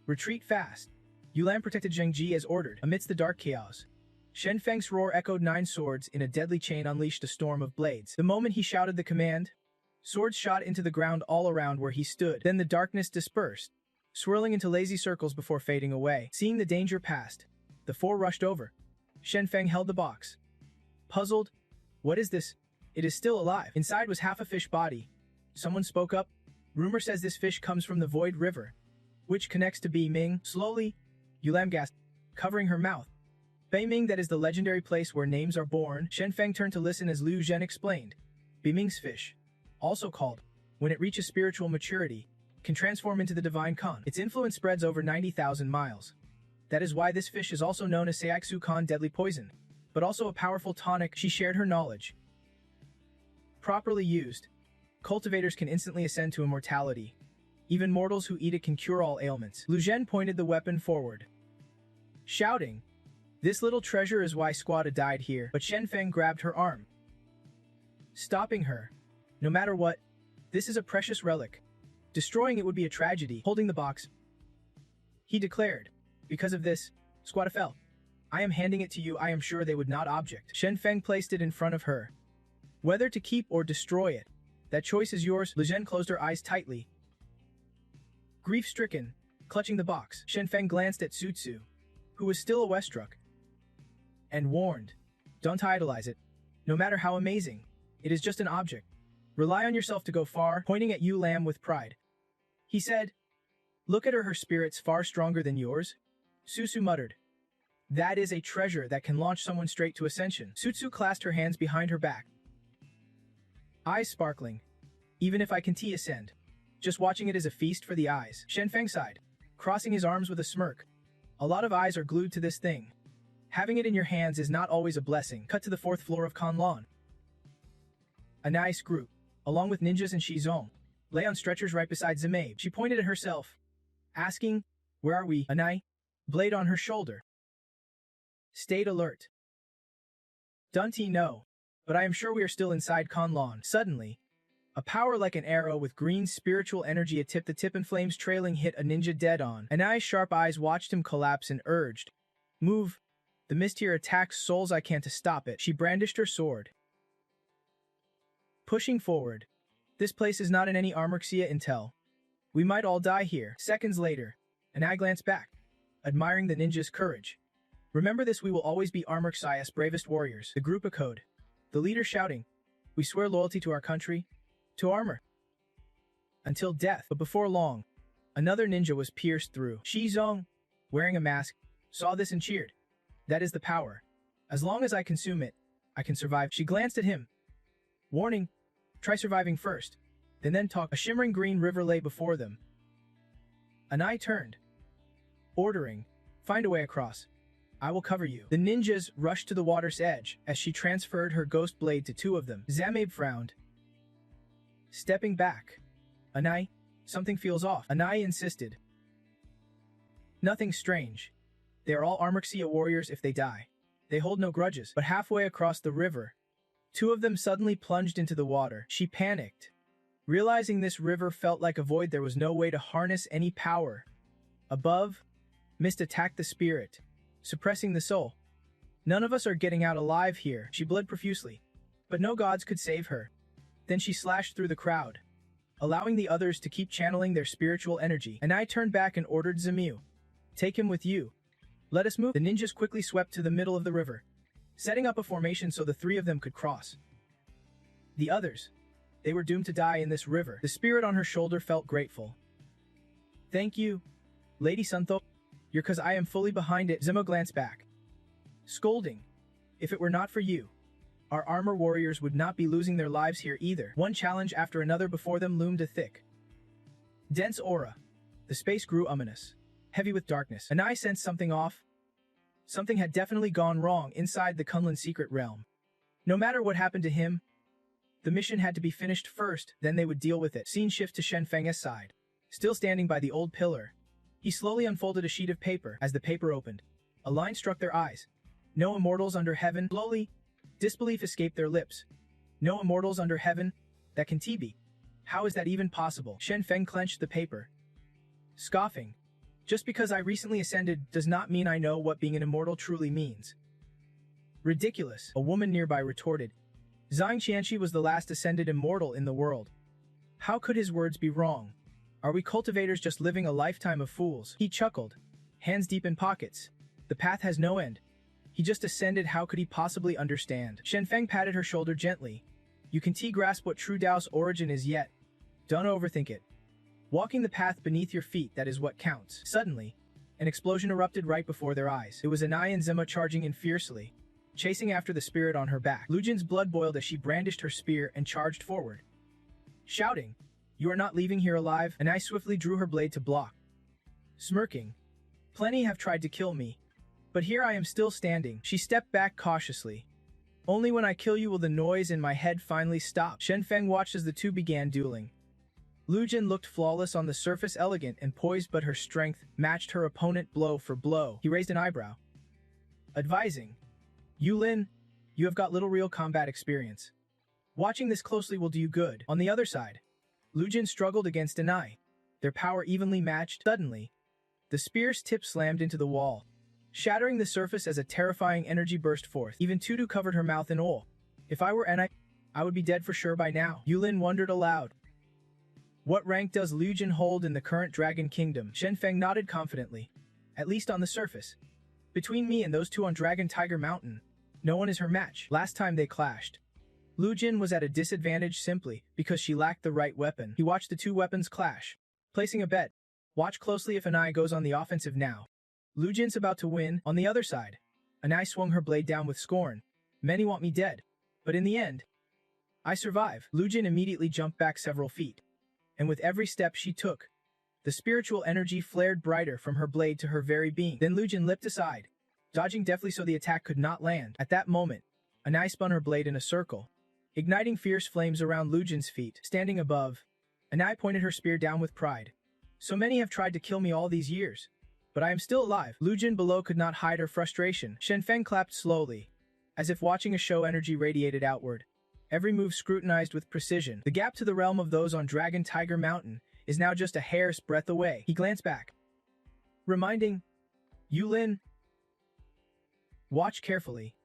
Retreat fast." Yulan protected Zheng Ji as ordered. Amidst the dark chaos, Shenfeng's roar echoed. 9 swords in a deadly chain unleashed a storm of blades. The moment he shouted the command, swords shot into the ground all around where he stood. Then the darkness dispersed, swirling into lazy circles before fading away. Seeing the danger past, the 4 rushed over. Shenfeng held the box, puzzled. "What is this?" "It is still alive." Inside was half a fish body. Someone spoke up. "Rumor says this fish comes from the Void River, which connects to Beiming." Slowly, Yulam gasped, covering her mouth. "Beiming, that is the legendary place where names are born." Shenfeng turned to listen as Liu Zhen explained. Beiming's fish, also called, when it reaches spiritual maturity, can transform into the divine Khan. Its influence spreads over 90,000 miles. That is why this fish is also known as Seiksu Khan, deadly poison, but also a powerful tonic. She shared her knowledge. Properly used, cultivators can instantly ascend to immortality. Even mortals who eat it can cure all ailments. Lu Zhen pointed the weapon forward, shouting, "This little treasure is why Squada died here." But Shenfeng grabbed her arm, stopping her. "No matter what, this is a precious relic. Destroying it would be a tragedy." Holding the box, he declared, "Because of this, Squada fell. I am handing it to you. I am sure they would not object." Shenfeng placed it in front of her. "Whether to keep or destroy it, that choice is yours." Lu Zhen closed her eyes tightly, grief-stricken, clutching the box. Shenfeng glanced at Sutsu, who was still awestruck, and warned, "Don't idolize it. No matter how amazing, it is just an object. Rely on yourself to go far." Pointing at Yu Lam with pride, he said, "Look at her spirit's far stronger than yours." Susu muttered, "That is a treasure that can launch someone straight to ascension." Sutsu clasped her hands behind her back, eyes sparkling. "Even if I can ascend, just watching it is a feast for the eyes." Shenfeng sighed, crossing his arms with a smirk. A lot of eyes are glued to this thing. Having it in your hands is not always a blessing. Cut to the 4th floor of Kanlon. A nice group, along with ninjas and Shizong, lay on stretchers right beside Zimabe. She pointed at herself, asking, "Where are we?" Anai, blade on her shoulder, stayed alert. Dunty, no, but I am sure we are still inside Kanlon. Suddenly, a power like an arrow with green spiritual energy atop the tip and flames trailing hit a ninja dead on. Anai's sharp eyes watched him collapse and urged, "Move. The mist here attacks souls. I can't stop it." She brandished her sword, pushing forward. "This place is not in any Armorxia intel. We might all die here." Seconds later, Anai glanced back, admiring the ninja's courage. "Remember this, we will always be Armorxia's bravest warriors." The group echoed, the leader shouting, "We swear loyalty to our country, to armor, until death." But before long, another ninja was pierced through. Shizong, wearing a mask, saw this and cheered. "That is the power. As long as I consume it, I can survive." She glanced at him, warning, "Try surviving first, then talk." A shimmering green river lay before them. Anai turned, ordering, "Find a way across. I will cover you." The ninjas rushed to the water's edge as she transferred her ghost blade to 2 of them. Zimabe frowned, stepping back. "Anai, something feels off." Anai insisted. "Nothing strange. They are all Armorxia warriors. If they die, they hold no grudges." But halfway across the river, 2 of them suddenly plunged into the water. She panicked, realizing this river felt like a void. There was no way to harness any power. Above, mist attacked the spirit, suppressing the soul. "None of us are getting out alive here." She bled profusely, but no gods could save her. Then she slashed through the crowd, allowing the others to keep channeling their spiritual energy. Anai turned back and ordered Zemu, "Take him with you. Let us move." The ninjas quickly swept to the middle of the river, setting up a formation so the 3 of them could cross. The others, they were doomed to die in this river. The spirit on her shoulder felt grateful. "Thank you, Lady Suntho. You're 'cause I am fully behind it." Zemo glanced back, scolding, "If it were not for you, our armor warriors would not be losing their lives here either." One challenge after another before them loomed a thick, dense aura. The space grew ominous, heavy with darkness. Anai sensed something off. Something had definitely gone wrong inside the Kunlun secret realm. No matter what happened to him, the mission had to be finished first, then they would deal with it. Scene shift to Shen Feng's side. Still standing by the old pillar, he slowly unfolded a sheet of paper. As the paper opened, a line struck their eyes. "No immortals under heaven." Slowly, disbelief escaped their lips. "No immortals under heaven? That can be. How is that even possible?" Shen Feng clenched the paper, scoffing. "Just because I recently ascended does not mean I know what being an immortal truly means." "Ridiculous," a woman nearby retorted. "Zhang Qianxi was the last ascended immortal in the world. How could his words be wrong? Are we cultivators just living a lifetime of fools?" He chuckled, hands deep in pockets. "The path has no end. He just ascended, how could he possibly understand?" Shen Feng patted her shoulder gently. "You can grasp what true Tao's origin is yet. Don't overthink it. Walking the path beneath your feet, that is what counts." Suddenly, an explosion erupted right before their eyes. It was Anai and Zema charging in fiercely, chasing after the spirit on her back. Lujin's blood boiled as she brandished her spear and charged forward, shouting, "You are not leaving here alive." Anai swiftly drew her blade to block, smirking. "Plenty have tried to kill me, but here I am still standing." She stepped back cautiously. "Only when I kill you will the noise in my head finally stop." Shen Feng watched as the 2 began dueling. Lujin looked flawless on the surface, elegant and poised, but her strength matched her opponent blow for blow. He raised an eyebrow, advising, "Yulin, you have got little real combat experience. Watching this closely will do you good." On the other side, Lujin struggled against Anai, their power evenly matched. Suddenly, the spear's tip slammed into the wall, shattering the surface as a terrifying energy burst forth. Even Tudu covered her mouth in awe. "If I were Anai, I would be dead for sure by now." Yulin wondered aloud. "What rank does Lujin hold in the current Dragon Kingdom?" Shen Feng nodded confidently. "At least on the surface. Between me and those 2 on Dragon Tiger Mountain, no one is her match." Last time they clashed, Lujin was at a disadvantage simply because she lacked the right weapon. He watched the 2 weapons clash, placing a bet. "Watch closely if Anai goes on the offensive now. Lujin's about to win." On the other side, Anai swung her blade down with scorn. "Many want me dead, but in the end, I survive." Lujin immediately jumped back several feet, and with every step she took, The spiritual energy flared brighter from her blade to her very being. Then Lu Jin leapt aside, dodging deftly so the attack could not land. At that moment, Anai spun her blade in a circle, igniting fierce flames around Lu Jin's feet. Standing above, Anai pointed her spear down with pride. So many have tried to kill me all these years, but I am still alive. Lu Jin below could not hide her frustration. Shen Feng clapped slowly, as if watching a show. Energy radiated outward, every move scrutinized with precision. The gap to the realm of those on Dragon Tiger Mountain is now just a hair's breadth away. He glanced back, reminding Yulin, watch carefully.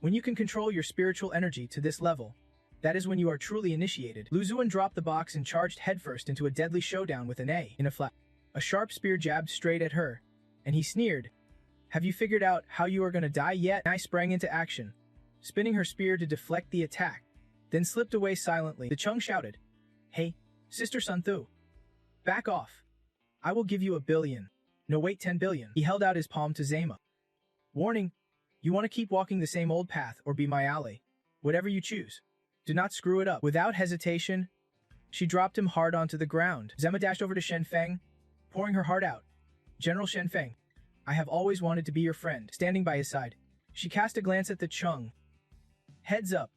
When you can control your spiritual energy to this level, that is when you are truly initiated. Lu Zuan dropped the box and charged headfirst into a deadly showdown with an A. In a flash, a sharp spear jabbed straight at her, and he sneered, have you figured out how you are gonna die yet? Ai sprang into action, spinning her spear to deflect the attack, then slipped away silently. The Chung shouted, hey, Sister Sun Thu, back off. I will give you 1 billion. No wait, 10 billion. He held out his palm to Zema. Warning, you want to keep walking the same old path or be my ally. Whatever you choose, do not screw it up. Without hesitation, she dropped him hard onto the ground. Zema dashed over to Shen Feng, pouring her heart out. General Shen Feng, I have always wanted to be your friend. Standing by his side, she cast a glance at the Chung. Heads up.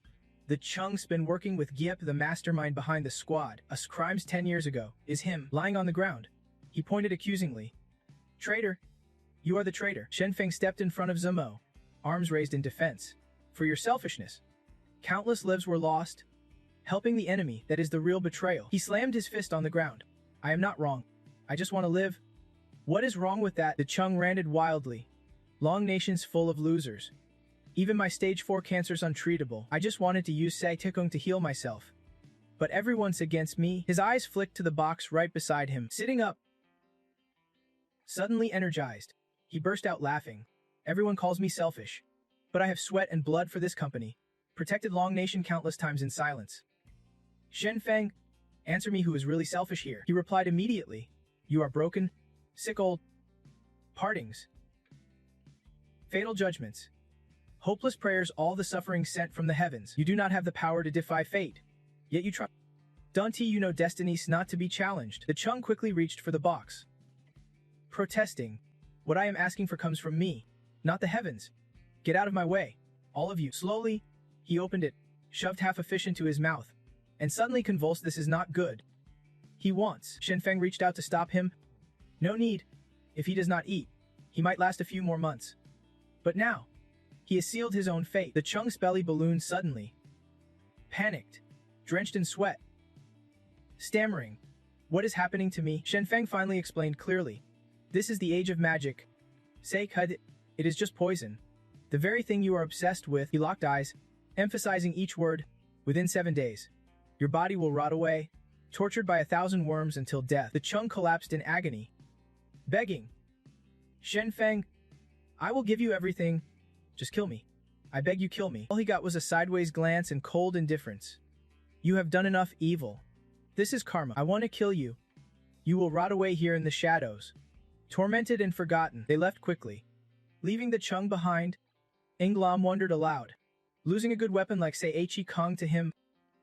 The Chung's been working with Giep, the mastermind behind the squad. Us crimes 10 years ago is him, lying on the ground. He pointed accusingly. Traitor. You are the traitor. Shen Feng stepped in front of Zemo, arms raised in defense. For your selfishness. Countless lives were lost. Helping the enemy, that is the real betrayal. He slammed his fist on the ground. I am not wrong. I just want to live. What is wrong with that? The Chung ranted wildly. Long nation's full of losers. Even my stage 4 cancer's untreatable. I just wanted to use Sai Tikung to heal myself. But everyone's against me. His eyes flicked to the box right beside him. Sitting up, suddenly energized, he burst out laughing. Everyone calls me selfish, but I have sweat and blood for this company. Protected Long Nation countless times in silence. Shen Feng, answer me, who is really selfish here? He replied immediately. You are broken, sick old partings, fatal judgments, hopeless prayers, all the suffering sent from the heavens. You do not have the power to defy fate, yet you try. Dunti, you know destiny's not to be challenged. The Chung quickly reached for the box, protesting. What I am asking for comes from me, not the heavens. Get out of my way, all of you. Slowly, he opened it, shoved half a fish into his mouth, and suddenly convulsed. This is not good. He wants. Shen Feng reached out to stop him. No need. If he does not eat, he might last a few more months. But now, he has sealed his own fate. The Chung's belly ballooned suddenly. Panicked, drenched in sweat, stammering. What is happening to me? Shen Feng finally explained clearly. This is the age of magic. Say Kud, it is just poison. The very thing you are obsessed with. He locked eyes, emphasizing each word. Within 7 days, your body will rot away, tortured by 1,000 worms until death. The Chung collapsed in agony, begging. Shen Feng, I will give you everything. Just kill me. I beg you, kill me. All he got was a sideways glance and cold indifference. You have done enough evil. This is karma. I want to kill you. You will rot away here in the shadows. Tormented and forgotten, they left quickly, leaving the Chung behind. Inglam wondered aloud. Losing a good weapon like say Chi Kong to him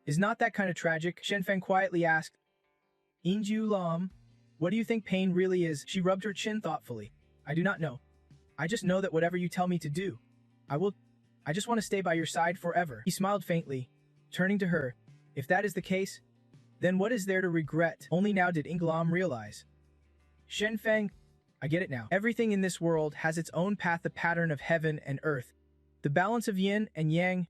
is not that kind of tragic. Shen Feng quietly asked. Inju Lam, what do you think pain really is? She rubbed her chin thoughtfully. I do not know. I just know that whatever you tell me to do, I will. I just want to stay by your side forever. He smiled faintly, turning to her. If that is the case, then what is there to regret? Only now did Inglam realize. Shen Feng, I get it now. Everything in this world has its own path, the pattern of heaven and earth, the balance of yin and yang,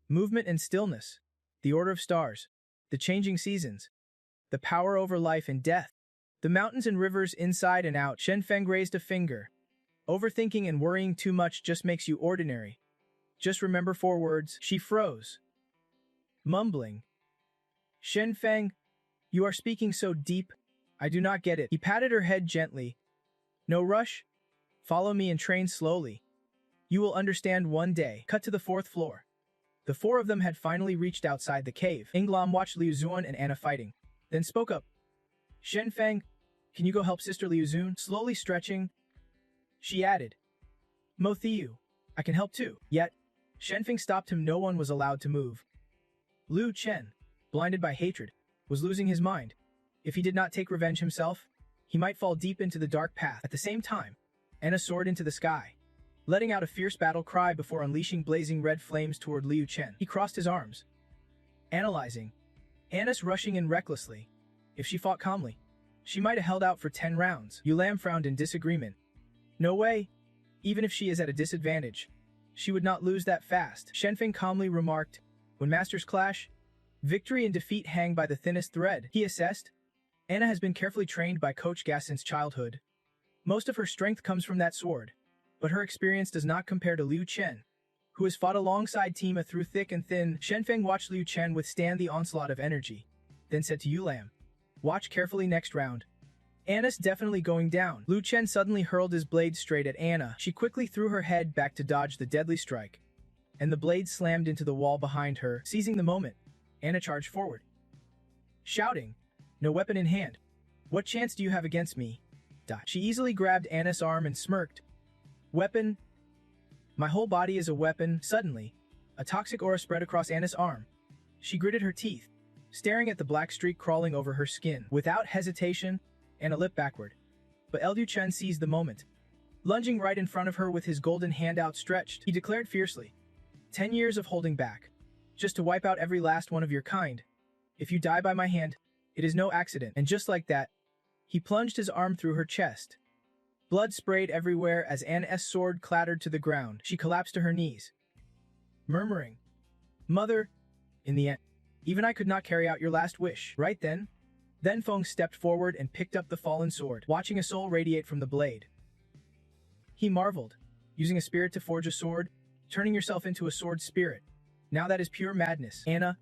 movement and stillness, the order of stars, the changing seasons, the power over life and death, the mountains and rivers inside and out. Shen Feng raised a finger. Overthinking and worrying too much just makes you ordinary. Just remember 4 words. She froze, mumbling. Shen Feng, you are speaking so deep. I do not get it. He patted her head gently. No rush. Follow me and train slowly. You will understand one day. Cut to the 4th floor. The 4 of them had finally reached outside the cave. Inglam watched Liu Zuan and Anna fighting, then spoke up. Shen Feng, can you go help Sister Liu Zun? Slowly stretching, she added. Mo Thiu, I can help too. Yet, Shen Feng stopped him. No one was allowed to move. Liu Chen, blinded by hatred, was losing his mind. If he did not take revenge himself, he might fall deep into the dark path. At the same time, Anna soared into the sky, letting out a fierce battle cry before unleashing blazing red flames toward Liu Chen. He crossed his arms, analyzing, Anna's rushing in recklessly. If she fought calmly, she might have held out for 10 rounds. Yu Lam frowned in disagreement. No way. Even if she is at a disadvantage, she would not lose that fast. Shenfeng calmly remarked, when masters clash, victory and defeat hang by the thinnest thread. He assessed, Anna has been carefully trained by Coach Gas since childhood. Most of her strength comes from that sword, but her experience does not compare to Liu Chen, who has fought alongside Tima through thick and thin. Shenfeng watched Liu Chen withstand the onslaught of energy, then said to Yu Lam, watch carefully next round. Anna's definitely going down. Liu Chen suddenly hurled his blade straight at Anna. She quickly threw her head back to dodge the deadly strike, and the blade slammed into the wall behind her. Seizing the moment, Anna charged forward, shouting, no weapon in hand. What chance do you have against me? She easily grabbed Anna's arm and smirked. Weapon? My whole body is a weapon. Suddenly, a toxic aura spread across Anna's arm. She gritted her teeth, staring at the black streak crawling over her skin. Without hesitation, Anna leapt backward. But Liu Chen seized the moment. Lunging right in front of her with his golden hand outstretched, he declared fiercely, 10 years of holding back, just to wipe out every last one of your kind. If you die by my hand, it is no accident. And just like that, he plunged his arm through her chest. Blood sprayed everywhere as Anna's sword clattered to the ground. She collapsed to her knees, murmuring, Mother, in the end, even I could not carry out your last wish. Right then Feng stepped forward and picked up the fallen sword, watching a soul radiate from the blade. He marveled, using a spirit to forge a sword, turning yourself into a sword spirit. Now that is pure madness. Anna,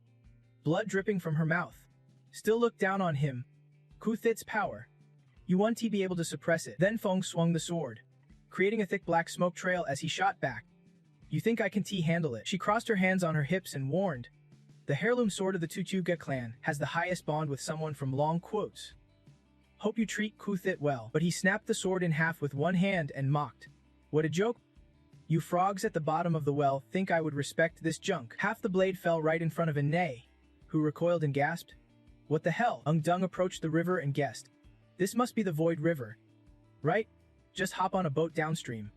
blood dripping from her mouth, still looked down on him. Ku Thit's power. You won't be able to suppress it. Then Feng swung the sword, creating a thick black smoke trail as he shot back. You think I can handle it? She crossed her hands on her hips and warned, the heirloom sword of the Tuchuga clan has the highest bond with someone from long quotes. Hope you treat Ku Thit well. But he snapped the sword in half with one hand and mocked. What a joke. You frogs at the bottom of the well think I would respect this junk. Half the blade fell right in front of Ney, who recoiled and gasped. What the hell? Dung approached the river and guessed. This must be the Void River. Right? Just hop on a boat downstream,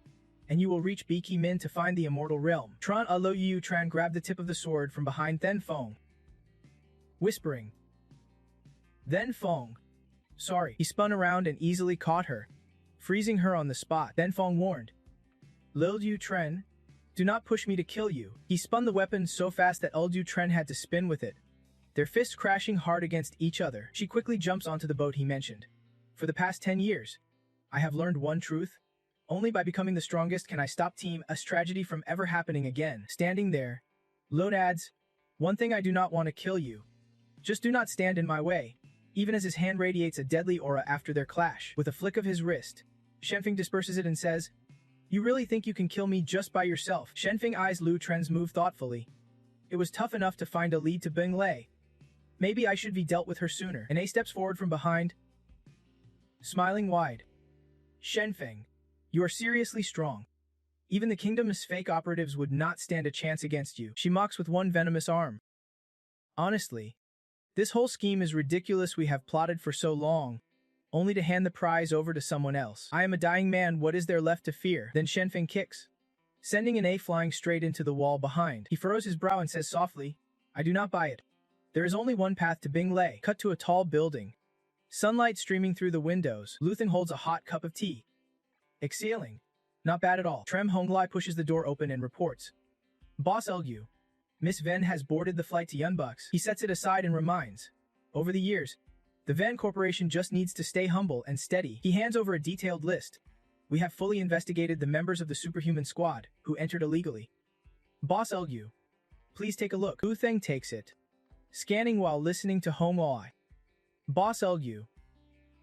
and you will reach Biki Min to find the immortal realm. Tran Alo Yu Tran grabbed the tip of the sword from behind Then Feng, whispering, Then Feng. Sorry. He spun around and easily caught her, freezing her on the spot. Then Feng warned, Lil Yu Tren, do not push me to kill you. He spun the weapon so fast that Lil Yu Tren had to spin with it, their fists crashing hard against each other. She quickly jumps onto the boat he mentioned. For the past 10 years, I have learned one truth. Only by becoming the strongest can I stop Team Us tragedy from ever happening again. Standing there, Lone adds, one thing I do not want to kill you. Just do not stand in my way. Even as his hand radiates a deadly aura after their clash. With a flick of his wrist, Shenfeng disperses it and says, you really think you can kill me just by yourself? Shenfeng eyes Lu Tren's move thoughtfully. It was tough enough to find a lead to Bing Lei. Maybe I should be dealt with her sooner. And A steps forward from behind, smiling wide. Shenfeng, you are seriously strong. Even the kingdom's fake operatives would not stand a chance against you. She mocks with one venomous arm. Honestly, this whole scheme is ridiculous. We have plotted for so long, only to hand the prize over to someone else. I am a dying man, what is there left to fear? Then Shenfeng kicks, sending an A flying straight into the wall behind. He furrows his brow and says softly, I do not buy it. There is only one path to Bing Lei. Cut to a tall building. Sunlight streaming through the windows. Luthing holds a hot cup of tea, exhaling. Not bad at all. Trem Honglai pushes the door open and reports. Boss Elgu, Miss Ven has boarded the flight to Yunbucks. He sets it aside and reminds. Over the years, the Ven Corporation just needs to stay humble and steady. He hands over a detailed list. We have fully investigated the members of the superhuman squad who entered illegally. Boss Elgu, please take a look. Gu Theng takes it, scanning while listening to Honglai. Boss Elgu,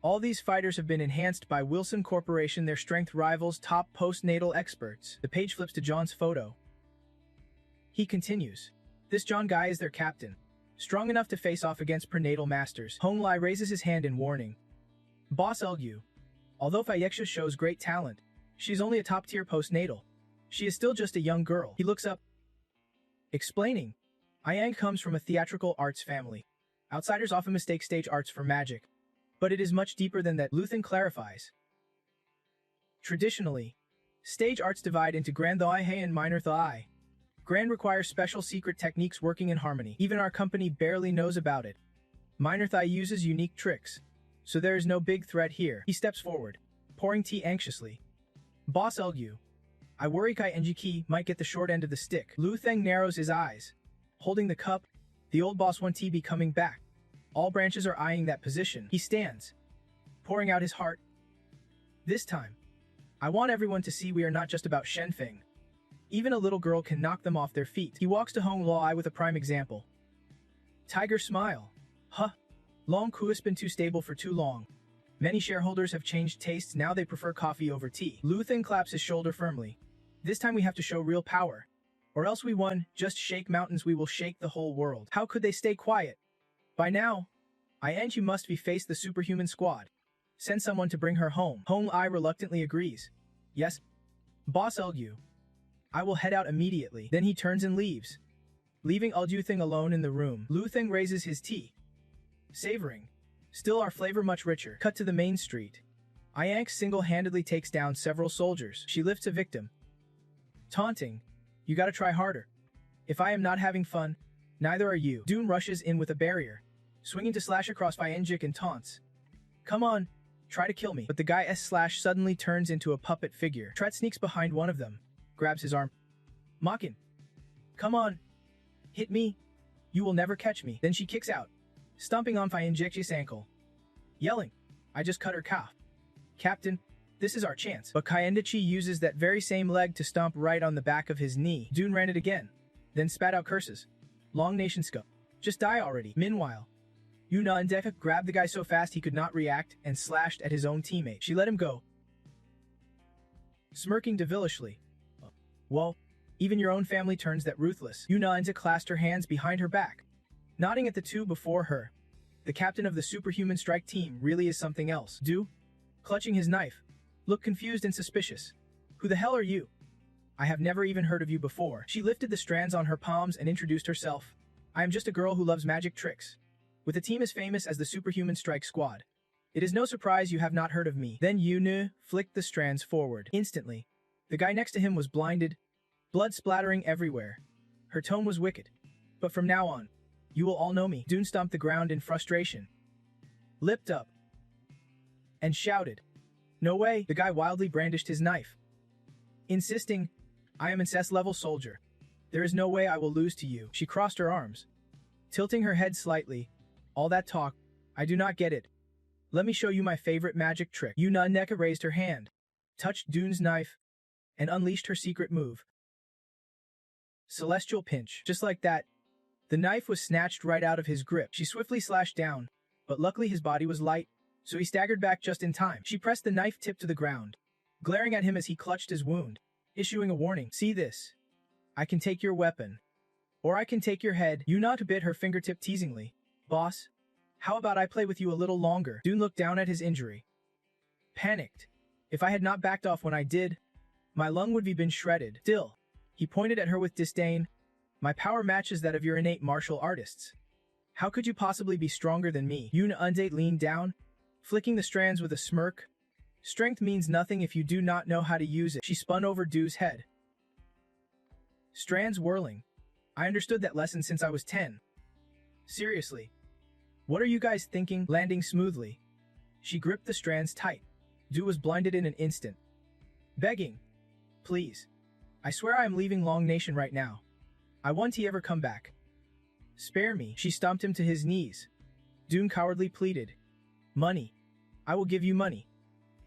all these fighters have been enhanced by Wilson Corporation, their strength rivals top postnatal experts. The page flips to John's photo. He continues. This John guy is their captain, strong enough to face off against prenatal masters. Honglai raises his hand in warning. Boss Elgu, although Fayeksha shows great talent, she's only a top-tier postnatal. She is still just a young girl. He looks up, explaining. Ayang comes from a theatrical arts family. Outsiders often mistake stage arts for magic. But it is much deeper than that, Luthen clarifies. Traditionally, stage arts divide into Grand Thai and Minor Thai. Grand requires special secret techniques working in harmony. Even our company barely knows about it. Minor Thai uses unique tricks, so there is no big threat here. He steps forward, pouring tea anxiously. Boss Elgu, I worry Kai Njiki might get the short end of the stick. Lu Theng narrows his eyes. Holding the cup, the old boss won't be coming back. All branches are eyeing that position. He stands, pouring out his heart. This time, I want everyone to see we are not just about Shenfeng. Even a little girl can knock them off their feet. He walks to Hong Lai with a prime example. Tiger smile. Huh. Long Ku has been too stable for too long. Many shareholders have changed tastes, now they prefer coffee over tea. Lu Theng claps his shoulder firmly. This time we have to show real power. Or else we won, just shake mountains, we will shake the whole world. How could they stay quiet? By now, you must be faced the superhuman squad. Send someone to bring her home. Hong Ai reluctantly agrees. Yes. Boss Elgu. I will head out immediately. Then he turns and leaves. Leaving Elgu Thing alone in the room, Lu Theng raises his tea. Savoring. Still our flavor much richer. Cut to the main street. Iank single-handedly takes down several soldiers. She lifts a victim. Taunting. You gotta try harder. If I am not having fun, neither are you. Dune rushes in with a barrier, swinging to slash across Fienjik and taunts. Come on, try to kill me. But the guy S/ suddenly turns into a puppet figure. Tret sneaks behind one of them, grabs his arm. Mockin. Come on. Hit me. You will never catch me. Then she kicks out, stomping on Fienjik's ankle, yelling, I just cut her calf. Captain, this is our chance. But Kyendachi uses that very same leg to stomp right on the back of his knee. Dune ran it again, then spat out curses. Long nation scope. Just die already. Meanwhile, Yuna and Deka grabbed the guy so fast he could not react and slashed at his own teammate. She let him go, smirking devilishly. Well, even your own family turns that ruthless. Yuna and Deka clasped her hands behind her back, nodding at the two before her. The captain of the superhuman strike team really is something else. Du, clutching his knife, looked confused and suspicious. Who the hell are you? I have never even heard of you before. She lifted the strands on her palms and introduced herself. I am just a girl who loves magic tricks, with a team as famous as the Superhuman Strike Squad. It is no surprise you have not heard of me. Then Yunu flicked the strands forward. Instantly, the guy next to him was blinded, blood splattering everywhere. Her tone was wicked. But from now on, you will all know me. Dune stomped the ground in frustration, lipped up, and shouted. No way. The guy wildly brandished his knife, insisting, I am an SS-level soldier. There is no way I will lose to you. She crossed her arms, tilting her head slightly. All that talk, I do not get it. Let me show you my favorite magic trick. Yuna Neka raised her hand, touched Dune's knife, and unleashed her secret move. Celestial Pinch. Just like that, the knife was snatched right out of his grip. She swiftly slashed down, but luckily his body was light, so he staggered back just in time. She pressed the knife tip to the ground, glaring at him as he clutched his wound, issuing a warning. See this? I can take your weapon. Or I can take your head. Yuna bit her fingertip teasingly. Boss, how about I play with you a little longer? Dune looked down at his injury, panicked. If I had not backed off when I did, my lung would have been shredded. Still, he pointed at her with disdain. My power matches that of your innate martial artists. How could you possibly be stronger than me? Yuna Undate leaned down, flicking the strands with a smirk. Strength means nothing if you do not know how to use it. She spun over Du's head, strands whirling. I understood that lesson since I was 10. Seriously. What are you guys thinking? Landing smoothly, she gripped the strands tight. Du was blinded in an instant, begging, please. I swear I am leaving Long Nation right now. I want to ever come back. Spare me. She stomped him to his knees. Dune cowardly pleaded. Money. I will give you money.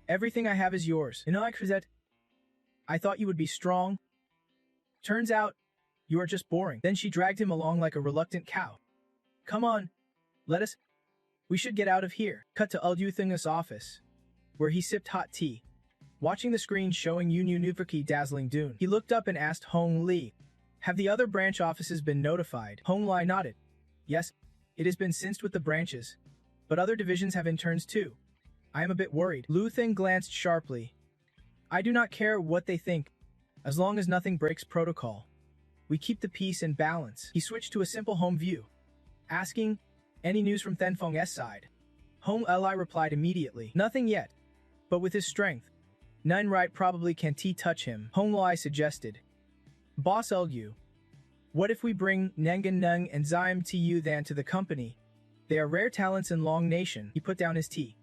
Everything I have is yours. I thought you would be strong. Turns out, you are just boring. Then she dragged him along like a reluctant cow. Come on. Let us. We should get out of here. Cut to Ulduthungus' office, where he sipped hot tea, watching the screen showing Yunu Nufuki dazzling Dune. He looked up and asked Hong Li, have the other branch offices been notified? Hong Li nodded. Yes, it has been synced with the branches, but other divisions have interns too. I am a bit worried. Lu Thing glanced sharply. I do not care what they think, as long as nothing breaks protocol. We keep the peace and balance. He switched to a simple home view, asking, any news from Thenfeng's side? Hong Li replied immediately. Nothing yet. But with his strength, none right probably can touch him. Hong Li suggested. Boss Lu. What if we bring Nengan Nung and Zyme to you than to the company? They are rare talents in Long Nation. He put down his tea.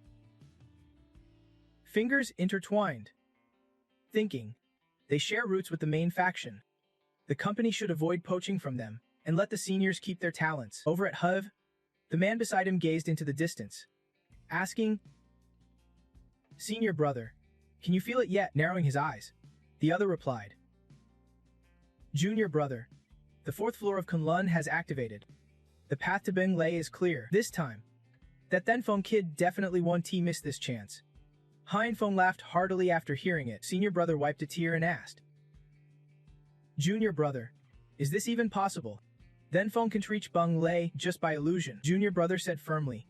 Fingers intertwined. Thinking. They share roots with the main faction. The company should avoid poaching from them, and let the seniors keep their talents. Over at Huv, the man beside him gazed into the distance, asking, Senior brother, can you feel it yet? Narrowing his eyes. The other replied, Junior brother, the 4th floor of Kunlun has activated. The path to Beng Lei is clear. This time, that Thenfeng kid definitely won't miss this chance. Hein Feng laughed heartily after hearing it. Senior brother wiped a tear and asked, Junior brother, is this even possible? Thenfeng can reach Beng Lei just by illusion. Junior brother said firmly,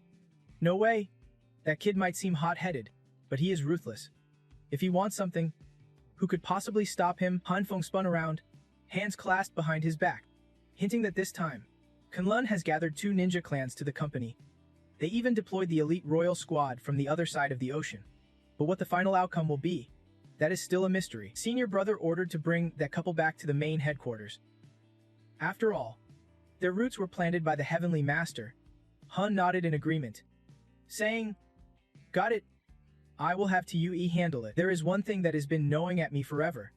No way. That kid might seem hot-headed, but he is ruthless. If he wants something, who could possibly stop him? Han Feng spun around, hands clasped behind his back, hinting that this time, Kunlun has gathered 2 ninja clans to the company. They even deployed the elite royal squad from the other side of the ocean. But what the final outcome will be, that is still a mystery. Senior brother ordered to bring that couple back to the main headquarters. After all, their roots were planted by the Heavenly Master. Hun nodded in agreement, saying, Got it. I will have to handle it. There is one thing that has been gnawing at me forever.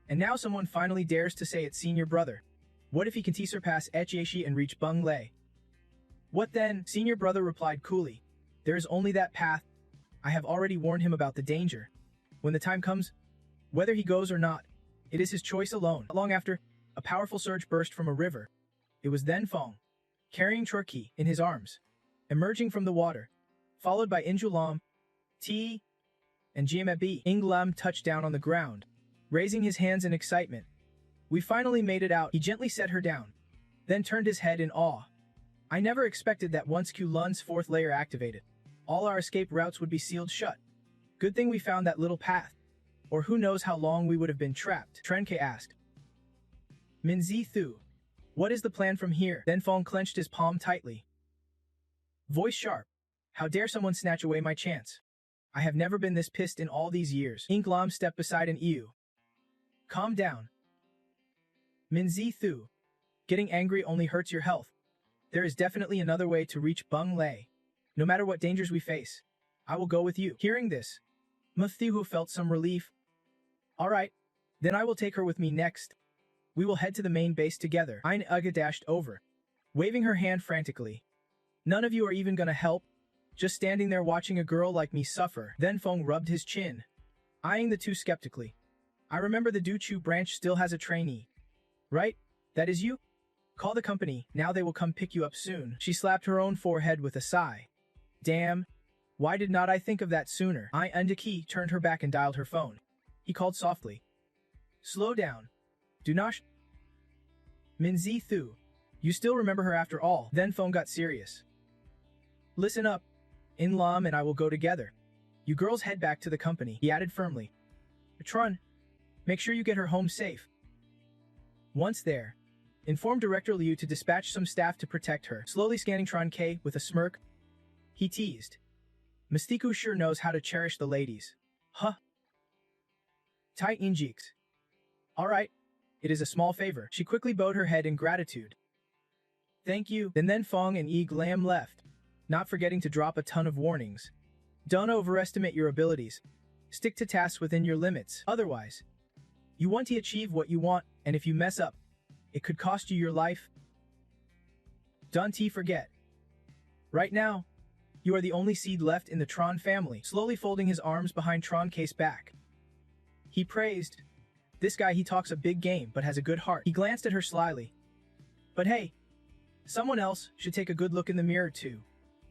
And now someone finally dares to say it's senior brother. What if he can surpass Echiashi and reach Beng Lei? What then? Senior brother replied coolly. There is only that path. I have already warned him about the danger. When the time comes, whether he goes or not, it is his choice alone. Not long after, a powerful surge burst from a river. It was then Feng, carrying Chorki in his arms, emerging from the water, followed by Injulam, T, and Jiamebi. Inglam touched down on the ground, raising his hands in excitement. We finally made it out. He gently set her down, then turned his head in awe. I never expected that once Kulun's 4th layer activated, all our escape routes would be sealed shut. Good thing we found that little path, or who knows how long we would have been trapped. Trenke asked. Minzi Thu, what is the plan from here? Then Feng clenched his palm tightly. Voice sharp. How dare someone snatch away my chance? I have never been this pissed in all these years. Inklam stepped beside an Iu. Calm down. Minzi Thu. Getting angry only hurts your health. There is definitely another way to reach Beng Lei. No matter what dangers we face, I will go with you. Hearing this, Muthihu felt some relief. Alright, then I will take her with me next. We will head to the main base together. Ein Uga dashed over, waving her hand frantically. None of you are even gonna help, just standing there watching a girl like me suffer. Then Feng rubbed his chin, eyeing the two skeptically. I remember the Duchu branch still has a trainee. Right? That is you? Call the company, now they will come pick you up soon. She slapped her own forehead with a sigh. Damn. Why did not I think of that sooner? I Undaki turned her back and dialed her phone. He called softly. Slow down. Do not. Minzi Thu. You still remember her after all. Then phone got serious. Listen up. In Lam and I will go together. You girls head back to the company, he added firmly. Trun. Make sure you get her home safe. Once there, inform Director Liu to dispatch some staff to protect her. Slowly scanning Tron K with a smirk, he teased. Mystiku sure knows how to cherish the ladies. Huh? Tai Injiks. Alright. It is a small favor. She quickly bowed her head in gratitude. Thank you. Then Fong and Yi Glam left, not forgetting to drop a ton of warnings. Don't overestimate your abilities. Stick to tasks within your limits. Otherwise, you want to achieve what you want, and if you mess up, it could cost you your life. Don't forget. Right now, you are the only seed left in the Tron family. Slowly folding his arms behind Tron K's back, he praised. This guy, he talks a big game but has a good heart. He glanced at her slyly. But hey, someone else should take a good look in the mirror too.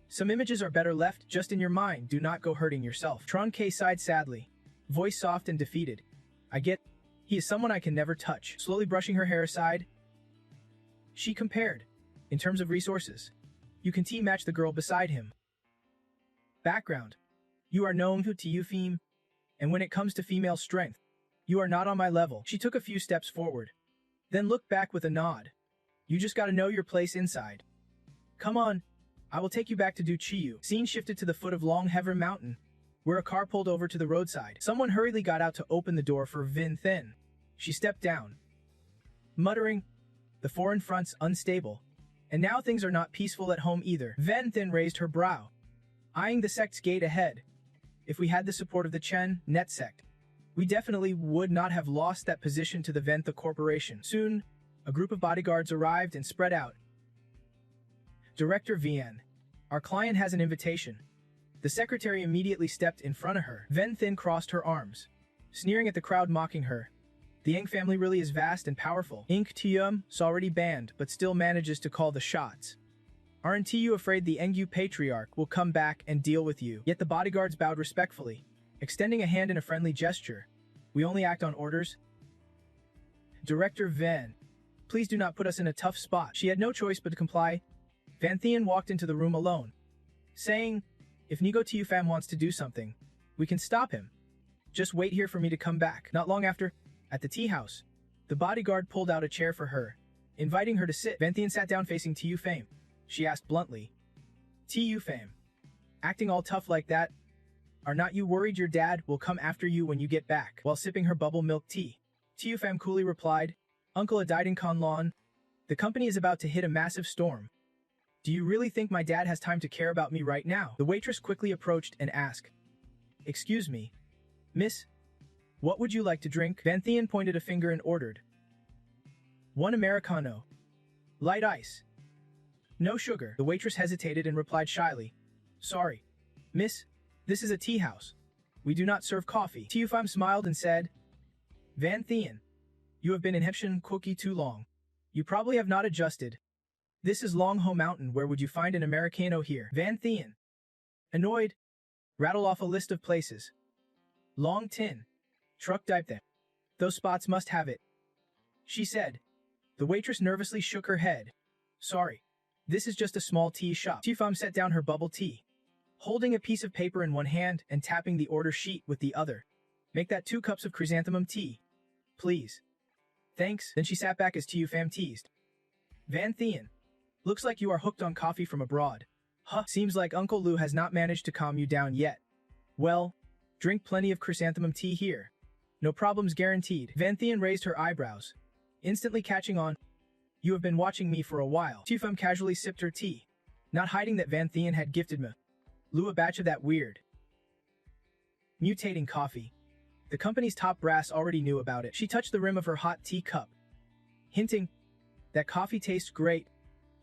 Some images are better left just in your mind, do not go hurting yourself. Tron K sighed sadly, voice soft and defeated. I get, he is someone I can never touch. Slowly brushing her hair aside, she compared. In terms of resources, you can match the girl beside him. Background. You are known to Eufeme, and when it comes to female strength, you are not on my level. She took a few steps forward, then looked back with a nod. You just gotta know your place inside. Come on, I will take you back to Du Chiyu. Scene shifted to the foot of Long Hever Mountain, where a car pulled over to the roadside. Someone hurriedly got out to open the door for Vin Thin. She stepped down, muttering, "The foreign front's unstable. And now things are not peaceful at home either." Vin Thin raised her brow, eyeing the sect's gate ahead. If we had the support of the Chen Net sect, we definitely would not have lost that position to the Ventha Corporation. Soon, a group of bodyguards arrived and spread out. "Director Vien, our client has an invitation." The secretary immediately stepped in front of her. Ven Thin crossed her arms, sneering at the crowd mocking her. The Yang family really is vast and powerful. Ink Tium's already banned, but still manages to call the shots. Aren't you afraid the Engyu patriarch will come back and deal with you? Yet the bodyguards bowed respectfully, extending a hand in a friendly gesture. "We only act on orders." "Director Ven, please do not put us in a tough spot." She had no choice but to comply. Van Thien walked into the room alone, saying, "If Nigo Tiu Fam wants to do something, we can stop him. Just wait here for me to come back." Not long after, at the tea house, the bodyguard pulled out a chair for her, inviting her to sit. Van Thien sat down facing Tiu Fame. She asked bluntly, "Tiu Fame, acting all tough like that? Are not you worried your dad will come after you when you get back?" While sipping her bubble milk tea, Tiu Fam coolly replied, "Uncle Adidin Konlon, the company is about to hit a massive storm. Do you really think my dad has time to care about me right now?" The waitress quickly approached and asked, "Excuse me, miss, what would you like to drink?" Van Thien pointed a finger and ordered, "One Americano. Light ice. No sugar." The waitress hesitated and replied shyly, "Sorry, miss, this is a tea house. We do not serve coffee." Tiu Fam smiled and said, "Van Thien, you have been in Hepshin Cookie too long. You probably have not adjusted. This is Long Ho Mountain. Where would you find an Americano here?" Van Thien, annoyed, rattled off a list of places. "Long Tin, Truck Dipe there. Those spots must have it," she said. The waitress nervously shook her head. "Sorry, this is just a small tea shop." Tiu Fam set down her bubble tea, holding a piece of paper in one hand and tapping the order sheet with the other. "Make that 2 cups of chrysanthemum tea, please." "Thanks." Then she sat back as Tiu Fam teased, "Van Thien, looks like you are hooked on coffee from abroad. Huh, seems like Uncle Lou has not managed to calm you down yet. Well, drink plenty of chrysanthemum tea here. No problems guaranteed." Van Thien raised her eyebrows, instantly catching on. "You have been watching me for a while." Tiu Fam casually sipped her tea, not hiding that Van Thien had gifted Lou a batch of that weird, mutating coffee. The company's top brass already knew about it. She touched the rim of her hot tea cup, hinting, "That coffee tastes great,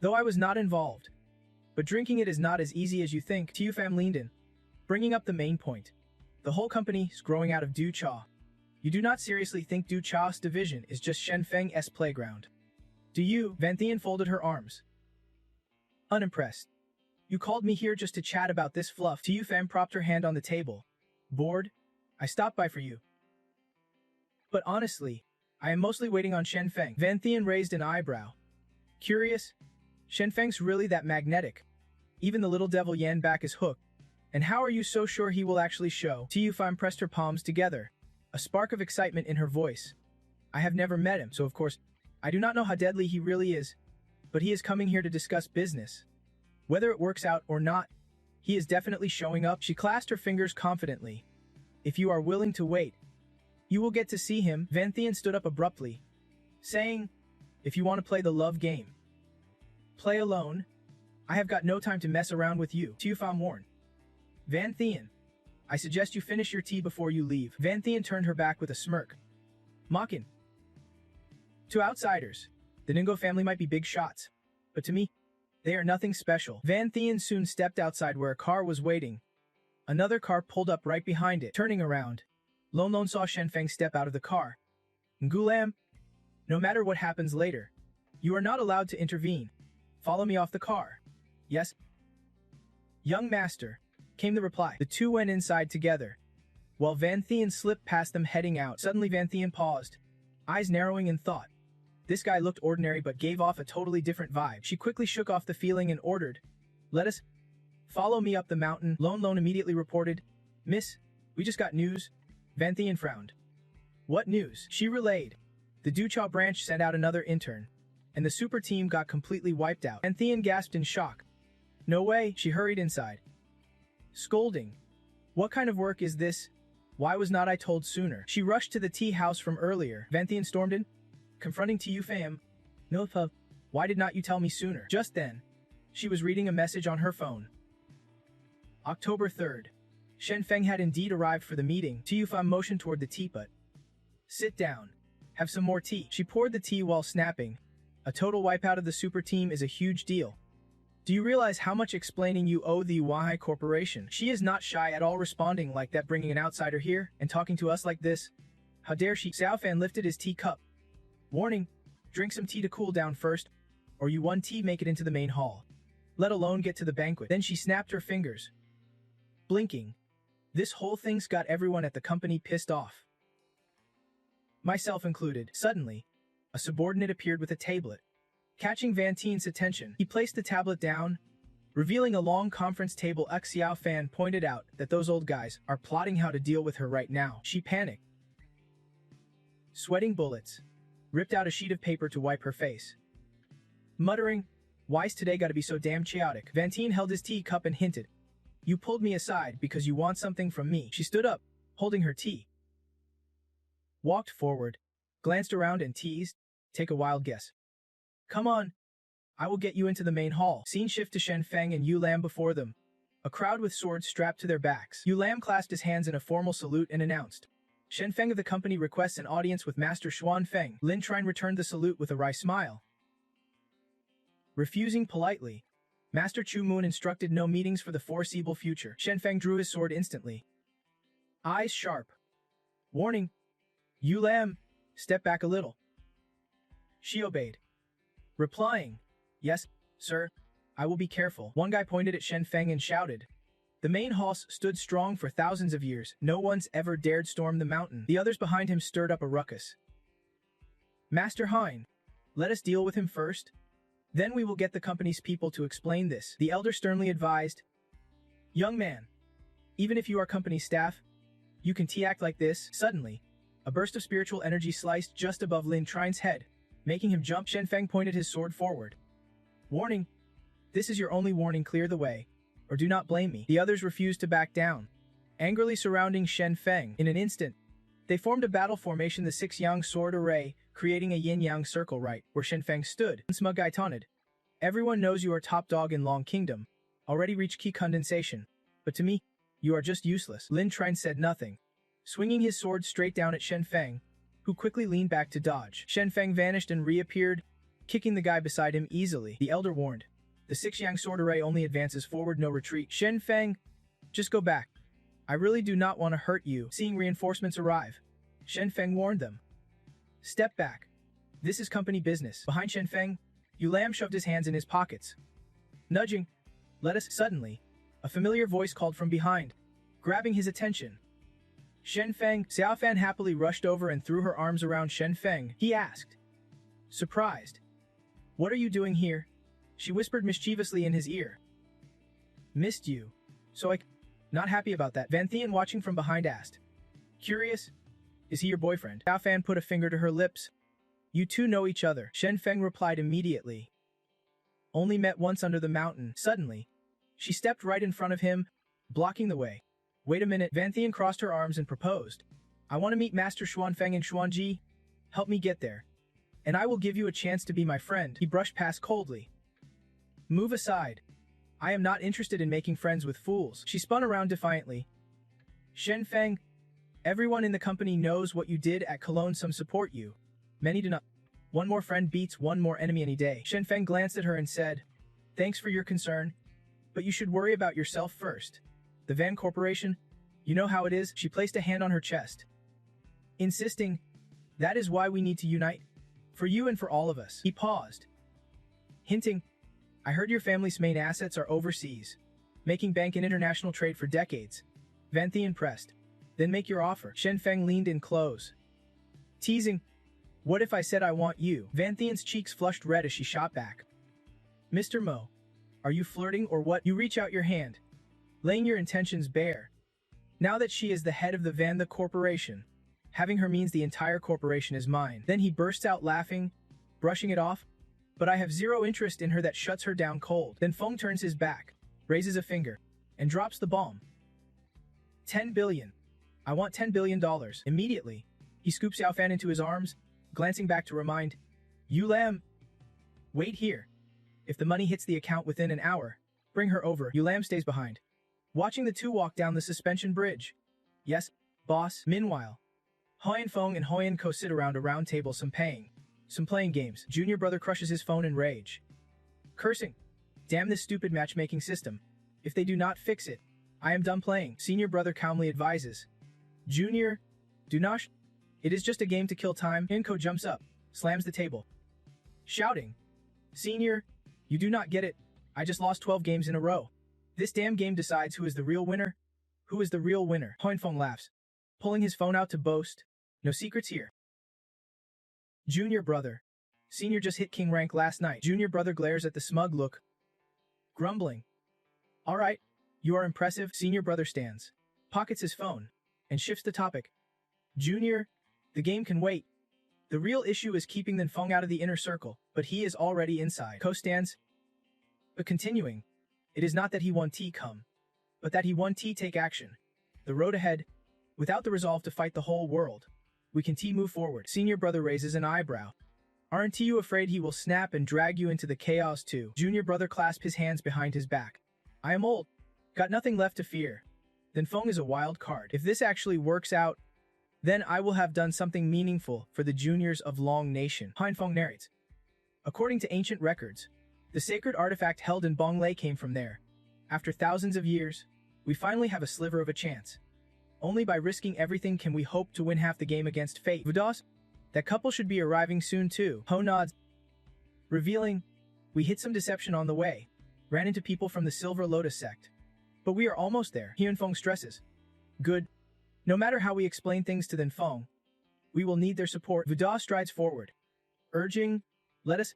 though I was not involved. But drinking it is not as easy as you think." Tiu Fam leaned in, bringing up the main point. "The whole company is growing out of Du Cha. You do not seriously think Du Cha's division is just Shen Feng's playground, do you?" Van Thien folded her arms, unimpressed. "You called me here just to chat about this fluff." Tiu Fam propped her hand on the table. "Bored? I stopped by for you. But honestly, I am mostly waiting on Shen Feng." Van Thien raised an eyebrow. "Curious? Shen Feng's really that magnetic? Even the little devil Yan back is hooked. And how are you so sure he will actually show?" Tiu Fam pressed her palms together, a spark of excitement in her voice. "I have never met him, so of course, I do not know how deadly he really is. But he is coming here to discuss business. Whether it works out or not, he is definitely showing up." She clasped her fingers confidently. "If you are willing to wait, you will get to see him." Van Thien stood up abruptly, saying, "If you want to play the love game, play alone. I have got no time to mess around with you." Tiu Fam warned. "Van Thien, I suggest you finish your tea before you leave." Van Thien turned her back with a smirk, mocking. "To outsiders, the Ningo family might be big shots, but to me, they are nothing special." Van Thien soon stepped outside where a car was waiting. Another car pulled up right behind it. Turning around, Lon Lon saw Shen Feng step out of the car. "Ngulam, no matter what happens later, you are not allowed to intervene. Follow me off the car." "Yes, young master," came the reply. The two went inside together, while Van Thien slipped past them heading out. Suddenly Van Thien paused, eyes narrowing in thought. This guy looked ordinary but gave off a totally different vibe. She quickly shook off the feeling and ordered, "Let us follow me up the mountain." Lon Lon immediately reported, "Miss, we just got news." Van Thien frowned. "What news?" She relayed. "The Ducha branch sent out another intern, and the super team got completely wiped out." Van Thien gasped in shock. No way, she hurried inside. Scolding. What kind of work is this? Why was not I told sooner? She rushed to the tea house from earlier. Vanthian stormed in, confronting Tu Fam. Milfa, why did not you tell me sooner? Just then, she was reading a message on her phone. October 3rd. Shen Feng had indeed arrived for the meeting. Tu Fam motioned toward the teapot. Sit down. Have some more tea. She poured the tea while snapping. A total wipeout of the super team is a huge deal. Do you realize how much explaining you owe the Wahai Corporation? She is not shy at all, responding like that, bringing an outsider here and talking to us like this. How dare she? Xiaofan lifted his teacup. Warning, drink some tea to cool down first, or you one tea make it into the main hall. Let alone get to the banquet. Then she snapped her fingers. Blinking. This whole thing's got everyone at the company pissed off. Myself included. Suddenly, a subordinate appeared with a tablet. Catching Van Tien's attention, he placed the tablet down, revealing a long conference table. Xiao Fan pointed out that those old guys are plotting how to deal with her right now. She panicked. Sweating bullets, ripped out a sheet of paper to wipe her face. Muttering, why's today gotta be so damn chaotic? Van Tien held his tea cup and hinted, you pulled me aside because you want something from me. She stood up, holding her tea. Walked forward, glanced around and teased, take a wild guess. Come on, I will get you into the main hall. Scene shift to Shen Feng and Yu Lam before them. A crowd with swords strapped to their backs. Yu Lam clasped his hands in a formal salute and announced, Shen Feng of the company requests an audience with Master Xuan Feng. Lin Trine returned the salute with a wry smile. Refusing politely, Master Chu Moon instructed no meetings for the foreseeable future. Shen Feng drew his sword instantly. Eyes sharp. Warning. Yu Lam, step back a little. She obeyed. Replying, yes, sir, I will be careful. One guy pointed at Shen Feng and shouted. The main hall stood strong for thousands of years. No one's ever dared storm the mountain. The others behind him stirred up a ruckus. Master Hein, let us deal with him first. Then we will get the company's people to explain this. The elder sternly advised. Young man, even if you are company staff, you can act like this. Suddenly, a burst of spiritual energy sliced just above Lin Trine's head, making him jump. Shen Feng pointed his sword forward. Warning. This is your only warning. Clear the way, or do not blame me. The others refused to back down, angrily surrounding Shen Feng. In an instant, they formed a battle formation, the six-yang sword array, creating a yin-yang circle right where Shen Feng stood. Smug guy taunted. Everyone knows you are top dog in Long Kingdom, already reached key condensation, but to me, you are just useless. Lin Trine said nothing, swinging his sword straight down at Shen Feng, who quickly leaned back to dodge. Shen Feng vanished and reappeared, kicking the guy beside him easily. The elder warned, the six-yang sword array only advances forward, no retreat. Shen Feng, just go back. I really do not want to hurt you. Seeing reinforcements arrive, Shen Feng warned them. Step back. This is company business. Behind Shen Feng, Yu Lam shoved his hands in his pockets. Nudging, let us. Suddenly, a familiar voice called from behind, grabbing his attention. Shen Feng. Xiaofan happily rushed over and threw her arms around Shen Feng. He asked, surprised, what are you doing here? She whispered mischievously in his ear. Missed you. So not happy about that. Van Thien, watching from behind, asked. Curious? Is he your boyfriend? Xiaofan put a finger to her lips. You two know each other. Shen Feng replied immediately. Only met once under the mountain. Suddenly, she stepped right in front of him, blocking the way. Wait a minute. Van Thien crossed her arms and proposed. I want to meet Master Xuan Feng and Xuan Ji. Help me get there, and I will give you a chance to be my friend. He brushed past coldly. Move aside. I am not interested in making friends with fools. She spun around defiantly. Shen Feng, everyone in the company knows what you did at Cologne. Some support you. Many do not. One more friend beats one more enemy any day. Shen Feng glanced at her and said, thanks for your concern, but you should worry about yourself first. The Van Corporation, you know how it is. She placed a hand on her chest, insisting, that is why we need to unite. For you and for all of us. He paused, hinting, I heard your family's main assets are overseas, making bank in international trade for decades. Van Thien pressed. Then make your offer. Shen Feng leaned in close, teasing, what if I said I want you? Van Thien's cheeks flushed red as she shot back. Mr. Mo, are you flirting or what? You reach out your hand, laying your intentions bare. Now that she is the head of the Van the Corporation, having her means the entire corporation is mine. Then he burst out laughing, brushing it off. but I have zero interest in her that shuts her down cold. Then Feng turns his back, raises a finger, and drops the bomb. 10 billion. I want $10 billion. Immediately, he scoops Xiaofan into his arms, glancing back to remind, "You Lam, wait here. If the money hits the account within an hour, bring her over." Yu Lam stays behind, watching the two walk down the suspension bridge. "Yes, boss." Meanwhile, Hoyan Feng and Hoyan Ko sit around a round table, some playing games. Junior brother crushes his phone in rage, cursing, "Damn this stupid matchmaking system. If they do not fix it, I am done playing." Senior brother calmly advises, "Junior, do not. It is just a game to kill time." Inko jumps up, slams the table, shouting, "Senior, you do not get it. I just lost 12 games in a row. This damn game decides who is the real winner." "Who is the real winner?" Hoinfeng laughs, pulling his phone out to boast, "No secrets here." Junior brother. Senior just hit king rank last night. Junior brother glares at the smug look, grumbling, "All right, you are impressive." Senior brother stands, pockets his phone, and shifts the topic. "Junior, the game can wait. The real issue is keeping Then Feng out of the inner circle, but he is already inside." Ko stands, but continuing, "It is not that he want T come, but that he want T take action. The road ahead, without the resolve to fight the whole world, we can T move forward." Senior brother raises an eyebrow. "Aren't you afraid he will snap and drag you into the chaos too?" Junior brother clasps his hands behind his back. "I am old. Got nothing left to fear. Then Feng is a wild card. If this actually works out, then I will have done something meaningful for the juniors of Long Nation." Hein Feng narrates, "According to ancient records, the sacred artifact held in Bonglei came from there. After thousands of years, we finally have a sliver of a chance. Only by risking everything can we hope to win half the game against fate." Vudas? "That couple should be arriving soon too." Ho nods, revealing, "We hit some deception on the way, ran into people from the Silver Lotus sect. But we are almost there." Hyun Feng stresses, "Good. No matter how we explain things to Then Feng, we will need their support." Vudas strides forward, urging, "Let us."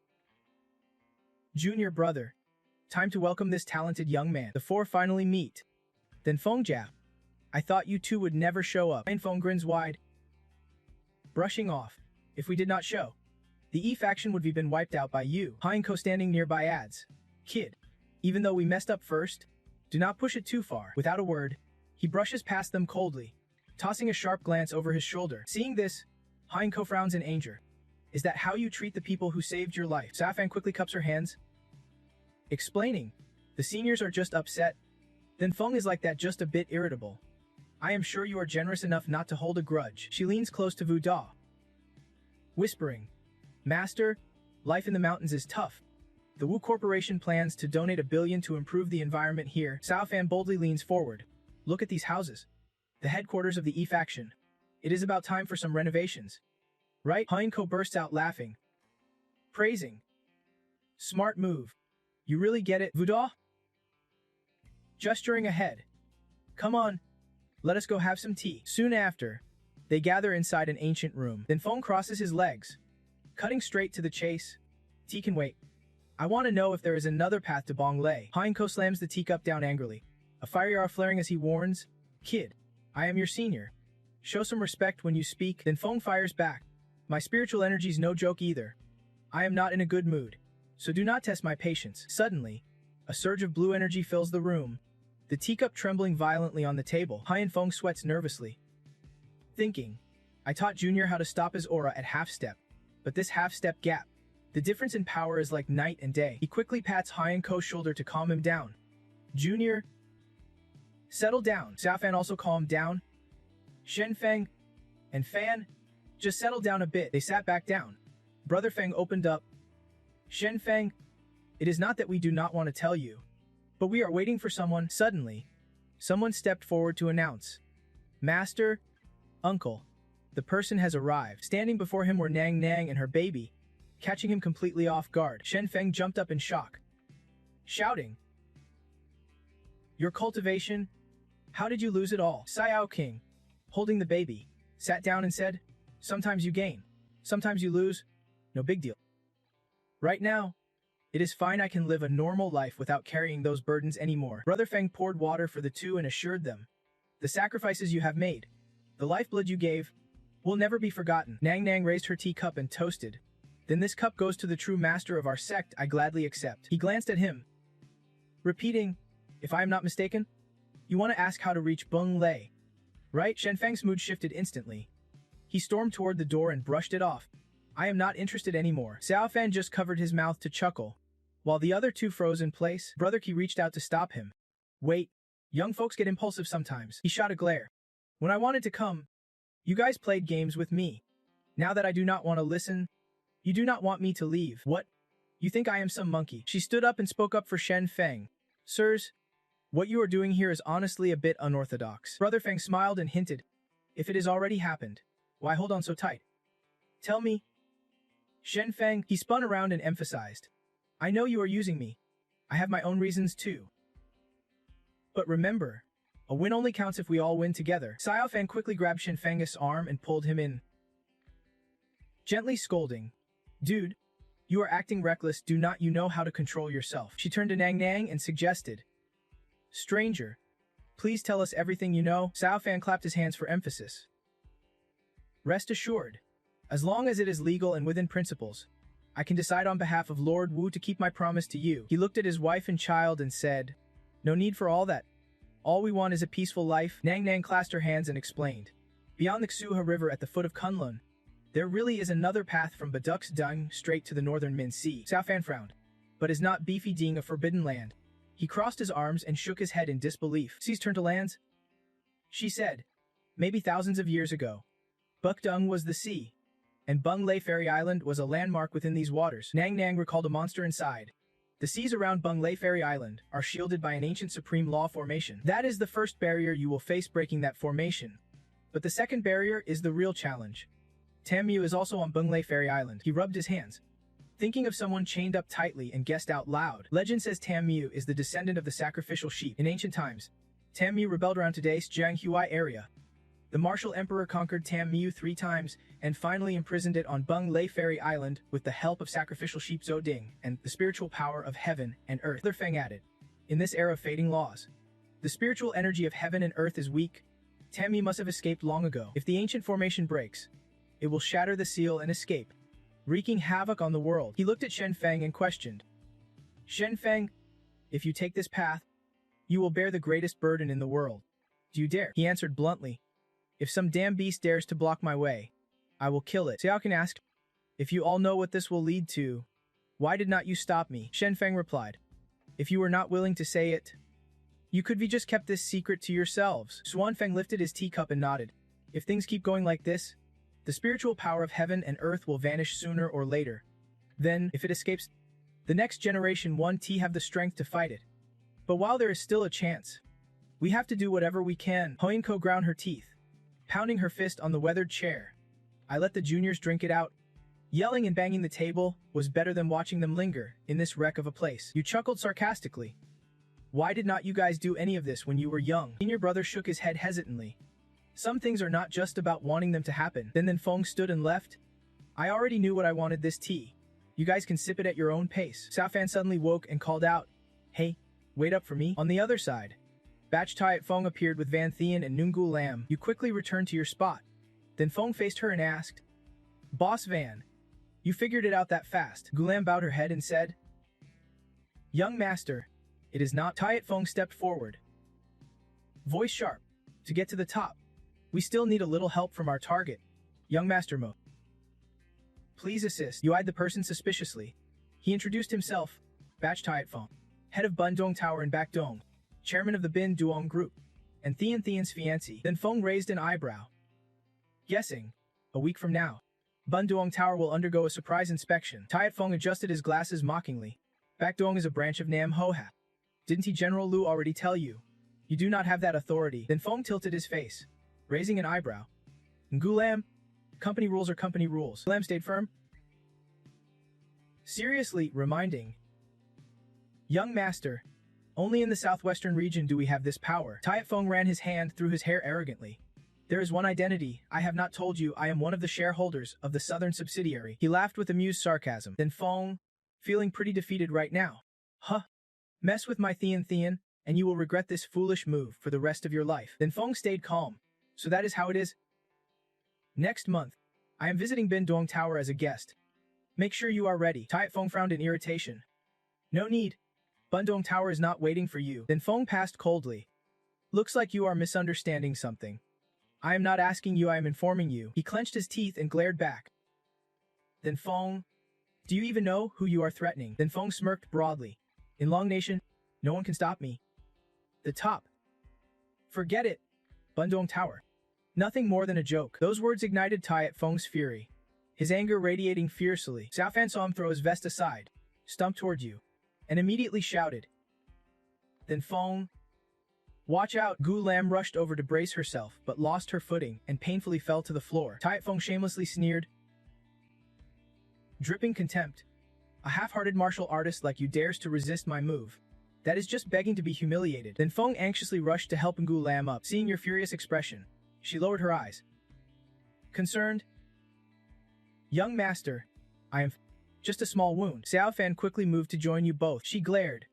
"Junior brother, time to welcome this talented young man." The four finally meet. Then Feng jab, "I thought you two would never show up." Hein Feng grins wide, brushing off, "If we did not show, the E faction would have been wiped out by you." Hein Ko standing nearby adds, "Kid, even though we messed up first, do not push it too far." Without a word, he brushes past them coldly, tossing a sharp glance over his shoulder. Seeing this, Hein Ko frowns in anger. "Is that how you treat the people who saved your life?" Safan quickly cups her hands, explaining, "The seniors are just upset. Then Feng is like that, just a bit irritable. I am sure you are generous enough not to hold a grudge." She leans close to Vu Da, whispering, "Master, life in the mountains is tough. The Wu Corporation plans to donate $1 billion to improve the environment here." Cao Fan boldly leans forward. "Look at these houses. The headquarters of the E faction. It is about time for some renovations. Right?" Hein Ko bursts out laughing, praising, "Smart move. You really get it, Vu Da?" Gesturing ahead, "Come on. Let us go have some tea." Soon after, they gather inside an ancient room. Then Feng crosses his legs, cutting straight to the chase. "Tea can wait. I want to know if there is another path to Bonglei." Hein Ko slams the teacup down angrily, a fiery aura flaring as he warns, "Kid, I am your senior. Show some respect when you speak." Then Feng fires back, "My spiritual energy's no joke either. I am not in a good mood, so do not test my patience." Suddenly, a surge of blue energy fills the room, the teacup trembling violently on the table. Hein Feng sweats nervously, thinking, "I taught Junior how to stop his aura at half-step, but this half-step gap, the difference in power is like night and day." He quickly pats Hein Ko's shoulder to calm him down. "Junior, settle down." Xiaofan also calmed down. Shen Feng and Fan, just settle down a bit. They sat back down. Brother Feng opened up. "Shen Feng, it is not that we do not want to tell you, but we are waiting for someone." Suddenly, someone stepped forward to announce, "Master, Uncle, the person has arrived." Standing before him were Nang Nang and her baby, catching him completely off guard. Shen Feng jumped up in shock, shouting, "Your cultivation? How did you lose it all?" Xiao King, holding the baby, sat down and said, "Sometimes you gain, sometimes you lose. No big deal. Right now, it is fine. I can live a normal life without carrying those burdens anymore." Brother Feng poured water for the two and assured them, "The sacrifices you have made, the lifeblood you gave, will never be forgotten." Nang Nang raised her teacup and toasted, Then this cup goes to the true master of our sect, I gladly accept. He glanced at him, repeating, if I am not mistaken, you want to ask how to reach Bung Lei, right? Shenfeng's mood shifted instantly. He stormed toward the door and brushed it off. I am not interested anymore. Xiaofan just covered his mouth to chuckle. While the other two froze in place, Brother Qi reached out to stop him. Wait, young folks get impulsive sometimes. He shot a glare. When I wanted to come, you guys played games with me. Now that I do not want to listen, you do not want me to leave. What? You think I am some monkey? She stood up and spoke up for Shen Feng. Sirs, what you are doing here is honestly a bit unorthodox. Brother Feng smiled and hinted, if it has already happened, why hold on so tight? Tell me. Shen Feng, he spun around and emphasized, I know you are using me. I have my own reasons too. But remember, a win only counts if we all win together. Xiaofan quickly grabbed Shen Feng's arm and pulled him in, gently scolding, dude, you are acting reckless, do not you know how to control yourself? She turned to Nang Nang and suggested, stranger, please tell us everything you know. Xiaofan clapped his hands for emphasis. Rest assured, as long as it is legal and within principles, I can decide on behalf of Lord Wu to keep my promise to you. He looked at his wife and child and said, no need for all that. All we want is a peaceful life. Nang Nang clasped her hands and explained, beyond the Xuha River at the foot of Kunlun, there really is another path from Baduk's Dung straight to the northern Min Sea. Xiaofan frowned. But is not Beefy Ding a forbidden land? He crossed his arms and shook his head in disbelief. Seas turned to lands? She said, maybe thousands of years ago. Bukdung was the sea, and Bung Lei Fairy Island was a landmark within these waters. Nang Nang recalled a monster inside. The seas around Bung Lei Fairy Island are shielded by an ancient supreme law formation. That is the first barrier you will face breaking that formation. But the second barrier is the real challenge. Tam Mu is also on Bung Lei Fairy Island. He rubbed his hands, thinking of someone chained up tightly, and guessed out loud. Legend says Tam Mu is the descendant of the sacrificial sheep. In ancient times, Tam Mu rebelled around today's Jianghuai area. The martial emperor conquered Tam Mu 3 times and finally imprisoned it on Bung Lei Fairy Island with the help of sacrificial sheep Zhou Ding and the spiritual power of heaven and earth. Brother Feng added, in this era of fading laws, the spiritual energy of heaven and earth is weak. Tam Mu must have escaped long ago. If the ancient formation breaks, it will shatter the seal and escape, wreaking havoc on the world. He looked at Shen Feng and questioned, Shen Feng, if you take this path, you will bear the greatest burden in the world. Do you dare? He answered bluntly, if some damn beast dares to block my way, I will kill it. Xiaoqan asked, if you all know what this will lead to, why did not you stop me? Shen Feng replied, if you were not willing to say it, you could have just kept this secret to yourselves. Xuan Feng lifted his teacup and nodded. If things keep going like this, the spiritual power of heaven and earth will vanish sooner or later. Then, if it escapes, the next generation won't have the strength to fight it. But while there is still a chance, we have to do whatever we can. Hoyinko ground her teeth, pounding her fist on the weathered chair. I let the juniors drink it out. Yelling and banging the table was better than watching them linger in this wreck of a place. You chuckled sarcastically. Why did not you guys do any of this when you were young? Senior brother shook his head hesitantly. Some things are not just about wanting them to happen. Then Feng stood and left. I already knew what I wanted this tea. You guys can sip it at your own pace. Xiaofan suddenly woke and called out, hey, wait up for me. On the other side, Batch Tiat Feng appeared with Van Thean and Nungu Lam. You quickly returned to your spot. Then Feng faced her and asked, Boss Van, you figured it out that fast? Gulam bowed her head and said, young master, it is not. Tiat Feng stepped forward, voice sharp, to get to the top. We still need a little help from our target, young Master Mo. Please assist. You eyed the person suspiciously. He introduced himself, Batch Tiat Feng, head of Bundong Tower in Bakdong, chairman of the Bin Duong Group, and Thian's fiancé. Then Feng raised an eyebrow. Guessing, a week from now, Bunduong Tower will undergo a surprise inspection. Tiat Feng adjusted his glasses mockingly. Bakdong is a branch of Nam Hoha. Didn't he General Lu already tell you? You do not have that authority. Then Feng tilted his face, raising an eyebrow. Ngulam, company rules are company rules. Ngulam stayed firm, seriously reminding, young master, only in the southwestern region do we have this power. Tiat Feng ran his hand through his hair arrogantly. There is one identity I have not told you. I am one of the shareholders of the southern subsidiary. He laughed with amused sarcasm. Then Feng, feeling pretty defeated right now. Huh. Mess with my Thian, and you will regret this foolish move for the rest of your life. Then Feng stayed calm. So that is how it is? Next month, I am visiting Bin Duong Tower as a guest. Make sure you are ready. Tai Feng frowned in irritation. No need. Bundong Tower is not waiting for you. Then Feng passed coldly. Looks like you are misunderstanding something. I am not asking you, I am informing you. He clenched his teeth and glared back. Then Feng, do you even know who you are threatening? Then Feng smirked broadly. In Long Nation, no one can stop me. The top. Forget it. Bundong Tower. Nothing more than a joke. Those words ignited Tai Feng's fury. His anger radiating fiercely. Xiao Fan saw him throw his vest aside, stump toward you, and immediately shouted. Then Feng, watch out! Gu Lam rushed over to brace herself, but lost her footing and painfully fell to the floor. Tai Feng shamelessly sneered, dripping contempt. A half-hearted martial artist like you dares to resist my move. That is just begging to be humiliated. Then Feng anxiously rushed to help Gu Lam up. Seeing your furious expression, she lowered her eyes. Concerned? Young master, I am just a small wound. Xiao Fan quickly moved to join you both. She glared,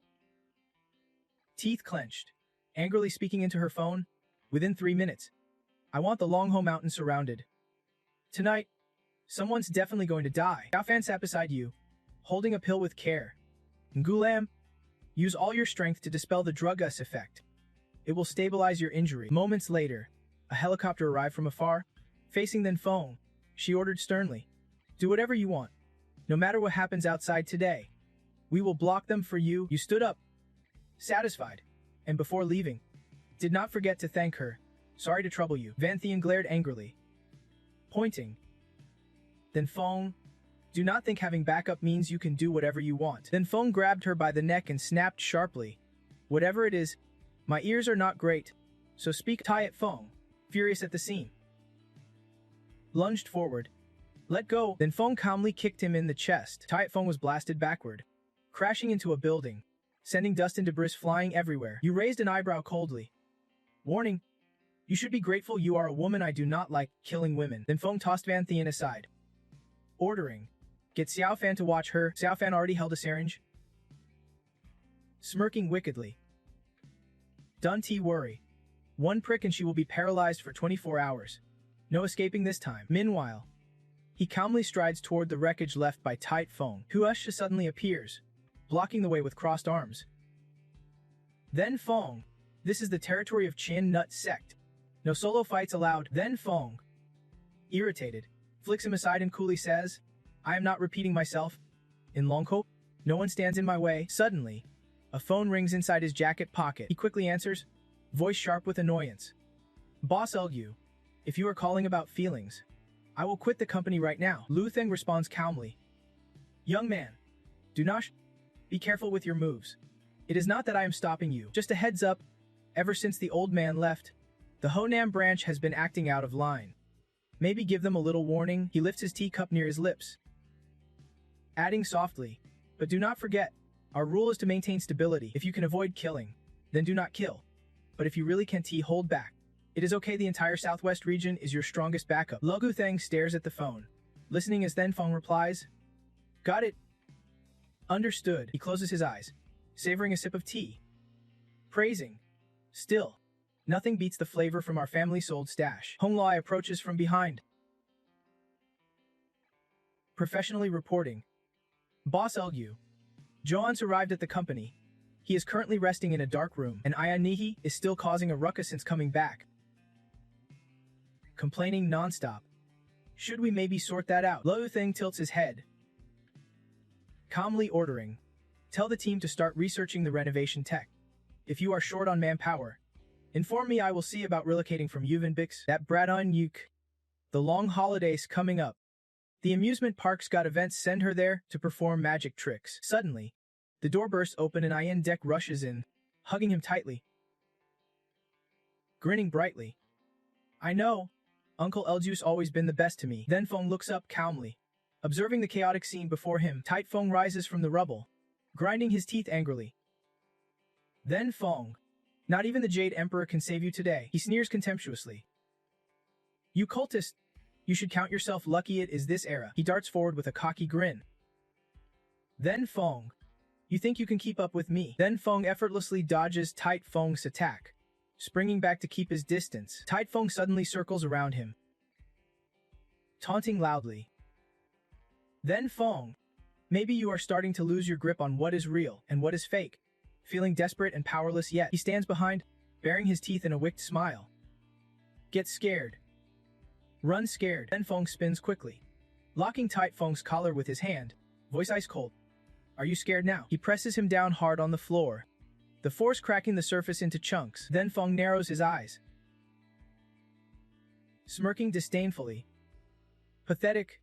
teeth clenched, angrily speaking into her phone. Within 3 minutes, I want the Longho Mountain surrounded. Tonight, someone's definitely going to die. Xiao Fan sat beside you, holding a pill with care. Ngulam, use all your strength to dispel the drug-us effect. It will stabilize your injury. Moments later, a helicopter arrived from afar. Facing Then Feng, she ordered sternly, do whatever you want. No matter what happens outside today, we will block them for you. You stood up, satisfied, and before leaving, did not forget to thank her. Sorry to trouble you. Van Thien glared angrily, pointing. Then Feng, do not think having backup means you can do whatever you want. Then Feng grabbed her by the neck and snapped sharply. Whatever it is, my ears are not great, so speak. Tai Feng, furious at the scene, lunged forward. Let go. Then Feng calmly kicked him in the chest. Tai Feng was blasted backward, crashing into a building, sending dust and debris flying everywhere. You raised an eyebrow coldly. Warning. You should be grateful you are a woman. I do not like killing women. Then Feng tossed Van Thien aside, ordering, get Xiao Fan to watch her. Xiao Fan already held a syringe, smirking wickedly. Don't worry. One prick and she will be paralyzed for 24 hours. No escaping this time. Meanwhile, he calmly strides toward the wreckage left by Tai Feng. Huasha suddenly appears, blocking the way with crossed arms. Then Feng, this is the territory of Chin Nut Sect. No solo fights allowed. Then Feng, irritated, flicks him aside and coolly says, I am not repeating myself. In Longko, no one stands in my way. Suddenly, a phone rings inside his jacket pocket. He quickly answers, voice sharp with annoyance. Boss Lu, if you are calling about feelings, I will quit the company right now. Lu Theng responds calmly. Young man, do not be careful with your moves. It is not that I am stopping you. Just a heads up, ever since the old man left, the Honam branch has been acting out of line. Maybe give them a little warning. He lifts his teacup near his lips, adding softly, but do not forget, our rule is to maintain stability. If you can avoid killing, then do not kill. But if you really can't, hold back. It is okay, the entire southwest region is your strongest backup. Logu Theng stares at the phone, listening as Then Feng replies, got it. Understood. He closes his eyes, savoring a sip of tea, praising, still, nothing beats the flavor from our family-sold stash. Hong Lai approaches from behind, professionally reporting, Boss Lu, Joan's arrived at the company. He is currently resting in a dark room, and Ayanihi is still causing a ruckus since coming back, complaining non-stop. Should we maybe sort that out? Lo Thing tilts his head, calmly ordering, tell the team to start researching the renovation tech. If you are short on manpower, inform me. I will see about relocating from Yuvenbix. That brat on Yuk. The long holidays coming up. The amusement park's got events, send her there to perform magic tricks. Suddenly, the door bursts open and Ian Deck rushes in, hugging him tightly, grinning brightly. I know, Uncle Elju's always been the best to me. Then Feng looks up calmly, observing the chaotic scene before him. Tight Feng rises from the rubble, grinding his teeth angrily. Then Feng, not even the Jade Emperor can save you today. He sneers contemptuously. You cultist, you should count yourself lucky it is this era. He darts forward with a cocky grin. Then Feng, you think you can keep up with me? Then Feng effortlessly dodges Tight Feng's attack, springing back to keep his distance. Tight Feng suddenly circles around him, taunting loudly. Then Fong, maybe you are starting to lose your grip on what is real and what is fake. Feeling desperate and powerless yet, he stands behind, baring his teeth in a wicked smile. Get scared. Run scared. Then Fong spins quickly, locking tight Fong's collar with his hand, voice ice cold. Are you scared now? He presses him down hard on the floor, the force cracking the surface into chunks. Then Fong narrows his eyes, smirking disdainfully. Pathetic.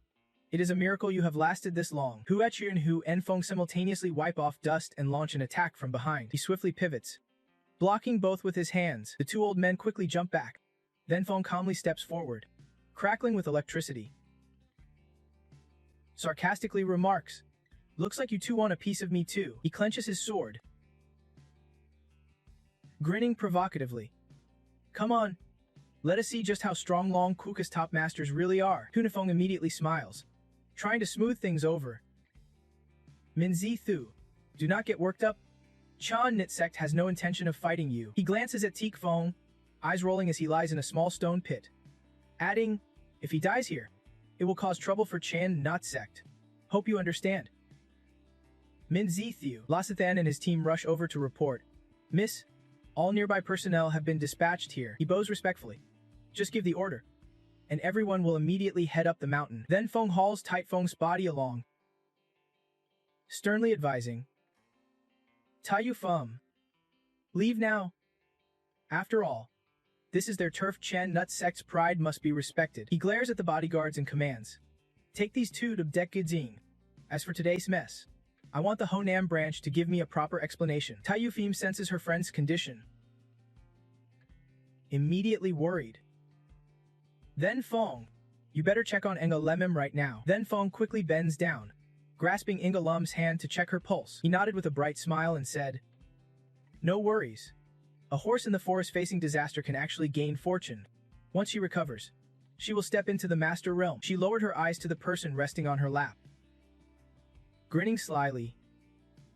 It is a miracle you have lasted this long. Huachi and Hu and Fong simultaneously wipe off dust and launch an attack from behind. He swiftly pivots, blocking both with his hands. The two old men quickly jump back. Then Fong calmly steps forward, crackling with electricity. Sarcastically remarks, looks like you two want a piece of me too. He clenches his sword, grinning provocatively. Come on, let us see just how strong Long Kuka's top masters really are. Hunafong immediately smiles, trying to smooth things over. Minzi Thu, do not get worked up. Chan Nit Sect has no intention of fighting you. He glances at Teek Fong, eyes rolling as he lies in a small stone pit, adding, if he dies here, it will cause trouble for Chan Nat Sect. Hope you understand. Minzi Thu, Lasathan and his team rush over to report. Miss, all nearby personnel have been dispatched here. He bows respectfully. Just give the order, and everyone will immediately head up the mountain. Then Fong hauls tight Fong's body along, sternly advising, Taiyu Fum, leave now. After all, this is their turf. Chen Nut Sect's pride must be respected. He glares at the bodyguards and commands, take these two to Dekgadzing. As for today's mess, I want the Honam branch to give me a proper explanation. Taiyu Fim senses her friend's condition, immediately worried. Then Fong, you better check on Enga Lemim right now. Then Fong quickly bends down, grasping Inga Lum's hand to check her pulse. He nodded with a bright smile and said, no worries. A horse in the forest facing disaster can actually gain fortune. Once she recovers, she will step into the master realm. She lowered her eyes to the person resting on her lap, grinning slyly.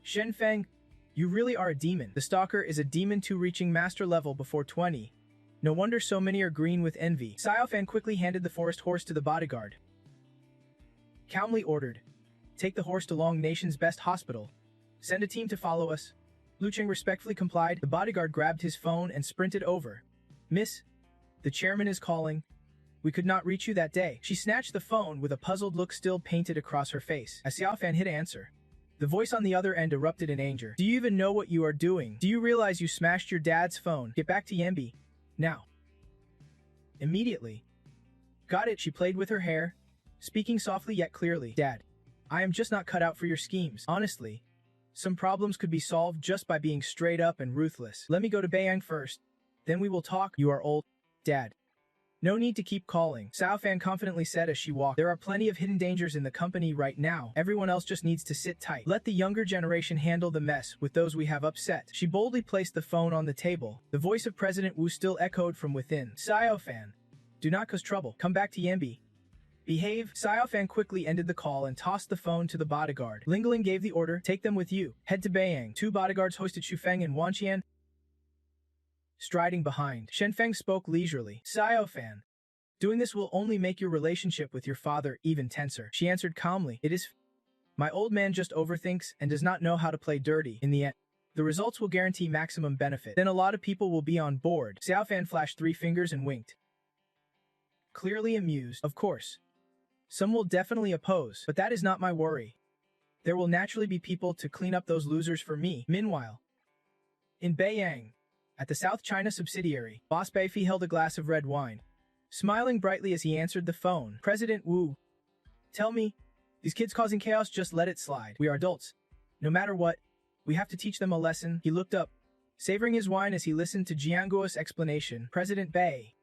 Shenfeng, you really are a demon. The stalker is a demon too, reaching master level before 20. No wonder so many are green with envy. Xiaofan quickly handed the forest horse to the bodyguard, calmly ordered, take the horse to Long Nation's best hospital. Send a team to follow us. Lu Cheng respectfully complied. The bodyguard grabbed his phone and sprinted over. Miss, the chairman is calling. We could not reach you that day. She snatched the phone with a puzzled look still painted across her face. As Xiaofan hit answer, the voice on the other end erupted in anger. Do you even know what you are doing? Do you realize you smashed your dad's phone? Get back to Yembi. Now. Immediately. Got it, she played with her hair, speaking softly yet clearly. Dad, I am just not cut out for your schemes. Honestly, some problems could be solved just by being straight up and ruthless. Let me go to Beiyang first, then we will talk. You are old, Dad. No need to keep calling, Xiao Fan confidently said as she walked. There are plenty of hidden dangers in the company right now. Everyone else just needs to sit tight. Let the younger generation handle the mess with those we have upset. She boldly placed the phone on the table. The voice of President Wu still echoed from within. Xiao Fan, do not cause trouble. Come back to Yembi. Behave. Xiao Fan quickly ended the call and tossed the phone to the bodyguard. Lingling gave the order, take them with you. Head to Beiyang. Two bodyguards hoisted Shufeng and Wanqian, striding behind. Shenfeng spoke leisurely. Xiao Fan, doing this will only make your relationship with your father even tenser. She answered calmly, it is my old man just overthinks and does not know how to play dirty. In the end, the results will guarantee maximum benefit. Then a lot of people will be on board. Xiao Fan flashed 3 fingers and winked, clearly amused. Of course, some will definitely oppose, but that is not my worry. There will naturally be people to clean up those losers for me. Meanwhile, in Beiyang, at the South China subsidiary, Boss Beifi held a glass of red wine, smiling brightly as he answered the phone. President Wu, tell me, these kids causing chaos, just let it slide. We are adults. No matter what, we have to teach them a lesson. He looked up, savoring his wine as he listened to Jianguo's explanation. President Bei,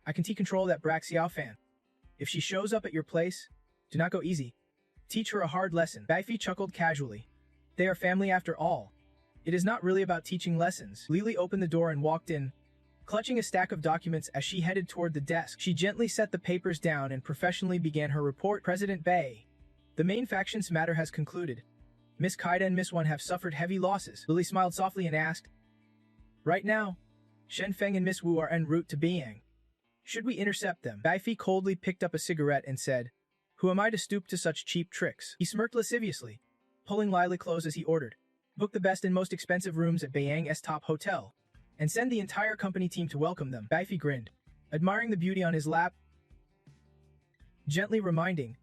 I can take control of that brat Xiao Fan. If she shows up at your place, do not go easy. Teach her a hard lesson. Beifi chuckled casually. They are family after all. It is not really about teaching lessons. Lily opened the door and walked in, clutching a stack of documents as she headed toward the desk. She gently set the papers down and professionally began her report. President Bei, the main faction's matter has concluded. Miss Kaida and Miss Wan have suffered heavy losses. Lily smiled softly and asked, right now, Shenfeng and Miss Wu are en route to Beiyang. Should we intercept them? Beifi coldly picked up a cigarette and said, Who am I to stoop to such cheap tricks? He smirked lasciviously, pulling Lily close as he ordered. Book the best and most expensive rooms at Bayang's top hotel, and send the entire company team to welcome them. Baify grinned, admiring the beauty on his lap, gently reminding,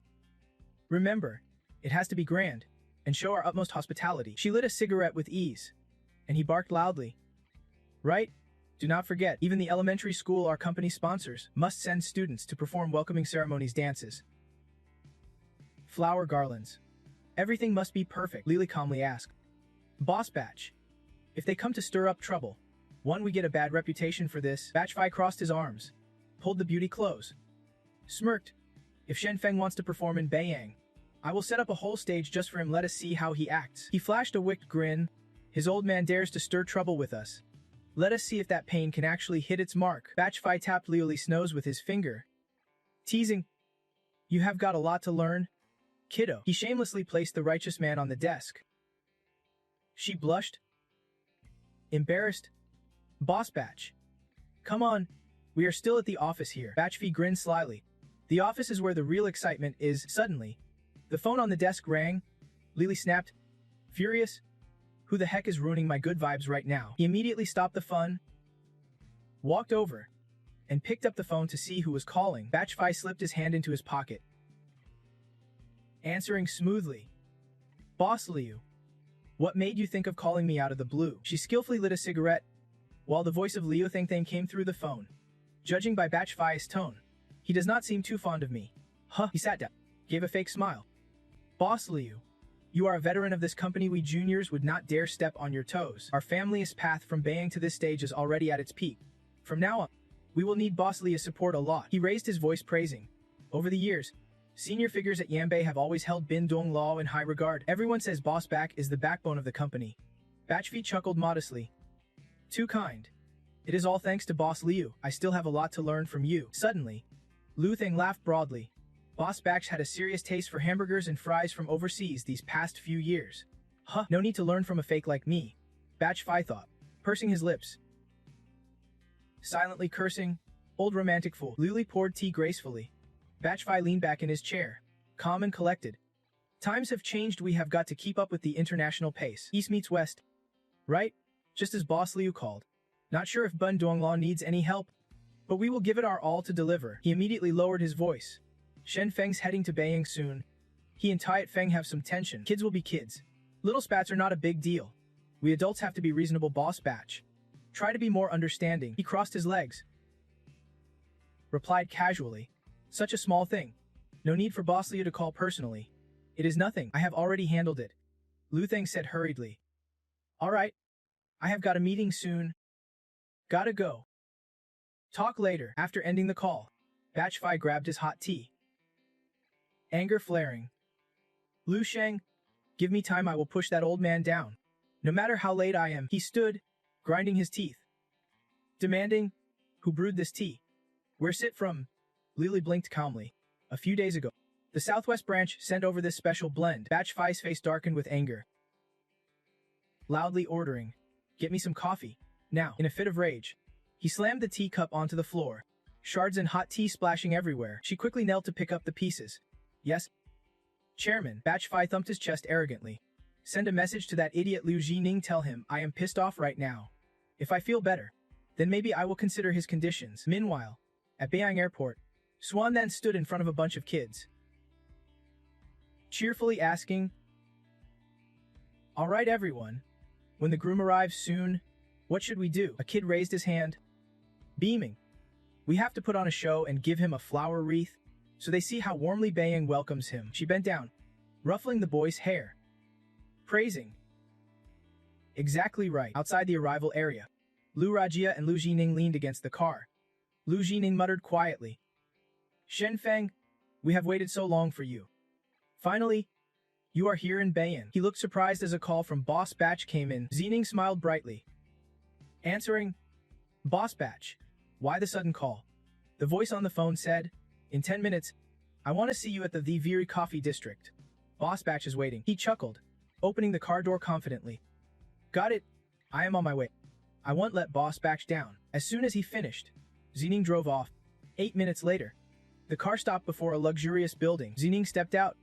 remember, it has to be grand, and show our utmost hospitality. She lit a cigarette with ease, and he barked loudly. Right? Do not forget, even the elementary school our company sponsors must send students to perform welcoming ceremonies dances. Flower garlands. Everything must be perfect, Lily calmly asked. Boss Batch. If they come to stir up trouble, we get a bad reputation for this. Batchfy crossed his arms, pulled the beauty close, smirked. If Shen Feng wants to perform in Beiyang, I will set up a whole stage just for him. Let us see how he acts. He flashed a wicked grin. His old man dares to stir trouble with us. Let us see if that pain can actually hit its mark. Batchfy tapped Liuli's nose with his finger, teasing, you have got a lot to learn, kiddo. He shamelessly placed the righteous man on the desk. She blushed, embarrassed. Boss Batch. Come on, we are still at the office here. Batchfy grinned slyly. The office is where the real excitement is. Suddenly, the phone on the desk rang. Lily snapped, furious. Who the heck is ruining my good vibes right now? He immediately stopped the fun, walked over, and picked up the phone to see who was calling. Batchfy slipped his hand into his pocket, answering smoothly. Boss Liu, what made you think of calling me out of the blue? She skillfully lit a cigarette, while the voice of Liu Thingthang came through the phone. Judging by Batchfy's tone, he does not seem too fond of me. Huh, he sat down, gave a fake smile. Boss Liu, you are a veteran of this company. We juniors would not dare step on your toes. Our family's path from Beiyang to this stage is already at its peak. From now on, we will need Boss Liu's support a lot. He raised his voice praising. Over the years, senior figures at Yanbei have always held Bin Dong Lao in high regard. Everyone says Boss Back is the backbone of the company. Batchfy chuckled modestly. Too kind. It is all thanks to Boss Liu. I still have a lot to learn from you. Suddenly, Lu Thing laughed broadly. Boss Batch had a serious taste for hamburgers and fries from overseas these past few years. Huh, no need to learn from a fake like me, Batchfy thought, pursing his lips. Silently cursing, old romantic fool. Lily poured tea gracefully. Batchfy leaned back in his chair, calm and collected. Times have changed. We have got to keep up with the international pace. East meets West. Right? Just as Boss Liu called. Not sure if Bun Donglao needs any help, but we will give it our all to deliver. He immediately lowered his voice. Shen Feng's heading to Beiyang soon. He and Tiat Feng have some tension. Kids will be kids. Little spats are not a big deal. We adults have to be reasonable. Boss Batch. Try to be more understanding. He crossed his legs, replied casually. Such a small thing. No need for Boss Liu to call personally. It is nothing. I have already handled it. Lu Thing said hurriedly. Alright. I have got a meeting soon. Gotta go. Talk later. After ending the call, Batchfy grabbed his hot tea, anger flaring. Lu Sheng, give me time. I will push that old man down. No matter how late I am. He stood, grinding his teeth, demanding, who brewed this tea? Where's it from? Lily blinked calmly. A few days ago, the Southwest branch sent over this special blend. Batchfy's face darkened with anger, loudly ordering, get me some coffee. Now, in a fit of rage, he slammed the teacup onto the floor, shards and hot tea splashing everywhere. She quickly knelt to pick up the pieces. Yes? Chairman, Batchfy thumped his chest arrogantly. Send a message to that idiot Liu Jining. Tell him I am pissed off right now. If I feel better, then maybe I will consider his conditions. Meanwhile, at Beiyang Airport, Swan then stood in front of a bunch of kids, cheerfully asking, all right everyone, when the groom arrives soon, what should we do? A kid raised his hand, beaming. We have to put on a show and give him a flower wreath, so they see how warmly Beiyang welcomes him. She bent down, ruffling the boy's hair, praising. Exactly right. Outside the arrival area, Lu Rajia and Lu Jining leaned against the car. Lu Jining muttered quietly. Shen Feng, we have waited so long for you. Finally, you are here in Beiyang. He looked surprised as a call from Boss Batch came in. Jining smiled brightly, answering, Boss Batch, why the sudden call? The voice on the phone said, in 10 minutes, I want to see you at the Viri Coffee District. Boss Batch is waiting. He chuckled, opening the car door confidently. Got it. I am on my way. I won't let Boss Batch down. As soon as he finished, Jining drove off. 8 minutes later, The car stopped before a luxurious building. Zining stepped out,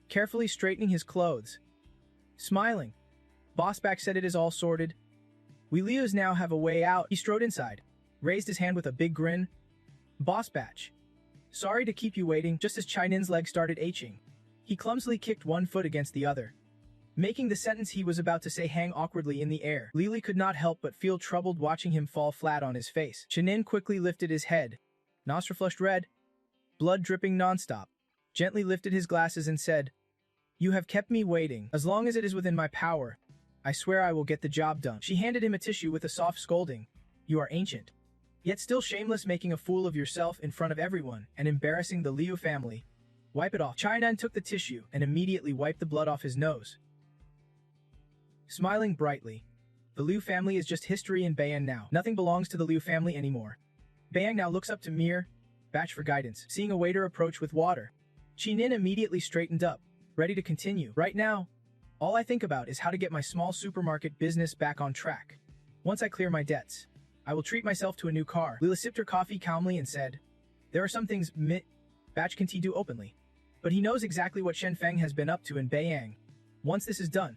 carefully straightening his clothes. Smiling, Boss Batch said it is all sorted. We Leos now have a way out. He strode inside, raised his hand with a big grin. Boss Batch, sorry to keep you waiting. Just as Chai-Nin's leg started aching, he clumsily kicked one foot against the other, making the sentence he was about to say hang awkwardly in the air. Lily could not help but feel troubled watching him fall flat on his face. Chai-Nin quickly lifted his head, nostril flushed red, blood dripping nonstop, gently lifted his glasses and said, "You have kept me waiting. As long as it is within my power, I swear I will get the job done." She handed him a tissue with a soft scolding. "You are ancient, yet still shameless, making a fool of yourself in front of everyone and embarrassing the Liu family. Wipe it off." Chai-Nin took the tissue and immediately wiped the blood off his nose, smiling brightly. The Liu family is just history in Bayang now. Nothing belongs to the Liu family anymore. Bayang now looks up to Mir Batch for guidance. Seeing a waiter approach with water, Chai-Nin immediately straightened up, ready to continue. "Right now, all I think about is how to get my small supermarket business back on track. Once I clear my debts, I will treat myself to a new car." Lila sipped her coffee calmly and said, "There are some things Batch can do openly, but he knows exactly what Shen Feng has been up to in Bayang. Once this is done,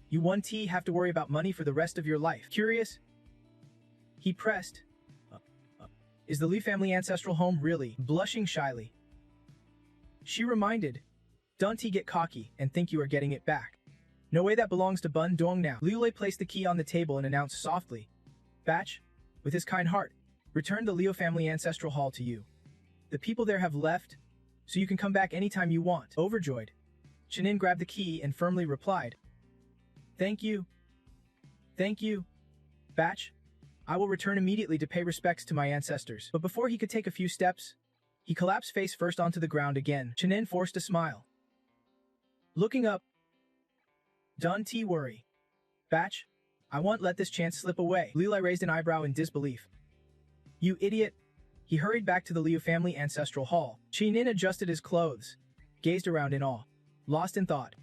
you won't have to worry about money for the rest of your life." Curious, he pressed, "Is the Li family ancestral home really?" Blushing shyly, she reminded, "Don't get cocky and think you are getting it back. No way, that belongs to Bun Dong now." Liu Lei placed the key on the table and announced softly, "Batch, with his kind heart, returned the Liu family ancestral hall to you. The people there have left, so you can come back anytime you want." Overjoyed, Chai-Nin grabbed the key and firmly replied, "Thank you. Thank you, Batch. I will return immediately to pay respects to my ancestors." But before he could take a few steps, he collapsed face first onto the ground again. Chai-Nin forced a smile. Looking up, "Don't worry, Batch. I won't let this chance slip away." Lilai raised an eyebrow in disbelief. "You idiot." He hurried back to the Liu family ancestral hall. Chai-Nin adjusted his clothes, gazed around in awe, lost in thought.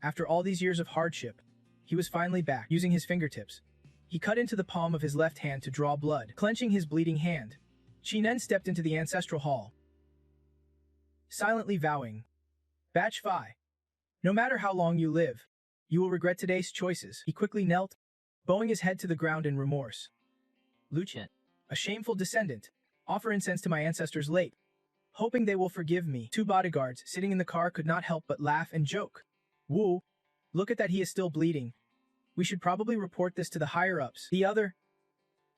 After all these years of hardship, he was finally back. Using his fingertips, he cut into the palm of his left hand to draw blood. Clenching his bleeding hand, Chai-Nin stepped into the ancestral hall, silently vowing, "Batch Phi, no matter how long you live, you will regret today's choices." He quickly knelt, bowing his head to the ground in remorse. "Lucien, a shameful descendant, offer incense to my ancestors late, hoping they will forgive me." Two bodyguards sitting in the car could not help but laugh and joke. "Woo, look at that, he is still bleeding. We should probably report this to the higher-ups." The other,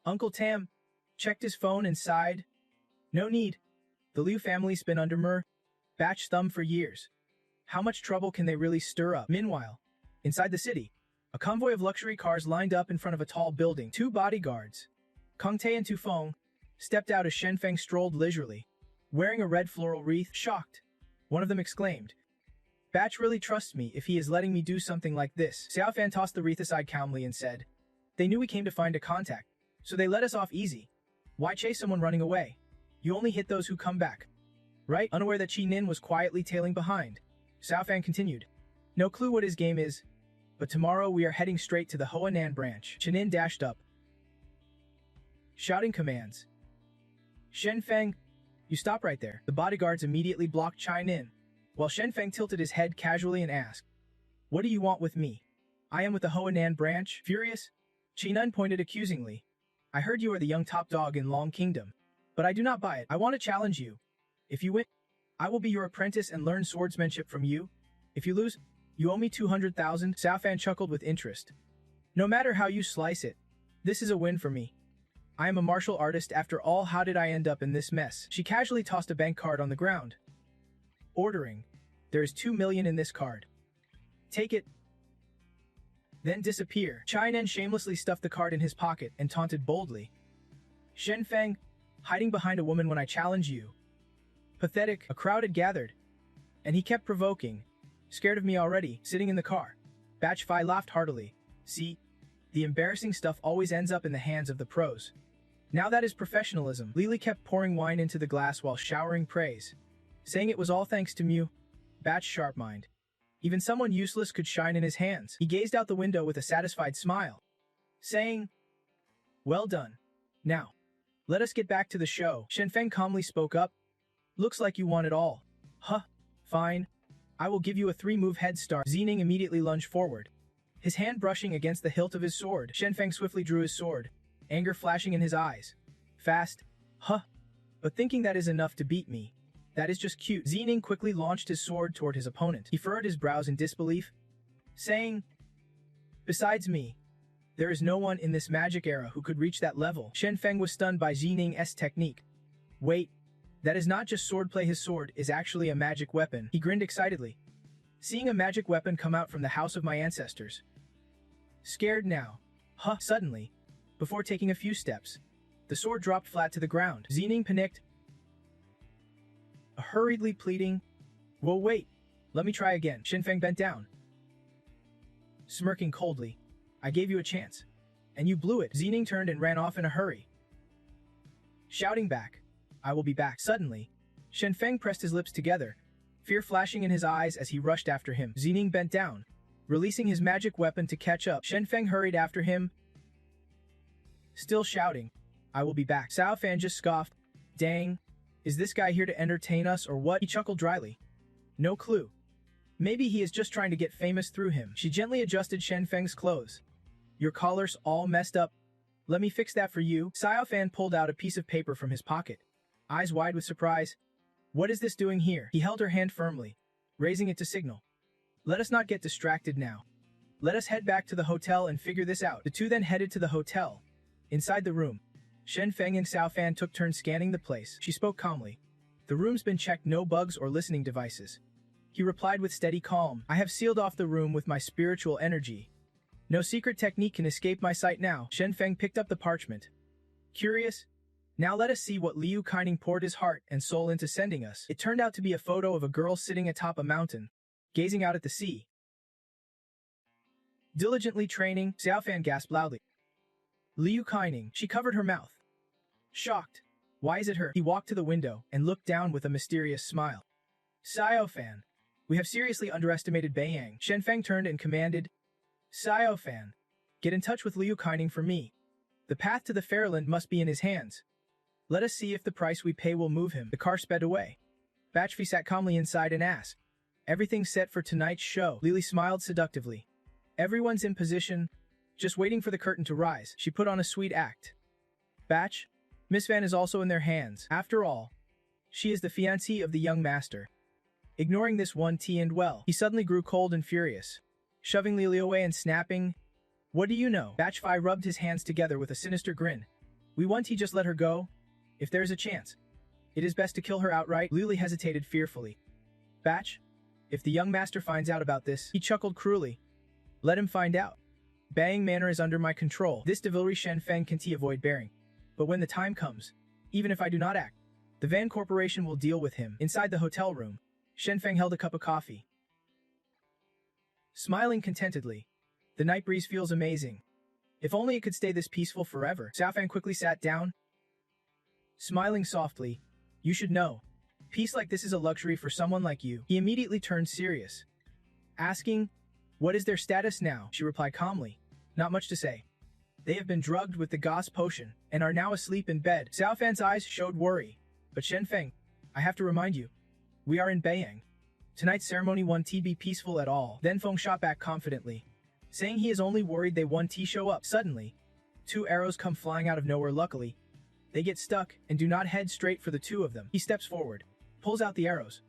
Uncle Tam, checked his phone and sighed. "No need. The Liu family's been under Batch thumb for years. How much trouble can they really stir up?" Meanwhile, inside the city, a convoy of luxury cars lined up in front of a tall building. Two bodyguards, Kong Tae and Tu Feng, stepped out as Shen Feng strolled leisurely, wearing a red floral wreath. Shocked, one of them exclaimed, "Batch really trusts me if he is letting me do something like this." Xiao Fan tossed the wreath aside calmly and said, "They knew we came to find a contact, so they let us off easy. Why chase someone running away? You only hit those who come back, right?" Unaware that Chai-Nin was quietly tailing behind, Xiao Fan continued, "No clue what his game is, but tomorrow we are heading straight to the Hoanan branch." Chai-Nin dashed up, shouting commands. "Shen Feng, you stop right there." The bodyguards immediately blocked Chai-Nin, while Shen Feng tilted his head casually and asked, "What do you want with me?" "I am with the Hoanan branch." Furious, Chai-Nin pointed accusingly, "I heard you are the young top dog in Long Kingdom, but I do not buy it. I want to challenge you. If you win, I will be your apprentice and learn swordsmanship from you. If you lose, you owe me 200,000. Xiao Fan chuckled with interest. "No matter how you slice it, this is a win for me. I am a martial artist after all. How did I end up in this mess?" She casually tossed a bank card on the ground, ordering, "There is 2 million in this card. Take it, then disappear." Chai-Nin shamelessly stuffed the card in his pocket and taunted boldly, "Shen Feng, hiding behind a woman when I challenge you? Pathetic." A crowd had gathered, and he kept provoking. "Scared of me already?" Sitting in the car, Batch Phi laughed heartily. "See, the embarrassing stuff always ends up in the hands of the pros. Now that is professionalism." Lily kept pouring wine into the glass while showering praise, saying it was all thanks to Mew. Batch sharp mind. Even someone useless could shine in his hands. He gazed out the window with a satisfied smile, saying, "Well done. Now, let us get back to the show." Shen Feng calmly spoke up, Looks like you want it all. Huh, fine. I will give you a 3-move head start. Zining immediately lunged forward. His hand brushing against the hilt of his sword. Shenfeng swiftly drew his sword, anger flashing in his eyes. Fast. Huh. But thinking that is enough to beat me. That is just cute. Zining quickly launched his sword toward his opponent. He furrowed his brows in disbelief, saying, "Besides me, there is no one in this magic era who could reach that level." Shenfeng was stunned by Zining's technique. Wait, that is not just swordplay. His sword is actually a magic weapon. He grinned excitedly, seeing a magic weapon come out from the house of my ancestors. Scared now. Huh. Suddenly, before taking a few steps, the sword dropped flat to the ground. Zining panicked, hurriedly pleading, "Whoa, wait. Let me try again." Shenfeng bent down, smirking coldly. "I gave you a chance, and you blew it." Zining turned and ran off in a hurry, shouting back, "I will be back." Suddenly, Shenfeng pressed his lips together, fear flashing in his eyes as he rushed after him. Zining bent down, releasing his magic weapon to catch up. Shenfeng hurried after him, still shouting, "I will be back." Xiao Fan just scoffed, "Dang, is this guy here to entertain us or what?" He chuckled dryly. "No clue. Maybe he is just trying to get famous through him." She gently adjusted Shenfeng's clothes. "Your collar's all messed up. Let me fix that for you." Xiao Fan pulled out a piece of paper from his pocket, eyes wide with surprise. "What is this doing here?" He held her hand firmly, raising it to signal. "Let us not get distracted now. Let us head back to the hotel and figure this out." The two then headed to the hotel. Inside the room, Shenfeng and Xiao Fan took turns scanning the place. She spoke calmly. "The room's been checked, no bugs or listening devices." He replied with steady calm, "I have sealed off the room with my spiritual energy. No secret technique can escape my sight now." Shenfeng picked up the parchment. "Curious? Now let us see what Liu Kaining poured his heart and soul into sending us." It turned out to be a photo of a girl sitting atop a mountain, gazing out at the sea. Diligently training, Xiao Fan gasped loudly. "Liu Kaining." She covered her mouth, shocked. "Why is it her?" He walked to the window and looked down with a mysterious smile. "Xiao Fan, we have seriously underestimated Beiyang." Shenfeng turned and commanded, "Xiao Fan, get in touch with Liu Kaining for me. The path to the Fairyland must be in his hands. Let us see if the price we pay will move him." The car sped away. Bachfi sat calmly inside and asked, "Everything set for tonight's show?" Lily smiled seductively. "Everyone's in position, just waiting for the curtain to rise." She put on a sweet act. "Batch, Miss Van is also in their hands. After all, she is the fiancée of the young master." Ignoring this one tea and well, he suddenly grew cold and furious, shoving Lily away and snapping, "What do you know?" Batchfi rubbed his hands together with a sinister grin. "We want he just let her go? If there is a chance, it is best to kill her outright." Lily hesitated fearfully. "Batch, if the young master finds out about this," he chuckled cruelly, "let him find out. Bang Manor is under my control. This devilry Shenfeng can avoid bearing. But when the time comes, even if I do not act, the Van Corporation will deal with him." Inside the hotel room, Shenfeng held a cup of coffee, smiling contentedly. "The night breeze feels amazing. If only it could stay this peaceful forever." Xiao Fan quickly sat down, smiling softly. "You should know, peace like this is a luxury for someone like you." He immediately turned serious, asking, "What is their status now?" She replied calmly, "Not much to say. They have been drugged with the Gauss potion and are now asleep in bed." Xiao Fan's eyes showed worry. "But Shenfeng, I have to remind you, we are in Beiyang. Tonight's ceremony won't be peaceful at all." Then Feng shot back confidently, saying he is only worried they won't show up. Suddenly, 2 arrows come flying out of nowhere. Luckily, they get stuck and do not head straight for the 2 of them. He steps forward, pulls out the arrows,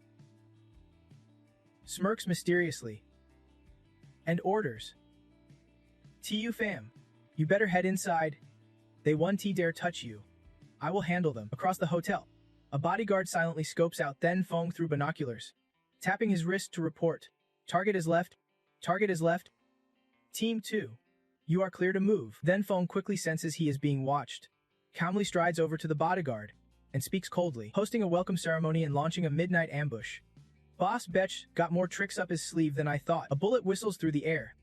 smirks mysteriously, and orders, "Tu fam, you better head inside. They won't dare touch you. I will handle them." Across the hotel, a bodyguard silently scopes out Then Feng through binoculars, tapping his wrist to report, "Target is left. Target is left. Team 2, you are clear to move." Then Feng quickly senses he is being watched, calmly strides over to the bodyguard, and speaks coldly, hosting a welcome ceremony and launching a midnight ambush. "Boss Betch got more tricks up his sleeve than I thought." A bullet whistles through the air.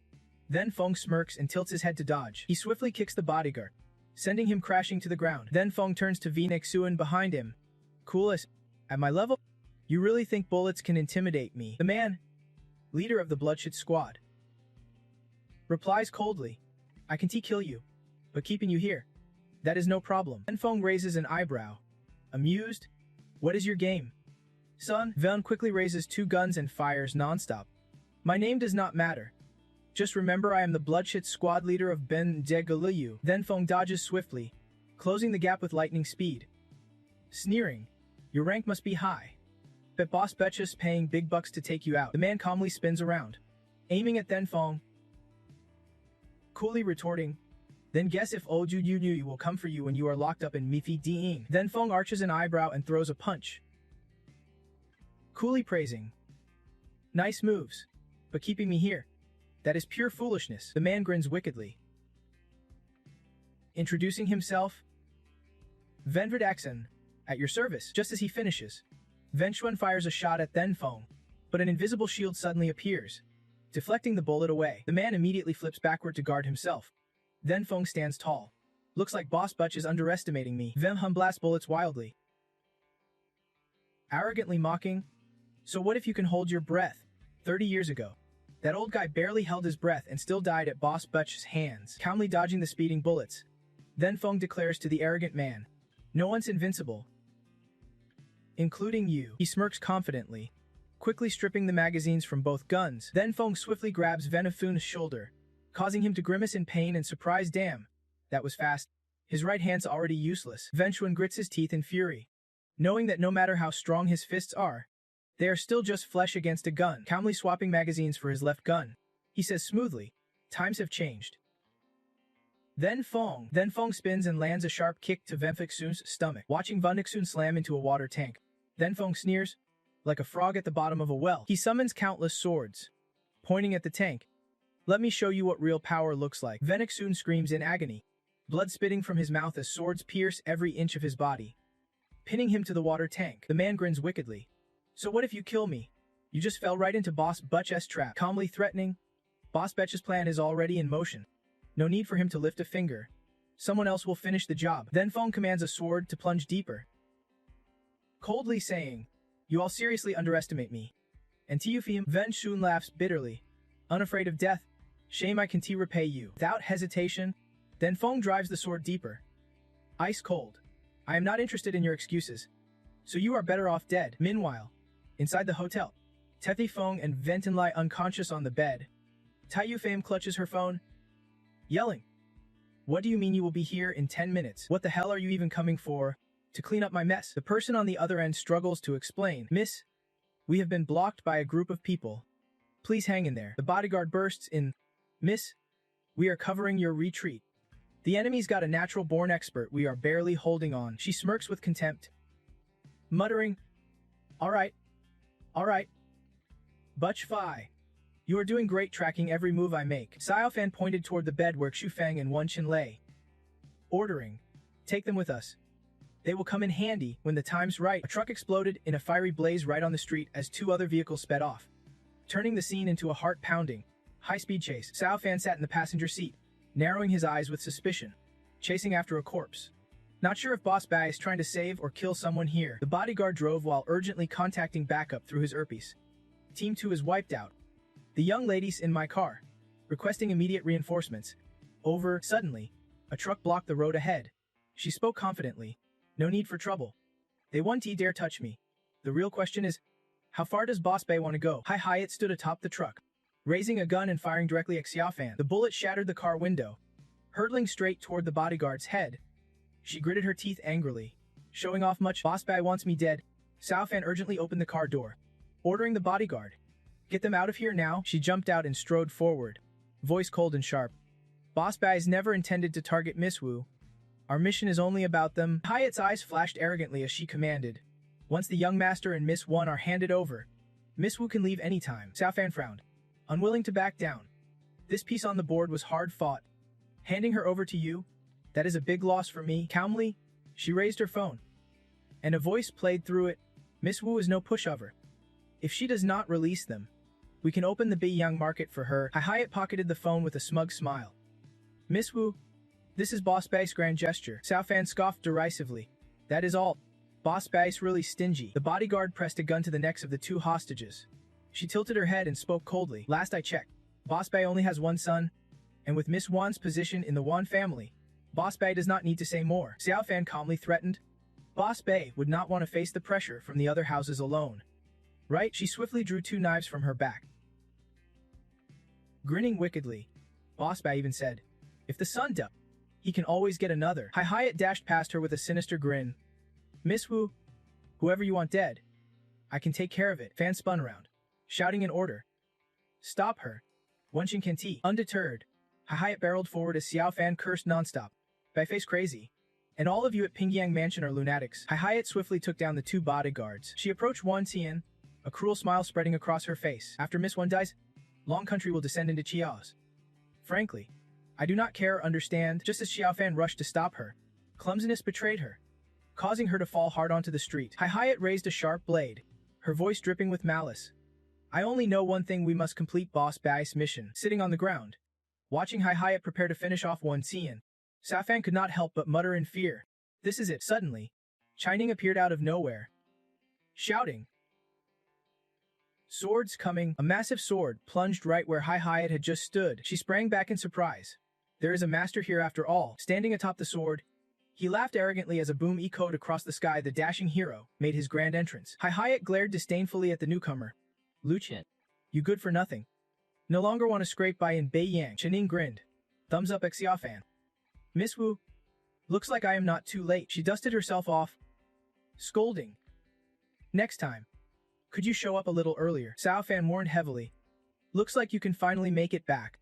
Then Feng smirks and tilts his head to dodge. He swiftly kicks the bodyguard, sending him crashing to the ground. Then Feng turns to Venix Suan behind him. "Coolest, at my level? You really think bullets can intimidate me?" The man, leader of the Bloodshed Squad, replies coldly, "I can kill you, but keeping you here, that is no problem." Then Feng raises an eyebrow, amused, "What is your game? Son, Ven quickly raises 2 guns and fires non-stop. My name does not matter. Just remember I am the bloodshed squad leader of Ben de Galiu. Then Feng dodges swiftly, closing the gap with lightning speed. Sneering, your rank must be high. Bet boss betches paying big bucks to take you out. The man calmly spins around, aiming at Then Feng. Coolly retorting, then guess if old Yu will come for you when you are locked up in Mifi Ding. Then Feng arches an eyebrow and throws a punch. Coolly praising, nice moves, but keeping me here. That is pure foolishness. The man grins wickedly. Introducing himself, Venvid Axon, at your service. Just as he finishes, Venchuan fires a shot at Then Feng, but an invisible shield suddenly appears, deflecting the bullet away. The man immediately flips backward to guard himself. Then Feng stands tall. Looks like Boss Butch is underestimating me. Vem hum blasts bullets wildly, arrogantly mocking, so what if you can hold your breath? 30 years ago, that old guy barely held his breath and still died at Boss Butch's hands, calmly dodging the speeding bullets. Then Feng declares to the arrogant man, no one's invincible, including you. He smirks confidently, quickly stripping the magazines from both guns. Then Feng swiftly grabs Venefun's shoulder, causing him to grimace in pain and surprise. Damn, that was fast. His right hand's already useless. Venchuan grits his teeth in fury, knowing that no matter how strong his fists are, they are still just flesh against a gun. Calmly swapping magazines for his left gun, he says smoothly, times have changed. Then Feng spins and lands a sharp kick to Venfixun's stomach. Watching Venfixun slam into a water tank, Then Feng sneers, like a frog at the bottom of a well. He summons countless swords, pointing at the tank. Let me show you what real power looks like. Venfixun screams in agony, blood spitting from his mouth as swords pierce every inch of his body, pinning him to the water tank. The man grins wickedly. So what if you kill me? You just fell right into Boss Butch's trap. Calmly threatening, Boss Butch's plan is already in motion. No need for him to lift a finger. Someone else will finish the job. Then Feng commands a sword to plunge deeper, coldly saying, you all seriously underestimate me. And Tiufim Ven Shun laughs bitterly, unafraid of death. Shame I can repay you. Without hesitation, Then Feng drives the sword deeper. Ice cold. I am not interested in your excuses, so you are better off dead. Meanwhile, inside the hotel, Tethi Feng and Venton lie unconscious on the bed. Taiyu Fame clutches her phone, yelling, what do you mean you will be here in 10 minutes? What the hell are you even coming for? To clean up my mess? The person on the other end struggles to explain. Miss, we have been blocked by a group of people. Please hang in there. The bodyguard bursts in. Miss, we are covering your retreat. The enemy's got a natural-born expert we are barely holding on. She smirks with contempt, muttering, all right. Butch Fi. You are doing great tracking every move I make. Xiaofan pointed toward the bed where Xufeng and Wenqin lay, ordering, take them with us. They will come in handy when the time's right. A truck exploded in a fiery blaze right on the street as 2 other vehicles sped off, turning the scene into a heart-pounding, high-speed chase. Xiaofan sat in the passenger seat, narrowing his eyes with suspicion, chasing after a corpse. Not sure if Boss Bai is trying to save or kill someone here. The bodyguard drove while urgently contacting backup through his earpiece. Team 2 is wiped out. The young lady's in my car, requesting immediate reinforcements. Over. Suddenly, a truck blocked the road ahead. She spoke confidently. No need for trouble. They won't dare touch me. The real question is, how far does Boss Bai want to go? Hyatt stood atop the truck, raising a gun and firing directly at Xiaofan. The bullet shattered the car window, hurtling straight toward the bodyguard's head. She gritted her teeth angrily, showing off much. Boss Bai wants me dead. Xiaofan urgently opened the car door, ordering the bodyguard, get them out of here now. She jumped out and strode forward, voice cold and sharp. Boss Bai's never intended to target Miss Wu. Our mission is only about them. Hyatt's eyes flashed arrogantly as she commanded. Once the young master and Miss Wan are handed over, Miss Wu can leave anytime. Xiaofan frowned, unwilling to back down. This piece on the board was hard fought. Handing her over to you? That is a big loss for me. Calmly, she raised her phone, and a voice played through it. Miss Wu is no pushover. If she does not release them, we can open the Beiyang market for her. Hyatt pocketed the phone with a smug smile. Miss Wu, this is Boss Bai's grand gesture. Xiaofan scoffed derisively. That is all. Boss Bai's really stingy. The bodyguard pressed a gun to the necks of the 2 hostages. She tilted her head and spoke coldly. Last I checked, Boss Bai only has 1 son, and with Miss Wan's position in the Wan family, Boss Bai does not need to say more. Xiaofan calmly threatened, Boss Bae would not want to face the pressure from the other houses alone. Right? She swiftly drew 2 knives from her back. Grinning wickedly, Boss Bae even said, "If the sun does, he can always get another." Hyatt dashed past her with a sinister grin. "Miss Wu, whoever you want dead, I can take care of it." Fan spun around, shouting an order. "Stop her." Wenqing Kenti. Undeterred, Hyatt barreled forward as Xiao Fan cursed nonstop. "By face crazy. And all of you at Pingyang Mansion are lunatics." Hyatt swiftly took down the 2 bodyguards. She approached Wan Tian, a cruel smile spreading across her face. "After Miss Wan dies, Long Country will descend into Chiaos. Frankly, I do not care or understand." Just as Xiao Fan rushed to stop her, clumsiness betrayed her, causing her to fall hard onto the street. Hyatt raised a sharp blade, her voice dripping with malice. "I only know one thing: we must complete Boss Bae's mission." Sitting on the ground, watching Hyatt prepare to finish off Wan Tian, Safan could not help but mutter in fear. "This is it." Suddenly, Chining appeared out of nowhere, shouting, "Swords coming!" A massive sword plunged right where Hyatt had just stood. She sprang back in surprise. There is a master here after all. Standing atop the sword, he laughed arrogantly as a boom echoed across the sky. The dashing hero made his grand entrance. Hyatt glared disdainfully at the newcomer. "Luchin, you good for nothing. No longer want to scrape by in Beiyang." Chening grinned. "Thumbs up, Xiaofan." "Miss Wu, looks like I am not too late." She dusted herself off, scolding. "Next time, could you show up a little earlier?" Xiaofan warned heavily. "Looks like you can finally make it back.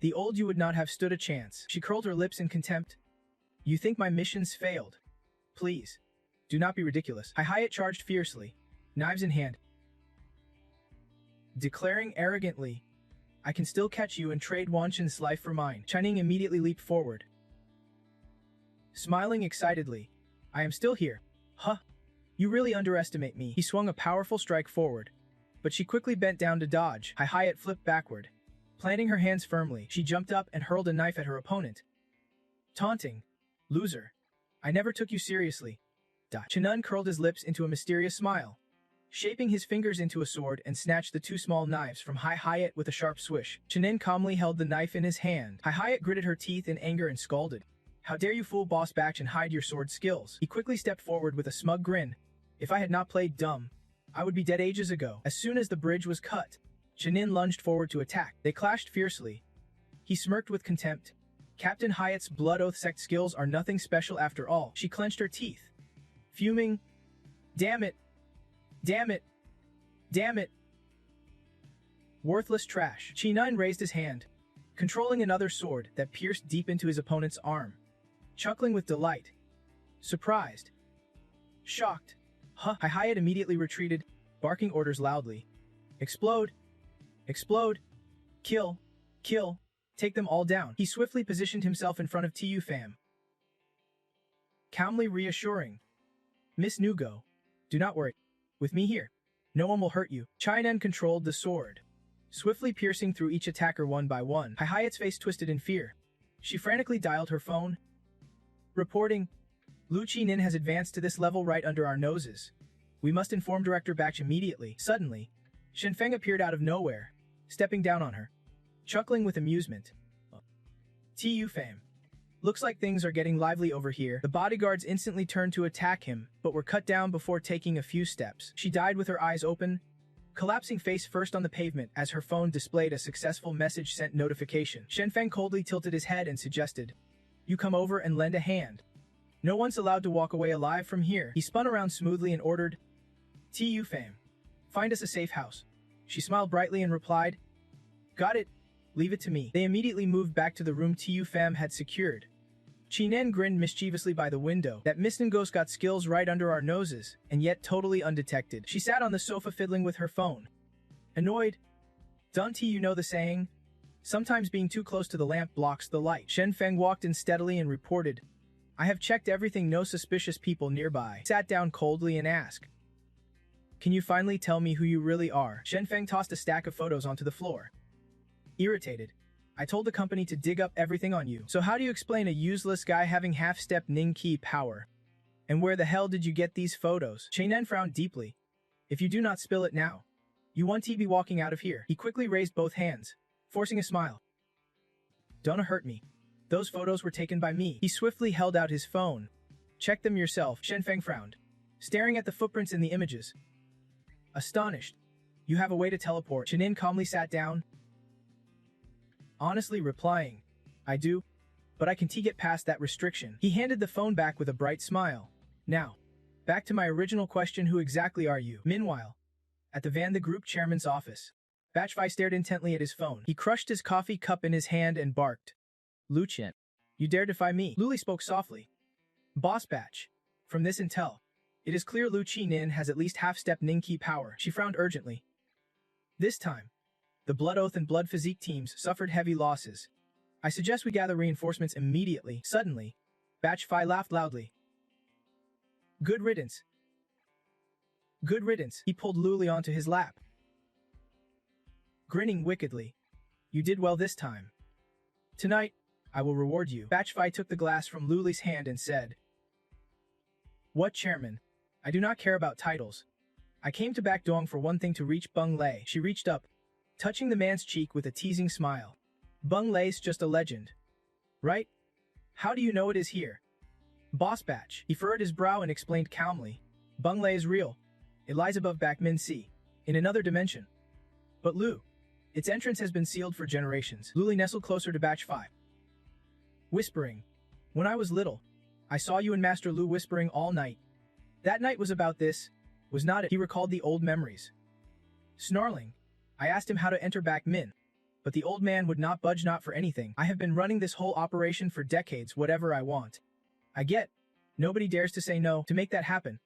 The old you would not have stood a chance." She curled her lips in contempt. "You think my mission's failed? Please, do not be ridiculous." Hyatt charged fiercely, knives in hand, declaring arrogantly, "I can still catch you and trade Wanchen's life for mine." Chining immediately leaped forward, smiling excitedly. "I am still here. Huh? You really underestimate me." He swung a powerful strike forward, but she quickly bent down to dodge. Hyatt flipped backward. Planting her hands firmly, she jumped up and hurled a knife at her opponent, taunting, "Loser, I never took you seriously." Chinun curled his lips into a mysterious smile, shaping his fingers into a sword and snatched the 2 small knives from Hyatt with a sharp swish. Chinen calmly held the knife in his hand. Hyatt gritted her teeth in anger and scolded, "How dare you fool Boss Bae and hide your sword skills?" He quickly stepped forward with a smug grin. "If I had not played dumb, I would be dead ages ago." As soon as the bridge was cut, Chinin lunged forward to attack. They clashed fiercely. He smirked with contempt. Captain Hyatt's Blood Oath sect skills are nothing special after all. She clenched her teeth, fuming. "Damn it! Damn it! Damn it! Worthless trash." Chi9 raised his hand, controlling another sword that pierced deep into his opponent's arm, chuckling with delight. Surprised, shocked, Hyatt immediately retreated, barking orders loudly. "Explode! Explode! Kill! Kill! Take them all down." He swiftly positioned himself in front of Tu Pham, calmly reassuring, "Miss Nugo, do not worry. With me here, no one will hurt you." Chinan controlled the sword, swiftly piercing through each attacker one by one. Hyatt's face twisted in fear. She frantically dialed her phone, reporting, "Lu Qinin has advanced to this level right under our noses. We must inform Director Bach immediately." Suddenly, Shenfeng appeared out of nowhere, stepping down on her, chuckling with amusement. Tu Pham, looks like things are getting lively over here." The bodyguards instantly turned to attack him, but were cut down before taking a few steps. She died with her eyes open, collapsing face first on the pavement as her phone displayed a successful message sent notification. Shenfeng coldly tilted his head and suggested, "You come over and lend a hand. No one's allowed to walk away alive from here." He spun around smoothly and ordered, "Tu Pham, find us a safe house." She smiled brightly and replied, "Got it. Leave it to me." They immediately moved back to the room Tu Pham had secured. Chinen grinned mischievously by the window. "That Miss Ngos got skills right under our noses, and yet totally undetected." She sat on the sofa fiddling with her phone, annoyed. "Don't you know the saying? Sometimes being too close to the lamp blocks the light." Shen Feng walked in steadily and reported, "I have checked everything, no suspicious people nearby." Sat down coldly and asked, "Can you finally tell me who you really are?" Shen Feng tossed a stack of photos onto the floor. Irritated, "I told the company to dig up everything on you. So how do you explain a useless guy having half-step Ning Qi power? And where the hell did you get these photos?" Cheinen frowned deeply. "If you do not spill it now, you won't be walking out of here." He quickly raised both hands, forcing a smile. "Don't hurt me. Those photos were taken by me." He swiftly held out his phone, Check them yourself, Shenfeng frowned, staring at the footprints in the images. Astonished. You have a way to teleport. Chenin calmly sat down, honestly replying, I do, but I can get past that restriction. He handed the phone back with a bright smile. Now, back to my original question, who exactly are you? Meanwhile, at the group chairman's office, Batchfai stared intently at his phone. He crushed his coffee cup in his hand and barked. Lu Chen, you dare defy me? Luli spoke softly. Boss Batch, from this intel, it is clear Lu Chi-nin has at least half-step Ning-Ki power. She frowned urgently. This time, the Blood Oath and Blood Physique teams suffered heavy losses. I suggest we gather reinforcements immediately. Suddenly, Batchfai laughed loudly. Good riddance. Good riddance. He pulled Luli onto his lap, grinning wickedly. You did well this time. Tonight, I will reward you. Batchfai took the glass from Luli's hand and said, What, Chairman? I do not care about titles. I came to Bakdong for one thing, to reach Beng Lei. She reached up, touching the man's cheek with a teasing smile. Beng Lei's just a legend, right? How do you know it is here? Boss Batch. He furrowed his brow and explained calmly. Beng Lei is real. It lies above Bakmin Sea, in another dimension. But Lu, its entrance has been sealed for generations. Luli nestled closer to Batchfai, whispering, When I was little, I saw you and Master Lu whispering all night. That night was about this, was not it? He recalled the old memories. Snarling, I asked him how to enter Bakmin, but the old man would not budge, not for anything. I have been running this whole operation for decades, whatever I want. I get. Nobody dares to say no. To make that happen,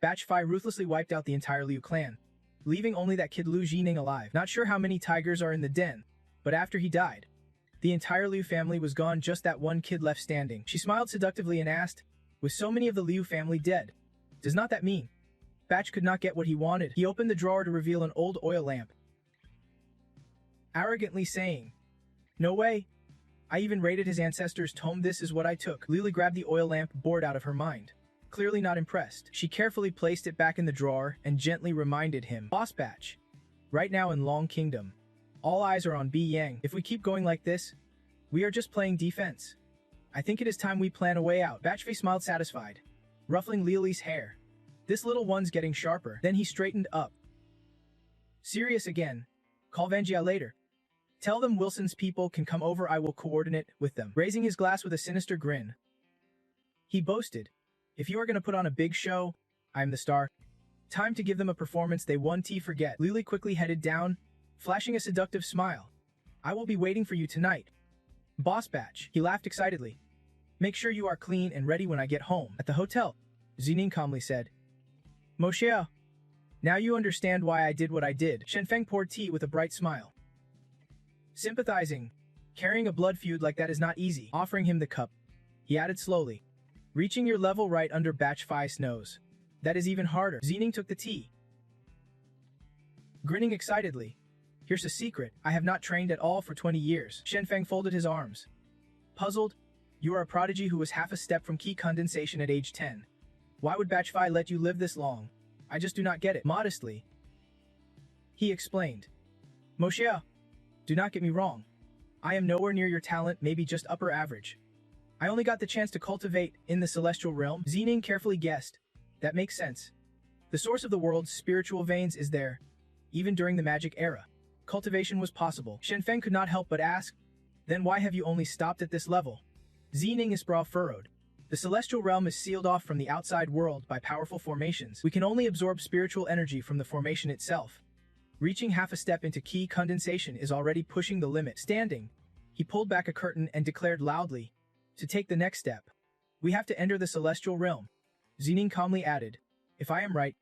Batchfai ruthlessly wiped out the entire Liu clan, leaving only that kid Lu Jining alive. Not sure how many tigers are in the den, but after he died, the entire Liu family was gone, just that one kid left standing. She smiled seductively and asked, with so many of the Liu family dead, does not that mean Batch could not get what he wanted? He opened the drawer to reveal an old oil lamp, arrogantly saying, No way. I even raided his ancestors' tomb. This is what I took. Lily grabbed the oil lamp, bored out of her mind. Clearly not impressed. She carefully placed it back in the drawer and gently reminded him, Boss Batch, right now in Long Kingdom, all eyes are on Bi Yang. If we keep going like this, we are just playing defense. I think it is time we plan a way out. Batchface smiled satisfied, ruffling Lily's hair. This little one's getting sharper. Then he straightened up. Serious again. Call Vanjia later. Tell them Wilson's people can come over. I will coordinate with them. Raising his glass with a sinister grin, he boasted, If you are going to put on a big show, I'm the star. Time to give them a performance they won't forget. Lily quickly headed down, flashing a seductive smile. I will be waiting for you tonight. Boss Batch. He laughed excitedly. Make sure you are clean and ready when I get home. At the hotel, Zining calmly said, Moshe, now you understand why I did what I did. Shenfeng poured tea with a bright smile. Sympathizing, carrying a blood feud like that is not easy. Offering him the cup, he added slowly, reaching your level right under Batchfai's nose. That is even harder. Zining took the tea, grinning excitedly. Here's a secret. I have not trained at all for 20 years. Shenfeng folded his arms. Puzzled, you are a prodigy who was half a step from key condensation at age 10. Why would Batchfai let you live this long? I just do not get it. Modestly, he explained. Moshe, do not get me wrong. I am nowhere near your talent, maybe just upper average. I only got the chance to cultivate in the celestial realm. Zining carefully guessed. That makes sense. The source of the world's spiritual veins is there. Even during the magic era, cultivation was possible. Shenfeng could not help but ask, then why have you only stopped at this level? Zining his brow furrowed. The celestial realm is sealed off from the outside world by powerful formations. We can only absorb spiritual energy from the formation itself. Reaching half a step into key condensation is already pushing the limit. Standing, he pulled back a curtain and declared loudly, to take the next step, we have to enter the celestial realm. Zining calmly added, if I am right,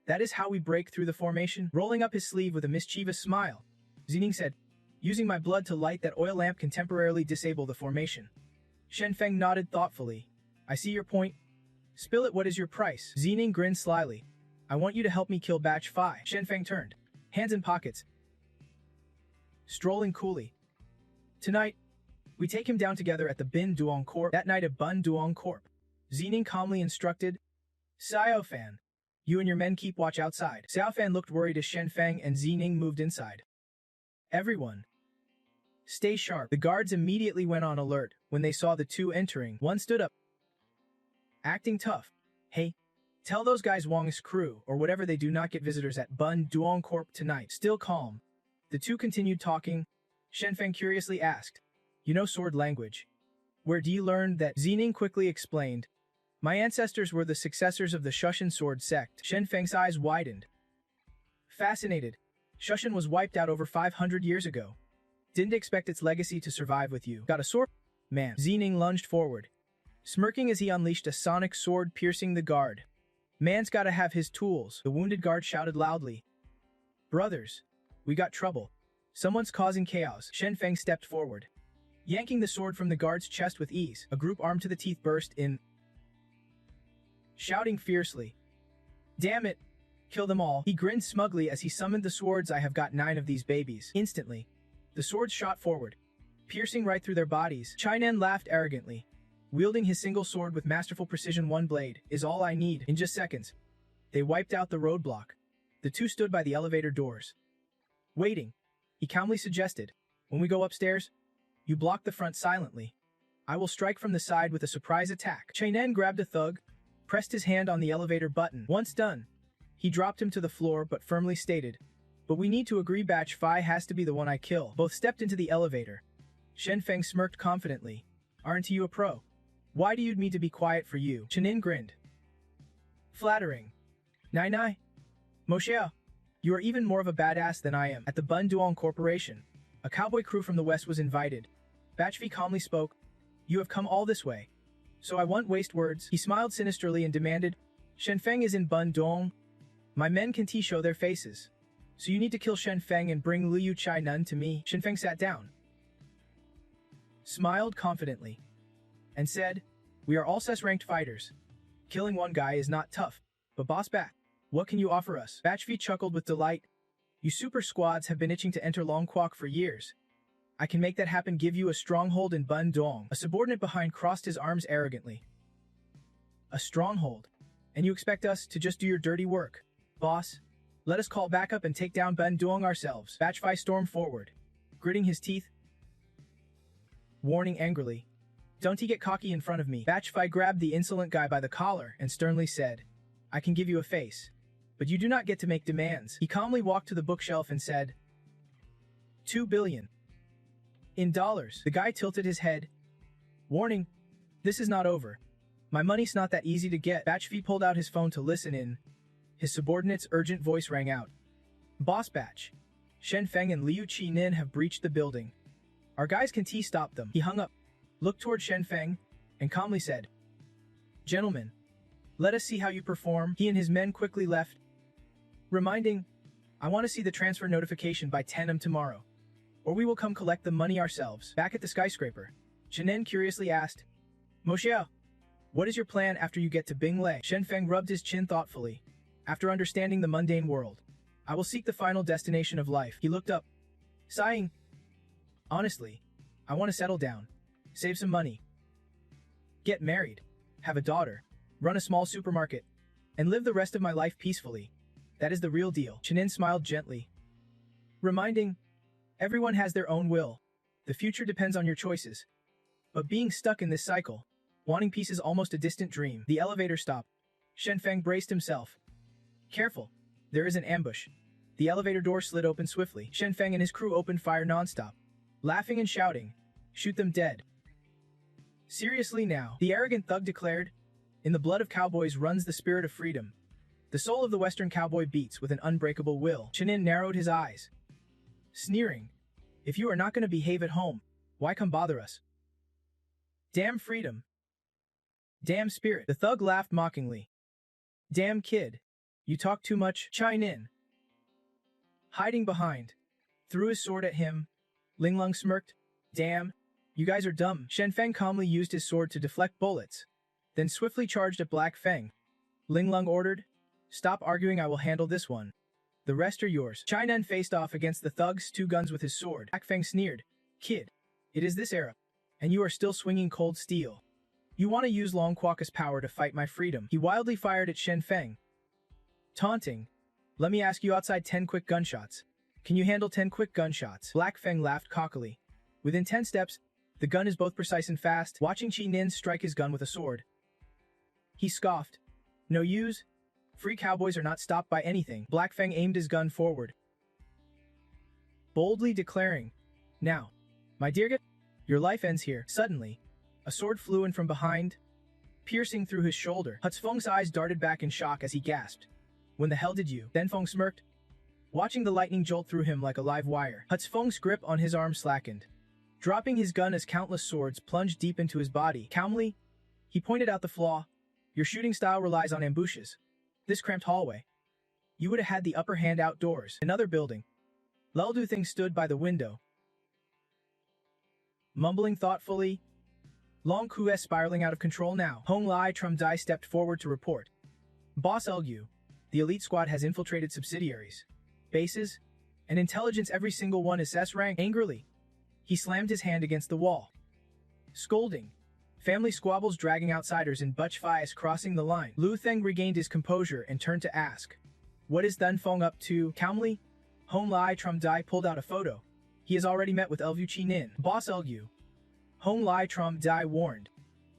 that is how we break through the formation. Rolling up his sleeve with a mischievous smile, Zining said, using my blood to light that oil lamp can temporarily disable the formation. Shenfeng nodded thoughtfully. I see your point. Spill it. What is your price? Zining grinned slyly. I want you to help me kill Batchfai. Shenfeng turned, hands in pockets, strolling coolly. Tonight, we take him down together at the Bin Duong Corp. That night at Bun Duong Corp, Zining calmly instructed, Xiaofan, you and your men keep watch outside. Xiaofan looked worried as Shenfeng and Zining moved inside. Everyone, stay sharp. The guards immediately went on alert when they saw the two entering. One stood up, acting tough. Hey, tell those guys Wong's crew, or whatever they do not get visitors at Bun Duong Corp tonight. Still calm. The two continued talking. Shenfeng curiously asked, "You know sword language? Where do you learn that?" Zining quickly explained, "My ancestors were the successors of the Shushan sword sect." Shenfeng's eyes widened. Fascinated. Shushan was wiped out over 500 years ago. Didn't expect its legacy to survive with you. Got a sword? Man. Zining lunged forward, smirking as he unleashed a sonic sword piercing the guard. Man's gotta have his tools. The wounded guard shouted loudly. Brothers, we got trouble. Someone's causing chaos. Shenfeng stepped forward, yanking the sword from the guard's chest with ease. A group armed to the teeth burst in, shouting fiercely, "Damn it! Kill them all." He grinned smugly as he summoned the swords. "I have got 9 of these babies." Instantly, the swords shot forward, piercing right through their bodies. Chinen laughed arrogantly, wielding his single sword with masterful precision. "One blade is all I need." In just seconds, they wiped out the roadblock. The two stood by the elevator doors, waiting. He calmly suggested, "When we go upstairs, you block the front silently. I will strike from the side with a surprise attack." Chinen grabbed a thug, pressed his hand on the elevator button. Once done, he dropped him to the floor but firmly stated, "But we need to agree. Batch Phi has to be the one I kill." Both stepped into the elevator. Shenfeng smirked confidently. "Aren't you a pro? Why do you need me to be quiet for you?" Chinen grinned. "Flattering. Nai Nai. Moshe, you are even more of a badass than I am." At the Bun Duong Corporation, a cowboy crew from the west was invited. Batch Phi calmly spoke, "You have come all this way, so I won't waste words." He smiled sinisterly and demanded, "Shenfeng is in Bun Duong. My men can show their faces. So you need to kill Shenfeng and bring Liu Chai Nun to me." Shenfeng sat down, smiled confidently, and said, "We are all SS-ranked fighters. Killing one guy is not tough, but boss back, what can you offer us?" Batch Phi chuckled with delight. "You super squads have been itching to enter Long Kwok for years. I can make that happen. Give you a stronghold in Bun Duong." A subordinate behind crossed his arms arrogantly. "A stronghold? And you expect us to just do your dirty work? Boss, let us call backup and take down Bun Duong ourselves." Batch Phi stormed forward, gritting his teeth, warning angrily, "Don't he get cocky in front of me." Batch Phi grabbed the insolent guy by the collar and sternly said, "I can give you a face, but you do not get to make demands." He calmly walked to the bookshelf and said, $2 billion. In dollars. The guy tilted his head, warning, "This is not over. My money's not that easy to get." Batch Phi pulled out his phone to listen in. His subordinate's urgent voice rang out. "Boss Batch, Shenfeng and Liu Chi Nin have breached the building. Our guys can stop them." He hung up, looked toward Shenfeng, and calmly said, "Gentlemen, let us see how you perform." He and his men quickly left, reminding, "I want to see the transfer notification by 10 am tomorrow, or we will come collect the money ourselves." Back at the skyscraper, Chinen curiously asked, "Moshe, what is your plan after you get to Binglei?" Shenfeng rubbed his chin thoughtfully. "After understanding the mundane world, I will seek the final destination of life." He looked up, sighing. "Honestly, I want to settle down, save some money, get married, have a daughter, run a small supermarket, and live the rest of my life peacefully. That is the real deal." Chinen smiled gently, reminding, "Everyone has their own will. The future depends on your choices. But being stuck in this cycle, wanting peace is almost a distant dream." The elevator stopped. Shenfeng braced himself. "Careful, there is an ambush." The elevator door slid open swiftly. Shenfeng and his crew opened fire nonstop, laughing and shouting, "Shoot them dead." "Seriously now," the arrogant thug declared, "in the blood of cowboys runs the spirit of freedom. The soul of the Western cowboy beats with an unbreakable will." Chinen narrowed his eyes, sneering, "If you are not going to behave at home, why come bother us? Damn freedom. Damn spirit." The thug laughed mockingly. "Damn kid. You talk too much." Chinen, hiding behind, threw his sword at him. Linglong smirked. "Damn, you guys are dumb." Shenfeng calmly used his sword to deflect bullets, then swiftly charged at Black Feng. Linglong ordered, "Stop arguing, I will handle this one. The rest are yours." Chinen faced off against the thug's 2 guns with his sword. Black Feng sneered, "Kid, it is this era, and you are still swinging cold steel. You want to use Long Kwok's power to fight my freedom." He wildly fired at Shenfeng, taunting, "Let me ask you outside 10 quick gunshots. Can you handle 10 quick gunshots?" Black Feng laughed cockily. Within 10 steps, the gun is both precise and fast. Watching Chi Nin strike his gun with a sword, He scoffed. No use. Free cowboys are not stopped by anything. Black Fang aimed his gun forward, boldly declaring, "Now, my dear, your life ends here." Suddenly, a sword flew in from behind, piercing through his shoulder. Hutsfeng's eyes darted back in shock as he gasped. "When the hell did you?" Denfeng smirked, watching the lightning jolt through him like a live wire. Hutsfeng's grip on his arm slackened, dropping his gun as countless swords plunged deep into his body. Calmly, he pointed out the flaw. "Your shooting style relies on ambushes. This cramped hallway. You would have had the upper hand outdoors." Another building. Leldu Thing stood by the window, mumbling thoughtfully. Long Kues spiraling out of control now. Hong Lai Trum Dai stepped forward to report. "Boss Elgu, the elite squad has infiltrated subsidiaries, bases, and intelligence, every single one SSS-Rank." Angrily, he slammed his hand against the wall, scolding. Family squabbles dragging outsiders in Butch Fias crossing the line. Lu Theng regained his composure and turned to ask, "What is Dunfeng up to?" Calmly, Hong Lai Trum Dai pulled out a photo. "He has already met with Elvu Chi Nin." "Boss Elgu," Hong Lai Trum Dai warned,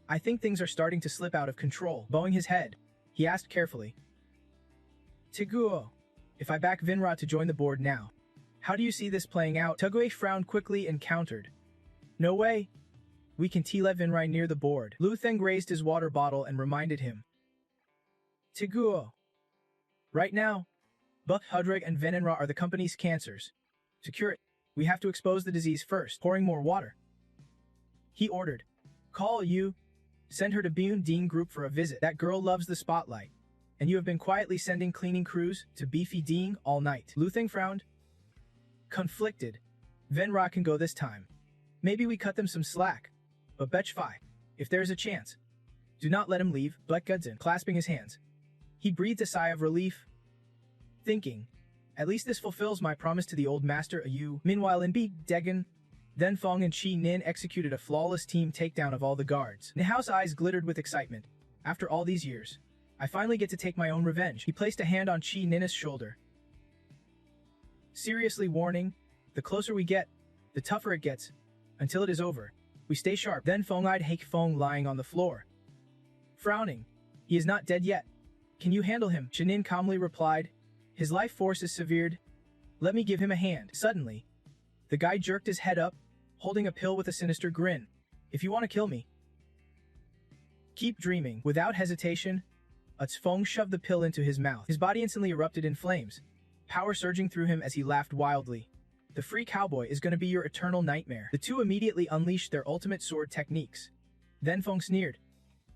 "I think things are starting to slip out of control." Bowing his head, he asked carefully, "Tiguo, if I back Vinra to join the board now, how do you see this playing out?" Tugue frowned quickly and countered, "No way. We can let Vinrai near the board." Lu Theng raised his water bottle and reminded him, "Tiguo, right now, Buck Hudreg and Venenra are the company's cancers. To cure it, we have to expose the disease first." Pouring more water, he ordered, "Call you. Send her to Bune Dean Group for a visit. That girl loves the spotlight, and you have been quietly sending cleaning crews to Beefy Dean all night." Lu Theng frowned, conflicted. "Venra can go this time. Maybe we cut them some slack. But Betchfi, if there's a chance, do not let him leave." Black Gudzen, clasping his hands, he breathed a sigh of relief, thinking, "At least this fulfills my promise to the old master Ayu." Meanwhile in B. Degen, Denfeng and Chi Nin executed a flawless team takedown of all the guards. Nihao's eyes glittered with excitement. "After all these years, I finally get to take my own revenge." He placed a hand on Chi Nin's shoulder, seriously warning, "The closer we get, the tougher it gets. Until it is over, we stay sharp." Then Feng-eyed Hake Feng lying on the floor, frowning. "He is not dead yet. Can you handle him?" Chenin calmly replied, "His life force is severed. Let me give him a hand." Suddenly, the guy jerked his head up, holding a pill with a sinister grin. "If you want to kill me, keep dreaming." Without hesitation, Feng shoved the pill into his mouth. His body instantly erupted in flames, power surging through him as he laughed wildly. "The free cowboy is going to be your eternal nightmare." The two immediately unleashed their ultimate sword techniques. Then Feng sneered.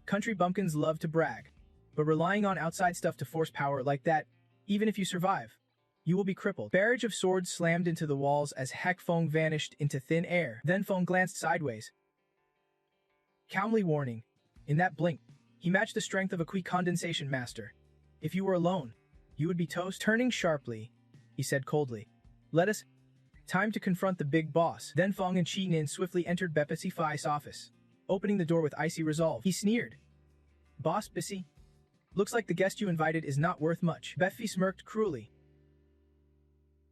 "Country bumpkins love to brag, but relying on outside stuff to force power like that, even if you survive, you will be crippled." Barrage of swords slammed into the walls as Hek Feng vanished into thin air. Then Feng glanced sideways, calmly warning. In that blink, he matched the strength of a quick condensation master. "If you were alone, you would be toast." Turning sharply, he said coldly, "Let us. Time to confront the big boss." Then Feng and Chi Nin swiftly entered Bepisi Fai's office, opening the door with icy resolve. He sneered. "Boss Bissy, looks like the guest you invited is not worth much." Bephi smirked cruelly,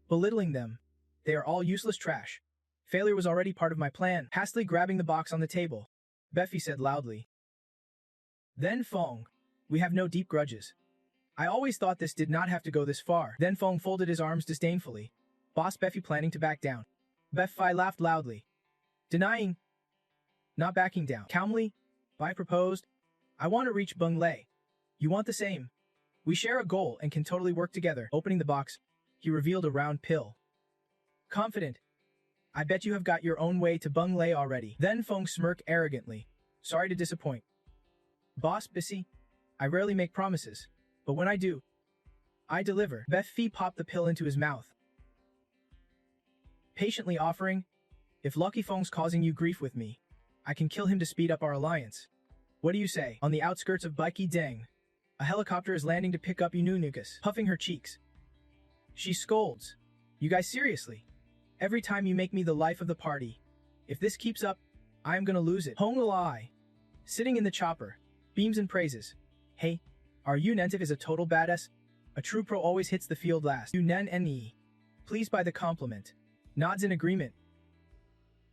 belittling them. "They are all useless trash. Failure was already part of my plan." Hastily grabbing the box on the table, Bephi said loudly. "Then Feng, we have no deep grudges. I always thought this did not have to go this far." Then Feng folded his arms disdainfully. Boss Bephi planning to back down. Bephi laughed loudly, denying, not backing down. Calmly, Bai proposed, "I want to reach Bung Lei. You want the same? We share a goal and can totally work together." Opening the box, he revealed a round pill. Confident, "I bet you have got your own way to Bung Lei already." Then Feng smirked arrogantly. "Sorry to disappoint. Boss Bissy, I rarely make promises, but when I do, I deliver." Bephi popped the pill into his mouth, patiently offering, "If Lucky Feng's causing you grief with me, I can kill him to speed up our alliance. What do you say?" On the outskirts of Baiki Deng, a helicopter is landing to pick up Yununukas. Puffing her cheeks, she scolds, "You guys seriously? Every time you make me the life of the party. If this keeps up, I am gonna lose it." Hong Lai, sitting in the chopper, beams and praises. "Hey, our Yunentiv is a total badass. A true pro always hits the field last." Yunen Ne, pleased by the compliment, nods in agreement.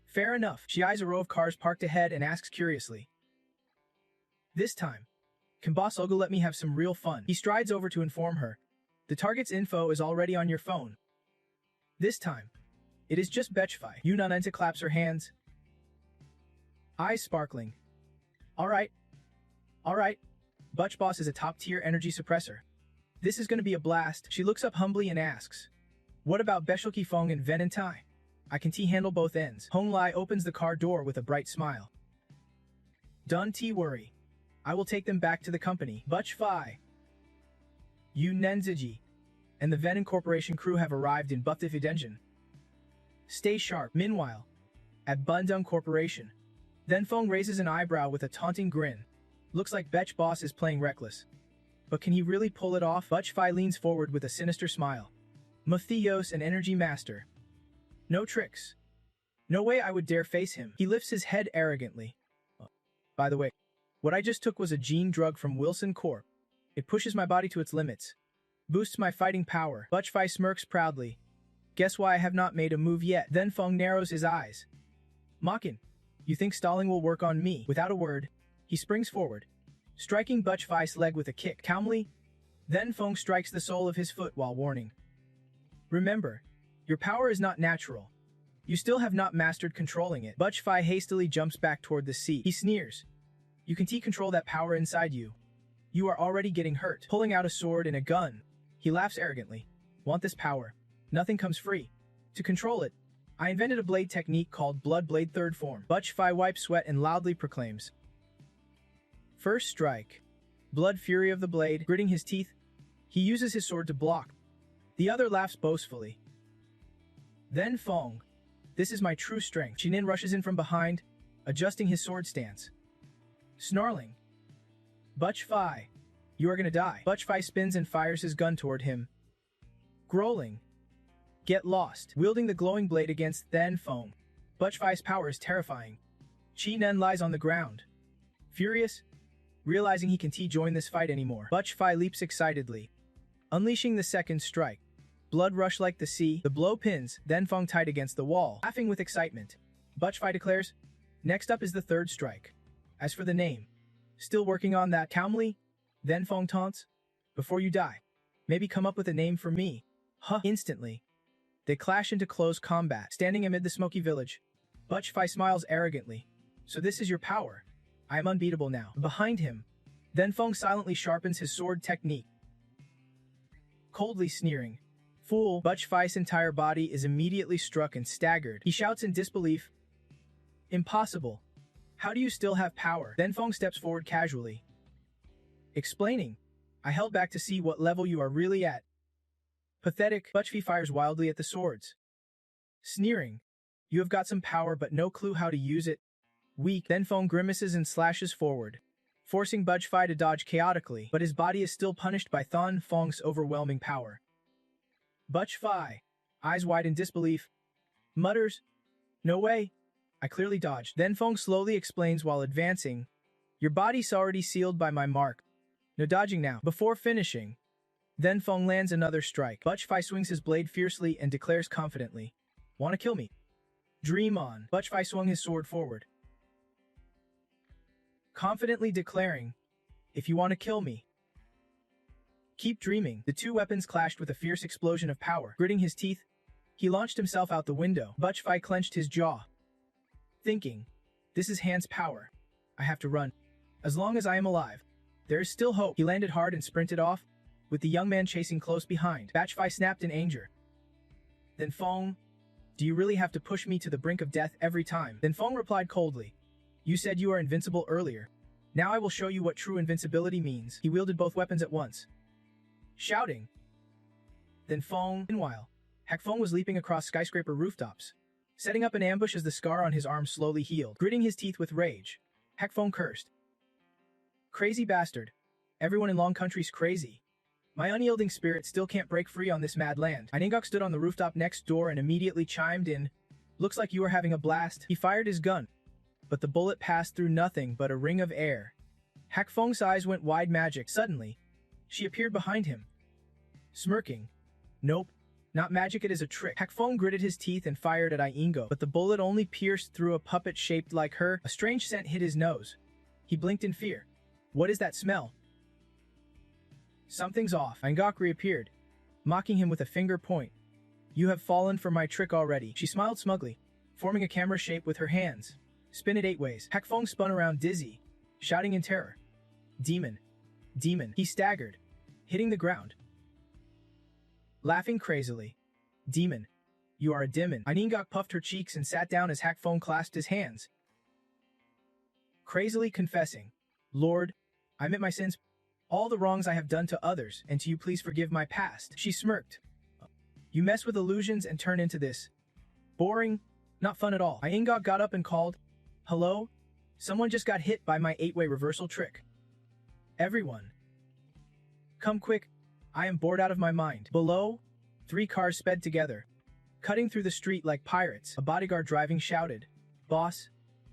"Fair enough." She eyes a row of cars parked ahead and asks curiously, "This time, Can Boss Oga let me have some real fun? He strides over to inform her. The target's info is already on your phone. This time, it is just Betchfi. Yunanenta claps her hands, eyes sparkling. Alright. Butch Boss is a top-tier energy suppressor. This is gonna be a blast. She looks up humbly and asks, what about Beshoki Fong and Ven and Tai? I can handle both ends. Hong Lai opens the car door with a bright smile. Don't worry. I will take them back to the company. Butch Fi, Yu Nenziji, and the Venom Corporation crew have arrived in Buftifidension. Stay sharp. Meanwhile, at Bundung Corporation, Then Fong raises an eyebrow with a taunting grin. Looks like Betch Boss is playing reckless. But can he really pull it off? Butch Fi leans forward with a sinister smile. Matthios, an energy master. No tricks. No way I would dare face him. He lifts his head arrogantly. By the way, what I just took was a gene drug from Wilson Corp. It pushes my body to its limits. Boosts my fighting power. Butch Fi smirks proudly. Guess why I have not made a move yet? Then Fong narrows his eyes. Makin, you think stalling will work on me? Without a word, he springs forward, striking Butch Fi's leg with a kick. Calmly, then Fong strikes the sole of his foot while warning. Remember, your power is not natural. You still have not mastered controlling it. Butch Fi hastily jumps back toward the seat. He sneers. You can control that power inside you. You are already getting hurt. Pulling out a sword and a gun, he laughs arrogantly. Want this power? Nothing comes free. To control it, I invented a blade technique called Blood Blade Third Form. Butch Fi wipes sweat and loudly proclaims. First strike. Blood fury of the blade. Gritting his teeth, he uses his sword to block. The other laughs boastfully. Then Fong. This is my true strength. Chinin rushes in from behind, adjusting his sword stance. Snarling. Butch Fi, you are gonna die. Butch Fi spins and fires his gun toward him. Growling. Get lost. Wielding the glowing blade against Then Fong. Butch Fi's power is terrifying. Chi Nen lies on the ground. Furious, realizing he can't join this fight anymore. Butch Fi leaps excitedly, unleashing the second strike. Blood rush like the sea. The blow pins Then Fong tight against the wall. Laughing with excitement, Butch Fi declares, next up is the third strike. As for the name, still working on that. Calmly, Then Fong taunts, before you die, maybe come up with a name for me. Huh. Instantly, they clash into close combat. Standing amid the smoky village, Butch Fi smiles arrogantly. So this is your power. I am unbeatable now. Behind him, Then Fong silently sharpens his sword technique. Coldly sneering, fool. Butch Fi's entire body is immediately struck and staggered. He shouts in disbelief. Impossible. How do you still have power? Then Fong steps forward casually, explaining, I held back to see what level you are really at. Pathetic. Butch Fi fires wildly at the swords. Sneering, you have got some power but no clue how to use it. Weak. Then Fong grimaces and slashes forward, forcing Butch Fi to dodge chaotically, but his body is still punished by Thon Fong's overwhelming power. Butch Fi, eyes wide in disbelief, mutters, no way. I clearly dodged. Then Fong slowly explains while advancing, your body's already sealed by my mark. No dodging now. Before finishing, Then Fong lands another strike. Butch Fi swings his blade fiercely and declares confidently, wanna kill me? Dream on. Butch Fi swung his sword forward, confidently declaring, if you want to kill me, keep dreaming. The two weapons clashed with a fierce explosion of power. Gritting his teeth, he launched himself out the window. Butch Fi clenched his jaw, thinking, this is Han's power. I have to run. As long as I am alive, there is still hope. He landed hard and sprinted off, with the young man chasing close behind. Butch Fi snapped in anger. Then Fong, do you really have to push me to the brink of death every time? Then Fong replied coldly, you said you are invincible earlier. Now I will show you what true invincibility means. He wielded both weapons at once, shouting. Then Fong. Meanwhile, Hak Fong was leaping across skyscraper rooftops, setting up an ambush as the scar on his arm slowly healed. Gritting his teeth with rage, Hak Fong cursed. Crazy bastard. Everyone in Long Country's crazy. My unyielding spirit still can't break free on this mad land. Anicap stood on the rooftop next door and immediately chimed in. Looks like you are having a blast. He fired his gun, but the bullet passed through nothing but a ring of air. Hak Fong's eyes went wide. Magic. Suddenly, she appeared behind him, smirking. Nope, not magic, it is a trick. Hak Fong gritted his teeth and fired at Ingo, but the bullet only pierced through a puppet shaped like her. A strange scent hit his nose. He blinked in fear. What is that smell? Something's off. Angok reappeared, mocking him with a finger point. You have fallen for my trick already. She smiled smugly, forming a camera shape with her hands. Spin it 8 ways. Hakfong spun around dizzy, shouting in terror. Demon. Demon. He staggered, hitting the ground, laughing crazily. Demon. You are a demon. Angok puffed her cheeks and sat down as Hakfong clasped his hands, crazily confessing. Lord, I admit my sins, all the wrongs I have done to others, and to you please forgive my past. She smirked. You mess with illusions and turn into this. Boring, not fun at all. Angok got up and called, Hello? Someone just got hit by my 8-way reversal trick. Everyone. Come quick, I am bored out of my mind. Below, 3 cars sped together, cutting through the street like pirates. A bodyguard driving shouted, Boss,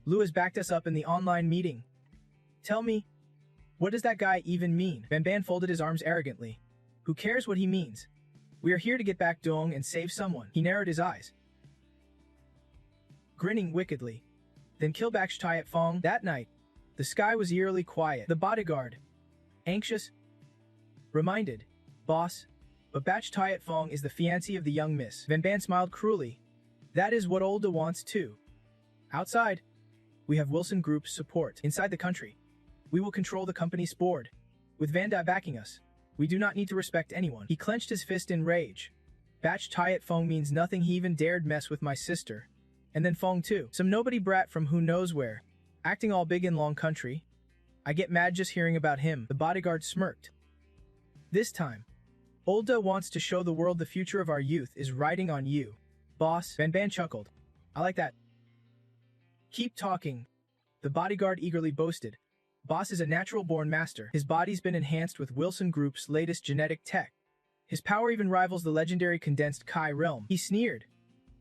Lou has backed us up in the online meeting. Tell me, what does that guy even mean? Ban Ban folded his arms arrogantly. Who cares what he means? We are here to get back Dong and save someone. He narrowed his eyes, grinning wickedly. Then kill Baksh Tayat Fong. That night, the sky was eerily quiet. The bodyguard, anxious, reminded, Boss, but Baksh Tayat Fong is the fiancé of the young miss. Van Ban smiled cruelly. That is what Olda wants too. Outside, we have Wilson Group's support. Inside the country, we will control the company's board. With Van Dai backing us, we do not need to respect anyone. He clenched his fist in rage. Baksh Tayat Fong means nothing. He even dared mess with my sister. And then Fong too. Some nobody brat from who knows where, acting all big in long country. I get mad just hearing about him. The bodyguard smirked. This time, Olda wants to show the world the future of our youth is riding on you. Boss, Van Ban chuckled. I like that. Keep talking. The bodyguard eagerly boasted. Boss is a natural-born master. His body's been enhanced with Wilson Group's latest genetic tech. His power even rivals the legendary condensed Kai realm. He sneered.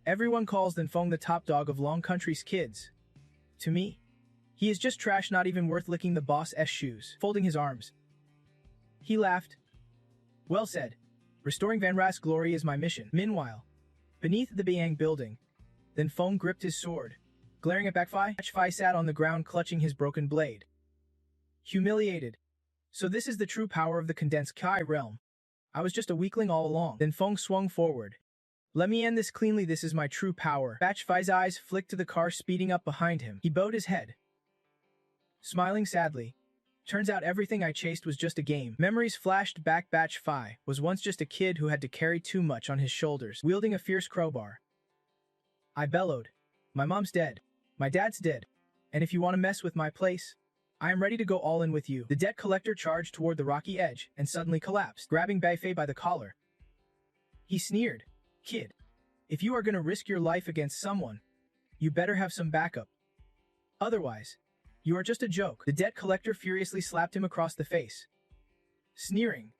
Everyone calls Then Fong the top dog of Long Country's kids. To me, he is just trash, not even worth licking the boss's shoes. Folding his arms, he laughed. Well said. Restoring Van Ra's glory is my mission. Meanwhile, beneath the Biang building, Then Fong gripped his sword, glaring at Bakfi. Bakfi sat on the ground clutching his broken blade, humiliated. So this is the true power of the condensed Kai realm. I was just a weakling all along. Then Fong swung forward. Let me end this cleanly. This is my true power. Bakfi's eyes flicked to the car speeding up behind him. He bowed his head, smiling sadly. Turns out everything I chased was just a game. Memories flashed back. Bakfi was once just a kid who had to carry too much on his shoulders, wielding a fierce crowbar. I bellowed. My mom's dead. My dad's dead. And if you want to mess with my place, I am ready to go all in with you. The debt collector charged toward the rocky edge and suddenly collapsed, grabbing Bakfi by the collar. He sneered. Kid, if you are going to risk your life against someone, you better have some backup. Otherwise, you are just a joke. The debt collector furiously slapped him across the face, sneering.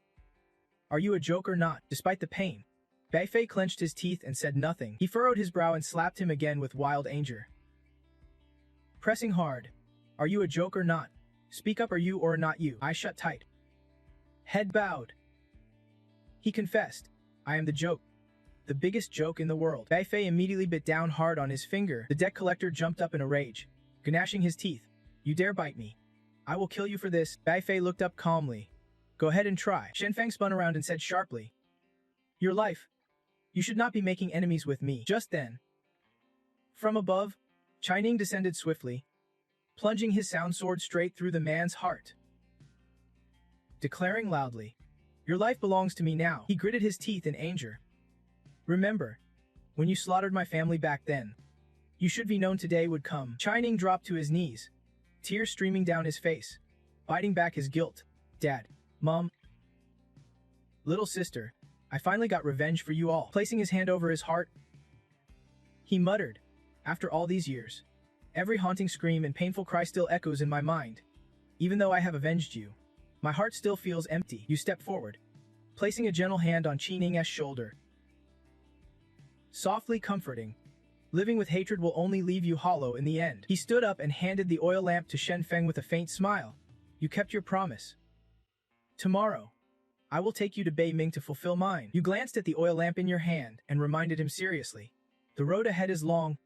Are you a joke or not? Despite the pain, Bakfi clenched his teeth and said nothing. He furrowed his brow and slapped him again with wild anger, pressing hard. Are you a joke or not? Speak up, are you or not you? Eyes shut tight, head bowed. He confessed. I am the joke. The biggest joke in the world. Bakfi immediately bit down hard on his finger. The debt collector jumped up in a rage, gnashing his teeth. You dare bite me? I will kill you for this. Bakfi looked up calmly. Go ahead and try. Shenfang spun around and said sharply. Your life. You should not be making enemies with me. Just then, from above, Chining descended swiftly, plunging his sound sword straight through the man's heart, declaring loudly, Your life belongs to me now. He gritted his teeth in anger. Remember, when you slaughtered my family back then, you should be known today would come. Chining dropped to his knees, tears streaming down his face, biting back his guilt. Dad, Mom, little sister, I finally got revenge for you all. Placing his hand over his heart, he muttered, after all these years, every haunting scream and painful cry still echoes in my mind. Even though I have avenged you, my heart still feels empty. You stepped forward, placing a gentle hand on Chining's shoulder, softly comforting. Living with hatred will only leave you hollow in the end. He stood up and handed the oil lamp to Shenfeng with a faint smile. You kept your promise. Tomorrow, I will take you to Beiming to fulfill mine. You glanced at the oil lamp in your hand and reminded him seriously. The road ahead is long.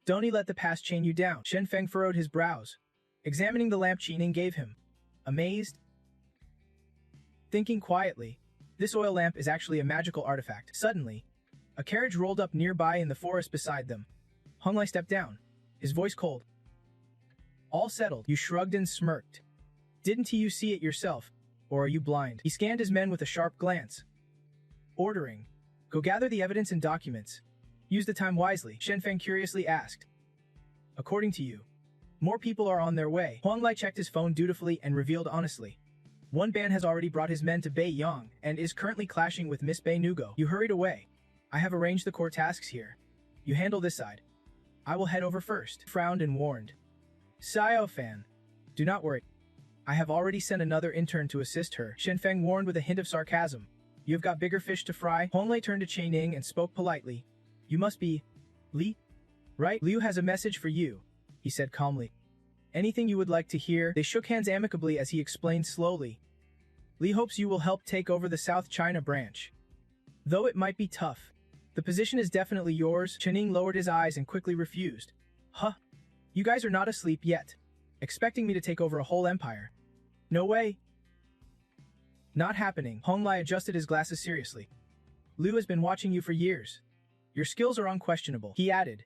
Don't let the past chain you down. Shenfeng furrowed his brows, examining the lamp Chining gave him, amazed. Thinking quietly, this oil lamp is actually a magical artifact. Suddenly, a carriage rolled up nearby in the forest beside them. Hong Lai stepped down, his voice cold. All settled. You shrugged and smirked. Didn't you see it yourself? Or are you blind? He scanned his men with a sharp glance. Ordering, go gather the evidence and documents. Use the time wisely, Shenfeng curiously asked. According to you, more people are on their way. Huang Lai checked his phone dutifully and revealed honestly. One band has already brought his men to Beiyang and is currently clashing with Miss Bei Nugo. You hurried away. I have arranged the core tasks here. You handle this side. I will head over first. Frowned and warned. Xiao Fan, do not worry. I have already sent another intern to assist her. Shenfeng warned with a hint of sarcasm. You have got bigger fish to fry. Hong Lei turned to Chai Ning and spoke politely. You must be Li, right? Liu has a message for you, he said calmly. Anything you would like to hear? They shook hands amicably as he explained slowly. Li hopes you will help take over the South China branch. Though it might be tough, the position is definitely yours. Chai Ning lowered his eyes and quickly refused. Huh? You guys are not asleep yet, expecting me to take over a whole empire. No way. Not happening. Hong Lai adjusted his glasses seriously. Liu has been watching you for years. Your skills are unquestionable, he added.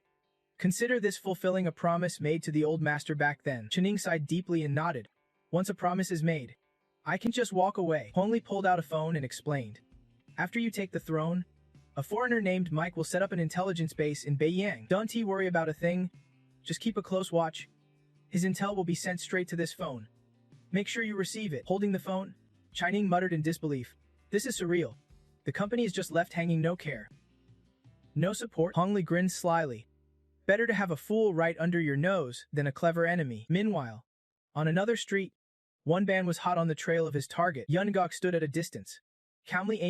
Consider this fulfilling a promise made to the old master back then. Chai Ning sighed deeply and nodded. Once a promise is made, I can just walk away. Hong Li pulled out a phone and explained. After you take the throne, a foreigner named Mike will set up an intelligence base in Beiyang. Don't you worry about a thing. Just keep a close watch. His intel will be sent straight to this phone. Make sure you receive it. Holding the phone, Chai Ning muttered in disbelief. This is surreal. The company is just left hanging, no care. No support? Hong Li grinned slyly. Better to have a fool right under your nose than a clever enemy. Meanwhile, on another street, one band was hot on the trail of his target. Yun Gok stood at a distance, calmly aiming